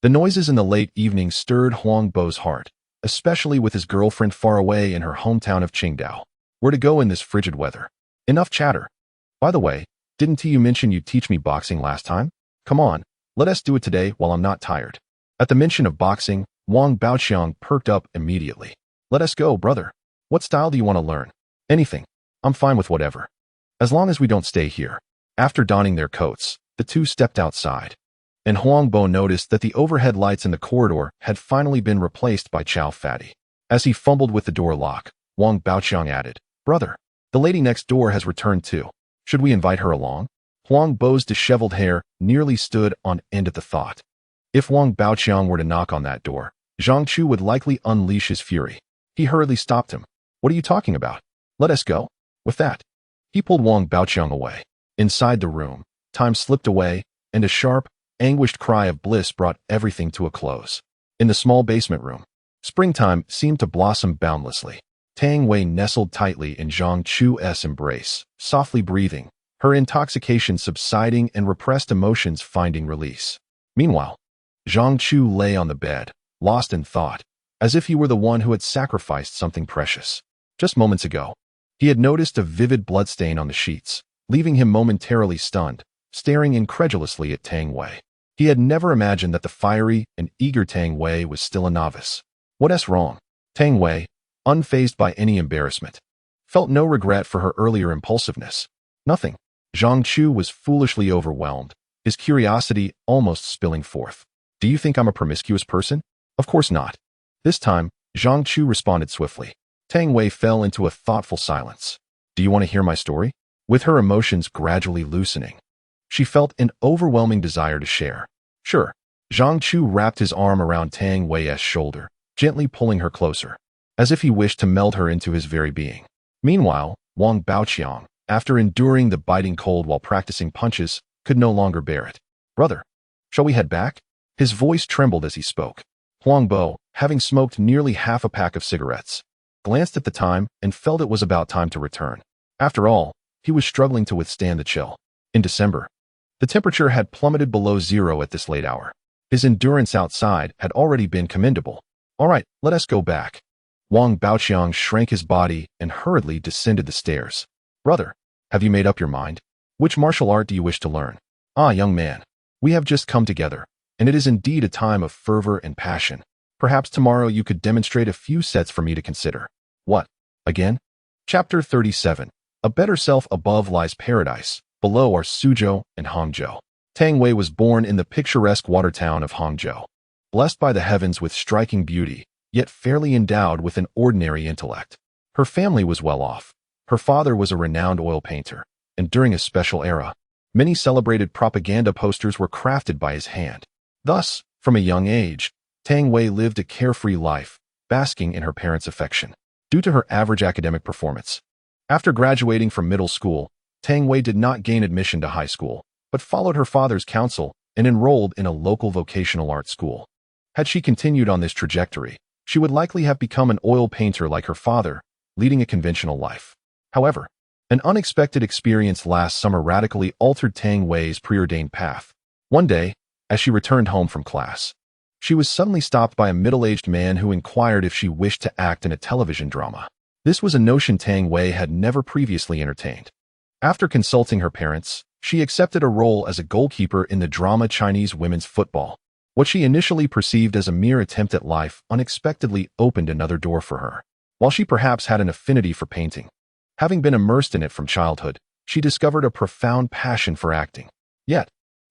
The noises in the late evening stirred Huang Bo's heart, especially with his girlfriend far away in her hometown of Qingdao. Where to go in this frigid weather? Enough chatter. By the way, didn't you mention you'd teach me boxing last time? Come on, let us do it today while I'm not tired. At the mention of boxing, Wang Baoqiang perked up immediately. "Let us go, brother. What style do you want to learn?" "Anything. I'm fine with whatever. As long as we don't stay here." After donning their coats, the two stepped outside, and Huang Bo noticed that the overhead lights in the corridor had finally been replaced by Chow Fatty. As he fumbled with the door lock, Wang Baoqiang added, "Brother, the lady next door has returned too. Should we invite her along?" Huang Bo's disheveled hair nearly stood on end at the thought. If Wang Baoqiang were to knock on that door, Zhang Chu would likely unleash his fury. He hurriedly stopped him. "What are you talking about? Let us go." With that, he pulled Wang Baoqiang away. Inside the room, time slipped away, and a sharp, anguished cry of bliss brought everything to a close. In the small basement room, springtime seemed to blossom boundlessly. Tang Wei nestled tightly in Zhang Chu's embrace, softly breathing, her intoxication subsiding and repressed emotions finding release. Meanwhile, Zhang Chu lay on the bed, lost in thought, as if he were the one who had sacrificed something precious. Just moments ago, he had noticed a vivid bloodstain on the sheets, leaving him momentarily stunned, staring incredulously at Tang Wei. He had never imagined that the fiery and eager Tang Wei was still a novice. What's wrong? Tang Wei, unfazed by any embarrassment, felt no regret for her earlier impulsiveness. Nothing. Zhang Chu was foolishly overwhelmed, his curiosity almost spilling forth. "Do you think I'm a promiscuous person?" "Of course not." This time, Zhang Chu responded swiftly. Tang Wei fell into a thoughtful silence. "Do you want to hear my story?" With her emotions gradually loosening, she felt an overwhelming desire to share. "Sure." Zhang Chu wrapped his arm around Tang Wei's shoulder, gently pulling her closer, as if he wished to meld her into his very being. Meanwhile, Wang Baoqiang, after enduring the biting cold while practicing punches, could no longer bear it. "Brother, shall we head back?" His voice trembled as he spoke. Huang Bo, having smoked nearly half a pack of cigarettes, glanced at the time and felt it was about time to return. After all, he was struggling to withstand the chill. In December, the temperature had plummeted below zero at this late hour. His endurance outside had already been commendable. "All right, let us go back." Wang Baoqiang shrank his body and hurriedly descended the stairs. "Brother, have you made up your mind? Which martial art do you wish to learn?" "Ah, young man, we have just come together, and it is indeed a time of fervor and passion. Perhaps tomorrow you could demonstrate a few sets for me to consider." "What? Again?" Chapter 37. A better self. Above lies paradise, below are Suzhou and Hangzhou. Tang Wei was born in the picturesque water town of Hangzhou. Blessed by the heavens with striking beauty, yet fairly endowed with an ordinary intellect. Her family was well off. Her father was a renowned oil painter, and during a special era, many celebrated propaganda posters were crafted by his hand. Thus, from a young age, Tang Wei lived a carefree life, basking in her parents' affection. Due to her average academic performance, after graduating from middle school, Tang Wei did not gain admission to high school, but followed her father's counsel and enrolled in a local vocational art school. Had she continued on this trajectory, she would likely have become an oil painter like her father, leading a conventional life. However, an unexpected experience last summer radically altered Tang Wei's preordained path. One day, as she returned home from class, she was suddenly stopped by a middle-aged man who inquired if she wished to act in a television drama. This was a notion Tang Wei had never previously entertained. After consulting her parents, She accepted a role as a goalkeeper in the drama Chinese women's football. What she initially perceived as a mere attempt at life unexpectedly opened another door for her. While she perhaps had an affinity for painting, having been immersed in it from childhood, she discovered a profound passion for acting. Yet,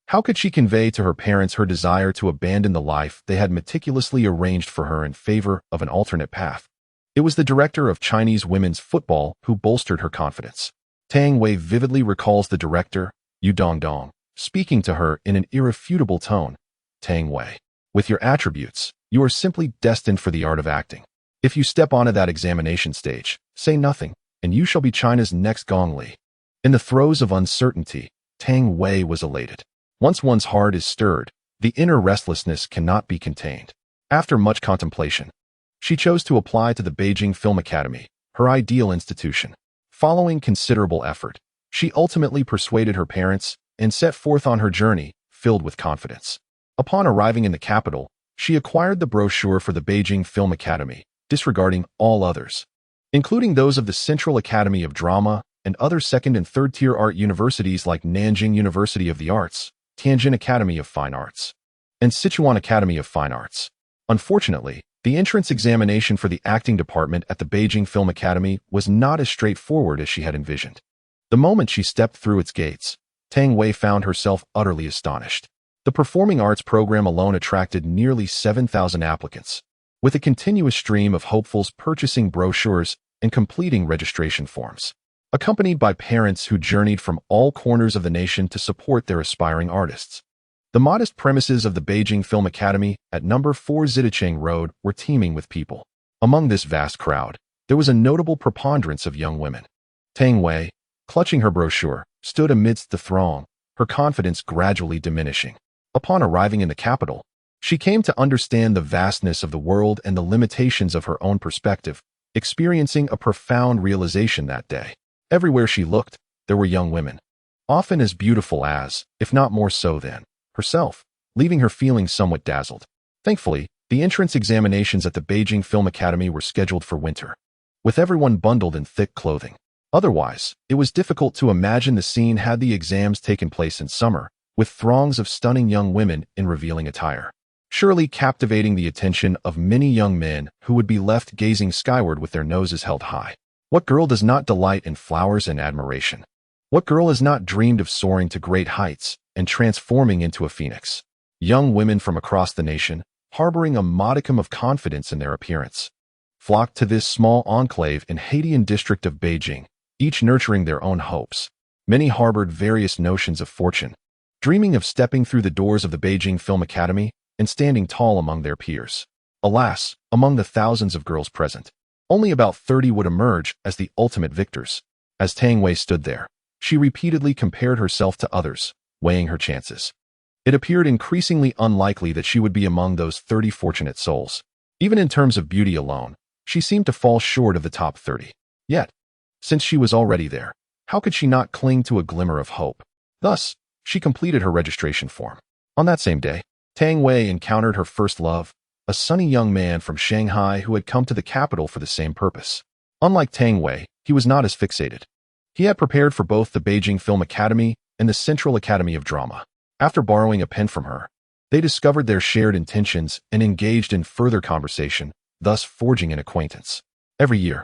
how could she convey to her parents her desire to abandon the life they had meticulously arranged for her in favor of an alternate path? It was the director of Chinese women's football who bolstered her confidence. Tang Wei vividly recalls the director, Yu Dongdong, speaking to her in an irrefutable tone. Tang Wei, with your attributes, you are simply destined for the art of acting. If you step onto that examination stage, say nothing, and you shall be China's next Gong Li. In the throes of uncertainty, Tang Wei was elated. Once one's heart is stirred, the inner restlessness cannot be contained. After much contemplation, she chose to apply to the Beijing Film Academy, her ideal institution. Following considerable effort, she ultimately persuaded her parents and set forth on her journey, filled with confidence. Upon arriving in the capital, she acquired the brochure for the Beijing Film Academy, disregarding all others, including those of the Central Academy of Drama and other second- and third-tier art universities like Nanjing University of the Arts, Tianjin Academy of Fine Arts, and Sichuan Academy of Fine Arts. Unfortunately, the entrance examination for the acting department at the Beijing Film Academy was not as straightforward as she had envisioned. The moment she stepped through its gates, Tang Wei found herself utterly astonished. The performing arts program alone attracted nearly 7,000 applicants, with a continuous stream of hopefuls purchasing brochures and completing registration forms, accompanied by parents who journeyed from all corners of the nation to support their aspiring artists. The modest premises of the Beijing Film Academy at number 4 Zidicheng Road were teeming with people. Among this vast crowd, there was a notable preponderance of young women. Tang Wei, clutching her brochure, stood amidst the throng, her confidence gradually diminishing. Upon arriving in the capital, she came to understand the vastness of the world and the limitations of her own perspective, experiencing a profound realization that day. Everywhere she looked, there were young women, often as beautiful as, if not more so than, herself, leaving her feeling somewhat dazzled. Thankfully, the entrance examinations at the Beijing Film Academy were scheduled for winter, with everyone bundled in thick clothing. Otherwise, it was difficult to imagine the scene had the exams taken place in summer, with throngs of stunning young women in revealing attire, surely captivating the attention of many young men who would be left gazing skyward with their noses held high. What girl does not delight in flowers and admiration? What girl has not dreamed of soaring to great heights and transforming into a phoenix? Young women from across the nation, harboring a modicum of confidence in their appearance, flocked to this small enclave in Haidian district of Beijing, each nurturing their own hopes. Many harbored various notions of fortune, dreaming of stepping through the doors of the Beijing Film Academy and standing tall among their peers. Alas, among the thousands of girls present, only about 30 would emerge as the ultimate victors. As Tang Wei stood there, she repeatedly compared herself to others, weighing her chances. It appeared increasingly unlikely that she would be among those 30 fortunate souls. Even in terms of beauty alone, she seemed to fall short of the top 30. Yet, since she was already there, how could she not cling to a glimmer of hope? Thus, she completed her registration form. On that same day, Tang Wei encountered her first love, a sunny young man from Shanghai who had come to the capital for the same purpose. Unlike Tang Wei, he was not as fixated. He had prepared for both the Beijing Film Academy and the Central Academy of Drama. After borrowing a pen from her, they discovered their shared intentions and engaged in further conversation, thus forging an acquaintance. Every year,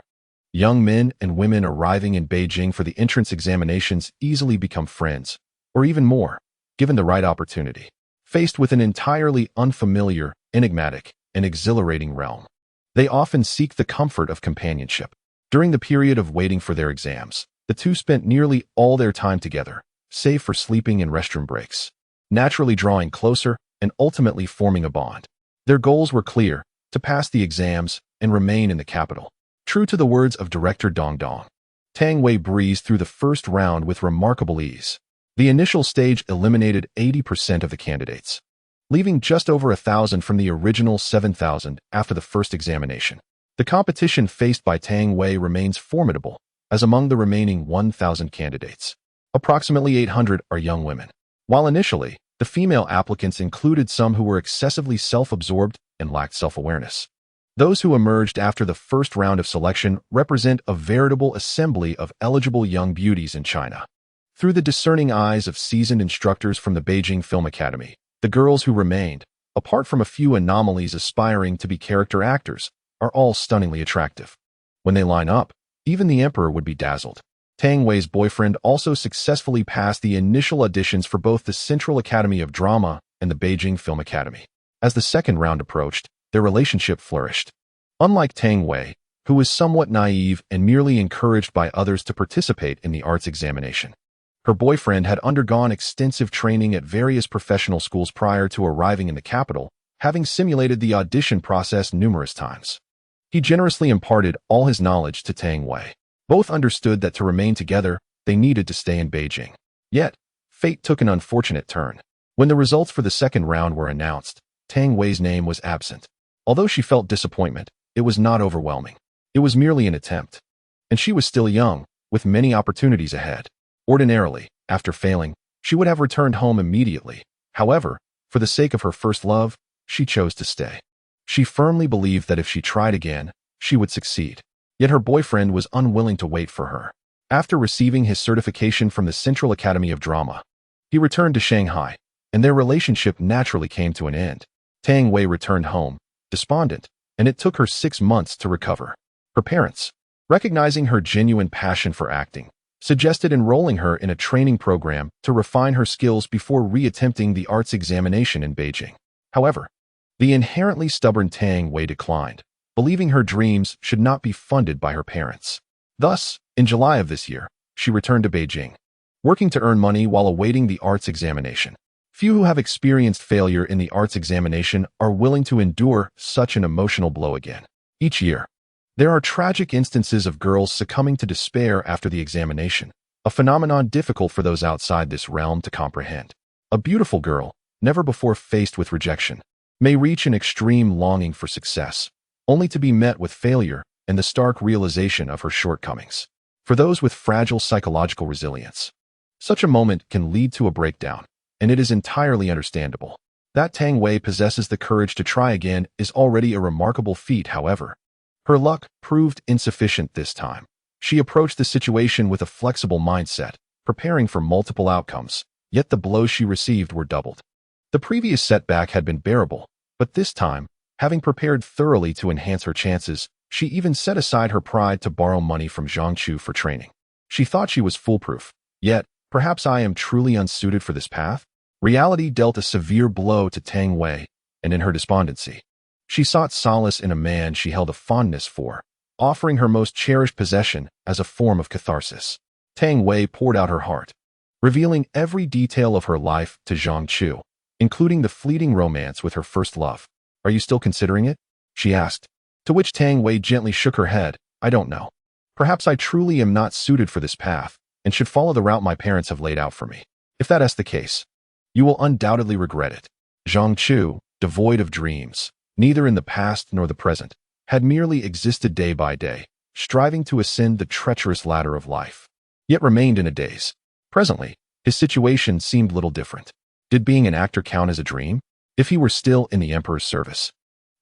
young men and women arriving in Beijing for the entrance examinations easily become friends, or even more, given the right opportunity. Faced with an entirely unfamiliar, enigmatic, and exhilarating realm, they often seek the comfort of companionship. During the period of waiting for their exams, the two spent nearly all their time together, save for sleeping and restroom breaks, naturally drawing closer and ultimately forming a bond. Their goals were clear: to pass the exams and remain in the capital. True to the words of director Dongdong, Tang Wei breezed through the first round with remarkable ease. The initial stage eliminated 80% of the candidates, leaving just over 1,000 from the original 7,000 after the first examination. The competition faced by Tang Wei remains formidable, as among the remaining 1,000 candidates, approximately 800 are young women. While initially, the female applicants included some who were excessively self-absorbed and lacked self-awareness, those who emerged after the first round of selection represent a veritable assembly of eligible young beauties in China. Through the discerning eyes of seasoned instructors from the Beijing Film Academy, the girls who remained, apart from a few anomalies aspiring to be character actors, are all stunningly attractive. When they line up, even the emperor would be dazzled. Tang Wei's boyfriend also successfully passed the initial auditions for both the Central Academy of Drama and the Beijing Film Academy. As the second round approached, their relationship flourished. Unlike Tang Wei, who was somewhat naive and merely encouraged by others to participate in the arts examination, her boyfriend had undergone extensive training at various professional schools prior to arriving in the capital, having simulated the audition process numerous times. He generously imparted all his knowledge to Tang Wei. Both understood that to remain together, they needed to stay in Beijing. Yet, fate took an unfortunate turn. When the results for the second round were announced, Tang Wei's name was absent. Although she felt disappointment, it was not overwhelming. It was merely an attempt. And she was still young, with many opportunities ahead. Ordinarily, after failing, she would have returned home immediately. However, for the sake of her first love, she chose to stay. She firmly believed that if she tried again, she would succeed. Yet her boyfriend was unwilling to wait for her. After receiving his certification from the Central Academy of Drama, he returned to Shanghai, and their relationship naturally came to an end. Tang Wei returned home, despondent, and it took her 6 months to recover. Her parents, recognizing her genuine passion for acting, suggested enrolling her in a training program to refine her skills before re-attempting the arts examination in Beijing. However, the inherently stubborn Tang Wei declined, believing her dreams should not be funded by her parents. Thus, in July of this year, she returned to Beijing, working to earn money while awaiting the arts examination. Few who have experienced failure in the arts examination are willing to endure such an emotional blow again. Each year, there are tragic instances of girls succumbing to despair after the examination, a phenomenon difficult for those outside this realm to comprehend. A beautiful girl, never before faced with rejection, may reach an extreme longing for success, only to be met with failure and the stark realization of her shortcomings. For those with fragile psychological resilience, such a moment can lead to a breakdown, and it is entirely understandable. That Tang Wei possesses the courage to try again is already a remarkable feat. However, her luck proved insufficient this time. She approached the situation with a flexible mindset, preparing for multiple outcomes, yet the blows she received were doubled. The previous setback had been bearable, but this time, having prepared thoroughly to enhance her chances, she even set aside her pride to borrow money from Zhang Chu for training. She thought she was foolproof. Yet, perhaps I am truly unsuited for this path? Reality dealt a severe blow to Tang Wei, and in her despondency, she sought solace in a man she held a fondness for, offering her most cherished possession as a form of catharsis. Tang Wei poured out her heart, revealing every detail of her life to Zhang Chu, including the fleeting romance with her first love. "Are you still considering it?" she asked, to which Tang Wei gently shook her head. "I don't know. Perhaps I truly am not suited for this path, and should follow the route my parents have laid out for me. If that is the case, you will undoubtedly regret it." Zhang Chu, devoid of dreams, neither in the past nor the present, had merely existed day by day, striving to ascend the treacherous ladder of life, yet remained in a daze. Presently, his situation seemed little different. Did being an actor count as a dream? If he were still in the emperor's service,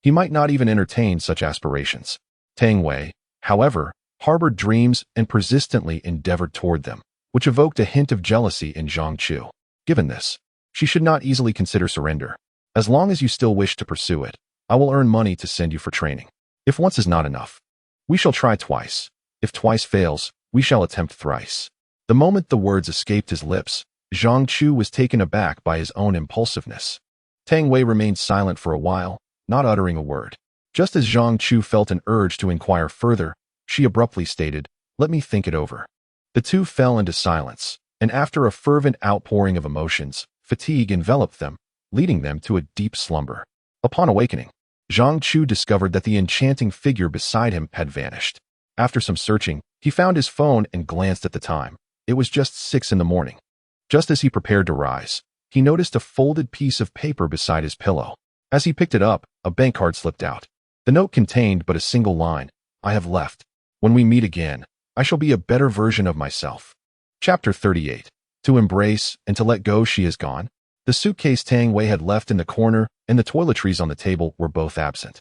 he might not even entertain such aspirations. Tang Wei, however, harbored dreams and persistently endeavored toward them, which evoked a hint of jealousy in Zhang Chu. Given this, she should not easily consider surrender. "As long as you still wish to pursue it, I will earn money to send you for training. If once is not enough, we shall try twice. If twice fails, we shall attempt thrice." The moment the words escaped his lips, Zhang Chu was taken aback by his own impulsiveness. Tang Wei remained silent for a while, not uttering a word. Just as Zhang Chu felt an urge to inquire further, she abruptly stated, "Let me think it over." The two fell into silence, and after a fervent outpouring of emotions, fatigue enveloped them, leading them to a deep slumber. Upon awakening, Zhang Chu discovered that the enchanting figure beside him had vanished. After some searching, he found his phone and glanced at the time. It was just 6 in the morning. Just as he prepared to rise, he noticed a folded piece of paper beside his pillow. As he picked it up, a bank card slipped out. The note contained but a single line: "I have left. When we meet again, I shall be a better version of myself." Chapter 38. To embrace and to let go. She is gone. The suitcase Tang Wei had left in the corner and the toiletries on the table were both absent.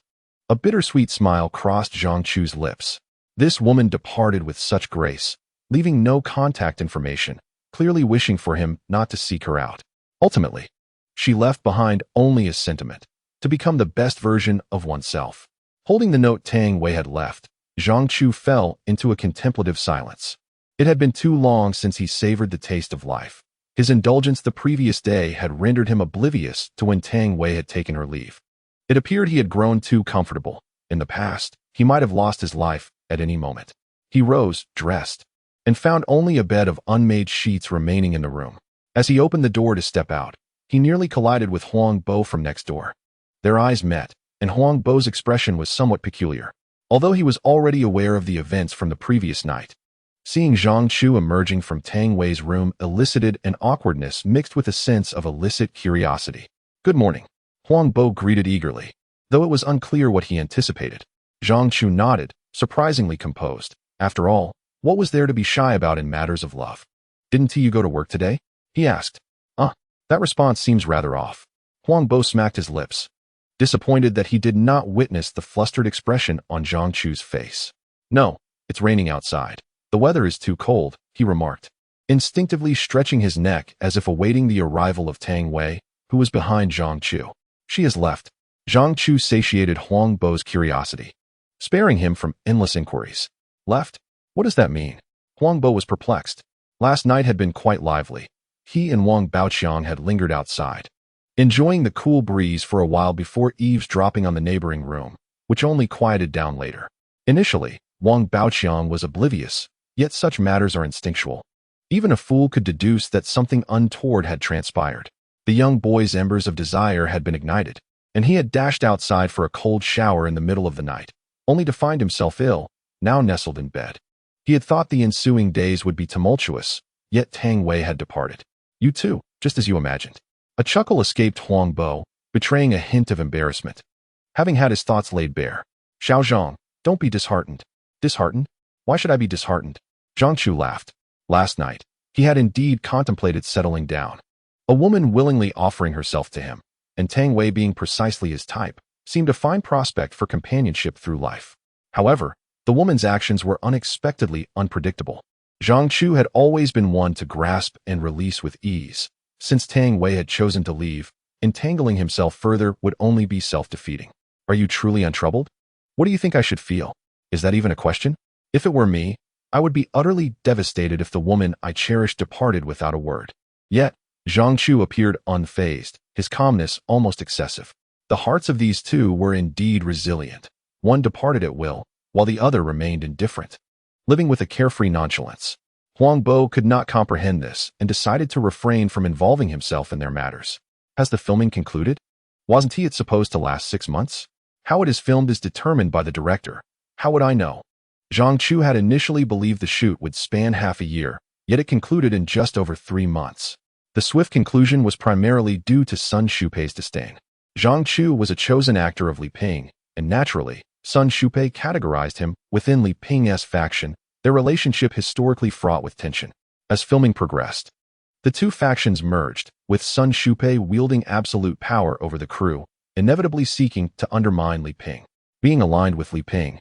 A bittersweet smile crossed Zhang Chu's lips. This woman departed with such grace, leaving no contact information, clearly wishing for him not to seek her out. Ultimately, she left behind only a sentiment, to become the best version of oneself. Holding the note Tang Wei had left, Zhang Chu fell into a contemplative silence. It had been too long since he savored the taste of life. His indulgence the previous day had rendered him oblivious to when Tang Wei had taken her leave. It appeared he had grown too comfortable. In the past, he might have lost his life at any moment. He rose, dressed, and found only a bed of unmade sheets remaining in the room. As he opened the door to step out, he nearly collided with Huang Bo from next door. Their eyes met, and Huang Bo's expression was somewhat peculiar, although he was already aware of the events from the previous night. Seeing Zhang Chu emerging from Tang Wei's room elicited an awkwardness mixed with a sense of illicit curiosity. "Good morning," Huang Bo greeted eagerly, though it was unclear what he anticipated. Zhang Chu nodded, surprisingly composed. After all, what was there to be shy about in matters of love? "Didn't you go to work today?" he asked. That response seems rather off." Huang Bo smacked his lips, disappointed that he did not witness the flustered expression on Zhang Chu's face. "No, it's raining outside. The weather is too cold," he remarked, instinctively stretching his neck as if awaiting the arrival of Tang Wei, who was behind Zhang Chu. "She has left." Zhang Chu satiated Huang Bo's curiosity, sparing him from endless inquiries. "Left? What does that mean?" Huang Bo was perplexed. Last night had been quite lively. He and Wang Baoqiang had lingered outside, enjoying the cool breeze for a while before eavesdropping on the neighboring room, which only quieted down later. Initially, Wang Baoqiang was oblivious, yet such matters are instinctual. Even a fool could deduce that something untoward had transpired. The young boy's embers of desire had been ignited, and he had dashed outside for a cold shower in the middle of the night, only to find himself ill, now nestled in bed. He had thought the ensuing days would be tumultuous, yet Tang Wei had departed. "You too, just as you imagined." A chuckle escaped Huang Bo, betraying a hint of embarrassment. Having had his thoughts laid bare, "Xiao Zhang, don't be disheartened." "Disheartened? Why should I be disheartened?" Zhang Chu laughed. Last night, he had indeed contemplated settling down. A woman willingly offering herself to him, and Tang Wei being precisely his type, seemed a fine prospect for companionship through life. However, the woman's actions were unexpectedly unpredictable. Zhang Chu had always been one to grasp and release with ease. Since Tang Wei had chosen to leave, entangling himself further would only be self-defeating. "Are you truly untroubled? What do you think I should feel? Is that even a question? If it were me, I would be utterly devastated if the woman I cherished departed without a word." Yet, Zhang Chu appeared unfazed, his calmness almost excessive. The hearts of these two were indeed resilient. One departed at will, while the other remained indifferent, living with a carefree nonchalance. Huang Bo could not comprehend this and decided to refrain from involving himself in their matters. "Has the filming concluded? Wasn't it supposed to last 6 months? How it is filmed is determined by the director. How would I know?" Zhang Chu had initially believed the shoot would span half a year, yet it concluded in just over 3 months. The swift conclusion was primarily due to Sun Shupei's disdain. Zhang Chu was a chosen actor of Li Ping, and naturally, Sun Shupei categorized him within Li Ping's faction, their relationship historically fraught with tension. As filming progressed, the two factions merged, with Sun Shupei wielding absolute power over the crew, inevitably seeking to undermine Li Ping. Being aligned with Li Ping,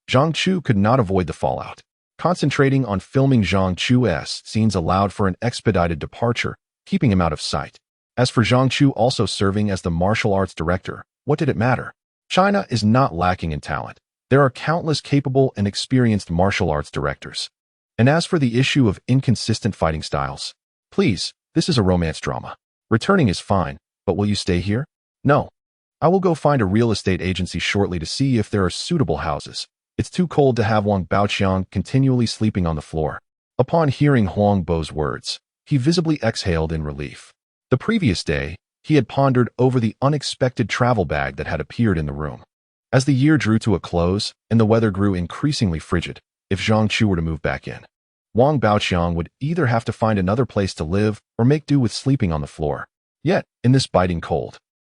Zhang Chu could not avoid the fallout. Concentrating on filming Zhang Chu's scenes allowed for an expedited departure, keeping him out of sight. As for Zhang Chu also serving as the martial arts director, what did it matter? China is not lacking in talent. There are countless capable and experienced martial arts directors. And as for the issue of inconsistent fighting styles, please, this is a romance drama. Returning is fine, but will you stay here? No. I will go find a real estate agency shortly to see if there are suitable houses. It's too cold to have Wang Baoqiang continually sleeping on the floor. Upon hearing Huang Bo's words, he visibly exhaled in relief. The previous day, he had pondered over the unexpected travel bag that had appeared in the room. As the year drew to a close and the weather grew increasingly frigid, if Zhang Chu were to move back in, Wang Baoqiang would either have to find another place to live or make do with sleeping on the floor. Yet, in this biting cold,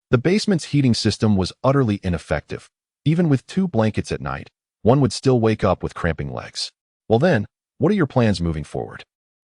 the basement's heating system was utterly ineffective. Even with 2 blankets at night, one would still wake up with cramping legs. Well then, what are your plans moving forward?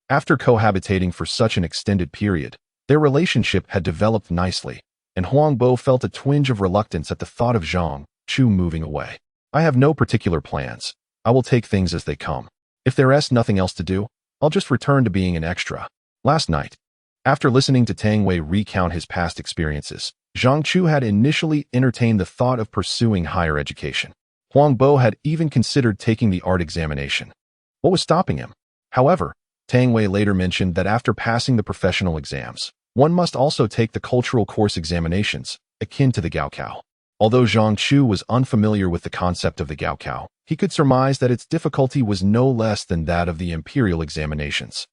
After cohabitating for such an extended period, their relationship had developed nicely, and Huang Bo felt a twinge of reluctance at the thought of Zhang Chu moving away. "I have no particular plans. I will take things as they come. If there is nothing else to do, I'll just return to being an extra." Last night, after listening to Tang Wei recount his past experiences, Zhang Chu had initially entertained the thought of pursuing higher education. Huang Bo had even considered taking the art examination. What was stopping him? However, Tang Wei later mentioned that after passing the professional exams, one must also take the cultural course examinations, akin to the Gaokao. Although Zhang Chu was unfamiliar with the concept of the Gaokao, he could surmise that its difficulty was no less than that of the imperial examinations.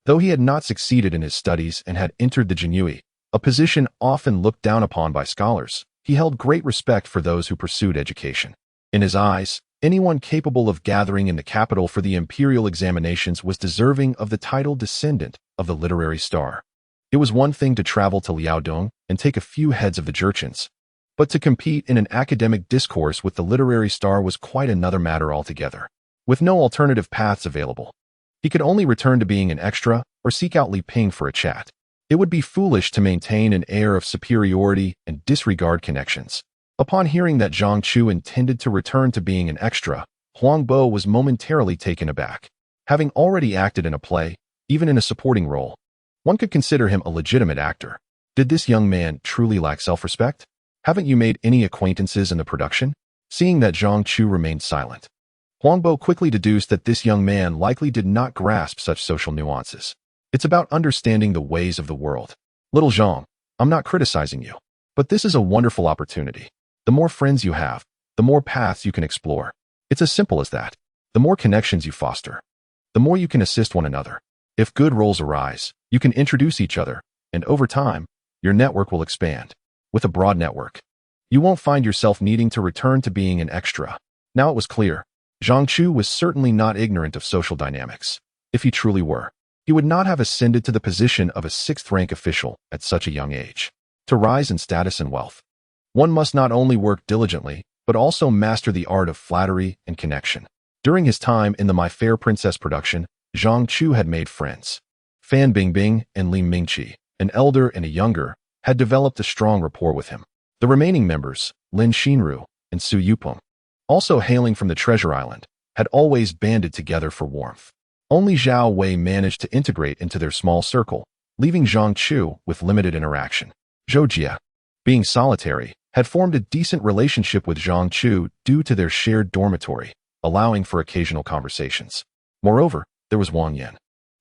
Though he had not succeeded in his studies and had entered the jianghu, a position often looked down upon by scholars, he held great respect for those who pursued education. In his eyes, anyone capable of gathering in the capital for the imperial examinations was deserving of the title descendant of the literary star. It was one thing to travel to Liaodong and take a few heads of the Jurchens, but to compete in an academic discourse with the literary star was quite another matter altogether. With no alternative paths available, he could only return to being an extra or seek out Li Ping for a chat. It would be foolish to maintain an air of superiority and disregard connections. Upon hearing that Zhang Chu intended to return to being an extra, Huang Bo was momentarily taken aback. Having already acted in a play, even in a supporting role, one could consider him a legitimate actor. Did this young man truly lack self-respect? Haven't you made any acquaintances in the production? Seeing that Zhang Chu remained silent, Huang Bo quickly deduced that this young man likely did not grasp such social nuances. It's about understanding the ways of the world. Little Zhang, I'm not criticizing you, but this is a wonderful opportunity. The more friends you have, the more paths you can explore. It's as simple as that. The more connections you foster, the more you can assist one another. If good roles arise, you can introduce each other, and over time, your network will expand. With a broad network, you won't find yourself needing to return to being an extra. Now it was clear. Zhang Chu was certainly not ignorant of social dynamics. If he truly were, he would not have ascended to the position of a sixth-rank official at such a young age. To rise in status and wealth, one must not only work diligently, but also master the art of flattery and connection. During his time in the My Fair Princess production, Zhang Chu had made friends. Fan Bingbing and Li Mingqi, an elder and a younger, had developed a strong rapport with him. The remaining members, Lin Xinru and Su Yupeng, also hailing from the Treasure Island, had always banded together for warmth. Only Zhao Wei managed to integrate into their small circle, leaving Zhang Chu with limited interaction. Zhou Jie, being solitary, had formed a decent relationship with Zhang Chu due to their shared dormitory, allowing for occasional conversations. Moreover, there was Wang Yan,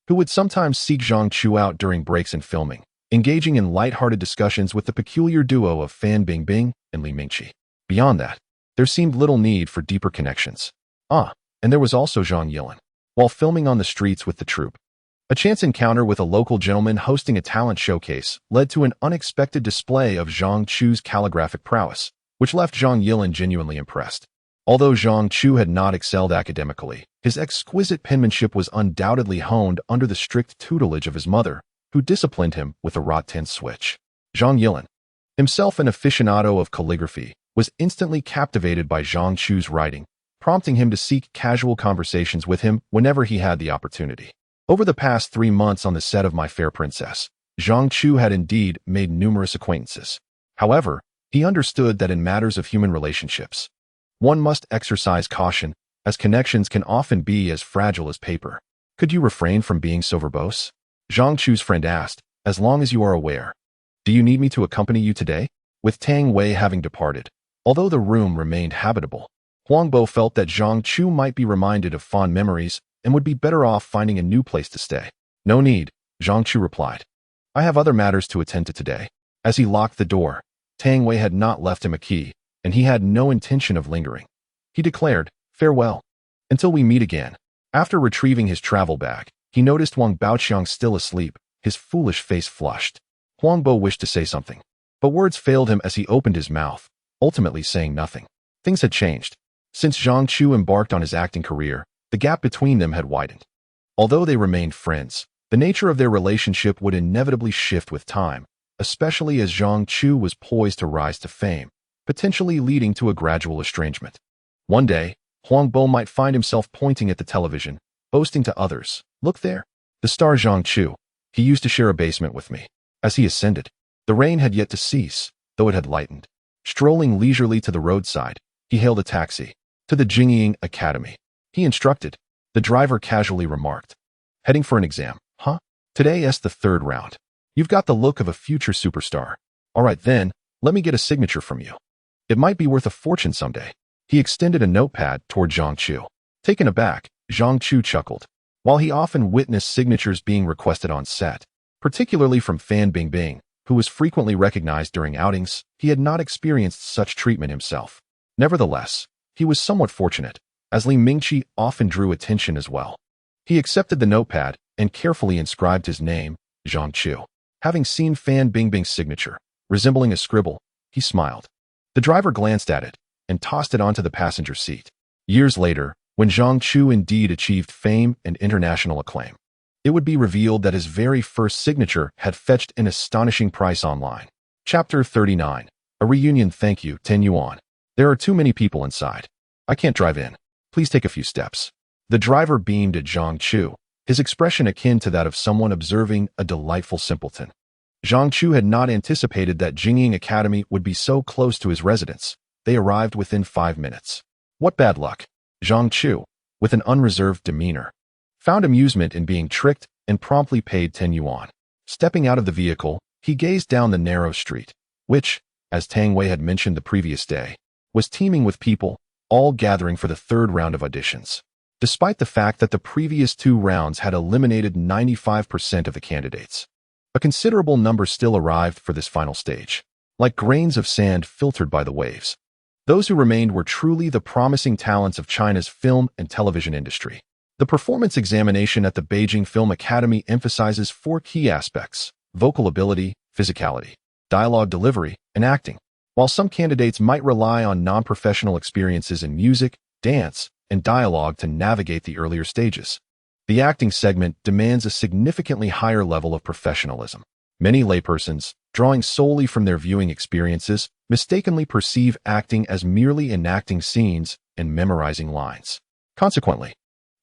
who would sometimes seek Zhang Chu out during breaks in filming, engaging in light-hearted discussions with the peculiar duo of Fan Bingbing and Li Mingqi. Beyond that, there seemed little need for deeper connections. And there was also Zhang Yilin. While filming on the streets with the troupe, a chance encounter with a local gentleman hosting a talent showcase led to an unexpected display of Zhang Chu's calligraphic prowess, which left Zhang Yilin genuinely impressed. Although Zhang Chu had not excelled academically, his exquisite penmanship was undoubtedly honed under the strict tutelage of his mother, who disciplined him with a wrought-tin switch. Zhang Yilin, himself an aficionado of calligraphy, was instantly captivated by Zhang Chu's writing, prompting him to seek casual conversations with him whenever he had the opportunity. Over the past 3 months on the set of My Fair Princess, Zhang Chu had indeed made numerous acquaintances. However, he understood that in matters of human relationships, one must exercise caution, as connections can often be as fragile as paper. Could you refrain from being so verbose? Zhang Chu's friend asked, as long as you are aware. Do you need me to accompany you today? With Tang Wei having departed, although the room remained habitable, Huang Bo felt that Zhang Chu might be reminded of fond memories and would be better off finding a new place to stay. No need, Zhang Chu replied. I have other matters to attend to today. As he locked the door, Tang Wei had not left him a key, and he had no intention of lingering. He declared, farewell. Until we meet again. After retrieving his travel bag, he noticed Wang Baoqiang still asleep, his foolish face flushed. Huang Bo wished to say something, but words failed him as he opened his mouth, ultimately saying nothing. Things had changed. Since Zhang Chu embarked on his acting career, the gap between them had widened. Although they remained friends, the nature of their relationship would inevitably shift with time, especially as Zhang Chu was poised to rise to fame, potentially leading to a gradual estrangement. One day, Huang Bo might find himself pointing at the television, boasting to others, look there, the star Zhang Chu. He used to share a basement with me. As he ascended, the rain had yet to cease, though it had lightened. Strolling leisurely to the roadside, he hailed a taxi. To the Jingyiang Academy, he instructed. The driver casually remarked, heading for an exam, huh? Today is the third round. You've got the look of a future superstar. All right then, let me get a signature from you. It might be worth a fortune someday. He extended a notepad toward Zhang Chu. Taken aback, Zhang Chu chuckled. While he often witnessed signatures being requested on set, particularly from Fan Bingbing, who was frequently recognized during outings, he had not experienced such treatment himself. Nevertheless, he was somewhat fortunate, as Li Mingqi often drew attention as well. He accepted the notepad and carefully inscribed his name, Zhang Chu. Having seen Fan Bingbing's signature, resembling a scribble, he smiled. The driver glanced at it and tossed it onto the passenger seat. Years later, when Zhang Chu indeed achieved fame and international acclaim, it would be revealed that his very first signature had fetched an astonishing price online. Chapter 39. A reunion. Thank you, 10 yuan. There are too many people inside. I can't drive in. Please take a few steps. The driver beamed at Zhang Chu, his expression akin to that of someone observing a delightful simpleton. Zhang Chu had not anticipated that Jingying Academy would be so close to his residence. They arrived within 5 minutes. What bad luck. Zhang Chu, with an unreserved demeanor, found amusement in being tricked and promptly paid 10 yuan. Stepping out of the vehicle, he gazed down the narrow street, which, as Tang Wei had mentioned the previous day, was teeming with people, all gathering for the third round of auditions. Despite the fact that the previous 2 rounds had eliminated 95% of the candidates, a considerable number still arrived for this final stage, like grains of sand filtered by the waves. Those who remained were truly the promising talents of China's film and television industry. The performance examination at the Beijing Film Academy emphasizes 4 key aspects: vocal ability, physicality, dialogue delivery, and acting. While some candidates might rely on non-professional experiences in music, dance, and dialogue to navigate the earlier stages, the acting segment demands a significantly higher level of professionalism. Many laypersons, drawing solely from their viewing experiences, mistakenly perceive acting as merely enacting scenes and memorizing lines. Consequently,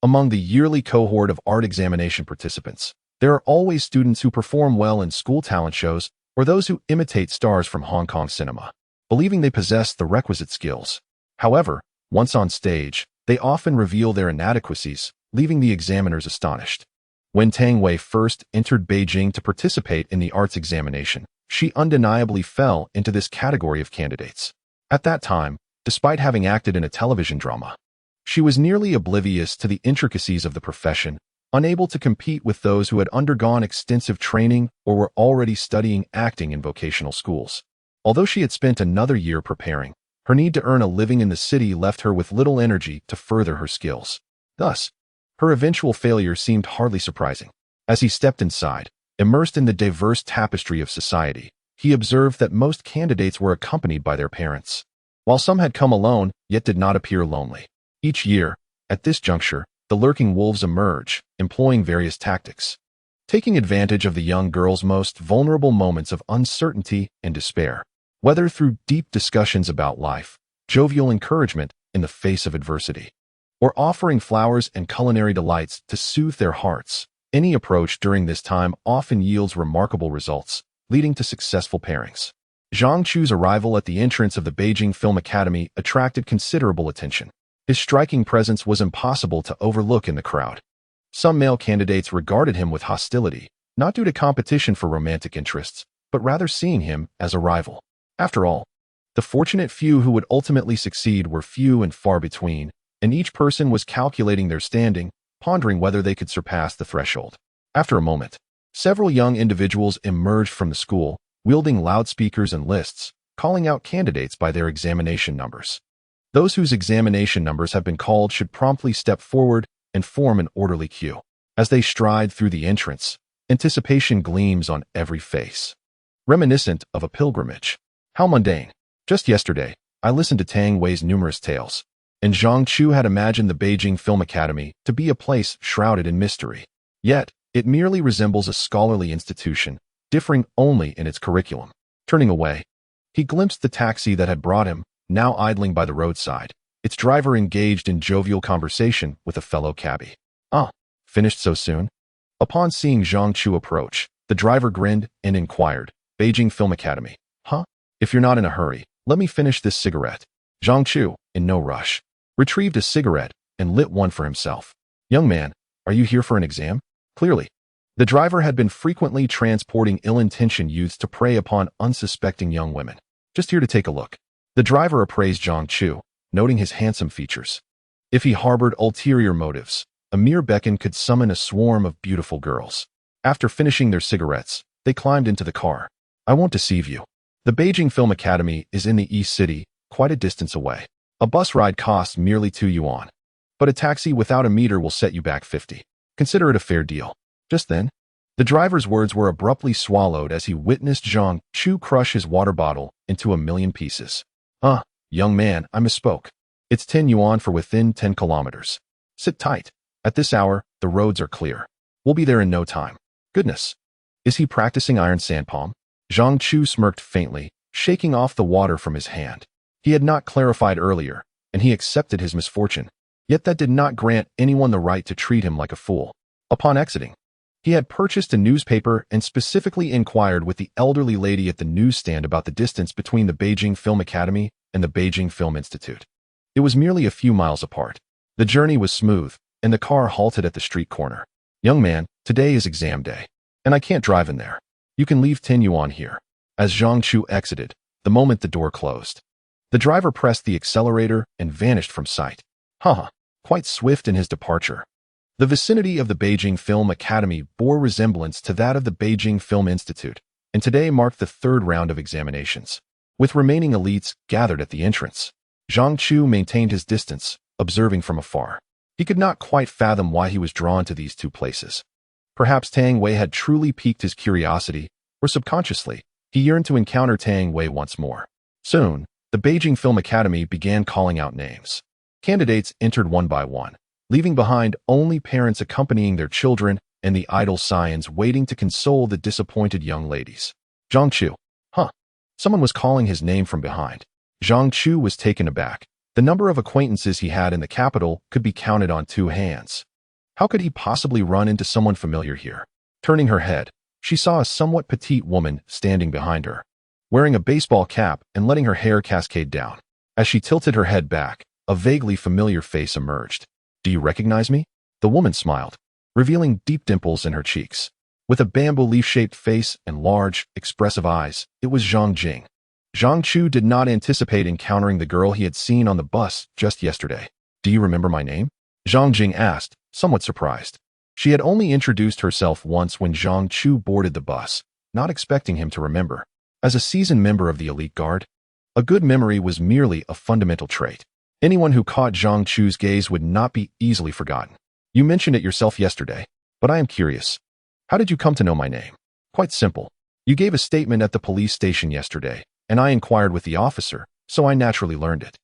among the yearly cohort of art examination participants, there are always students who perform well in school talent shows or those who imitate stars from Hong Kong cinema, believing they possess the requisite skills. However, once on stage, they often reveal their inadequacies, leaving the examiners astonished. When Tang Wei first entered Beijing to participate in the arts examination, she undeniably fell into this category of candidates. At that time, despite having acted in a television drama, she was nearly oblivious to the intricacies of the profession, unable to compete with those who had undergone extensive training or were already studying acting in vocational schools. Although she had spent another year preparing, her need to earn a living in the city left her with little energy to further her skills. Thus, her eventual failure seemed hardly surprising. As he stepped inside, immersed in the diverse tapestry of society, he observed that most candidates were accompanied by their parents, while some had come alone yet did not appear lonely. Each year, at this juncture, the lurking wolves emerge, employing various tactics, taking advantage of the young girl's most vulnerable moments of uncertainty and despair, whether through deep discussions about life, jovial encouragement in the face of adversity, or offering flowers and culinary delights to soothe their hearts. Any approach during this time often yields remarkable results, leading to successful pairings. Zhang Chu's arrival at the entrance of the Beijing Film Academy attracted considerable attention. His striking presence was impossible to overlook in the crowd. Some male candidates regarded him with hostility, not due to competition for romantic interests, but rather seeing him as a rival. After all, the fortunate few who would ultimately succeed were few and far between, and each person was calculating their standing, pondering whether they could surpass the threshold. After a moment, several young individuals emerged from the school, wielding loudspeakers and lists, calling out candidates by their examination numbers. Those whose examination numbers have been called should promptly step forward and form an orderly queue. As they stride through the entrance, anticipation gleams on every face, reminiscent of a pilgrimage. How mundane. Just yesterday, I listened to Tang Wei's numerous tales, and Zhang Chu had imagined the Beijing Film Academy to be a place shrouded in mystery. Yet, it merely resembles a scholarly institution, differing only in its curriculum. Turning away, he glimpsed the taxi that had brought him, now idling by the roadside, its driver engaged in jovial conversation with a fellow cabbie. "Ah, finished so soon?" Upon seeing Zhang Chu approach, the driver grinned and inquired, "Beijing Film Academy, huh? If you're not in a hurry, let me finish this cigarette." Zhang Chu, in no rush, retrieved a cigarette and lit one for himself. "Young man, are you here for an exam?" "Clearly." The driver had been frequently transporting ill-intentioned youths to prey upon unsuspecting young women. Just here to take a look. The driver appraised Zhang Chu, noting his handsome features. If he harbored ulterior motives, a mere beacon could summon a swarm of beautiful girls. After finishing their cigarettes, they climbed into the car. I won't deceive you. The Beijing Film Academy is in the East City, quite a distance away. A bus ride costs merely 2 yuan. But a taxi without a meter will set you back 50. Consider it a fair deal. Just then, the driver's words were abruptly swallowed as he witnessed Zhang Chu crush his water bottle into a million pieces. Young man, I misspoke. It's 10 yuan for within 10 kilometers. Sit tight. At this hour, the roads are clear. We'll be there in no time. Goodness. Is he practicing iron sandpalm? Zhang Chu smirked faintly, shaking off the water from his hand. He had not clarified earlier, and he accepted his misfortune. Yet that did not grant anyone the right to treat him like a fool. Upon exiting, he had purchased a newspaper and specifically inquired with the elderly lady at the newsstand about the distance between the Beijing Film Academy and the Beijing Film Institute. It was merely a few miles apart. The journey was smooth, and the car halted at the street corner. Young man, today is exam day, and I can't drive in there. You can leave 10 yuan here. As Zhang Chu exited, the moment the door closed, the driver pressed the accelerator and vanished from sight. Quite swift in his departure. The vicinity of the Beijing Film Academy bore resemblance to that of the Beijing Film Institute, and today marked the 3rd round of examinations. With remaining elites gathered at the entrance, Zhang Chu maintained his distance, observing from afar. He could not quite fathom why he was drawn to these two places. Perhaps Tang Wei had truly piqued his curiosity, or subconsciously, he yearned to encounter Tang Wei once more. Soon, the Beijing Film Academy began calling out names. Candidates entered one by one, leaving behind only parents accompanying their children and the idle scions waiting to console the disappointed young ladies. Zhang Chu. Someone was calling his name from behind. Zhang Chu was taken aback. The number of acquaintances he had in the capital could be counted on 2 hands. How could he possibly run into someone familiar here? Turning her head, she saw a somewhat petite woman standing behind her, wearing a baseball cap and letting her hair cascade down. As she tilted her head back, a vaguely familiar face emerged. Do you recognize me? The woman smiled, revealing deep dimples in her cheeks. With a bamboo leaf-shaped face and large, expressive eyes, it was Zhang Jing. Zhang Chu did not anticipate encountering the girl he had seen on the bus just yesterday. Do you remember my name? Zhang Jing asked, somewhat surprised. She had only introduced herself once when Zhang Chu boarded the bus, not expecting him to remember. As a seasoned member of the elite guard, a good memory was merely a fundamental trait. Anyone who caught Zhang Chu's gaze would not be easily forgotten. You mentioned it yourself yesterday, but I am curious. How did you come to know my name? Quite simple. You gave a statement at the police station yesterday, and I inquired with the officer, so I naturally learned it.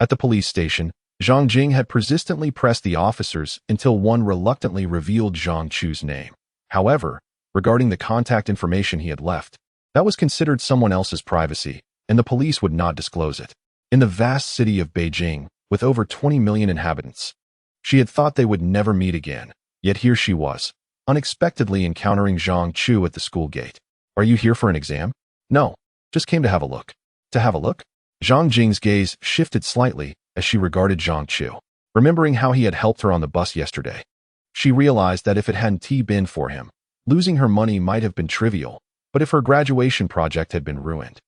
At the police station, Zhang Jing had persistently pressed the officers until one reluctantly revealed Zhang Chu's name. However, regarding the contact information he had left, that was considered someone else's privacy, and the police would not disclose it. In the vast city of Beijing, with over 20 million inhabitants, she had thought they would never meet again, yet here she was, unexpectedly encountering Zhang Chu at the school gate. Are you here for an exam? No, just came to have a look. To have a look? Zhang Jing's gaze shifted slightly as she regarded Zhang Chu, remembering how he had helped her on the bus yesterday. She realized that if it hadn't been for him, losing her money might have been trivial, but if her graduation project had been ruined,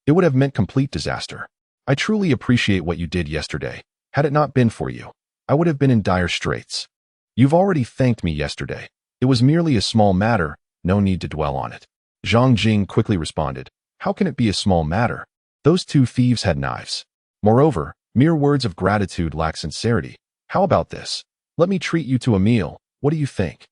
it would have meant complete disaster. I truly appreciate what you did yesterday. Had it not been for you, I would have been in dire straits. You've already thanked me yesterday. It was merely a small matter, no need to dwell on it. Zhang Jing quickly responded. How can it be a small matter? Those 2 thieves had knives. Moreover, mere words of gratitude lack sincerity. How about this? Let me treat you to a meal. What do you think?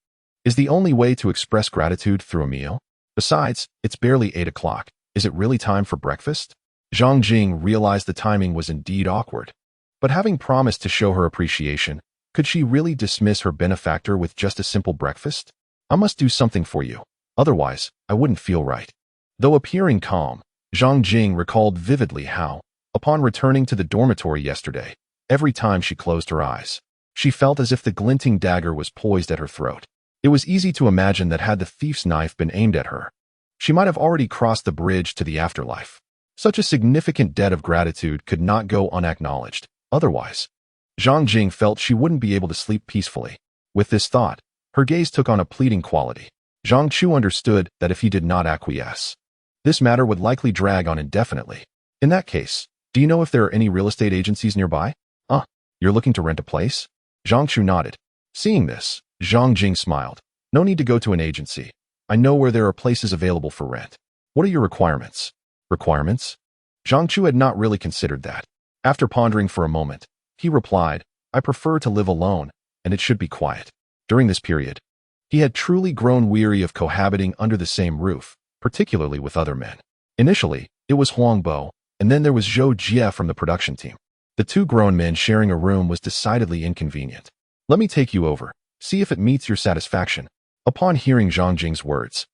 Is the only way to express gratitude through a meal? Besides, it's barely 8 o'clock. Is it really time for breakfast? Zhang Jing realized the timing was indeed awkward. But having promised to show her appreciation, could she really dismiss her benefactor with just a simple breakfast? I must do something for you. Otherwise, I wouldn't feel right. Though appearing calm, Zhang Jing recalled vividly how, upon returning to the dormitory yesterday, every time she closed her eyes, she felt as if the glinting dagger was poised at her throat. It was easy to imagine that had the thief's knife been aimed at her, she might have already crossed the bridge to the afterlife. Such a significant debt of gratitude could not go unacknowledged. Otherwise, Zhang Jing felt she wouldn't be able to sleep peacefully. With this thought, her gaze took on a pleading quality. Zhang Chu understood that if he did not acquiesce, this matter would likely drag on indefinitely. In that case, do you know if there are any real estate agencies nearby? You're looking to rent a place? Zhang Chu nodded. Seeing this, Zhang Jing smiled. No need to go to an agency. I know where there are places available for rent. What are your requirements? Requirements? Zhang Chu had not really considered that. After pondering for a moment, he replied, I prefer to live alone, and it should be quiet. During this period, he had truly grown weary of cohabiting under the same roof, particularly with other men. Initially, it was Huang Bo, and then there was Zhou Jie from the production team. The two grown men sharing a room was decidedly inconvenient. Let me take you over. See if it meets your satisfaction. Upon hearing Zhang Jing's words,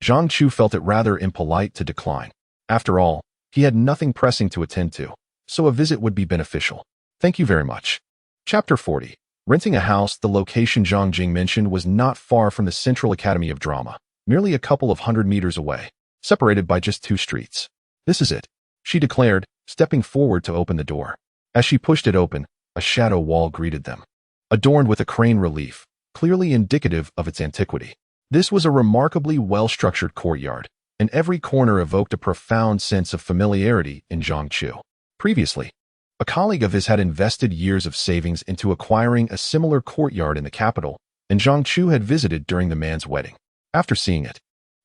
Zhang Chu felt it rather impolite to decline. After all, he had nothing pressing to attend to, so a visit would be beneficial. Thank you very much. Chapter 40. Renting a house. The location Zhang Jing mentioned was not far from the Central Academy of Drama, merely a couple of 100 meters away, separated by just 2 streets. This is it, she declared, stepping forward to open the door. As she pushed it open, a shadow wall greeted them, adorned with a crane relief, clearly indicative of its antiquity. This was a remarkably well-structured courtyard, and every corner evoked a profound sense of familiarity in Zhang Chu. Previously, a colleague of his had invested years of savings into acquiring a similar courtyard in the capital, and Zhang Chu had visited during the man's wedding. After seeing it,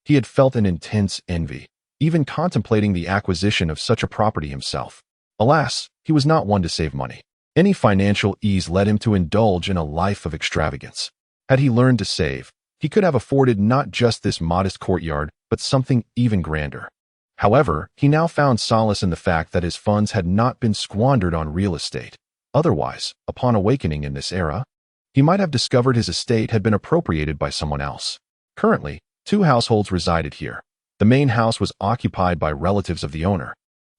he had felt an intense envy, even contemplating the acquisition of such a property himself. Alas, he was not one to save money. Any financial ease led him to indulge in a life of extravagance. Had he learned to save, he could have afforded not just this modest courtyard, but something even grander. However, he now found solace in the fact that his funds had not been squandered on real estate. Otherwise, upon awakening in this era, he might have discovered his estate had been appropriated by someone else. Currently, 2 households resided here. The main house was occupied by relatives of the owner,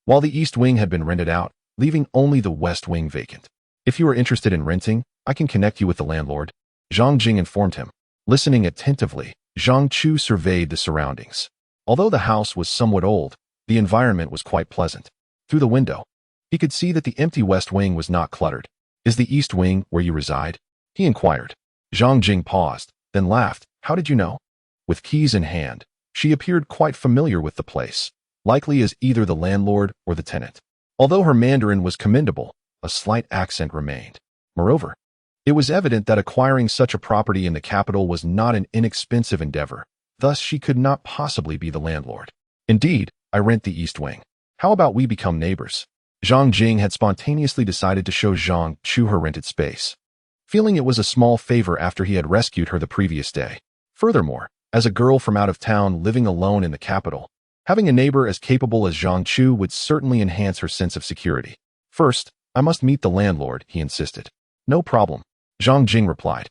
while the east wing had been rented out, leaving only the west wing vacant. If you are interested in renting, I can connect you with the landlord, Zhang Jing informed him. Listening attentively, Zhang Chu surveyed the surroundings. Although the house was somewhat old, the environment was quite pleasant. Through the window, he could see that the empty west wing was not cluttered. Is the east wing where you reside? He inquired. Zhang Jing paused, then laughed. How did you know? With keys in hand, she appeared quite familiar with the place, likely as either the landlord or the tenant. Although her Mandarin was commendable, a slight accent remained. Moreover, it was evident that acquiring such a property in the capital was not an inexpensive endeavor, thus she could not possibly be the landlord. Indeed, I rent the east wing. How about we become neighbors? Zhang Jing had spontaneously decided to show Zhang Chu her rented space, feeling it was a small favor after he had rescued her the previous day. Furthermore, as a girl from out of town living alone in the capital, having a neighbor as capable as Zhang Chu would certainly enhance her sense of security. First, I must meet the landlord, he insisted. No problem, Zhang Jing replied,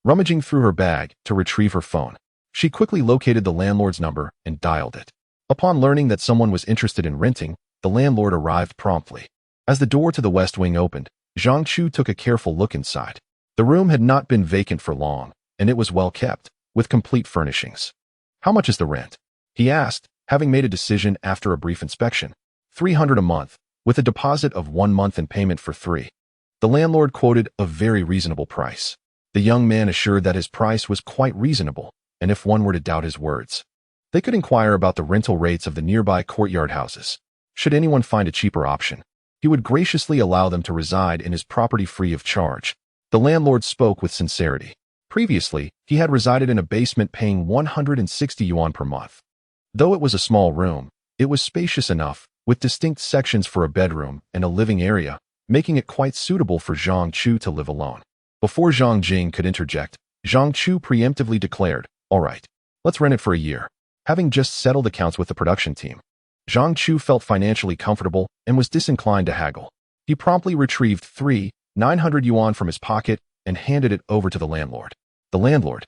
rummaging through her bag to retrieve her phone. She quickly located the landlord's number and dialed it. Upon learning that someone was interested in renting, the landlord arrived promptly. As the door to the west wing opened, Zhang Chu took a careful look inside. The room had not been vacant for long, and it was well kept, with complete furnishings. How much is the rent? He asked, having made a decision after a brief inspection. 300 a month, with a deposit of 1 month and payment for 3. The landlord quoted a very reasonable price. The young man assured that his price was quite reasonable, and if one were to doubt his words, they could inquire about the rental rates of the nearby courtyard houses. Should anyone find a cheaper option, he would graciously allow them to reside in his property free of charge. The landlord spoke with sincerity. Previously, he had resided in a basement paying 160 yuan per month. Though it was a small room, it was spacious enough, with distinct sections for a bedroom and a living area, making it quite suitable for Zhang Chu to live alone. Before Zhang Jing could interject, Zhang Chu preemptively declared, all right, let's rent it for a year. Having just settled accounts with the production team, Zhang Chu felt financially comfortable and was disinclined to haggle. He promptly retrieved 900 yuan from his pocket and handed it over to the landlord. The landlord,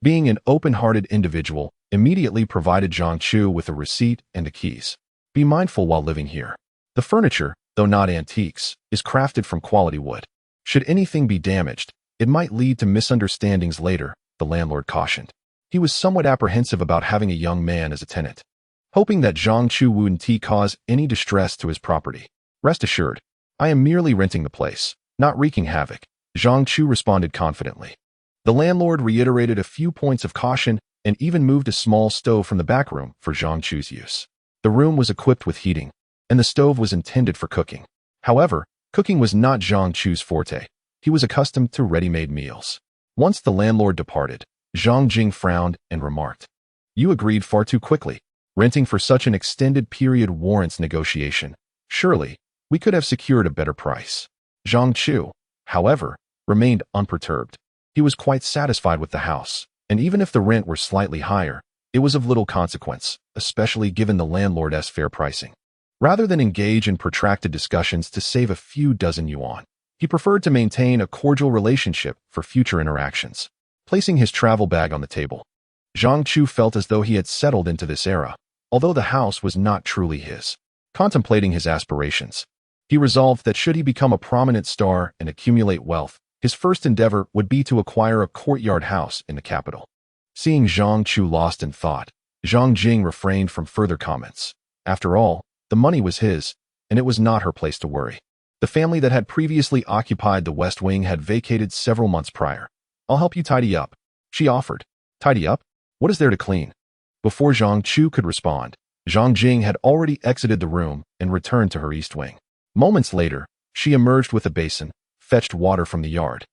being an open-hearted individual, immediately provided Zhang Chu with a receipt and the keys. Be mindful while living here. The furniture, though not antiques, is crafted from quality wood. Should anything be damaged, it might lead to misunderstandings later, the landlord cautioned. He was somewhat apprehensive about having a young man as a tenant, hoping that Zhang Chu wouldn't cause any distress to his property. Rest assured, I am merely renting the place, not wreaking havoc, Zhang Chu responded confidently. The landlord reiterated a few points of caution and even moved a small stove from the back room for Zhang Chu's use. The room was equipped with heating, and the stove was intended for cooking. However, cooking was not Zhang Chu's forte. He was accustomed to ready-made meals. Once the landlord departed, Zhang Jing frowned and remarked, "You agreed far too quickly. Renting for such an extended period warrants negotiation. Surely, we could have secured a better price." Zhang Chu, however, remained unperturbed. He was quite satisfied with the house, and even if the rent were slightly higher, it was of little consequence, especially given the landlord's fair pricing. Rather than engage in protracted discussions to save a few dozen yuan, he preferred to maintain a cordial relationship for future interactions. Placing his travel bag on the table, Zhang Chu felt as though he had settled into this era, although the house was not truly his. Contemplating his aspirations, he resolved that should he become a prominent star and accumulate wealth, his first endeavor would be to acquire a courtyard house in the capital. Seeing Zhang Chu lost in thought, Zhang Jing refrained from further comments. After all, the money was his, and it was not her place to worry. The family that had previously occupied the West Wing had vacated several months prior. "I'll help you tidy up," she offered. "Tidy up? What is there to clean?" Before Zhang Chu could respond, Zhang Jing had already exited the room and returned to her east wing. Moments later, she emerged with a basin, fetched water from the yard,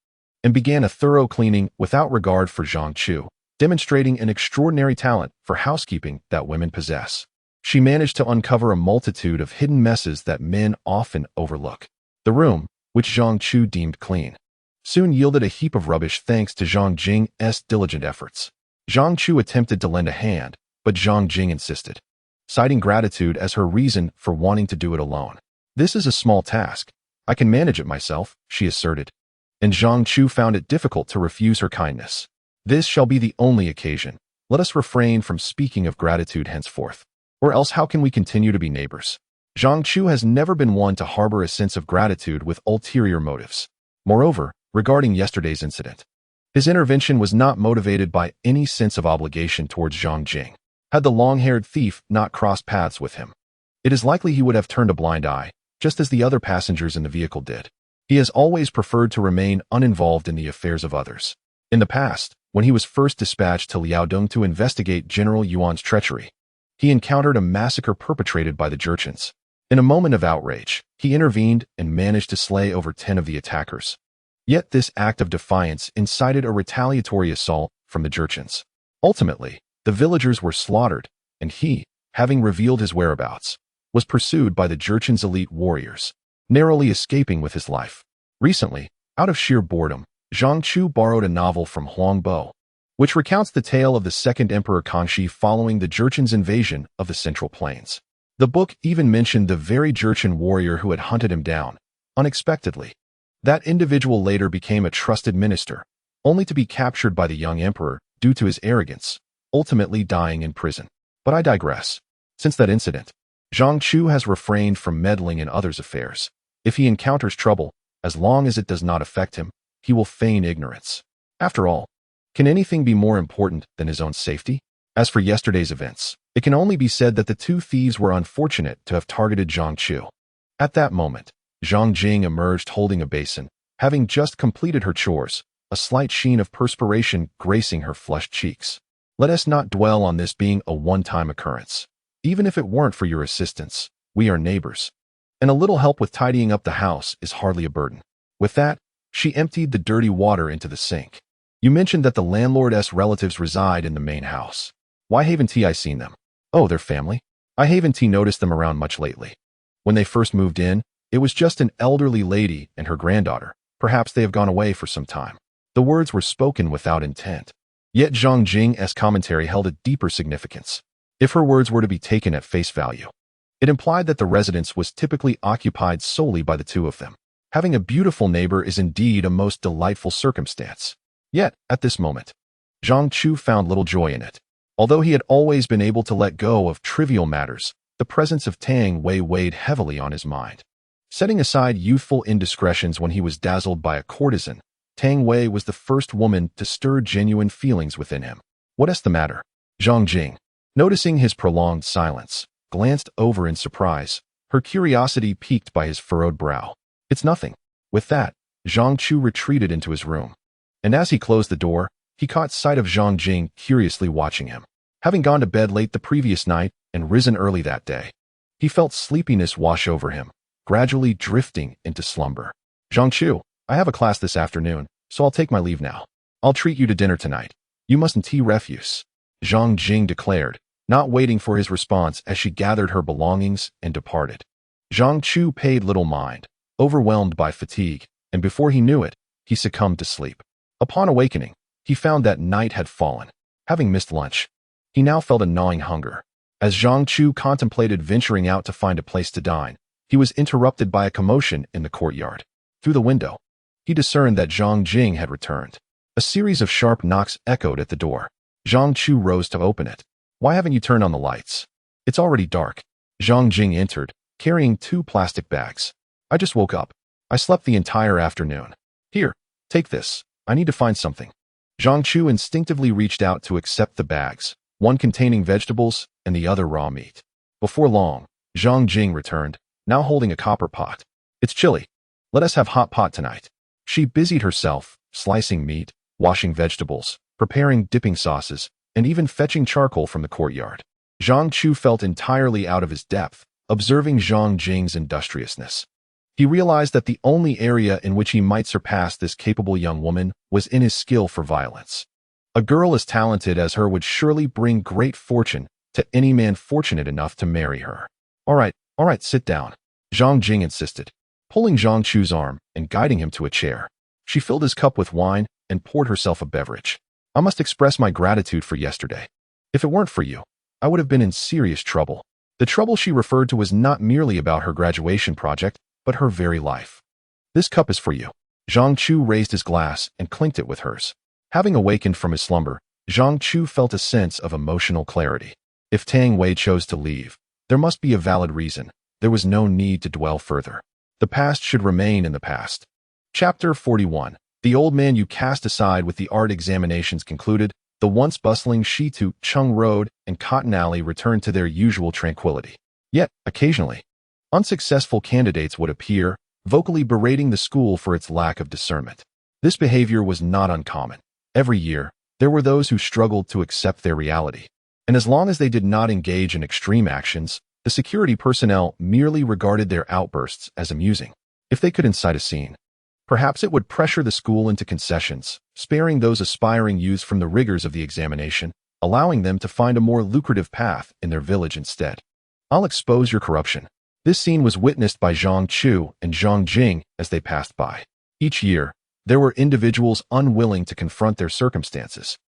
and began a thorough cleaning without regard for Zhang Chu, demonstrating an extraordinary talent for housekeeping that women possess. She managed to uncover a multitude of hidden messes that men often overlook. The room, which Zhang Chu deemed clean, soon yielded a heap of rubbish thanks to Zhang Jing's diligent efforts. Zhang Chu attempted to lend a hand, but Zhang Jing insisted, citing gratitude as her reason for wanting to do it alone. "This is a small task. I can manage it myself," she asserted, and Zhang Chu found it difficult to refuse her kindness. "This shall be the only occasion. Let us refrain from speaking of gratitude henceforth. Or else how can we continue to be neighbors?" Zhang Chu has never been one to harbor a sense of gratitude with ulterior motives. Moreover, regarding yesterday's incident, his intervention was not motivated by any sense of obligation towards Zhang Jing. Had the long-haired thief not crossed paths with him, it is likely he would have turned a blind eye, just as the other passengers in the vehicle did. He has always preferred to remain uninvolved in the affairs of others. In the past, when he was first dispatched to Liaodong to investigate General Yuan's treachery, he encountered a massacre perpetrated by the Jurchens. In a moment of outrage, he intervened and managed to slay over 10 of the attackers. Yet this act of defiance incited a retaliatory assault from the Jurchens. Ultimately, the villagers were slaughtered, and he, having revealed his whereabouts, was pursued by the Jurchens' elite warriors, narrowly escaping with his life. Recently, out of sheer boredom, Zhang Chu borrowed a novel from Huang Bo, which recounts the tale of the second Emperor Kangxi following the Jurchens' invasion of the Central Plains. The book even mentioned the very Jurchen warrior who had hunted him down, unexpectedly. That individual later became a trusted minister, only to be captured by the young emperor due to his arrogance, ultimately dying in prison. But I digress. Since that incident, Zhang Chu has refrained from meddling in others' affairs. If he encounters trouble, as long as it does not affect him, he will feign ignorance. After all, can anything be more important than his own safety? As for yesterday's events, it can only be said that the two thieves were unfortunate to have targeted Zhang Chu. At that moment, Zhang Jing emerged holding a basin, having just completed her chores, a slight sheen of perspiration gracing her flushed cheeks. Let us not dwell on this being a one-time occurrence. Even if it weren't for your assistance, we are neighbors, and a little help with tidying up the house is hardly a burden. With that, she emptied the dirty water into the sink. "You mentioned that the landlord's relatives reside in the main house. Why haven't I seen them?" "Oh, their family? I haven't noticed them around much lately. When they first moved in, it was just an elderly lady and her granddaughter. Perhaps they have gone away for some time." The words were spoken without intent. Yet Zhang Jing's commentary held a deeper significance. If her words were to be taken at face value, it implied that the residence was typically occupied solely by the two of them. Having a beautiful neighbor is indeed a most delightful circumstance. Yet, at this moment, Zhang Chu found little joy in it. Although he had always been able to let go of trivial matters, the presence of Tang Wei weighed heavily on his mind. Setting aside youthful indiscretions when he was dazzled by a courtesan, Tang Wei was the first woman to stir genuine feelings within him. "What is the matter?" Zhang Jing, noticing his prolonged silence, glanced over in surprise, her curiosity piqued by his furrowed brow. "It's nothing." With that, Zhang Chu retreated into his room, and as he closed the door, he caught sight of Zhang Jing curiously watching him. Having gone to bed late the previous night and risen early that day, he felt sleepiness wash over him, gradually drifting into slumber. Zhang Chu, I have a class this afternoon, so I'll take my leave now. I'll treat you to dinner tonight. You mustn't tea refuse, Zhang Jing declared, not waiting for his response as she gathered her belongings and departed. Zhang Chu paid little mind, overwhelmed by fatigue, and before he knew it, he succumbed to sleep. Upon awakening, he found that night had fallen. Having missed lunch, he now felt a gnawing hunger. As Zhang Chu contemplated venturing out to find a place to dine, he was interrupted by a commotion in the courtyard. Through the window, he discerned that Zhang Jing had returned. A series of sharp knocks echoed at the door. Zhang Chu rose to open it. Why haven't you turned on the lights? It's already dark. Zhang Jing entered, carrying 2 plastic bags. I just woke up. I slept the entire afternoon. Here, take this. I need to find something. Zhang Chu instinctively reached out to accept the bags, one containing vegetables and the other raw meat. Before long, Zhang Jing returned, now holding a copper pot. It's chilly. Let us have hot pot tonight. She busied herself, slicing meat, washing vegetables, preparing dipping sauces, and even fetching charcoal from the courtyard. Zhang Chu felt entirely out of his depth, observing Zhang Jing's industriousness. He realized that the only area in which he might surpass this capable young woman was in his skill for violence. A girl as talented as her would surely bring great fortune to any man fortunate enough to marry her. All right, sit down, Zhang Jing insisted, pulling Zhang Chu's arm and guiding him to a chair. She filled his cup with wine and poured herself a beverage. I must express my gratitude for yesterday. If it weren't for you, I would have been in serious trouble. The trouble she referred to was not merely about her graduation project, but her very life. This cup is for you. Zhang Chu raised his glass and clinked it with hers. Having awakened from his slumber, Zhang Chu felt a sense of emotional clarity. If Tang Wei chose to leave, there must be a valid reason. There was no need to dwell further. The past should remain in the past. Chapter 41. The old man you cast aside with the art examinations concluded, the once bustling Shitu, Chung Road, and Cotton Alley returned to their usual tranquility. Yet, occasionally, unsuccessful candidates would appear, vocally berating the school for its lack of discernment. This behavior was not uncommon. Every year, there were those who struggled to accept their reality. And as long as they did not engage in extreme actions, the security personnel merely regarded their outbursts as amusing. If they could incite a scene, perhaps it would pressure the school into concessions, sparing those aspiring youths from the rigors of the examination, allowing them to find a more lucrative path in their village instead. I'll expose your corruption. This scene was witnessed by Zhang Chu and Zhang Jing as they passed by. Each year, there were individuals unwilling to confront their circumstances.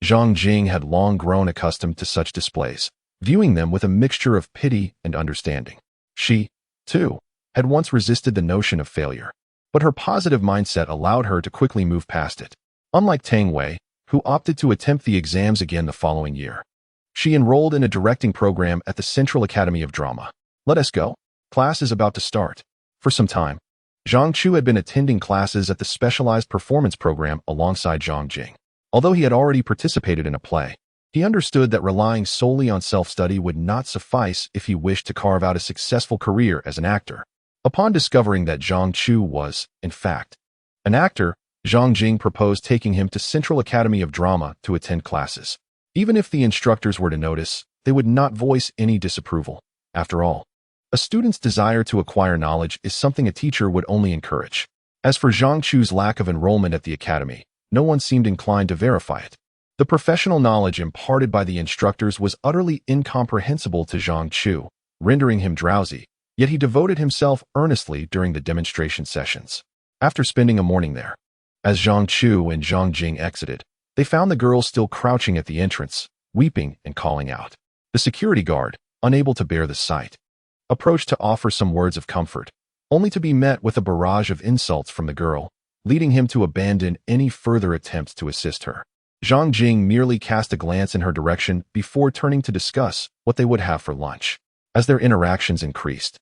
Zhang Jing had long grown accustomed to such displays, viewing them with a mixture of pity and understanding. She, too, had once resisted the notion of failure, but her positive mindset allowed her to quickly move past it. Unlike Tang Wei, who opted to attempt the exams again the following year, she enrolled in a directing program at the Central Academy of Drama. Let us go. Class is about to start. For some time, Zhang Chu had been attending classes at the specialized performance program alongside Zhang Jing. Although he had already participated in a play, he understood that relying solely on self-study would not suffice if he wished to carve out a successful career as an actor. Upon discovering that Zhang Chu was, in fact, an actor, Zhang Jing proposed taking him to Central Academy of Drama to attend classes. Even if the instructors were to notice, they would not voice any disapproval. After all, a student's desire to acquire knowledge is something a teacher would only encourage. As for Zhang Chu's lack of enrollment at the academy, no one seemed inclined to verify it. The professional knowledge imparted by the instructors was utterly incomprehensible to Zhang Chu, rendering him drowsy, yet he devoted himself earnestly during the demonstration sessions. After spending a morning there, as Zhang Chu and Zhang Jing exited, they found the girl still crouching at the entrance, weeping and calling out. The security guard, unable to bear the sight, approached to offer some words of comfort, only to be met with a barrage of insults from the girl, leading him to abandon any further attempts to assist her. Zhang Jing merely cast a glance in her direction before turning to discuss what they would have for lunch. As their interactions increased,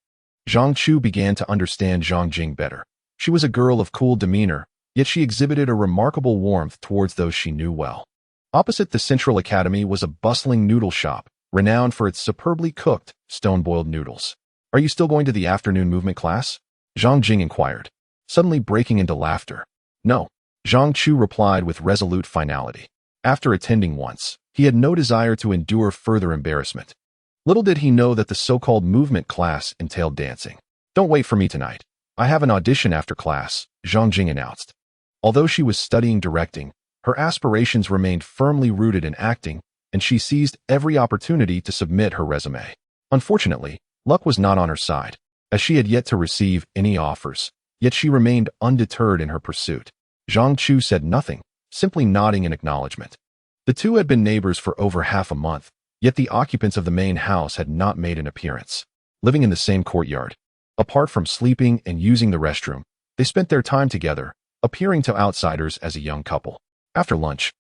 Zhang Chu began to understand Zhang Jing better. She was a girl of cool demeanor, yet she exhibited a remarkable warmth towards those she knew well. Opposite the Central Academy was a bustling noodle shop, renowned for its superbly cooked, stone-boiled noodles. Are you still going to the afternoon movement class? Zhang Jing inquired, suddenly breaking into laughter. No, Zhang Chu replied with resolute finality. After attending once, he had no desire to endure further embarrassment. Little did he know that the so-called movement class entailed dancing. "Don't wait for me tonight. I have an audition after class," Zhang Jing announced. Although she was studying directing, her aspirations remained firmly rooted in acting, and she seized every opportunity to submit her resume. Unfortunately, luck was not on her side, as she had yet to receive any offers, yet she remained undeterred in her pursuit. Zhang Chu said nothing, simply nodding in acknowledgement. The two had been neighbors for over half a month, yet the occupants of the main house had not made an appearance. Living in the same courtyard, apart from sleeping and using the restroom, they spent their time together, appearing to outsiders as a young couple. After lunch,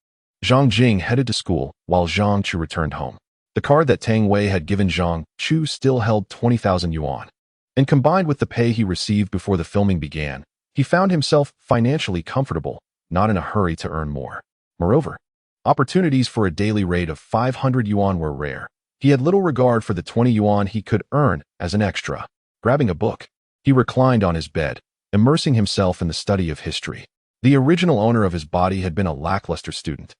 Zhang Jing headed to school while Zhang Chu returned home. The card that Tang Wei had given Zhang Chu still held 20,000 yuan. And combined with the pay he received before the filming began, he found himself financially comfortable, not in a hurry to earn more. Moreover, opportunities for a daily rate of 500 yuan were rare. He had little regard for the 20 yuan he could earn as an extra. Grabbing a book, he reclined on his bed, immersing himself in the study of history. The original owner of his body had been a lackluster student,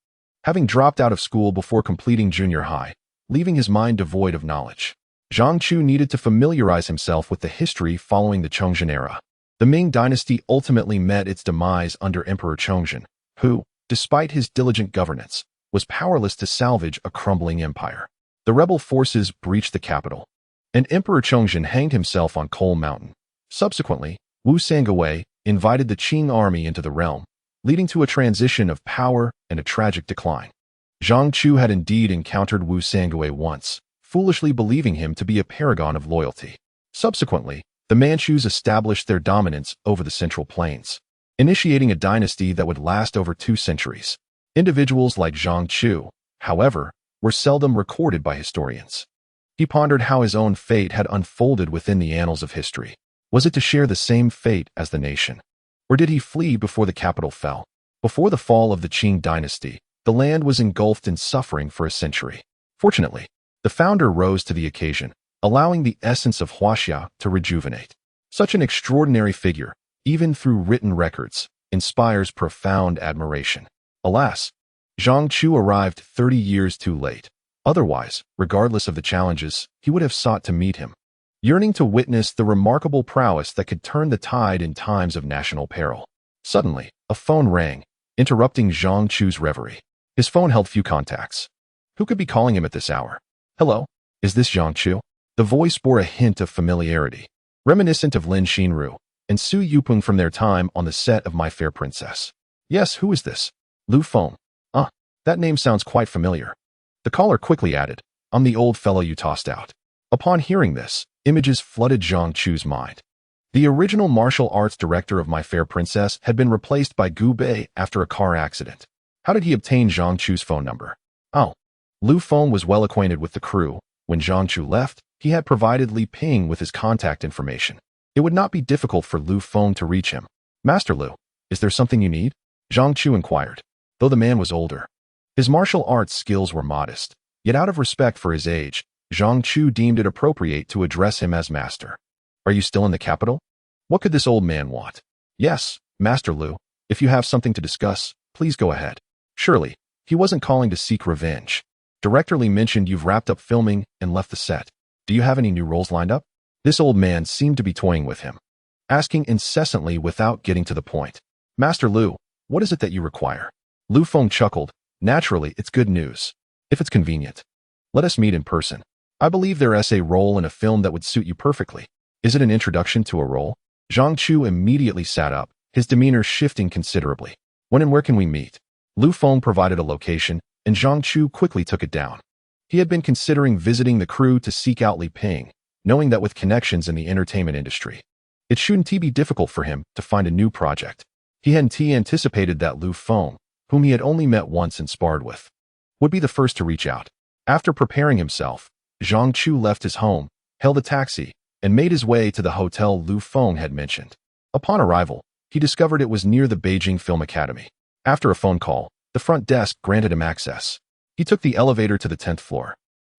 having dropped out of school before completing junior high, leaving his mind devoid of knowledge. Zhang Chu needed to familiarize himself with the history following the Chongzhen era. The Ming Dynasty ultimately met its demise under Emperor Chongzhen, who, despite his diligent governance, was powerless to salvage a crumbling empire. The rebel forces breached the capital, and Emperor Chongzhen hanged himself on Coal Mountain. Subsequently, Wu Sangawei invited the Qing army into the realm, leading to a transition of power and a tragic decline. Zhang Chu had indeed encountered Wu Sangawei once, foolishly believing him to be a paragon of loyalty. Subsequently, the Manchus established their dominance over the Central Plains, initiating a dynasty that would last over 2 centuries. Individuals like Zhang Chu, however, were seldom recorded by historians. He pondered how his own fate had unfolded within the annals of history. Was it to share the same fate as the nation? Or did he flee before the capital fell? Before the fall of the Qing dynasty, the land was engulfed in suffering for a century. Fortunately, the founder rose to the occasion, allowing the essence of Huaxia to rejuvenate. Such an extraordinary figure, even through written records, inspires profound admiration. Alas, Zhang Chu arrived 30 years too late. Otherwise, regardless of the challenges, he would have sought to meet him, yearning to witness the remarkable prowess that could turn the tide in times of national peril. Suddenly, a phone rang, interrupting Zhang Chu's reverie. His phone held few contacts. Who could be calling him at this hour? "Hello, is this Zhang Chu?" The voice bore a hint of familiarity, reminiscent of Lin Xinru and Su Yupeng from their time on the set of My Fair Princess. "Yes, who is this?" "Lu Feng." That name sounds quite familiar." The caller quickly added, "I'm the old fellow you tossed out." Upon hearing this, images flooded Zhang Chu's mind. The original martial arts director of My Fair Princess had been replaced by Gu Bei after a car accident. How did he obtain Zhang Chu's phone number? Oh, Lu Feng was well acquainted with the crew. When Zhang Chu left, he had provided Li Ping with his contact information. It would not be difficult for Lu Feng to reach him. "Master Lu, is there something you need?" Zhang Chu inquired. Though the man was older, his martial arts skills were modest, yet out of respect for his age, Zhang Chu deemed it appropriate to address him as master. "Are you still in the capital? What could this old man want?" "Yes, Master Lu, if you have something to discuss, please go ahead." Surely, he wasn't calling to seek revenge. Director Li mentioned you've wrapped up filming and left the set. Do you have any new roles lined up? This old man seemed to be toying with him, asking incessantly without getting to the point. "Master Lu, what is it that you require?" Lu Feng chuckled. "Naturally, it's good news. If it's convenient, let us meet in person. I believe there is a role in a film that would suit you perfectly. Is it an introduction to a role?" Zhang Chu immediately sat up, his demeanor shifting considerably. "When and where can we meet?" Lu Feng provided a location, and Zhang Chu quickly took it down. He had been considering visiting the crew to seek out Li Ping, knowing that with connections in the entertainment industry, it shouldn't be difficult for him to find a new project. He hadn't anticipated that Lu Feng, whom he had only met once and sparred with, would be the first to reach out. After preparing himself, Zhang Chu left his home, hailed a taxi, and made his way to the hotel Lu Feng had mentioned. Upon arrival, he discovered it was near the Beijing Film Academy. After a phone call, the front desk granted him access. He took the elevator to the 10th floor.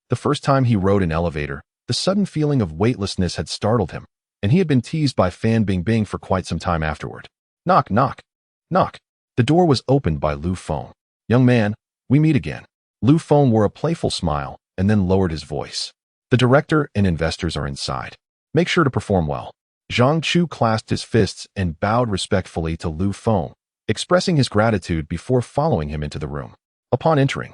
The first time he rode an elevator, the sudden feeling of weightlessness had startled him, and he had been teased by Fan Bingbing for quite some time afterward. Knock, knock, knock. The door was opened by Lu Feng. "Young man, We meet again. Lu Feng wore a playful smile and then lowered his voice. The director and investors are inside. Make sure to perform well. Zhang Chu clasped his fists and bowed respectfully to Lu Feng, expressing his gratitude before following him into the room. Upon entering,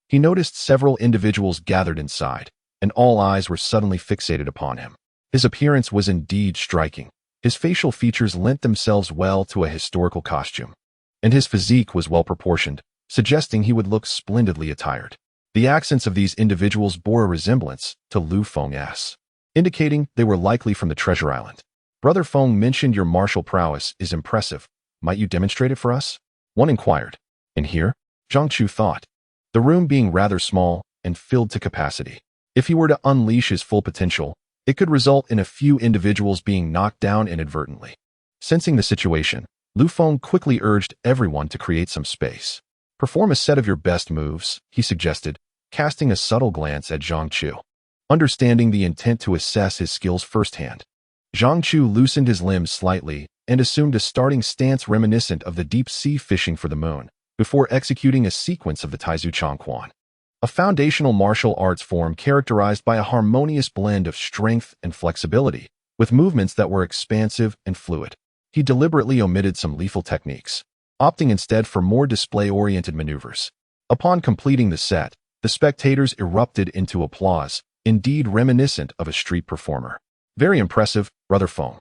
he noticed several individuals gathered inside, and all eyes were suddenly fixated upon him. His appearance was indeed striking. His facial features lent themselves well to a historical costume, and his physique was well proportioned, suggesting he would look splendidly attired. The accents of these individuals bore a resemblance to Lu Feng's, indicating they were likely from the Treasure Island. Brother Feng mentioned your martial prowess is impressive. Might you demonstrate it for us? One inquired. In here? Zhang Chu thought. The room being rather small and filled to capacity. If he were to unleash his full potential, it could result in a few individuals being knocked down inadvertently. Sensing the situation, Lu Feng quickly urged everyone to create some space. Perform a set of your best moves, he suggested, casting a subtle glance at Zhang Chu. Understanding the intent to assess his skills firsthand, Zhang Chu loosened his limbs slightly and assumed a starting stance reminiscent of the deep-sea fishing for the moon, before executing a sequence of the Taizu Changquan, a foundational martial arts form characterized by a harmonious blend of strength and flexibility, with movements that were expansive and fluid. He deliberately omitted some lethal techniques, opting instead for more display-oriented maneuvers. Upon completing the set, the spectators erupted into applause, indeed reminiscent of a street performer. Very impressive, Brother Feng.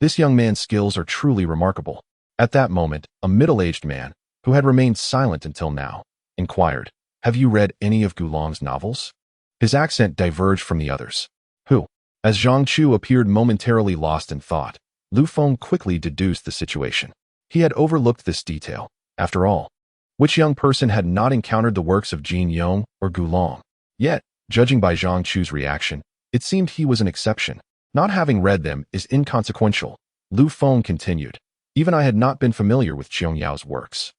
This young man's skills are truly remarkable. At that moment, a middle-aged man, who had remained silent until now, inquired, Have you read any of Gulong's novels? His accent diverged from the others. Who? As Zhang Chu appeared momentarily lost in thought, Lu Feng quickly deduced the situation. He had overlooked this detail. After all, which young person had not encountered the works of Jin Yong or Gulong? Yet, judging by Zhang Chu's reaction, it seemed he was an exception. Not having read them is inconsequential, Lu Feng continued. Even I had not been familiar with Qiong Yao's works.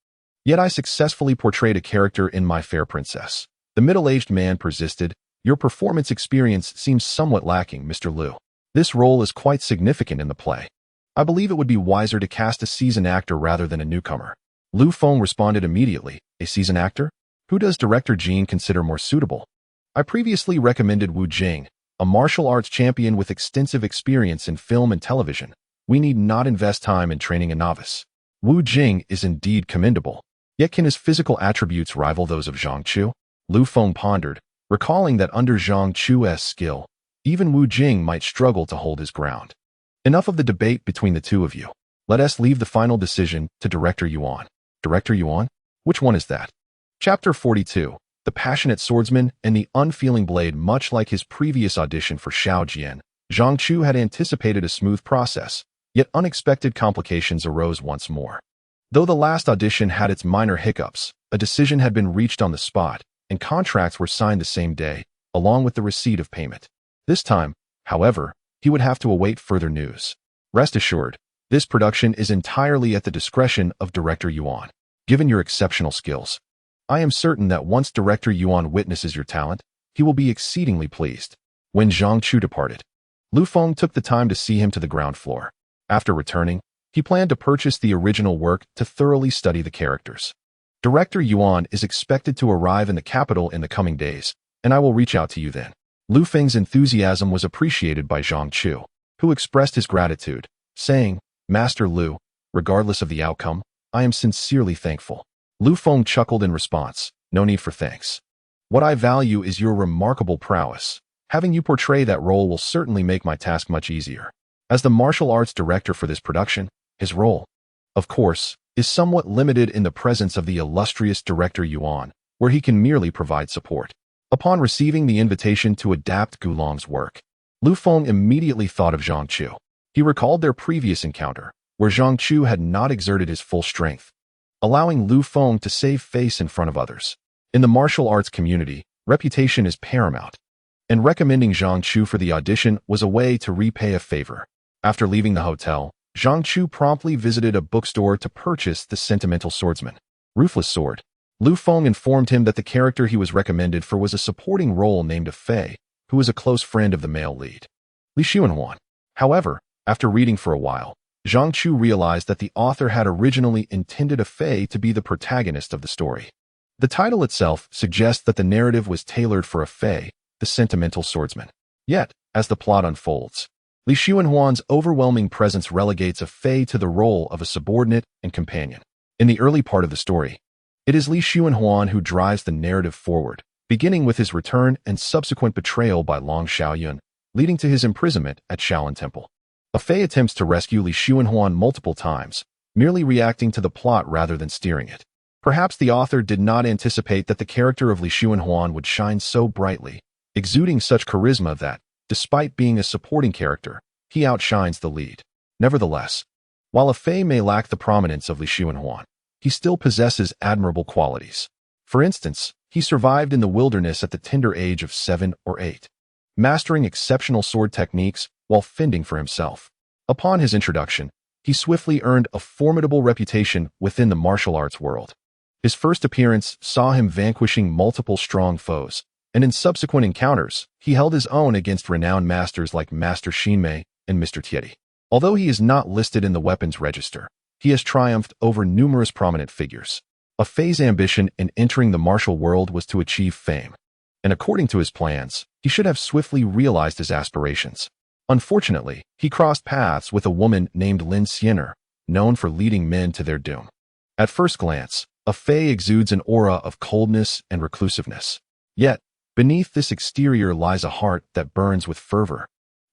Yet I successfully portrayed a character in My Fair Princess. The middle-aged man persisted. Your performance experience seems somewhat lacking, Mr. Lu. This role is quite significant in the play. I believe it would be wiser to cast a seasoned actor rather than a newcomer. Lu Feng responded immediately. A seasoned actor? Who does Director Jin consider more suitable? I previously recommended Wu Jing, a martial arts champion with extensive experience in film and television. We need not invest time in training a novice. Wu Jing is indeed commendable. Yet can his physical attributes rival those of Zhang Chu? Lu Feng pondered, recalling that under Zhang Chu's skill, even Wu Jing might struggle to hold his ground. Enough of the debate between the two of you. Let us leave the final decision to Director Yuan. Director Yuan? Which one is that? Chapter 42. The passionate swordsman and the unfeeling blade. Much like his previous audition for Shao Jian, Zhang Chu had anticipated a smooth process, yet unexpected complications arose once more. Though the last audition had its minor hiccups, a decision had been reached on the spot, and contracts were signed the same day, along with the receipt of payment. This time, however, he would have to await further news. Rest assured, this production is entirely at the discretion of Director Yuan. Given your exceptional skills, I am certain that once Director Yuan witnesses your talent, he will be exceedingly pleased. When Zhang Chu departed, Lu Feng took the time to see him to the ground floor. After returning, he planned to purchase the original work to thoroughly study the characters. Director Yuan is expected to arrive in the capital in the coming days, and I will reach out to you then. Lu Feng's enthusiasm was appreciated by Zhang Chu, who expressed his gratitude, saying, Master Lu, regardless of the outcome, I am sincerely thankful. Lu Feng chuckled in response, No need for thanks. What I value is your remarkable prowess. Having you portray that role will certainly make my task much easier. As the martial arts director for this production, his role, of course, is somewhat limited in the presence of the illustrious Director Yuan, where he can merely provide support. Upon receiving the invitation to adapt Gulong's work, Lu Feng immediately thought of Zhang Chu. He recalled their previous encounter, where Zhang Chu had not exerted his full strength, allowing Lu Feng to save face in front of others. In the martial arts community, reputation is paramount, and recommending Zhang Chu for the audition was a way to repay a favor. After leaving the hotel, Zhang Chu promptly visited a bookstore to purchase The Sentimental Swordsman. Ruthless Sword. Lu Feng informed him that the character he was recommended for was a supporting role named a Fei, who was a close friend of the male lead, Li Xuanhuan. However, after reading for a while, Zhang Chu realized that the author had originally intended a Fei to be the protagonist of the story. The title itself suggests that the narrative was tailored for a fey, the sentimental swordsman. Yet, as the plot unfolds, Li Xuanhuan's overwhelming presence relegates a fey to the role of a subordinate and companion. In the early part of the story, it is Li Xuanhuan who drives the narrative forward, beginning with his return and subsequent betrayal by Long Xiaoyun, leading to his imprisonment at Shaolin Temple. A fey attempts to rescue Li Xuanhuan multiple times, merely reacting to the plot rather than steering it. Perhaps the author did not anticipate that the character of Li Xuanhuan would shine so brightly, exuding such charisma that, despite being a supporting character, he outshines the lead. Nevertheless, while a fey may lack the prominence of Li Xuanhuan, he still possesses admirable qualities. For instance, he survived in the wilderness at the tender age of 7 or 8, mastering exceptional sword techniques while fending for himself. Upon his introduction, he swiftly earned a formidable reputation within the martial arts world. His first appearance saw him vanquishing multiple strong foes, and in subsequent encounters, he held his own against renowned masters like Master Xinmei and Mr. Tieti. Although he is not listed in the weapons register, he has triumphed over numerous prominent figures. A fey's ambition in entering the martial world was to achieve fame, and according to his plans, he should have swiftly realized his aspirations. Unfortunately, he crossed paths with a woman named Lin Xianer, known for leading men to their doom. At first glance, a fey exudes an aura of coldness and reclusiveness. Yet, beneath this exterior lies a heart that burns with fervor,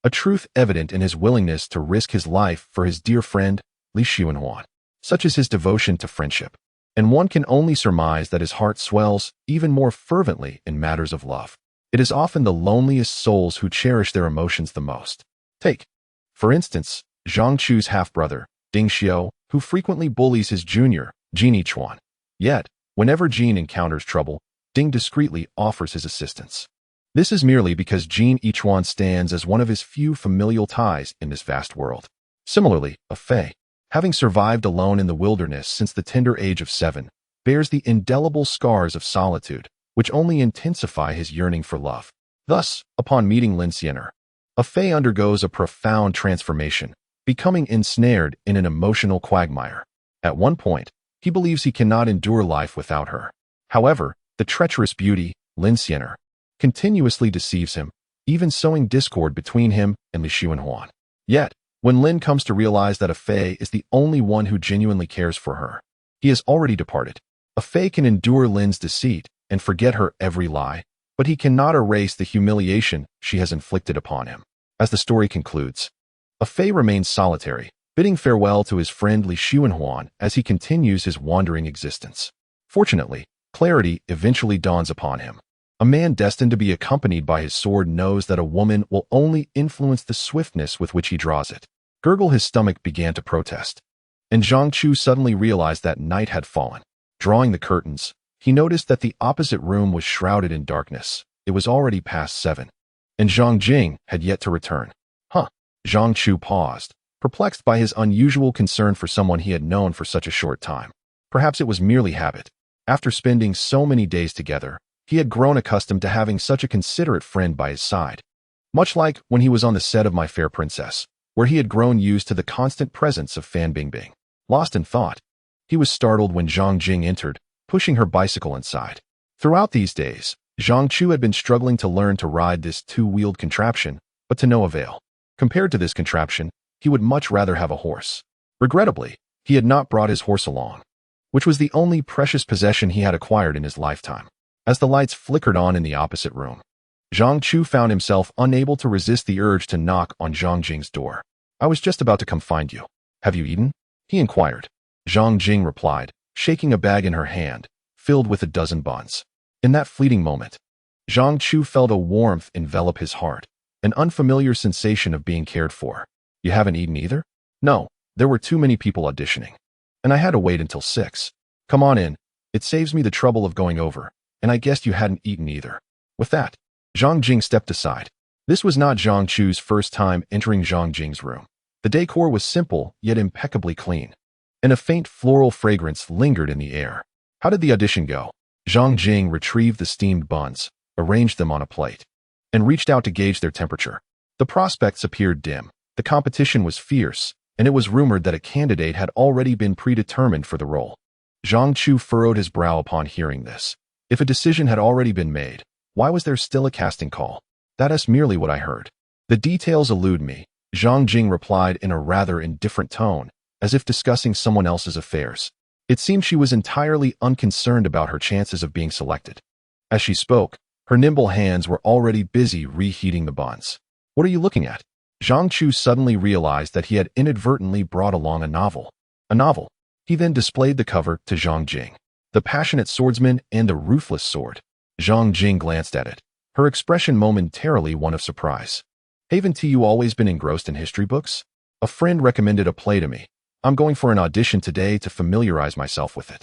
a truth evident in his willingness to risk his life for his dear friend, Li Xuanhuan. Such is his devotion to friendship, and one can only surmise that his heart swells even more fervently in matters of love. It is often the loneliest souls who cherish their emotions the most. Take, for instance, Zhang Chu's half-brother, Ding Xiao, who frequently bullies his junior, Jin Yichuan. Yet, whenever Jin encounters trouble, Ding discreetly offers his assistance. This is merely because Jin Yichuan stands as one of his few familial ties in this vast world. Similarly, a fey, having survived alone in the wilderness since the tender age of 7, bears the indelible scars of solitude, which only intensify his yearning for love. Thus, upon meeting Lin Xianer, a fey undergoes a profound transformation, becoming ensnared in an emotional quagmire. At one point, he believes he cannot endure life without her. However, the treacherous beauty, Lin Xianer, continuously deceives him, even sowing discord between him and Li Xuanhuan. Yet, when Lin comes to realize that a fey is the only one who genuinely cares for her, he has already departed. A fey can endure Lin's deceit and forget her every lie, but he cannot erase the humiliation she has inflicted upon him. As the story concludes, a fey remains solitary, bidding farewell to his friend Li Xuanhuan as he continues his wandering existence. Fortunately, clarity eventually dawns upon him. A man destined to be accompanied by his sword knows that a woman will only influence the swiftness with which he draws it. Gurgle his stomach began to protest, and Zhang Chu suddenly realized that night had fallen. Drawing the curtains, he noticed that the opposite room was shrouded in darkness. It was already past 7, and Zhang Jing had yet to return. Zhang Chu paused, perplexed by his unusual concern for someone he had known for such a short time. Perhaps it was merely habit. After spending so many days together, he had grown accustomed to having such a considerate friend by his side. Much like when he was on the set of My Fair Princess, where he had grown used to the constant presence of Fan Bingbing. Lost in thought, he was startled when Zhang Jing entered, pushing her bicycle inside. Throughout these days, Zhang Chu had been struggling to learn to ride this two-wheeled contraption, but to no avail. Compared to this contraption, he would much rather have a horse. Regrettably, he had not brought his horse along, which was the only precious possession he had acquired in his lifetime. As the lights flickered on in the opposite room, Zhang Chu found himself unable to resist the urge to knock on Zhang Jing's door. "I was just about to come find you. Have you eaten?" he inquired. Zhang Jing replied, shaking a bag in her hand, filled with a dozen buns. In that fleeting moment, Zhang Chu felt a warmth envelop his heart, an unfamiliar sensation of being cared for. "You haven't eaten either?" "No, there were too many people auditioning, and I had to wait until 6. Come on in, it saves me the trouble of going over, and I guessed you hadn't eaten either." With that, Zhang Jing stepped aside. This was not Zhang Chu's first time entering Zhang Jing's room. The decor was simple, yet impeccably clean, and a faint floral fragrance lingered in the air. "How did the audition go?" Zhang Jing retrieved the steamed buns, arranged them on a plate, and reached out to gauge their temperature. The prospects appeared dim, the competition was fierce, and it was rumored that a candidate had already been predetermined for the role. Zhang Chu furrowed his brow upon hearing this. If a decision had already been made, why was there still a casting call? That is merely what I heard. The details elude me, Zhang Jing replied in a rather indifferent tone, as if discussing someone else's affairs. It seemed she was entirely unconcerned about her chances of being selected. As she spoke, her nimble hands were already busy reheating the buns. What are you looking at? Zhang Chu suddenly realized that he had inadvertently brought along a novel. A novel. He then displayed the cover to Zhang Jing. The Passionate Swordsman and the Ruthless Sword. Zhang Jing glanced at it, her expression momentarily one of surprise. Haven't you always been engrossed in history books? A friend recommended a play to me. I'm going for an audition today to familiarize myself with it.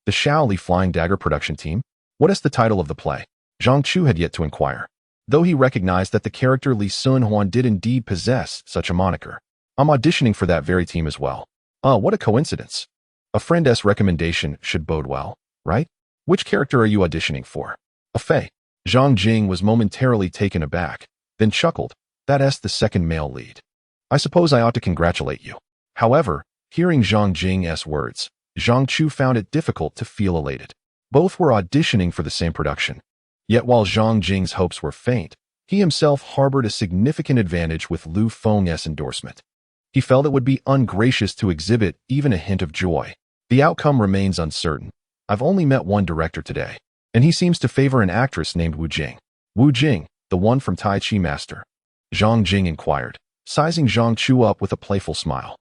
The Shaoli Flying Dagger production team? What is the title of the play? Zhang Chu had yet to inquire, though he recognized that the character Li Sun Huan did indeed possess such a moniker. I'm auditioning for that very team as well. What a coincidence. A friend's recommendation should bode well, right? Which character are you auditioning for? A Fei. Zhang Jing was momentarily taken aback, then chuckled. That's the second male lead. I suppose I ought to congratulate you. However, hearing Zhang Jing's words, Zhang Chu found it difficult to feel elated. Both were auditioning for the same production. Yet while Zhang Jing's hopes were faint, he himself harbored a significant advantage with Lu Feng's endorsement. He felt it would be ungracious to exhibit even a hint of joy. The outcome remains uncertain. I've only met one director today, and he seems to favor an actress named Wu Jing. Wu Jing, the one from Tai Chi Master? Zhang Jing inquired, sizing Zhang Chu up with a playful smile.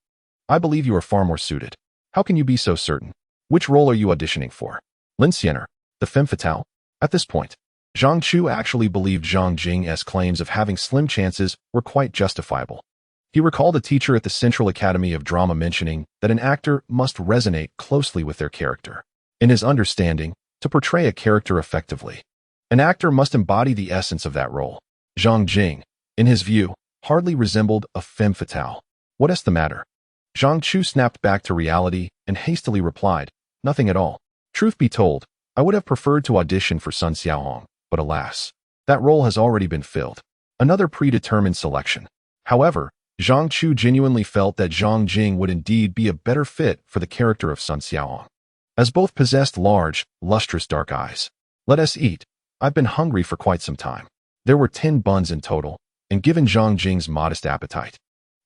I believe you are far more suited. How can you be so certain? Which role are you auditioning for? Lin Xiener, the femme fatale? At this point, Zhang Chu actually believed Zhang Jing's claims of having slim chances were quite justifiable. He recalled a teacher at the Central Academy of Drama mentioning that an actor must resonate closely with their character. In his understanding, to portray a character effectively, an actor must embody the essence of that role. Zhang Jing, in his view, hardly resembled a femme fatale. What is the matter? Zhang Chu snapped back to reality and hastily replied, nothing at all. Truth be told, I would have preferred to audition for Sun Xiaohong, but alas, that role has already been filled. Another predetermined selection. However, Zhang Chu genuinely felt that Zhang Jing would indeed be a better fit for the character of Sun Xiaohong, as both possessed large, lustrous dark eyes. Let us eat. I've been hungry for quite some time. There were 10 buns in total, and given Zhang Jing's modest appetite,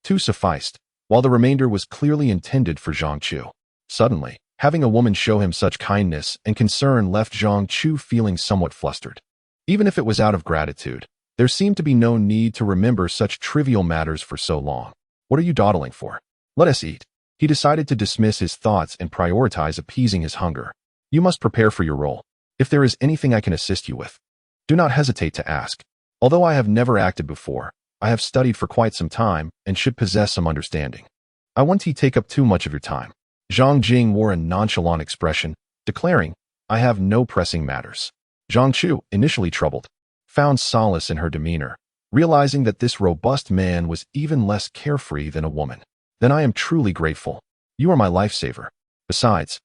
2 sufficed, while the remainder was clearly intended for Zhang Chu. Suddenly, having a woman show him such kindness and concern left Zhang Chu feeling somewhat flustered. Even if it was out of gratitude, there seemed to be no need to remember such trivial matters for so long. What are you dawdling for? Let us eat. He decided to dismiss his thoughts and prioritize appeasing his hunger. You must prepare for your role. If there is anything I can assist you with, do not hesitate to ask. Although I have never acted before, I have studied for quite some time and should possess some understanding. I won't take up too much of your time. Zhang Jing wore a nonchalant expression, declaring, I have no pressing matters. Zhang Chu, initially troubled, found solace in her demeanor, realizing that this robust man was even less carefree than a woman. Then I am truly grateful. You are my lifesaver. Besides,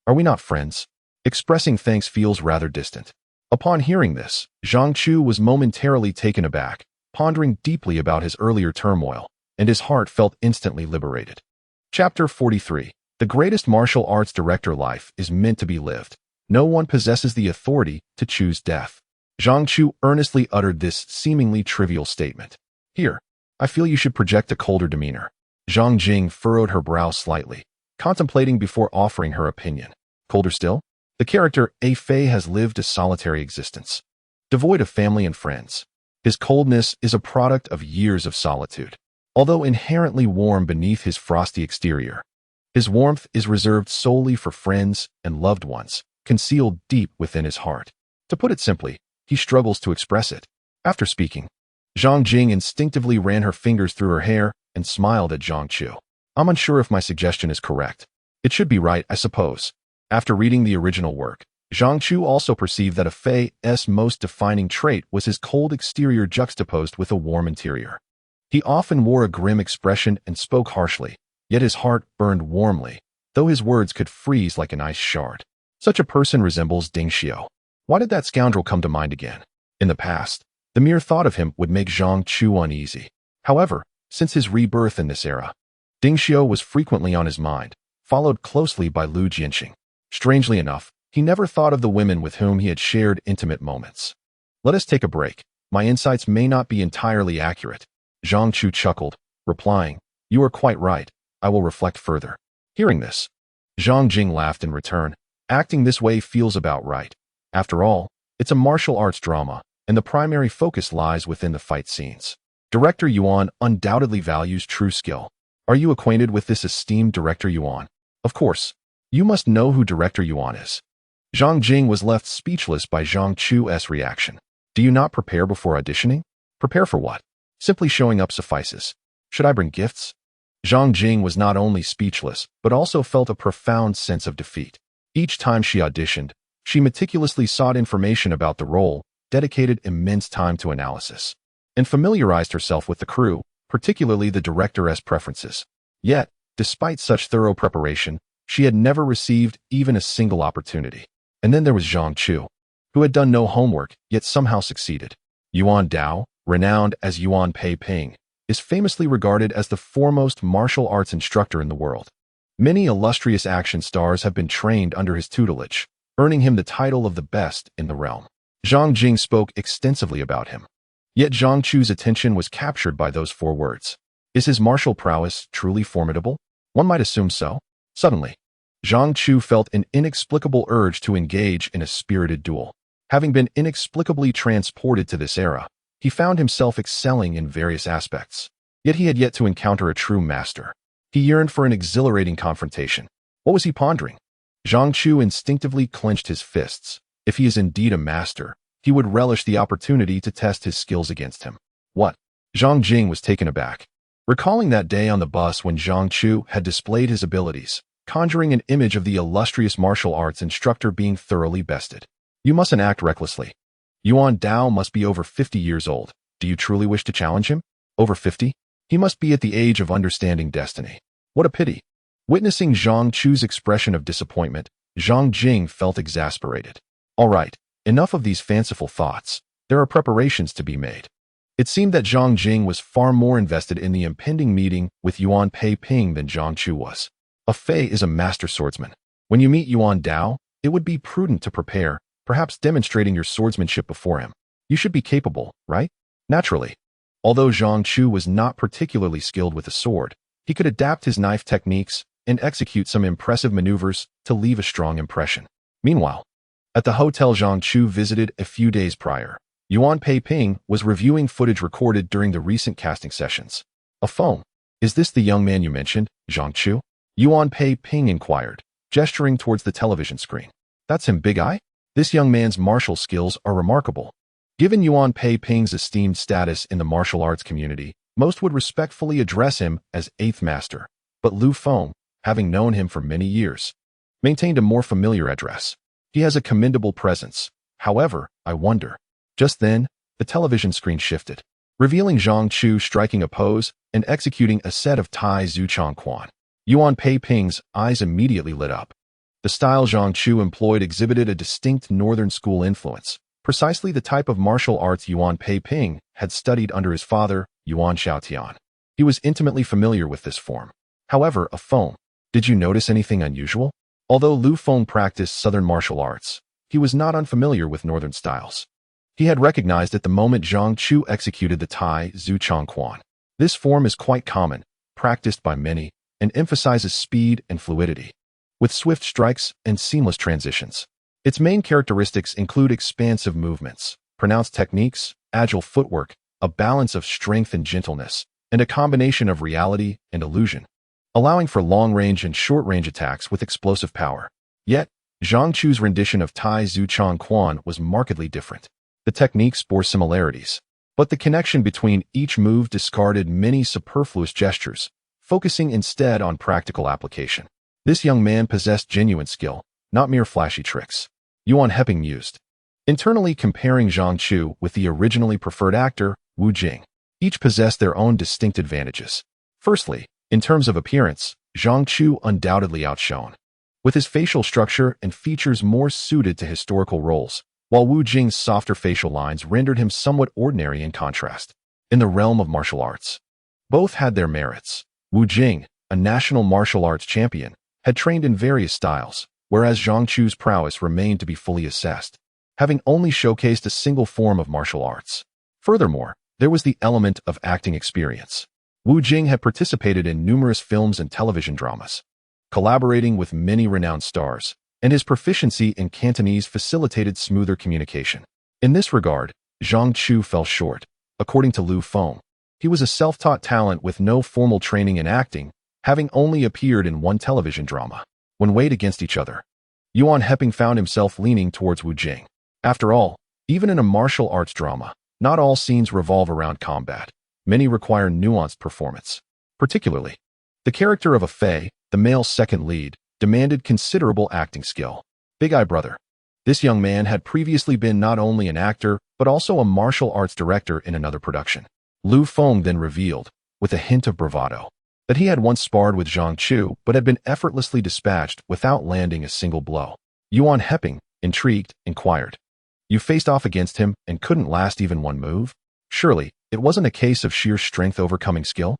are we not friends? Expressing thanks feels rather distant. Upon hearing this, Zhang Chu was momentarily taken aback, pondering deeply about his earlier turmoil, and his heart felt instantly liberated. Chapter 43. The greatest martial arts director life is meant to be lived. No one possesses the authority to choose death. Zhang Chu earnestly uttered this seemingly trivial statement. Here, I feel you should project a colder demeanor. Zhang Jing furrowed her brow slightly, contemplating before offering her opinion. Colder still? The character A Fei has lived a solitary existence, devoid of family and friends. His coldness is a product of years of solitude. Although inherently warm beneath his frosty exterior, his warmth is reserved solely for friends and loved ones, concealed deep within his heart. To put it simply, he struggles to express it. After speaking, Zhang Jing instinctively ran her fingers through her hair and smiled at Zhang Chu. I'm unsure if my suggestion is correct. It should be right, I suppose. After reading the original work, Zhang Chu also perceived that a Fei's most defining trait was his cold exterior juxtaposed with a warm interior. He often wore a grim expression and spoke harshly, yet his heart burned warmly, though his words could freeze like an ice shard. Such a person resembles Ding Xiao. Why did that scoundrel come to mind again? In the past, the mere thought of him would make Zhang Chu uneasy. However, since his rebirth in this era, Ding Xiao was frequently on his mind, followed closely by Lu Jianxing. Strangely enough, he never thought of the women with whom he had shared intimate moments. Let us take a break. My insights may not be entirely accurate. Zhang Chu chuckled, replying, You are quite right. I will reflect further. Hearing this, Zhang Jing laughed in return. Acting this way feels about right. After all, it's a martial arts drama, and the primary focus lies within the fight scenes. Director Yuan undoubtedly values true skill. Are you acquainted with this esteemed Director Yuan? Of course. You must know who Director Yuan is. Zhang Jing was left speechless by Zhang Chu's reaction. Do you not prepare before auditioning? Prepare for what? Simply showing up suffices. Should I bring gifts? Zhang Jing was not only speechless, but also felt a profound sense of defeat. Each time she auditioned, she meticulously sought information about the role, dedicated immense time to analysis, and familiarized herself with the crew, particularly the director's preferences. Yet, despite such thorough preparation, she had never received even a single opportunity. And then there was Zhang Chu, who had done no homework, yet somehow succeeded. Yuan Dao, renowned as Yuan Pei Ping, is famously regarded as the foremost martial arts instructor in the world. Many illustrious action stars have been trained under his tutelage, earning him the title of the best in the realm. Zhang Jing spoke extensively about him. Yet Zhang Chu's attention was captured by those four words. Is his martial prowess truly formidable? One might assume so. Suddenly, Zhang Chu felt an inexplicable urge to engage in a spirited duel. Having been inexplicably transported to this era, he found himself excelling in various aspects. Yet he had yet to encounter a true master. He yearned for an exhilarating confrontation. What was he pondering? Zhang Chu instinctively clenched his fists. If he is indeed a master, he would relish the opportunity to test his skills against him. What? Zhang Jing was taken aback, recalling that day on the bus when Zhang Chu had displayed his abilities, conjuring an image of the illustrious martial arts instructor being thoroughly bested. You mustn't act recklessly. Yuan Dao must be over 50 years old. Do you truly wish to challenge him? Over 50? He must be at the age of understanding destiny. What a pity. Witnessing Zhang Chu's expression of disappointment, Zhang Jing felt exasperated. All right, enough of these fanciful thoughts. There are preparations to be made. It seemed that Zhang Jing was far more invested in the impending meeting with Yuan Pei Ping than Zhang Chu was. A Fei is a master swordsman. When you meet Yuan Dao, it would be prudent to prepare, perhaps demonstrating your swordsmanship before him. You should be capable, right? Naturally. Although Zhang Chu was not particularly skilled with a sword, he could adapt his knife techniques and execute some impressive maneuvers to leave a strong impression. Meanwhile, at the hotel Zhang Chu visited a few days prior, Yuan Pei Ping was reviewing footage recorded during the recent casting sessions. A phone. Is this the young man you mentioned, Zhang Chu? Yuan Pei Ping inquired, gesturing towards the television screen. That's him, Big Eye? This young man's martial skills are remarkable. Given Yuan Pei Ping's esteemed status in the martial arts community, most would respectfully address him as Eighth Master, but Lu Feng, having known him for many years, maintained a more familiar address. He has a commendable presence. However, I wonder. Just then, the television screen shifted, revealing Zhang Chu striking a pose and executing a set of Tai Zu Chong Quan. Yuan Pei Ping's eyes immediately lit up. The style Zhang Chu employed exhibited a distinct northern school influence, precisely the type of martial arts Yuan Pei Ping had studied under his father, Yuan Xiaotian. He was intimately familiar with this form. However, a Feng. Did you notice anything unusual? Although Lu Feng practiced southern martial arts, he was not unfamiliar with northern styles. He had recognized at the moment Zhang Chu executed the Tai Zu Chong Quan. This form is quite common, practiced by many, and emphasizes speed and fluidity, with swift strikes and seamless transitions. Its main characteristics include expansive movements, pronounced techniques, agile footwork, a balance of strength and gentleness, and a combination of reality and illusion, allowing for long-range and short-range attacks with explosive power. Yet, Zhang Chu's rendition of Tai Zu Chong Quan was markedly different. The techniques bore similarities, but the connection between each move discarded many superfluous gestures, focusing instead on practical application. This young man possessed genuine skill, not mere flashy tricks. Yuan Heping mused, internally comparing Zhang Chu with the originally preferred actor, Wu Jing. Each possessed their own distinct advantages. Firstly, in terms of appearance, Zhang Chu undoubtedly outshone, with his facial structure and features more suited to historical roles, while Wu Jing's softer facial lines rendered him somewhat ordinary in contrast. In the realm of martial arts, both had their merits. Wu Jing, a national martial arts champion, had trained in various styles, whereas Zhang Chu's prowess remained to be fully assessed, having only showcased a single form of martial arts. Furthermore, there was the element of acting experience. Wu Jing had participated in numerous films and television dramas, collaborating with many renowned stars, and his proficiency in Cantonese facilitated smoother communication. In this regard, Zhang Chu fell short. According to Lu Feng, he was a self-taught talent with no formal training in acting, having only appeared in one television drama. When weighed against each other, Yuan Heping found himself leaning towards Wu Jing. After all, even in a martial arts drama, not all scenes revolve around combat. Many require nuanced performance. Particularly, the character of a Fei, the male second lead, demanded considerable acting skill. Big Eye Brother. This young man had previously been not only an actor, but also a martial arts director in another production. Lu Feng then revealed, with a hint of bravado, that he had once sparred with Zhang Chu but had been effortlessly dispatched without landing a single blow. Yuan Heping, intrigued, inquired, "You faced off against him and couldn't last even one move? Surely, it wasn't a case of sheer strength overcoming skill?"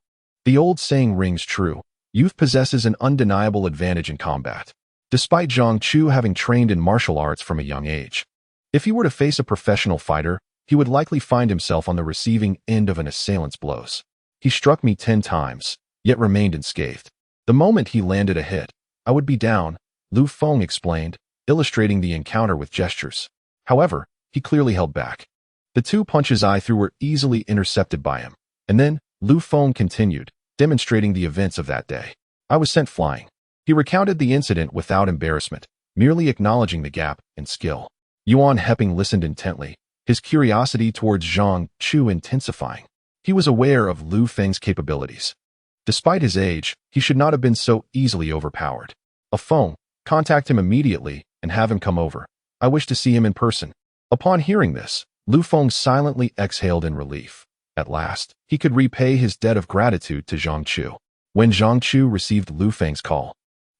The old saying rings true. Youth possesses an undeniable advantage in combat, despite Zhang Chu having trained in martial arts from a young age. If he were to face a professional fighter, he would likely find himself on the receiving end of an assailant's blows. He struck me 10 times, yet remained unscathed. The moment he landed a hit, I would be down, Lu Feng explained, illustrating the encounter with gestures. However, he clearly held back. The 2 punches I threw were easily intercepted by him. And then, Lu Feng continued, demonstrating the events of that day. I was sent flying. He recounted the incident without embarrassment, merely acknowledging the gap in skill. Yuan Heping listened intently, his curiosity towards Zhang Chu intensifying. He was aware of Lu Feng's capabilities. Despite his age, he should not have been so easily overpowered. A Feng, contact him immediately and have him come over. I wish to see him in person. Upon hearing this, Lu Feng silently exhaled in relief. At last, he could repay his debt of gratitude to Zhang Chu. When Zhang Chu received Lu Feng's call,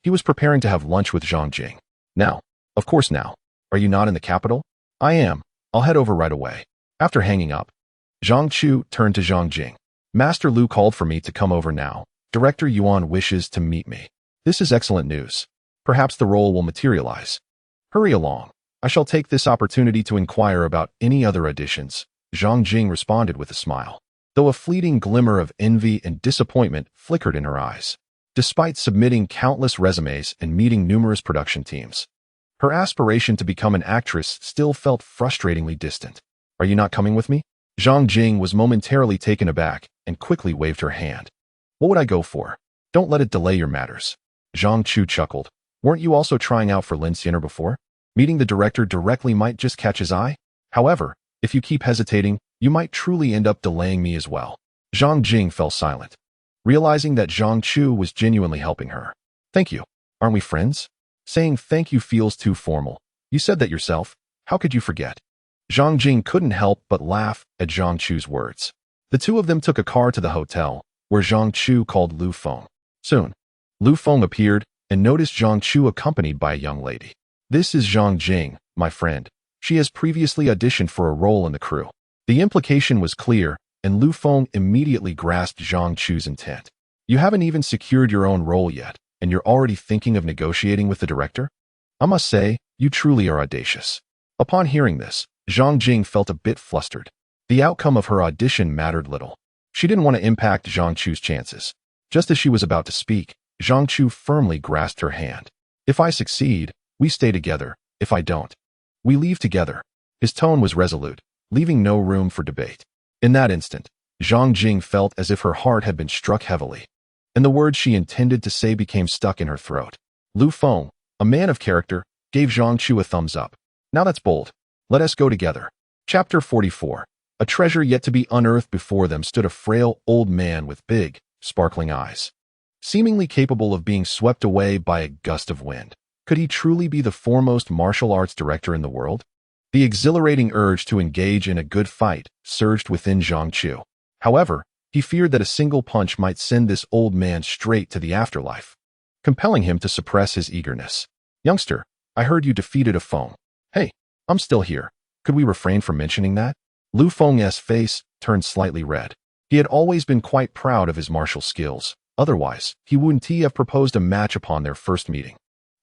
he was preparing to have lunch with Zhang Jing. Now, of course now. Are you not in the capital? I am. I'll head over right away. After hanging up, Zhang Chu turned to Zhang Jing. Master Lu called for me to come over now. Director Yuan wishes to meet me. This is excellent news. Perhaps the role will materialize. Hurry along. I shall take this opportunity to inquire about any other additions. Zhang Jing responded with a smile, though a fleeting glimmer of envy and disappointment flickered in her eyes. Despite submitting countless resumes and meeting numerous production teams, her aspiration to become an actress still felt frustratingly distant. Are you not coming with me? Zhang Jing was momentarily taken aback and quickly waved her hand. What would I go for? Don't let it delay your matters. Zhang Chu chuckled. Weren't you also trying out for Lin Xiner before? Meeting the director directly might just catch his eye. However, if you keep hesitating, you might truly end up delaying me as well. Zhang Jing fell silent, realizing that Zhang Chu was genuinely helping her. Thank you. Aren't we friends? Saying thank you feels too formal. You said that yourself. How could you forget? Zhang Jing couldn't help but laugh at Zhang Chu's words. The two of them took a car to the hotel, where Zhang Chu called Lu Feng. Soon, Lu Feng appeared and noticed Zhang Chu accompanied by a young lady. This is Zhang Jing, my friend. She has previously auditioned for a role in the crew. The implication was clear, and Lu Feng immediately grasped Zhang Chu's intent. You haven't even secured your own role yet, and you're already thinking of negotiating with the director? I must say, you truly are audacious. Upon hearing this, Zhang Jing felt a bit flustered. The outcome of her audition mattered little. She didn't want to impact Zhang Chu's chances. Just as she was about to speak, Zhang Chu firmly grasped her hand. If I succeed, we stay together. If I don't, we leave together. His tone was resolute, leaving no room for debate. In that instant, Zhang Jing felt as if her heart had been struck heavily, and the words she intended to say became stuck in her throat. Lu Feng, a man of character, gave Zhang Chu a thumbs up. Now that's bold. Let us go together. Chapter 44. A treasure yet to be unearthed. Before them stood a frail old man with big, sparkling eyes, seemingly capable of being swept away by a gust of wind. Could he truly be the foremost martial arts director in the world? The exhilarating urge to engage in a good fight surged within Zhang Chu. However, he feared that a single punch might send this old man straight to the afterlife, compelling him to suppress his eagerness. Youngster, I heard you defeated a Feng. Hey, I'm still here. Could we refrain from mentioning that? Lu Feng's face turned slightly red. He had always been quite proud of his martial skills. Otherwise, he wouldn't have proposed a match upon their first meeting.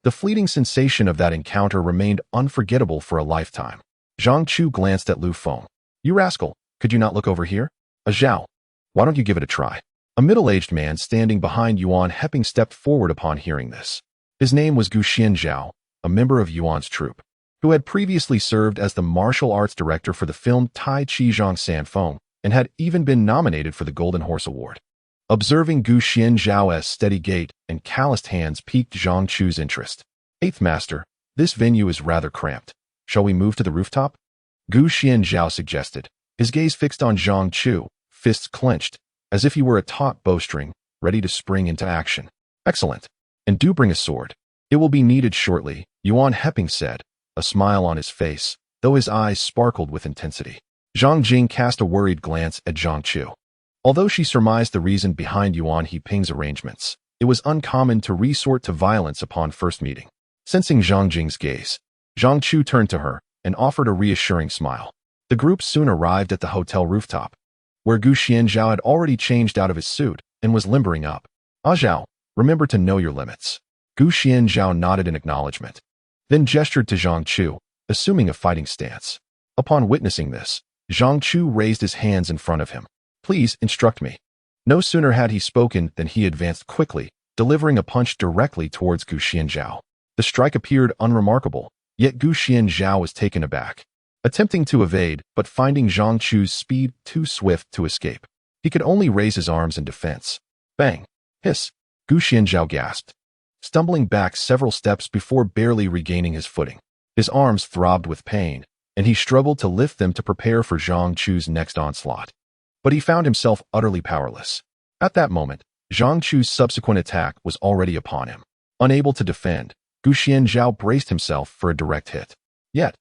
The fleeting sensation of that encounter remained unforgettable for a lifetime. Zhang Chu glanced at Lu Feng. "You rascal, could you not look over here? A Zhao. Why don't you give it a try?" A middle-aged man standing behind Yuan Hepping stepped forward upon hearing this. His name was Gu Xianzhao, a member of Yuan's troupe, who had previously served as the martial arts director for the film Tai Chi Zhang San Feng and had even been nominated for the Golden Horse Award. Observing Gu Xianzhao's steady gait and calloused hands piqued Zhang Chu's interest. "Eighth Master, this venue is rather cramped. Shall we move to the rooftop?" Gu Xianzhao suggested, his gaze fixed on Zhang Chu, fists clenched, as if he were a taut bowstring, ready to spring into action. "Excellent. And do bring a sword. It will be needed shortly," Yuan Hepping said, a smile on his face, though his eyes sparkled with intensity. Zhang Jing cast a worried glance at Zhang Chu. Although she surmised the reason behind Yuan Hepping's arrangements, it was uncommon to resort to violence upon first meeting. Sensing Zhang Jing's gaze, Zhang Chu turned to her and offered a reassuring smile. The group soon arrived at the hotel rooftop, where Gu Xianzhao had already changed out of his suit and was limbering up. "Ah Zhao, remember to know your limits." Gu Xianzhao nodded in acknowledgement, then gestured to Zhang Chu, assuming a fighting stance. Upon witnessing this, Zhang Chu raised his hands in front of him. "Please instruct me." No sooner had he spoken than he advanced quickly, delivering a punch directly towards Gu Xianzhao. The strike appeared unremarkable, yet Gu Xianzhao was taken aback, attempting to evade but finding Zhang Chu's speed too swift to escape. He could only raise his arms in defense. Bang! Hiss! Gu Xianzhao gasped, stumbling back several steps before barely regaining his footing. His arms throbbed with pain, and he struggled to lift them to prepare for Zhang Chu's next onslaught. But he found himself utterly powerless. At that moment, Zhang Chu's subsequent attack was already upon him. Unable to defend, Gu Xianzhao braced himself for a direct hit. Yet,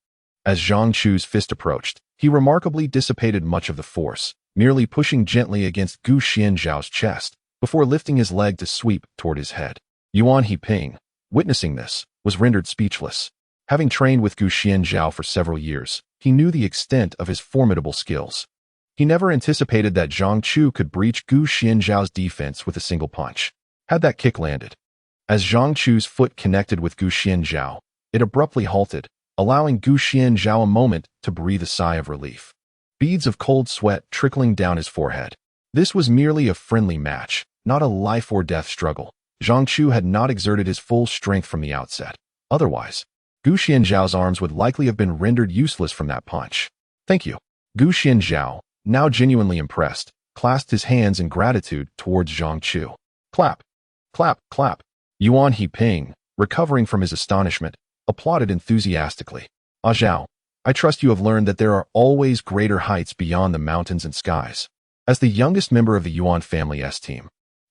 as Zhang Chu's fist approached, he remarkably dissipated much of the force, merely pushing gently against Gu Xianzhao's chest, before lifting his leg to sweep toward his head. Yuan Hepping, witnessing this, was rendered speechless. Having trained with Gu Xianzhao for several years, he knew the extent of his formidable skills. He never anticipated that Zhang Chu could breach Gu Xianzhao's defense with a single punch. Had that kick landed, as Zhang Chu's foot connected with Gu Xianzhao, it abruptly halted, allowing Gu Xianzhao a moment to breathe a sigh of relief. Beads of cold sweat trickling down his forehead. This was merely a friendly match, not a life-or-death struggle. Zhang Chu had not exerted his full strength from the outset. Otherwise, Gu Xianzhao's arms would likely have been rendered useless from that punch. "Thank you." Gu Xianzhao, now genuinely impressed, clasped his hands in gratitude towards Zhang Chu. Clap, clap, clap. Yuan Hepping, recovering from his astonishment, applauded enthusiastically. "Ah Zhao, I trust you have learned that there are always greater heights beyond the mountains and skies." As the youngest member of the Yuan family's team,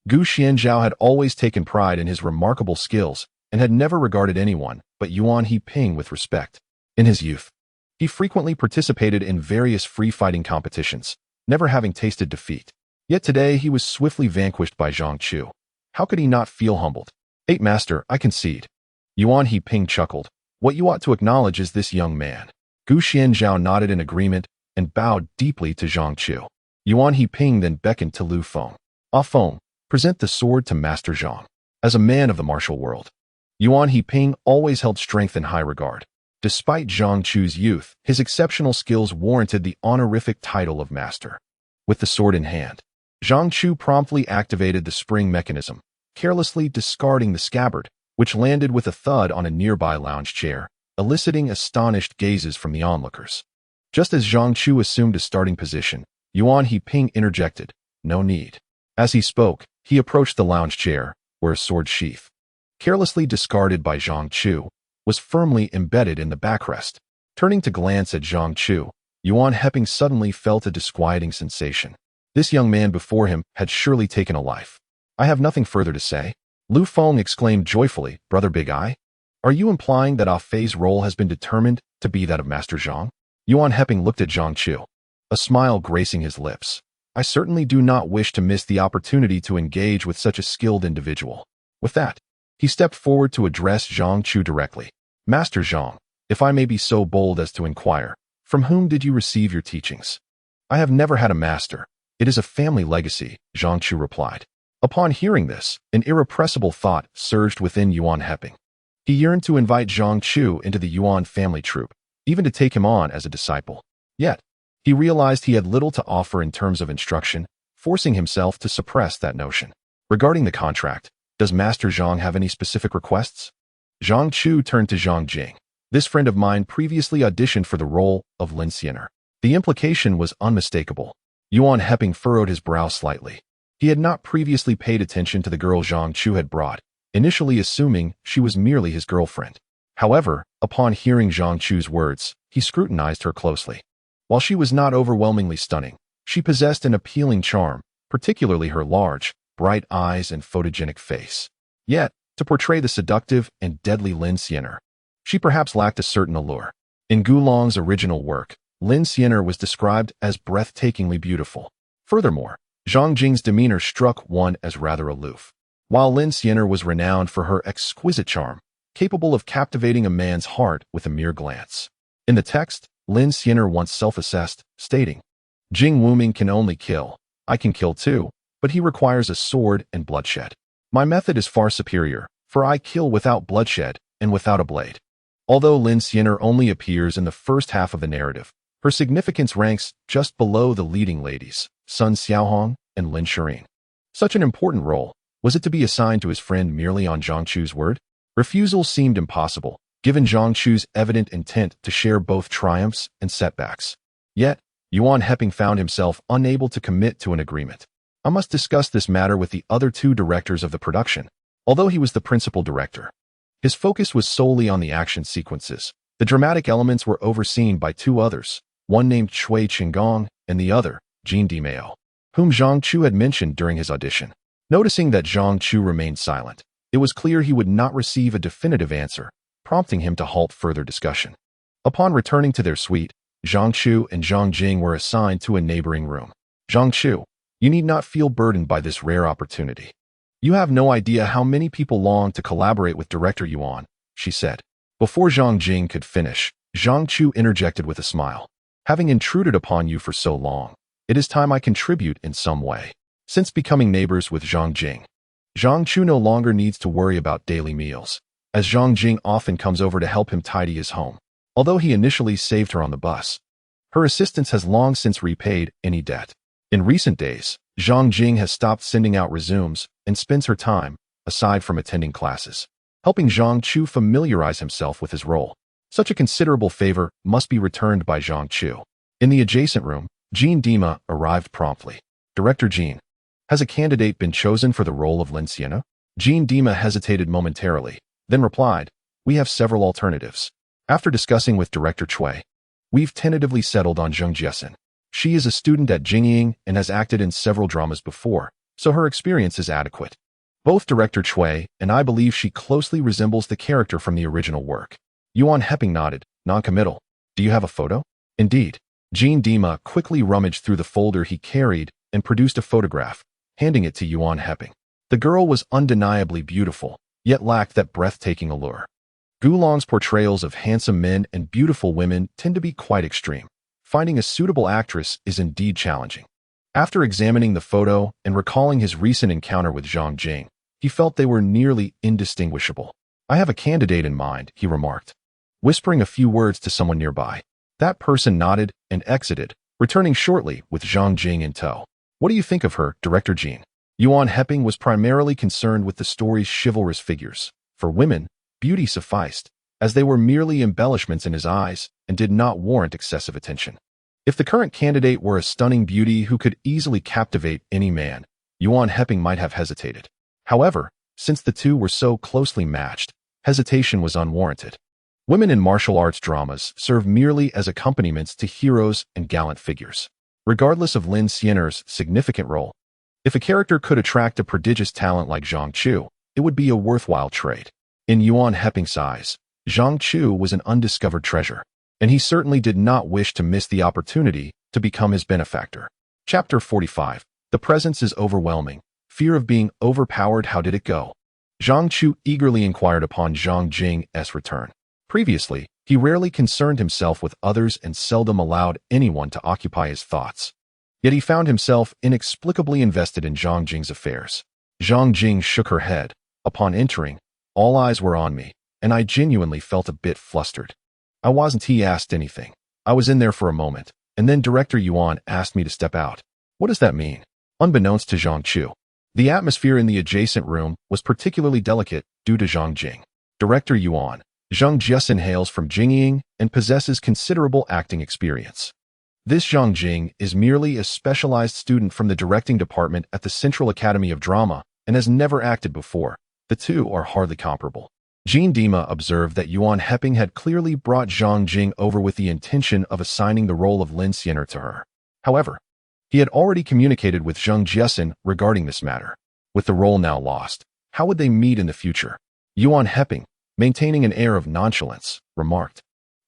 Gu Xianzhao had always taken pride in his remarkable skills and had never regarded anyone but Yuan Hepping with respect. In his youth, he frequently participated in various free-fighting competitions, never having tasted defeat. Yet today he was swiftly vanquished by Zhang Chu. How could he not feel humbled? "Eight Master, I concede." Yuan Hepping chuckled. "What you ought to acknowledge is this young man." Gu Xianzhao nodded in agreement and bowed deeply to Zhang Chu. Yuan Hepping then beckoned to Lu Feng. "Ah Feng, present the sword to Master Zhang." As a man of the martial world, Yuan Hepping always held strength in high regard. Despite Zhang Chu's youth, his exceptional skills warranted the honorific title of master. With the sword in hand, Zhang Chu promptly activated the spring mechanism, carelessly discarding the scabbard, which landed with a thud on a nearby lounge chair, eliciting astonished gazes from the onlookers. Just as Zhang Chu assumed a starting position, Yuan Hepping interjected, "No need." As he spoke, he approached the lounge chair, where a sword sheath, carelessly discarded by Zhang Chu, was firmly embedded in the backrest. Turning to glance at Zhang Chu, Yuan Hepping suddenly felt a disquieting sensation. This young man before him had surely taken a life. "I have nothing further to say." Lu Feng exclaimed joyfully, "Brother Big Eye, are you implying that Ah Fei's role has been determined to be that of Master Zhang?" Yuan Hepping looked at Zhang Chu, a smile gracing his lips. "I certainly do not wish to miss the opportunity to engage with such a skilled individual." With that, he stepped forward to address Zhang Chu directly. "Master Zhang, if I may be so bold as to inquire, from whom did you receive your teachings?" "I have never had a master. It is a family legacy," Zhang Chu replied. Upon hearing this, an irrepressible thought surged within Yuan Hepping. He yearned to invite Zhang Chu into the Yuan family troupe, even to take him on as a disciple. Yet, he realized he had little to offer in terms of instruction, forcing himself to suppress that notion. Regarding the contract, does Master Zhang have any specific requests? Zhang Chu turned to Zhang Jing. This friend of mine previously auditioned for the role of Lin Xianer. The implication was unmistakable. Yuan Heping furrowed his brow slightly. He had not previously paid attention to the girl Zhang Chu had brought, initially assuming she was merely his girlfriend. However, upon hearing Zhang Chu's words, he scrutinized her closely. While she was not overwhelmingly stunning, she possessed an appealing charm, particularly her large, bright eyes and photogenic face. Yet, to portray the seductive and deadly Lin Xianer, she perhaps lacked a certain allure. In Gulong's original work, Lin Xianer was described as breathtakingly beautiful. Furthermore, Zhang Jing's demeanor struck one as rather aloof. While Lin Xianer was renowned for her exquisite charm, capable of captivating a man's heart with a mere glance. In the text, Lin Xianer once self-assessed, stating, "Jing Wuming can only kill. I can kill too, but he requires a sword and bloodshed. My method is far superior, for I kill without bloodshed and without a blade." Although Lin Xianer only appears in the first half of the narrative, her significance ranks just below the leading ladies, Sun Xiaohong and Lin Shirin. Such an important role, was it to be assigned to his friend merely on Zhang Chu's word? Refusal seemed impossible, given Zhang Chu's evident intent to share both triumphs and setbacks. Yet, Yuan Heping found himself unable to commit to an agreement. I must discuss this matter with the other two directors of the production. Although he was the principal director, his focus was solely on the action sequences. The dramatic elements were overseen by two others, one named Cui Qinggong and the other, Jean Dimeo, whom Zhang Chu had mentioned during his audition. Noticing that Zhang Chu remained silent, it was clear he would not receive a definitive answer, prompting him to halt further discussion. Upon returning to their suite, Zhang Chu and Zhang Jing were assigned to a neighboring room. "Zhang Chu, you need not feel burdened by this rare opportunity. You have no idea how many people long to collaborate with Director Yuan," she said. Before Zhang Jing could finish, Zhang Chu interjected with a smile. "Having intruded upon you for so long, it is time I contribute in some way." Since becoming neighbors with Zhang Jing, Zhang Chu no longer needs to worry about daily meals, as Zhang Jing often comes over to help him tidy his home. Although he initially saved her on the bus, her assistance has long since repaid any debt. In recent days, Zhang Jing has stopped sending out resumes and spends her time, aside from attending classes, helping Zhang Chu familiarize himself with his role. Such a considerable favor must be returned by Zhang Chu. In the adjacent room, Jean Dima arrived promptly. "Director Jean, has a candidate been chosen for the role of Lin Xianer?" Jean Dima hesitated momentarily, then replied, "We have several alternatives. After discussing with Director Cui, we've tentatively settled on Zheng Jiesin. She is a student at Jingying and has acted in several dramas before, so her experience is adequate. Both Director Cui and I believe she closely resembles the character from the original work." Yuan Heping nodded, non-committal. "Do you have a photo?" "Indeed." Jean Dima quickly rummaged through the folder he carried and produced a photograph, handing it to Yuan Heping. The girl was undeniably beautiful, yet lacked that breathtaking allure. Gulong's portrayals of handsome men and beautiful women tend to be quite extreme. Finding a suitable actress is indeed challenging. After examining the photo and recalling his recent encounter with Zhang Jing, he felt they were nearly indistinguishable. "I have a candidate in mind," he remarked, whispering a few words to someone nearby. That person nodded and exited, returning shortly with Zhang Jing in tow. "What do you think of her, Director Jean?" Yuan Heping was primarily concerned with the story's chivalrous figures. For women, beauty sufficed, as they were merely embellishments in his eyes and did not warrant excessive attention. If the current candidate were a stunning beauty who could easily captivate any man, Yuan Heping might have hesitated. However, since the two were so closely matched, hesitation was unwarranted. Women in martial arts dramas serve merely as accompaniments to heroes and gallant figures. Regardless of Lin Xianer's significant role, if a character could attract a prodigious talent like Zhang Chu, it would be a worthwhile trade. In Yuan Heping's eyes, Zhang Chu was an undiscovered treasure, and he certainly did not wish to miss the opportunity to become his benefactor. Chapter 45. The presence is overwhelming. Fear of being overpowered. How did it go? Zhang Chu eagerly inquired upon Zhang Jing's return. Previously, he rarely concerned himself with others and seldom allowed anyone to occupy his thoughts. Yet he found himself inexplicably invested in Zhang Jing's affairs. Zhang Jing shook her head. "Upon entering, all eyes were on me, and I genuinely felt a bit flustered. I wasn't. He asked anything. I was in there for a moment, and then Director Yuan asked me to step out. What does that mean? Unbeknownst to Zhang Chu, the atmosphere in the adjacent room was particularly delicate due to Zhang Jing. Director Yuan, Zhang Jiasin hails from Jingying and possesses considerable acting experience. This Zhang Jing is merely a specialized student from the directing department at the Central Academy of Drama and has never acted before. The two are hardly comparable. Jean Dima observed that Yuan Hepping had clearly brought Zhang Jing over with the intention of assigning the role of Lin Xiener to her. However, he had already communicated with Zhang Jiasin regarding this matter. With the role now lost, how would they meet in the future? Yuan Hepping, maintaining an air of nonchalance, remarked,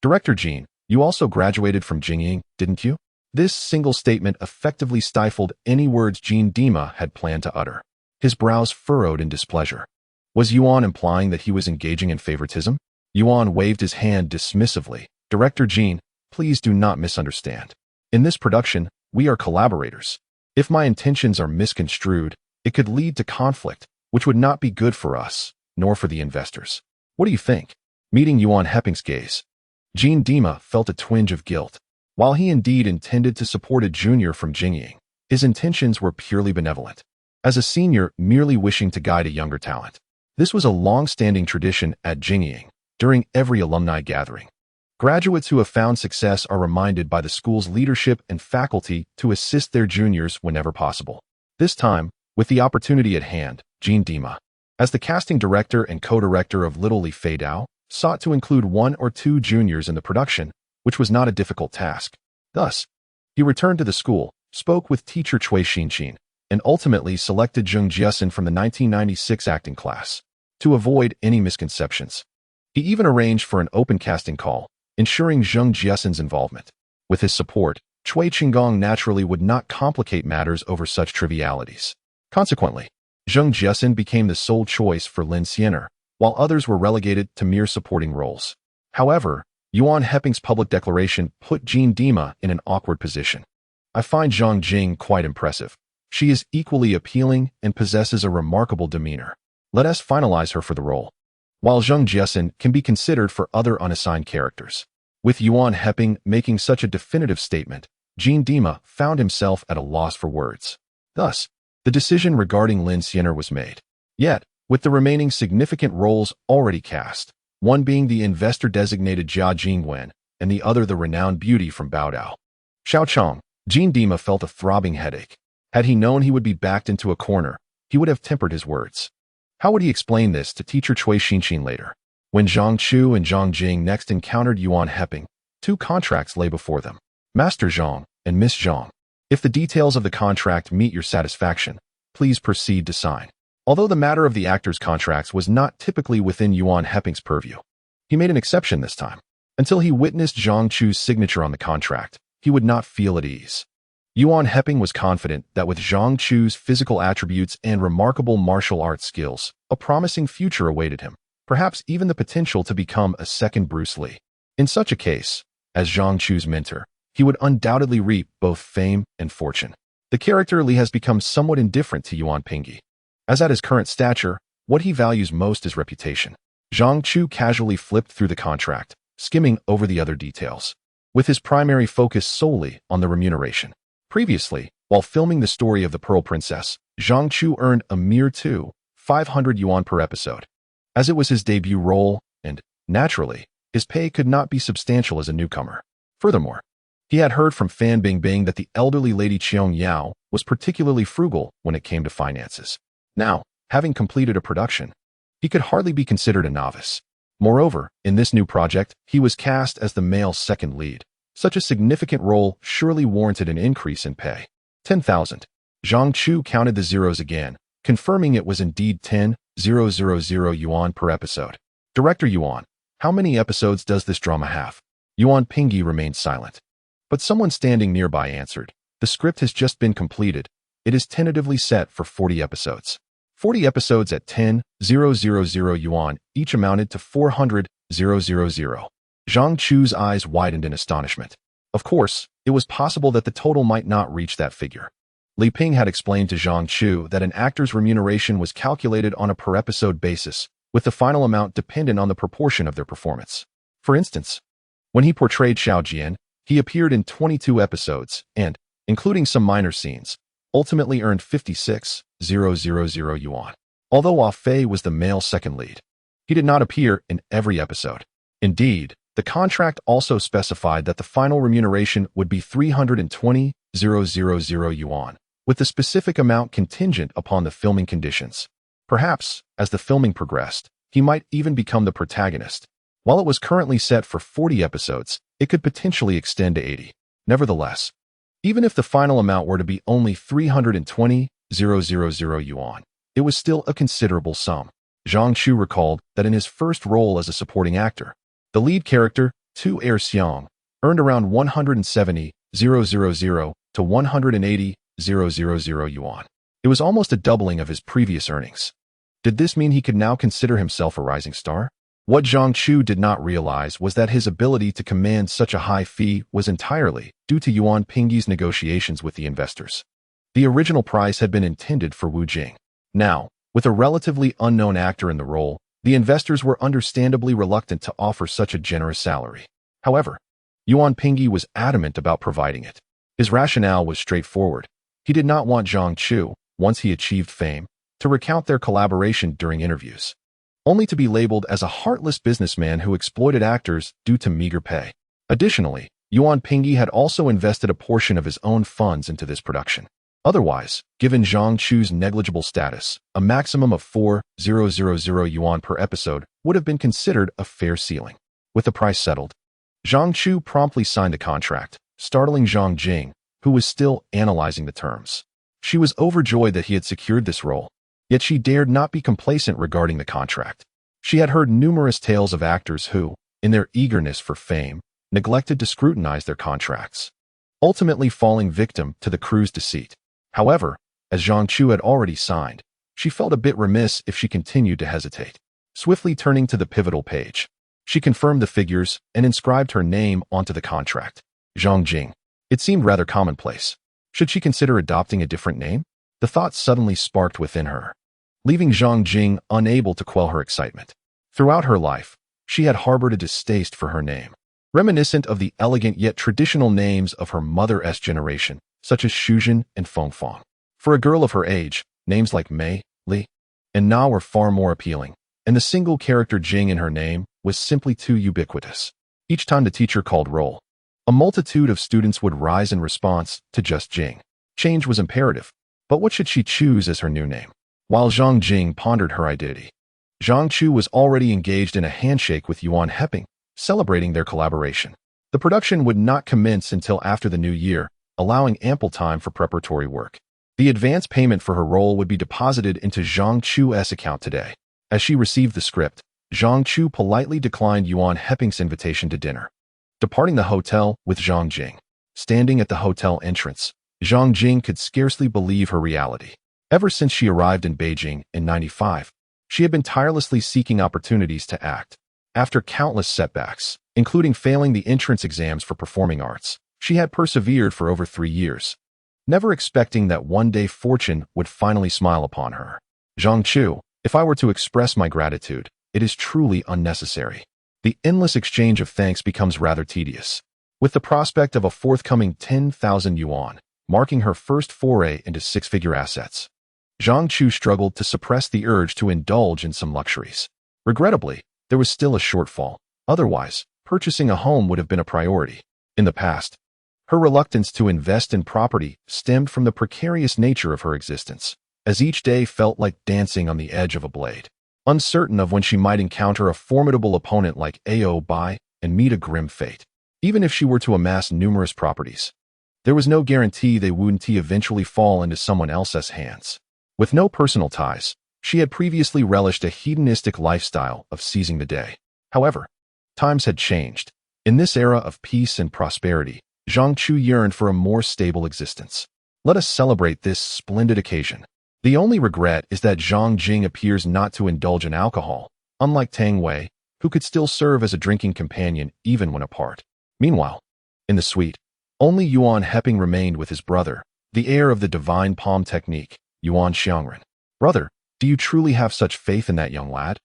Director Jean, you also graduated from Jingying, didn't you? This single statement effectively stifled any words Jean Dima had planned to utter. His brows furrowed in displeasure. Was Yuan implying that he was engaging in favoritism? Yuan waved his hand dismissively. Director Jean, please do not misunderstand. In this production, we are collaborators. If my intentions are misconstrued, it could lead to conflict, which would not be good for us, nor for the investors. What do you think? Meeting Yuan Hepping's gaze, Jean Dima felt a twinge of guilt. While he indeed intended to support a junior from Jingying, his intentions were purely benevolent. As a senior merely wishing to guide a younger talent. This was a long-standing tradition at Jingying during every alumni gathering. Graduates who have found success are reminded by the school's leadership and faculty to assist their juniors whenever possible. This time, with the opportunity at hand, Jean Dima, as the casting director and co-director of Little Li Fei Dao, sought to include 1 or 2 juniors in the production, which was not a difficult task. Thus, he returned to the school, spoke with teacher Cui Xinqin, and ultimately selected Zhang Jiasin from the 1996 acting class. To avoid any misconceptions, he even arranged for an open casting call, ensuring Zhang Jiasin's involvement. With his support, Cui Qinggong naturally would not complicate matters over such trivialities. Consequently, Zhang Jiasin became the sole choice for Lin Xiener, while others were relegated to mere supporting roles. However, Yuan Hepping's public declaration put Jean Dima in an awkward position. I find Zhang Jing quite impressive. She is equally appealing and possesses a remarkable demeanor. Let us finalize her for the role. While Zhang Jiasin can be considered for other unassigned characters. With Yuan Hepping making such a definitive statement, Jean Dima found himself at a loss for words. Thus, the decision regarding Lin Xiener was made. Yet, with the remaining significant roles already cast, one being the investor-designated Jia Jingwen, and the other the renowned beauty from Baodao, Xiao Chong, Jean Dima felt a throbbing headache. Had he known he would be backed into a corner, he would have tempered his words. How would he explain this to teacher Cui Xinqin later? When Zhang Chu and Zhang Jing next encountered Yuan Hepping, 2 contracts lay before them. Master Zhang and Miss Zhang. If the details of the contract meet your satisfaction, please proceed to sign. Although the matter of the actors' contracts was not typically within Yuan Hepping's purview, he made an exception this time. Until he witnessed Zhang Chu's signature on the contract, he would not feel at ease. Yuan Hepping was confident that with Zhang Chu's physical attributes and remarkable martial arts skills, a promising future awaited him, perhaps even the potential to become a second Bruce Lee. In such a case, as Zhang Chu's mentor, he would undoubtedly reap both fame and fortune. The character Li has become somewhat indifferent to Yuan Pingyi. As at his current stature, what he values most is reputation. Zhang Chu casually flipped through the contract, skimming over the other details, with his primary focus solely on the remuneration. Previously, while filming the story of the Pearl Princess, Zhang Chu earned a mere 500 yuan per episode. As it was his debut role, and, naturally, his pay could not be substantial as a newcomer. Furthermore, he had heard from Fan Bingbing that the elderly Lady Qiong Yao was particularly frugal when it came to finances. Now, having completed a production, he could hardly be considered a novice. Moreover, in this new project, he was cast as the male second lead. Such a significant role surely warranted an increase in pay. 10,000. Zhang Chu counted the zeros again, confirming it was indeed 10,000 yuan per episode. Director Yuan, how many episodes does this drama have? Yuan Pingyi remained silent. But someone standing nearby answered, the script has just been completed. It is tentatively set for 40 episodes. 40 episodes at 10,000 yuan each amounted to 400,000. Zhang Chu's eyes widened in astonishment. Of course, it was possible that the total might not reach that figure. Li Ping had explained to Zhang Chu that an actor's remuneration was calculated on a per-episode basis, with the final amount dependent on the proportion of their performance. For instance, when he portrayed Xiao Jian, he appeared in 22 episodes and, including some minor scenes, ultimately earned 56,000 yuan. Although Hua Fei was the male second lead, he did not appear in every episode. Indeed, the contract also specified that the final remuneration would be 320,000 yuan, with the specific amount contingent upon the filming conditions. Perhaps, as the filming progressed, he might even become the protagonist. While it was currently set for 40 episodes, it could potentially extend to 80. Nevertheless, even if the final amount were to be only 320,000 yuan, it was still a considerable sum. Zhang Chu recalled that in his first role as a supporting actor, the lead character, Tu Er Xiang, earned around 170,000 to 180,000 yuan. It was almost a doubling of his previous earnings. Did this mean he could now consider himself a rising star? What Zhang Chu did not realize was that his ability to command such a high fee was entirely due to Yuan Pingyi's negotiations with the investors. The original price had been intended for Wu Jing. Now, with a relatively unknown actor in the role, the investors were understandably reluctant to offer such a generous salary. However, Yuan Pingyi was adamant about providing it. His rationale was straightforward. He did not want Zhang Chu, once he achieved fame, to recount their collaboration during interviews, only to be labeled as a heartless businessman who exploited actors due to meager pay. Additionally, Yuan Pingyi had also invested a portion of his own funds into this production. Otherwise, given Zhang Chu's negligible status, a maximum of 4,000 yuan per episode would have been considered a fair ceiling. With the price settled, Zhang Chu promptly signed the contract, startling Zhang Jing, who was still analyzing the terms. She was overjoyed that he had secured this role, yet she dared not be complacent regarding the contract. She had heard numerous tales of actors who, in their eagerness for fame, neglected to scrutinize their contracts, ultimately falling victim to the crew's deceit. However, as Zhang Chu had already signed, she felt a bit remiss if she continued to hesitate. Swiftly turning to the pivotal page, she confirmed the figures and inscribed her name onto the contract. Zhang Jing. It seemed rather commonplace. Should she consider adopting a different name? The thought suddenly sparked within her, leaving Zhang Jing unable to quell her excitement. Throughout her life, she had harbored a distaste for her name, reminiscent of the elegant yet traditional names of her mother's generation, such as Shujin and Fengfang. For a girl of her age, names like Mei, Li, and Na were far more appealing, and the single character Jing in her name was simply too ubiquitous. Each time the teacher called roll, a multitude of students would rise in response to just Jing. Change was imperative, but what should she choose as her new name? While Zhang Jing pondered her identity, Zhang Chu was already engaged in a handshake with Yuan Heping, celebrating their collaboration. The production would not commence until after the new year, allowing ample time for preparatory work. The advance payment for her role would be deposited into Zhang Chu's account today. As she received the script, Zhang Chu politely declined Yuan Heping's invitation to dinner, departing the hotel with Zhang Jing. Standing at the hotel entrance, Zhang Jing could scarcely believe her reality. Ever since she arrived in Beijing in '95, she had been tirelessly seeking opportunities to act. After countless setbacks, including failing the entrance exams for performing arts, she had persevered for over 3 years, never expecting that one day fortune would finally smile upon her. Zhang Chu, if I were to express my gratitude, it is truly unnecessary. The endless exchange of thanks becomes rather tedious. With the prospect of a forthcoming 10,000 yuan, marking her first foray into six-figure assets, Zhang Chu struggled to suppress the urge to indulge in some luxuries. Regrettably, there was still a shortfall. Otherwise, purchasing a home would have been a priority. In the past, her reluctance to invest in property stemmed from the precarious nature of her existence, as each day felt like dancing on the edge of a blade, uncertain of when she might encounter a formidable opponent like Ao Bai and meet a grim fate. Even if she were to amass numerous properties, there was no guarantee they wouldn't eventually fall into someone else's hands. With no personal ties, she had previously relished a hedonistic lifestyle of seizing the day. However, times had changed. In this era of peace and prosperity, Zhang Chu yearned for a more stable existence. Let us celebrate this splendid occasion. The only regret is that Zhang Jing appears not to indulge in alcohol, unlike Tang Wei, who could still serve as a drinking companion even when apart. Meanwhile, in the suite, only Yuan Heping remained with his brother, the heir of the divine palm technique, Yuan Xiangren. Brother, do you truly have such faith in that young lad?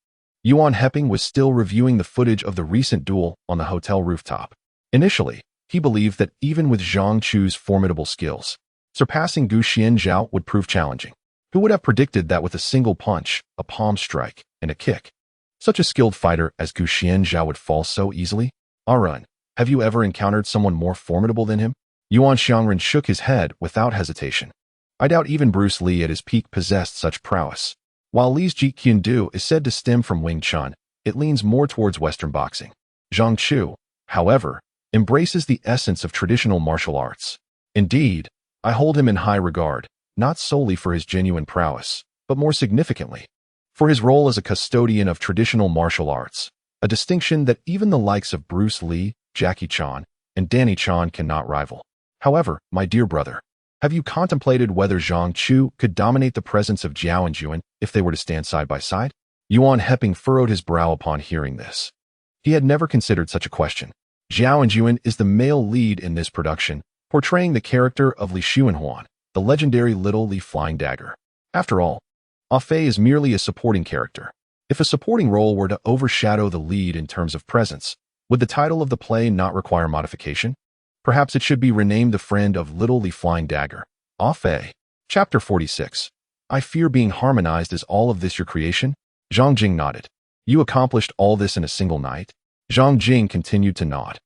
Yuan Hepping was still reviewing the footage of the recent duel on the hotel rooftop. Initially, he believed that even with Zhang Chu's formidable skills, surpassing Gu Xianzhao would prove challenging. Who would have predicted that with a single punch, a palm strike, and a kick, such a skilled fighter as Gu Xianzhao would fall so easily? Arun, have you ever encountered someone more formidable than him? Yuan Xiangren shook his head without hesitation. I doubt even Bruce Lee at his peak possessed such prowess. While Li's Jeet Kune Do is said to stem from Wing Chun, it leans more towards Western boxing. Zhang Chu, however, embraces the essence of traditional martial arts. Indeed, I hold him in high regard, not solely for his genuine prowess, but more significantly, for his role as a custodian of traditional martial arts, a distinction that even the likes of Bruce Lee, Jackie Chan, and Danny Chan cannot rival. However, my dear brother, have you contemplated whether Zhang Chu could dominate the presence of Jiao and Yuan if they were to stand side by side? Yuan Hepping furrowed his brow upon hearing this. He had never considered such a question. Jiao and Yuan is the male lead in this production, portraying the character of Li Xuanhuan, the legendary Little Li Flying Dagger. After all, Ah Fei is merely a supporting character. If a supporting role were to overshadow the lead in terms of presence, would the title of the play not require modification? Perhaps it should be renamed The Friend of Little Li Flying Dagger. Ah Fei. Chapter 46. I fear being harmonized. Is all of this your creation? Zhang Jing nodded. You accomplished all this in a single night? Zhang Jing continued to nod.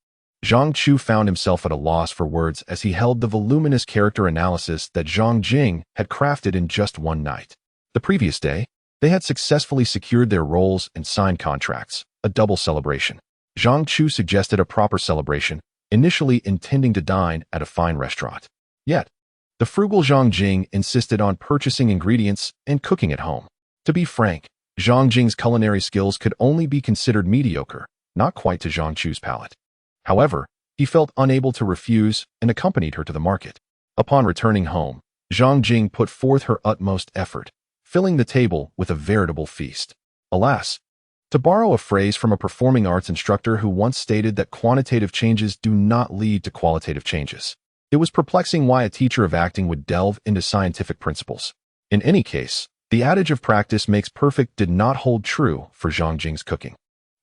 Zhang Chu found himself at a loss for words as he held the voluminous character analysis that Zhang Jing had crafted in just one night. The previous day, they had successfully secured their roles and signed contracts, a double celebration. Zhang Chu suggested a proper celebration, initially intending to dine at a fine restaurant. Yet, the frugal Zhang Jing insisted on purchasing ingredients and cooking at home. To be frank, Zhang Jing's culinary skills could only be considered mediocre, not quite to Zhang Chu's palate. However, he felt unable to refuse and accompanied her to the market. Upon returning home, Zhang Jing put forth her utmost effort, filling the table with a veritable feast. Alas, to borrow a phrase from a performing arts instructor who once stated that quantitative changes do not lead to qualitative changes, it was perplexing why a teacher of acting would delve into scientific principles. In any case, the adage of practice makes perfect did not hold true for Zhang Jing's cooking.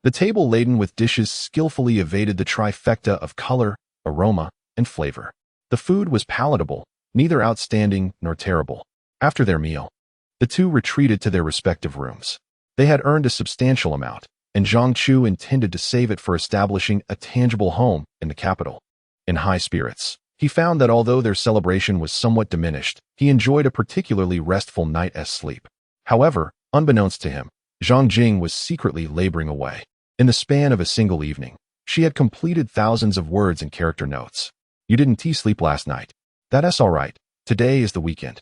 The table laden with dishes skillfully evaded the trifecta of color, aroma, and flavor. The food was palatable, neither outstanding nor terrible. After their meal, the two retreated to their respective rooms. They had earned a substantial amount, and Zhang Chu intended to save it for establishing a tangible home in the capital. In high spirits, he found that although their celebration was somewhat diminished, he enjoyed a particularly restful night's sleep. However, unbeknownst to him, Zhang Jing was secretly laboring away. In the span of a single evening, she had completed thousands of words and character notes. You didn't sleep last night. That's all right. Today is the weekend,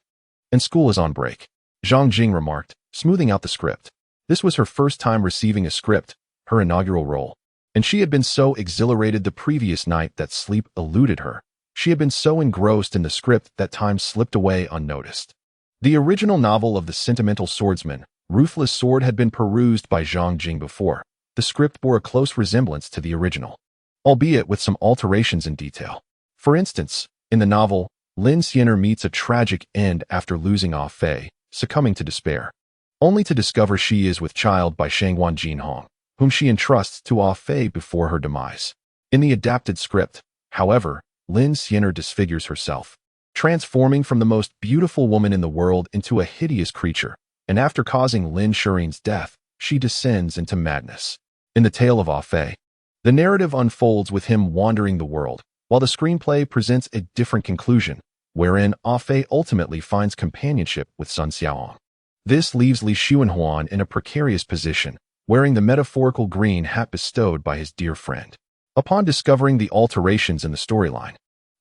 and school is on break, Zhang Jing remarked, smoothing out the script. This was her first time receiving a script, her inaugural role, and she had been so exhilarated the previous night that sleep eluded her. She had been so engrossed in the script that time slipped away unnoticed. The original novel of the sentimental swordsman, Ruthless Sword, had been perused by Zhang Jing before. The script bore a close resemblance to the original, albeit with some alterations in detail. For instance, in the novel, Lin Xianer meets a tragic end after losing Ah Fei, succumbing to despair, only to discover she is with child by Shangguan Jinhong, whom she entrusts to Ah Fei before her demise. In the adapted script, however, Lin Xianer disfigures herself, transforming from the most beautiful woman in the world into a hideous creature, and after causing Lin Shirin's death, she descends into madness. In the tale of Ah Fei, the narrative unfolds with him wandering the world, while the screenplay presents a different conclusion, wherein Ah Fei ultimately finds companionship with Sun Xiaoong. This leaves Li Xuanhuan in a precarious position, wearing the metaphorical green hat bestowed by his dear friend. Upon discovering the alterations in the storyline,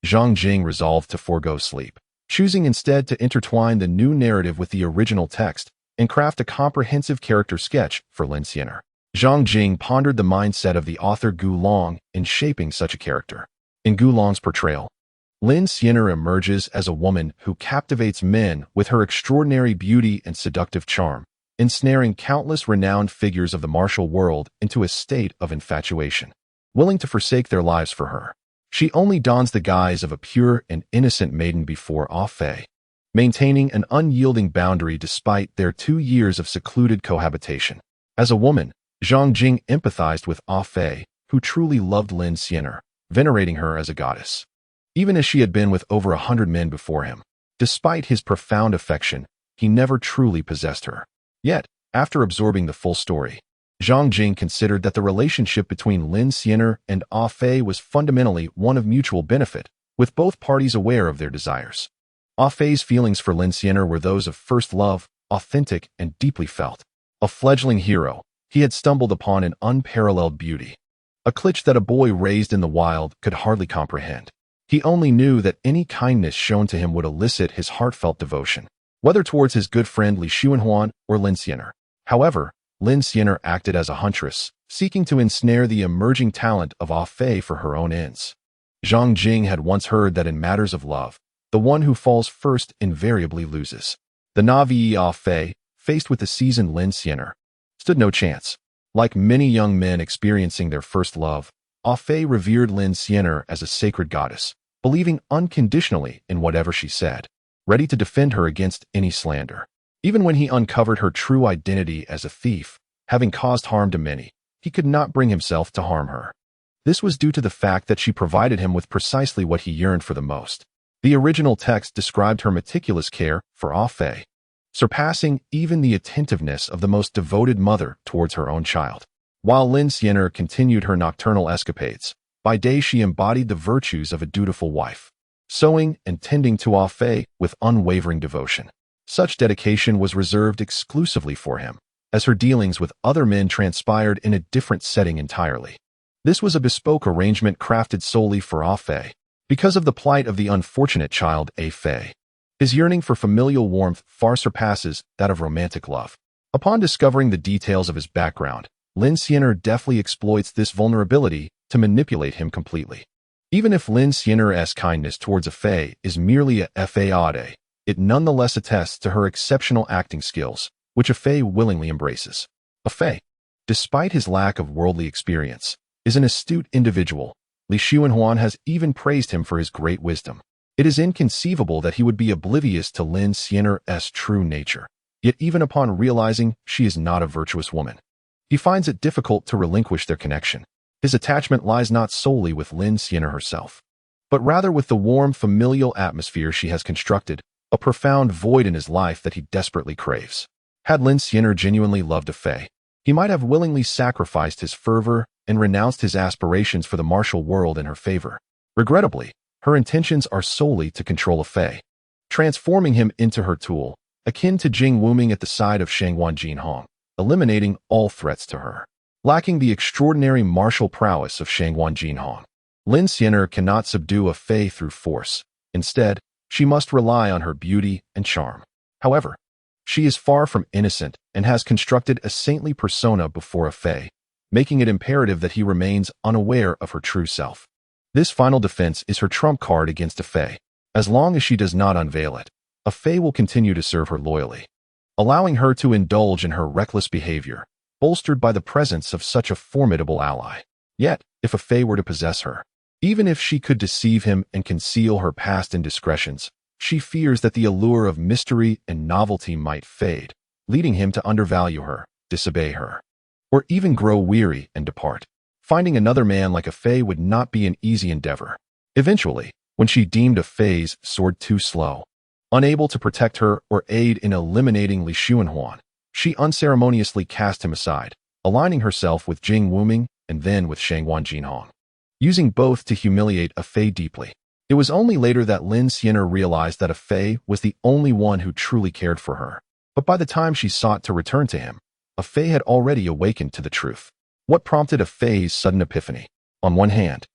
Zhang Jing resolved to forego sleep, choosing instead to intertwine the new narrative with the original text and craft a comprehensive character sketch for Lin Xianer. Zhang Jing pondered the mindset of the author Gu Long in shaping such a character. In Gu Long's portrayal, Lin Xianer emerges as a woman who captivates men with her extraordinary beauty and seductive charm, ensnaring countless renowned figures of the martial world into a state of infatuation. Willing to forsake their lives for her, she only dons the guise of a pure and innocent maiden before Ah Fei, maintaining an unyielding boundary despite their 2 years of secluded cohabitation. As a woman, Zhang Jing empathized with Ah Fei, who truly loved Lin Xianer, venerating her as a goddess. Even as she had been with over 100 men before him, despite his profound affection, he never truly possessed her. Yet, after absorbing the full story, Zhang Jing considered that the relationship between Lin Xianer and Ah Fei was fundamentally one of mutual benefit, with both parties aware of their desires. Ah Fei's feelings for Lin Xianer were those of first love, authentic and deeply felt. A fledgling hero, he had stumbled upon an unparalleled beauty, a glitch that a boy raised in the wild could hardly comprehend. He only knew that any kindness shown to him would elicit his heartfelt devotion, whether towards his good friend Li Xuanhuan or Lin Xianer. However, Lin Xianer acted as a huntress, seeking to ensnare the emerging talent of Ah Fei for her own ends. Zhang Jing had once heard that in matters of love, the one who falls first invariably loses. The Navi Ah Fei, faced with the seasoned Lin Xianer, stood no chance. Like many young men experiencing their first love, Ah Fei revered Lin Xianer as a sacred goddess, believing unconditionally in whatever she said, ready to defend her against any slander. Even when he uncovered her true identity as a thief, having caused harm to many, he could not bring himself to harm her. This was due to the fact that she provided him with precisely what he yearned for the most. The original text described her meticulous care for Ah Fei, surpassing even the attentiveness of the most devoted mother towards her own child. While Lin Xianer continued her nocturnal escapades, by day she embodied the virtues of a dutiful wife, sewing and tending to Ah Fei with unwavering devotion. Such dedication was reserved exclusively for him, as her dealings with other men transpired in a different setting entirely. This was a bespoke arrangement crafted solely for Ah Fei. Because of the plight of the unfortunate child Ah Fei, his yearning for familial warmth far surpasses that of romantic love. Upon discovering the details of his background, Lin Xianer deftly exploits this vulnerability to manipulate him completely. Even if Lin Xianer's kindness towards Ah Fei is merely a facade, it nonetheless attests to her exceptional acting skills, which Ah Fei willingly embraces. Ah Fei, despite his lack of worldly experience, is an astute individual. Li Xuanhuan has even praised him for his great wisdom. It is inconceivable that he would be oblivious to Lin Xianer's true nature. Yet even upon realizing she is not a virtuous woman, he finds it difficult to relinquish their connection. His attachment lies not solely with Lin Xianer herself, but rather with the warm familial atmosphere she has constructed, a profound void in his life that he desperately craves. Had Lin Xianer genuinely loved Ah Fei, he might have willingly sacrificed his fervor and renounced his aspirations for the martial world in her favor. Regrettably, her intentions are solely to control Ah Fei, transforming him into her tool, akin to Jianghu Ming at the side of Shangwan Jinhong, eliminating all threats to her. Lacking the extraordinary martial prowess of Shangwan Jinhong, Lin Xianer cannot subdue Ah Fei through force. Instead, she must rely on her beauty and charm. However, she is far from innocent and has constructed a saintly persona before Ah Fei, making it imperative that he remains unaware of her true self. This final defense is her trump card against Ah Fei. As long as she does not unveil it, Ah Fei will continue to serve her loyally, allowing her to indulge in her reckless behavior, bolstered by the presence of such a formidable ally. Yet, if Ah Fei were to possess her, even if she could deceive him and conceal her past indiscretions, she fears that the allure of mystery and novelty might fade, leading him to undervalue her, disobey her, or even grow weary and depart. Finding another man like Ah Fei would not be an easy endeavor. Eventually, when she deemed Ah Fei's sword too slow, unable to protect her or aid in eliminating Li Xuanhuan, she unceremoniously cast him aside, aligning herself with Jianghu Ming and then with Shangwan Jinhong, using both to humiliate Ah Fei deeply. It was only later that Lin Xianer realized that Ah Fei was the only one who truly cared for her. But by the time she sought to return to him, Ah Fei had already awakened to the truth. What prompted Ah Fei's sudden epiphany? On one hand,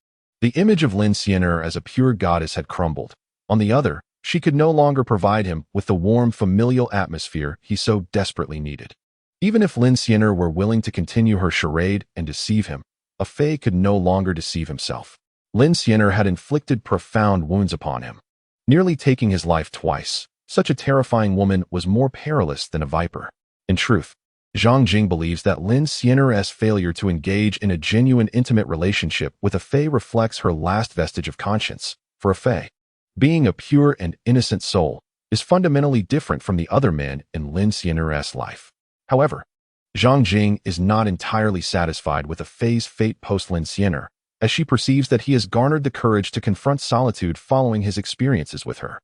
the image of Lin Xianer as a pure goddess had crumbled. On the other, she could no longer provide him with the warm familial atmosphere he so desperately needed. Even if Lin Xianer were willing to continue her charade and deceive him, Ah Fei could no longer deceive himself. Lin Xianer had inflicted profound wounds upon him, nearly taking his life twice. Such a terrifying woman was more perilous than a viper. In truth, Zhang Jing believes that Lin Xianer's failure to engage in a genuine intimate relationship with Ah Fei reflects her last vestige of conscience. For Ah Fei, being a pure and innocent soul is fundamentally different from the other men in Lin Xianer's life. However, Zhang Jing is not entirely satisfied with a Fei's fate post-Lin Xianer, as she perceives that he has garnered the courage to confront solitude following his experiences with her.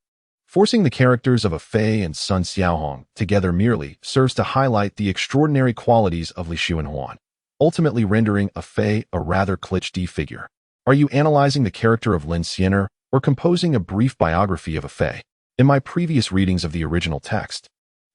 Forcing the characters of a Fei and Sun Xiaohong together merely serves to highlight the extraordinary qualities of Li Xuanhuan, ultimately rendering a Fei a rather cliché figure. Are you analyzing the character of Lin Xianer or composing a brief biography of a Fei? In my previous readings of the original text,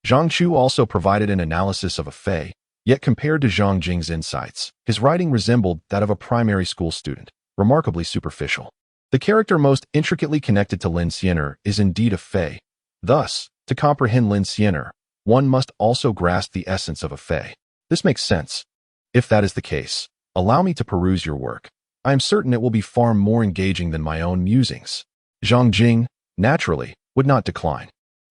Zhang Chu also provided an analysis of a Fei, yet compared to Zhang Jing's insights, his writing resembled that of a primary school student, remarkably superficial. The character most intricately connected to Lin Xianer is indeed a Fei. Thus, to comprehend Lin Xianer, one must also grasp the essence of a Fei. This makes sense. If that is the case, allow me to peruse your work. I am certain it will be far more engaging than my own musings. Zhang Jing, naturally, would not decline.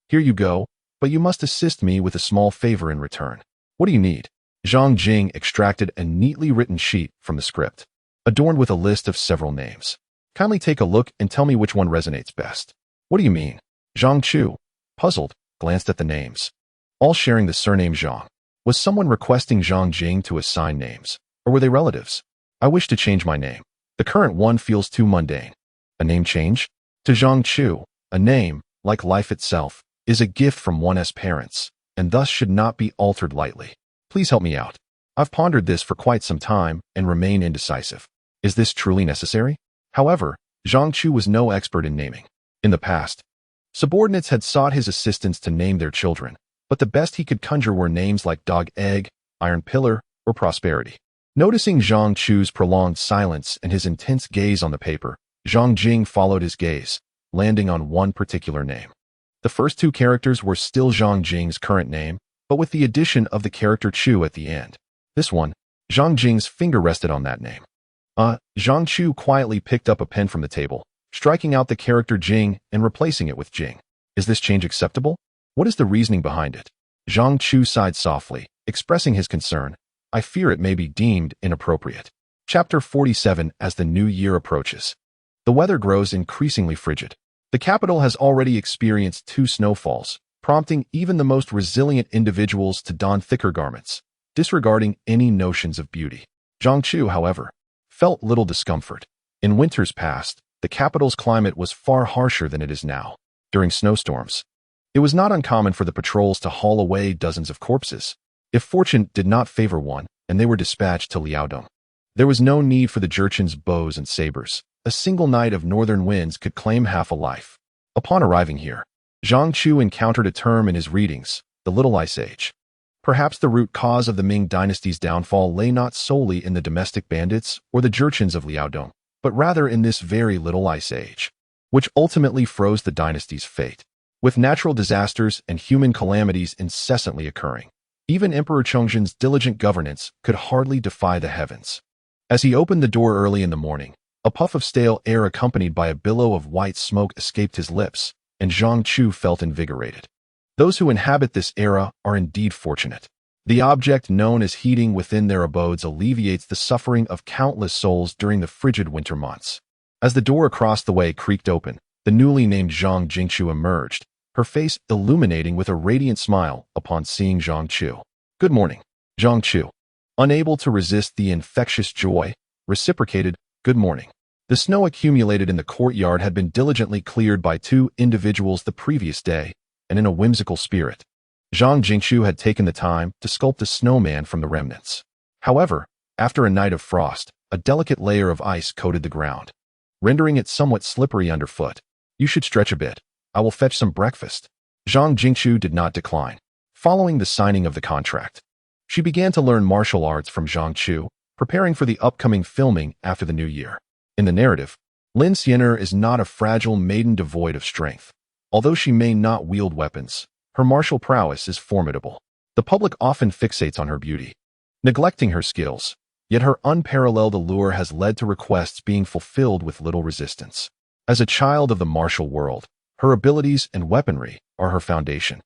Here you go, but you must assist me with a small favor in return. What do you need? Zhang Jing extracted a neatly written sheet from the script, adorned with a list of several names. Kindly take a look and tell me which one resonates best. What do you mean? Zhang Chu, puzzled, glanced at the names. All sharing the surname Zhang. Was someone requesting Zhang Jing to assign names, or were they relatives? I wish to change my name. The current one feels too mundane. A name change? To Zhang Chu, a name, like life itself, is a gift from one's parents, and thus should not be altered lightly. Please help me out. I've pondered this for quite some time and remain indecisive. Is this truly necessary? However, Zhang Chu was no expert in naming. In the past, subordinates had sought his assistance to name their children, but the best he could conjure were names like Dog Egg, Iron Pillar, or Prosperity. Noticing Zhang Chu's prolonged silence and his intense gaze on the paper, Zhang Jing followed his gaze, landing on one particular name. The first two characters were still Zhang Jing's current name, but with the addition of the character Chu at the end. This one, Zhang Jing's finger rested on that name. Zhang Chu quietly picked up a pen from the table, striking out the character Jing and replacing it with Jing. Is this change acceptable? What is the reasoning behind it? Zhang Chu sighed softly, expressing his concern. I fear it may be deemed inappropriate. Chapter 47. As the new year approaches, the weather grows increasingly frigid. The capital has already experienced 2 snowfalls, prompting even the most resilient individuals to don thicker garments, disregarding any notions of beauty. Zhang Chu, however, felt little discomfort. In winters past, the capital's climate was far harsher than it is now. During snowstorms, it was not uncommon for the patrols to haul away dozens of corpses, if fortune did not favor one, and they were dispatched to Liaodong. There was no need for the Jurchen's bows and sabers. A single night of northern winds could claim half a life. Upon arriving here, Zhang Chu encountered a term in his readings, the Little Ice Age. Perhaps the root cause of the Ming Dynasty's downfall lay not solely in the domestic bandits or the Jurchens of Liaodong, but rather in this very Little Ice Age, which ultimately froze the dynasty's fate. With natural disasters and human calamities incessantly occurring, even Emperor Chongzhen's diligent governance could hardly defy the heavens. As he opened the door early in the morning, a puff of stale air accompanied by a billow of white smoke escaped his lips, and Zhang Chu felt invigorated. Those who inhabit this era are indeed fortunate. The object known as heating within their abodes alleviates the suffering of countless souls during the frigid winter months. As the door across the way creaked open, the newly named Zhang Jingchu emerged, her face illuminating with a radiant smile upon seeing Zhang Chu. Good morning, Zhang Chu. Unable to resist the infectious joy, reciprocated, good morning. The snow accumulated in the courtyard had been diligently cleared by 2 individuals the previous day, and in a whimsical spirit, Zhang Jingchu had taken the time to sculpt a snowman from the remnants. However, after a night of frost, a delicate layer of ice coated the ground, rendering it somewhat slippery underfoot. You should stretch a bit. I will fetch some breakfast. Zhang Jingchu did not decline. Following the signing of the contract, she began to learn martial arts from Zhang Chu, preparing for the upcoming filming after the new year. In the narrative, Lin Xianer is not a fragile maiden devoid of strength. Although she may not wield weapons, her martial prowess is formidable. The public often fixates on her beauty, neglecting her skills, yet her unparalleled allure has led to requests being fulfilled with little resistance. As a child of the martial world, her abilities and weaponry are her foundation,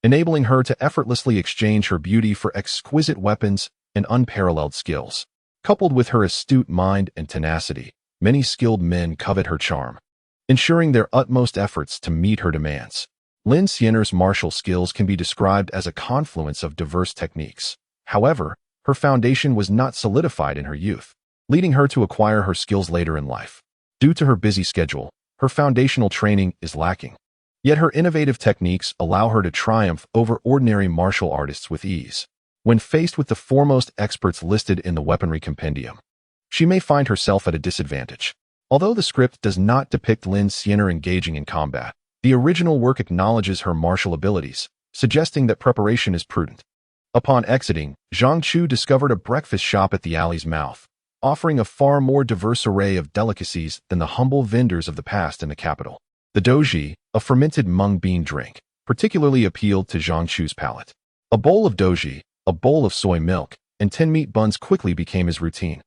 enabling her to effortlessly exchange her beauty for exquisite weapons and unparalleled skills. Coupled with her astute mind and tenacity, many skilled men covet her charm, ensuring their utmost efforts to meet her demands. Lin Xianer's martial skills can be described as a confluence of diverse techniques, However, her foundation was not solidified in her youth, leading her to acquire her skills later in life. Due to her busy schedule, her foundational training is lacking. Yet her innovative techniques allow her to triumph over ordinary martial artists with ease. When faced with the foremost experts listed in the weaponry compendium, she may find herself at a disadvantage. Although the script does not depict Lin Xianer engaging in combat, the original work acknowledges her martial abilities, suggesting that preparation is prudent. Upon exiting, Zhang Chu discovered a breakfast shop at the alley's mouth, offering a far more diverse array of delicacies than the humble vendors of the past in the capital. The doji, a fermented mung bean drink, particularly appealed to Zhang Chu's palate. A bowl of doji, a bowl of soy milk, and 10 meat buns quickly became his routine.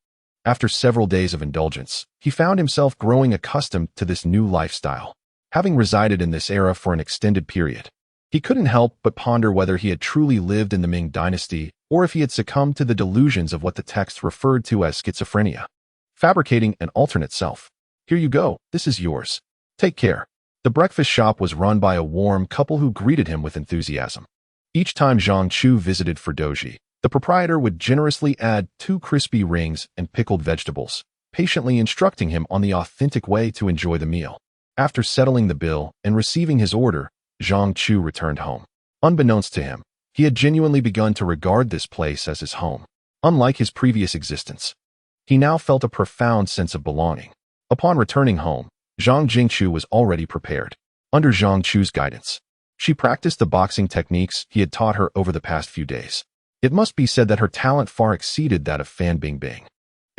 After several days of indulgence, he found himself growing accustomed to this new lifestyle. Having resided in this era for an extended period, he couldn't help but ponder whether he had truly lived in the Ming Dynasty or if he had succumbed to the delusions of what the text referred to as schizophrenia. Fabricating an alternate self. Here you go, this is yours. Take care. The breakfast shop was run by a warm couple who greeted him with enthusiasm. Each time Zhang Chu visited for doji, the proprietor would generously add 2 crispy rings and pickled vegetables, patiently instructing him on the authentic way to enjoy the meal. After settling the bill and receiving his order, Zhang Chu returned home. Unbeknownst to him, he had genuinely begun to regard this place as his home. Unlike his previous existence, he now felt a profound sense of belonging. Upon returning home, Zhang Jingchu was already prepared. Under Zhang Chu's guidance, she practiced the boxing techniques he had taught her over the past few days. It must be said that her talent far exceeded that of Fan Bingbing,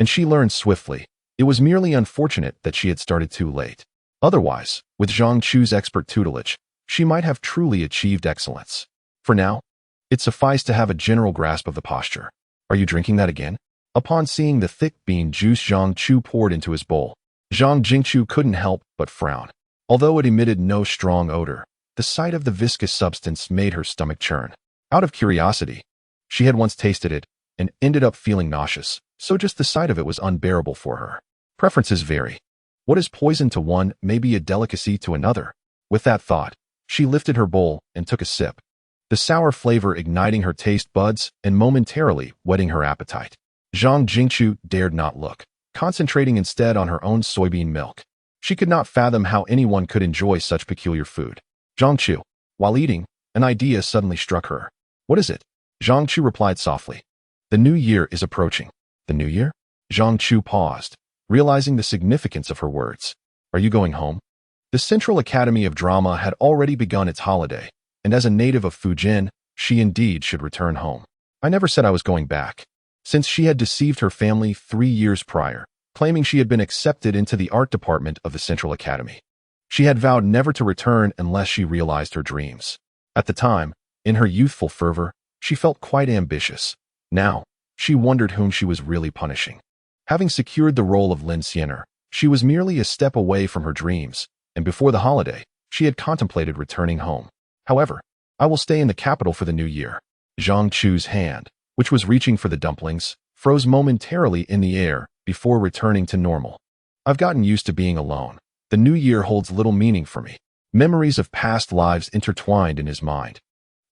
and she learned swiftly. It was merely unfortunate that she had started too late. Otherwise, with Zhang Chu's expert tutelage, she might have truly achieved excellence. For now, it sufficed to have a general grasp of the posture. Are you drinking that again? Upon seeing the thick bean juice Zhang Chu poured into his bowl, Zhang Jingchu couldn't help but frown. Although it emitted no strong odor, the sight of the viscous substance made her stomach churn. Out of curiosity, she had once tasted it and ended up feeling nauseous, so just the sight of it was unbearable for her. Preferences vary. What is poison to one may be a delicacy to another. With that thought, she lifted her bowl and took a sip, the sour flavor igniting her taste buds and momentarily whetting her appetite. Zhang Jingchu dared not look, concentrating instead on her own soybean milk. She could not fathom how anyone could enjoy such peculiar food. Zhang Chu. While eating, an idea suddenly struck her. What is it? Zhang Chu replied softly. The new year is approaching. The new year? Zhang Chu paused, realizing the significance of her words. Are you going home? The Central Academy of Drama had already begun its holiday, and as a native of Fujian, she indeed should return home. I never said I was going back. Since she had deceived her family 3 years prior, claiming she had been accepted into the art department of the Central Academy, she had vowed never to return unless she realized her dreams. At the time, in her youthful fervor, she felt quite ambitious. Now, she wondered whom she was really punishing. Having secured the role of Lin Xianer, she was merely a step away from her dreams, and before the holiday, she had contemplated returning home. However, I will stay in the capital for the new year. Zhang Chu's hand, which was reaching for the dumplings, froze momentarily in the air before returning to normal. I've gotten used to being alone. The new year holds little meaning for me. Memories of past lives intertwined in his mind.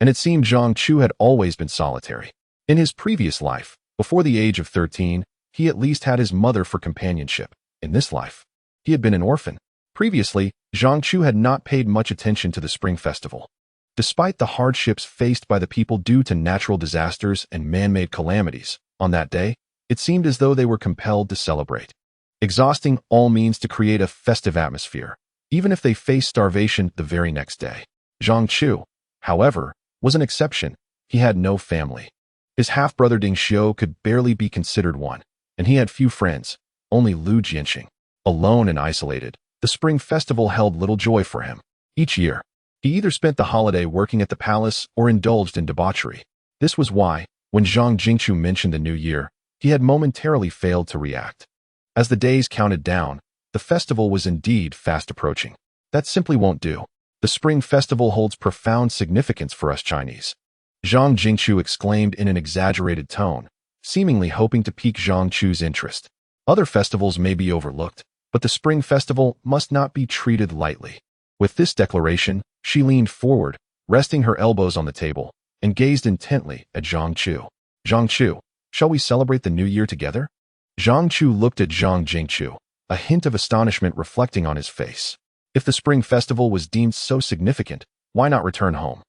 And it seemed Zhang Chu had always been solitary. In his previous life, before the age of 13, he at least had his mother for companionship. In this life, he had been an orphan. Previously, Zhang Chu had not paid much attention to the Spring Festival. Despite the hardships faced by the people due to natural disasters and man-made calamities, on that day, it seemed as though they were compelled to celebrate, exhausting all means to create a festive atmosphere, even if they faced starvation the very next day. Zhang Chu, however, was an exception. He had no family. His half-brother Ding Xiu could barely be considered one, and he had few friends, only Lu Jianxing. Alone and isolated, the Spring Festival held little joy for him. Each year, he either spent the holiday working at the palace or indulged in debauchery. This was why, when Zhang Jingchu mentioned the new year, he had momentarily failed to react. As the days counted down, the festival was indeed fast approaching. That simply won't do. The Spring Festival holds profound significance for us Chinese. Zhang Jingchu exclaimed in an exaggerated tone, seemingly hoping to pique Zhang Chu's interest. Other festivals may be overlooked, but the Spring Festival must not be treated lightly. With this declaration, she leaned forward, resting her elbows on the table, and gazed intently at Zhang Chu. Zhang Chu, shall we celebrate the new year together? Zhang Chu looked at Zhang Jingchu, a hint of astonishment reflecting on his face. If the spring festival was deemed so significant, why not return home?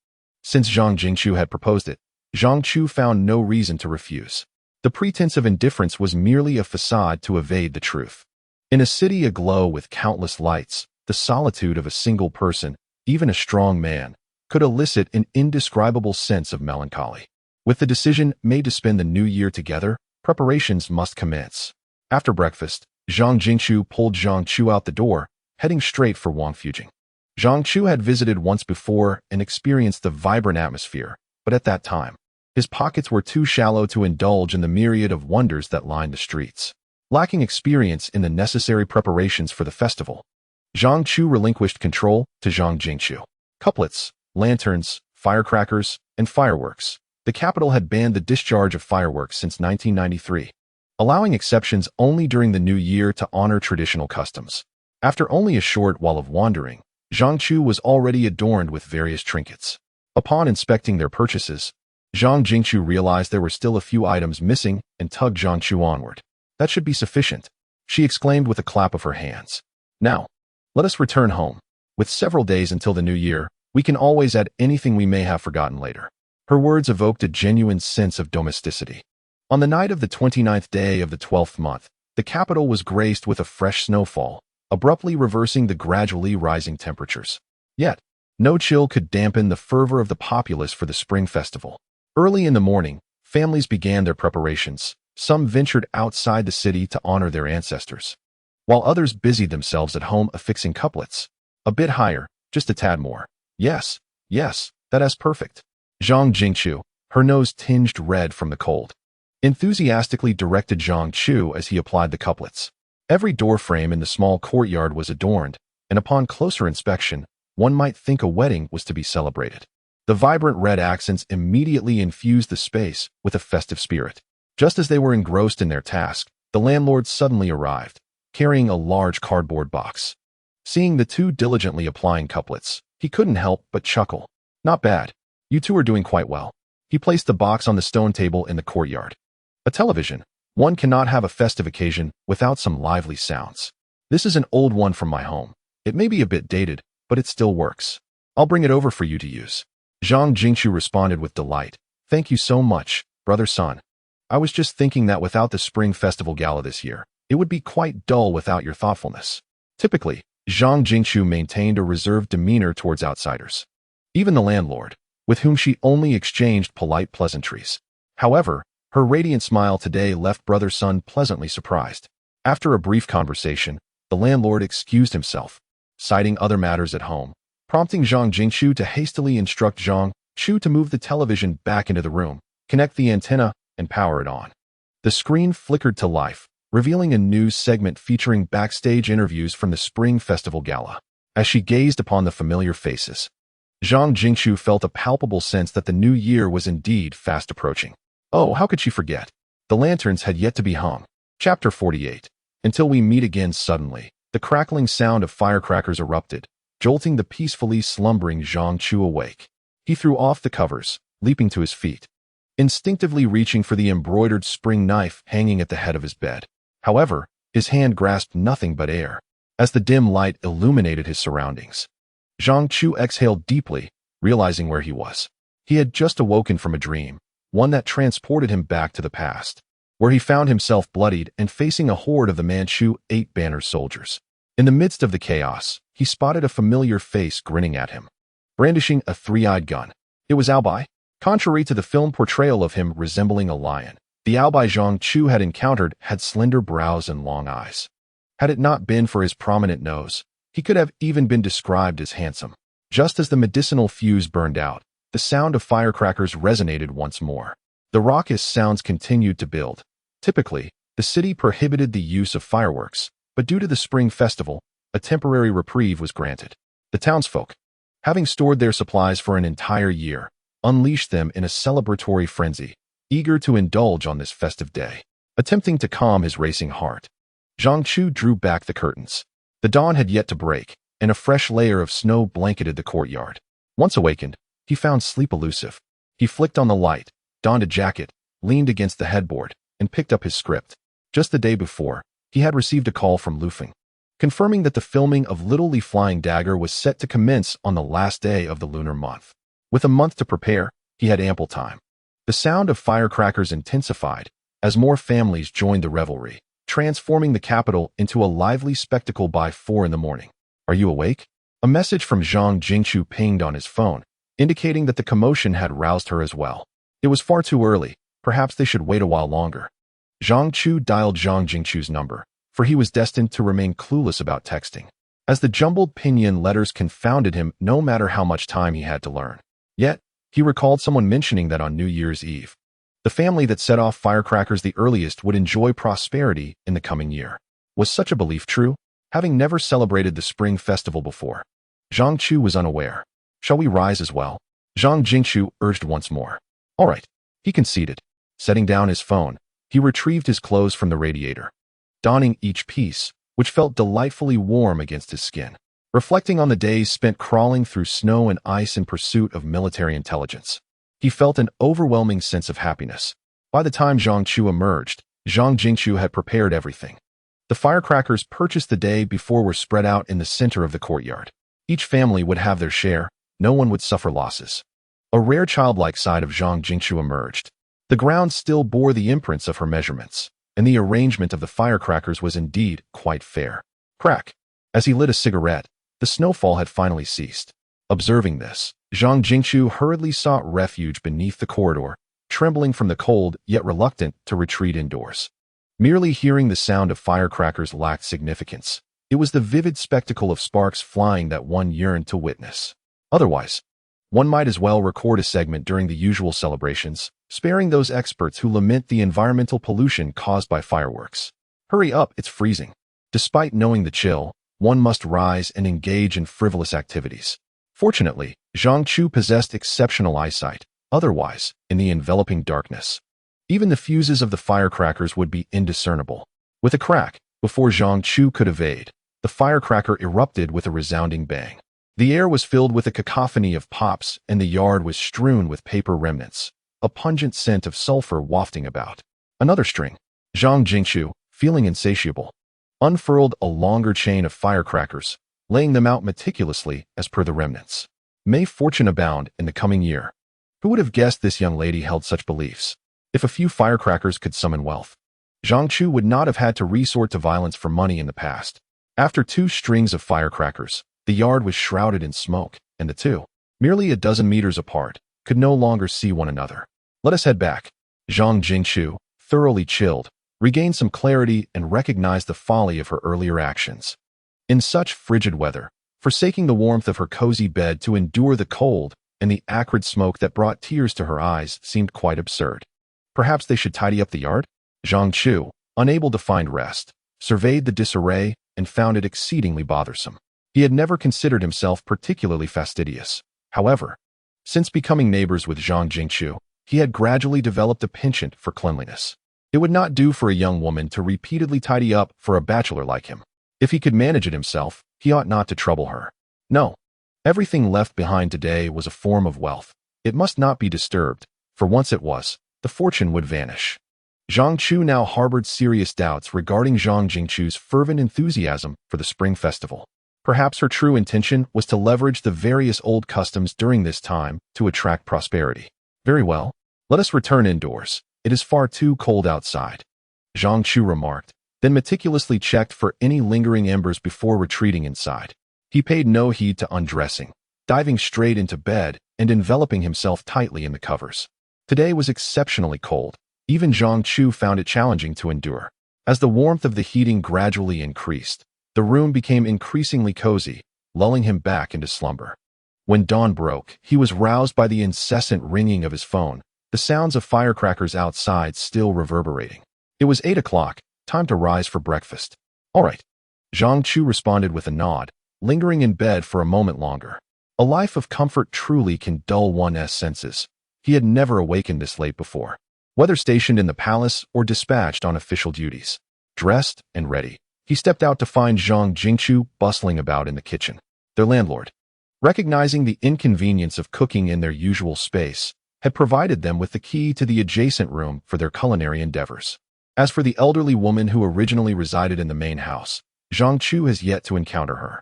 Since Zhang Jingchu had proposed it, Zhang Chu found no reason to refuse. The pretense of indifference was merely a facade to evade the truth. In a city aglow with countless lights, the solitude of a single person, even a strong man, could elicit an indescribable sense of melancholy. With the decision made to spend the new year together, preparations must commence. After breakfast, Zhang Jingchu pulled Zhang Chu out the door, heading straight for Wang Fujing. Zhang Chu had visited once before and experienced the vibrant atmosphere, but at that time, his pockets were too shallow to indulge in the myriad of wonders that lined the streets. Lacking experience in the necessary preparations for the festival, Zhang Chu relinquished control to Zhang Jingchu. Couplets, lanterns, firecrackers, and fireworks. The capital had banned the discharge of fireworks since 1993, allowing exceptions only during the new year to honor traditional customs. After only a short while of wandering, Zhang Chu was already adorned with various trinkets. Upon inspecting their purchases, Zhang Jingchu realized there were still a few items missing and tugged Zhang Chu onward. That should be sufficient, she exclaimed with a clap of her hands. Now, let us return home. With several days until the new year, we can always add anything we may have forgotten later. Her words evoked a genuine sense of domesticity. On the night of the 29th day of the 12th month, the capital was graced with a fresh snowfall, abruptly reversing the gradually rising temperatures. Yet, no chill could dampen the fervor of the populace for the spring festival. Early in the morning, families began their preparations. Some ventured outside the city to honor their ancestors, while others busied themselves at home affixing couplets. A bit higher, just a tad more. Yes, that's perfect. Zhang Jingchu, her nose tinged red from the cold, enthusiastically directed Zhang Chu as he applied the couplets. Every doorframe in the small courtyard was adorned, and upon closer inspection, one might think a wedding was to be celebrated. The vibrant red accents immediately infused the space with a festive spirit. Just as they were engrossed in their task, the landlord suddenly arrived, carrying a large cardboard box. Seeing the two diligently applying couplets, he couldn't help but chuckle. Not bad. You two are doing quite well. He placed the box on the stone table in the courtyard. A television. One cannot have a festive occasion without some lively sounds. This is an old one from my home. It may be a bit dated, but it still works. I'll bring it over for you to use. Zhang Jingchu responded with delight. Thank you so much, brother son. I was just thinking that without the Spring Festival Gala this year, it would be quite dull without your thoughtfulness. Typically, Zhang Jingchu maintained a reserved demeanor towards outsiders. Even the landlord, with whom she only exchanged polite pleasantries. However, her radiant smile today left brother son pleasantly surprised. After a brief conversation, the landlord excused himself, citing other matters at home, prompting Zhang Jingchu to hastily instruct Zhang Chu to move the television back into the room, connect the antenna, and power it on. The screen flickered to life, revealing a news segment featuring backstage interviews from the Spring Festival Gala. As she gazed upon the familiar faces, Zhang Jingchu felt a palpable sense that the new year was indeed fast approaching. Oh, how could she forget? The lanterns had yet to be hung. Chapter 48. Until we meet again suddenly, the crackling sound of firecrackers erupted, jolting the peacefully slumbering Zhang Chu awake. He threw off the covers, leaping to his feet, instinctively reaching for the embroidered spring knife hanging at the head of his bed. However, his hand grasped nothing but air. As the dim light illuminated his surroundings, Zhang Chu exhaled deeply, realizing where he was. He had just awoken from a dream, one that transported him back to the past, where he found himself bloodied and facing a horde of the Manchu Eight-Banner soldiers. In the midst of the chaos, he spotted a familiar face grinning at him, brandishing a three-eyed gun. It was Albei. Contrary to the film portrayal of him resembling a lion, the Albei Zhang Chu had encountered had slender brows and long eyes. Had it not been for his prominent nose, he could have even been described as handsome. Just as the medicinal fuse burned out, the sound of firecrackers resonated once more. The raucous sounds continued to build. Typically, the city prohibited the use of fireworks, but due to the Spring Festival, a temporary reprieve was granted. The townsfolk, having stored their supplies for an entire year, unleashed them in a celebratory frenzy, eager to indulge on this festive day. Attempting to calm his racing heart, Zhang Chu drew back the curtains. The dawn had yet to break, and a fresh layer of snow blanketed the courtyard. Once awakened, he found sleep elusive. He flicked on the light, donned a jacket, leaned against the headboard, and picked up his script. Just the day before, he had received a call from Lufeng, confirming that the filming of Little Li Flying Dagger was set to commence on the last day of the lunar month. With a month to prepare, he had ample time. The sound of firecrackers intensified as more families joined the revelry, transforming the capital into a lively spectacle by 4 in the morning. "Are you awake?" A message from Zhang Chu pinged on his phone, indicating that the commotion had roused her as well. It was far too early. Perhaps they should wait a while longer. Zhang Chu dialed Zhang Chu's number, for he was destined to remain clueless about texting, as the jumbled pinyin letters confounded him no matter how much time he had to learn. Yet, he recalled someone mentioning that on New Year's Eve, the family that set off firecrackers the earliest would enjoy prosperity in the coming year. Was such a belief true? Having never celebrated the spring festival before, Zhang Chu was unaware. "Shall we rise as well?" Zhang Chu urged once more. "All right," he conceded. Setting down his phone, he retrieved his clothes from the radiator, donning each piece, which felt delightfully warm against his skin. Reflecting on the days spent crawling through snow and ice in pursuit of military intelligence, he felt an overwhelming sense of happiness. By the time Zhang Chu emerged, Zhang Chu had prepared everything. The firecrackers purchased the day before were spread out in the center of the courtyard. Each family would have their share, no one would suffer losses. A rare childlike side of Zhang Chu emerged. The ground still bore the imprints of her measurements, and the arrangement of the firecrackers was indeed quite fair. Crack! As he lit a cigarette, the snowfall had finally ceased. Observing this, Zhang Chu hurriedly sought refuge beneath the corridor, trembling from the cold yet reluctant to retreat indoors. Merely hearing the sound of firecrackers lacked significance. It was the vivid spectacle of sparks flying that one yearned to witness. Otherwise, one might as well record a segment during the usual celebrations, sparing those experts who lament the environmental pollution caused by fireworks. Hurry up, it's freezing. Despite knowing the chill, one must rise and engage in frivolous activities. Fortunately, Zhang Chu possessed exceptional eyesight. Otherwise, in the enveloping darkness, even the fuses of the firecrackers would be indiscernible. With a crack, before Zhang Chu could evade, the firecracker erupted with a resounding bang. The air was filled with a cacophony of pops, and the yard was strewn with paper remnants, a pungent scent of sulfur wafting about. Another string. Zhang Chu, feeling insatiable, unfurled a longer chain of firecrackers, laying them out meticulously as per the remnants. May fortune abound in the coming year. Who would have guessed this young lady held such beliefs? If a few firecrackers could summon wealth, Zhang Chu would not have had to resort to violence for money in the past. After 2 strings of firecrackers, the yard was shrouded in smoke, and the two, merely a dozen meters apart, could no longer see one another. "Let us head back." Zhang Chu, thoroughly chilled, regained some clarity and recognized the folly of her earlier actions. In such frigid weather, forsaking the warmth of her cozy bed to endure the cold and the acrid smoke that brought tears to her eyes seemed quite absurd. Perhaps they should tidy up the yard? Zhang Chu, unable to find rest, surveyed the disarray and found it exceedingly bothersome. He had never considered himself particularly fastidious. However, since becoming neighbors with Zhang Chu, he had gradually developed a penchant for cleanliness. It would not do for a young woman to repeatedly tidy up for a bachelor like him. If he could manage it himself, he ought not to trouble her. No. Everything left behind today was a form of wealth. It must not be disturbed, for once it was, the fortune would vanish. Zhang Chu now harbored serious doubts regarding Zhang Chu's fervent enthusiasm for the spring festival. Perhaps her true intention was to leverage the various old customs during this time to attract prosperity. Very well, let us return indoors. It is far too cold outside, Zhang Chu remarked, then meticulously checked for any lingering embers before retreating inside. He paid no heed to undressing, diving straight into bed and enveloping himself tightly in the covers. Today was exceptionally cold. Even Zhang Chu found it challenging to endure. As the warmth of the heating gradually increased, the room became increasingly cozy, lulling him back into slumber. When dawn broke, he was roused by the incessant ringing of his phone, the sounds of firecrackers outside still reverberating. It was 8 o'clock, time to rise for breakfast. All right. Zhang Chu responded with a nod, lingering in bed for a moment longer. A life of comfort truly can dull one's senses. He had never awakened this late before, whether stationed in the palace or dispatched on official duties. Dressed and ready, he stepped out to find Zhang Chu bustling about in the kitchen. Their landlord, recognizing the inconvenience of cooking in their usual space, had provided them with the key to the adjacent room for their culinary endeavors. As for the elderly woman who originally resided in the main house, Zhang Chu has yet to encounter her.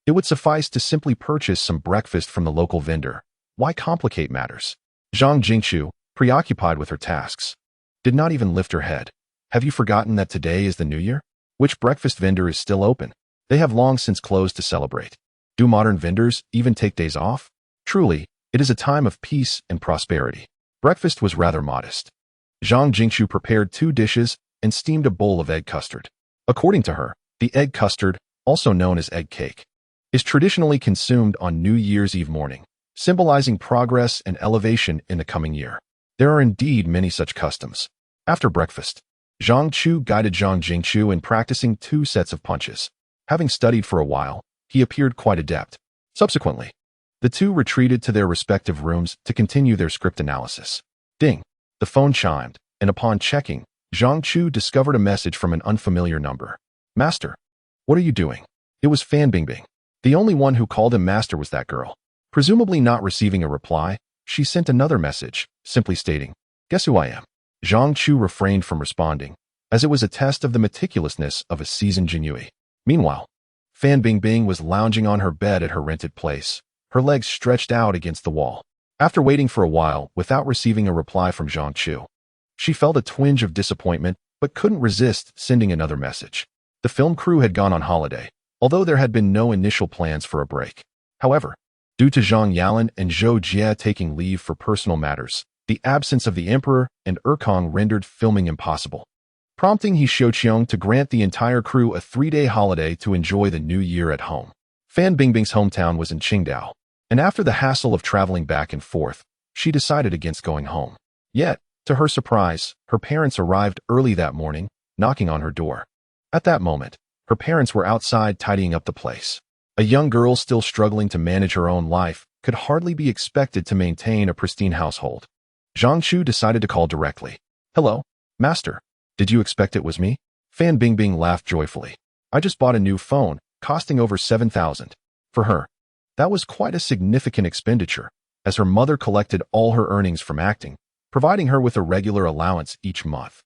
It would suffice to simply purchase some breakfast from the local vendor. Why complicate matters? Zhang Chu, preoccupied with her tasks, did not even lift her head. Have you forgotten that today is the New Year? Which breakfast vendor is still open? They have long since closed to celebrate. Do modern vendors even take days off? Truly, it is a time of peace and prosperity. Breakfast was rather modest. Zhang Chu prepared 2 dishes and steamed a bowl of egg custard. According to her, the egg custard, also known as egg cake, is traditionally consumed on New Year's Eve morning, symbolizing progress and elevation in the coming year. There are indeed many such customs. After breakfast, Zhang Chu guided Zhang Chu in practicing 2 sets of punches. Having studied for a while, he appeared quite adept. Subsequently, the two retreated to their respective rooms to continue their script analysis. Ding! The phone chimed, and upon checking, Zhang Chu discovered a message from an unfamiliar number. Master, what are you doing? It was Fan Bingbing. The only one who called him master was that girl. Presumably not receiving a reply, she sent another message, simply stating, "Guess who I am?" Zhang Chu refrained from responding, as it was a test of the meticulousness of a seasoned jianghu. Meanwhile, Fan Bingbing was lounging on her bed at her rented place, her legs stretched out against the wall. After waiting for a while without receiving a reply from Zhang Chu, she felt a twinge of disappointment but couldn't resist sending another message. The film crew had gone on holiday, although there had been no initial plans for a break. However, due to Zhang Yalan and Zhou Jie taking leave for personal matters, the absence of the Emperor and Erkong rendered filming impossible, prompting He Xiuqiong to grant the entire crew a 3-day holiday to enjoy the new year at home. Fan Bingbing's hometown was in Qingdao, and after the hassle of traveling back and forth, she decided against going home. Yet, to her surprise, her parents arrived early that morning, knocking on her door. At that moment, her parents were outside tidying up the place. A young girl still struggling to manage her own life could hardly be expected to maintain a pristine household. Zhang Chu decided to call directly. "Hello, Master. Did you expect it was me?" Fan Bingbing laughed joyfully. "I just bought a new phone, costing over 7,000. For her, that was quite a significant expenditure, as her mother collected all her earnings from acting, providing her with a regular allowance each month.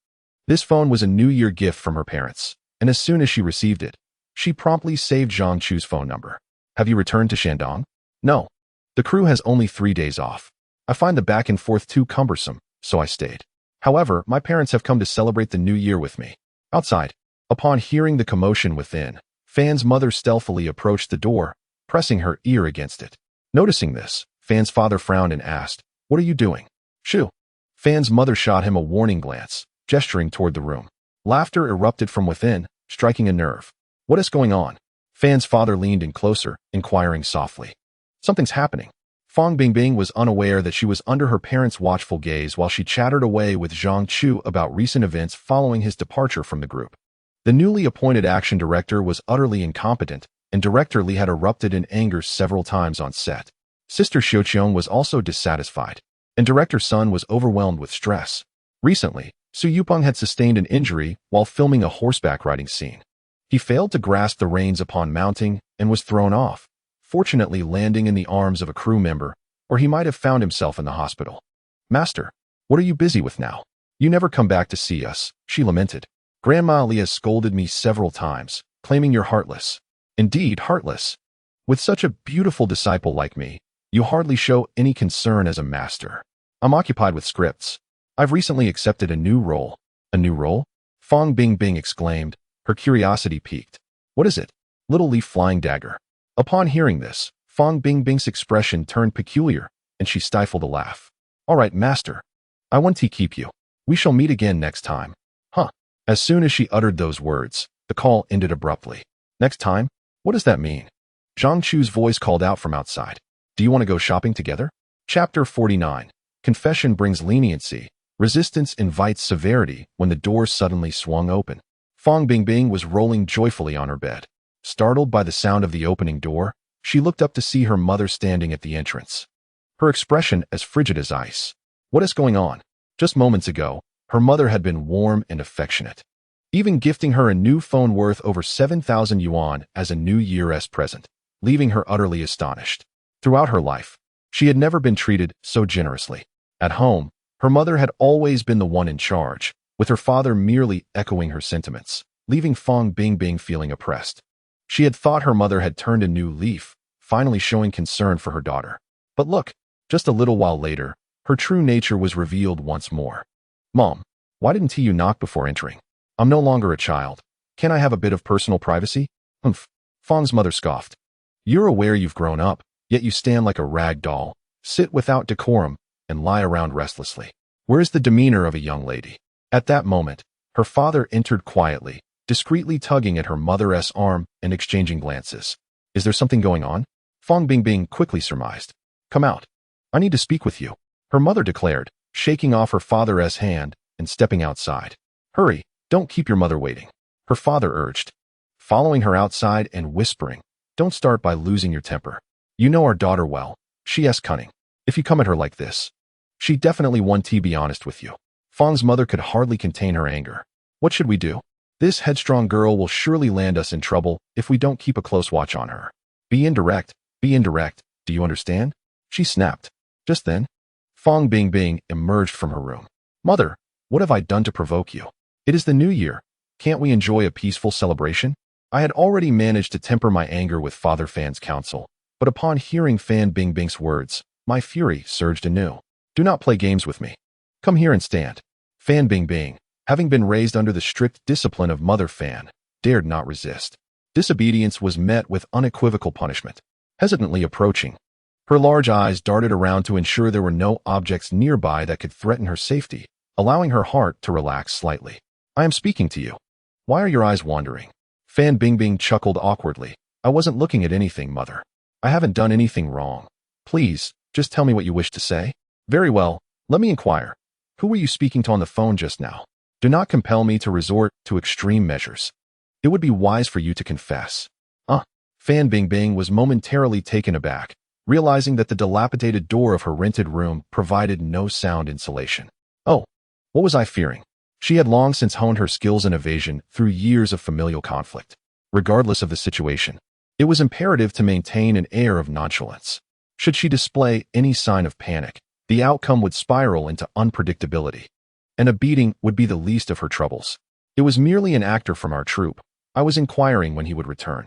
This phone was a New Year gift from her parents, and as soon as she received it, she promptly saved Zhang Chu's phone number. "Have you returned to Shandong?" "No. The crew has only 3 days off. I find the back and forth too cumbersome, so I stayed. However, my parents have come to celebrate the new year with me." Outside, upon hearing the commotion within, Fan's mother stealthily approached the door, pressing her ear against it. Noticing this, Fan's father frowned and asked, "What are you doing?" "Shoo." Fan's mother shot him a warning glance, gesturing toward the room. Laughter erupted from within, striking a nerve. "What is going on?" Fan's father leaned in closer, inquiring softly. "Something's happening." Fan Bingbing was unaware that she was under her parents' watchful gaze while she chattered away with Zhang Chu about recent events following his departure from the group. The newly appointed action director was utterly incompetent, and Director Li had erupted in anger several times on set. Sister Xiuqiong was also dissatisfied, and Director Sun was overwhelmed with stress. Recently, Su Yupeng had sustained an injury while filming a horseback riding scene. He failed to grasp the reins upon mounting and was thrown off, fortunately landing in the arms of a crew member, or he might have found himself in the hospital. "Master, what are you busy with now? You never come back to see us," she lamented. "Grandma Li has scolded me several times, claiming you're heartless." "Indeed, heartless. With such a beautiful disciple like me, you hardly show any concern as a master." "I'm occupied with scripts. I've recently accepted a new role." "A new role?" Fan Bingbing exclaimed, her curiosity piqued. "What is it?" "Little leaf flying dagger." Upon hearing this, Fan Bingbing's expression turned peculiar, and she stifled a laugh. "All right, master. I want to keep you. We shall meet again next time." "Huh." As soon as she uttered those words, the call ended abruptly. "Next time? What does that mean?" Zhang Chu's voice called out from outside. "Do you want to go shopping together?" Chapter 49. Confession brings leniency. Resistance invites severity when the door suddenly swung open. Fan Bingbing was rolling joyfully on her bed. Startled by the sound of the opening door, she looked up to see her mother standing at the entrance, her expression as frigid as ice. What is going on? Just moments ago, her mother had been warm and affectionate, even gifting her a new phone worth over 7,000 yuan as a New Year's present, leaving her utterly astonished. Throughout her life, she had never been treated so generously. At home, her mother had always been the one in charge, with her father merely echoing her sentiments, leaving Fang Bingbing feeling oppressed. She had thought her mother had turned a new leaf, finally showing concern for her daughter. But look, just a little while later, her true nature was revealed once more. Mom, why didn't you knock before entering? I'm no longer a child. Can't I have a bit of personal privacy? Humph. Fang's mother scoffed. You're aware you've grown up, yet you stand like a rag doll, sit without decorum, and lie around restlessly. Where's the demeanor of a young lady? At that moment, her father entered quietly, discreetly tugging at her mother's arm and exchanging glances. Is there something going on? Fang Bingbing quickly surmised. Come out. I need to speak with you, her mother declared, shaking off her father's hand and stepping outside. Hurry, don't keep your mother waiting, her father urged, following her outside and whispering, don't start by losing your temper. You know our daughter well. She's cunning. If you come at her like this, she definitely won't be honest with you. Fang's mother could hardly contain her anger. What should we do? This headstrong girl will surely land us in trouble if we don't keep a close watch on her. Be indirect, do you understand? She snapped. Just then, Fang Bingbing emerged from her room. Mother, what have I done to provoke you? It is the new year. Can't we enjoy a peaceful celebration? I had already managed to temper my anger with Father Fan's counsel, but upon hearing Fan Bingbing's words, my fury surged anew. Do not play games with me. Come here and stand. Fan Bingbing, having been raised under the strict discipline of Mother Fan, dared not resist. Disobedience was met with unequivocal punishment. Hesitantly approaching, her large eyes darted around to ensure there were no objects nearby that could threaten her safety, allowing her heart to relax slightly. I am speaking to you. Why are your eyes wandering? Fan Bingbing chuckled awkwardly. I wasn't looking at anything, Mother. I haven't done anything wrong. Please, just tell me what you wish to say. Very well, let me inquire. Who were you speaking to on the phone just now? Do not compel me to resort to extreme measures. It would be wise for you to confess. Fan Bingbing was momentarily taken aback, realizing that the dilapidated door of her rented room provided no sound insulation. Oh, what was I fearing? She had long since honed her skills in evasion through years of familial conflict. Regardless of the situation, it was imperative to maintain an air of nonchalance. Should she display any sign of panic, the outcome would spiral into unpredictability, and a beating would be the least of her troubles. It was merely an actor from our troupe. I was inquiring when he would return.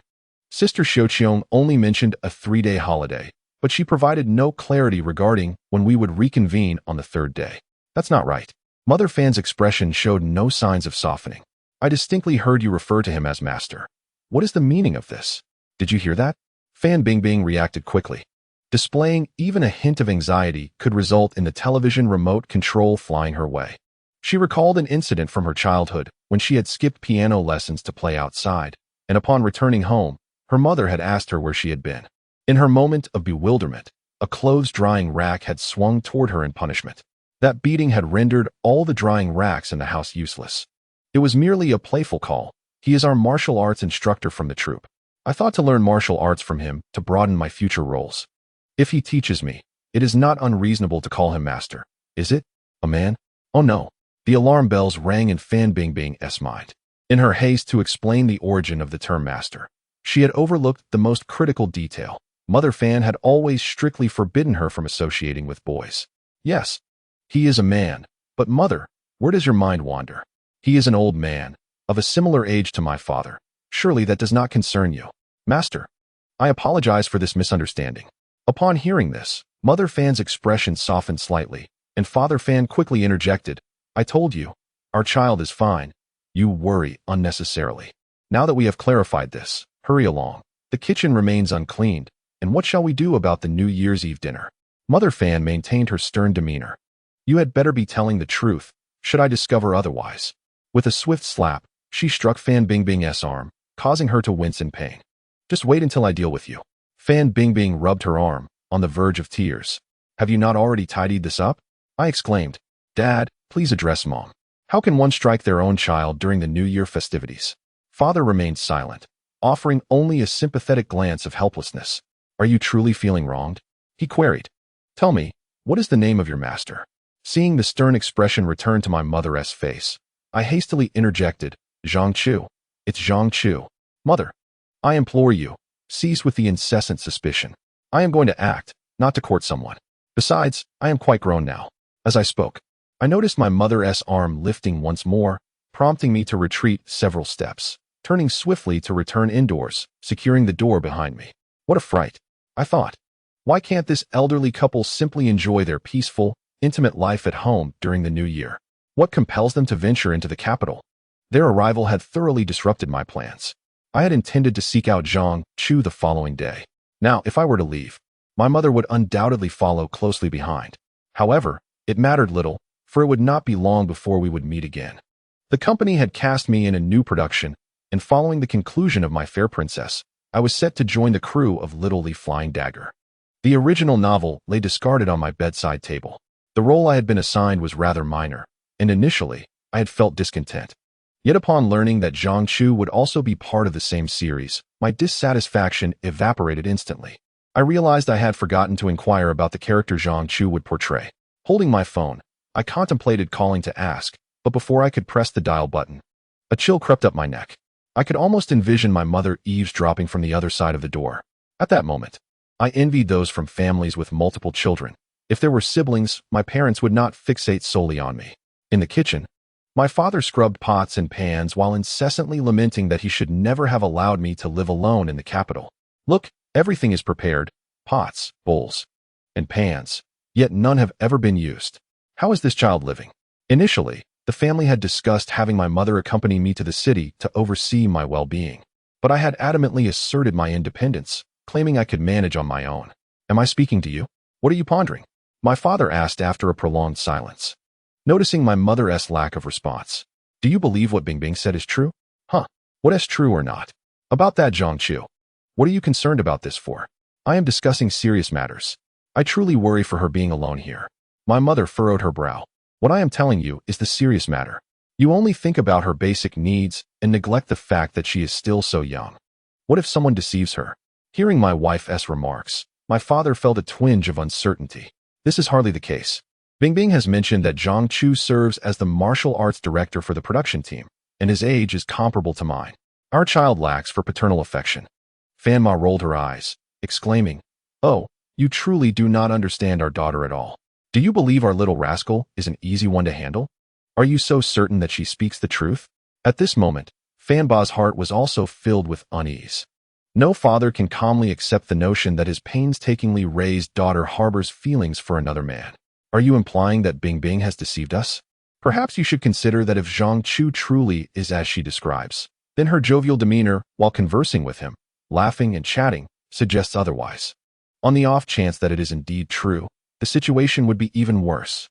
Sister Xiaoqiong only mentioned a 3-day holiday, but she provided no clarity regarding when we would reconvene on the 3rd day. That's not right. Mother Fan's expression showed no signs of softening. I distinctly heard you refer to him as master. What is the meaning of this? Did you hear that? Fan Bingbing reacted quickly. Displaying even a hint of anxiety could result in the television remote control flying her way. She recalled an incident from her childhood when she had skipped piano lessons to play outside, and upon returning home, her mother had asked her where she had been. In her moment of bewilderment, a clothes-drying rack had swung toward her in punishment. That beating had rendered all the drying racks in the house useless. It was merely a playful call. He is our martial arts instructor from the troupe. I thought to learn martial arts from him to broaden my future roles. If he teaches me, it is not unreasonable to call him master, is it? A man? Oh no. The alarm bells rang in Fan Bingbing's mind. In her haste to explain the origin of the term master, she had overlooked the most critical detail. Mother Fan had always strictly forbidden her from associating with boys. Yes, he is a man, but mother, where does your mind wander? He is an old man, of a similar age to my father. Surely that does not concern you. Master, I apologize for this misunderstanding. Upon hearing this, Mother Fan's expression softened slightly, and Father Fan quickly interjected, I told you, our child is fine. You worry unnecessarily. Now that we have clarified this, hurry along. The kitchen remains uncleaned, and what shall we do about the New Year's Eve dinner? Mother Fan maintained her stern demeanor. You had better be telling the truth, should I discover otherwise. With a swift slap, she struck Fan Bingbing's arm, causing her to wince in pain. Just wait until I deal with you. Fan Bingbing rubbed her arm, on the verge of tears. Have you not already tidied this up? I exclaimed. Dad, please address Mom. How can one strike their own child during the New Year festivities? Father remained silent, offering only a sympathetic glance of helplessness. Are you truly feeling wronged? He queried. Tell me, what is the name of your master? Seeing the stern expression return to my mother's face, I hastily interjected, Zhang Chu. It's Zhang Chu. Mother, I implore you, cease with the incessant suspicion. I am going to act, not to court someone. Besides, I am quite grown now. As I spoke, I noticed my mother's arm lifting once more, prompting me to retreat several steps, turning swiftly to return indoors, securing the door behind me. What a fright, I thought. Why can't this elderly couple simply enjoy their peaceful, intimate life at home during the new year? What compels them to venture into the capital? Their arrival had thoroughly disrupted my plans. I had intended to seek out Zhang Chu the following day. Now, if I were to leave, my mother would undoubtedly follow closely behind. However, it mattered little, for it would not be long before we would meet again. The company had cast me in a new production, and following the conclusion of My Fair Princess, I was set to join the crew of Little Leaf Flying Dagger. The original novel lay discarded on my bedside table. The role I had been assigned was rather minor, and initially, I had felt discontent. Yet upon learning that Zhang Chu would also be part of the same series, my dissatisfaction evaporated instantly. I realized I had forgotten to inquire about the character Zhang Chu would portray. Holding my phone, I contemplated calling to ask, but before I could press the dial button, a chill crept up my neck. I could almost envision my mother eavesdropping from the other side of the door. At that moment, I envied those from families with multiple children. If there were siblings, my parents would not fixate solely on me. In the kitchen, my father scrubbed pots and pans while incessantly lamenting that he should never have allowed me to live alone in the capital. Look, everything is prepared, pots, bowls, and pans, yet none have ever been used. How is this child living? Initially, the family had discussed having my mother accompany me to the city to oversee my well-being, but I had adamantly asserted my independence, claiming I could manage on my own. Am I speaking to you? What are you pondering? My father asked after a prolonged silence. Noticing my mother's lack of response. Do you believe what Bing said is true? Huh. What is true or not? About that, Zhang Chu. What are you concerned about this for? I am discussing serious matters. I truly worry for her being alone here. My mother furrowed her brow. What I am telling you is the serious matter. You only think about her basic needs and neglect the fact that she is still so young. What if someone deceives her? Hearing my wife's remarks, my father felt a twinge of uncertainty. This is hardly the case. Bing has mentioned that Zhang Chu serves as the martial arts director for the production team, and his age is comparable to mine. Our child lacks for paternal affection. Fan Ma rolled her eyes, exclaiming, "Oh, you truly do not understand our daughter at all. Do you believe our little rascal is an easy one to handle? Are you so certain that she speaks the truth?" At this moment, Fan Ba's heart was also filled with unease. No father can calmly accept the notion that his painstakingly raised daughter harbors feelings for another man. Are you implying that Bing has deceived us? Perhaps you should consider that if Zhang Chu truly is as she describes, then her jovial demeanor while conversing with him, laughing and chatting, suggests otherwise. On the off chance that it is indeed true, the situation would be even worse.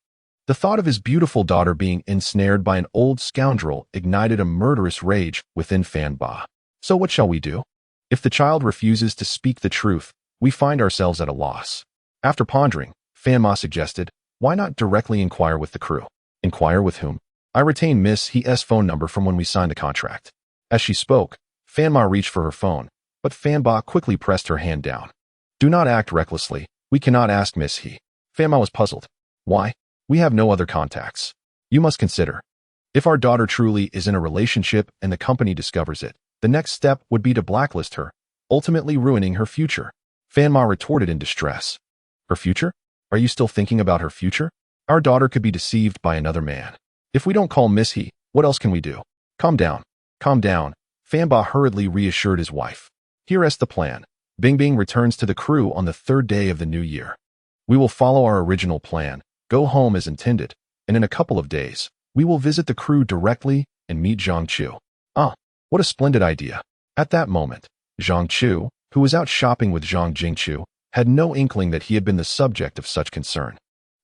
The thought of his beautiful daughter being ensnared by an old scoundrel ignited a murderous rage within Fan Ba. So what shall we do? If the child refuses to speak the truth, we find ourselves at a loss. After pondering, Fan Ma suggested, why not directly inquire with the crew? Inquire with whom? I retained Miss He's phone number from when we signed the contract. As she spoke, Fan Ma reached for her phone, but Fan Ba quickly pressed her hand down. Do not act recklessly. We cannot ask Miss He. Fan Ma was puzzled. Why? We have no other contacts. You must consider. If our daughter truly is in a relationship and the company discovers it, the next step would be to blacklist her, ultimately ruining her future. Fan Ma retorted in distress. Her future? Are you still thinking about her future? Our daughter could be deceived by another man. If we don't call Miss He, what else can we do? Calm down. Calm down. Fan Ba hurriedly reassured his wife. Here's the plan. Bing returns to the crew on the third day of the new year. We will follow our original plan, go home as intended, and in a couple of days, we will visit the crew directly and meet Zhang Chu. Ah, what a splendid idea. At that moment, Zhang Chu, who was out shopping with Zhang Jingchu, had no inkling that he had been the subject of such concern.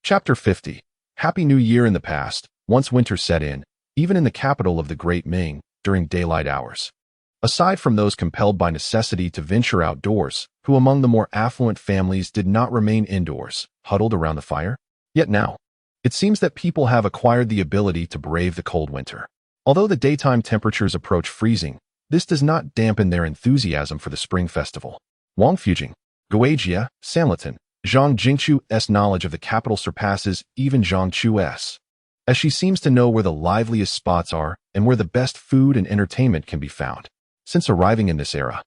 Chapter 50. Happy New Year. In the past, once winter set in, even in the capital of the great Ming, during daylight hours. Aside from those compelled by necessity to venture outdoors, who among the more affluent families did not remain indoors, huddled around the fire? Yet now, it seems that people have acquired the ability to brave the cold winter. Although the daytime temperatures approach freezing, this does not dampen their enthusiasm for the spring festival. Wang Fujing, Guijia, Sanlitan, Zhang Jingchu's knowledge of the capital surpasses even Zhang Chu's, as she seems to know where the liveliest spots are and where the best food and entertainment can be found. Since arriving in this era,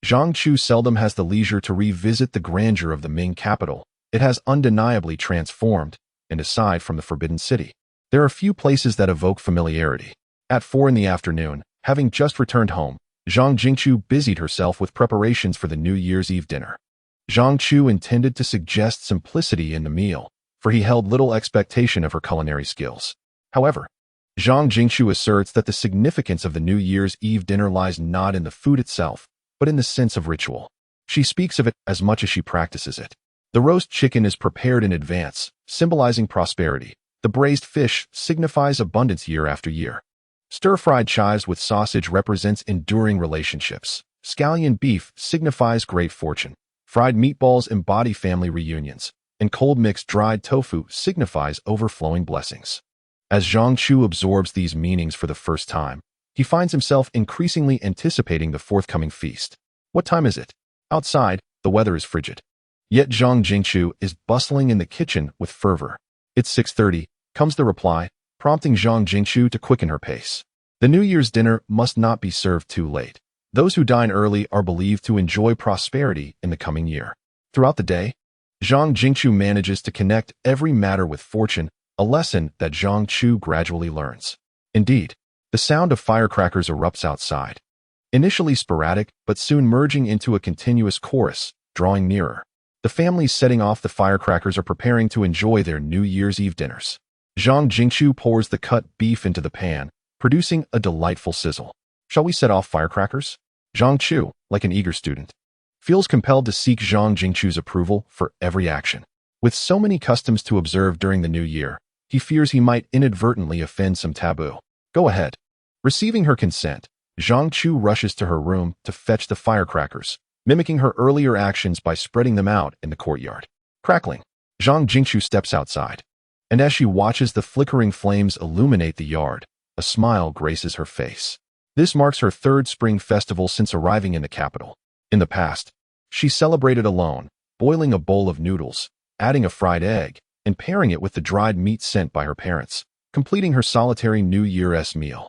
Zhang Chu seldom has the leisure to revisit the grandeur of the Ming capital. It has undeniably transformed, and aside from the Forbidden City. There are few places that evoke familiarity. At 4 in the afternoon, having just returned home, Zhang Chu busied herself with preparations for the New Year's Eve dinner. Zhang Chu intended to suggest simplicity in the meal, for he held little expectation of her culinary skills. However, Zhang Chu asserts that the significance of the New Year's Eve dinner lies not in the food itself, but in the sense of ritual. She speaks of it as much as she practices it. The roast chicken is prepared in advance, symbolizing prosperity. The braised fish signifies abundance year after year. Stir-fried chives with sausage represents enduring relationships. Scallion beef signifies great fortune. Fried meatballs embody family reunions, and cold mixed dried tofu signifies overflowing blessings. As Zhang Chu absorbs these meanings for the first time, he finds himself increasingly anticipating the forthcoming feast. What time is it? Outside, the weather is frigid. Yet Zhang Chu is bustling in the kitchen with fervor. It's 6:30, comes the reply, prompting Zhang Chu to quicken her pace. The New Year's dinner must not be served too late. Those who dine early are believed to enjoy prosperity in the coming year. Throughout the day, Zhang Chu manages to connect every matter with fortune, a lesson that Zhang Chu gradually learns. Indeed, the sound of firecrackers erupts outside. Initially sporadic, but soon merging into a continuous chorus, drawing nearer. The families setting off the firecrackers are preparing to enjoy their New Year's Eve dinners. Zhang Chu pours the cut beef into the pan, producing a delightful sizzle. Shall we set off firecrackers? Zhang Chu, like an eager student, feels compelled to seek Zhang Chu's approval for every action. With so many customs to observe during the new year, he fears he might inadvertently offend some taboo. Go ahead. Receiving her consent, Zhang Chu rushes to her room to fetch the firecrackers, mimicking her earlier actions by spreading them out in the courtyard. Crackling, Zhang Chu steps outside, and as she watches the flickering flames illuminate the yard, a smile graces her face. This marks her third spring festival since arriving in the capital. In the past, she celebrated alone, boiling a bowl of noodles, adding a fried egg, and pairing it with the dried meat sent by her parents, completing her solitary New Year's meal.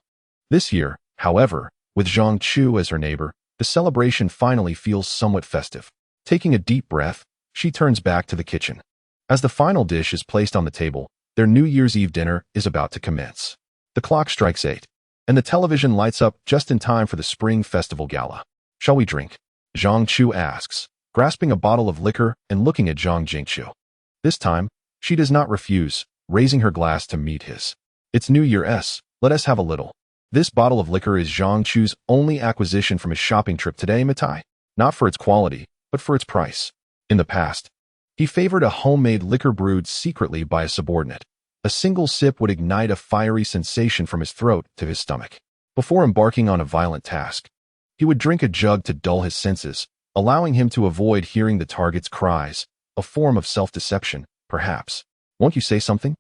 This year, however, with Zhang Chu as her neighbor, the celebration finally feels somewhat festive. Taking a deep breath, she turns back to the kitchen. As the final dish is placed on the table, their New Year's Eve dinner is about to commence. The clock strikes 8, and the television lights up just in time for the Spring Festival Gala. Shall we drink? Zhang Chu asks, grasping a bottle of liquor and looking at Zhang Chu. This time, she does not refuse, raising her glass to meet his. It's New Year's, let us have a little. This bottle of liquor is Zhang Chu's only acquisition from his shopping trip today, Mitai, not for its quality, but for its price. In the past, he favored a homemade liquor brewed secretly by a subordinate. A single sip would ignite a fiery sensation from his throat to his stomach. Before embarking on a violent task, he would drink a jug to dull his senses, allowing him to avoid hearing the target's cries, a form of self-deception, perhaps. Won't you say something?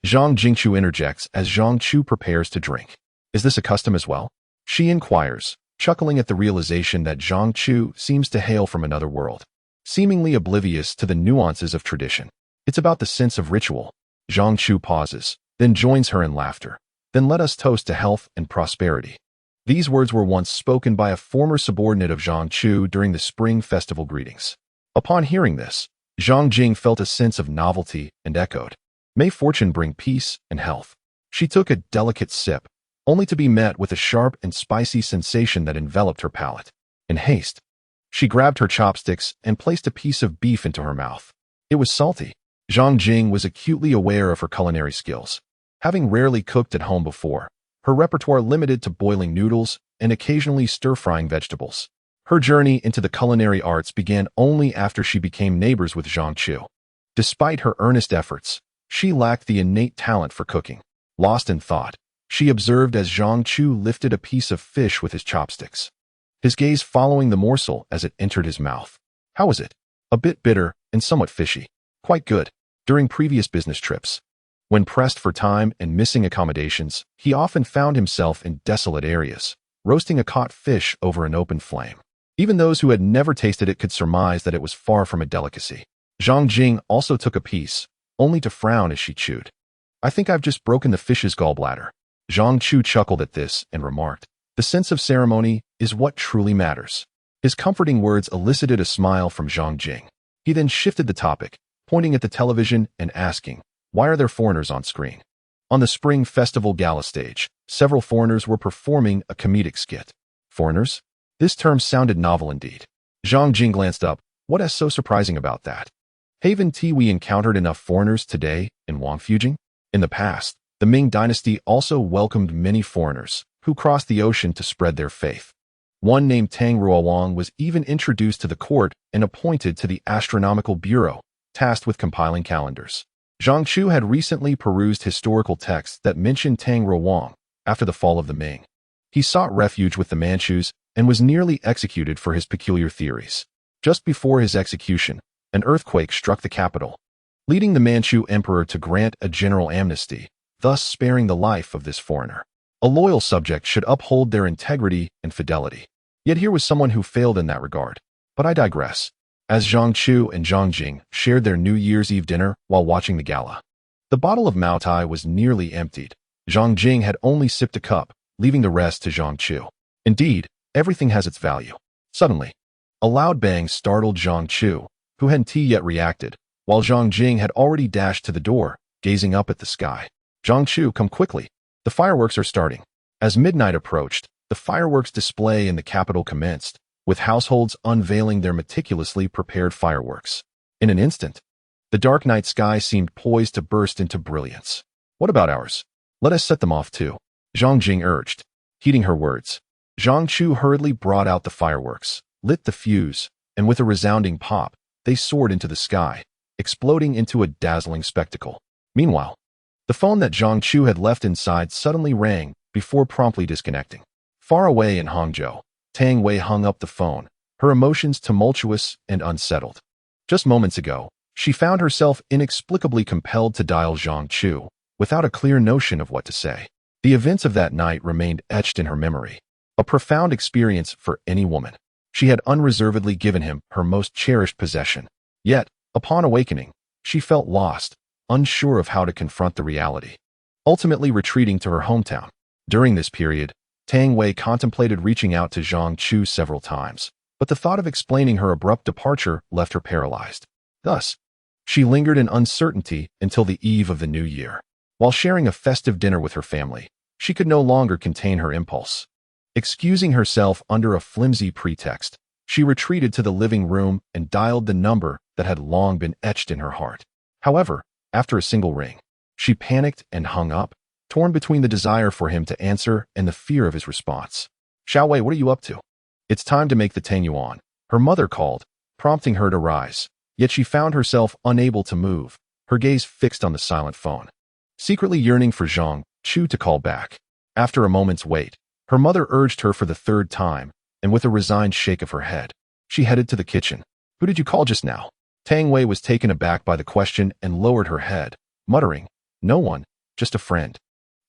Zhang Chu interjects as Zhang Chu prepares to drink. Is this a custom as well? She inquires, chuckling at the realization that Zhang Chu seems to hail from another world, seemingly oblivious to the nuances of tradition. It's about the sense of ritual. Zhang Chu pauses, then joins her in laughter. Then let us toast to health and prosperity. These words were once spoken by a former subordinate of Zhang Chu during the Spring Festival greetings. Upon hearing this, Zhang felt a sense of novelty and echoed, "May fortune bring peace and health." She took a delicate sip, only to be met with a sharp and spicy sensation that enveloped her palate. In haste, she grabbed her chopsticks and placed a piece of beef into her mouth. It was salty. Zhang was acutely aware of her culinary skills. Having rarely cooked at home before, her repertoire limited to boiling noodles and occasionally stir-frying vegetables. Her journey into the culinary arts began only after she became neighbors with Zhang Chu. Despite her earnest efforts, she lacked the innate talent for cooking. Lost in thought, she observed as Zhang Chu lifted a piece of fish with his chopsticks, his gaze following the morsel as it entered his mouth. How was it? A bit bitter and somewhat fishy. Quite good. During previous business trips, when pressed for time and missing accommodations, he often found himself in desolate areas, roasting a caught fish over an open flame. Even those who had never tasted it could surmise that it was far from a delicacy. Zhang also took a piece, only to frown as she chewed. "I think I've just broken the fish's gallbladder." Zhang Chu chuckled at this and remarked, "The sense of ceremony is what truly matters." His comforting words elicited a smile from Zhang. He then shifted the topic, pointing at the television and asking, Why are there foreigners on screen? On the Spring Festival gala stage, several foreigners were performing a comedic skit. Foreigners? This term sounded novel indeed. Zhang Jing glanced up. What is so surprising about that? Haven't we encountered enough foreigners today in Wangfujing? In the past, the Ming Dynasty also welcomed many foreigners who crossed the ocean to spread their faith. One named Tang Ruowang was even introduced to the court and appointed to the Astronomical Bureau, tasked with compiling calendars. Zhang Chu had recently perused historical texts that mentioned Tang Ruowang after the fall of the Ming. He sought refuge with the Manchus and was nearly executed for his peculiar theories. Just before his execution, an earthquake struck the capital, leading the Manchu emperor to grant a general amnesty, thus sparing the life of this foreigner. A loyal subject should uphold their integrity and fidelity. Yet here was someone who failed in that regard. But I digress. As Zhang Chu and Zhang Jing shared their New Year's Eve dinner while watching the gala, the bottle of Maotai was nearly emptied. Zhang Jing had only sipped a cup, leaving the rest to Zhang Chu. Indeed, everything has its value. Suddenly, a loud bang startled Zhang Chu, who hadn't yet reacted, while Zhang Jing had already dashed to the door, gazing up at the sky. Zhang Chu, come quickly. The fireworks are starting. As midnight approached, the fireworks display in the capital commenced, with households unveiling their meticulously prepared fireworks. In an instant, the dark night sky seemed poised to burst into brilliance. What about ours? Let us set them off too, Zhang Jing urged. Heeding her words, Zhang Chu hurriedly brought out the fireworks, lit the fuse, and with a resounding pop, they soared into the sky, exploding into a dazzling spectacle. Meanwhile, the phone that Zhang Chu had left inside suddenly rang before promptly disconnecting. Far away in Hangzhou, Tang Wei hung up the phone, her emotions tumultuous and unsettled. Just moments ago, she found herself inexplicably compelled to dial Zhang Chu, without a clear notion of what to say. The events of that night remained etched in her memory, a profound experience for any woman. She had unreservedly given him her most cherished possession. Yet, upon awakening, she felt lost, unsure of how to confront the reality, ultimately retreating to her hometown. During this period, Tang Wei contemplated reaching out to Zhang Chu several times, but the thought of explaining her abrupt departure left her paralyzed. Thus, she lingered in uncertainty until the eve of the new year. While sharing a festive dinner with her family, she could no longer contain her impulse. Excusing herself under a flimsy pretext, she retreated to the living room and dialed the number that had long been etched in her heart. However, after a single ring, she panicked and hung up, torn between the desire for him to answer and the fear of his response. Xiao Wei, what are you up to? It's time to make the Tang Yuan, her mother called, prompting her to rise. Yet she found herself unable to move, her gaze fixed on the silent phone, secretly yearning for Zhang Chu to call back. After a moment's wait, her mother urged her for the third time, and with a resigned shake of her head, she headed to the kitchen. Who did you call just now? Tang Wei was taken aback by the question and lowered her head, muttering, No one, just a friend.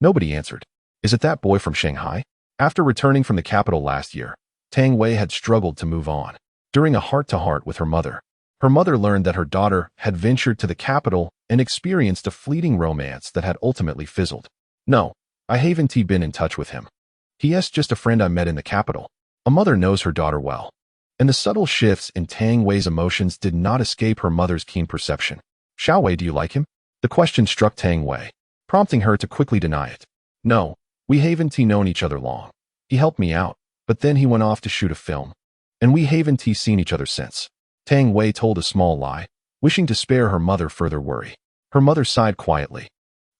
Nobody answered. Is it that boy from Shanghai? After returning from the capital last year, Tang Wei had struggled to move on. During a heart-to-heart with her mother learned that her daughter had ventured to the capital and experienced a fleeting romance that had ultimately fizzled. No, I haven't been in touch with him. He is just a friend I met in the capital. A mother knows her daughter well, and the subtle shifts in Tang Wei's emotions did not escape her mother's keen perception. Xiao Wei, do you like him? The question struck Tang Wei, prompting her to quickly deny it. No, we haven't known each other long. He helped me out, but then he went off to shoot a film, and we haven't seen each other since. Tang Wei told a small lie, wishing to spare her mother further worry. Her mother sighed quietly,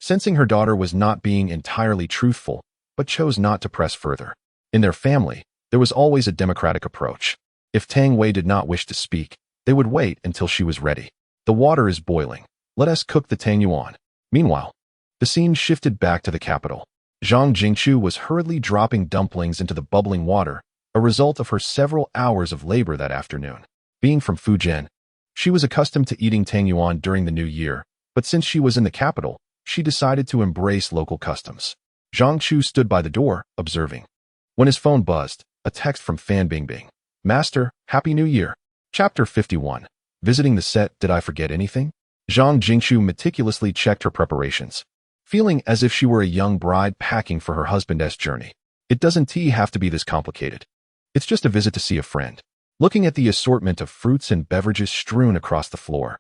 sensing her daughter was not being entirely truthful, but chose not to press further. In their family, there was always a democratic approach. If Tang Wei did not wish to speak, they would wait until she was ready. The water is boiling. Let us cook the Tang Yuan. Meanwhile, the scene shifted back to the capital. Zhang Jingchu was hurriedly dropping dumplings into the bubbling water, a result of her several hours of labor that afternoon. Being from Fujian, she was accustomed to eating Tang Yuan during the new year, but since she was in the capital, she decided to embrace local customs. Zhang Chu stood by the door, observing. When his phone buzzed, a text from Fan Bingbing. Master, Happy New Year. Chapter 51. Visiting the set, did I forget anything? Zhang Jingchu meticulously checked her preparations, feeling as if she were a young bride packing for her husband's journey. It doesn't have to be this complicated. It's just a visit to see a friend. Looking at the assortment of fruits and beverages strewn across the floor,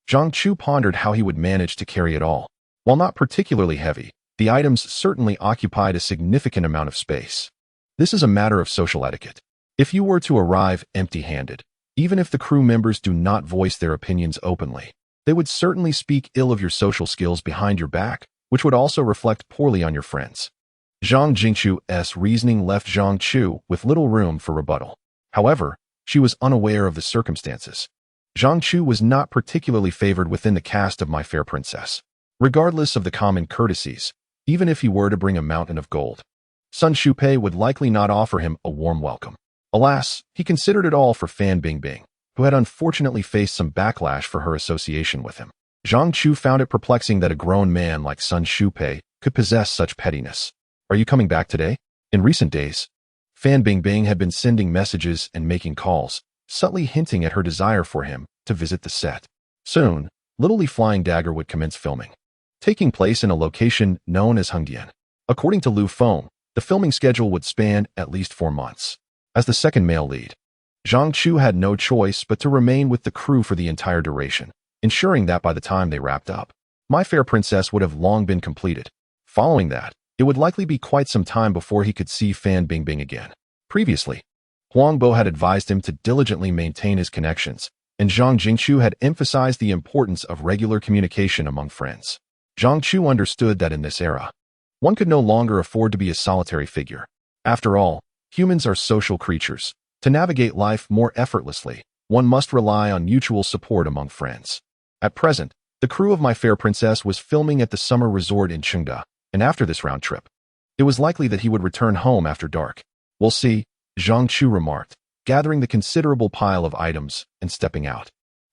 Zhang Chu pondered how he would manage to carry it all. While not particularly heavy, the items certainly occupied a significant amount of space. This is a matter of social etiquette. If you were to arrive empty-handed, even if the crew members do not voice their opinions openly, they would certainly speak ill of your social skills behind your back, which would also reflect poorly on your friends. Zhang Chu's reasoning left Zhang Chu with little room for rebuttal. However, she was unaware of the circumstances. Zhang Chu was not particularly favored within the caste of My Fair Princess. Regardless of the common courtesies, even if he were to bring a mountain of gold, Sun Shupei would likely not offer him a warm welcome. Alas, he considered it all for Fan Bingbing, who had unfortunately faced some backlash for her association with him. Zhang Chu found it perplexing that a grown man like Sun Shupei could possess such pettiness. Are you coming back today? In recent days, Fan Bingbing had been sending messages and making calls, subtly hinting at her desire for him to visit the set. Soon, Little Flying Dagger would commence filming, taking place in a location known as Haidian. According to Lu Feng, the filming schedule would span at least 4 months. As the second male lead, Zhang Chu had no choice but to remain with the crew for the entire duration, ensuring that by the time they wrapped up, My Fair Princess would have long been completed. Following that, it would likely be quite some time before he could see Fan Bingbing again. Previously, Huang Bo had advised him to diligently maintain his connections, and Zhang Jingchu had emphasized the importance of regular communication among friends. Zhang Chu understood that in this era, one could no longer afford to be a solitary figure. After all, humans are social creatures. To navigate life more effortlessly, one must rely on mutual support among friends. At present, the crew of My Fair Princess was filming at the summer resort in Chengda, and after this round trip, it was likely that he would return home after dark. We'll see, Zhang Chu remarked, gathering the considerable pile of items and stepping out.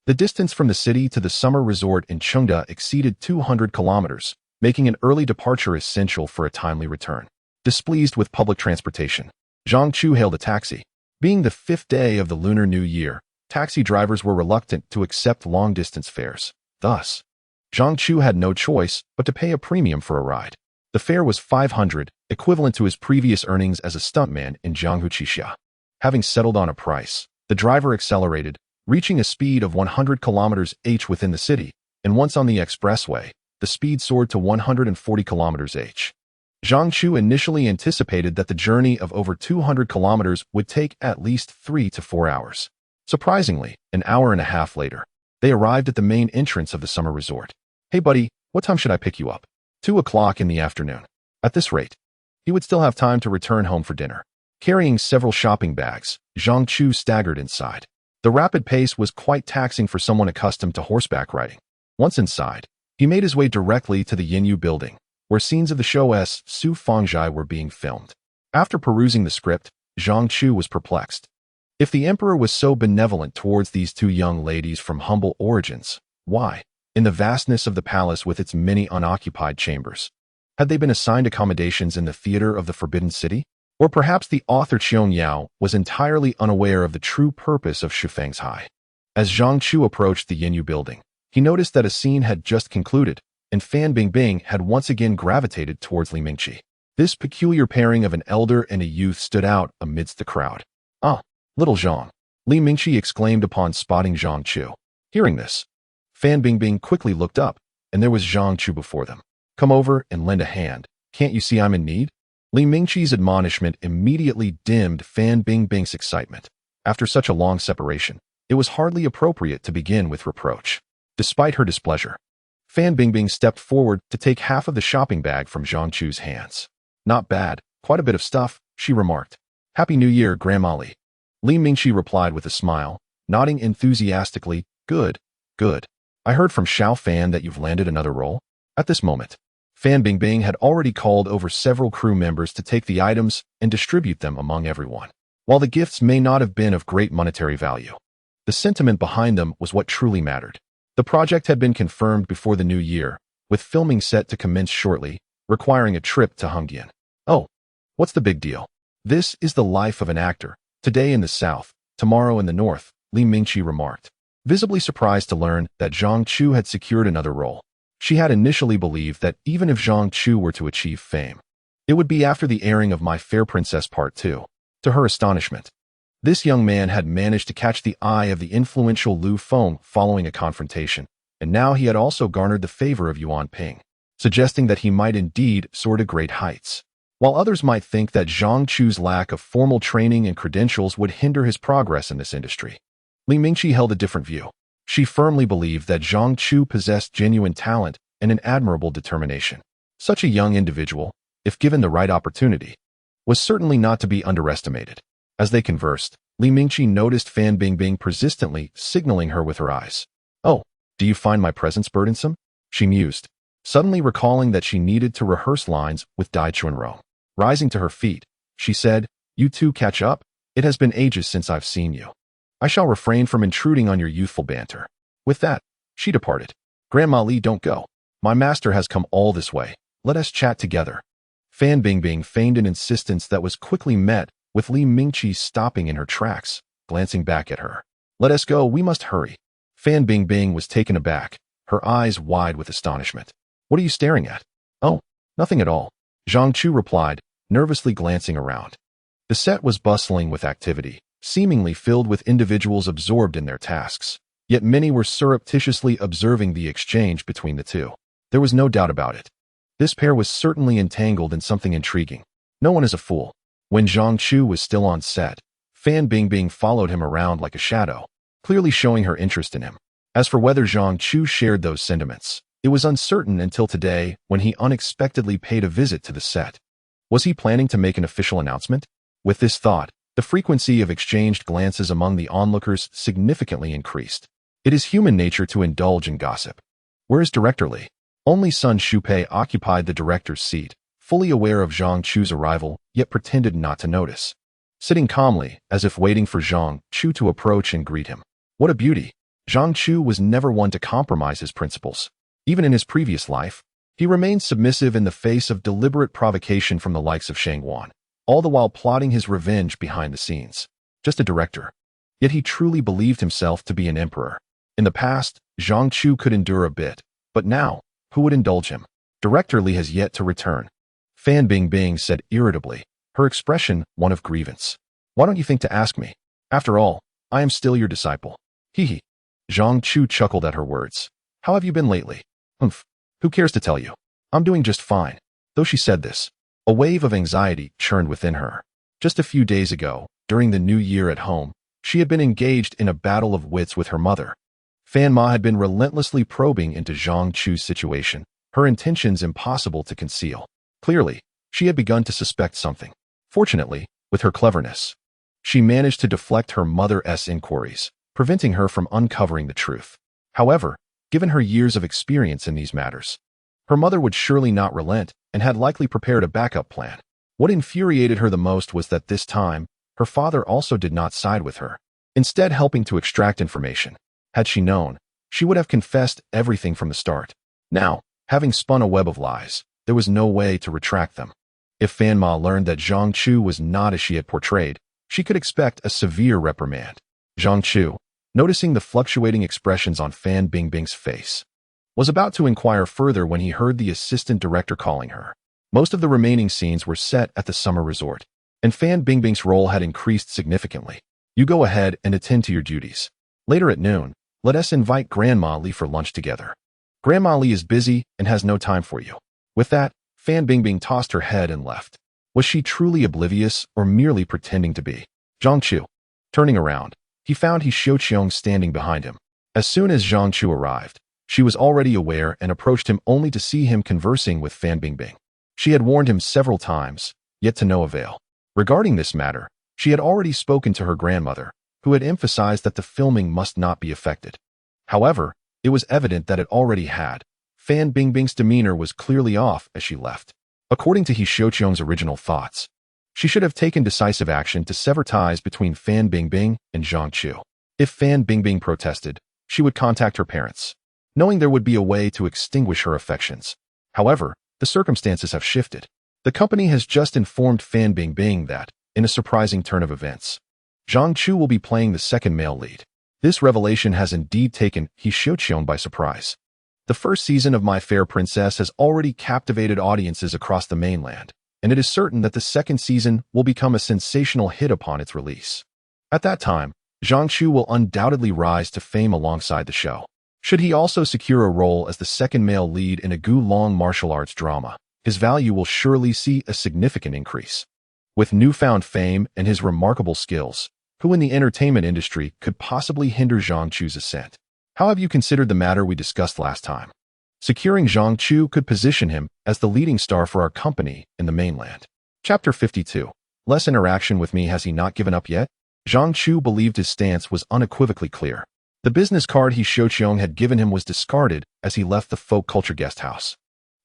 The distance from the city to the summer resort in Chengda exceeded 200 kilometers, making an early departure essential for a timely return. Displeased with public transportation, Zhang Chu hailed a taxi. Being the 5th day of the Lunar New Year, taxi drivers were reluctant to accept long-distance fares. Thus, Zhang Chu had no choice but to pay a premium for a ride. The fare was 500, equivalent to his previous earnings as a stuntman in jianghu. Having settled on a price, the driver accelerated, reaching a speed of 100 km/h within the city, and once on the expressway, the speed soared to 140 km/h. Zhang Chu initially anticipated that the journey of over 200 kilometers would take at least 3 to 4 hours. Surprisingly, an hour and a half later, they arrived at the main entrance of the summer resort. Hey buddy, what time should I pick you up? 2 o'clock in the afternoon. At this rate, he would still have time to return home for dinner. Carrying several shopping bags, Zhang Chu staggered inside. The rapid pace was quite taxing for someone accustomed to horseback riding. Once inside, he made his way directly to the Yinyu building, where scenes of the show's Su Fangzhai were being filmed. After perusing the script, Zhang Chu was perplexed. If the emperor was so benevolent towards these two young ladies from humble origins, why, in the vastness of the palace with its many unoccupied chambers, had they been assigned accommodations in the theater of the Forbidden City? Or perhaps the author Qiong Yao was entirely unaware of the true purpose of Shu Feng's Hai. As Zhang Chu approached the Yinyu building, he noticed that a scene had just concluded, and Fan Bingbing had once again gravitated towards Li Mingqi. This peculiar pairing of an elder and a youth stood out amidst the crowd. "Ah, little Zhang," Li Mingqi exclaimed upon spotting Zhang Chu. Hearing this, Fan Bingbing quickly looked up, and there was Zhang Chu before them. "Come over and lend a hand. Can't you see I'm in need?" Li Mingqi's admonishment immediately dimmed Fan Bingbing's excitement. After such a long separation, it was hardly appropriate to begin with reproach. Despite her displeasure, Fan Bingbing stepped forward to take half of the shopping bag from Zhang Chu's hands. "Not bad, quite a bit of stuff," she remarked. "Happy New Year, Grandma Li." Li Mingqi replied with a smile, nodding enthusiastically. Good, good. I heard from Xiao Fan that you've landed another role." At this moment, Fan Bingbing had already called over several crew members to take the items and distribute them among everyone. While the gifts may not have been of great monetary value, the sentiment behind them was what truly mattered. The project had been confirmed before the new year, with filming set to commence shortly, requiring a trip to Haidian. "Oh, what's the big deal? This is the life of an actor, today in the south, tomorrow in the north," Li Mingqi remarked, visibly surprised to learn that Zhang Chu had secured another role. She had initially believed that even if Zhang Chu were to achieve fame, it would be after the airing of My Fair Princess Part 2. To her astonishment, this young man had managed to catch the eye of the influential Lu Feng following a confrontation, and now he had also garnered the favor of Yuan Ping. suggesting that he might indeed soar to great heights. While others might think that Zhang Chu's lack of formal training and credentials would hinder his progress in this industry, Li Mingqi held a different view. She firmly believed that Zhang Chu possessed genuine talent and an admirable determination. Such a young individual, if given the right opportunity, was certainly not to be underestimated. As they conversed, Li Mingqi noticed Fan Bingbing persistently signaling her with her eyes. "Oh, do you find my presence burdensome?" she mused, suddenly recalling that she needed to rehearse lines with Dai Chunro. Rising to her feet, she said, "You two catch up? It has been ages since I've seen you. I shall refrain from intruding on your youthful banter." With that, she departed. "Grandma Li, don't go. My master has come all this way. Let us chat together." Fan Bingbing feigned an insistence that was quickly met with Li Mingqi stopping in her tracks, glancing back at her. "Let us go, we must hurry." Fan Bingbing was taken aback, her eyes wide with astonishment. "What are you staring at?" "Oh, nothing at all," Zhang Chu replied, nervously glancing around. The set was bustling with activity, seemingly filled with individuals absorbed in their tasks, yet many were surreptitiously observing the exchange between the two. There was no doubt about it. This pair was certainly entangled in something intriguing. No one is a fool. When Zhang Chu was still on set, Fan Bingbing followed him around like a shadow, clearly showing her interest in him. As for whether Zhang Chu shared those sentiments, it was uncertain until today when he unexpectedly paid a visit to the set. Was he planning to make an official announcement? With this thought, the frequency of exchanged glances among the onlookers significantly increased. It is human nature to indulge in gossip. Where is Director Li? Only Sun Shupei occupied the director's seat, fully aware of Zhang Chu's arrival, yet pretended not to notice, sitting calmly, as if waiting for Zhang Chu to approach and greet him. What a beauty! Zhang Chu was never one to compromise his principles. Even in his previous life, he remained submissive in the face of deliberate provocation from the likes of Shang Wan, all the while plotting his revenge behind the scenes. Just a director. Yet he truly believed himself to be an emperor. In the past, Zhang Chu could endure a bit, but now, who would indulge him? Director Li has yet to return. Fan Bingbing said irritably, her expression one of grievance. "Why don't you think to ask me? After all, I am still your disciple." Hee. Zhang Chu chuckled at her words. "How have you been lately?" "Humph. Who cares to tell you? I'm doing just fine." Though she said this, a wave of anxiety churned within her. Just a few days ago, during the New Year at home, she had been engaged in a battle of wits with her mother. Fan Ma had been relentlessly probing into Zhang Chu's situation, her intentions impossible to conceal. Clearly, she had begun to suspect something. Fortunately, with her cleverness, she managed to deflect her mother's inquiries, preventing her from uncovering the truth. However, given her years of experience in these matters, her mother would surely not relent and had likely prepared a backup plan. What infuriated her the most was that this time, her father also did not side with her, instead helping to extract information. Had she known, she would have confessed everything from the start. Now, having spun a web of lies, there was no way to retract them. If Fan Ma learned that Zhang Chu was not as she had portrayed, she could expect a severe reprimand. Zhang Chu, noticing the fluctuating expressions on Fan Bingbing's face, was about to inquire further when he heard the assistant director calling her. Most of the remaining scenes were set at the summer resort, and Fan Bingbing's role had increased significantly. "You go ahead and attend to your duties. Later at noon, let us invite Grandma Li for lunch together. Grandma Li is busy and has no time for you." With that, Fan Bingbing tossed her head and left. Was she truly oblivious or merely pretending to be? Zhang Chu. Turning around, he found He Xiuqiong standing behind him. As soon as Zhang Chu arrived, she was already aware and approached him only to see him conversing with Fan Bingbing. She had warned him several times, yet to no avail. Regarding this matter, she had already spoken to her grandmother, who had emphasized that the filming must not be affected. However, it was evident that it already had. Fan Bingbing's demeanor was clearly off as she left. According to He Xiuqiong's original thoughts, she should have taken decisive action to sever ties between Fan Bingbing and Zhang Chu. If Fan Bingbing protested, she would contact her parents, knowing there would be a way to extinguish her affections. However, the circumstances have shifted. The company has just informed Fan Bingbing that, in a surprising turn of events, Zhang Chu will be playing the second male lead. This revelation has indeed taken He Xiuqiong by surprise. The first season of My Fair Princess has already captivated audiences across the mainland, and it is certain that the second season will become a sensational hit upon its release. At that time, Zhang Chu will undoubtedly rise to fame alongside the show. Should he also secure a role as the second male lead in a Gulong martial arts drama, his value will surely see a significant increase. With newfound fame and his remarkable skills, who in the entertainment industry could possibly hinder Zhang Chu's ascent? How have you considered the matter we discussed last time? Securing Zhang Chu could position him as the leading star for our company in the mainland. Chapter 52. Less interaction with me. Has he not given up yet? Zhang Chu believed his stance was unequivocally clear. The business card he Xiaoqiong had given him was discarded as he left the folk culture guest house.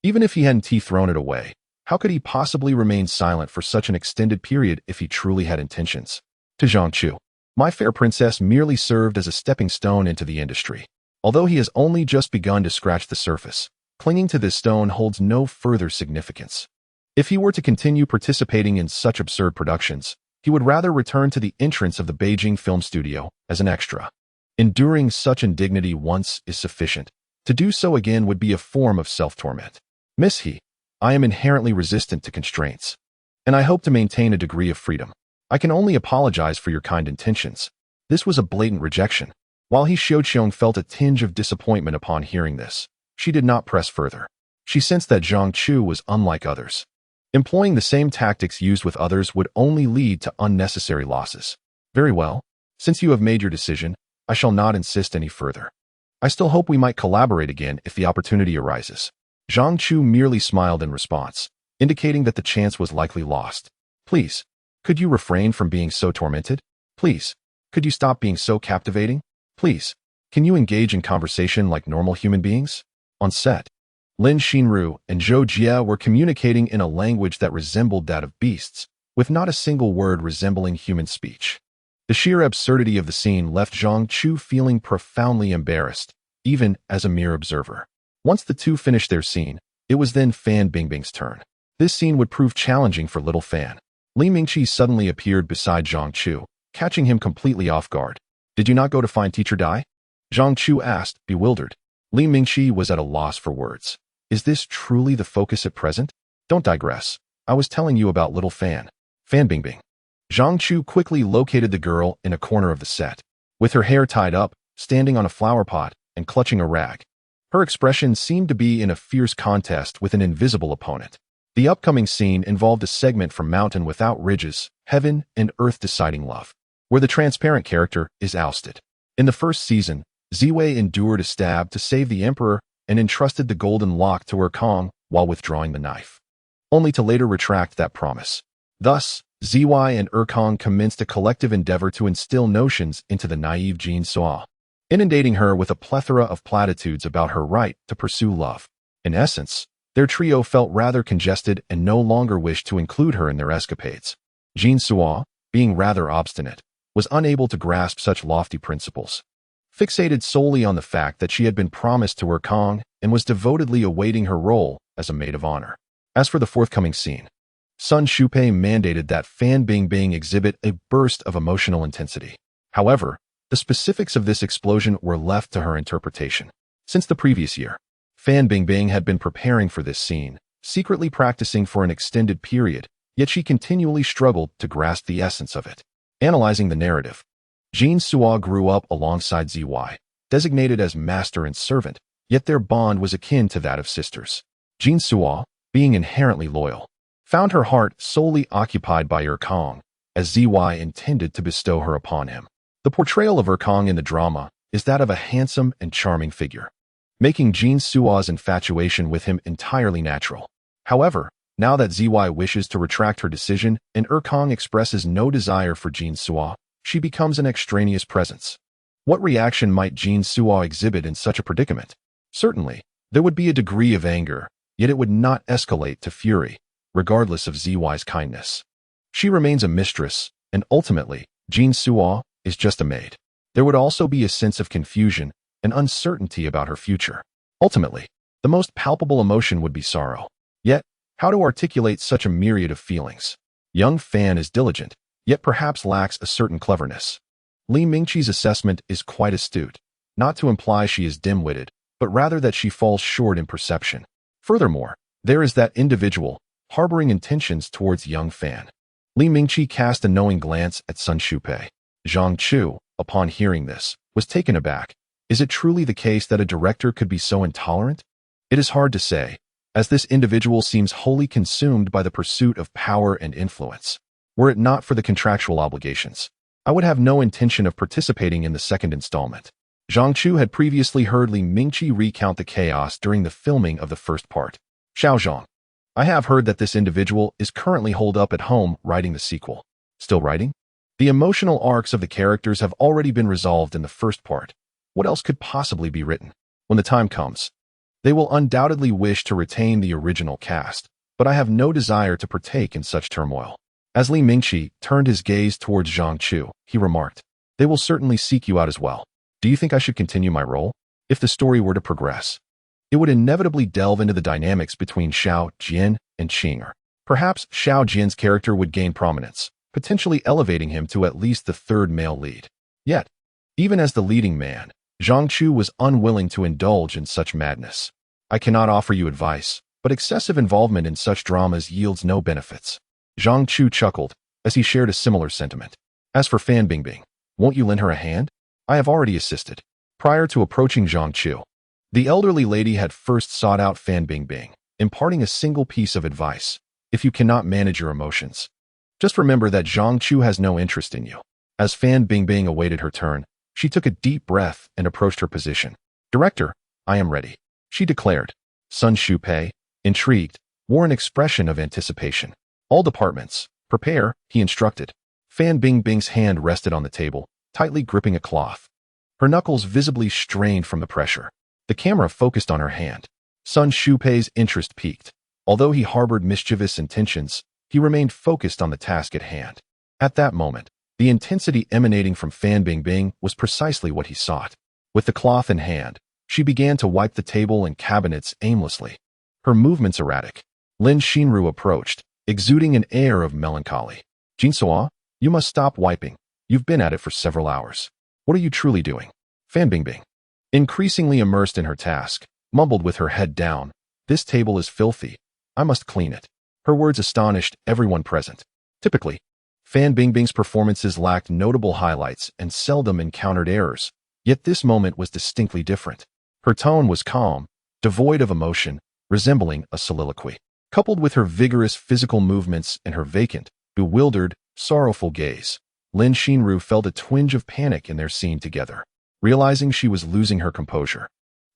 Even if he hadn't thrown it away, how could he possibly remain silent for such an extended period if he truly had intentions? To Zhang Chu, my fair princess merely served as a stepping stone into the industry. Although he has only just begun to scratch the surface, clinging to this stone holds no further significance. If he were to continue participating in such absurd productions, he would rather return to the entrance of the Beijing film studio as an extra. Enduring such indignity once is sufficient. To do so again would be a form of self-torment. Miss He, I am inherently resistant to constraints, and I hope to maintain a degree of freedom. I can only apologize for your kind intentions. This was a blatant rejection. While He Xiaoqiong felt a tinge of disappointment upon hearing this, she did not press further. She sensed that Zhang Chu was unlike others. Employing the same tactics used with others would only lead to unnecessary losses. Very well. Since you have made your decision, I shall not insist any further. I still hope we might collaborate again if the opportunity arises. Zhang Chu merely smiled in response, indicating that the chance was likely lost. Please, could you refrain from being so tormented? Please, could you stop being so captivating? Please, can you engage in conversation like normal human beings? On set, Lin Xinru and Zhou Jie were communicating in a language that resembled that of beasts, with not a single word resembling human speech. The sheer absurdity of the scene left Zhang Chu feeling profoundly embarrassed, even as a mere observer. Once the two finished their scene, it was then Fan Bingbing's turn. This scene would prove challenging for little Fan. Li Mingqi suddenly appeared beside Zhang Chu, catching him completely off guard. Did you not go to find Teacher Dai? Zhang Chu asked, bewildered. Li Mingqi was at a loss for words. Is this truly the focus at present? Don't digress. I was telling you about little Fan. Fan Bingbing. Zhang Chu quickly located the girl in a corner of the set. With her hair tied up, standing on a flower pot, and clutching a rag. Her expression seemed to be in a fierce contest with an invisible opponent. The upcoming scene involved a segment from Mountain Without Ridges, Heaven and Earth Deciding Love, where the transparent character is ousted. In the first season, Ziwei endured a stab to save the emperor and entrusted the golden lock to Kong while withdrawing the knife, only to later retract that promise. Thus, Ziwei and Kong commenced a collective endeavor to instill notions into the naive Jin Suo, inundating her with a plethora of platitudes about her right to pursue love. In essence, their trio felt rather congested and no longer wished to include her in their escapades. Jin Suo, being rather obstinate, was unable to grasp such lofty principles. Fixated solely on the fact that she had been promised to Kong and was devotedly awaiting her role as a maid of honor. As for the forthcoming scene, Sun Shupei mandated that Fan Bingbing exhibit a burst of emotional intensity. However, the specifics of this explosion were left to her interpretation. Since the previous year, Fan Bingbing had been preparing for this scene, secretly practicing for an extended period, yet she continually struggled to grasp the essence of it. Analyzing the narrative, Jin Suo grew up alongside Ziwei, designated as master and servant, yet their bond was akin to that of sisters. Jin Suo, being inherently loyal, found her heart solely occupied by Kong, as Ziwei intended to bestow her upon him. The portrayal of Kong in the drama is that of a handsome and charming figure, making Jin Suo's infatuation with him entirely natural. However, now that Ziwei wishes to retract her decision and Kong expresses no desire for Jin Suo, she becomes an extraneous presence. What reaction might Jin Suo exhibit in such a predicament? Certainly, there would be a degree of anger, yet it would not escalate to fury, regardless of Ziwei's kindness. She remains a mistress, and ultimately, Jin Suo is just a maid. There would also be a sense of confusion and uncertainty about her future. Ultimately, the most palpable emotion would be sorrow. Yet, how to articulate such a myriad of feelings? Young Fan is diligent, yet perhaps lacks a certain cleverness. Li Mingqi's assessment is quite astute, not to imply she is dim-witted, but rather that she falls short in perception. Furthermore, there is that individual, harboring intentions towards young Fan. Li Mingqi cast a knowing glance at Sun Shupei. Zhang Chu, upon hearing this, was taken aback, Is it truly the case that a director could be so intolerant? It is hard to say, as this individual seems wholly consumed by the pursuit of power and influence. Were it not for the contractual obligations, I would have no intention of participating in the second installment. Zhang Chu had previously heard Li Mingqi recount the chaos during the filming of the first part. Xiao Zhang, I have heard that this individual is currently holed up at home writing the sequel. Still writing? The emotional arcs of the characters have already been resolved in the first part. What else could possibly be written? When the time comes, they will undoubtedly wish to retain the original cast, but I have no desire to partake in such turmoil. As Li Mingqi turned his gaze towards Zhang Chu, he remarked, they will certainly seek you out as well. Do you think I should continue my role? If the story were to progress, it would inevitably delve into the dynamics between Xiao Jian and Qing. Perhaps Xiao Jian's character would gain prominence, potentially elevating him to at least the third male lead. Yet, even as the leading man, Zhang Chu was unwilling to indulge in such madness. I cannot offer you advice, but excessive involvement in such dramas yields no benefits. Zhang Chu chuckled as he shared a similar sentiment. As for Fan Bingbing, won't you lend her a hand? I have already assisted. Prior to approaching Zhang Chu, the elderly lady had first sought out Fan Bingbing, imparting a single piece of advice. If you cannot manage your emotions, just remember that Zhang Chu has no interest in you. As Fan Bingbing awaited her turn, she took a deep breath and approached her position. Director, I am ready, she declared. Sun Shupei, intrigued, wore an expression of anticipation. All departments, prepare, he instructed. Fan Bingbing's hand rested on the table, tightly gripping a cloth. Her knuckles visibly strained from the pressure. The camera focused on her hand. Sun Shupei's interest peaked. Although he harbored mischievous intentions, he remained focused on the task at hand. At that moment, the intensity emanating from Fan Bingbing was precisely what he sought. With the cloth in hand, she began to wipe the table and cabinets aimlessly, her movements erratic. Lin Xinru approached, exuding an air of melancholy. Jinsuo, you must stop wiping. You've been at it for several hours. What are you truly doing? Fan Bingbing, increasingly immersed in her task, mumbled with her head down. This table is filthy. I must clean it. Her words astonished everyone present. Typically, Fan Bingbing's performances lacked notable highlights and seldom encountered errors, yet this moment was distinctly different. Her tone was calm, devoid of emotion, resembling a soliloquy. Coupled with her vigorous physical movements and her vacant, bewildered, sorrowful gaze, Lin Xinru felt a twinge of panic in their scene together. Realizing she was losing her composure,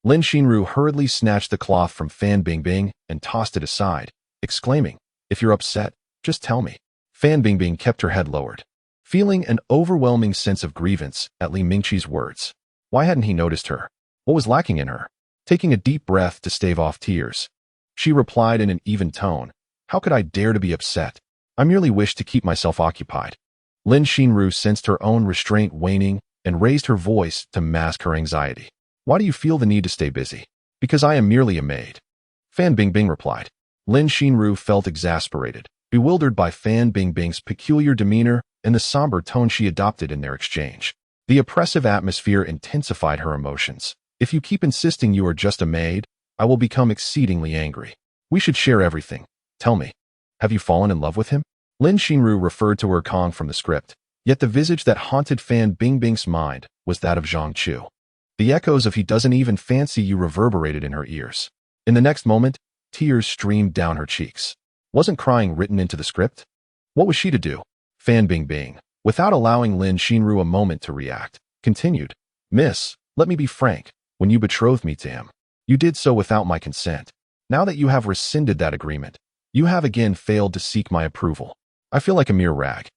Lin Xinru hurriedly snatched the cloth from Fan Bingbing and tossed it aside, exclaiming, if you're upset, just tell me. Fan Bingbing kept her head lowered, feeling an overwhelming sense of grievance at Li Mingqi's words. Why hadn't he noticed her? What was lacking in her? Taking a deep breath to stave off tears, she replied in an even tone, how could I dare to be upset? I merely wish to keep myself occupied. Lin Xinru sensed her own restraint waning and raised her voice to mask her anxiety. Why do you feel the need to stay busy? Because I am merely a maid. Fan Bingbing replied. Lin Xinru felt exasperated, bewildered by Fan Bingbing's peculiar demeanor and the somber tone she adopted in their exchange. The oppressive atmosphere intensified her emotions. If you keep insisting you are just a maid, I will become exceedingly angry. We should share everything. Tell me, have you fallen in love with him? Lin Xinru referred to her Kong from the script, yet the visage that haunted Fan Bingbing's mind was that of Zhang Chu. The echoes of he doesn't even fancy you reverberated in her ears. In the next moment, tears streamed down her cheeks. Wasn't crying written into the script? What was she to do? Fan Bingbing, without allowing Lin Xinru a moment to react, continued, Miss, let me be frank, when you betrothed me to him, you did so without my consent. Now that you have rescinded that agreement, you have again failed to seek my approval. I feel like a mere rag,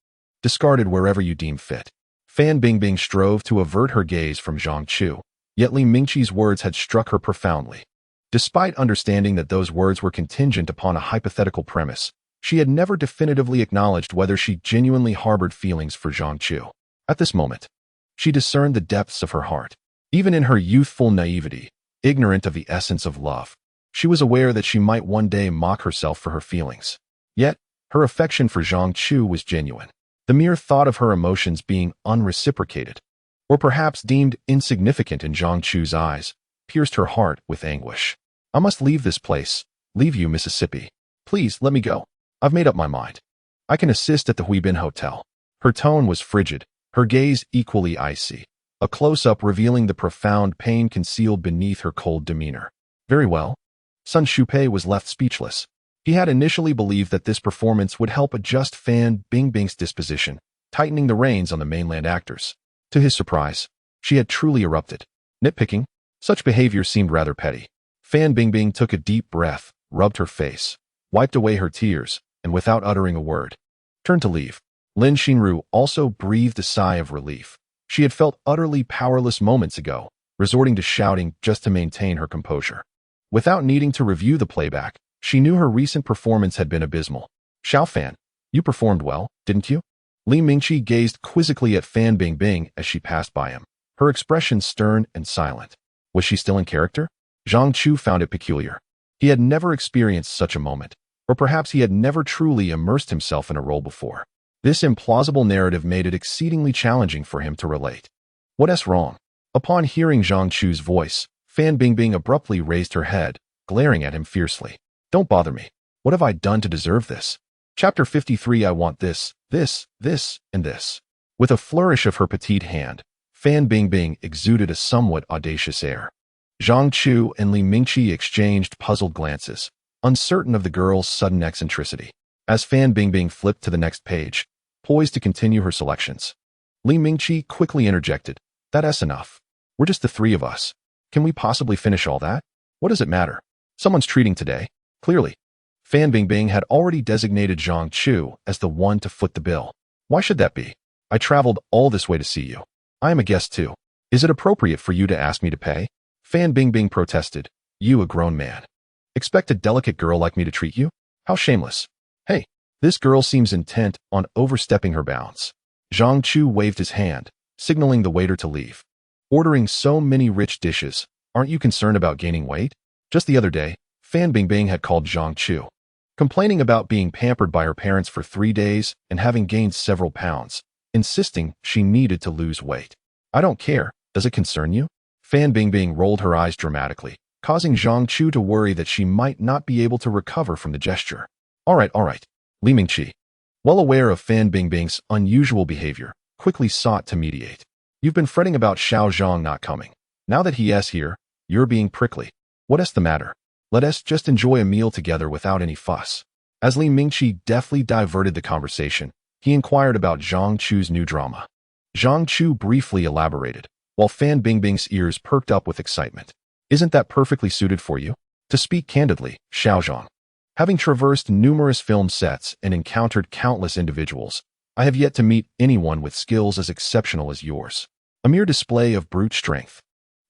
discarded wherever you deem fit. Fan Bingbing strove to avert her gaze from Zhang Chu, yet Li Mingqi's words had struck her profoundly. Despite understanding that those words were contingent upon a hypothetical premise, she had never definitively acknowledged whether she genuinely harbored feelings for Zhang Chu. At this moment, she discerned the depths of her heart. Even in her youthful naivety, ignorant of the essence of love, she was aware that she might one day mock herself for her feelings. Yet, her affection for Zhang Chu was genuine. The mere thought of her emotions being unreciprocated, or perhaps deemed insignificant in Zhang Chu's eyes, pierced her heart with anguish. I must leave this place, leave you, Mississippi. Please, let me go. I've made up my mind. I can assist at the Huibin Hotel. Her tone was frigid, her gaze equally icy. a close-up revealing the profound pain concealed beneath her cold demeanor. Very well. Sun Shupai was left speechless. He had initially believed that this performance would help adjust Fan Bingbing's disposition, tightening the reins on the mainland actors. To his surprise, she had truly erupted. Nitpicking? Such behavior seemed rather petty. Fan Bingbing took a deep breath, rubbed her face, wiped away her tears, and without uttering a word, turned to leave. Lin Xinru also breathed a sigh of relief. She had felt utterly powerless moments ago, resorting to shouting just to maintain her composure. Without needing to review the playback, she knew her recent performance had been abysmal. Xiao Fan, you performed well, didn't you? Li Mingqi gazed quizzically at Fan Bingbing as she passed by him, her expression stern and silent. Was she still in character? Zhang Chu found it peculiar. He had never experienced such a moment, or perhaps he had never truly immersed himself in a role before. This implausible narrative made it exceedingly challenging for him to relate. What's wrong? Upon hearing Zhang Chu's voice, Fan Bingbing abruptly raised her head, glaring at him fiercely. Don't bother me. What have I done to deserve this? Chapter 53. I want this, and this. With a flourish of her petite hand, Fan Bingbing exuded a somewhat audacious air. Zhang Chu and Li Mingqi exchanged puzzled glances, uncertain of the girl's sudden eccentricity. As Fan Bingbing flipped to the next page, poised to continue her selections, Li Mingqi quickly interjected, That's enough. We're just the three of us. Can we possibly finish all that? What does it matter? Someone's treating today. Clearly, Fan Bingbing had already designated Zhang Chu as the one to foot the bill. Why should that be? I traveled all this way to see you. I am a guest too. Is it appropriate for you to ask me to pay? Fan Bingbing protested. You a grown man. Expect a delicate girl like me to treat you? How shameless. Hey, this girl seems intent on overstepping her bounds. Zhang Chu waved his hand, signaling the waiter to leave. Ordering so many rich dishes, aren't you concerned about gaining weight? Just the other day, Fan Bingbing had called Zhang Chu, complaining about being pampered by her parents for 3 days and having gained several pounds, insisting she needed to lose weight. I don't care, does it concern you? Fan Bingbing rolled her eyes dramatically, causing Zhang Chu to worry that she might not be able to recover from the gesture. All right. Li Mingqi, well aware of Fan Bingbing's unusual behavior, quickly sought to mediate. You've been fretting about Xiao Zhang not coming. Now that he is here, you're being prickly. What's the matter? Let us just enjoy a meal together without any fuss. As Li Mingqi deftly diverted the conversation, he inquired about Zhang Chu's new drama. Zhang Chu briefly elaborated, while Fan Bingbing's ears perked up with excitement. Isn't that perfectly suited for you? To speak candidly, Xiao Zhang, having traversed numerous film sets and encountered countless individuals, I have yet to meet anyone with skills as exceptional as yours. A mere display of brute strength.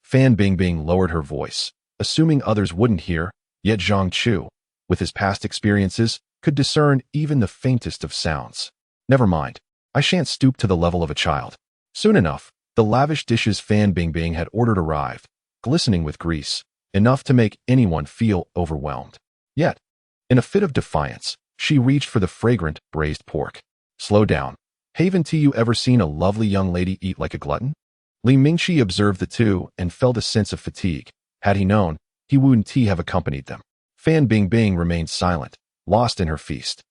Fan Bingbing lowered her voice, assuming others wouldn't hear, yet Zhang Chu, with his past experiences, could discern even the faintest of sounds. Never mind, I shan't stoop to the level of a child. Soon enough, the lavish dishes Fan Bingbing had ordered arrived, glistening with grease, enough to make anyone feel overwhelmed. Yet, in a fit of defiance, she reached for the fragrant braised pork. Slow down. Haven't you ever seen a lovely young lady eat like a glutton? Li Mingqi observed the two and felt a sense of fatigue. Had he known, he wouldn't have accompanied them. Fan Bingbing remained silent, lost in her feast.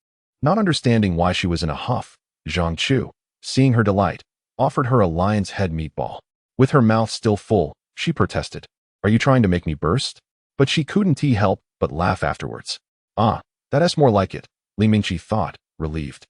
Not understanding why she was in a huff, Zhang Chu, seeing her delight, offered her a lion's head meatball. With her mouth still full, she protested, Are you trying to make me burst? But she couldn't help but laugh afterwards. Ah, that's more like it, Li Mingqi thought, relieved.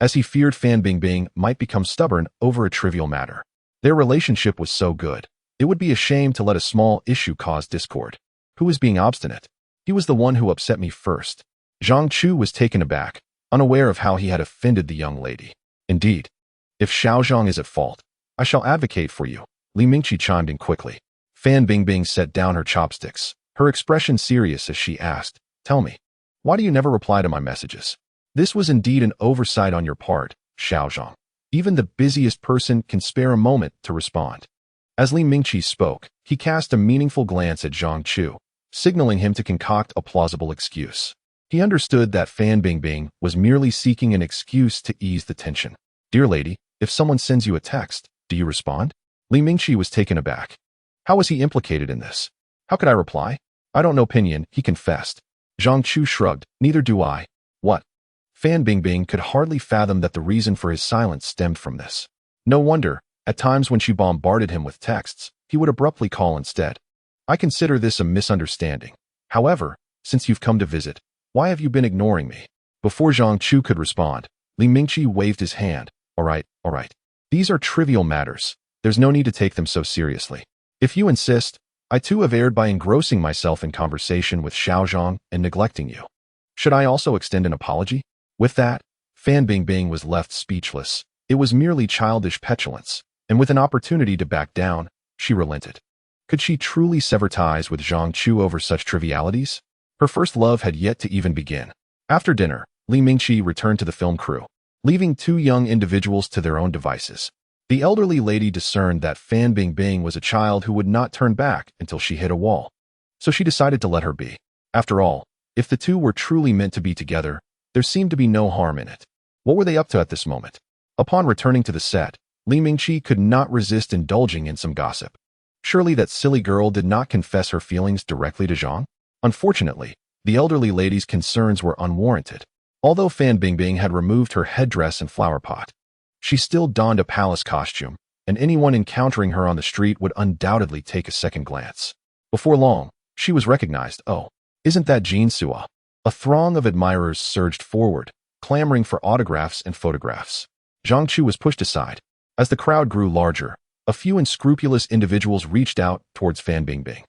As he feared Fan Bingbing might become stubborn over a trivial matter. Their relationship was so good, it would be a shame to let a small issue cause discord. Who was being obstinate? He was the one who upset me first. Zhang Chu was taken aback, unaware of how he had offended the young lady. Indeed, if Xiao Zhang is at fault, I shall advocate for you, Li Mingqi chimed in quickly. Fan Bingbing set down her chopsticks, her expression serious as she asked, Tell me, why do you never reply to my messages? This was indeed an oversight on your part, Xiao Zhang. Even the busiest person can spare a moment to respond. As Li Mingqi spoke, he cast a meaningful glance at Zhang Chu, signaling him to concoct a plausible excuse. He understood that Fan Bingbing was merely seeking an excuse to ease the tension. Dear lady, if someone sends you a text, do you respond? Li Mingqi was taken aback. How was he implicated in this? How could I reply? I don't know Pinyin, he confessed. Zhang Chu shrugged, Neither do I. What? Fan Bingbing could hardly fathom that the reason for his silence stemmed from this. No wonder, At times when she bombarded him with texts, he would abruptly call instead. I consider this a misunderstanding. However, since you've come to visit, why have you been ignoring me? Before Zhang Chu could respond, Li Mingqi waved his hand. All right. These are trivial matters. There's no need to take them so seriously. If you insist, I too have erred by engrossing myself in conversation with Xiaozhang and neglecting you. Should I also extend an apology? With that, Fan Bingbing was left speechless. It was merely childish petulance, and with an opportunity to back down, she relented. Could she truly sever ties with Zhang Chu over such trivialities? Her first love had yet to even begin. After dinner, Li Mingqi returned to the film crew, leaving two young individuals to their own devices. The elderly lady discerned that Fan Bingbing was a child who would not turn back until she hit a wall, so she decided to let her be. After all, if the two were truly meant to be together, there seemed to be no harm in it. What were they up to at this moment? Upon returning to the set, Li Mingqi could not resist indulging in some gossip. Surely that silly girl did not confess her feelings directly to Zhang? Unfortunately, the elderly lady's concerns were unwarranted. Although Fan Bingbing had removed her headdress and flower pot, she still donned a palace costume, and anyone encountering her on the street would undoubtedly take a second glance. Before long, she was recognized. Oh, isn't that Jean Sua? A throng of admirers surged forward, clamoring for autographs and photographs. Zhang Chu was pushed aside. As the crowd grew larger, a few unscrupulous individuals reached out towards Fan Bingbing.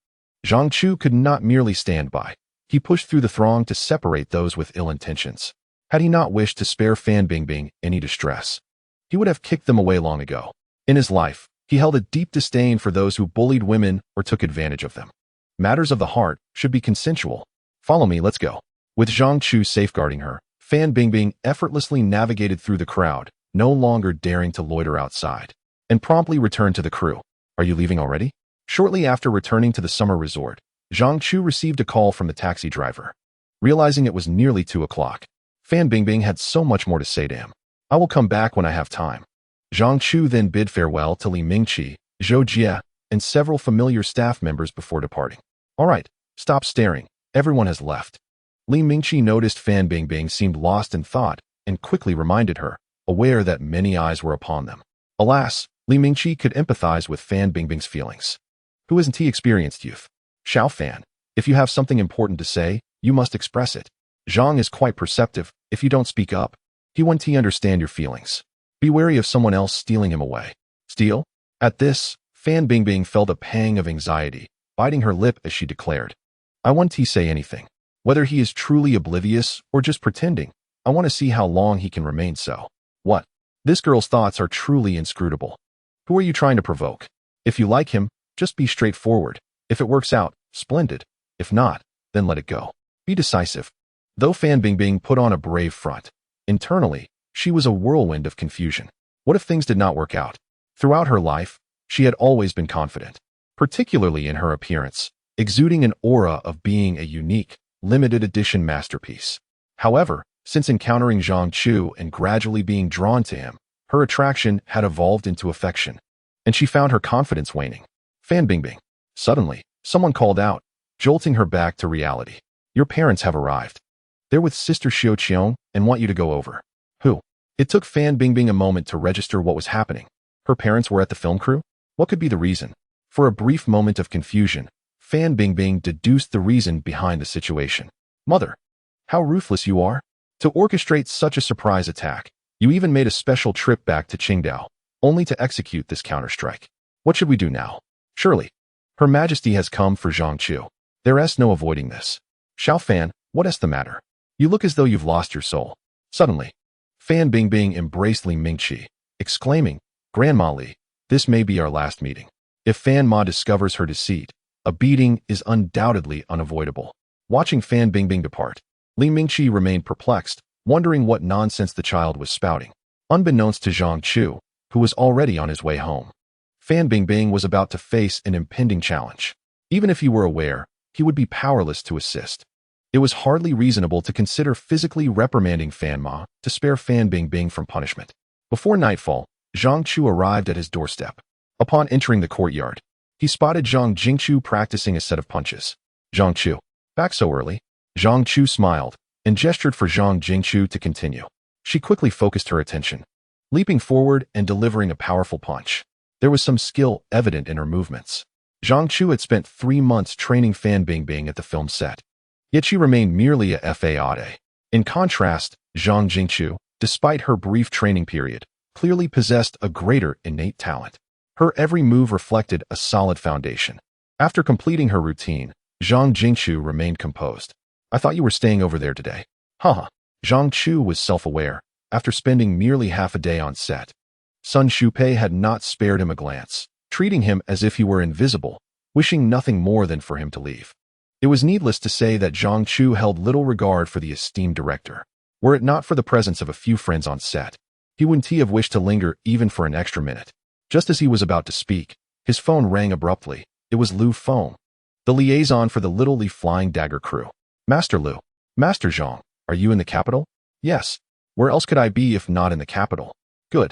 Zhang Chu could not merely stand by. He pushed through the throng to separate those with ill intentions. Had he not wished to spare Fan Bingbing any distress, he would have kicked them away long ago. In his life, he held a deep disdain for those who bullied women or took advantage of them. Matters of the heart should be consensual. Follow me, let's go. With Zhang Chu safeguarding her, Fan Bingbing effortlessly navigated through the crowd, no longer daring to loiter outside, and promptly returned to the crew. Are you leaving already? Shortly after returning to the summer resort, Zhang Chu received a call from the taxi driver. Realizing it was nearly 2 o'clock, Fan Bingbing had so much more to say to him. I will come back when I have time. Zhang Chu then bid farewell to Li Mingqi, Zhou Jie, and several familiar staff members before departing. All right, stop staring. Everyone has left. Li Mingqi noticed Fan Bingbing seemed lost in thought and quickly reminded her, aware that many eyes were upon them. Alas, Li Mingqi could empathize with Fan Bingbing's feelings. Who isn't he experienced youth? Xiao Fan, if you have something important to say, you must express it. Zhang is quite perceptive. If you don't speak up, he won't understand your feelings. Be wary of someone else stealing him away. Steal? At this, Fan Bingbing felt a pang of anxiety, biting her lip as she declared, I won't say anything. Whether he is truly oblivious or just pretending, I want to see how long he can remain so. What? This girl's thoughts are truly inscrutable. Who are you trying to provoke? If you like him, just be straightforward. If it works out, splendid. If not, then let it go. Be decisive. Though Fan Bingbing put on a brave front, internally, she was a whirlwind of confusion. What if things did not work out? Throughout her life, she had always been confident, particularly in her appearance, exuding an aura of being a unique, limited edition masterpiece. However, since encountering Zhang Chu and gradually being drawn to him, her attraction had evolved into affection, and she found her confidence waning. Fan Bingbing. Suddenly, someone called out, jolting her back to reality. Your parents have arrived. They're with Sister Xiao Qiong and want you to go over. Who? It took Fan Bingbing a moment to register what was happening. Her parents were at the film crew? What could be the reason? For a brief moment of confusion, Fan Bingbing deduced the reason behind the situation. Mother, how ruthless you are. To orchestrate such a surprise attack, you even made a special trip back to Qingdao, only to execute this counterstrike. What should we do now? Surely, Her Majesty has come for Zhang Chu. There is no avoiding this. Xiao Fan, what is the matter? You look as though you've lost your soul. Suddenly, Fan Bingbing embraced Li Mingqi, exclaiming, Grandma Li, this may be our last meeting. If Fan Ma discovers her deceit, a beating is undoubtedly unavoidable. Watching Fan Bingbing depart, Li Mingqi remained perplexed, wondering what nonsense the child was spouting. Unbeknownst to Zhang Chu, who was already on his way home, Fan Bingbing was about to face an impending challenge. Even if he were aware, he would be powerless to assist. It was hardly reasonable to consider physically reprimanding Fan Ma to spare Fan Bingbing from punishment. Before nightfall, Zhang Chu arrived at his doorstep. Upon entering the courtyard, he spotted Zhang Jingchu practicing a set of punches. Zhang Chu, back so early? Zhang Chu smiled and gestured for Zhang Jingchu to continue. She quickly focused her attention, leaping forward and delivering a powerful punch. There was some skill evident in her movements. Zhang Chu had spent 3 months training Fan Bingbing at the film set. Yet she remained merely a fade. In contrast, Zhang Jingchu, despite her brief training period, clearly possessed a greater innate talent. Her every move reflected a solid foundation. After completing her routine, Zhang Jingchu remained composed. I thought you were staying over there today. Haha. Zhang Chu was self-aware, after spending merely half a day on set. Sun Shupei had not spared him a glance, treating him as if he were invisible, wishing nothing more than for him to leave. It was needless to say that Zhang Chu held little regard for the esteemed director. Were it not for the presence of a few friends on set, he wouldn't have wished to linger even for an extra minute. Just as he was about to speak, his phone rang abruptly. It was Lu Feng, the liaison for the Little Li Flying Dagger crew. Master Lu. Master Zhang, are you in the capital? Yes. Where else could I be if not in the capital? Good.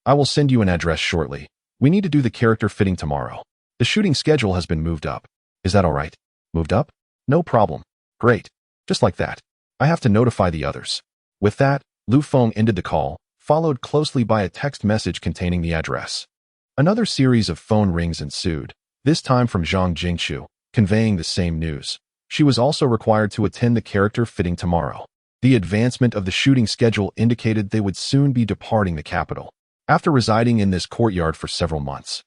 I will send you an address shortly. We need to do the character fitting tomorrow. The shooting schedule has been moved up. Is that all right? Moved up? No problem. Great. Just like that. I have to notify the others. With that, Lu Feng ended the call, followed closely by a text message containing the address. Another series of phone rings ensued, this time from Zhang Jingchu, conveying the same news. She was also required to attend the character fitting tomorrow. The advancement of the shooting schedule indicated they would soon be departing the capital. After residing in this courtyard for several months,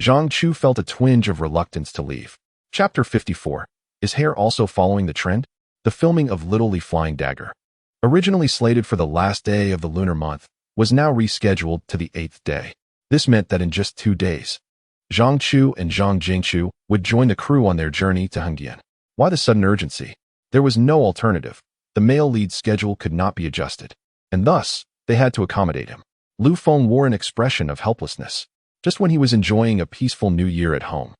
Zhang Chu felt a twinge of reluctance to leave. Chapter 54. Is hair also following the trend? The filming of Little Li Flying Dagger, originally slated for the last day of the lunar month, was now rescheduled to the 8th day. This meant that in just 2 days, Zhang Chu and Zhang Jingchu would join the crew on their journey to Haidian. Why the sudden urgency? There was no alternative. The male lead's schedule could not be adjusted, and thus, they had to accommodate him. Lu Feng wore an expression of helplessness. Just when he was enjoying a peaceful new year at home,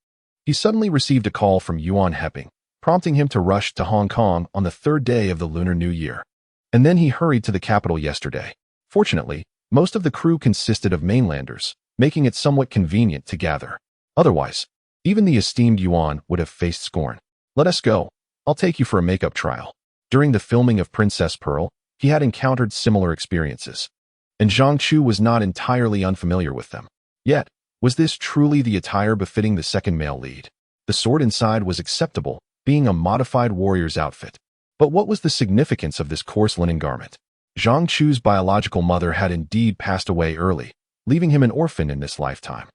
he suddenly received a call from Yuan Hepping, prompting him to rush to Hong Kong on the 3rd day of the Lunar New Year. And then he hurried to the capital yesterday. Fortunately, most of the crew consisted of mainlanders, making it somewhat convenient to gather. Otherwise, even the esteemed Yuan would have faced scorn. Let us go. I'll take you for a makeup trial. During the filming of Princess Pearl, he had encountered similar experiences, and Zhang Chu was not entirely unfamiliar with them. Yet, was this truly the attire befitting the second male lead? The sword inside was acceptable, being a modified warrior's outfit. But what was the significance of this coarse linen garment? Zhang Chu's biological mother had indeed passed away early, leaving him an orphan in this lifetime.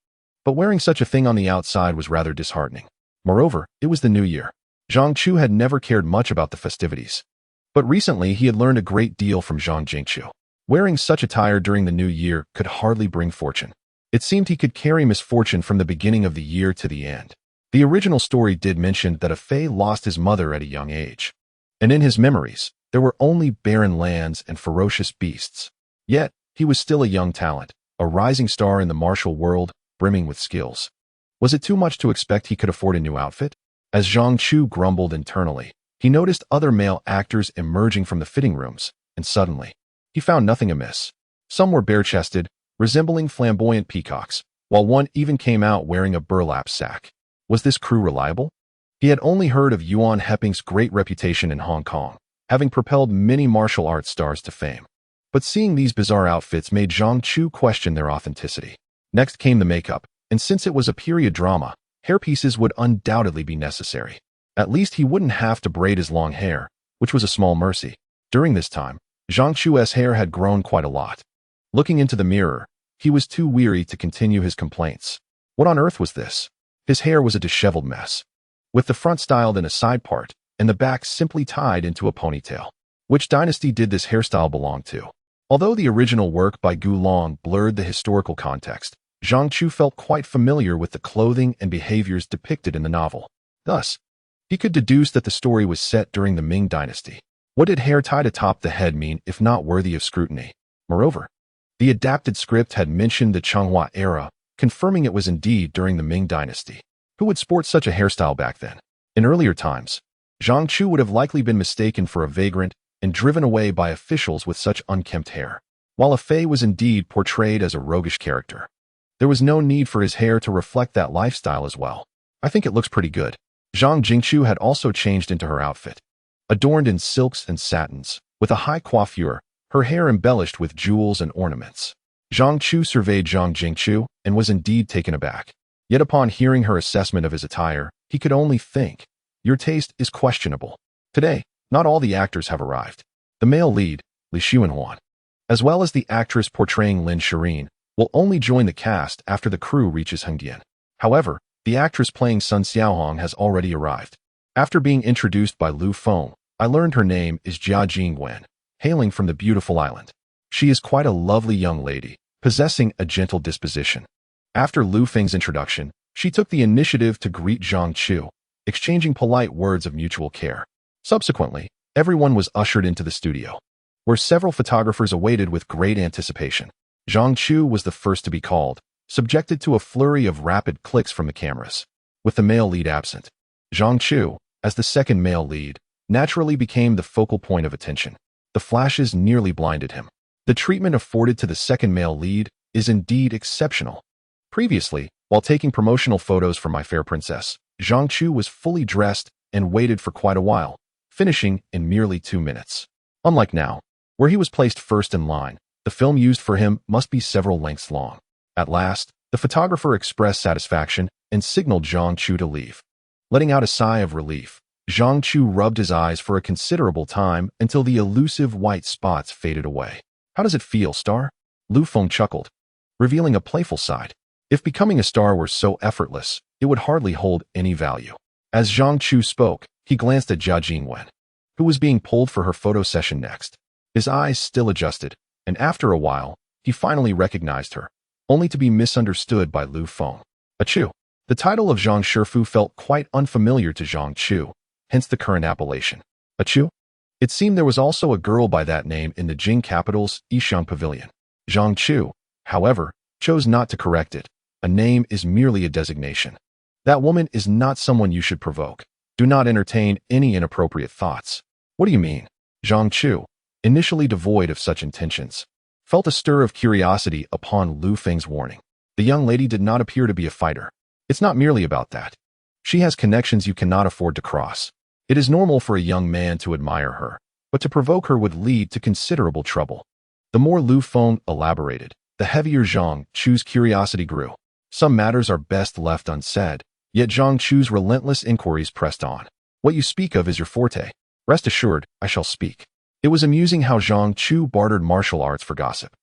But wearing such a thing on the outside was rather disheartening. Moreover, it was the new year. Zhang Chu had never cared much about the festivities. But recently he had learned a great deal from Zhang Jingchu. Wearing such attire during the new year could hardly bring fortune. It seemed he could carry misfortune from the beginning of the year to the end. The original story did mention that a Fei lost his mother at a young age, and in his memories, there were only barren lands and ferocious beasts. Yet, he was still a young talent, a rising star in the martial world, brimming with skills. Was it too much to expect he could afford a new outfit? As Zhang Chu grumbled internally, he noticed other male actors emerging from the fitting rooms, and suddenly, he found nothing amiss. Some were bare-chested, resembling flamboyant peacocks, while one even came out wearing a burlap sack. Was this crew reliable? He had only heard of Yuan Hepping's great reputation in Hong Kong, having propelled many martial arts stars to fame. But seeing these bizarre outfits made Zhang Chu question their authenticity. Next came the makeup, and since it was a period drama, hairpieces would undoubtedly be necessary. At least he wouldn't have to braid his long hair, which was a small mercy. During this time, Zhang Chu's hair had grown quite a lot. Looking into the mirror, he was too weary to continue his complaints. What on earth was this? His hair was a disheveled mess, with the front styled in a side part, and the back simply tied into a ponytail. Which dynasty did this hairstyle belong to? Although the original work by Gu Long blurred the historical context, Zhang Chu felt quite familiar with the clothing and behaviors depicted in the novel. Thus, he could deduce that the story was set during the Ming Dynasty. What did hair tied atop the head mean if not worthy of scrutiny? Moreover, the adapted script had mentioned the Changhua era, confirming it was indeed during the Ming Dynasty. Who would sport such a hairstyle back then? In earlier times, Zhang Chu would have likely been mistaken for a vagrant and driven away by officials with such unkempt hair. While a Fei was indeed portrayed as a roguish character, there was no need for his hair to reflect that lifestyle as well. I think it looks pretty good. Zhang Jingchu had also changed into her outfit. Adorned in silks and satins, with a high coiffure, her hair embellished with jewels and ornaments. Zhang Chu surveyed Zhang Chu and was indeed taken aback. Yet upon hearing her assessment of his attire, he could only think, "Your taste is questionable." Today, not all the actors have arrived. The male lead, Li Xuanhuan, as well as the actress portraying Lin Shirin, will only join the cast after the crew reaches Haidian. However, the actress playing Sun Xiaohong has already arrived. After being introduced by Lu Feng, I learned her name is Jia Jingwen, hailing from the beautiful island. She is quite a lovely young lady, possessing a gentle disposition. After Lu Feng's introduction, she took the initiative to greet Zhang Chu, exchanging polite words of mutual care. Subsequently, everyone was ushered into the studio, where several photographers awaited with great anticipation. Zhang Chu was the first to be called, subjected to a flurry of rapid clicks from the cameras. With the male lead absent, Zhang Chu, as the second male lead, naturally became the focal point of attention. The flashes nearly blinded him. The treatment afforded to the second male lead is indeed exceptional. Previously, while taking promotional photos for My Fair Princess, Zhang Chu was fully dressed and waited for quite a while, finishing in merely 2 minutes. Unlike now, where he was placed first in line, the film used for him must be several lengths long. At last, the photographer expressed satisfaction and signaled Zhang Chu to leave. Letting out a sigh of relief, Zhang Chu rubbed his eyes for a considerable time until the elusive white spots faded away. "How does it feel, star?" Lu Feng chuckled, revealing a playful side. If becoming a star were so effortless, it would hardly hold any value. As Zhang Chu spoke, he glanced at Jia Jingwen, who was being pulled for her photo session next. His eyes still adjusted, and after a while, he finally recognized her, only to be misunderstood by Lu Feng. Chu. The title of Zhang Shifu felt quite unfamiliar to Zhang Chu, hence the current appellation. Chu? It seemed there was also a girl by that name in the Jing capital's Yishan Pavilion. Zhang Chu, however, chose not to correct it. A name is merely a designation. That woman is not someone you should provoke. Do not entertain any inappropriate thoughts. What do you mean? Zhang Chu, initially devoid of such intentions, felt a stir of curiosity upon Lu Feng's warning. The young lady did not appear to be a fighter. It's not merely about that. She has connections you cannot afford to cross. It is normal for a young man to admire her, but to provoke her would lead to considerable trouble. The more Lu Feng elaborated, the heavier Zhang Chu's curiosity grew. Some matters are best left unsaid, yet Zhang Chu's relentless inquiries pressed on. What you speak of is your forte. Rest assured, I shall speak. It was amusing how Zhang Chu bartered martial arts for gossip.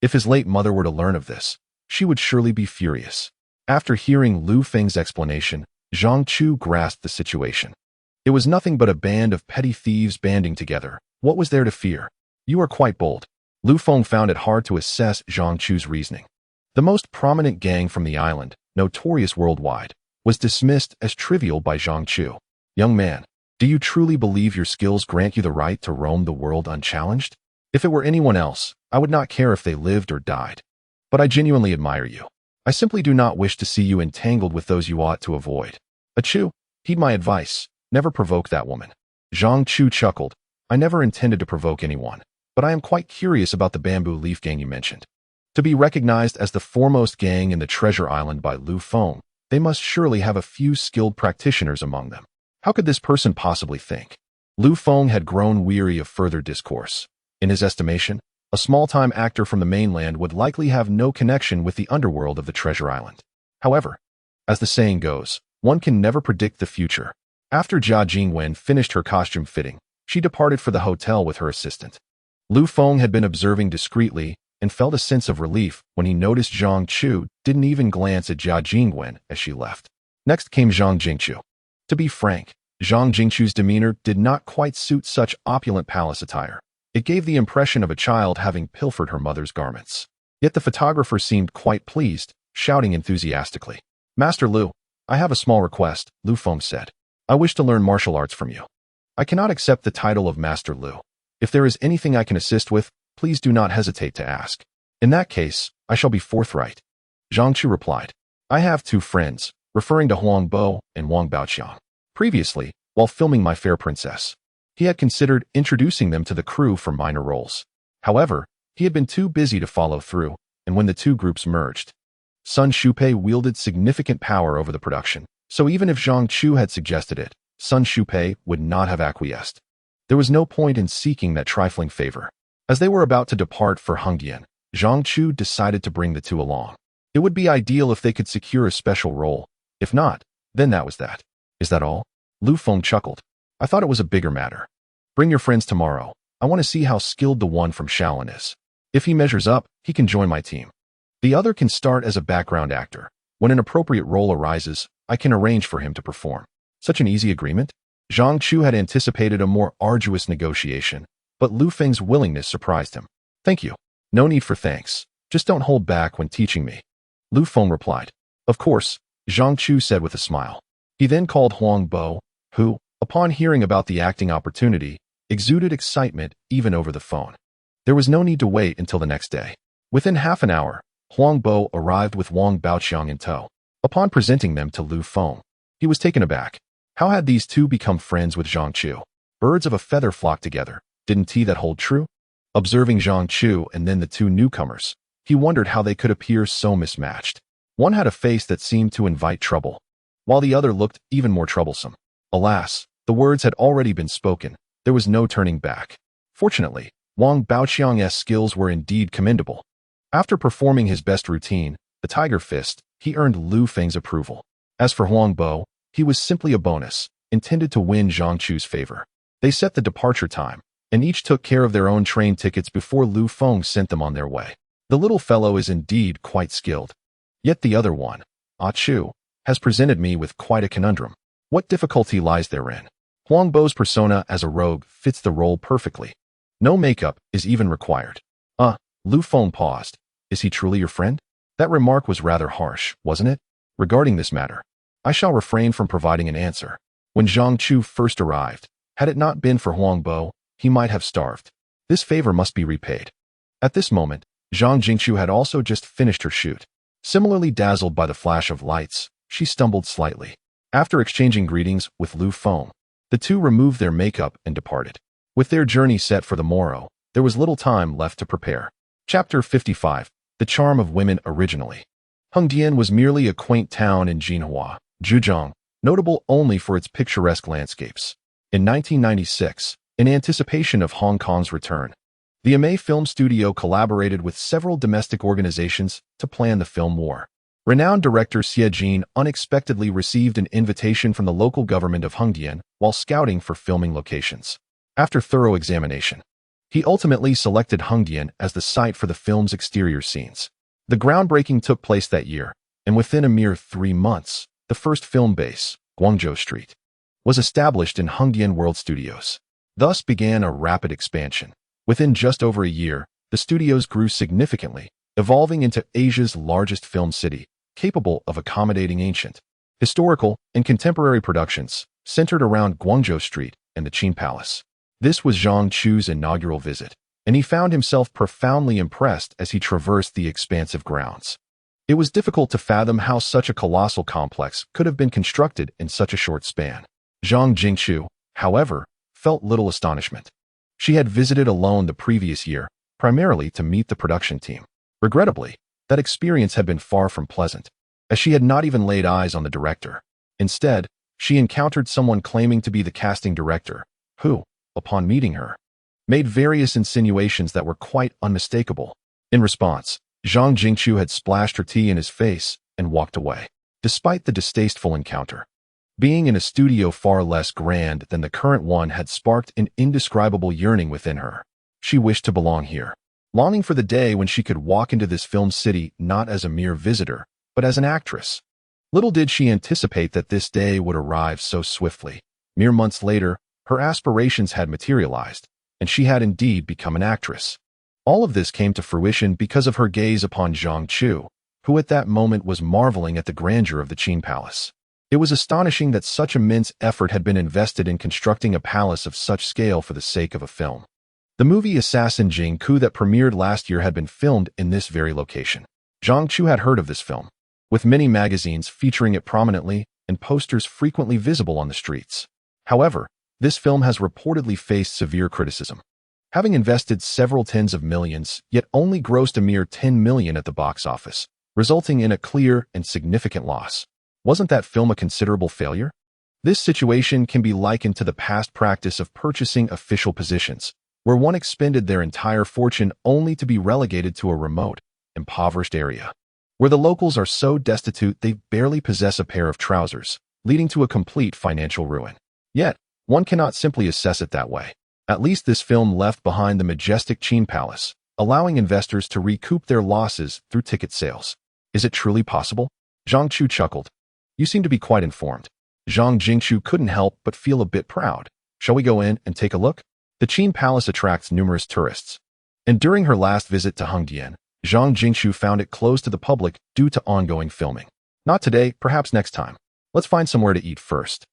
If his late mother were to learn of this, she would surely be furious. After hearing Lu Feng's explanation, Zhang Chu grasped the situation. It was nothing but a band of petty thieves banding together. What was there to fear? You are quite bold. Lu Feng found it hard to assess Zhang Chu's reasoning. The most prominent gang from the island, notorious worldwide, was dismissed as trivial by Zhang Chu. Young man, do you truly believe your skills grant you the right to roam the world unchallenged? If it were anyone else, I would not care if they lived or died. But I genuinely admire you. I simply do not wish to see you entangled with those you ought to avoid. Chu, heed my advice. Never provoke that woman. Zhang Chu chuckled. I never intended to provoke anyone, but I am quite curious about the bamboo leaf gang you mentioned. To be recognized as the foremost gang in the Treasure Island by Lu Feng, they must surely have a few skilled practitioners among them. How could this person possibly think? Lu Feng had grown weary of further discourse. In his estimation, a small-time actor from the mainland would likely have no connection with the underworld of the Treasure Island. However, as the saying goes, one can never predict the future. After Jia Jingwen finished her costume fitting, she departed for the hotel with her assistant. Lu Feng had been observing discreetly and felt a sense of relief when he noticed Zhang Chu didn't even glance at Jia Jingwen as she left. Next came Zhang Jingchu. To be frank, Zhang Jingchu's demeanor did not quite suit such opulent palace attire. It gave the impression of a child having pilfered her mother's garments. Yet the photographer seemed quite pleased, shouting enthusiastically. Master Lu, I have a small request, Lu Feng said. I wish to learn martial arts from you. I cannot accept the title of Master Lu. If there is anything I can assist with, please do not hesitate to ask. In that case, I shall be forthright. Zhang Chu replied. I have 2 friends, referring to Huang Bo and Wang Baoqiang. Previously, while filming My Fair Princess, he had considered introducing them to the crew for minor roles. However, he had been too busy to follow through, and when the 2 groups merged, Sun Shupei wielded significant power over the production, so even if Zhang Chu had suggested it, Sun Shupei would not have acquiesced. There was no point in seeking that trifling favor. As they were about to depart for Haidian, Zhang Chu decided to bring the two along. It would be ideal if they could secure a special role. If not, then that was that. Is that all? Lu Feng chuckled. I thought it was a bigger matter. Bring your friends tomorrow. I want to see how skilled the one from Shaolin is. If he measures up, he can join my team. The other can start as a background actor. When an appropriate role arises, I can arrange for him to perform. Such an easy agreement? Zhang Chu had anticipated a more arduous negotiation, but Lu Feng's willingness surprised him. Thank you. No need for thanks. Just don't hold back when teaching me. Lu Feng replied. Of course, Zhang Chu said with a smile. He then called Huang Bo, who, upon hearing about the acting opportunity, exuded excitement even over the phone. There was no need to wait until the next day. Within half an hour, Huang Bo arrived with Wang Baoqiang in tow. Upon presenting them to Lu Feng, he was taken aback. How had these two become friends with Zhang Chu? Birds of a feather flock together. Didn't that hold true? Observing Zhang Chu and then the two newcomers, he wondered how they could appear so mismatched. One had a face that seemed to invite trouble, while the other looked even more troublesome. Alas, the words had already been spoken. There was no turning back. Fortunately, Wang Baoqiang's skills were indeed commendable. After performing his best routine, the Tiger Fist, he earned Lu Feng's approval. As for Huang Bo, he was simply a bonus, intended to win Zhang Chu's favor. They set the departure time, and each took care of their own train tickets before Lu Feng sent them on their way. The little fellow is indeed quite skilled. Yet the other one, Chu, has presented me with quite a conundrum. What difficulty lies therein? Huang Bo's persona as a rogue fits the role perfectly. No makeup is even required. Lu Feng paused. Is he truly your friend? That remark was rather harsh, wasn't it? Regarding this matter, I shall refrain from providing an answer. When Zhang Chu first arrived, had it not been for Huang Bo, he might have starved. This favor must be repaid. At this moment, Zhang Jingchu had also just finished her shoot. Similarly dazzled by the flash of lights, she stumbled slightly. After exchanging greetings with Lu Feng, the two removed their makeup and departed. With their journey set for the morrow, there was little time left to prepare. Chapter 55. The Charm of Women. Originally, Haidian was merely a quaint town in Jinhua, Zhejiang, notable only for its picturesque landscapes. In 1996, in anticipation of Hong Kong's return, the Amei Film Studio collaborated with several domestic organizations to plan the film war. Renowned director Xie Jin unexpectedly received an invitation from the local government of Haidian while scouting for filming locations. After thorough examination, he ultimately selected Haidian as the site for the film's exterior scenes. The groundbreaking took place that year, and within a mere 3 months, the first film base, Guangzhou Street, was established in Haidian World Studios. Thus began a rapid expansion. Within just over a year, the studios grew significantly, evolving into Asia's largest film city, capable of accommodating ancient, historical, and contemporary productions centered around Guangzhou Street and the Qin Palace. This was Zhang Chu's inaugural visit, and he found himself profoundly impressed as he traversed the expansive grounds. It was difficult to fathom how such a colossal complex could have been constructed in such a short span. Zhang Jingchu, however, felt little astonishment. She had visited alone the previous year, primarily to meet the production team. Regrettably, that experience had been far from pleasant, as she had not even laid eyes on the director. Instead, she encountered someone claiming to be the casting director, who, upon meeting her, made various insinuations that were quite unmistakable. In response, Zhang Jingchu had splashed her tea in his face and walked away. Despite the distasteful encounter, being in a studio far less grand than the current one had sparked an indescribable yearning within her. She wished to belong here, longing for the day when she could walk into this film city not as a mere visitor, but as an actress. Little did she anticipate that this day would arrive so swiftly. Mere months later, her aspirations had materialized, and she had indeed become an actress. All of this came to fruition because of her gaze upon Zhang Chu, who at that moment was marveling at the grandeur of the Qin Palace. It was astonishing that such immense effort had been invested in constructing a palace of such scale for the sake of a film. The movie Assassin Jianghu that premiered last year had been filmed in this very location. Zhang Chu had heard of this film, with many magazines featuring it prominently and posters frequently visible on the streets. However, this film has reportedly faced severe criticism, having invested several tens of millions, yet only grossed a mere 10 million at the box office, resulting in a clear and significant loss. Wasn't that film a considerable failure? This situation can be likened to the past practice of purchasing official positions, where one expended their entire fortune only to be relegated to a remote, impoverished area, where the locals are so destitute they barely possess a pair of trousers, leading to a complete financial ruin. Yet, one cannot simply assess it that way. At least this film left behind the majestic Qin Palace, allowing investors to recoup their losses through ticket sales. Is it truly possible? Zhang Chu chuckled. You seem to be quite informed. Zhang Jingchu couldn't help but feel a bit proud. Shall we go in and take a look? The Qin Palace attracts numerous tourists. And during her last visit to Haidian, Zhang Jingchu found it closed to the public due to ongoing filming. Not today, perhaps next time. Let's find somewhere to eat first.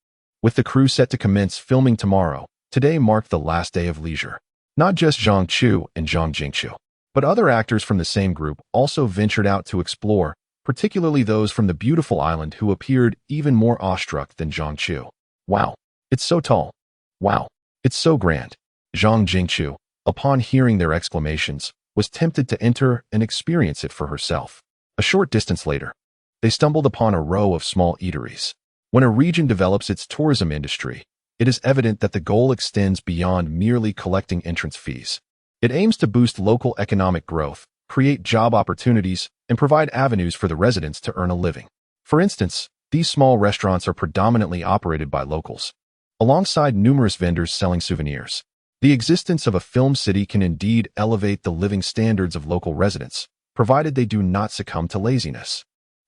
With the crew set to commence filming tomorrow, today marked the last day of leisure. Not just Zhang Chu and Zhang Jingchu, but other actors from the same group also ventured out to explore, particularly those from the beautiful island who appeared even more awestruck than Zhang Chu. Wow, it's so tall. Wow, it's so grand. Zhang Jingchu, upon hearing their exclamations, was tempted to enter and experience it for herself. A short distance later, they stumbled upon a row of small eateries. When a region develops its tourism industry, it is evident that the goal extends beyond merely collecting entrance fees. It aims to boost local economic growth, create job opportunities, and provide avenues for the residents to earn a living. For instance, these small restaurants are predominantly operated by locals, alongside numerous vendors selling souvenirs. The existence of a film city can indeed elevate the living standards of local residents, provided they do not succumb to laziness,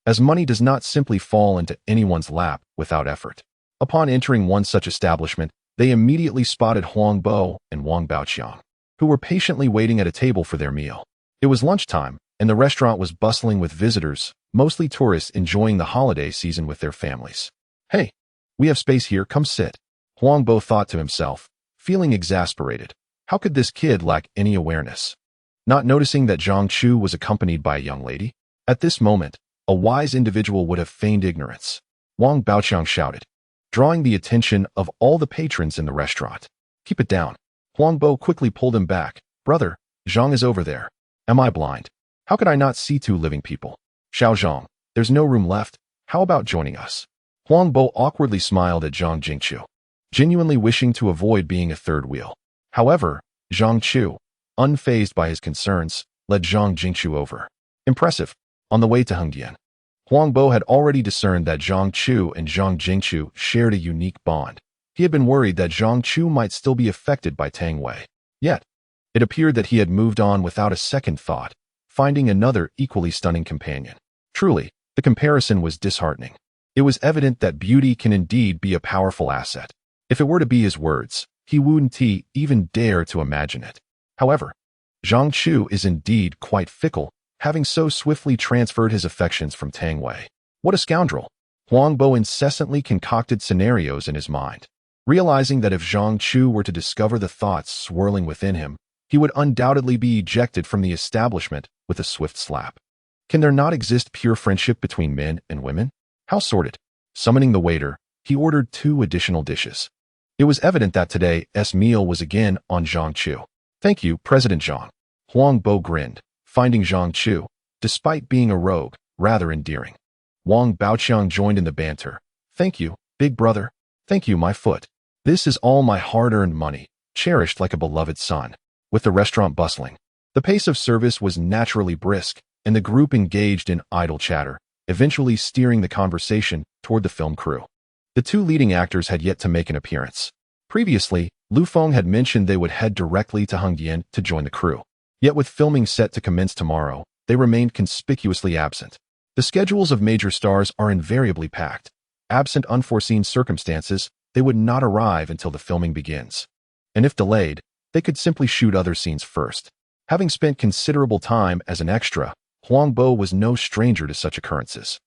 as money does not simply fall into anyone's lap without effort. Upon entering one such establishment, they immediately spotted Huang Bo and Wang Baoqiang, who were patiently waiting at a table for their meal. It was lunchtime, and the restaurant was bustling with visitors, mostly tourists enjoying the holiday season with their families. Hey, we have space here, come sit. Huang Bo thought to himself, feeling exasperated. How could this kid lack any awareness? Not noticing that Zhang Chu was accompanied by a young lady? At this moment, a wise individual would have feigned ignorance. Wang Baoqiang shouted, drawing the attention of all the patrons in the restaurant. Keep it down. Huang Bo quickly pulled him back. Brother, Zhang is over there. Am I blind? How could I not see two living people? Xiao Zhang, there's no room left. How about joining us? Huang Bo awkwardly smiled at Zhang Jingchu, genuinely wishing to avoid being a third wheel. However, Zhang Chu, unfazed by his concerns, led Zhang Jingchu over. Impressive. On the way to Haidian, Huang Bo had already discerned that Zhang Chu and Zhang Jingchu shared a unique bond. He had been worried that Zhang Chu might still be affected by Tang Wei. Yet, it appeared that he had moved on without a second thought, finding another equally stunning companion. Truly, the comparison was disheartening. It was evident that beauty can indeed be a powerful asset. If it were to be his words, he wouldn't even dare to imagine it. However, Zhang Chu is indeed quite fickle, having so swiftly transferred his affections from Tang Wei. What a scoundrel! Huang Bo incessantly concocted scenarios in his mind, realizing that if Zhang Chu were to discover the thoughts swirling within him, he would undoubtedly be ejected from the establishment with a swift slap. Can there not exist pure friendship between men and women? How sordid! Summoning the waiter, he ordered 2 additional dishes. It was evident that today's meal was again on Zhang Chu. Thank you, President Zhang. Huang Bo grinned, finding Zhang Chu, despite being a rogue, rather endearing. Wang Baoqiang joined in the banter. Thank you, big brother. Thank you, my foot. This is all my hard-earned money, cherished like a beloved son. With the restaurant bustling, the pace of service was naturally brisk, and the group engaged in idle chatter, eventually steering the conversation toward the film crew. The 2 leading actors had yet to make an appearance. Previously, Lu Feng had mentioned they would head directly to Haidian to join the crew. Yet with filming set to commence tomorrow, they remained conspicuously absent. The schedules of major stars are invariably packed. Absent unforeseen circumstances, they would not arrive until the filming begins. And if delayed, they could simply shoot other scenes first. Having spent considerable time as an extra, Huang Bo was no stranger to such occurrences.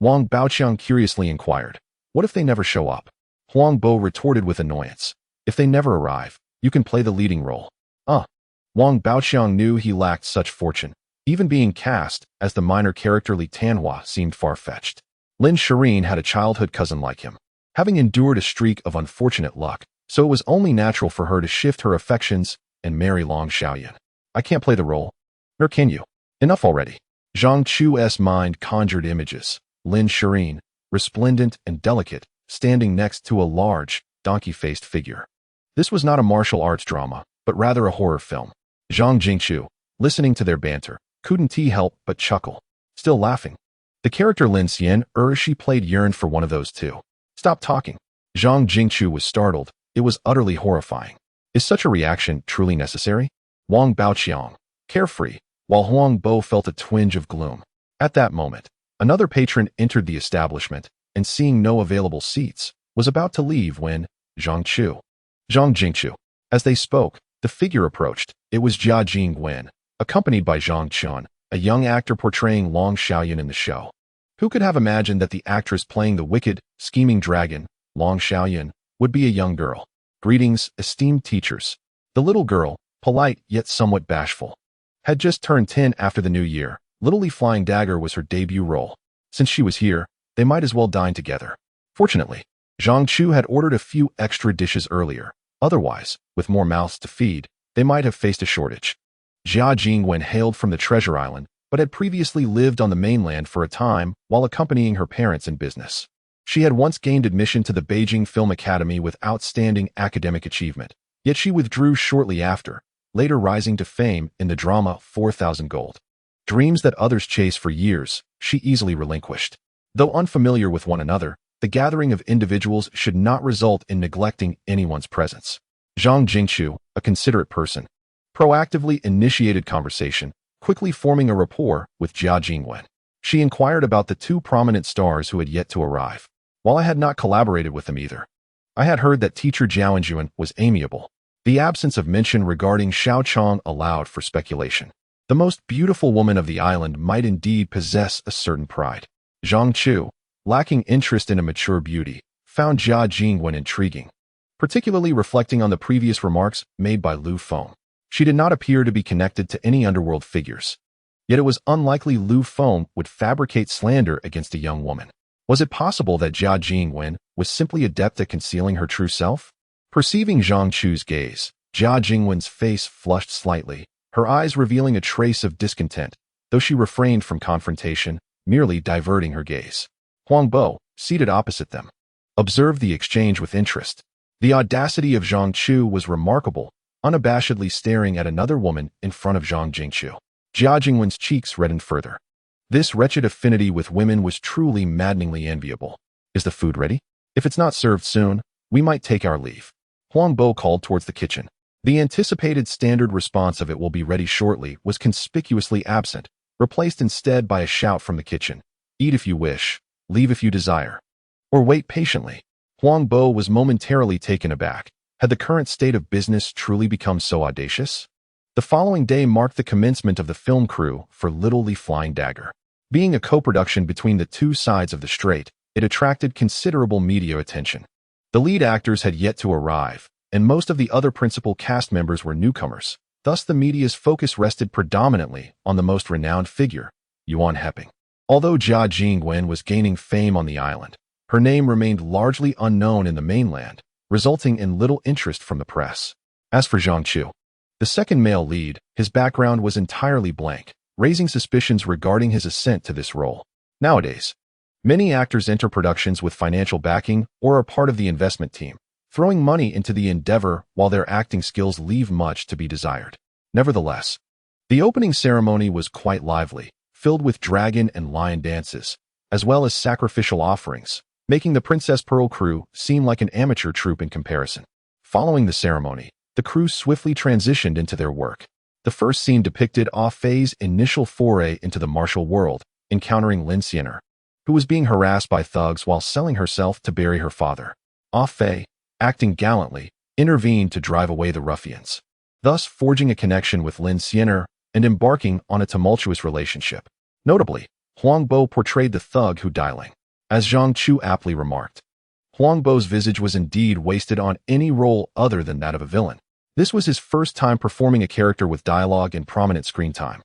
Wang Baoqiang curiously inquired, what if they never show up? Huang Bo retorted with annoyance. If they never arrive, you can play the leading role. Wang Baoqiang knew he lacked such fortune. Even being cast as the minor character Li Tianhua seemed far-fetched. Lin Shireen had a childhood cousin like him, having endured a streak of unfortunate luck, so it was only natural for her to shift her affections and marry Long Xiaoyan. I can't play the role. Nor can you. Enough already. Zhang Chu's mind conjured images. Lin Shireen, resplendent and delicate, standing next to a large, donkey-faced figure. This was not a martial arts drama, but rather a horror film. Zhang Chu, listening to their banter, couldn't he help but chuckle, still laughing. The character Lin Xian she played yearned for one of those too. Stop talking. Zhang Chu was startled. It was utterly horrifying. Is such a reaction truly necessary? Wang Baoqiang, carefree, while Huang Bo felt a twinge of gloom. At that moment, another patron entered the establishment, and seeing no available seats, was about to leave when Zhang Chu. As they spoke, the figure approached. It was Jia Jingwen, accompanied by Zhang Chun, a young actor portraying Long Xiaoyan in the show. Who could have imagined that the actress playing the wicked, scheming dragon, Long Xiaoyan, would be a young girl? Greetings, esteemed teachers. The little girl, polite yet somewhat bashful, had just turned 10 after the new year. Little Flying Dagger was her debut role. Since she was here, they might as well dine together. Fortunately, Zhang Chu had ordered a few extra dishes earlier. Otherwise, with more mouths to feed, they might have faced a shortage. Jia Jingwen hailed from the Treasure Island, but had previously lived on the mainland for a time while accompanying her parents in business. She had once gained admission to the Beijing Film Academy with outstanding academic achievement, yet she withdrew shortly after, later rising to fame in the drama 4,000 Gold. Dreams that others chased for years, she easily relinquished. Though unfamiliar with one another, the gathering of individuals should not result in neglecting anyone's presence. Zhang Chu, a considerate person, proactively initiated conversation, quickly forming a rapport with Jia Jingwen. She inquired about the two prominent stars who had yet to arrive. While I had not collaborated with them either, I had heard that teacher Jiao Juan was amiable. The absence of mention regarding Xiao Chong allowed for speculation. The most beautiful woman of the island might indeed possess a certain pride. Zhang Chu, lacking interest in a mature beauty, found Jia Jingwen intriguing, particularly reflecting on the previous remarks made by Lu Feng. She did not appear to be connected to any underworld figures. Yet it was unlikely Lu Feng would fabricate slander against a young woman. Was it possible that Jia Jingwen was simply adept at concealing her true self? Perceiving Zhang Chu's gaze, Jia Jingwen's face flushed slightly, her eyes revealing a trace of discontent, though she refrained from confrontation, merely diverting her gaze. Huang Bo, seated opposite them, observed the exchange with interest. The audacity of Zhang Chu was remarkable, unabashedly staring at another woman in front of Zhang Chu. Jia Jingwen's cheeks reddened further. This wretched affinity with women was truly maddeningly enviable. Is the food ready? If it's not served soon, we might take our leave. Huang Bo called towards the kitchen. The anticipated standard response of "it will be ready shortly" was conspicuously absent, replaced instead by a shout from the kitchen. Eat if you wish, leave if you desire. Or wait patiently. Huang Bo was momentarily taken aback. Had the current state of business truly become so audacious? The following day marked the commencement of the film crew for Little Flying Dagger. Being a co-production between the two sides of the strait, it attracted considerable media attention. The lead actors had yet to arrive, and most of the other principal cast members were newcomers. Thus the media's focus rested predominantly on the most renowned figure, Yuan Heping. Although Jia Jingwen was gaining fame on the island, her name remained largely unknown in the mainland, resulting in little interest from the press. As for Zhang Chu, the second male lead, his background was entirely blank, raising suspicions regarding his ascent to this role. Nowadays, many actors enter productions with financial backing or are part of the investment team, throwing money into the endeavor while their acting skills leave much to be desired. Nevertheless, the opening ceremony was quite lively, filled with dragon and lion dances, as well as sacrificial offerings, making the Princess Pearl crew seem like an amateur troupe in comparison. Following the ceremony, the crew swiftly transitioned into their work. The first scene depicted Ah Fei's initial foray into the martial world, encountering Lin Xian, who was being harassed by thugs while selling herself to bury her father. Ah Fei, acting gallantly, intervened to drive away the ruffians, thus forging a connection with Lin Xian and embarking on a tumultuous relationship. Notably, Huang Bo portrayed the thug Hu Dailing. As Zhang Chu aptly remarked, Huang Bo's visage was indeed wasted on any role other than that of a villain. This was his first time performing a character with dialogue and prominent screen time.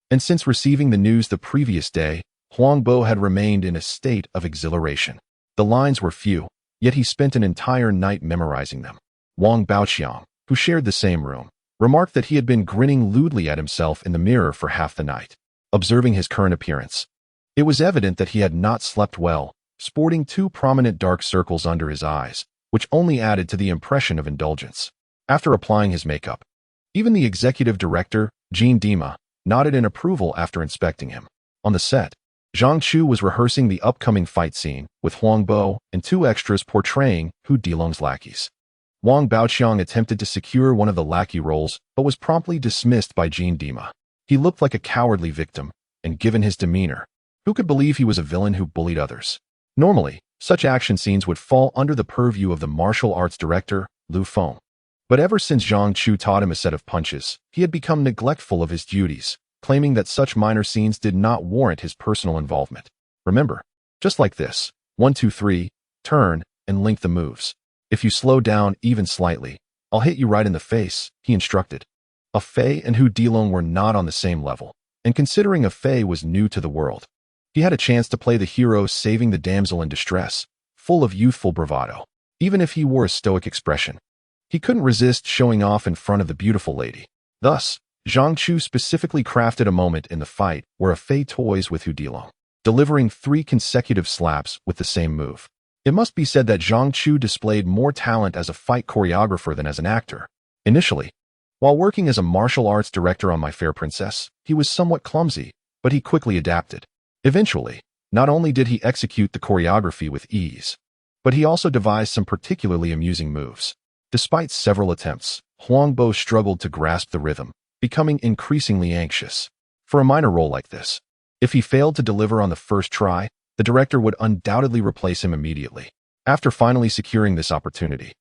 And since receiving the news the previous day, Huang Bo had remained in a state of exhilaration. The lines were few, yet he spent an entire night memorizing them. Wang Baoqiang, who shared the same room, remarked that he had been grinning lewdly at himself in the mirror for half the night. Observing his current appearance, it was evident that he had not slept well, sporting two prominent dark circles under his eyes, which only added to the impression of indulgence. After applying his makeup, Even the executive director, Jean Dima, nodded in approval after inspecting him. On the set, Zhang Chu was rehearsing the upcoming fight scene, with Huang Bo and 2 extras portraying Hu Dilong's lackeys. Wang Baoqiang attempted to secure one of the lackey roles, but was promptly dismissed by Jean Dima. He looked like a cowardly victim, and given his demeanor, who could believe he was a villain who bullied others? Normally, such action scenes would fall under the purview of the martial arts director, Lu Feng. But ever since Zhang Chu taught him a set of punches, he had become neglectful of his duties, claiming that such minor scenes did not warrant his personal involvement. Remember, just like this, 1, 2, 3, turn, and link the moves. If you slow down even slightly, I'll hit you right in the face, he instructed. A Fei and Hu Dilong were not on the same level, and considering a Fei was new to the world, he had a chance to play the hero saving the damsel in distress, full of youthful bravado. Even if he wore a stoic expression, he couldn't resist showing off in front of the beautiful lady. Thus, Zhang Chu specifically crafted a moment in the fight where a Fei toys with Hu Dilong, delivering 3 consecutive slaps with the same move. It must be said that Zhang Chu displayed more talent as a fight choreographer than as an actor. Initially, while working as a martial arts director on My Fair Princess, he was somewhat clumsy, but he quickly adapted. Eventually, not only did he execute the choreography with ease, but he also devised some particularly amusing moves. Despite several attempts, Huang Bo struggled to grasp the rhythm, becoming increasingly anxious. For a minor role like this, if he failed to deliver on the first try, the director would undoubtedly replace him immediately. After finally securing this opportunity,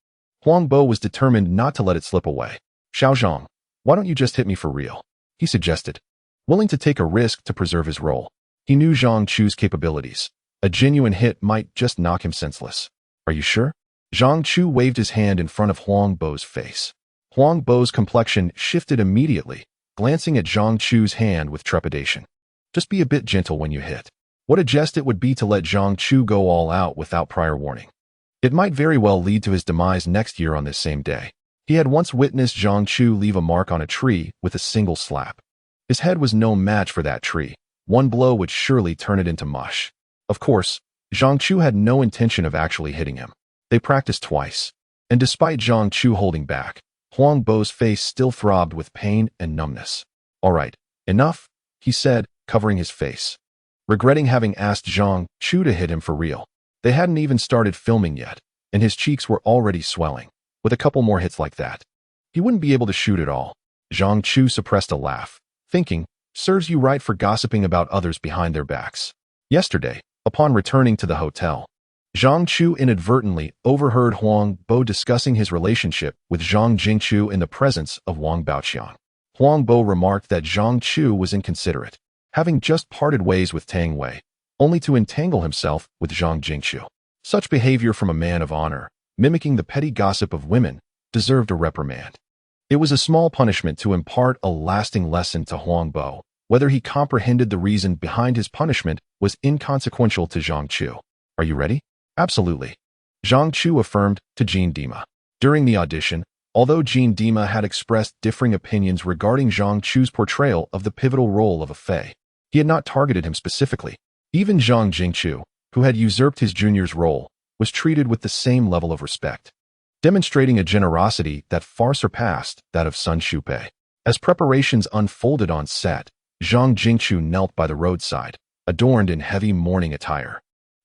Huang Bo was determined not to let it slip away. "Xiaozhang, why don't you just hit me for real?" he suggested, willing to take a risk to preserve his role. He knew Zhang Chu's capabilities. A genuine hit might just knock him senseless. "Are you sure?" Zhang Chu waved his hand in front of Huang Bo's face. Huang Bo's complexion shifted immediately, glancing at Zhang Chu's hand with trepidation. "Just be a bit gentle when you hit." What a jest it would be to let Zhang Chu go all out without prior warning. It might very well lead to his demise next year on this same day. He had once witnessed Zhang Chu leave a mark on a tree with a single slap. His head was no match for that tree. One blow would surely turn it into mush. Of course, Zhang Chu had no intention of actually hitting him. They practiced twice, and despite Zhang Chu holding back, Huang Bo's face still throbbed with pain and numbness. "All right, enough," he said, covering his face, regretting having asked Zhang Chu to hit him for real. They hadn't even started filming yet, and his cheeks were already swelling. With a couple more hits like that, he wouldn't be able to shoot at all. Zhang Chu suppressed a laugh, thinking, "Serves you right for gossiping about others behind their backs." Yesterday, upon returning to the hotel, Zhang Chu inadvertently overheard Huang Bo discussing his relationship with Zhang Jingchu in the presence of Wang Baoqiang. Huang Bo remarked that Zhang Chu was inconsiderate, having just parted ways with Tang Wei, only to entangle himself with Zhang Jingchu. Such behavior from a man of honor, mimicking the petty gossip of women, deserved a reprimand. It was a small punishment to impart a lasting lesson to Huang Bo. Whether he comprehended the reason behind his punishment was inconsequential to Zhang Chu. "Are you ready?" "Absolutely," Zhang Chu affirmed to Jean Dima. During the audition, although Jean Dima had expressed differing opinions regarding Zhang Chu's portrayal of the pivotal role of a Fei, he had not targeted him specifically. Even Zhang Jingchu, who had usurped his junior's role, was treated with the same level of respect, demonstrating a generosity that far surpassed that of Sun Shupei. As preparations unfolded on set, Zhang Jingchu knelt by the roadside, adorned in heavy mourning attire,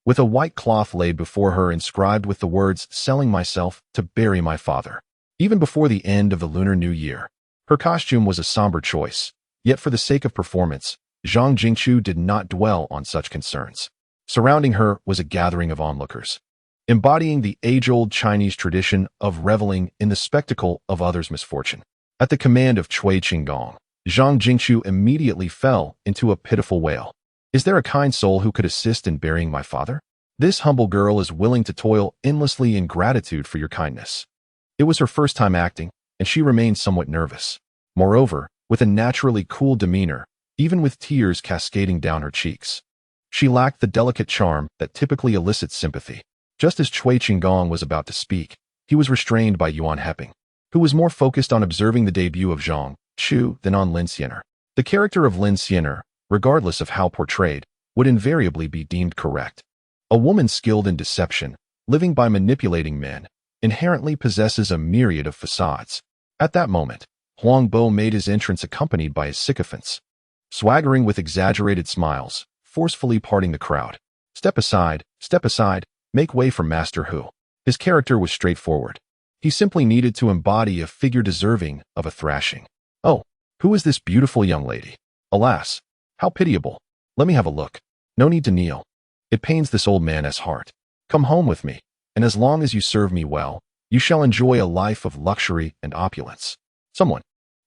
with a white cloth laid before her inscribed with the words, "Selling myself to bury my father." Even before the end of the Lunar New Year, her costume was a somber choice, yet for the sake of performance, Zhang Jingchu did not dwell on such concerns. Surrounding her was a gathering of onlookers, embodying the age-old Chinese tradition of reveling in the spectacle of others' misfortune. At the command of Cui Qinggong, Zhang Jingchu immediately fell into a pitiful wail. "Is there a kind soul who could assist in burying my father? This humble girl is willing to toil endlessly in gratitude for your kindness." It was her first time acting, and she remained somewhat nervous. Moreover, with a naturally cool demeanor, even with tears cascading down her cheeks, she lacked the delicate charm that typically elicits sympathy. Just as Cui Qinggong was about to speak, he was restrained by Yuan Heping, who was more focused on observing the debut of Zhang Chu than on Lin Xiener. The character of Lin Xiener, regardless of how portrayed, would invariably be deemed correct. A woman skilled in deception, living by manipulating men, inherently possesses a myriad of facades. At that moment, Huang Bo made his entrance accompanied by his sycophants, swaggering with exaggerated smiles, forcefully parting the crowd. Step aside, make way for Master Hu. His character was straightforward. He simply needed to embody a figure deserving of a thrashing. Oh, who is this beautiful young lady? Alas, how pitiable. Let me have a look. No need to kneel. It pains this old man's heart. Come home with me, and as long as you serve me well, you shall enjoy a life of luxury and opulence. Someone,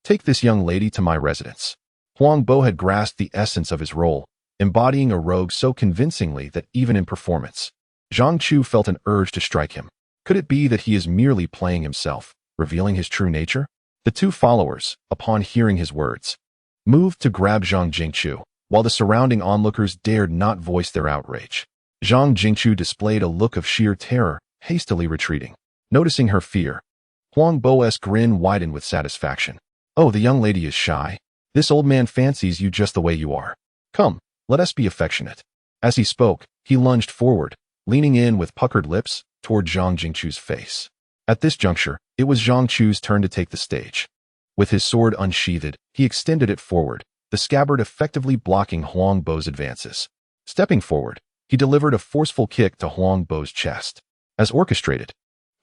take this young lady to my residence. Huang Bo had grasped the essence of his role, embodying a rogue so convincingly that even in performance, Zhang Chu felt an urge to strike him. Could it be that he is merely playing himself, revealing his true nature? The two followers, upon hearing his words, moved to grab Zhang Chu, while the surrounding onlookers dared not voice their outrage. Zhang Chu displayed a look of sheer terror, hastily retreating. Noticing her fear, Huang Bo's grin widened with satisfaction. Oh, the young lady is shy. This old man fancies you just the way you are. Come, let us be affectionate. As he spoke, he lunged forward, leaning in with puckered lips toward Zhang Chu's face. At this juncture, it was Zhang Chu's turn to take the stage. With his sword unsheathed, he extended it forward, the scabbard effectively blocking Huang Bo's advances. Stepping forward, he delivered a forceful kick to Huang Bo's chest. As orchestrated,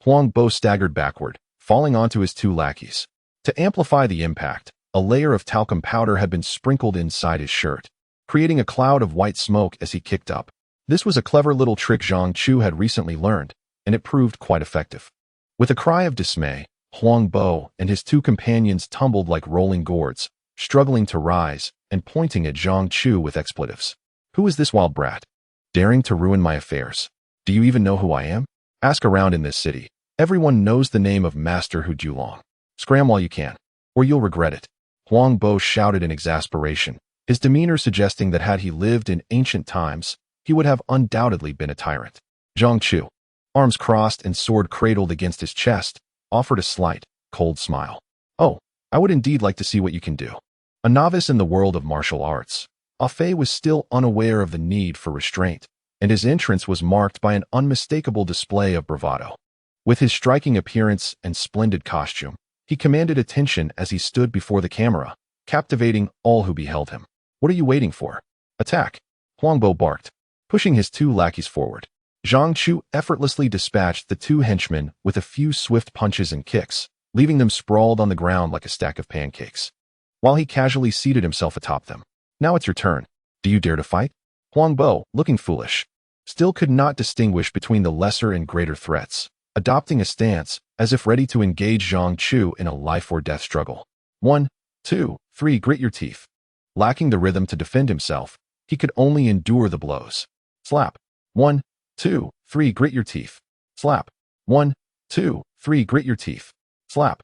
Huang Bo staggered backward, falling onto his two lackeys. To amplify the impact, a layer of talcum powder had been sprinkled inside his shirt, creating a cloud of white smoke as he kicked up. This was a clever little trick Zhang Chu had recently learned, and it proved quite effective. With a cry of dismay, Huang Bo and his two companions tumbled like rolling gourds, struggling to rise and pointing at Zhang Chu with expletives. Who is this wild brat? Daring to ruin my affairs? Do you even know who I am? Ask around in this city. Everyone knows the name of Master Hu Julong. Scram while you can, or you'll regret it. Huang Bo shouted in exasperation, his demeanor suggesting that had he lived in ancient times, he would have undoubtedly been a tyrant. Zhang Chu, arms crossed and sword cradled against his chest, offered a slight, cold smile. Oh, I would indeed like to see what you can do. A novice in the world of martial arts, Fei was still unaware of the need for restraint, and his entrance was marked by an unmistakable display of bravado. With his striking appearance and splendid costume, he commanded attention as he stood before the camera, captivating all who beheld him. What are you waiting for? Attack! Huang Bo barked, pushing his two lackeys forward. Zhang Chu effortlessly dispatched the two henchmen with a few swift punches and kicks, leaving them sprawled on the ground like a stack of pancakes, while he casually seated himself atop them. Now it's your turn. Do you dare to fight? Huang Bo, looking foolish, still could not distinguish between the lesser and greater threats, adopting a stance as if ready to engage Zhang Chu in a life-or-death struggle. 1, 2, 3, grit your teeth. Lacking the rhythm to defend himself, he could only endure the blows. Slap. 1, 2, 3, grit your teeth. Slap. 1, 2, 3, grit your teeth. Slap.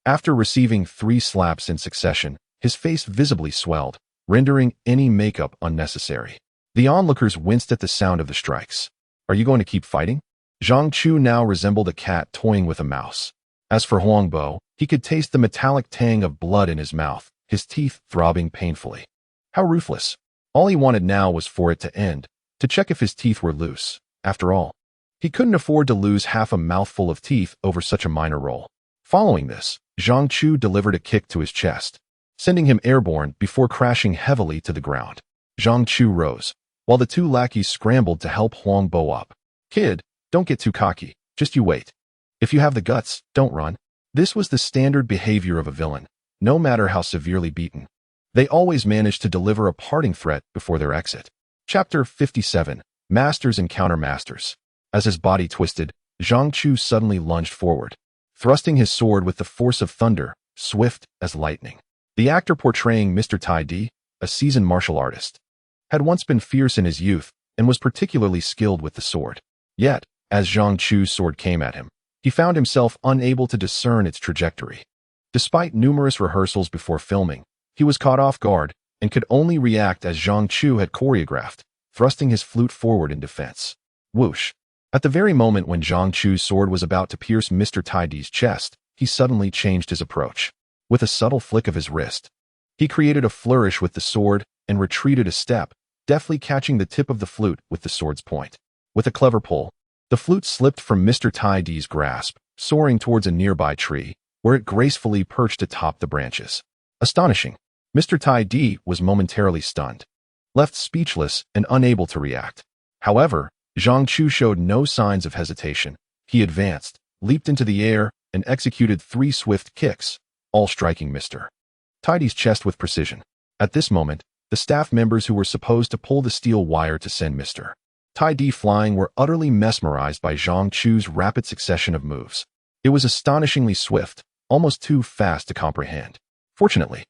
After receiving 3 slaps in succession, his face visibly swelled, rendering any makeup unnecessary. The onlookers winced at the sound of the strikes. Are you going to keep fighting? Zhang Chu now resembled a cat toying with a mouse. As for Huang Bo, he could taste the metallic tang of blood in his mouth, his teeth throbbing painfully. How ruthless. All he wanted now was for it to end, to check if his teeth were loose. After all, he couldn't afford to lose half a mouthful of teeth over such a minor roll. Following this, Zhang Chu delivered a kick to his chest, sending him airborne before crashing heavily to the ground. Zhang Chu rose, while the two lackeys scrambled to help Huang Bo up. Kid, don't get too cocky, just you wait. If you have the guts, don't run. This was the standard behavior of a villain, no matter how severely beaten. They always managed to deliver a parting threat before their exit. Chapter 57, Masters Encounter Masters. As his body twisted, Zhang Chu suddenly lunged forward, thrusting his sword with the force of thunder, swift as lightning. The actor portraying Mr. Tai Di, a seasoned martial artist, had once been fierce in his youth and was particularly skilled with the sword. Yet, as Zhang Chu's sword came at him, he found himself unable to discern its trajectory. Despite numerous rehearsals before filming, he was caught off guard and could only react as Zhang Chu had choreographed, thrusting his flute forward in defense. Whoosh! At the very moment when Zhang Chu's sword was about to pierce Mr. Tai Di's chest, he suddenly changed his approach. With a subtle flick of his wrist, he created a flourish with the sword and retreated a step, deftly catching the tip of the flute with the sword's point. With a clever pull, the flute slipped from Mr. Tai Di's grasp, soaring towards a nearby tree, where it gracefully perched atop the branches. Astonishing. Mr. Tai Di was momentarily stunned, left speechless and unable to react. However, Zhang Chu showed no signs of hesitation. He advanced, leaped into the air, and executed 3 swift kicks, all striking Mr. Tai Di's chest with precision. At this moment, the staff members who were supposed to pull the steel wire to send Mr. Tai Di flying were utterly mesmerized by Zhang Chu's rapid succession of moves. It was astonishingly swift, almost too fast to comprehend. Fortunately,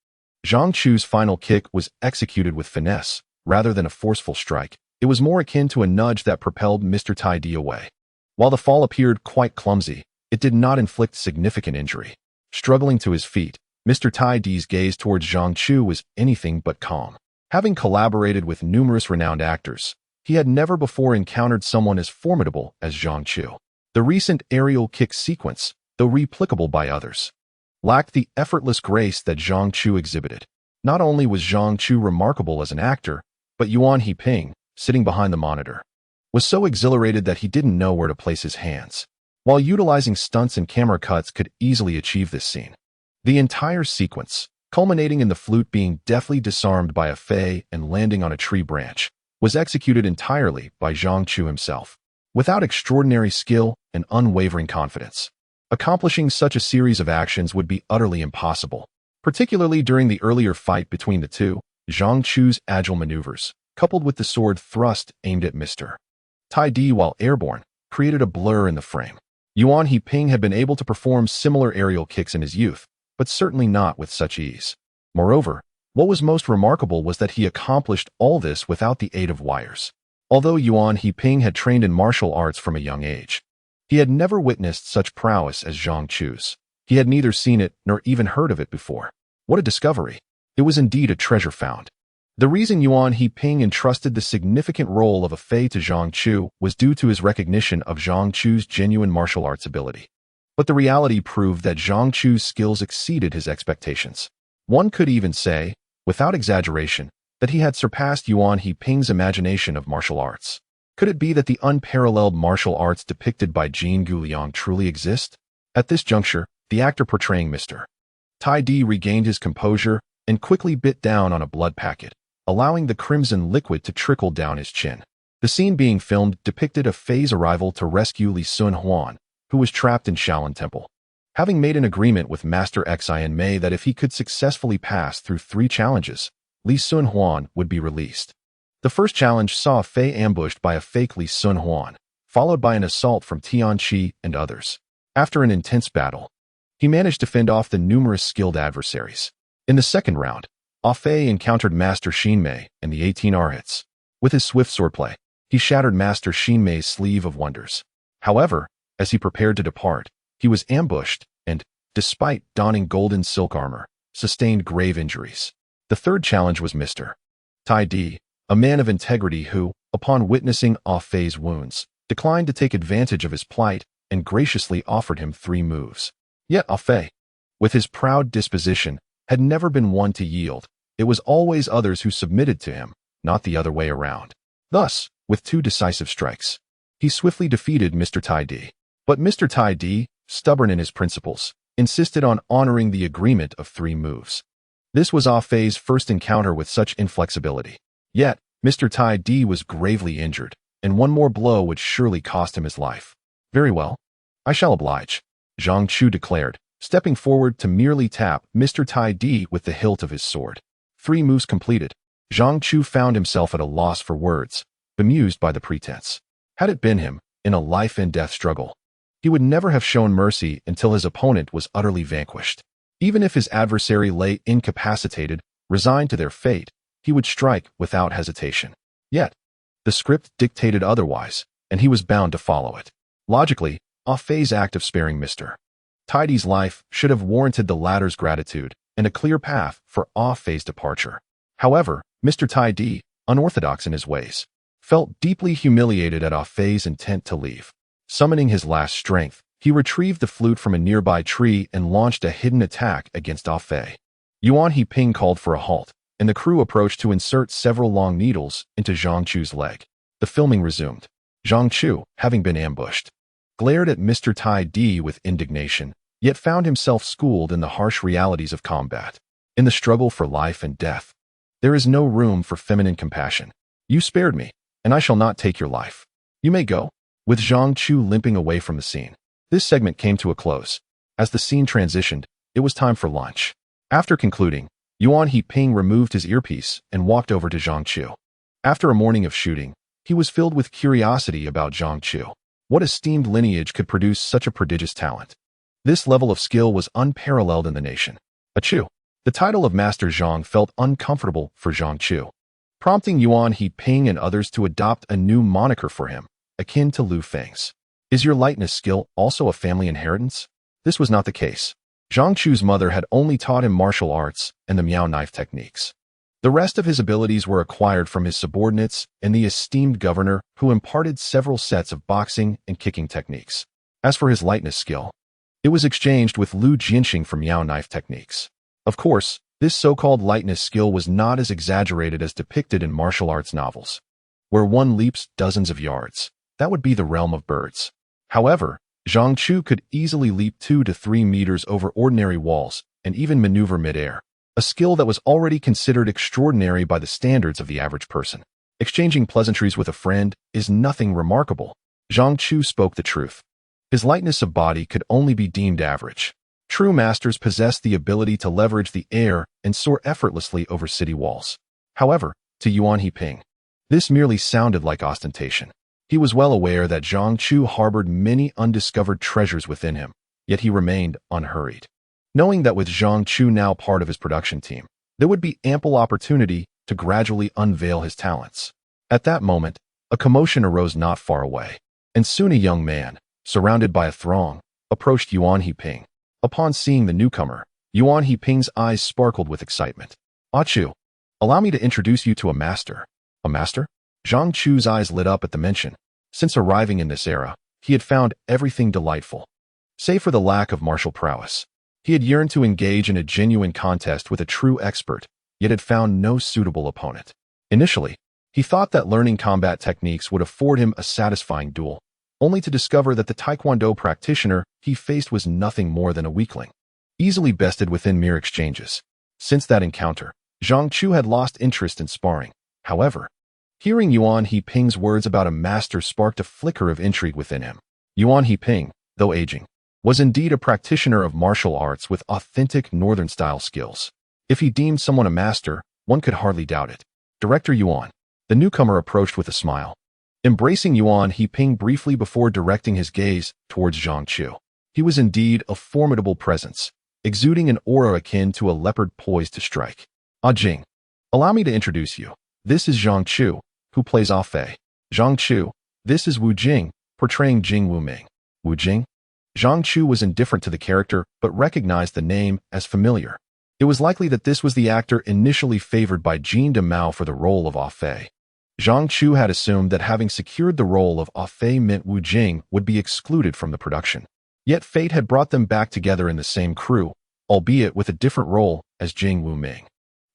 Zhang Chu's final kick was executed with finesse, rather than a forceful strike. It was more akin to a nudge that propelled Mr. Tai Di away. While the fall appeared quite clumsy, it did not inflict significant injury. Struggling to his feet, Mr. Tai Di's gaze towards Zhang Chu was anything but calm. Having collaborated with numerous renowned actors, he had never before encountered someone as formidable as Zhang Chu. The recent aerial kick sequence, though replicable by others, lacked the effortless grace that Zhang Chu exhibited. Not only was Zhang Chu remarkable as an actor, but Yuan He-ping, sitting behind the monitor, was so exhilarated that he didn't know where to place his hands. While utilizing stunts and camera cuts could easily achieve this scene, the entire sequence, culminating in the flute being deftly disarmed by a fei and landing on a tree branch, was executed entirely by Zhang Chu himself. Without extraordinary skill and unwavering confidence, accomplishing such a series of actions would be utterly impossible. Particularly during the earlier fight between the two, Zhang Chu's agile maneuvers, coupled with the sword thrust aimed at Mr. Tai Di while airborne, created a blur in the frame. Yuan He-ping had been able to perform similar aerial kicks in his youth, but certainly not with such ease. Moreover, what was most remarkable was that he accomplished all this without the aid of wires. Although Yuan He-ping had trained in martial arts from a young age, he had never witnessed such prowess as Zhang Chu's. He had neither seen it nor even heard of it before. What a discovery! It was indeed a treasure found. The reason Yuan He-ping entrusted the significant role of a fei to Zhang Chu was due to his recognition of Zhang Chu's genuine martial arts ability. But the reality proved that Zhang Chu's skills exceeded his expectations. One could even say, without exaggeration, that he had surpassed Yuan He-ping's imagination of martial arts. Could it be that the unparalleled martial arts depicted by jianghu Liang truly exist? At this juncture, the actor portraying Mr. Tai Di regained his composure and quickly bit down on a blood packet, allowing the crimson liquid to trickle down his chin. The scene being filmed depicted a fei's arrival to rescue Li Sun Huan, who was trapped in Shaolin Temple. Having made an agreement with Master Xian Mei that if he could successfully pass through 3 challenges, Li Sun Huan would be released. The first challenge saw a fei ambushed by a fake Li Sun Huan, followed by an assault from Tian Qi and others. After an intense battle, he managed to fend off the numerous skilled adversaries. In the second round, Ah Fei encountered Master Xin Mei and the 18 Arhats. With his swift swordplay, he shattered Master Xin Mei's sleeve of wonders. However, as he prepared to depart, he was ambushed and, despite donning golden silk armor, sustained grave injuries. The third challenge was Mr. Tai Di, a man of integrity who, upon witnessing Ah Fei's wounds, declined to take advantage of his plight and graciously offered him 3 moves. Yet Ah Fei, with his proud disposition, had never been one to yield. It was always others who submitted to him, not the other way around. Thus, with 2 decisive strikes, he swiftly defeated Mr. Tai Di. But Mr. Tai Di, stubborn in his principles, insisted on honoring the agreement of 3 moves. This was Ah Fei's first encounter with such inflexibility. Yet, Mr. Tai Di was gravely injured, and one more blow would surely cost him his life. Very well. I shall oblige, Zhang Chu declared, stepping forward to merely tap Mr. Tai Di with the hilt of his sword. 3 moves completed, Zhang Chu found himself at a loss for words, bemused by the pretense. Had it been him, in a life-and-death struggle, he would never have shown mercy until his opponent was utterly vanquished. Even if his adversary lay incapacitated, resigned to their fate, he would strike without hesitation. Yet, the script dictated otherwise, and he was bound to follow it. Logically, Ah Fei's act of sparing Mr. Tai Di's life should have warranted the latter's gratitude and a clear path for Ah Fei's departure. However, Mr. Tai Di, unorthodox in his ways, felt deeply humiliated at Ah Fei's intent to leave. Summoning his last strength, he retrieved the flute from a nearby tree and launched a hidden attack against Ah Fei. Yuan He-ping called for a halt, and the crew approached to insert several long needles into Zhang Chu's leg. The filming resumed. Zhang Chu, having been ambushed, glared at Mr. Tai Di with indignation, yet found himself schooled in the harsh realities of combat. In the struggle for life and death, there is no room for feminine compassion. You spared me, and I shall not take your life. You may go. With Zhang Chu limping away from the scene, this segment came to a close. As the scene transitioned, it was time for lunch. After concluding, Yuan He-ping removed his earpiece and walked over to Zhang Chu. After a morning of shooting, he was filled with curiosity about Zhang Chu. What esteemed lineage could produce such a prodigious talent? This level of skill was unparalleled in the nation. Chu. The title of Master Zhang felt uncomfortable for Zhang Chu, prompting Yuan He-ping and others to adopt a new moniker for him, akin to Lu Feng's. Is your lightness skill also a family inheritance? This was not the case. Zhang Chu's mother had only taught him martial arts and the Miao knife techniques. The rest of his abilities were acquired from his subordinates and the esteemed governor, who imparted several sets of boxing and kicking techniques. As for his lightness skill, it was exchanged with Lu Jianxing for Miao knife techniques. Of course, this so-called lightness skill was not as exaggerated as depicted in martial arts novels, where one leaps dozens of yards. That would be the realm of birds. However, Zhang Chu could easily leap 2 to 3 meters over ordinary walls and even maneuver mid-air, a skill that was already considered extraordinary by the standards of the average person. Exchanging pleasantries with a friend is nothing remarkable. Zhang Chu spoke the truth. His lightness of body could only be deemed average. True masters possess the ability to leverage the air and soar effortlessly over city walls. However, to Yuan He-ping, this merely sounded like ostentation. He was well aware that Zhang Chu harbored many undiscovered treasures within him, yet he remained unhurried. Knowing that with Zhang Chu now part of his production team, there would be ample opportunity to gradually unveil his talents. At that moment, a commotion arose not far away, and soon a young man, surrounded by a throng, approached Yuan He-ping. Upon seeing the newcomer, Yuan He-ping's eyes sparkled with excitement. Chu, allow me to introduce you to a master. A master? Zhang Chu's eyes lit up at the mention. Since arriving in this era, he had found everything delightful, save for the lack of martial prowess. He had yearned to engage in a genuine contest with a true expert, yet had found no suitable opponent. Initially, he thought that learning combat techniques would afford him a satisfying duel, only to discover that the Taekwondo practitioner he faced was nothing more than a weakling, easily bested within mere exchanges. Since that encounter, Zhang Chu had lost interest in sparring. However, hearing Yuan He-ping's words about a master sparked a flicker of intrigue within him. Yuan He-ping, though aging, was indeed a practitioner of martial arts with authentic northern-style skills. If he deemed someone a master, one could hardly doubt it. Director Yuan, the newcomer approached with a smile, embracing Yuan He-ping briefly before directing his gaze towards Zhang Chu. He was indeed a formidable presence, exuding an aura akin to a leopard poised to strike. Jing, allow me to introduce you. This is Zhang Chu, who plays Ah Fei. Zhang Chu, this is Wu Jing, portraying Jing Wu Ming. Wu Jing? Zhang Chu was indifferent to the character, but recognized the name as familiar. It was likely that this was the actor initially favored by Jean de Mao for the role of Ah Fei. Zhang Chu had assumed that having secured the role of Ah Fei meant Wu Jing would be excluded from the production. Yet fate had brought them back together in the same crew, albeit with a different role as Jing Wu Ming.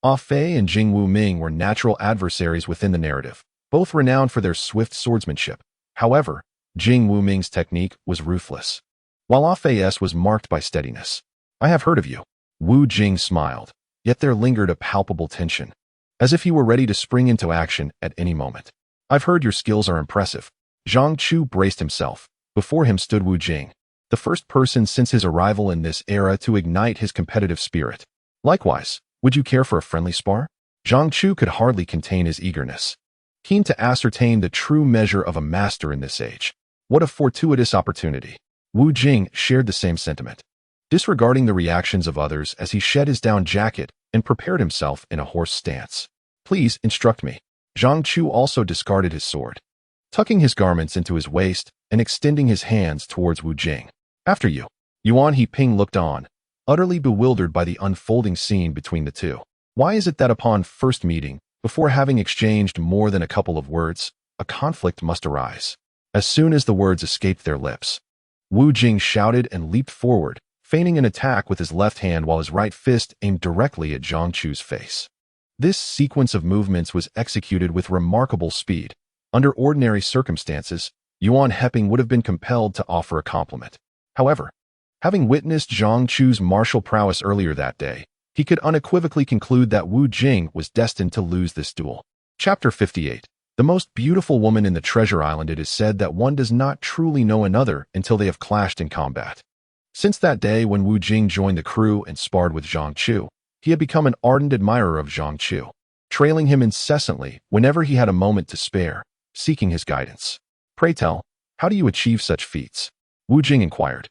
Ah Fei and Jing Wu Ming were natural adversaries within the narrative, both renowned for their swift swordsmanship. However, Jing Wu Ming's technique was ruthless, while Ah Fei's was marked by steadiness. I have heard of you. Wu Jing smiled, yet there lingered a palpable tension, as if he were ready to spring into action at any moment. I've heard your skills are impressive. Zhang Chu braced himself. Before him stood Wu Jing, the first person since his arrival in this era to ignite his competitive spirit. Likewise, would you care for a friendly spar? Zhang Chu could hardly contain his eagerness, keen to ascertain the true measure of a master in this age. What a fortuitous opportunity. Wu Jing shared the same sentiment, disregarding the reactions of others as he shed his down jacket and prepared himself in a horse stance. Please instruct me. Zhang Chu also discarded his sword, tucking his garments into his waist and extending his hands towards Wu Jing. After you. Yuan He-ping looked on, utterly bewildered by the unfolding scene between the two. Why is it that upon first meeting, before having exchanged more than a couple of words, a conflict must arise? As soon as the words escaped their lips, Wu Jing shouted and leaped forward, feigning an attack with his left hand while his right fist aimed directly at Zhang Chu's face. This sequence of movements was executed with remarkable speed. Under ordinary circumstances, Yuan He-ping would have been compelled to offer a compliment. However, Having witnessed Zhang Chu's martial prowess earlier that day, he could unequivocally conclude that Wu Jing was destined to lose this duel. Chapter 58. The most beautiful woman in the Treasure Island. It is said that one does not truly know another until they have clashed in combat. Since that day when Wu Jing joined the crew and sparred with Zhang Chu, he had become an ardent admirer of Zhang Chu, trailing him incessantly whenever he had a moment to spare, seeking his guidance. Pray tell, how do you achieve such feats? Wu Jing inquired.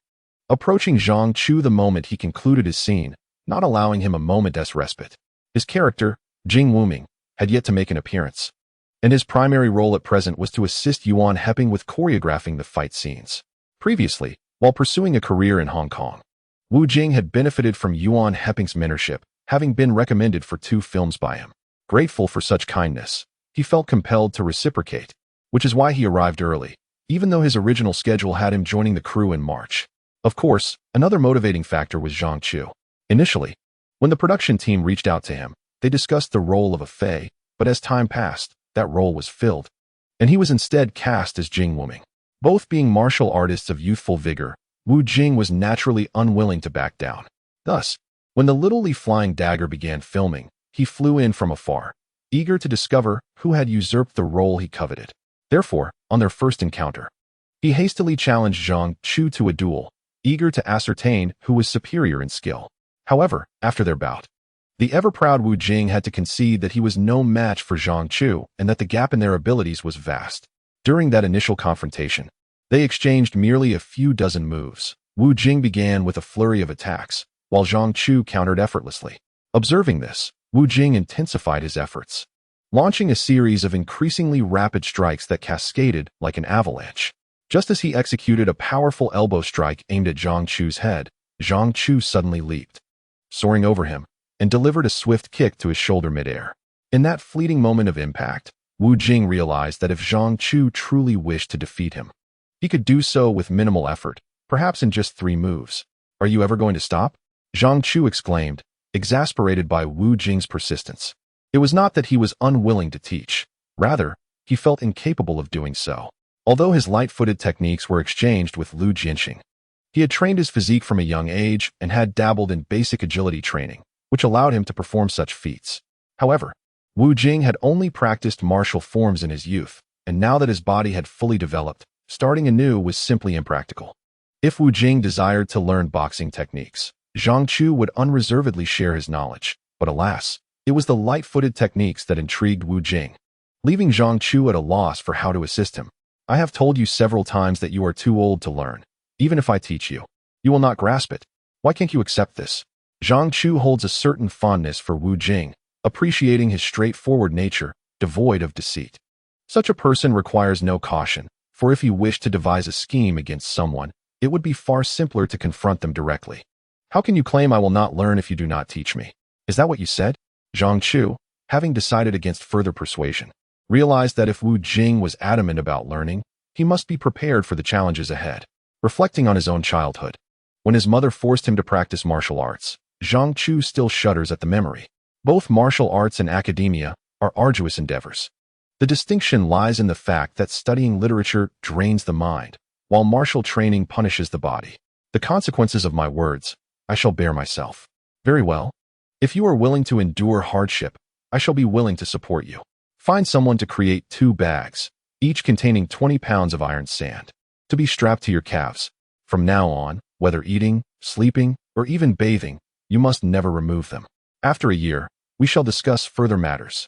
Approaching Zhang Chu the moment he concluded his scene, not allowing him a moment's respite. His character, Jing Wuming, had yet to make an appearance, and his primary role at present was to assist Yuan Heping with choreographing the fight scenes. Previously, while pursuing a career in Hong Kong, Wu Jing had benefited from Yuan Heping's mentorship, having been recommended for 2 films by him. Grateful for such kindness, he felt compelled to reciprocate, which is why he arrived early, even though his original schedule had him joining the crew in March. Of course, another motivating factor was Zhang Chu. Initially, when the production team reached out to him, they discussed the role of a Fei, but as time passed, that role was filled, and he was instead cast as Jing Wuming. Both being martial artists of youthful vigor, Wu Jing was naturally unwilling to back down. Thus, when the little flying Dagger began filming, he flew in from afar, eager to discover who had usurped the role he coveted. Therefore, on their first encounter, he hastily challenged Zhang Chu to a duel, eager to ascertain who was superior in skill. However, after their bout, the ever-proud Wu Jing had to concede that he was no match for Zhang Chu and that the gap in their abilities was vast. During that initial confrontation, they exchanged merely a few dozen moves. Wu Jing began with a flurry of attacks, while Zhang Chu countered effortlessly. Observing this, Wu Jing intensified his efforts, launching a series of increasingly rapid strikes that cascaded like an avalanche. Just as he executed a powerful elbow strike aimed at Zhang Chu's head, Zhang Chu suddenly leaped, soaring over him, and delivered a swift kick to his shoulder midair. In that fleeting moment of impact, Wu Jing realized that if Zhang Chu truly wished to defeat him, he could do so with minimal effort, perhaps in just 3 moves. Are you ever going to stop? Zhang Chu exclaimed, exasperated by Wu Jing's persistence. It was not that he was unwilling to teach. Rather, he felt incapable of doing so. Although his light-footed techniques were exchanged with Lu Jianxing, he had trained his physique from a young age and had dabbled in basic agility training, which allowed him to perform such feats. However, Wu Jing had only practiced martial forms in his youth, and now that his body had fully developed, starting anew was simply impractical. If Wu Jing desired to learn boxing techniques, Zhang Chu would unreservedly share his knowledge, but alas, it was the light-footed techniques that intrigued Wu Jing, leaving Zhang Chu at a loss for how to assist him. I have told you several times that you are too old to learn. Even if I teach you, you will not grasp it. Why can't you accept this? Zhang Chu holds a certain fondness for Wu Jing, appreciating his straightforward nature, devoid of deceit. Such a person requires no caution, for if he wished to devise a scheme against someone, it would be far simpler to confront them directly. How can you claim I will not learn if you do not teach me? Is that what you said? Zhang Chu, having decided against further persuasion, realized that if Wu Jing was adamant about learning, he must be prepared for the challenges ahead. Reflecting on his own childhood, when his mother forced him to practice martial arts, Zhang Chu still shudders at the memory. Both martial arts and academia are arduous endeavors. The distinction lies in the fact that studying literature drains the mind, while martial training punishes the body. The consequences of my words, I shall bear myself. Very well. If you are willing to endure hardship, I shall be willing to support you. Find someone to create 2 bags, each containing 20 pounds of iron sand, to be strapped to your calves. From now on, whether eating, sleeping, or even bathing, you must never remove them. After a year, we shall discuss further matters.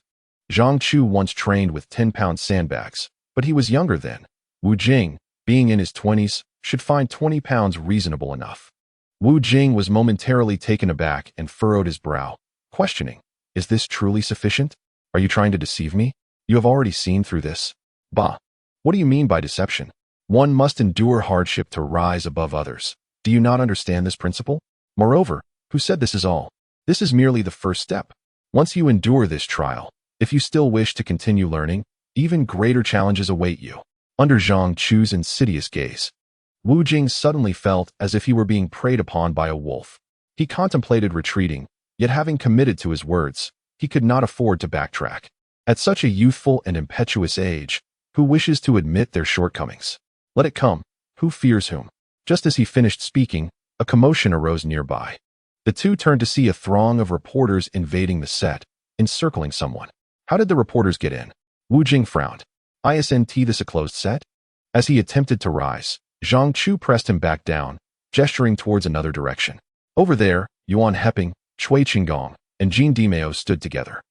Zhang Chu once trained with 10-pound sandbags, but he was younger then. Wu Jing, being in his 20s, should find 20 pounds reasonable enough. Wu Jing was momentarily taken aback and furrowed his brow, questioning, is this truly sufficient? Are you trying to deceive me? You have already seen through this. Bah! What do you mean by deception? One must endure hardship to rise above others. Do you not understand this principle? Moreover, who said this is all? This is merely the first step. Once you endure this trial, if you still wish to continue learning, even greater challenges await you. Under Zhang Chu's insidious gaze, Wu Jing suddenly felt as if he were being preyed upon by a wolf. He contemplated retreating, yet having committed to his words, he could not afford to backtrack. At such a youthful and impetuous age, who wishes to admit their shortcomings? Let it come. Who fears whom? Just as he finished speaking, A commotion arose nearby. The two turned to see a throng of reporters invading the set, encircling someone. How did the reporters get in? Wu Jing frowned. Isn't this a closed set? As he attempted to rise, Zhang Chu pressed him back down, gesturing towards another direction. Over there, Yuan Heping, Cui Qinggong, and Jean Dimeo stood together.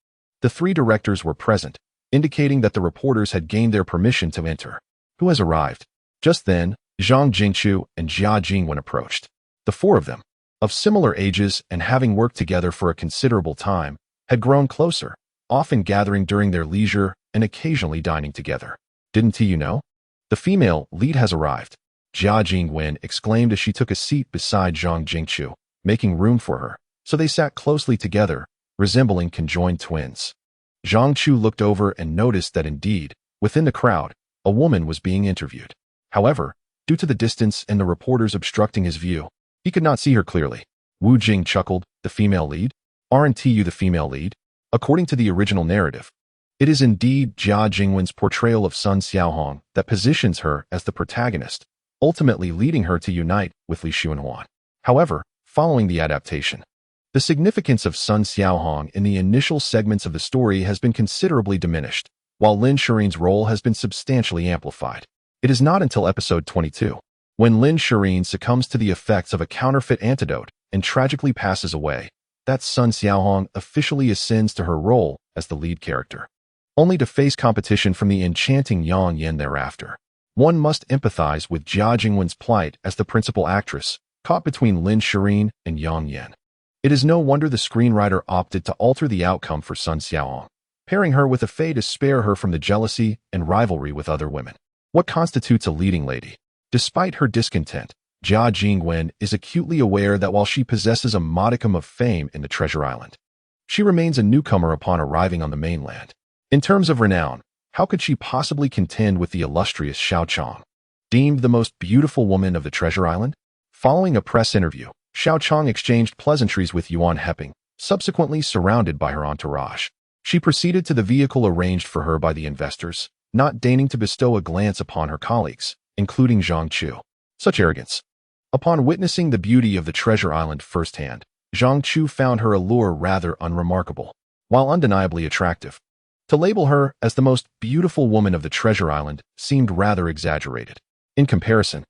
The three directors were present, indicating that the reporters had gained their permission to enter. Who has arrived? Just then, Zhang Jingchu and Jia Jingwen approached. The four of them, of similar ages and having worked together for a considerable time, had grown closer, often gathering during their leisure and occasionally dining together. Didn't you know? The female lead has arrived, Jia Jingwen exclaimed as she took a seat beside Zhang Jingchu, making room for her, so they sat closely together, resembling conjoined twins. Zhang Chu looked over and noticed that indeed, within the crowd, a woman was being interviewed. However, due to the distance and the reporters obstructing his view, he could not see her clearly. Wu Jing chuckled, the female lead? Aren't you the female lead? According to the original narrative, it is indeed Jia Jingwen's portrayal of Sun Xiaohong that positions her as the protagonist, ultimately leading her to unite with Li Xuanhuan. However, following the adaptation, the significance of Sun Xiaohong in the initial segments of the story has been considerably diminished, while Lin Shirin's role has been substantially amplified. It is not until episode 22, when Lin Shirin succumbs to the effects of a counterfeit antidote and tragically passes away, that Sun Xiaohong officially ascends to her role as the lead character, only to face competition from the enchanting Yang Yan thereafter. One must empathize with Jia Jingwen's plight as the principal actress, caught between Lin Shirin and Yang Yan. It is no wonder the screenwriter opted to alter the outcome for Sun Xiaohong, pairing her with a Fei to spare her from the jealousy and rivalry with other women. What constitutes a leading lady? Despite her discontent, Jia Jingwen is acutely aware that while she possesses a modicum of fame in the Treasure Island, she remains a newcomer upon arriving on the mainland. In terms of renown, how could she possibly contend with the illustrious Xiao Chong, deemed the most beautiful woman of the Treasure Island? Following a press interview, Xiao Chong exchanged pleasantries with Yuan Heping, subsequently surrounded by her entourage. She proceeded to the vehicle arranged for her by the investors, not deigning to bestow a glance upon her colleagues, including Zhang Chu. Such arrogance. Upon witnessing the beauty of the Treasure Island firsthand, Zhang Chu found her allure rather unremarkable, while undeniably attractive. To label her as the most beautiful woman of the Treasure Island seemed rather exaggerated. In comparison,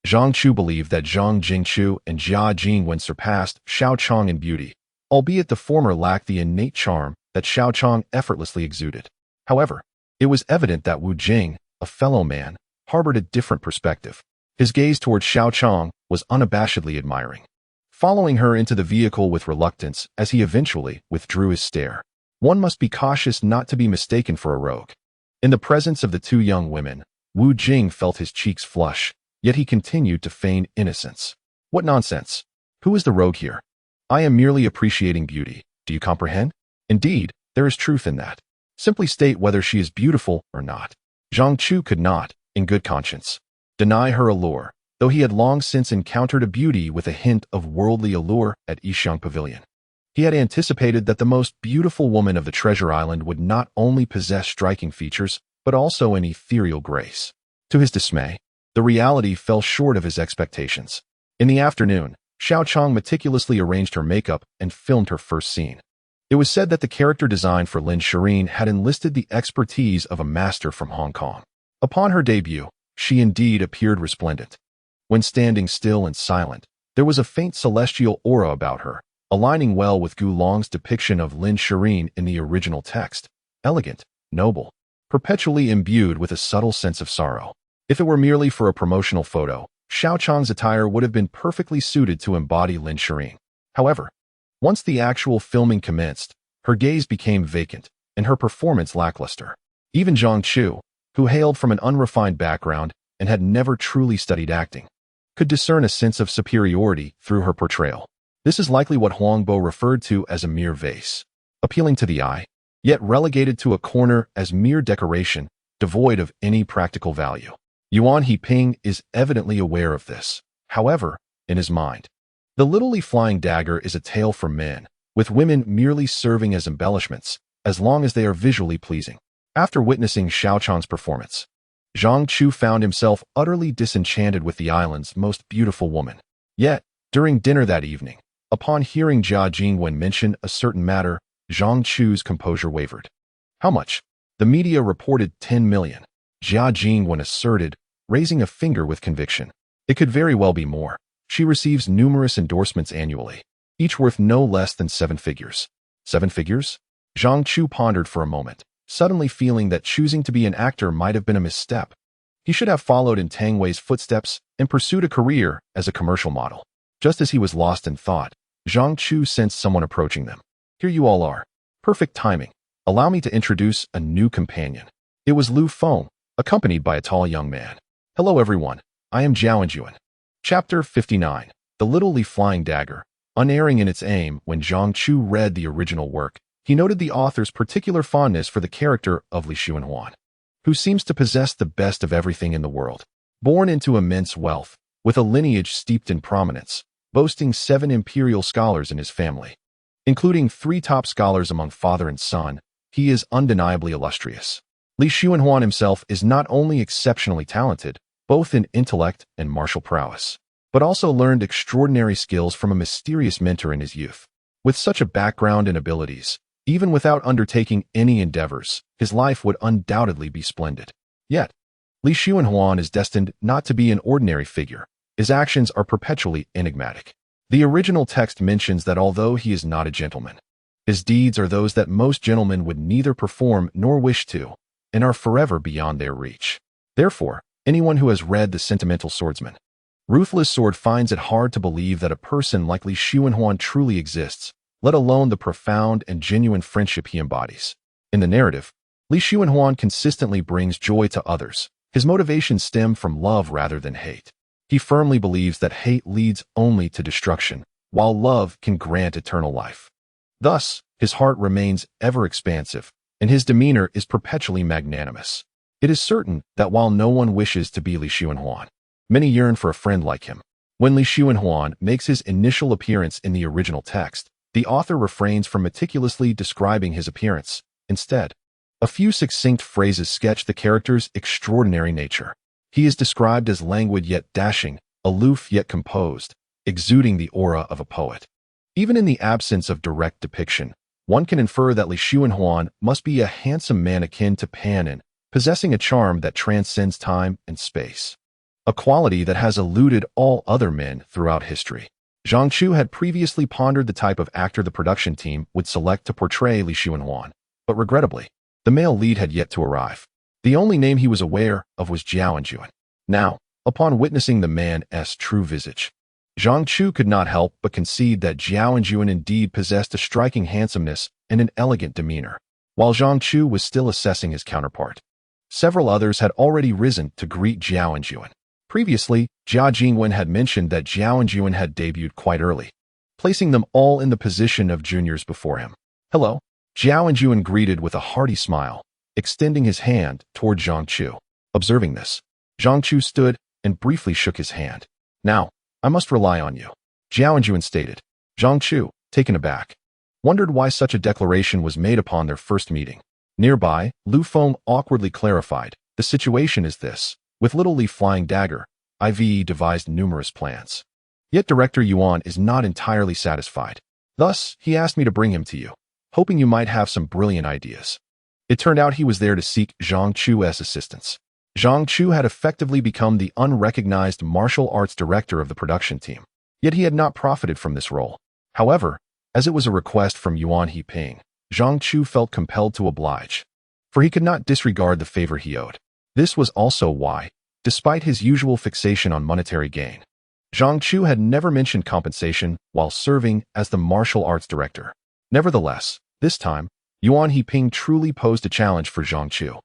Zhang Chu believed that Zhang Jingchu and Jia Jingwen surpassed Xiao Chong in beauty, albeit the former lacked the innate charm that Xiao Chong effortlessly exuded. However, it was evident that Wu Jing, a fellow man, harbored a different perspective. His gaze towards Xiao Chong was unabashedly admiring, following her into the vehicle with reluctance as he eventually withdrew his stare. One must be cautious not to be mistaken for a rogue. In the presence of the two young women, Wu Jing felt his cheeks flush, yet he continued to feign innocence. What nonsense! Who is the rogue here? I am merely appreciating beauty. Do you comprehend? Indeed, there is truth in that. Simply state whether she is beautiful or not. Zhang Chu could not, in good conscience, deny her allure, though he had long since encountered a beauty with a hint of worldly allure at Yixiang Pavilion. He had anticipated that the most beautiful woman of the Treasure Island would not only possess striking features, but also an ethereal grace. To his dismay, the reality fell short of his expectations. In the afternoon, Xiao Chong meticulously arranged her makeup and filmed her first scene. It was said that the character design for Lin Shirin had enlisted the expertise of a master from Hong Kong. Upon her debut, she indeed appeared resplendent. When standing still and silent, there was a faint celestial aura about her, aligning well with Gu Long's depiction of Lin Shirin in the original text, elegant, noble, perpetually imbued with a subtle sense of sorrow. If it were merely for a promotional photo, Xiao Chong's attire would have been perfectly suited to embody Lin Shirin. However, once the actual filming commenced, her gaze became vacant, and her performance lackluster. Even Zhang Chu, who hailed from an unrefined background and had never truly studied acting, could discern a sense of superiority through her portrayal. This is likely what Huangbo referred to as a mere vase, appealing to the eye, yet relegated to a corner as mere decoration, devoid of any practical value. Yuan Heping is evidently aware of this. However, in his mind, the literally flying dagger is a tale for men, with women merely serving as embellishments, as long as they are visually pleasing. After witnessing Xiao Chong's performance, Zhang Chu found himself utterly disenchanted with the island's most beautiful woman. Yet, During dinner that evening, upon hearing Jia Jingwen mention a certain matter, Zhang Chu's composure wavered. How much? The media reported 10 million. Jia Jingwen asserted, raising a finger with conviction. It could very well be more. She receives numerous endorsements annually, each worth no less than 7 figures. 7 figures? Zhang Chu pondered for a moment, suddenly feeling that choosing to be an actor might have been a misstep. He should have followed in Tang Wei's footsteps and pursued a career as a commercial model. Just as he was lost in thought, Zhang Chu sensed someone approaching them. Here you all are. Perfect timing. Allow me to introduce a new companion. It was Lu Feng, accompanied by a tall young man. Hello everyone, I am Zhao Yuan. Chapter 59. The Little Li Flying Dagger. Unerring in its aim, when Zhang Chu read the original work, he noted the author's particular fondness for the character of Li Xuanhuan, who seems to possess the best of everything in the world. Born into immense wealth, with a lineage steeped in prominence, boasting 7 imperial scholars in his family, including 3 top scholars among father and son, he is undeniably illustrious. Li Xuanhuan himself is not only exceptionally talented, both in intellect and martial prowess, but also learned extraordinary skills from a mysterious mentor in his youth. With such a background and abilities, even without undertaking any endeavors, his life would undoubtedly be splendid. Yet, Li Xuanhuan is destined not to be an ordinary figure. His actions are perpetually enigmatic. The original text mentions that although he is not a gentleman, his deeds are those that most gentlemen would neither perform nor wish to, and are forever beyond their reach. Therefore, anyone who has read The Sentimental Swordsman, Ruthless Sword finds it hard to believe that a person like Li Xuanhuan truly exists, let alone the profound and genuine friendship he embodies. In the narrative, Li Xuanhuan consistently brings joy to others. His motivations stem from love rather than hate. He firmly believes that hate leads only to destruction, while love can grant eternal life. Thus, his heart remains ever expansive, and his demeanor is perpetually magnanimous. It is certain that while no one wishes to be Li Xuanhuan, many yearn for a friend like him. When Li Xuanhuan makes his initial appearance in the original text, the author refrains from meticulously describing his appearance. Instead, a few succinct phrases sketch the character's extraordinary nature. He is described as languid yet dashing, aloof yet composed, exuding the aura of a poet. Even in the absence of direct depiction, one can infer that Li Xuanhuan must be a handsome man akin to Pan, possessing a charm that transcends time and space, a quality that has eluded all other men throughout history. Zhang Chu had previously pondered the type of actor the production team would select to portray Li Xuanhuan, but regrettably, the male lead had yet to arrive. The only name he was aware of was Zhao Yuan. Now, upon witnessing the man's true visage, Zhang Chu could not help but concede that Zhao Yuan indeed possessed a striking handsomeness and an elegant demeanor. While Zhang Chu was still assessing his counterpart, several others had already risen to greet Zhao Yuan. Previously, Jia Jingwen had mentioned that Zhao Yuan had debuted quite early, placing them all in the position of juniors before him. Hello, Zhao Yuan greeted with a hearty smile, extending his hand toward Zhang Chu. Observing this, Zhang Chu stood and briefly shook his hand. Now, I must rely on you, Zhao Yuan stated. Zhang Chu, taken aback, wondered why such a declaration was made upon their first meeting. Nearby, Lu Feng awkwardly clarified, the situation is this. With Little Li Flying Dagger, I've devised numerous plans. Yet Director Yuan is not entirely satisfied. Thus, he asked me to bring him to you, hoping you might have some brilliant ideas. It turned out he was there to seek Zhang Chu's assistance. Zhang Chu had effectively become the unrecognized martial arts director of the production team, yet he had not profited from this role. However, as it was a request from Yuan Heping, Zhang Chu felt compelled to oblige, for he could not disregard the favor he owed. This was also why, despite his usual fixation on monetary gain, Zhang Chu had never mentioned compensation while serving as the martial arts director. Nevertheless, this time, Yuan Heping truly posed a challenge for Zhang Chu.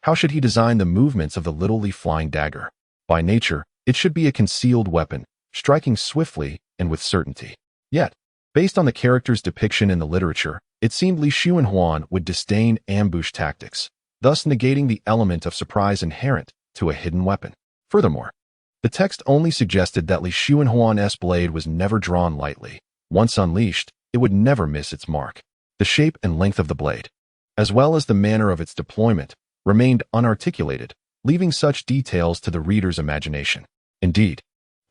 How should he design the movements of the Little Li Flying Dagger? By nature, it should be a concealed weapon, striking swiftly and with certainty. Yet, based on the character's depiction in the literature, it seemed Li Xuanhuan would disdain ambush tactics, thus negating the element of surprise inherent to a hidden weapon. Furthermore, the text only suggested that Li Xuanhuan's blade was never drawn lightly. Once unleashed, it would never miss its mark. The shape and length of the blade, as well as the manner of its deployment, remained unarticulated, leaving such details to the reader's imagination. Indeed,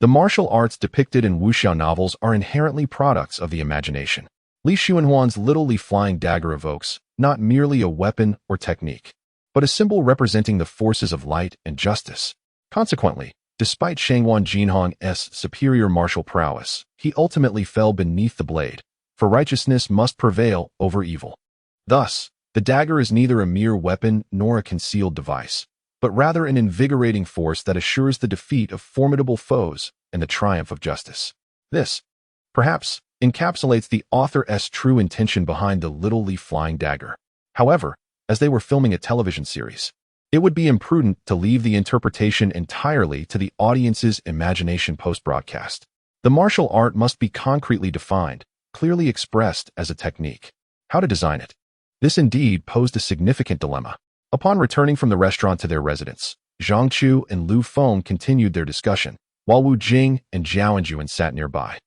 The martial arts depicted in wuxia novels are inherently products of the imagination. Li Xuanhuan's little flying dagger evokes not merely a weapon or technique, but a symbol representing the forces of light and justice. Consequently, despite Shanghuan Jinhong's superior martial prowess, he ultimately fell beneath the blade, for righteousness must prevail over evil. Thus, the dagger is neither a mere weapon nor a concealed device, but rather an invigorating force that assures the defeat of formidable foes and the triumph of justice. This, perhaps, encapsulates the author's true intention behind the little flying dagger. However, as they were filming a television series, it would be imprudent to leave the interpretation entirely to the audience's imagination post-broadcast. The martial art must be concretely defined, clearly expressed as a technique. How to design it? This indeed posed a significant dilemma. Upon returning from the restaurant to their residence, Zhang Chu and Lu Feng continued their discussion, while Wu Jing and Zhao Yuan sat nearby.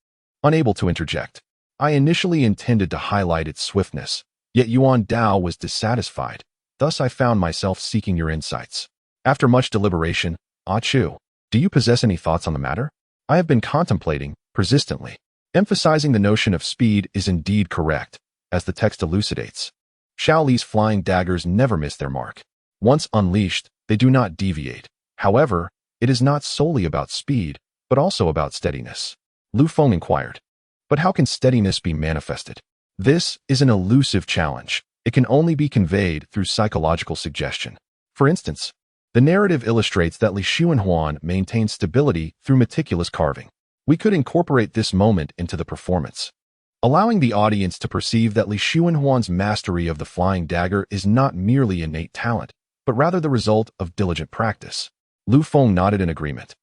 Unable to interject, I initially intended to highlight its swiftness, yet Yuan Dao was dissatisfied. Thus I found myself seeking your insights. After much deliberation, Ah Chu, do you possess any thoughts on the matter? I have been contemplating, persistently. Emphasizing the notion of speed is indeed correct, as the text elucidates. Xiao Li's flying daggers never miss their mark. Once unleashed, they do not deviate. However, it is not solely about speed, but also about steadiness. Lu Feng inquired. But how can steadiness be manifested? This is an elusive challenge. It can only be conveyed through psychological suggestion. For instance, the narrative illustrates that Li Xuanhuan maintains stability through meticulous carving. We could incorporate this moment into the performance, allowing the audience to perceive that Li Xuanhuan's mastery of the flying dagger is not merely innate talent, but rather the result of diligent practice. Lu Feng nodded in agreement,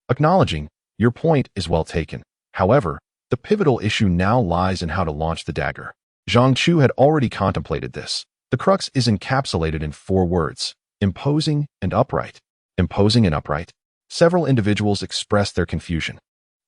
acknowledging, your point is well taken. However, the pivotal issue now lies in how to launch the dagger. Zhang Chu had already contemplated this. The crux is encapsulated in 4 words, imposing and upright. Imposing and upright. Several individuals expressed their confusion.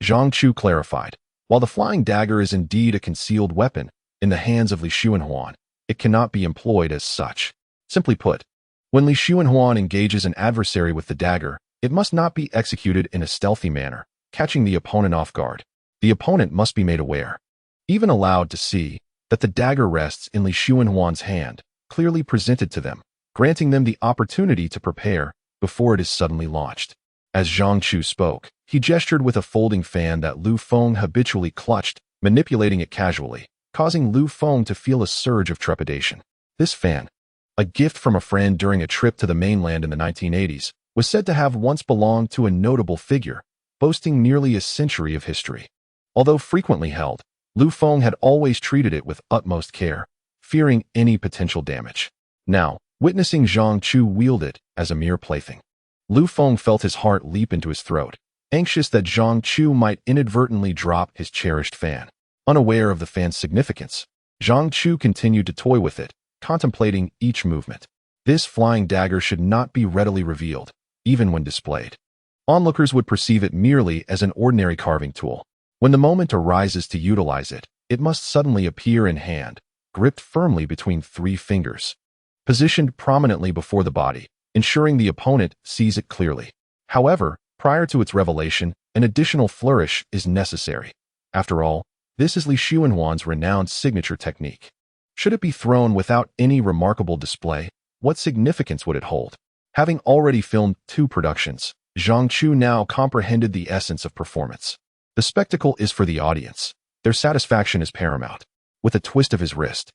Zhang Chu clarified, while the flying dagger is indeed a concealed weapon in the hands of Li Xuanhuan, it cannot be employed as such. Simply put, when Li Xuanhuan engages an adversary with the dagger, it must not be executed in a stealthy manner, catching the opponent off guard. The opponent must be made aware, even allowed to see, that the dagger rests in Li Xuanhuan's hand, clearly presented to them, granting them the opportunity to prepare before it is suddenly launched. As Zhang Chu spoke, he gestured with a folding fan that Lu Feng habitually clutched, manipulating it casually, causing Lu Feng to feel a surge of trepidation. This fan, a gift from a friend during a trip to the mainland in the 1980s, was said to have once belonged to a notable figure, boasting nearly a century of history. Although frequently held, Lu Feng had always treated it with utmost care, fearing any potential damage. Now, witnessing Zhang Chu wield it as a mere plaything, Lu Feng felt his heart leap into his throat, anxious that Zhang Chu might inadvertently drop his cherished fan. Unaware of the fan's significance, Zhang Chu continued to toy with it, contemplating each movement. This flying dagger should not be readily revealed, even when displayed. Onlookers would perceive it merely as an ordinary carving tool. When the moment arises to utilize it, it must suddenly appear in hand, gripped firmly between 3 fingers, positioned prominently before the body, ensuring the opponent sees it clearly. However, prior to its revelation, an additional flourish is necessary. After all, this is Li Xuanhuan's renowned signature technique. Should it be thrown without any remarkable display, what significance would it hold? Having already filmed 2 productions, Zhang Chu now comprehended the essence of performance. The spectacle is for the audience. Their satisfaction is paramount. With a twist of his wrist,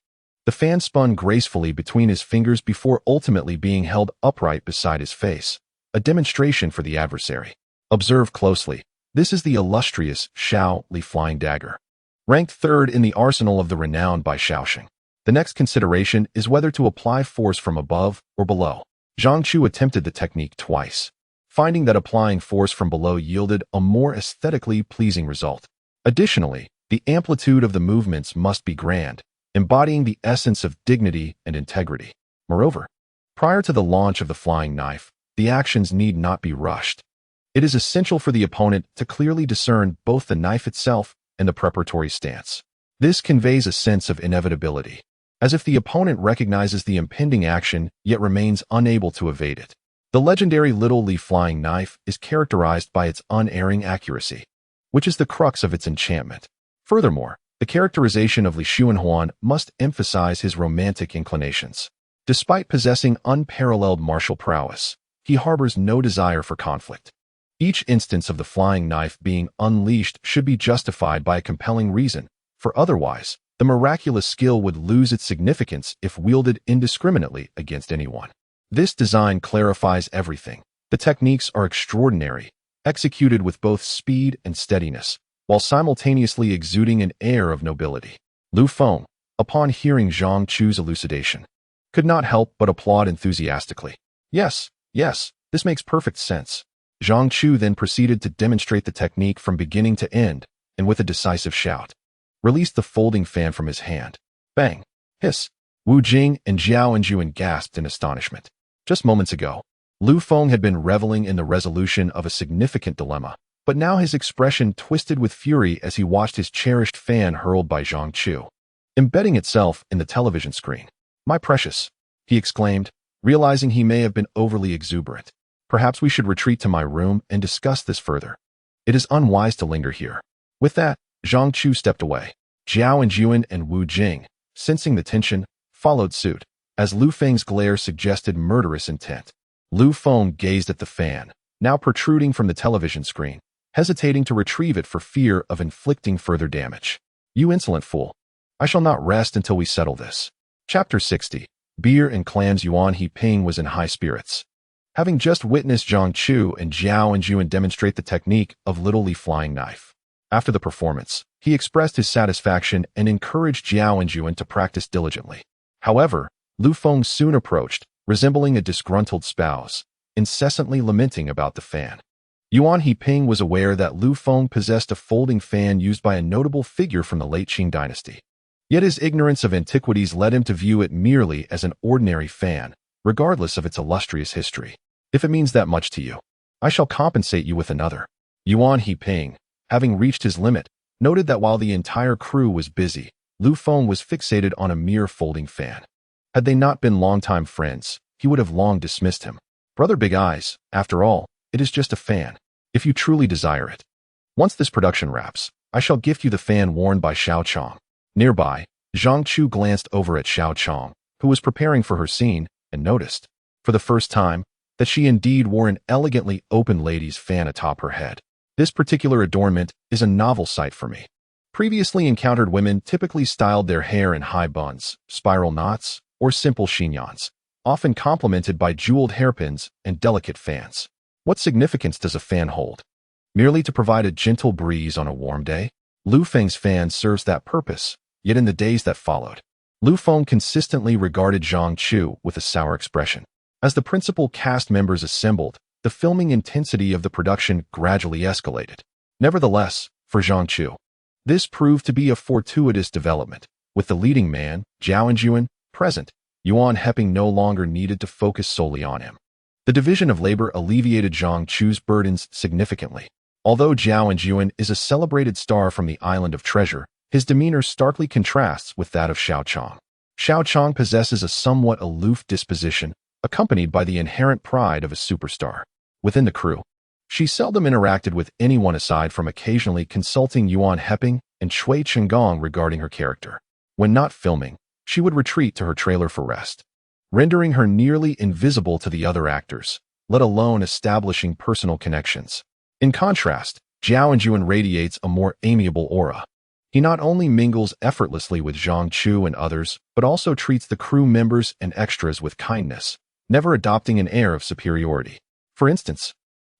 the fan spun gracefully between his fingers before ultimately being held upright beside his face, a demonstration for the adversary. Observe closely. This is the illustrious Xiao Li flying dagger, ranked 3rd in the arsenal of the renowned Bai Shaoxing. The next consideration is whether to apply force from above or below. Zhang Chu attempted the technique twice, finding that applying force from below yielded a more aesthetically pleasing result. Additionally, the amplitude of the movements must be grand, embodying the essence of dignity and integrity. Moreover, prior to the launch of the flying knife, the actions need not be rushed. It is essential for the opponent to clearly discern both the knife itself and the preparatory stance. This conveys a sense of inevitability, as if the opponent recognizes the impending action yet remains unable to evade it. The legendary Little Li flying knife is characterized by its unerring accuracy, which is the crux of its enchantment. Furthermore, the characterization of Li Xuanhuan must emphasize his romantic inclinations. Despite possessing unparalleled martial prowess, he harbors no desire for conflict. Each instance of the flying knife being unleashed should be justified by a compelling reason, for otherwise, the miraculous skill would lose its significance if wielded indiscriminately against anyone. This design clarifies everything. The techniques are extraordinary, executed with both speed and steadiness, while simultaneously exuding an air of nobility. Lu Feng, upon hearing Zhang Chu's elucidation, could not help but applaud enthusiastically. Yes, this makes perfect sense. Zhang Chu then proceeded to demonstrate the technique from beginning to end, and with a decisive shout, released the folding fan from his hand. Bang! Hiss! Wu Jing and Zhao Enjuan gasped in astonishment. Just moments ago, Lu Feng had been reveling in the resolution of a significant dilemma, but now his expression twisted with fury as he watched his cherished fan hurled by Zhang Chu, embedding itself in the television screen. My precious, he exclaimed, realizing he may have been overly exuberant. Perhaps we should retreat to my room and discuss this further. It is unwise to linger here. With that, Zhang Chu stepped away. Zhao Enjuan and Wu Jing, sensing the tension, followed suit, as Lu Feng's glare suggested murderous intent. Lu Feng gazed at the fan, now protruding from the television screen, hesitating to retrieve it for fear of inflicting further damage. You insolent fool. I shall not rest until we settle this. Chapter 60. Beer and Clans. Yuan He Ping was in high spirits. Having just witnessed Zhang Chu and Zhao Enjuan demonstrate the technique of Little Li flying knife. After the performance, he expressed his satisfaction and encouraged Zhao Enjuan to practice diligently. However, Lu Feng soon approached, resembling a disgruntled spouse, incessantly lamenting about the fan. Yuan He Ping was aware that Lu Feng possessed a folding fan used by a notable figure from the late Qing dynasty. Yet his ignorance of antiquities led him to view it merely as an ordinary fan, regardless of its illustrious history. If it means that much to you, I shall compensate you with another. Yuan He Ping, having reached his limit, noted that while the entire crew was busy, Lu Feng was fixated on a mere folding fan. Had they not been longtime friends, he would have long dismissed him. Brother Big Eyes, after all, it is just a fan, if you truly desire it. Once this production wraps, I shall gift you the fan worn by Xiao Chong. Nearby, Zhang Chu glanced over at Xiao Chong, who was preparing for her scene, and noticed, for the first time, that she indeed wore an elegantly open lady's fan atop her head. This particular adornment is a novel sight for me. Previously encountered women typically styled their hair in high buns, spiral knots, or simple chignons, often complemented by jeweled hairpins and delicate fans. What significance does a fan hold? Merely to provide a gentle breeze on a warm day? Lu Feng's fan serves that purpose, yet in the days that followed, Lu Feng consistently regarded Zhang Chu with a sour expression. As the principal cast members assembled, the filming intensity of the production gradually escalated. Nevertheless, for Zhang Chu, this proved to be a fortuitous development. With the leading man, Zhao Enjuan, present, Yuan He Ping no longer needed to focus solely on him. The division of labor alleviated Zhang Chu's burdens significantly. Although Zhao Enjuan is a celebrated star from the Island of Treasure, his demeanor starkly contrasts with that of Xiao Chong. Xiao Chong possesses a somewhat aloof disposition, accompanied by the inherent pride of a superstar. Within the crew, she seldom interacted with anyone aside from occasionally consulting Yuan He Ping and Cui Chenggong regarding her character. When not filming, she would retreat to her trailer for rest, rendering her nearly invisible to the other actors, let alone establishing personal connections. In contrast, Zhao Enjuan radiates a more amiable aura. He not only mingles effortlessly with Zhang Chu and others, but also treats the crew members and extras with kindness, never adopting an air of superiority. For instance,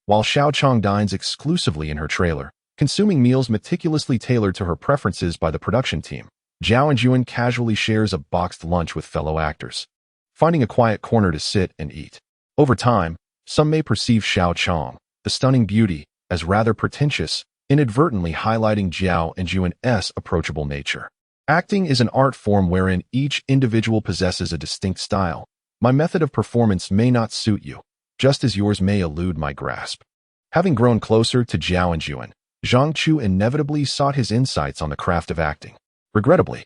while Xiao Chong dines exclusively in her trailer, consuming meals meticulously tailored to her preferences by the production team, Zhao Enjuan casually shares a boxed lunch with fellow actors, finding a quiet corner to sit and eat. Over time, some may perceive Xiao Chong, the stunning beauty, as rather pretentious, inadvertently highlighting Zhao Enjuan's approachable nature. Acting is an art form wherein each individual possesses a distinct style. My method of performance may not suit you, just as yours may elude my grasp. Having grown closer to Zhao Enjuan, Zhang Chu inevitably sought his insights on the craft of acting. Regrettably,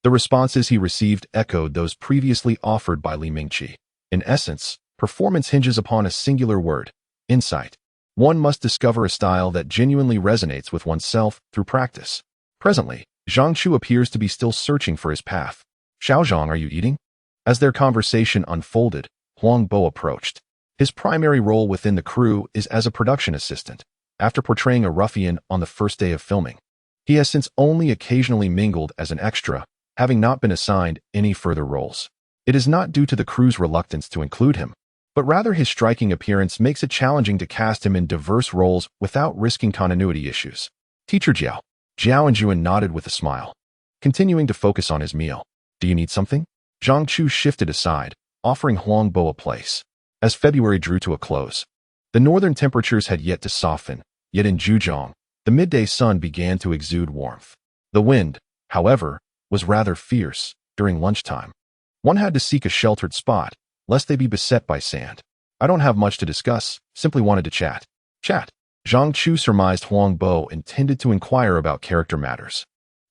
the responses he received echoed those previously offered by Li Mingqi. In essence, Performance hinges upon a singular word: insight. One must discover a style that genuinely resonates with oneself through practice. Presently, Zhang Chu appears to be still searching for his path. "Xiaozhang, are you eating?" As their conversation unfolded, Huang Bo approached. His primary role within the crew is as a production assistant. After portraying a ruffian on the first day of filming, he has since only occasionally mingled as an extra, having not been assigned any further roles. It is not due to the crew's reluctance to include him, but rather his striking appearance makes it challenging to cast him in diverse roles without risking continuity issues. "Teacher Jiao." Jiao and Yuan nodded with a smile, continuing to focus on his meal. "Do you need something?" Zhang Chu shifted aside, offering Huang Bo a place. As February drew to a close, the northern temperatures had yet to soften, yet in Zhujiang, the midday sun began to exude warmth. The wind, however, was rather fierce during lunchtime. One had to seek a sheltered spot, lest they be beset by sand. "I don't have much to discuss, simply wanted to chat." "Chat?" Zhang Chu surmised Huang Bo intended to inquire about character matters.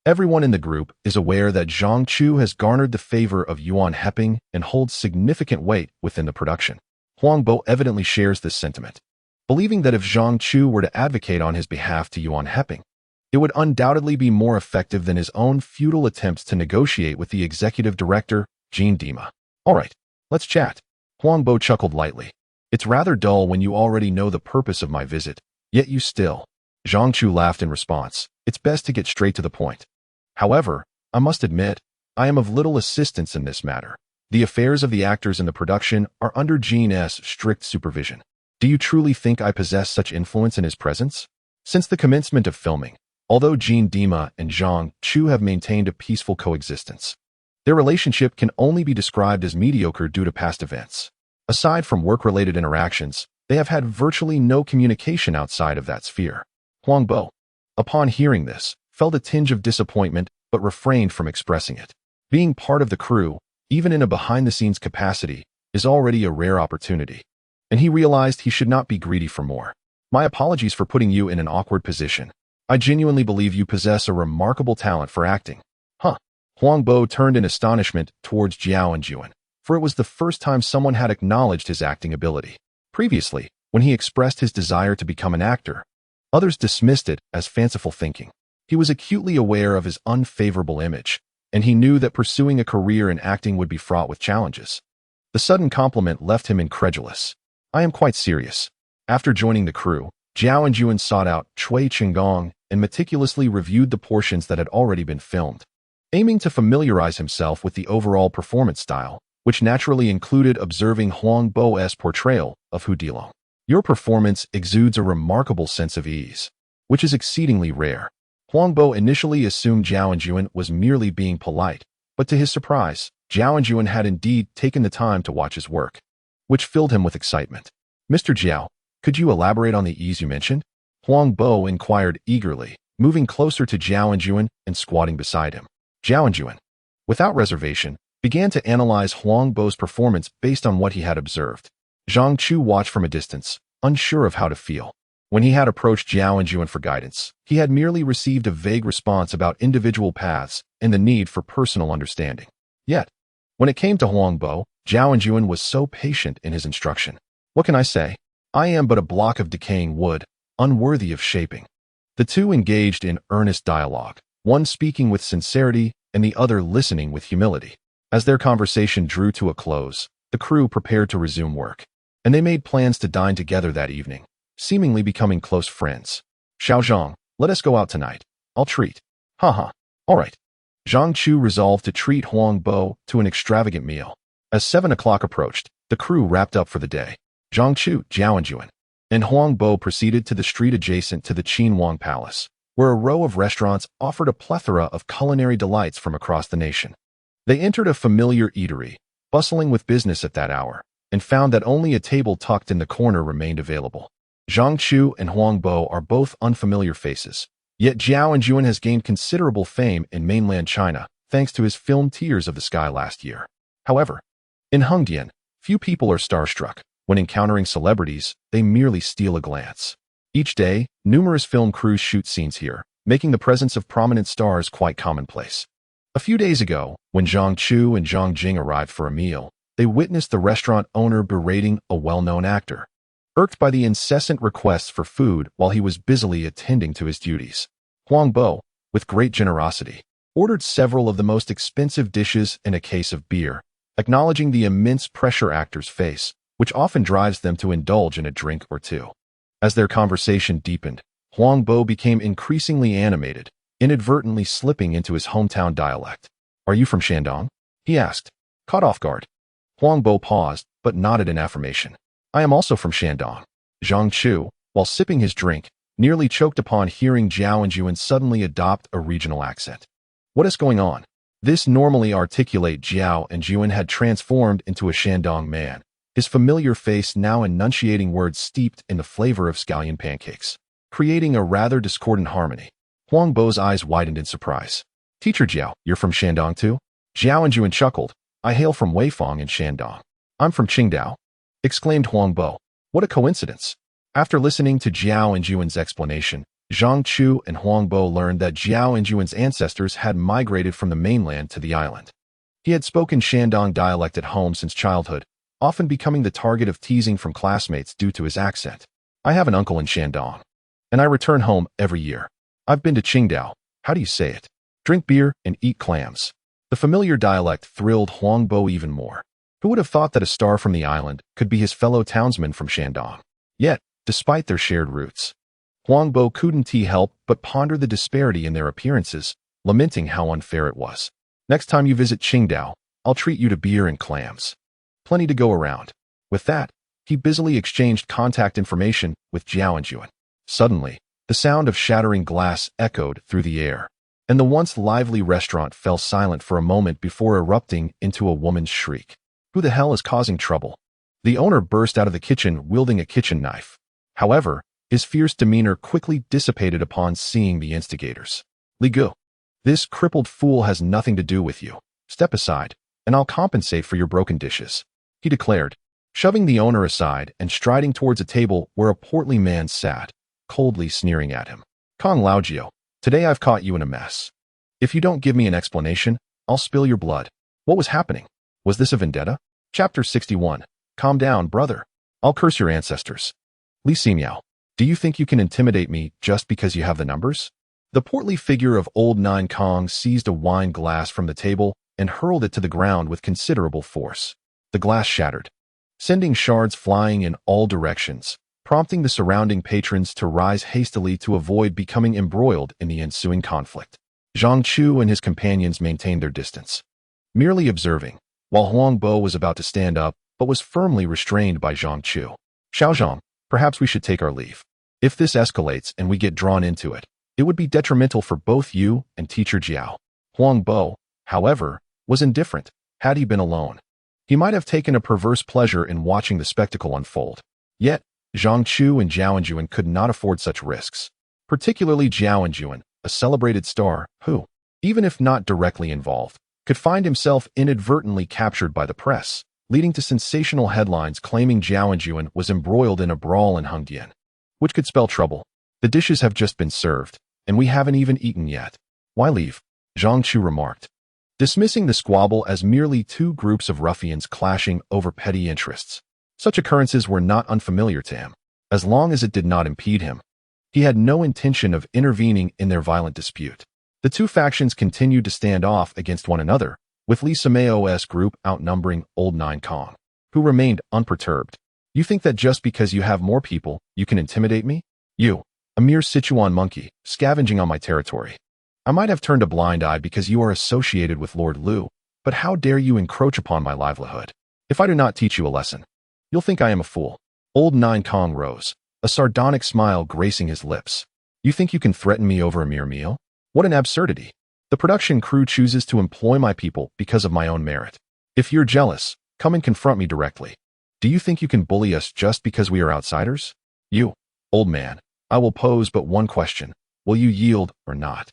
Everyone in the group is aware that Zhang Chu has garnered the favor of Yuan Heping and holds significant weight within the production. Huang Bo evidently shares this sentiment, believing that if Zhang Chu were to advocate on his behalf to Yuan Heping, it would undoubtedly be more effective than his own futile attempts to negotiate with the executive director, Jean Dima. "All right, let's chat." Huang Bo chuckled lightly. "It's rather dull when you already know the purpose of my visit, yet you still." Zhang Chu laughed in response. "It's best to get straight to the point. However, I must admit, I am of little assistance in this matter. The affairs of the actors in the production are under Jean's strict supervision. Do you truly think I possess such influence in his presence?" Since the commencement of filming, although Jean Dima and Zhang Chu have maintained a peaceful coexistence, their relationship can only be described as mediocre due to past events. Aside from work-related interactions, they have had virtually no communication outside of that sphere. Huang Bo, upon hearing this, felt a tinge of disappointment but refrained from expressing it. Being part of the crew, even in a behind-the-scenes capacity, is already a rare opportunity, and he realized he should not be greedy for more. "My apologies for putting you in an awkward position. I genuinely believe you possess a remarkable talent for acting." "Huh?" Huang Bo turned in astonishment towards Jiao and Yuan, for it was the first time someone had acknowledged his acting ability. Previously, when he expressed his desire to become an actor, others dismissed it as fanciful thinking. He was acutely aware of his unfavorable image, and he knew that pursuing a career in acting would be fraught with challenges. The sudden compliment left him incredulous. "I am quite serious." After joining the crew, Jiao and Yuan sought out Chui Qinggong and meticulously reviewed the portions that had already been filmed, aiming to familiarize himself with the overall performance style, which naturally included observing Huang Bo's portrayal of Hu Dilong. "Your performance exudes a remarkable sense of ease, which is exceedingly rare." Huang Bo initially assumed Jiao and Yuan was merely being polite, but to his surprise, Jiao and Yuan had indeed taken the time to watch his work, which filled him with excitement. "Mr. Jiao, could you elaborate on the ease you mentioned?" Huang Bo inquired eagerly, moving closer to Jiao and Yuan and squatting beside him. Jiao and Yuan, without reservation, began to analyze Huang Bo's performance based on what he had observed. Zhang Chu watched from a distance, unsure of how to feel. When he had approached Jiao and Yuan for guidance, he had merely received a vague response about individual paths and the need for personal understanding. Yet, when it came to Huang Bo, Jiao and Yuan was so patient in his instruction. "What can I say? I am but a block of decaying wood, unworthy of shaping." The two engaged in earnest dialogue, one speaking with sincerity and the other listening with humility. As their conversation drew to a close, the crew prepared to resume work, and they made plans to dine together that evening, seemingly becoming close friends. "Xiaozhang, let us go out tonight. I'll treat." "Haha. All right." Zhang Chu resolved to treat Huang Bo to an extravagant meal. As 7 o'clock approached, the crew wrapped up for the day. Zhang Chu, Jiao and Yuan, and Huang Bo proceeded to the street adjacent to the Qinhuang Palace, where a row of restaurants offered a plethora of culinary delights from across the nation. They entered a familiar eatery, bustling with business at that hour, and found that only a table tucked in the corner remained available. Zhang Chu and Huang Bo are both unfamiliar faces, yet Jiao and Yuan has gained considerable fame in mainland China thanks to his film Tears of the Sky last year. However, in Haidian, few people are starstruck. When encountering celebrities, they merely steal a glance. Each day, numerous film crews shoot scenes here, making the presence of prominent stars quite commonplace. A few days ago, when Zhang Chu and Zhang Jing arrived for a meal, they witnessed the restaurant owner berating a well-known actor, irked by the incessant requests for food while he was busily attending to his duties. Huang Bo, with great generosity, ordered several of the most expensive dishes and a case of beer, acknowledging the immense pressure actors face, which often drives them to indulge in a drink or two. As their conversation deepened, Huang Bo became increasingly animated, inadvertently slipping into his hometown dialect. "Are you from Shandong?" he asked, caught off guard. Huang Bo paused, but nodded in affirmation. "I am also from Shandong." Zhang Chu, while sipping his drink, nearly choked upon hearing Zhao and Yuan suddenly adopt a regional accent. "What is going on?" This normally articulate Zhao and Yuan had transformed into a Shandong man, his familiar face now enunciating words steeped in the flavor of scallion pancakes, creating a rather discordant harmony. Huang Bo's eyes widened in surprise. "Teacher Zhao, you're from Shandong too?" Zhao and Yuan chuckled. "I hail from Weifang in Shandong." "I'm from Qingdao," exclaimed Huang Bo. "What a coincidence." After listening to Zhao and Yuan's explanation, Zhang Chu and Huang Bo learned that Zhao and Yuan's ancestors had migrated from the mainland to the island. He had spoken Shandong dialect at home since childhood, often becoming the target of teasing from classmates due to his accent. "I have an uncle in Shandong, and I return home every year. I've been to Qingdao. How do you say it? Drink beer and eat clams." The familiar dialect thrilled Huang Bo even more. Who would have thought that a star from the island could be his fellow townsman from Shandong? Yet, despite their shared roots, Huang Bo couldn't help but ponder the disparity in their appearances, lamenting how unfair it was. "Next time you visit Qingdao, I'll treat you to beer and clams. Plenty to go around." With that, he busily exchanged contact information with Zhao and Yuan. Suddenly, the sound of shattering glass echoed through the air, and the once lively restaurant fell silent for a moment before erupting into a woman's shriek. "Who the hell is causing trouble?" The owner burst out of the kitchen wielding a kitchen knife. However, his fierce demeanor quickly dissipated upon seeing the instigators. "Li Gu, this crippled fool has nothing to do with you. Step aside, and I'll compensate for your broken dishes," he declared, shoving the owner aside and striding towards a table where a portly man sat, coldly sneering at him. "Kong Laojiu, today I've caught you in a mess. If you don't give me an explanation, I'll spill your blood." What was happening? Was this a vendetta? Chapter 61. Calm down, brother. I'll curse your ancestors. "Li Ximiao, do you think you can intimidate me just because you have the numbers?" The portly figure of old Nine Kong seized a wine glass from the table and hurled it to the ground with considerable force. The glass shattered, sending shards flying in all directions, prompting the surrounding patrons to rise hastily to avoid becoming embroiled in the ensuing conflict. Zhang Chu and his companions maintained their distance, merely observing, while Huang Bo was about to stand up but was firmly restrained by Zhang Chu. "Xiaozhang, perhaps we should take our leave. If this escalates and we get drawn into it, it would be detrimental for both you and Teacher Jiao." Huang Bo, however, was indifferent. Had he been alone, he might have taken a perverse pleasure in watching the spectacle unfold. Yet, Zhang Chu and Zhao and Yuan could not afford such risks, particularly Zhao and Yuan, a celebrated star who, even if not directly involved, could find himself inadvertently captured by the press, leading to sensational headlines claiming Zhao and Yuan was embroiled in a brawl in Haidian, which could spell trouble. "The dishes have just been served, and we haven't even eaten yet. Why leave?" Zhang Chu remarked, dismissing the squabble as merely two groups of ruffians clashing over petty interests. Such occurrences were not unfamiliar to him, as long as it did not impede him. He had no intention of intervening in their violent dispute. The two factions continued to stand off against one another, with Li Simeo's group outnumbering Old Nine Kong, who remained unperturbed. "You think that just because you have more people, you can intimidate me? You, a mere Sichuan monkey, scavenging on my territory. I might have turned a blind eye because you are associated with Lord Lu, but how dare you encroach upon my livelihood? If I do not teach you a lesson, you'll think I am a fool." Old Nine Kong rose, a sardonic smile gracing his lips. "You think you can threaten me over a mere meal? What an absurdity. The production crew chooses to employ my people because of my own merit. If you're jealous, come and confront me directly. Do you think you can bully us just because we are outsiders? You, old man, I will pose but one question. Will you yield or not?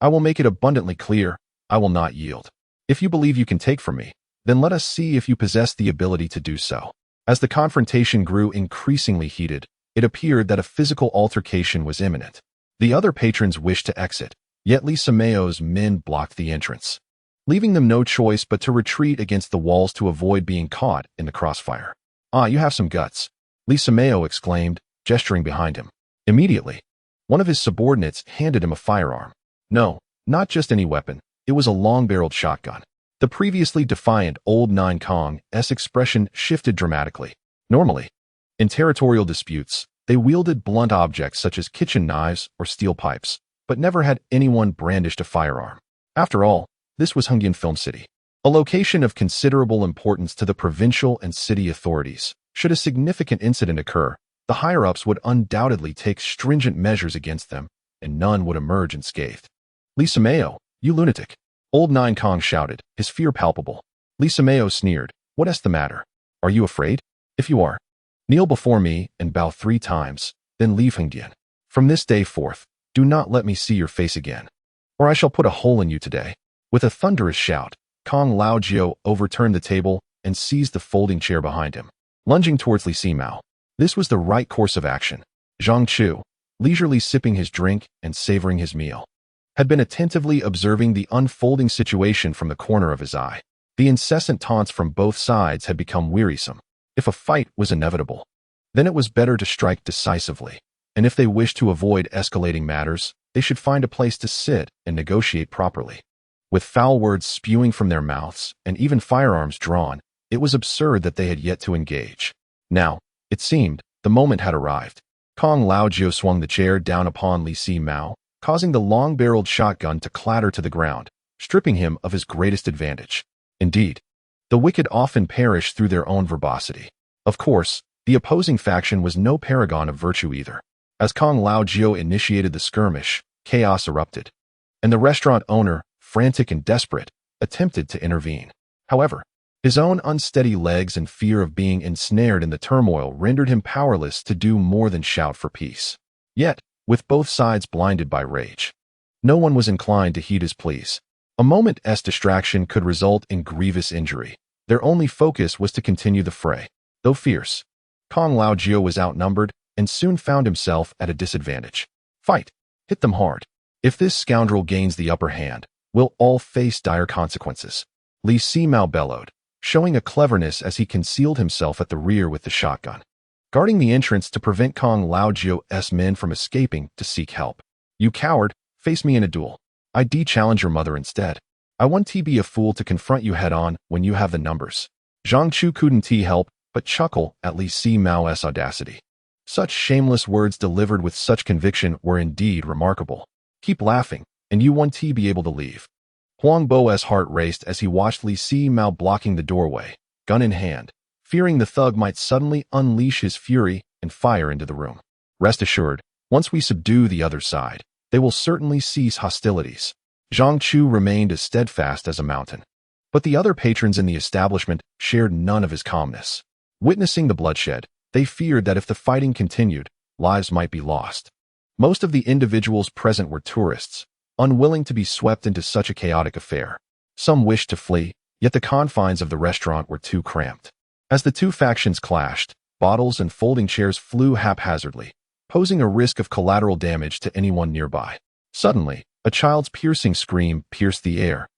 I will make it abundantly clear, I will not yield. If you believe you can take from me, then let us see if you possess the ability to do so." As the confrontation grew increasingly heated, it appeared that a physical altercation was imminent. The other patrons wished to exit, yet Li Simeo's men blocked the entrance. leaving them no choice but to retreat against the walls to avoid being caught in the crossfire. "Ah, you have some guts," Li Simeo exclaimed, gesturing behind him. Immediately, one of his subordinates handed him a firearm. No, not just any weapon, it was a long-barreled shotgun. The previously defiant old Nine Kong's expression shifted dramatically. Normally, in territorial disputes, they wielded blunt objects such as kitchen knives or steel pipes, but never had anyone brandished a firearm. After all, this was Haidian Film City, a location of considerable importance to the provincial and city authorities. Should a significant incident occur, the higher-ups would undoubtedly take stringent measures against them, and none would emerge unscathed. "Li Simeo, you lunatic!" Old Nine Kong shouted, his fear palpable. Li Simeo sneered, "What's the matter? Are you afraid? If you are, kneel before me and bow 3 times, then leave Haidian. From this day forth, do not let me see your face again, or I shall put a hole in you today." With a thunderous shout, Kong Lao Jiao overturned the table and seized the folding chair behind him, lunging towards Li Simao. This was the right course of action. Zhang Chu, leisurely sipping his drink and savoring his meal, had been attentively observing the unfolding situation from the corner of his eye. The incessant taunts from both sides had become wearisome. If a fight was inevitable, then it was better to strike decisively, and if they wished to avoid escalating matters, they should find a place to sit and negotiate properly. With foul words spewing from their mouths and even firearms drawn, it was absurd that they had yet to engage. Now, it seemed, the moment had arrived. Kong Lao Jiao swung the chair down upon Li Simao, causing the long-barreled shotgun to clatter to the ground, stripping him of his greatest advantage. Indeed, the wicked often perish through their own verbosity. Of course, the opposing faction was no paragon of virtue either. As Kong Lao Jiao initiated the skirmish, chaos erupted, and the restaurant owner, frantic and desperate, attempted to intervene. However, his own unsteady legs and fear of being ensnared in the turmoil rendered him powerless to do more than shout for peace. Yet, with both sides blinded by rage, no one was inclined to heed his pleas. A moment's distraction could result in grievous injury. Their only focus was to continue the fray. Though fierce, Kong Lao Jiao was outnumbered and soon found himself at a disadvantage. "Fight! Hit them hard. If this scoundrel gains the upper hand, we'll all face dire consequences," Li Simao bellowed, showing a cleverness as he concealed himself at the rear with the shotgun, guarding the entrance to prevent Kong Lao Jiao's men from escaping to seek help. "You coward, face me in a duel. I de-challenge your mother instead. I want to be a fool to confront you head-on when you have the numbers." Zhang Chu couldn't help but chuckle at Li Simao's audacity. Such shameless words delivered with such conviction were indeed remarkable. "Keep laughing, and you won't be able to leave." Huang Bo's heart raced as he watched Li Simao blocking the doorway, gun in hand, fearing the thug might suddenly unleash his fury and fire into the room. "Rest assured, once we subdue the other side, they will certainly cease hostilities." Zhang Chu remained as steadfast as a mountain. But the other patrons in the establishment shared none of his calmness. Witnessing the bloodshed, they feared that if the fighting continued, lives might be lost. Most of the individuals present were tourists, unwilling to be swept into such a chaotic affair. Some wished to flee, yet the confines of the restaurant were too cramped. As the two factions clashed, bottles and folding chairs flew haphazardly, posing a risk of collateral damage to anyone nearby. Suddenly, a child's piercing scream pierced the air,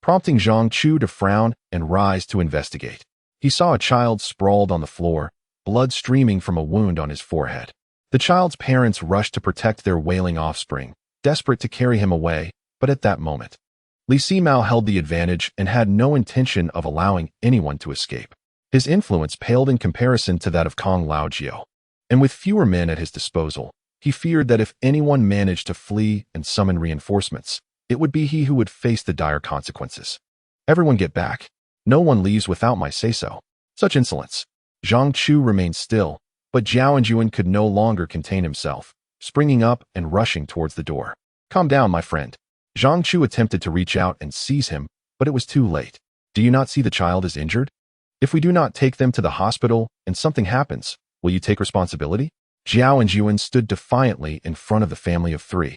prompting Zhang Chu to frown and rise to investigate. He saw a child sprawled on the floor, blood streaming from a wound on his forehead. The child's parents rushed to protect their wailing offspring, desperate to carry him away, but at that moment, Li Simao held the advantage and had no intention of allowing anyone to escape. His influence paled in comparison to that of Kong Lao Jiao, and with fewer men at his disposal, he feared that if anyone managed to flee and summon reinforcements, it would be he who would face the dire consequences. "Everyone get back. No one leaves without my say-so." Such insolence. Zhang Chu remained still, but Zhao and Yuan could no longer contain himself, springing up and rushing towards the door. "Calm down, my friend." Zhang Chu attempted to reach out and seize him, but it was too late. "Do you not see the child is injured? If we do not take them to the hospital and something happens, will you take responsibility?" Zhao and Yuan stood defiantly in front of the family of 3,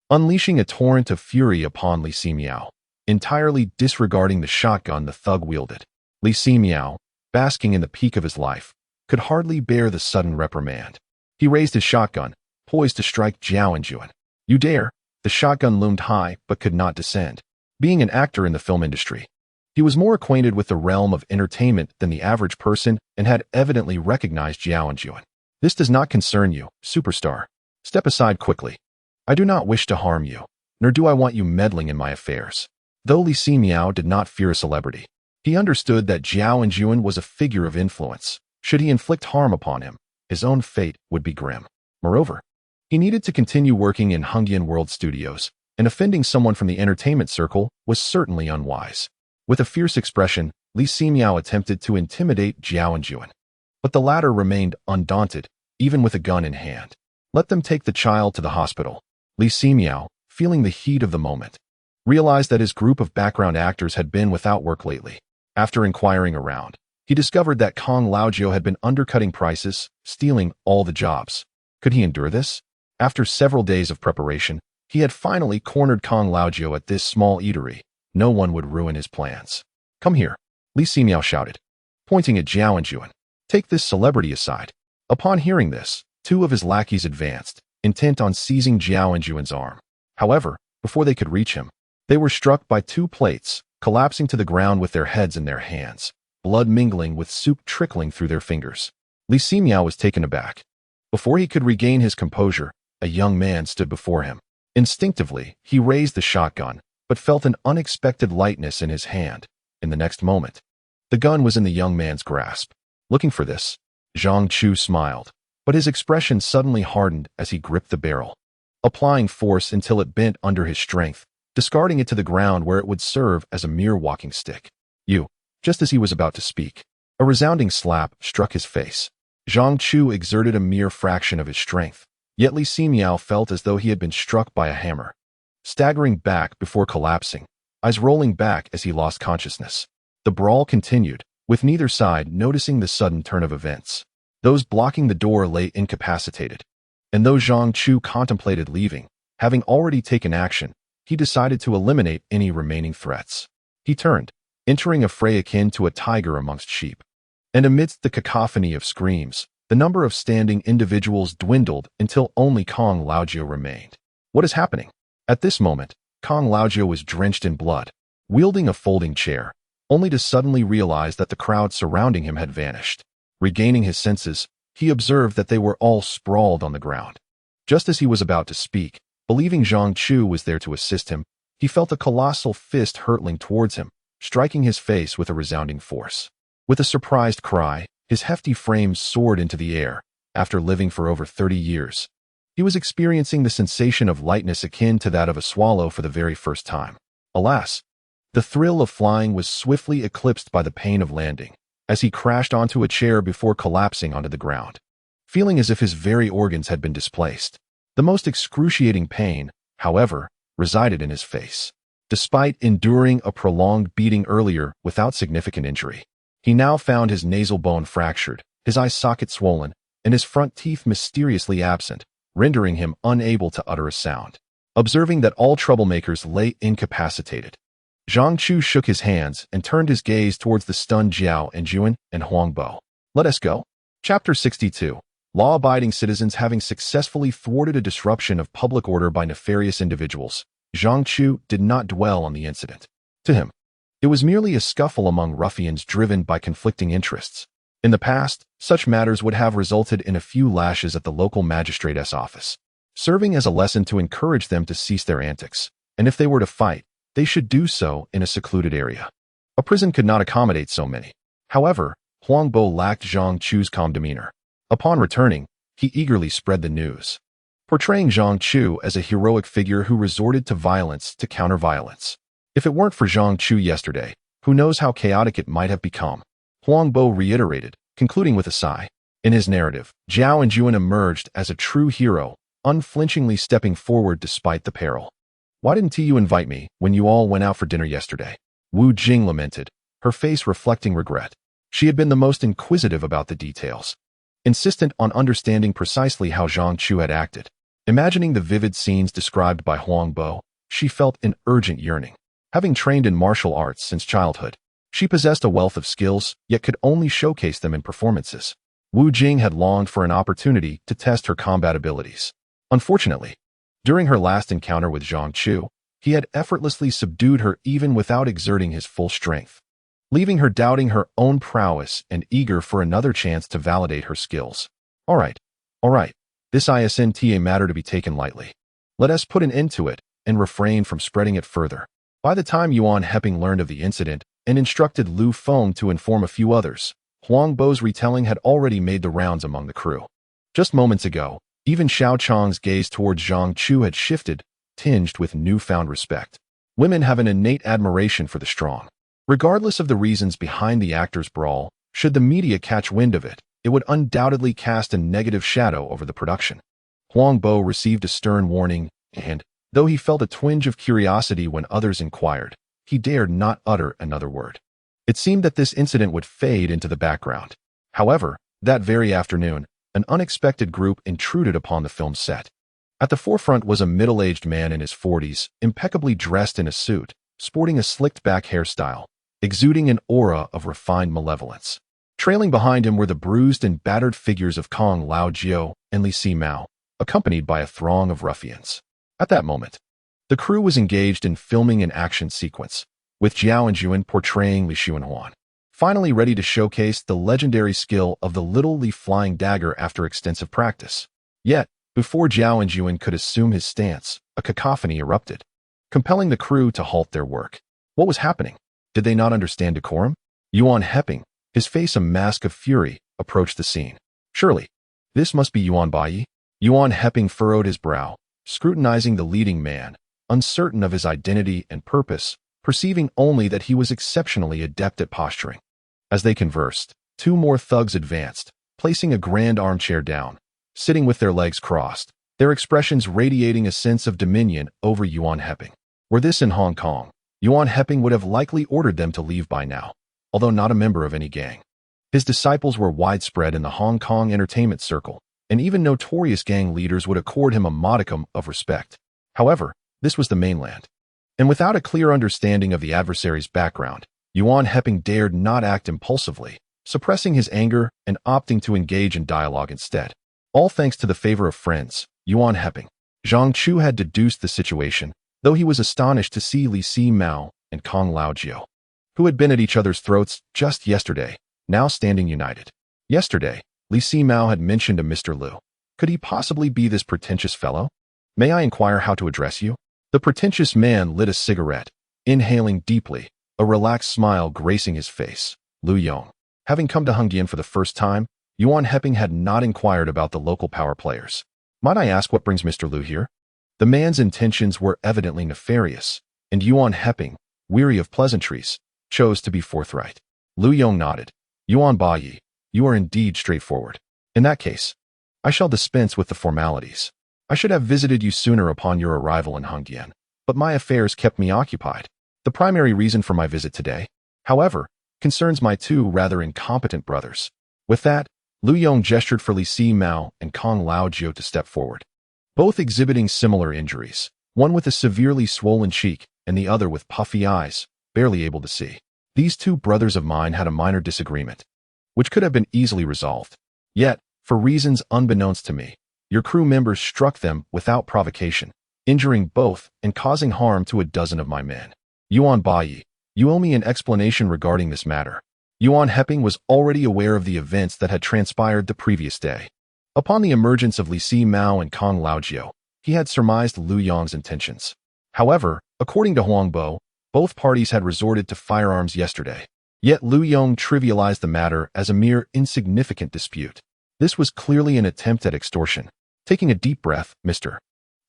unleashing a torrent of fury upon Li Simao, entirely disregarding the shotgun the thug wielded. Li Simao, basking in the peak of his life, could hardly bear the sudden reprimand. He raised his shotgun, poised to strike Zhao and Yuan. "You dare!" The shotgun loomed high but could not descend. Being an actor in the film industry, he was more acquainted with the realm of entertainment than the average person and had evidently recognized Jianghu. This does not concern you, superstar. Step aside quickly. I do not wish to harm you, nor do I want you meddling in my affairs. Though Li Ximiao did not fear a celebrity, he understood that Jianghu was a figure of influence. Should he inflict harm upon him, his own fate would be grim. Moreover, he needed to continue working in Haidian World Studios, and offending someone from the entertainment circle was certainly unwise. With a fierce expression, Li Ximiao attempted to intimidate Jianghu, but the latter remained undaunted, even with a gun in hand. Let them take the child to the hospital. Li Ximiao, feeling the heat of the moment, realized that his group of background actors had been without work lately. After inquiring around, he discovered that Kong Laojiu had been undercutting prices, stealing all the jobs. Could he endure this? After several days of preparation, he had finally cornered Kong Laojiu at this small eatery. No one would ruin his plans. Come here, Li Ximiao shouted, pointing at Jianghu. Take this celebrity aside. Upon hearing this, two of his lackeys advanced, intent on seizing Jianghu's arm. However, before they could reach him, they were struck by two plates, collapsing to the ground with their heads in their hands, blood mingling with soup trickling through their fingers. Li Ximiao was taken aback. Before he could regain his composure, a young man stood before him. Instinctively, he raised the shotgun, but felt an unexpected lightness in his hand. In the next moment, the gun was in the young man's grasp. Looking for this, Zhang Chu smiled, but his expression suddenly hardened as he gripped the barrel, applying force until it bent under his strength, discarding it to the ground where it would serve as a mere walking stick. Just as he was about to speak, a resounding slap struck his face. Zhang Chu exerted a mere fraction of his strength, yet Li Ximiao felt as though he had been struck by a hammer. Staggering back before collapsing, eyes rolling back as he lost consciousness. The brawl continued, with neither side noticing the sudden turn of events. Those blocking the door lay incapacitated, and though Zhang Chu contemplated leaving, having already taken action, he decided to eliminate any remaining threats. He turned, entering a fray akin to a tiger amongst sheep. And amidst the cacophony of screams, the number of standing individuals dwindled until only Kong Laojiu remained. What is happening? At this moment, Kong Laojiu was drenched in blood, wielding a folding chair, only to suddenly realize that the crowd surrounding him had vanished. Regaining his senses, he observed that they were all sprawled on the ground. Just as he was about to speak, believing Zhang Chu was there to assist him, he felt a colossal fist hurtling towards him, striking his face with a resounding force. With a surprised cry, his hefty frame soared into the air. After living for over 30 years, he was experiencing the sensation of lightness akin to that of a swallow for the very first time. Alas, the thrill of flying was swiftly eclipsed by the pain of landing, as he crashed onto a chair before collapsing onto the ground, feeling as if his very organs had been displaced. The most excruciating pain, however, resided in his face. Despite enduring a prolonged beating earlier without significant injury, he now found his nasal bone fractured, his eye socket swollen, and his front teeth mysteriously absent, rendering him unable to utter a sound. Observing that all troublemakers lay incapacitated, Zhang Chu shook his hands and turned his gaze towards the stunned Jianghu and Huangbo. Let us go. Chapter 62. Law-abiding citizens having successfully thwarted a disruption of public order by nefarious individuals, Zhang Chu did not dwell on the incident. To him, it was merely a scuffle among ruffians driven by conflicting interests. In the past, such matters would have resulted in a few lashes at the local magistrate's office, serving as a lesson to encourage them to cease their antics, and if they were to fight, they should do so in a secluded area. A prison could not accommodate so many. However, Huangbo lacked Zhang Chu's calm demeanor. Upon returning, he eagerly spread the news, portraying Zhang Chu as a heroic figure who resorted to violence to counter violence. If it weren't for Zhang Chu yesterday, who knows how chaotic it might have become, Huangbo reiterated, concluding with a sigh. In his narrative, Jianghu emerged as a true hero, unflinchingly stepping forward despite the peril. Why didn't you invite me when you all went out for dinner yesterday? Wu Jing lamented, her face reflecting regret. She had been the most inquisitive about the details, insistent on understanding precisely how Zhang Chu had acted. Imagining the vivid scenes described by Huangbo, she felt an urgent yearning. Having trained in martial arts since childhood, she possessed a wealth of skills, yet could only showcase them in performances. Wu Jing had longed for an opportunity to test her combat abilities. Unfortunately, during her last encounter with Zhang Chu, He had effortlessly subdued her even without exerting his full strength, leaving her doubting her own prowess and eager for another chance to validate her skills. All right. This isn't a matter to be taken lightly. Let us put an end to it and refrain from spreading it further. By the time Yuan Heping learned of the incident and instructed Lu Feng to inform a few others, Huang Bo's retelling had already made the rounds among the crew. Just moments ago, even Xiao Chang's gaze towards Zhang Chu had shifted, tinged with newfound respect. Women have an innate admiration for the strong. Regardless of the reasons behind the actors' brawl, should the media catch wind of it, it would undoubtedly cast a negative shadow over the production. Huang Bo received a stern warning, and, though he felt a twinge of curiosity when others inquired, he dared not utter another word. It seemed that this incident would fade into the background. However, that very afternoon, an unexpected group intruded upon the film set. At the forefront was a middle-aged man in his 40s, impeccably dressed in a suit, sporting a slicked-back hairstyle, exuding an aura of refined malevolence. Trailing behind him were the bruised and battered figures of Kong Lao Jiao and Li Si Mao, accompanied by a throng of ruffians. At that moment, the crew was engaged in filming an action sequence, with Jiao and Yuan portraying Li Xuanhuan, finally ready to showcase the legendary skill of the little Li flying dagger after extensive practice. Yet, before Jiao and Yuan could assume his stance, a cacophony erupted, compelling the crew to halt their work. What was happening? Did they not understand decorum? Yuan Heping, his face a mask of fury, approached the scene. Surely, this must be Yuan Baiyi? Yuan Heping furrowed his brow, scrutinizing the leading man, uncertain of his identity and purpose, perceiving only that he was exceptionally adept at posturing. As they conversed, two more thugs advanced, placing a grand armchair down, sitting with their legs crossed, their expressions radiating a sense of dominion over Yuan Heping. Were this in Hong Kong, Yuan Heping would have likely ordered them to leave by now, although not a member of any gang. His disciples were widespread in the Hong Kong entertainment circle, and even notorious gang leaders would accord him a modicum of respect. However, this was the mainland. And without a clear understanding of the adversary's background, Yuan Heping dared not act impulsively, suppressing his anger and opting to engage in dialogue instead. All thanks to the favor of friends, Yuan Heping. Zhang Chu had deduced the situation, though he was astonished to see Li Si Mao and Kong Lao Jiao, who had been at each other's throats just yesterday, now standing united. Yesterday, Li Si Mao had mentioned to Mr. Lu. Could he possibly be this pretentious fellow? May I inquire how to address you? The pretentious man lit a cigarette, inhaling deeply, a relaxed smile gracing his face. Lu Yong. Having come to Haidian for the first time, Yuan Heping had not inquired about the local power players. Might I ask what brings Mr. Lu here? The man's intentions were evidently nefarious, and Yuan Heping, weary of pleasantries, chose to be forthright. Lu Yong nodded. Yuan Baiyi, you are indeed straightforward. In that case, I shall dispense with the formalities. I should have visited you sooner upon your arrival in Haidian, but my affairs kept me occupied. The primary reason for my visit today, however, concerns my two rather incompetent brothers. With that, Lu Yong gestured for Li Si Mao and Kong Lao Jiao to step forward, both exhibiting similar injuries, one with a severely swollen cheek and the other with puffy eyes, barely able to see. These two brothers of mine had a minor disagreement, which could have been easily resolved. Yet, for reasons unbeknownst to me, your crew members struck them without provocation, injuring both and causing harm to a dozen of my men. Yuan Baiyi, you owe me an explanation regarding this matter. Yuan Heping was already aware of the events that had transpired the previous day. Upon the emergence of Li Si Mao and Kong Lao Jiao, he had surmised Lu Yong's intentions. However, according to Huang Bo, both parties had resorted to firearms yesterday. Yet Lu Yong trivialized the matter as a mere insignificant dispute. This was clearly an attempt at extortion. Taking a deep breath, Mr.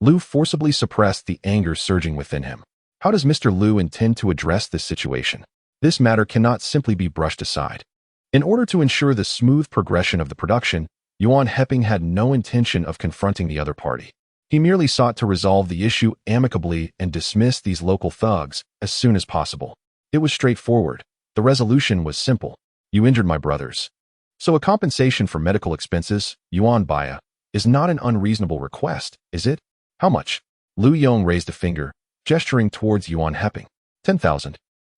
Lu forcibly suppressed the anger surging within him. How does Mr. Lu intend to address this situation? This matter cannot simply be brushed aside. In order to ensure the smooth progression of the production, Yuan Heping had no intention of confronting the other party. He merely sought to resolve the issue amicably and dismiss these local thugs as soon as possible. It was straightforward. The resolution was simple. You injured my brothers. So a compensation for medical expenses, Yuan Baiyi, is not an unreasonable request, is it? How much? Lu Yong raised a finger, gesturing towards Yuan Heping. 10,000.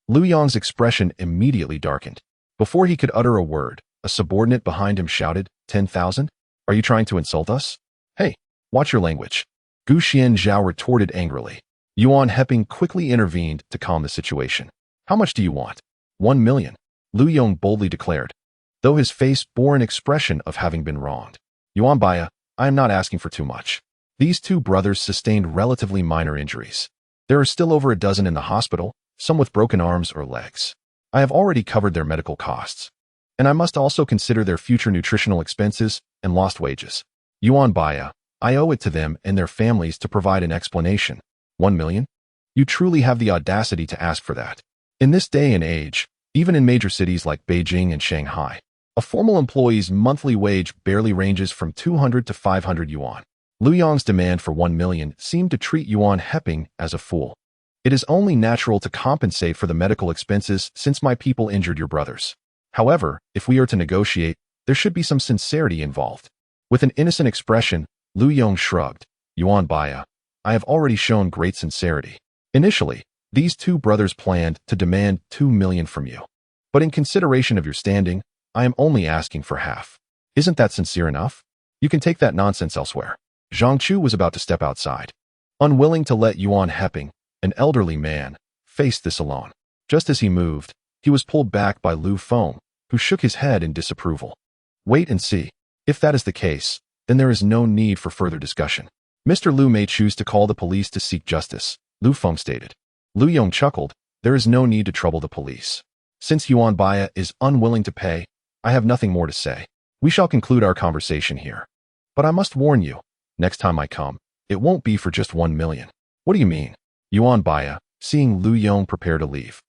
Lu Yong's expression immediately darkened. Before he could utter a word, a subordinate behind him shouted, 10,000? Are you trying to insult us? Hey, watch your language. Gu Xian Zhao retorted angrily. Yuan Heping quickly intervened to calm the situation. How much do you want? 1 million, Lu Yong boldly declared, though his face bore an expression of having been wronged. Yuan Baya, I am not asking for too much. These two brothers sustained relatively minor injuries. There are still over a dozen in the hospital, some with broken arms or legs. I have already covered their medical costs. And I must also consider their future nutritional expenses and lost wages. Yuan Baya, I owe it to them and their families to provide an explanation. 1 million? You truly have the audacity to ask for that. In this day and age, even in major cities like Beijing and Shanghai, a formal employee's monthly wage barely ranges from 200 to 500 yuan. Lu Yong's demand for 1 million seemed to treat Yuan Heping as a fool. It is only natural to compensate for the medical expenses since my people injured your brothers. However, if we are to negotiate, there should be some sincerity involved. With an innocent expression, Lu Yong shrugged. Yuan Baya, I have already shown great sincerity. Initially, these two brothers planned to demand 2 million from you. But in consideration of your standing, I am only asking for half. Isn't that sincere enough? You can take that nonsense elsewhere. Zhang Chu was about to step outside, unwilling to let Yuan Heping, an elderly man, face this alone. Just as he moved, he was pulled back by Lu Feng, who shook his head in disapproval. Wait and see. If that is the case, then there is no need for further discussion. Mr. Lu may choose to call the police to seek justice, Lu Feng stated. Lu Yong chuckled. There is no need to trouble the police. Since Yuan Baya is unwilling to pay, I have nothing more to say. We shall conclude our conversation here. But I must warn you, next time I come, it won't be for just 1 million. What do you mean? Yuan Baya, seeing Lu Yong prepare to leave,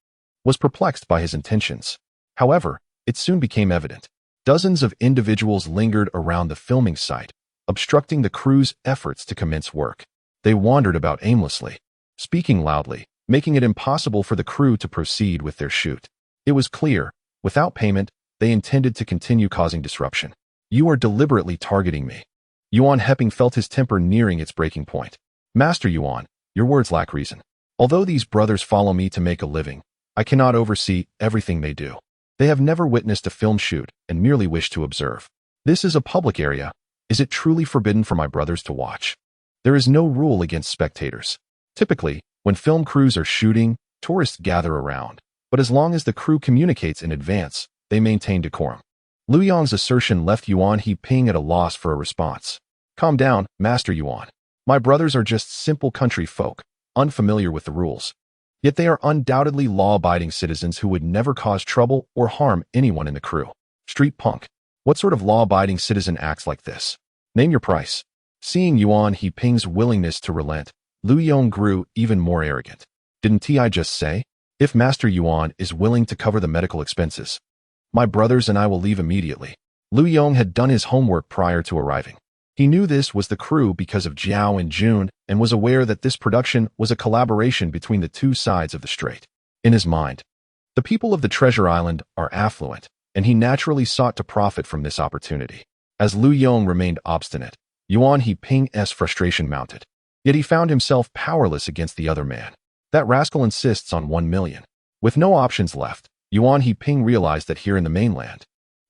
was perplexed by his intentions. However, it soon became evident. Dozens of individuals lingered around the filming site, obstructing the crew's efforts to commence work. They wandered about aimlessly, speaking loudly, making it impossible for the crew to proceed with their shoot. It was clear, without payment, they intended to continue causing disruption. You are deliberately targeting me. Yuan Heping felt his temper nearing its breaking point. Master Yuan, your words lack reason. Although these brothers follow me to make a living, I cannot oversee everything they do. They have never witnessed a film shoot and merely wish to observe. This is a public area. Is it truly forbidden for my brothers to watch? There is no rule against spectators. Typically, when film crews are shooting, tourists gather around. But as long as the crew communicates in advance, they maintain decorum. Lu Yong's assertion left Yuan Heping at a loss for a response. Calm down, Master Yuan. My brothers are just simple country folk, unfamiliar with the rules. Yet they are undoubtedly law-abiding citizens who would never cause trouble or harm anyone in the crew. Street punk. What sort of law-abiding citizen acts like this? Name your price. Seeing Yuan Heping's willingness to relent, Lu Yong grew even more arrogant. Didn't I just say? If Master Yuan is willing to cover the medical expenses, my brothers and I will leave immediately. Lu Yong had done his homework prior to arriving. He knew this was the crew because of Jiao and Jun and was aware that this production was a collaboration between the two sides of the strait. In his mind, the people of the Treasure Island are affluent, and he naturally sought to profit from this opportunity. As Lu Yong remained obstinate, Yuan Heping's frustration mounted. Yet he found himself powerless against the other man. That rascal insists on 1 million. With no options left, Yuan Heping realized that here in the mainland,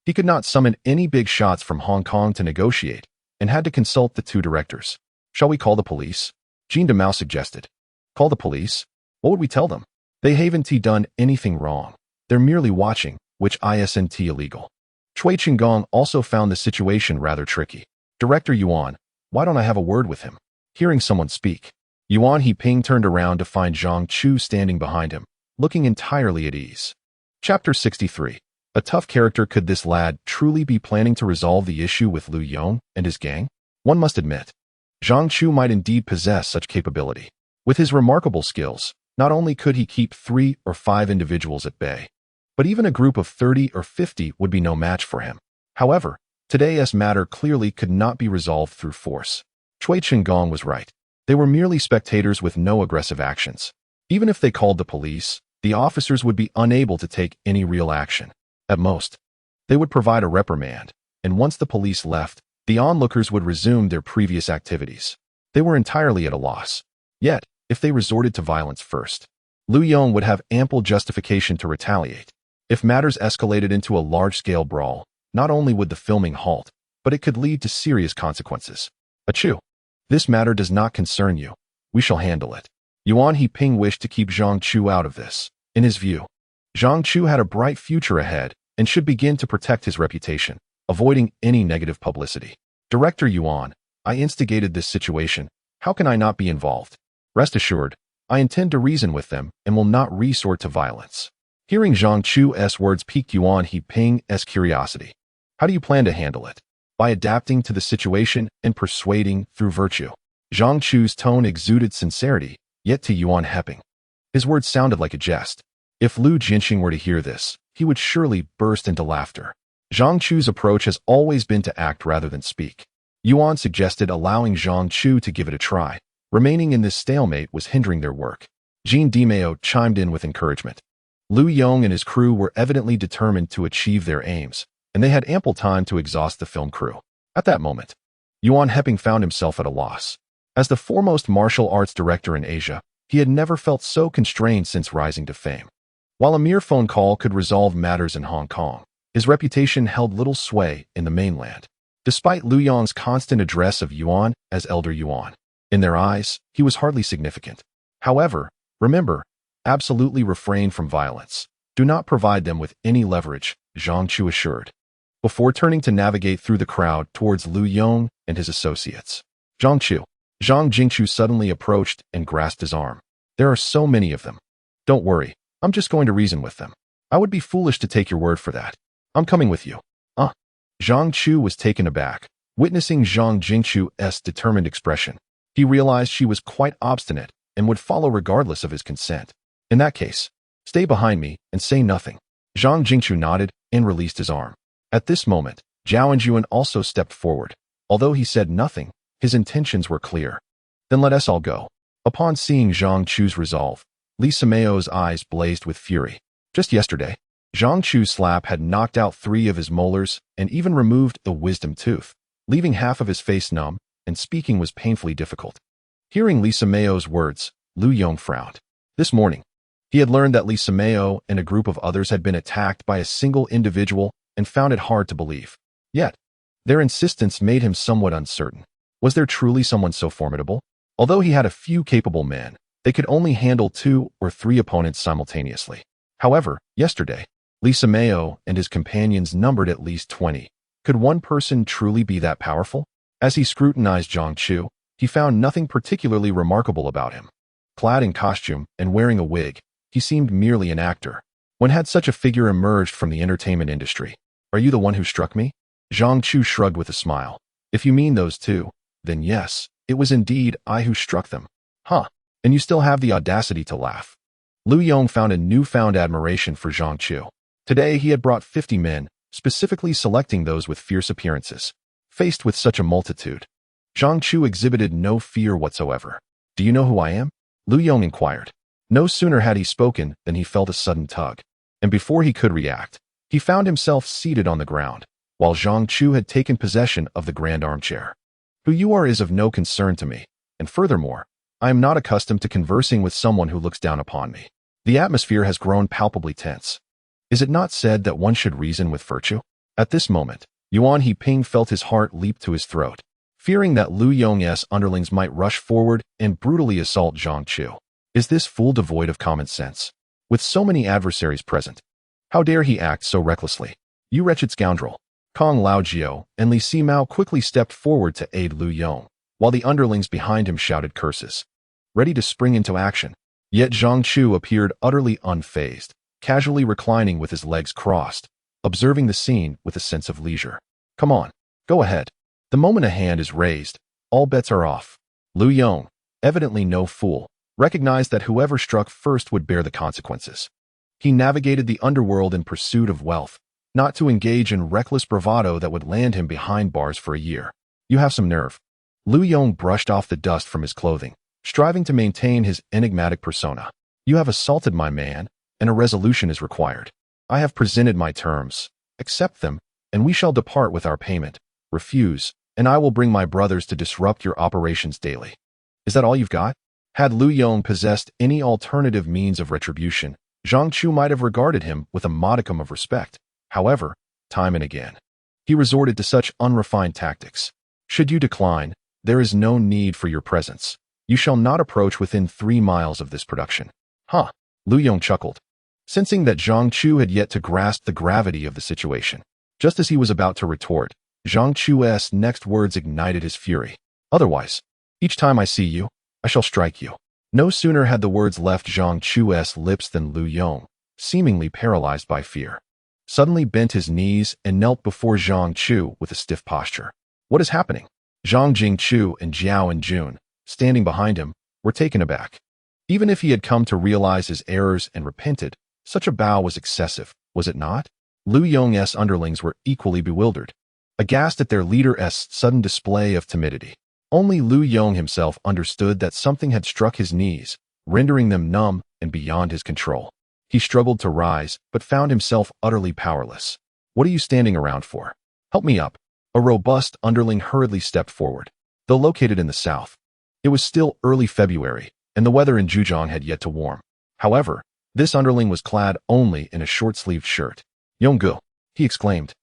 he could not summon any big shots from Hong Kong to negotiate, and had to consult the two directors. Shall we call the police? Jean de Mao suggested. Call the police? What would we tell them? They haven't done anything wrong. They're merely watching, which isn't illegal. Chui Qinggong also found the situation rather tricky. Director Yuan, why don't I have a word with him? Hearing someone speak, Yuan Heping turned around to find Zhang Chu standing behind him, looking entirely at ease. Chapter 63. A tough character. Could this lad truly be planning to resolve the issue with Lu Yong and his gang? One must admit, Zhang Chu might indeed possess such capability. With his remarkable skills, not only could he keep 3 or 5 individuals at bay, but even a group of 30 or 50 would be no match for him. However, today's matter clearly could not be resolved through force. Chui Qinggong was right. They were merely spectators with no aggressive actions. Even if they called the police, the officers would be unable to take any real action. At most, they would provide a reprimand, and once the police left, the onlookers would resume their previous activities. They were entirely at a loss. Yet, if they resorted to violence first, Lu Yong would have ample justification to retaliate. If matters escalated into a large-scale brawl, not only would the filming halt, but it could lead to serious consequences. Achoo! This matter does not concern you. We shall handle it. Yuan He-ping wished to keep Zhang Chu out of this. In his view, Zhang Chu had a bright future ahead and should begin to protect his reputation, avoiding any negative publicity. Director Yuan, I instigated this situation. How can I not be involved? Rest assured, I intend to reason with them and will not resort to violence. Hearing Zhang Chu's words piqued Yuan He-ping's curiosity. How do you plan to handle it? By adapting to the situation and persuading through virtue. Zhang Chu's tone exuded sincerity, yet to Yuan He-ping, his words sounded like a jest. If Lu Jinxing were to hear this, he would surely burst into laughter. Zhang Chu's approach has always been to act rather than speak. Yuan suggested allowing Zhang Chu to give it a try. Remaining in this stalemate was hindering their work. Jean Dimeo chimed in with encouragement. Lu Yong and his crew were evidently determined to achieve their aims, and they had ample time to exhaust the film crew. At that moment, Yuan He-ping found himself at a loss. As the foremost martial arts director in Asia, he had never felt so constrained since rising to fame. While a mere phone call could resolve matters in Hong Kong, his reputation held little sway in the mainland. Despite Lu Yong's constant address of Yuan as Elder Yuan, in their eyes, he was hardly significant. However, remember, absolutely refrain from violence. Do not provide them with any leverage, Zhang Chu assured. Before turning to navigate through the crowd towards Lu Yong and his associates, Zhang Jingchu suddenly approached and grasped his arm. There are so many of them. Don't worry, I'm just going to reason with them. I would be foolish to take your word for that. I'm coming with you. Zhang Chu was taken aback, witnessing Zhang Jingchu's determined expression. He realized she was quite obstinate and would follow regardless of his consent. In that case, stay behind me and say nothing. Zhang Jingchu nodded and released his arm. At this moment, Zhao Yuan also stepped forward. Although he said nothing, his intentions were clear. Then let us all go. Upon seeing Zhang Chu's resolve, Li Simeo's eyes blazed with fury. Just yesterday, Zhang Chu's slap had knocked out 3 of his molars and even removed the wisdom tooth, leaving half of his face numb, and speaking was painfully difficult. Hearing Li Simeo's words, Lu Yong frowned. This morning, he had learned that Li Simeo and a group of others had been attacked by a single individual and found it hard to believe. Yet, their insistence made him somewhat uncertain. Was there truly someone so formidable? Although he had a few capable men, they could only handle 2 or 3 opponents simultaneously. However, yesterday, Li Simeo and his companions numbered at least 20. Could one person truly be that powerful? As he scrutinized Zhang Chu, he found nothing particularly remarkable about him. Clad in costume and wearing a wig, he seemed merely an actor. When had such a figure emerged from the entertainment industry? Are you the one who struck me? Zhang Chu shrugged with a smile. If you mean those 2, then yes, it was indeed I who struck them. Huh, and you still have the audacity to laugh. Lu Yong found a newfound admiration for Zhang Chu. Today he had brought 50 men, specifically selecting those with fierce appearances. Faced with such a multitude, Zhang Chu exhibited no fear whatsoever. Do you know who I am? Lu Yong inquired. No sooner had he spoken than he felt a sudden tug. And before he could react, he found himself seated on the ground, while Zhang Chu had taken possession of the grand armchair. Who you are is of no concern to me, and furthermore, I am not accustomed to conversing with someone who looks down upon me. The atmosphere has grown palpably tense. Is it not said that one should reason with virtue? At this moment, Yuan He-ping felt his heart leap to his throat, fearing that Lu Yong's underlings might rush forward and brutally assault Zhang Chu. Is this fool devoid of common sense? With so many adversaries present, how dare he act so recklessly? You wretched scoundrel! Kong Laojiao and Li Simao quickly stepped forward to aid Lu Yong, while the underlings behind him shouted curses, ready to spring into action. Yet Zhang Chu appeared utterly unfazed, casually reclining with his legs crossed, observing the scene with a sense of leisure. Come on, go ahead. The moment a hand is raised, all bets are off. Lu Yong, evidently no fool, recognized that whoever struck first would bear the consequences. He navigated the underworld in pursuit of wealth, not to engage in reckless bravado that would land him behind bars for a year. You have some nerve. Lu Yong brushed off the dust from his clothing, striving to maintain his enigmatic persona. You have assaulted my man, and a resolution is required. I have presented my terms. Accept them, and we shall depart with our payment. Refuse, and I will bring my brothers to disrupt your operations daily. Is that all you've got? Had Lu Yong possessed any alternative means of retribution, Zhang Chu might have regarded him with a modicum of respect. However, time and again, he resorted to such unrefined tactics. Should you decline, there is no need for your presence. You shall not approach within 3 miles of this production. Huh, Lu Yong chuckled, sensing that Zhang Chu had yet to grasp the gravity of the situation. Just as he was about to retort, Zhang Chu's next words ignited his fury. Otherwise, each time I see you, I shall strike you. No sooner had the words left Zhang Chu's lips than Lu Yong, seemingly paralyzed by fear, suddenly bent his knees and knelt before Zhang Chu with a stiff posture. What is happening? Zhang Jingchu and Jiao and Jun, standing behind him, were taken aback. Even if he had come to realize his errors and repented, such a bow was excessive, was it not? Lu Yong's underlings were equally bewildered, aghast at their leader's sudden display of timidity. Only Lu Yong himself understood that something had struck his knees, rendering them numb and beyond his control. He struggled to rise, but found himself utterly powerless. What are you standing around for? Help me up. A robust underling hurriedly stepped forward. Though located in the south, it was still early February, and the weather in Zhejiang had yet to warm. However, this underling was clad only in a short-sleeved shirt. Yonggu, he exclaimed,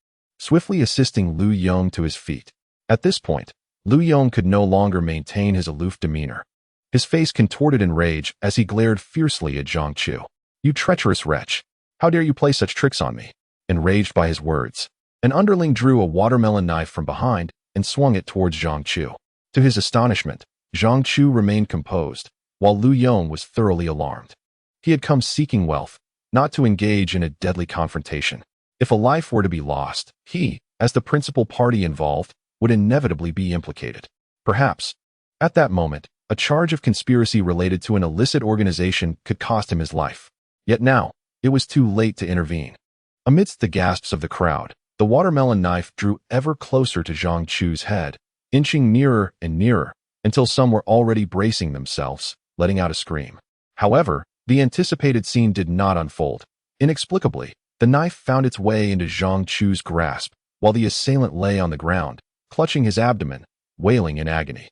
swiftly assisting Lu Yong to his feet. At this point, Lu Yong could no longer maintain his aloof demeanor. His face contorted in rage as he glared fiercely at Zhang Chu. You treacherous wretch! How dare you play such tricks on me? Enraged by his words, an underling drew a watermelon knife from behind and swung it towards Zhang Chu. To his astonishment, Zhang Chu remained composed, while Lu Yong was thoroughly alarmed. He had come seeking wealth, not to engage in a deadly confrontation. If a life were to be lost, he, as the principal party involved, would inevitably be implicated. Perhaps, at that moment, a charge of conspiracy related to an illicit organization could cost him his life. Yet now, it was too late to intervene. Amidst the gasps of the crowd, the watermelon knife drew ever closer to Zhang Chu's head, inching nearer and nearer, until some were already bracing themselves, letting out a scream. However, the anticipated scene did not unfold. Inexplicably, the knife found its way into Zhang Chu's grasp, while the assailant lay on the ground, clutching his abdomen, wailing in agony.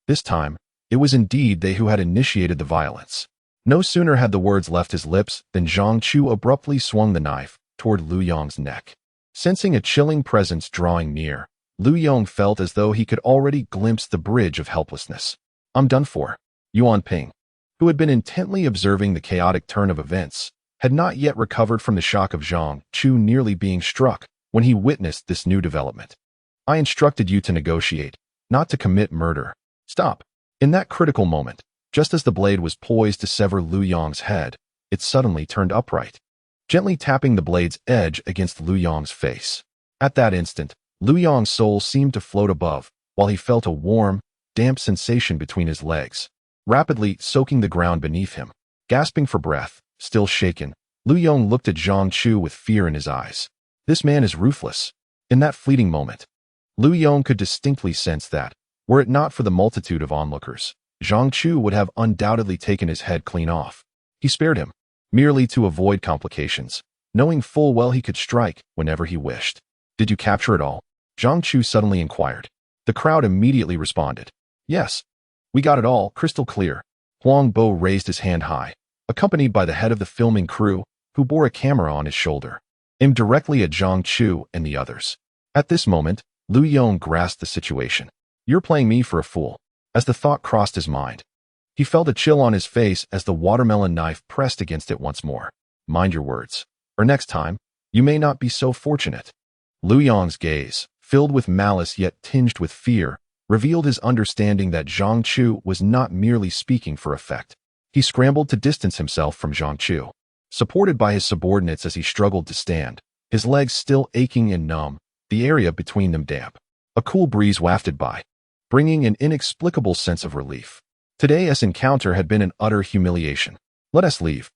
This time, it was indeed they who had initiated the violence. No sooner had the words left his lips than Zhang Chu abruptly swung the knife toward Lu Yong's neck. Sensing a chilling presence drawing near, Lu Yong felt as though he could already glimpse the bridge of helplessness. I'm done for. Yuan Ping, who had been intently observing the chaotic turn of events, had not yet recovered from the shock of Zhang Chu nearly being struck when he witnessed this new development. I instructed you to negotiate, not to commit murder. Stop. In that critical moment, just as the blade was poised to sever Lu Yong's head, it suddenly turned upright, gently tapping the blade's edge against Lu Yong's face. At that instant, Lu Yong's soul seemed to float above, while he felt a warm, damp sensation between his legs, rapidly soaking the ground beneath him. Gasping for breath, still shaken, Lu Yong looked at Zhang Chu with fear in his eyes. This man is ruthless. In that fleeting moment, Lu Yong could distinctly sense that, were it not for the multitude of onlookers, Zhang Chu would have undoubtedly taken his head clean off. He spared him, merely to avoid complications, knowing full well he could strike whenever he wished. Did you capture it all? Zhang Chu suddenly inquired. The crowd immediately responded. Yes. We got it all, crystal clear. Huang Bo raised his hand high, accompanied by the head of the filming crew, who bore a camera on his shoulder, aimed directly at Zhang Chu and the others. At this moment, Lu Yong grasped the situation. You're playing me for a fool. As the thought crossed his mind, he felt a chill on his face as the watermelon knife pressed against it once more. Mind your words, or next time, you may not be so fortunate. Lu Yong's gaze, filled with malice yet tinged with fear, revealed his understanding that Zhang Chu was not merely speaking for effect. He scrambled to distance himself from Zhang Chu, supported by his subordinates as he struggled to stand, his legs still aching and numb, the area between them damp. A cool breeze wafted by, bringing an inexplicable sense of relief. Today's encounter had been an utter humiliation. Let us leave.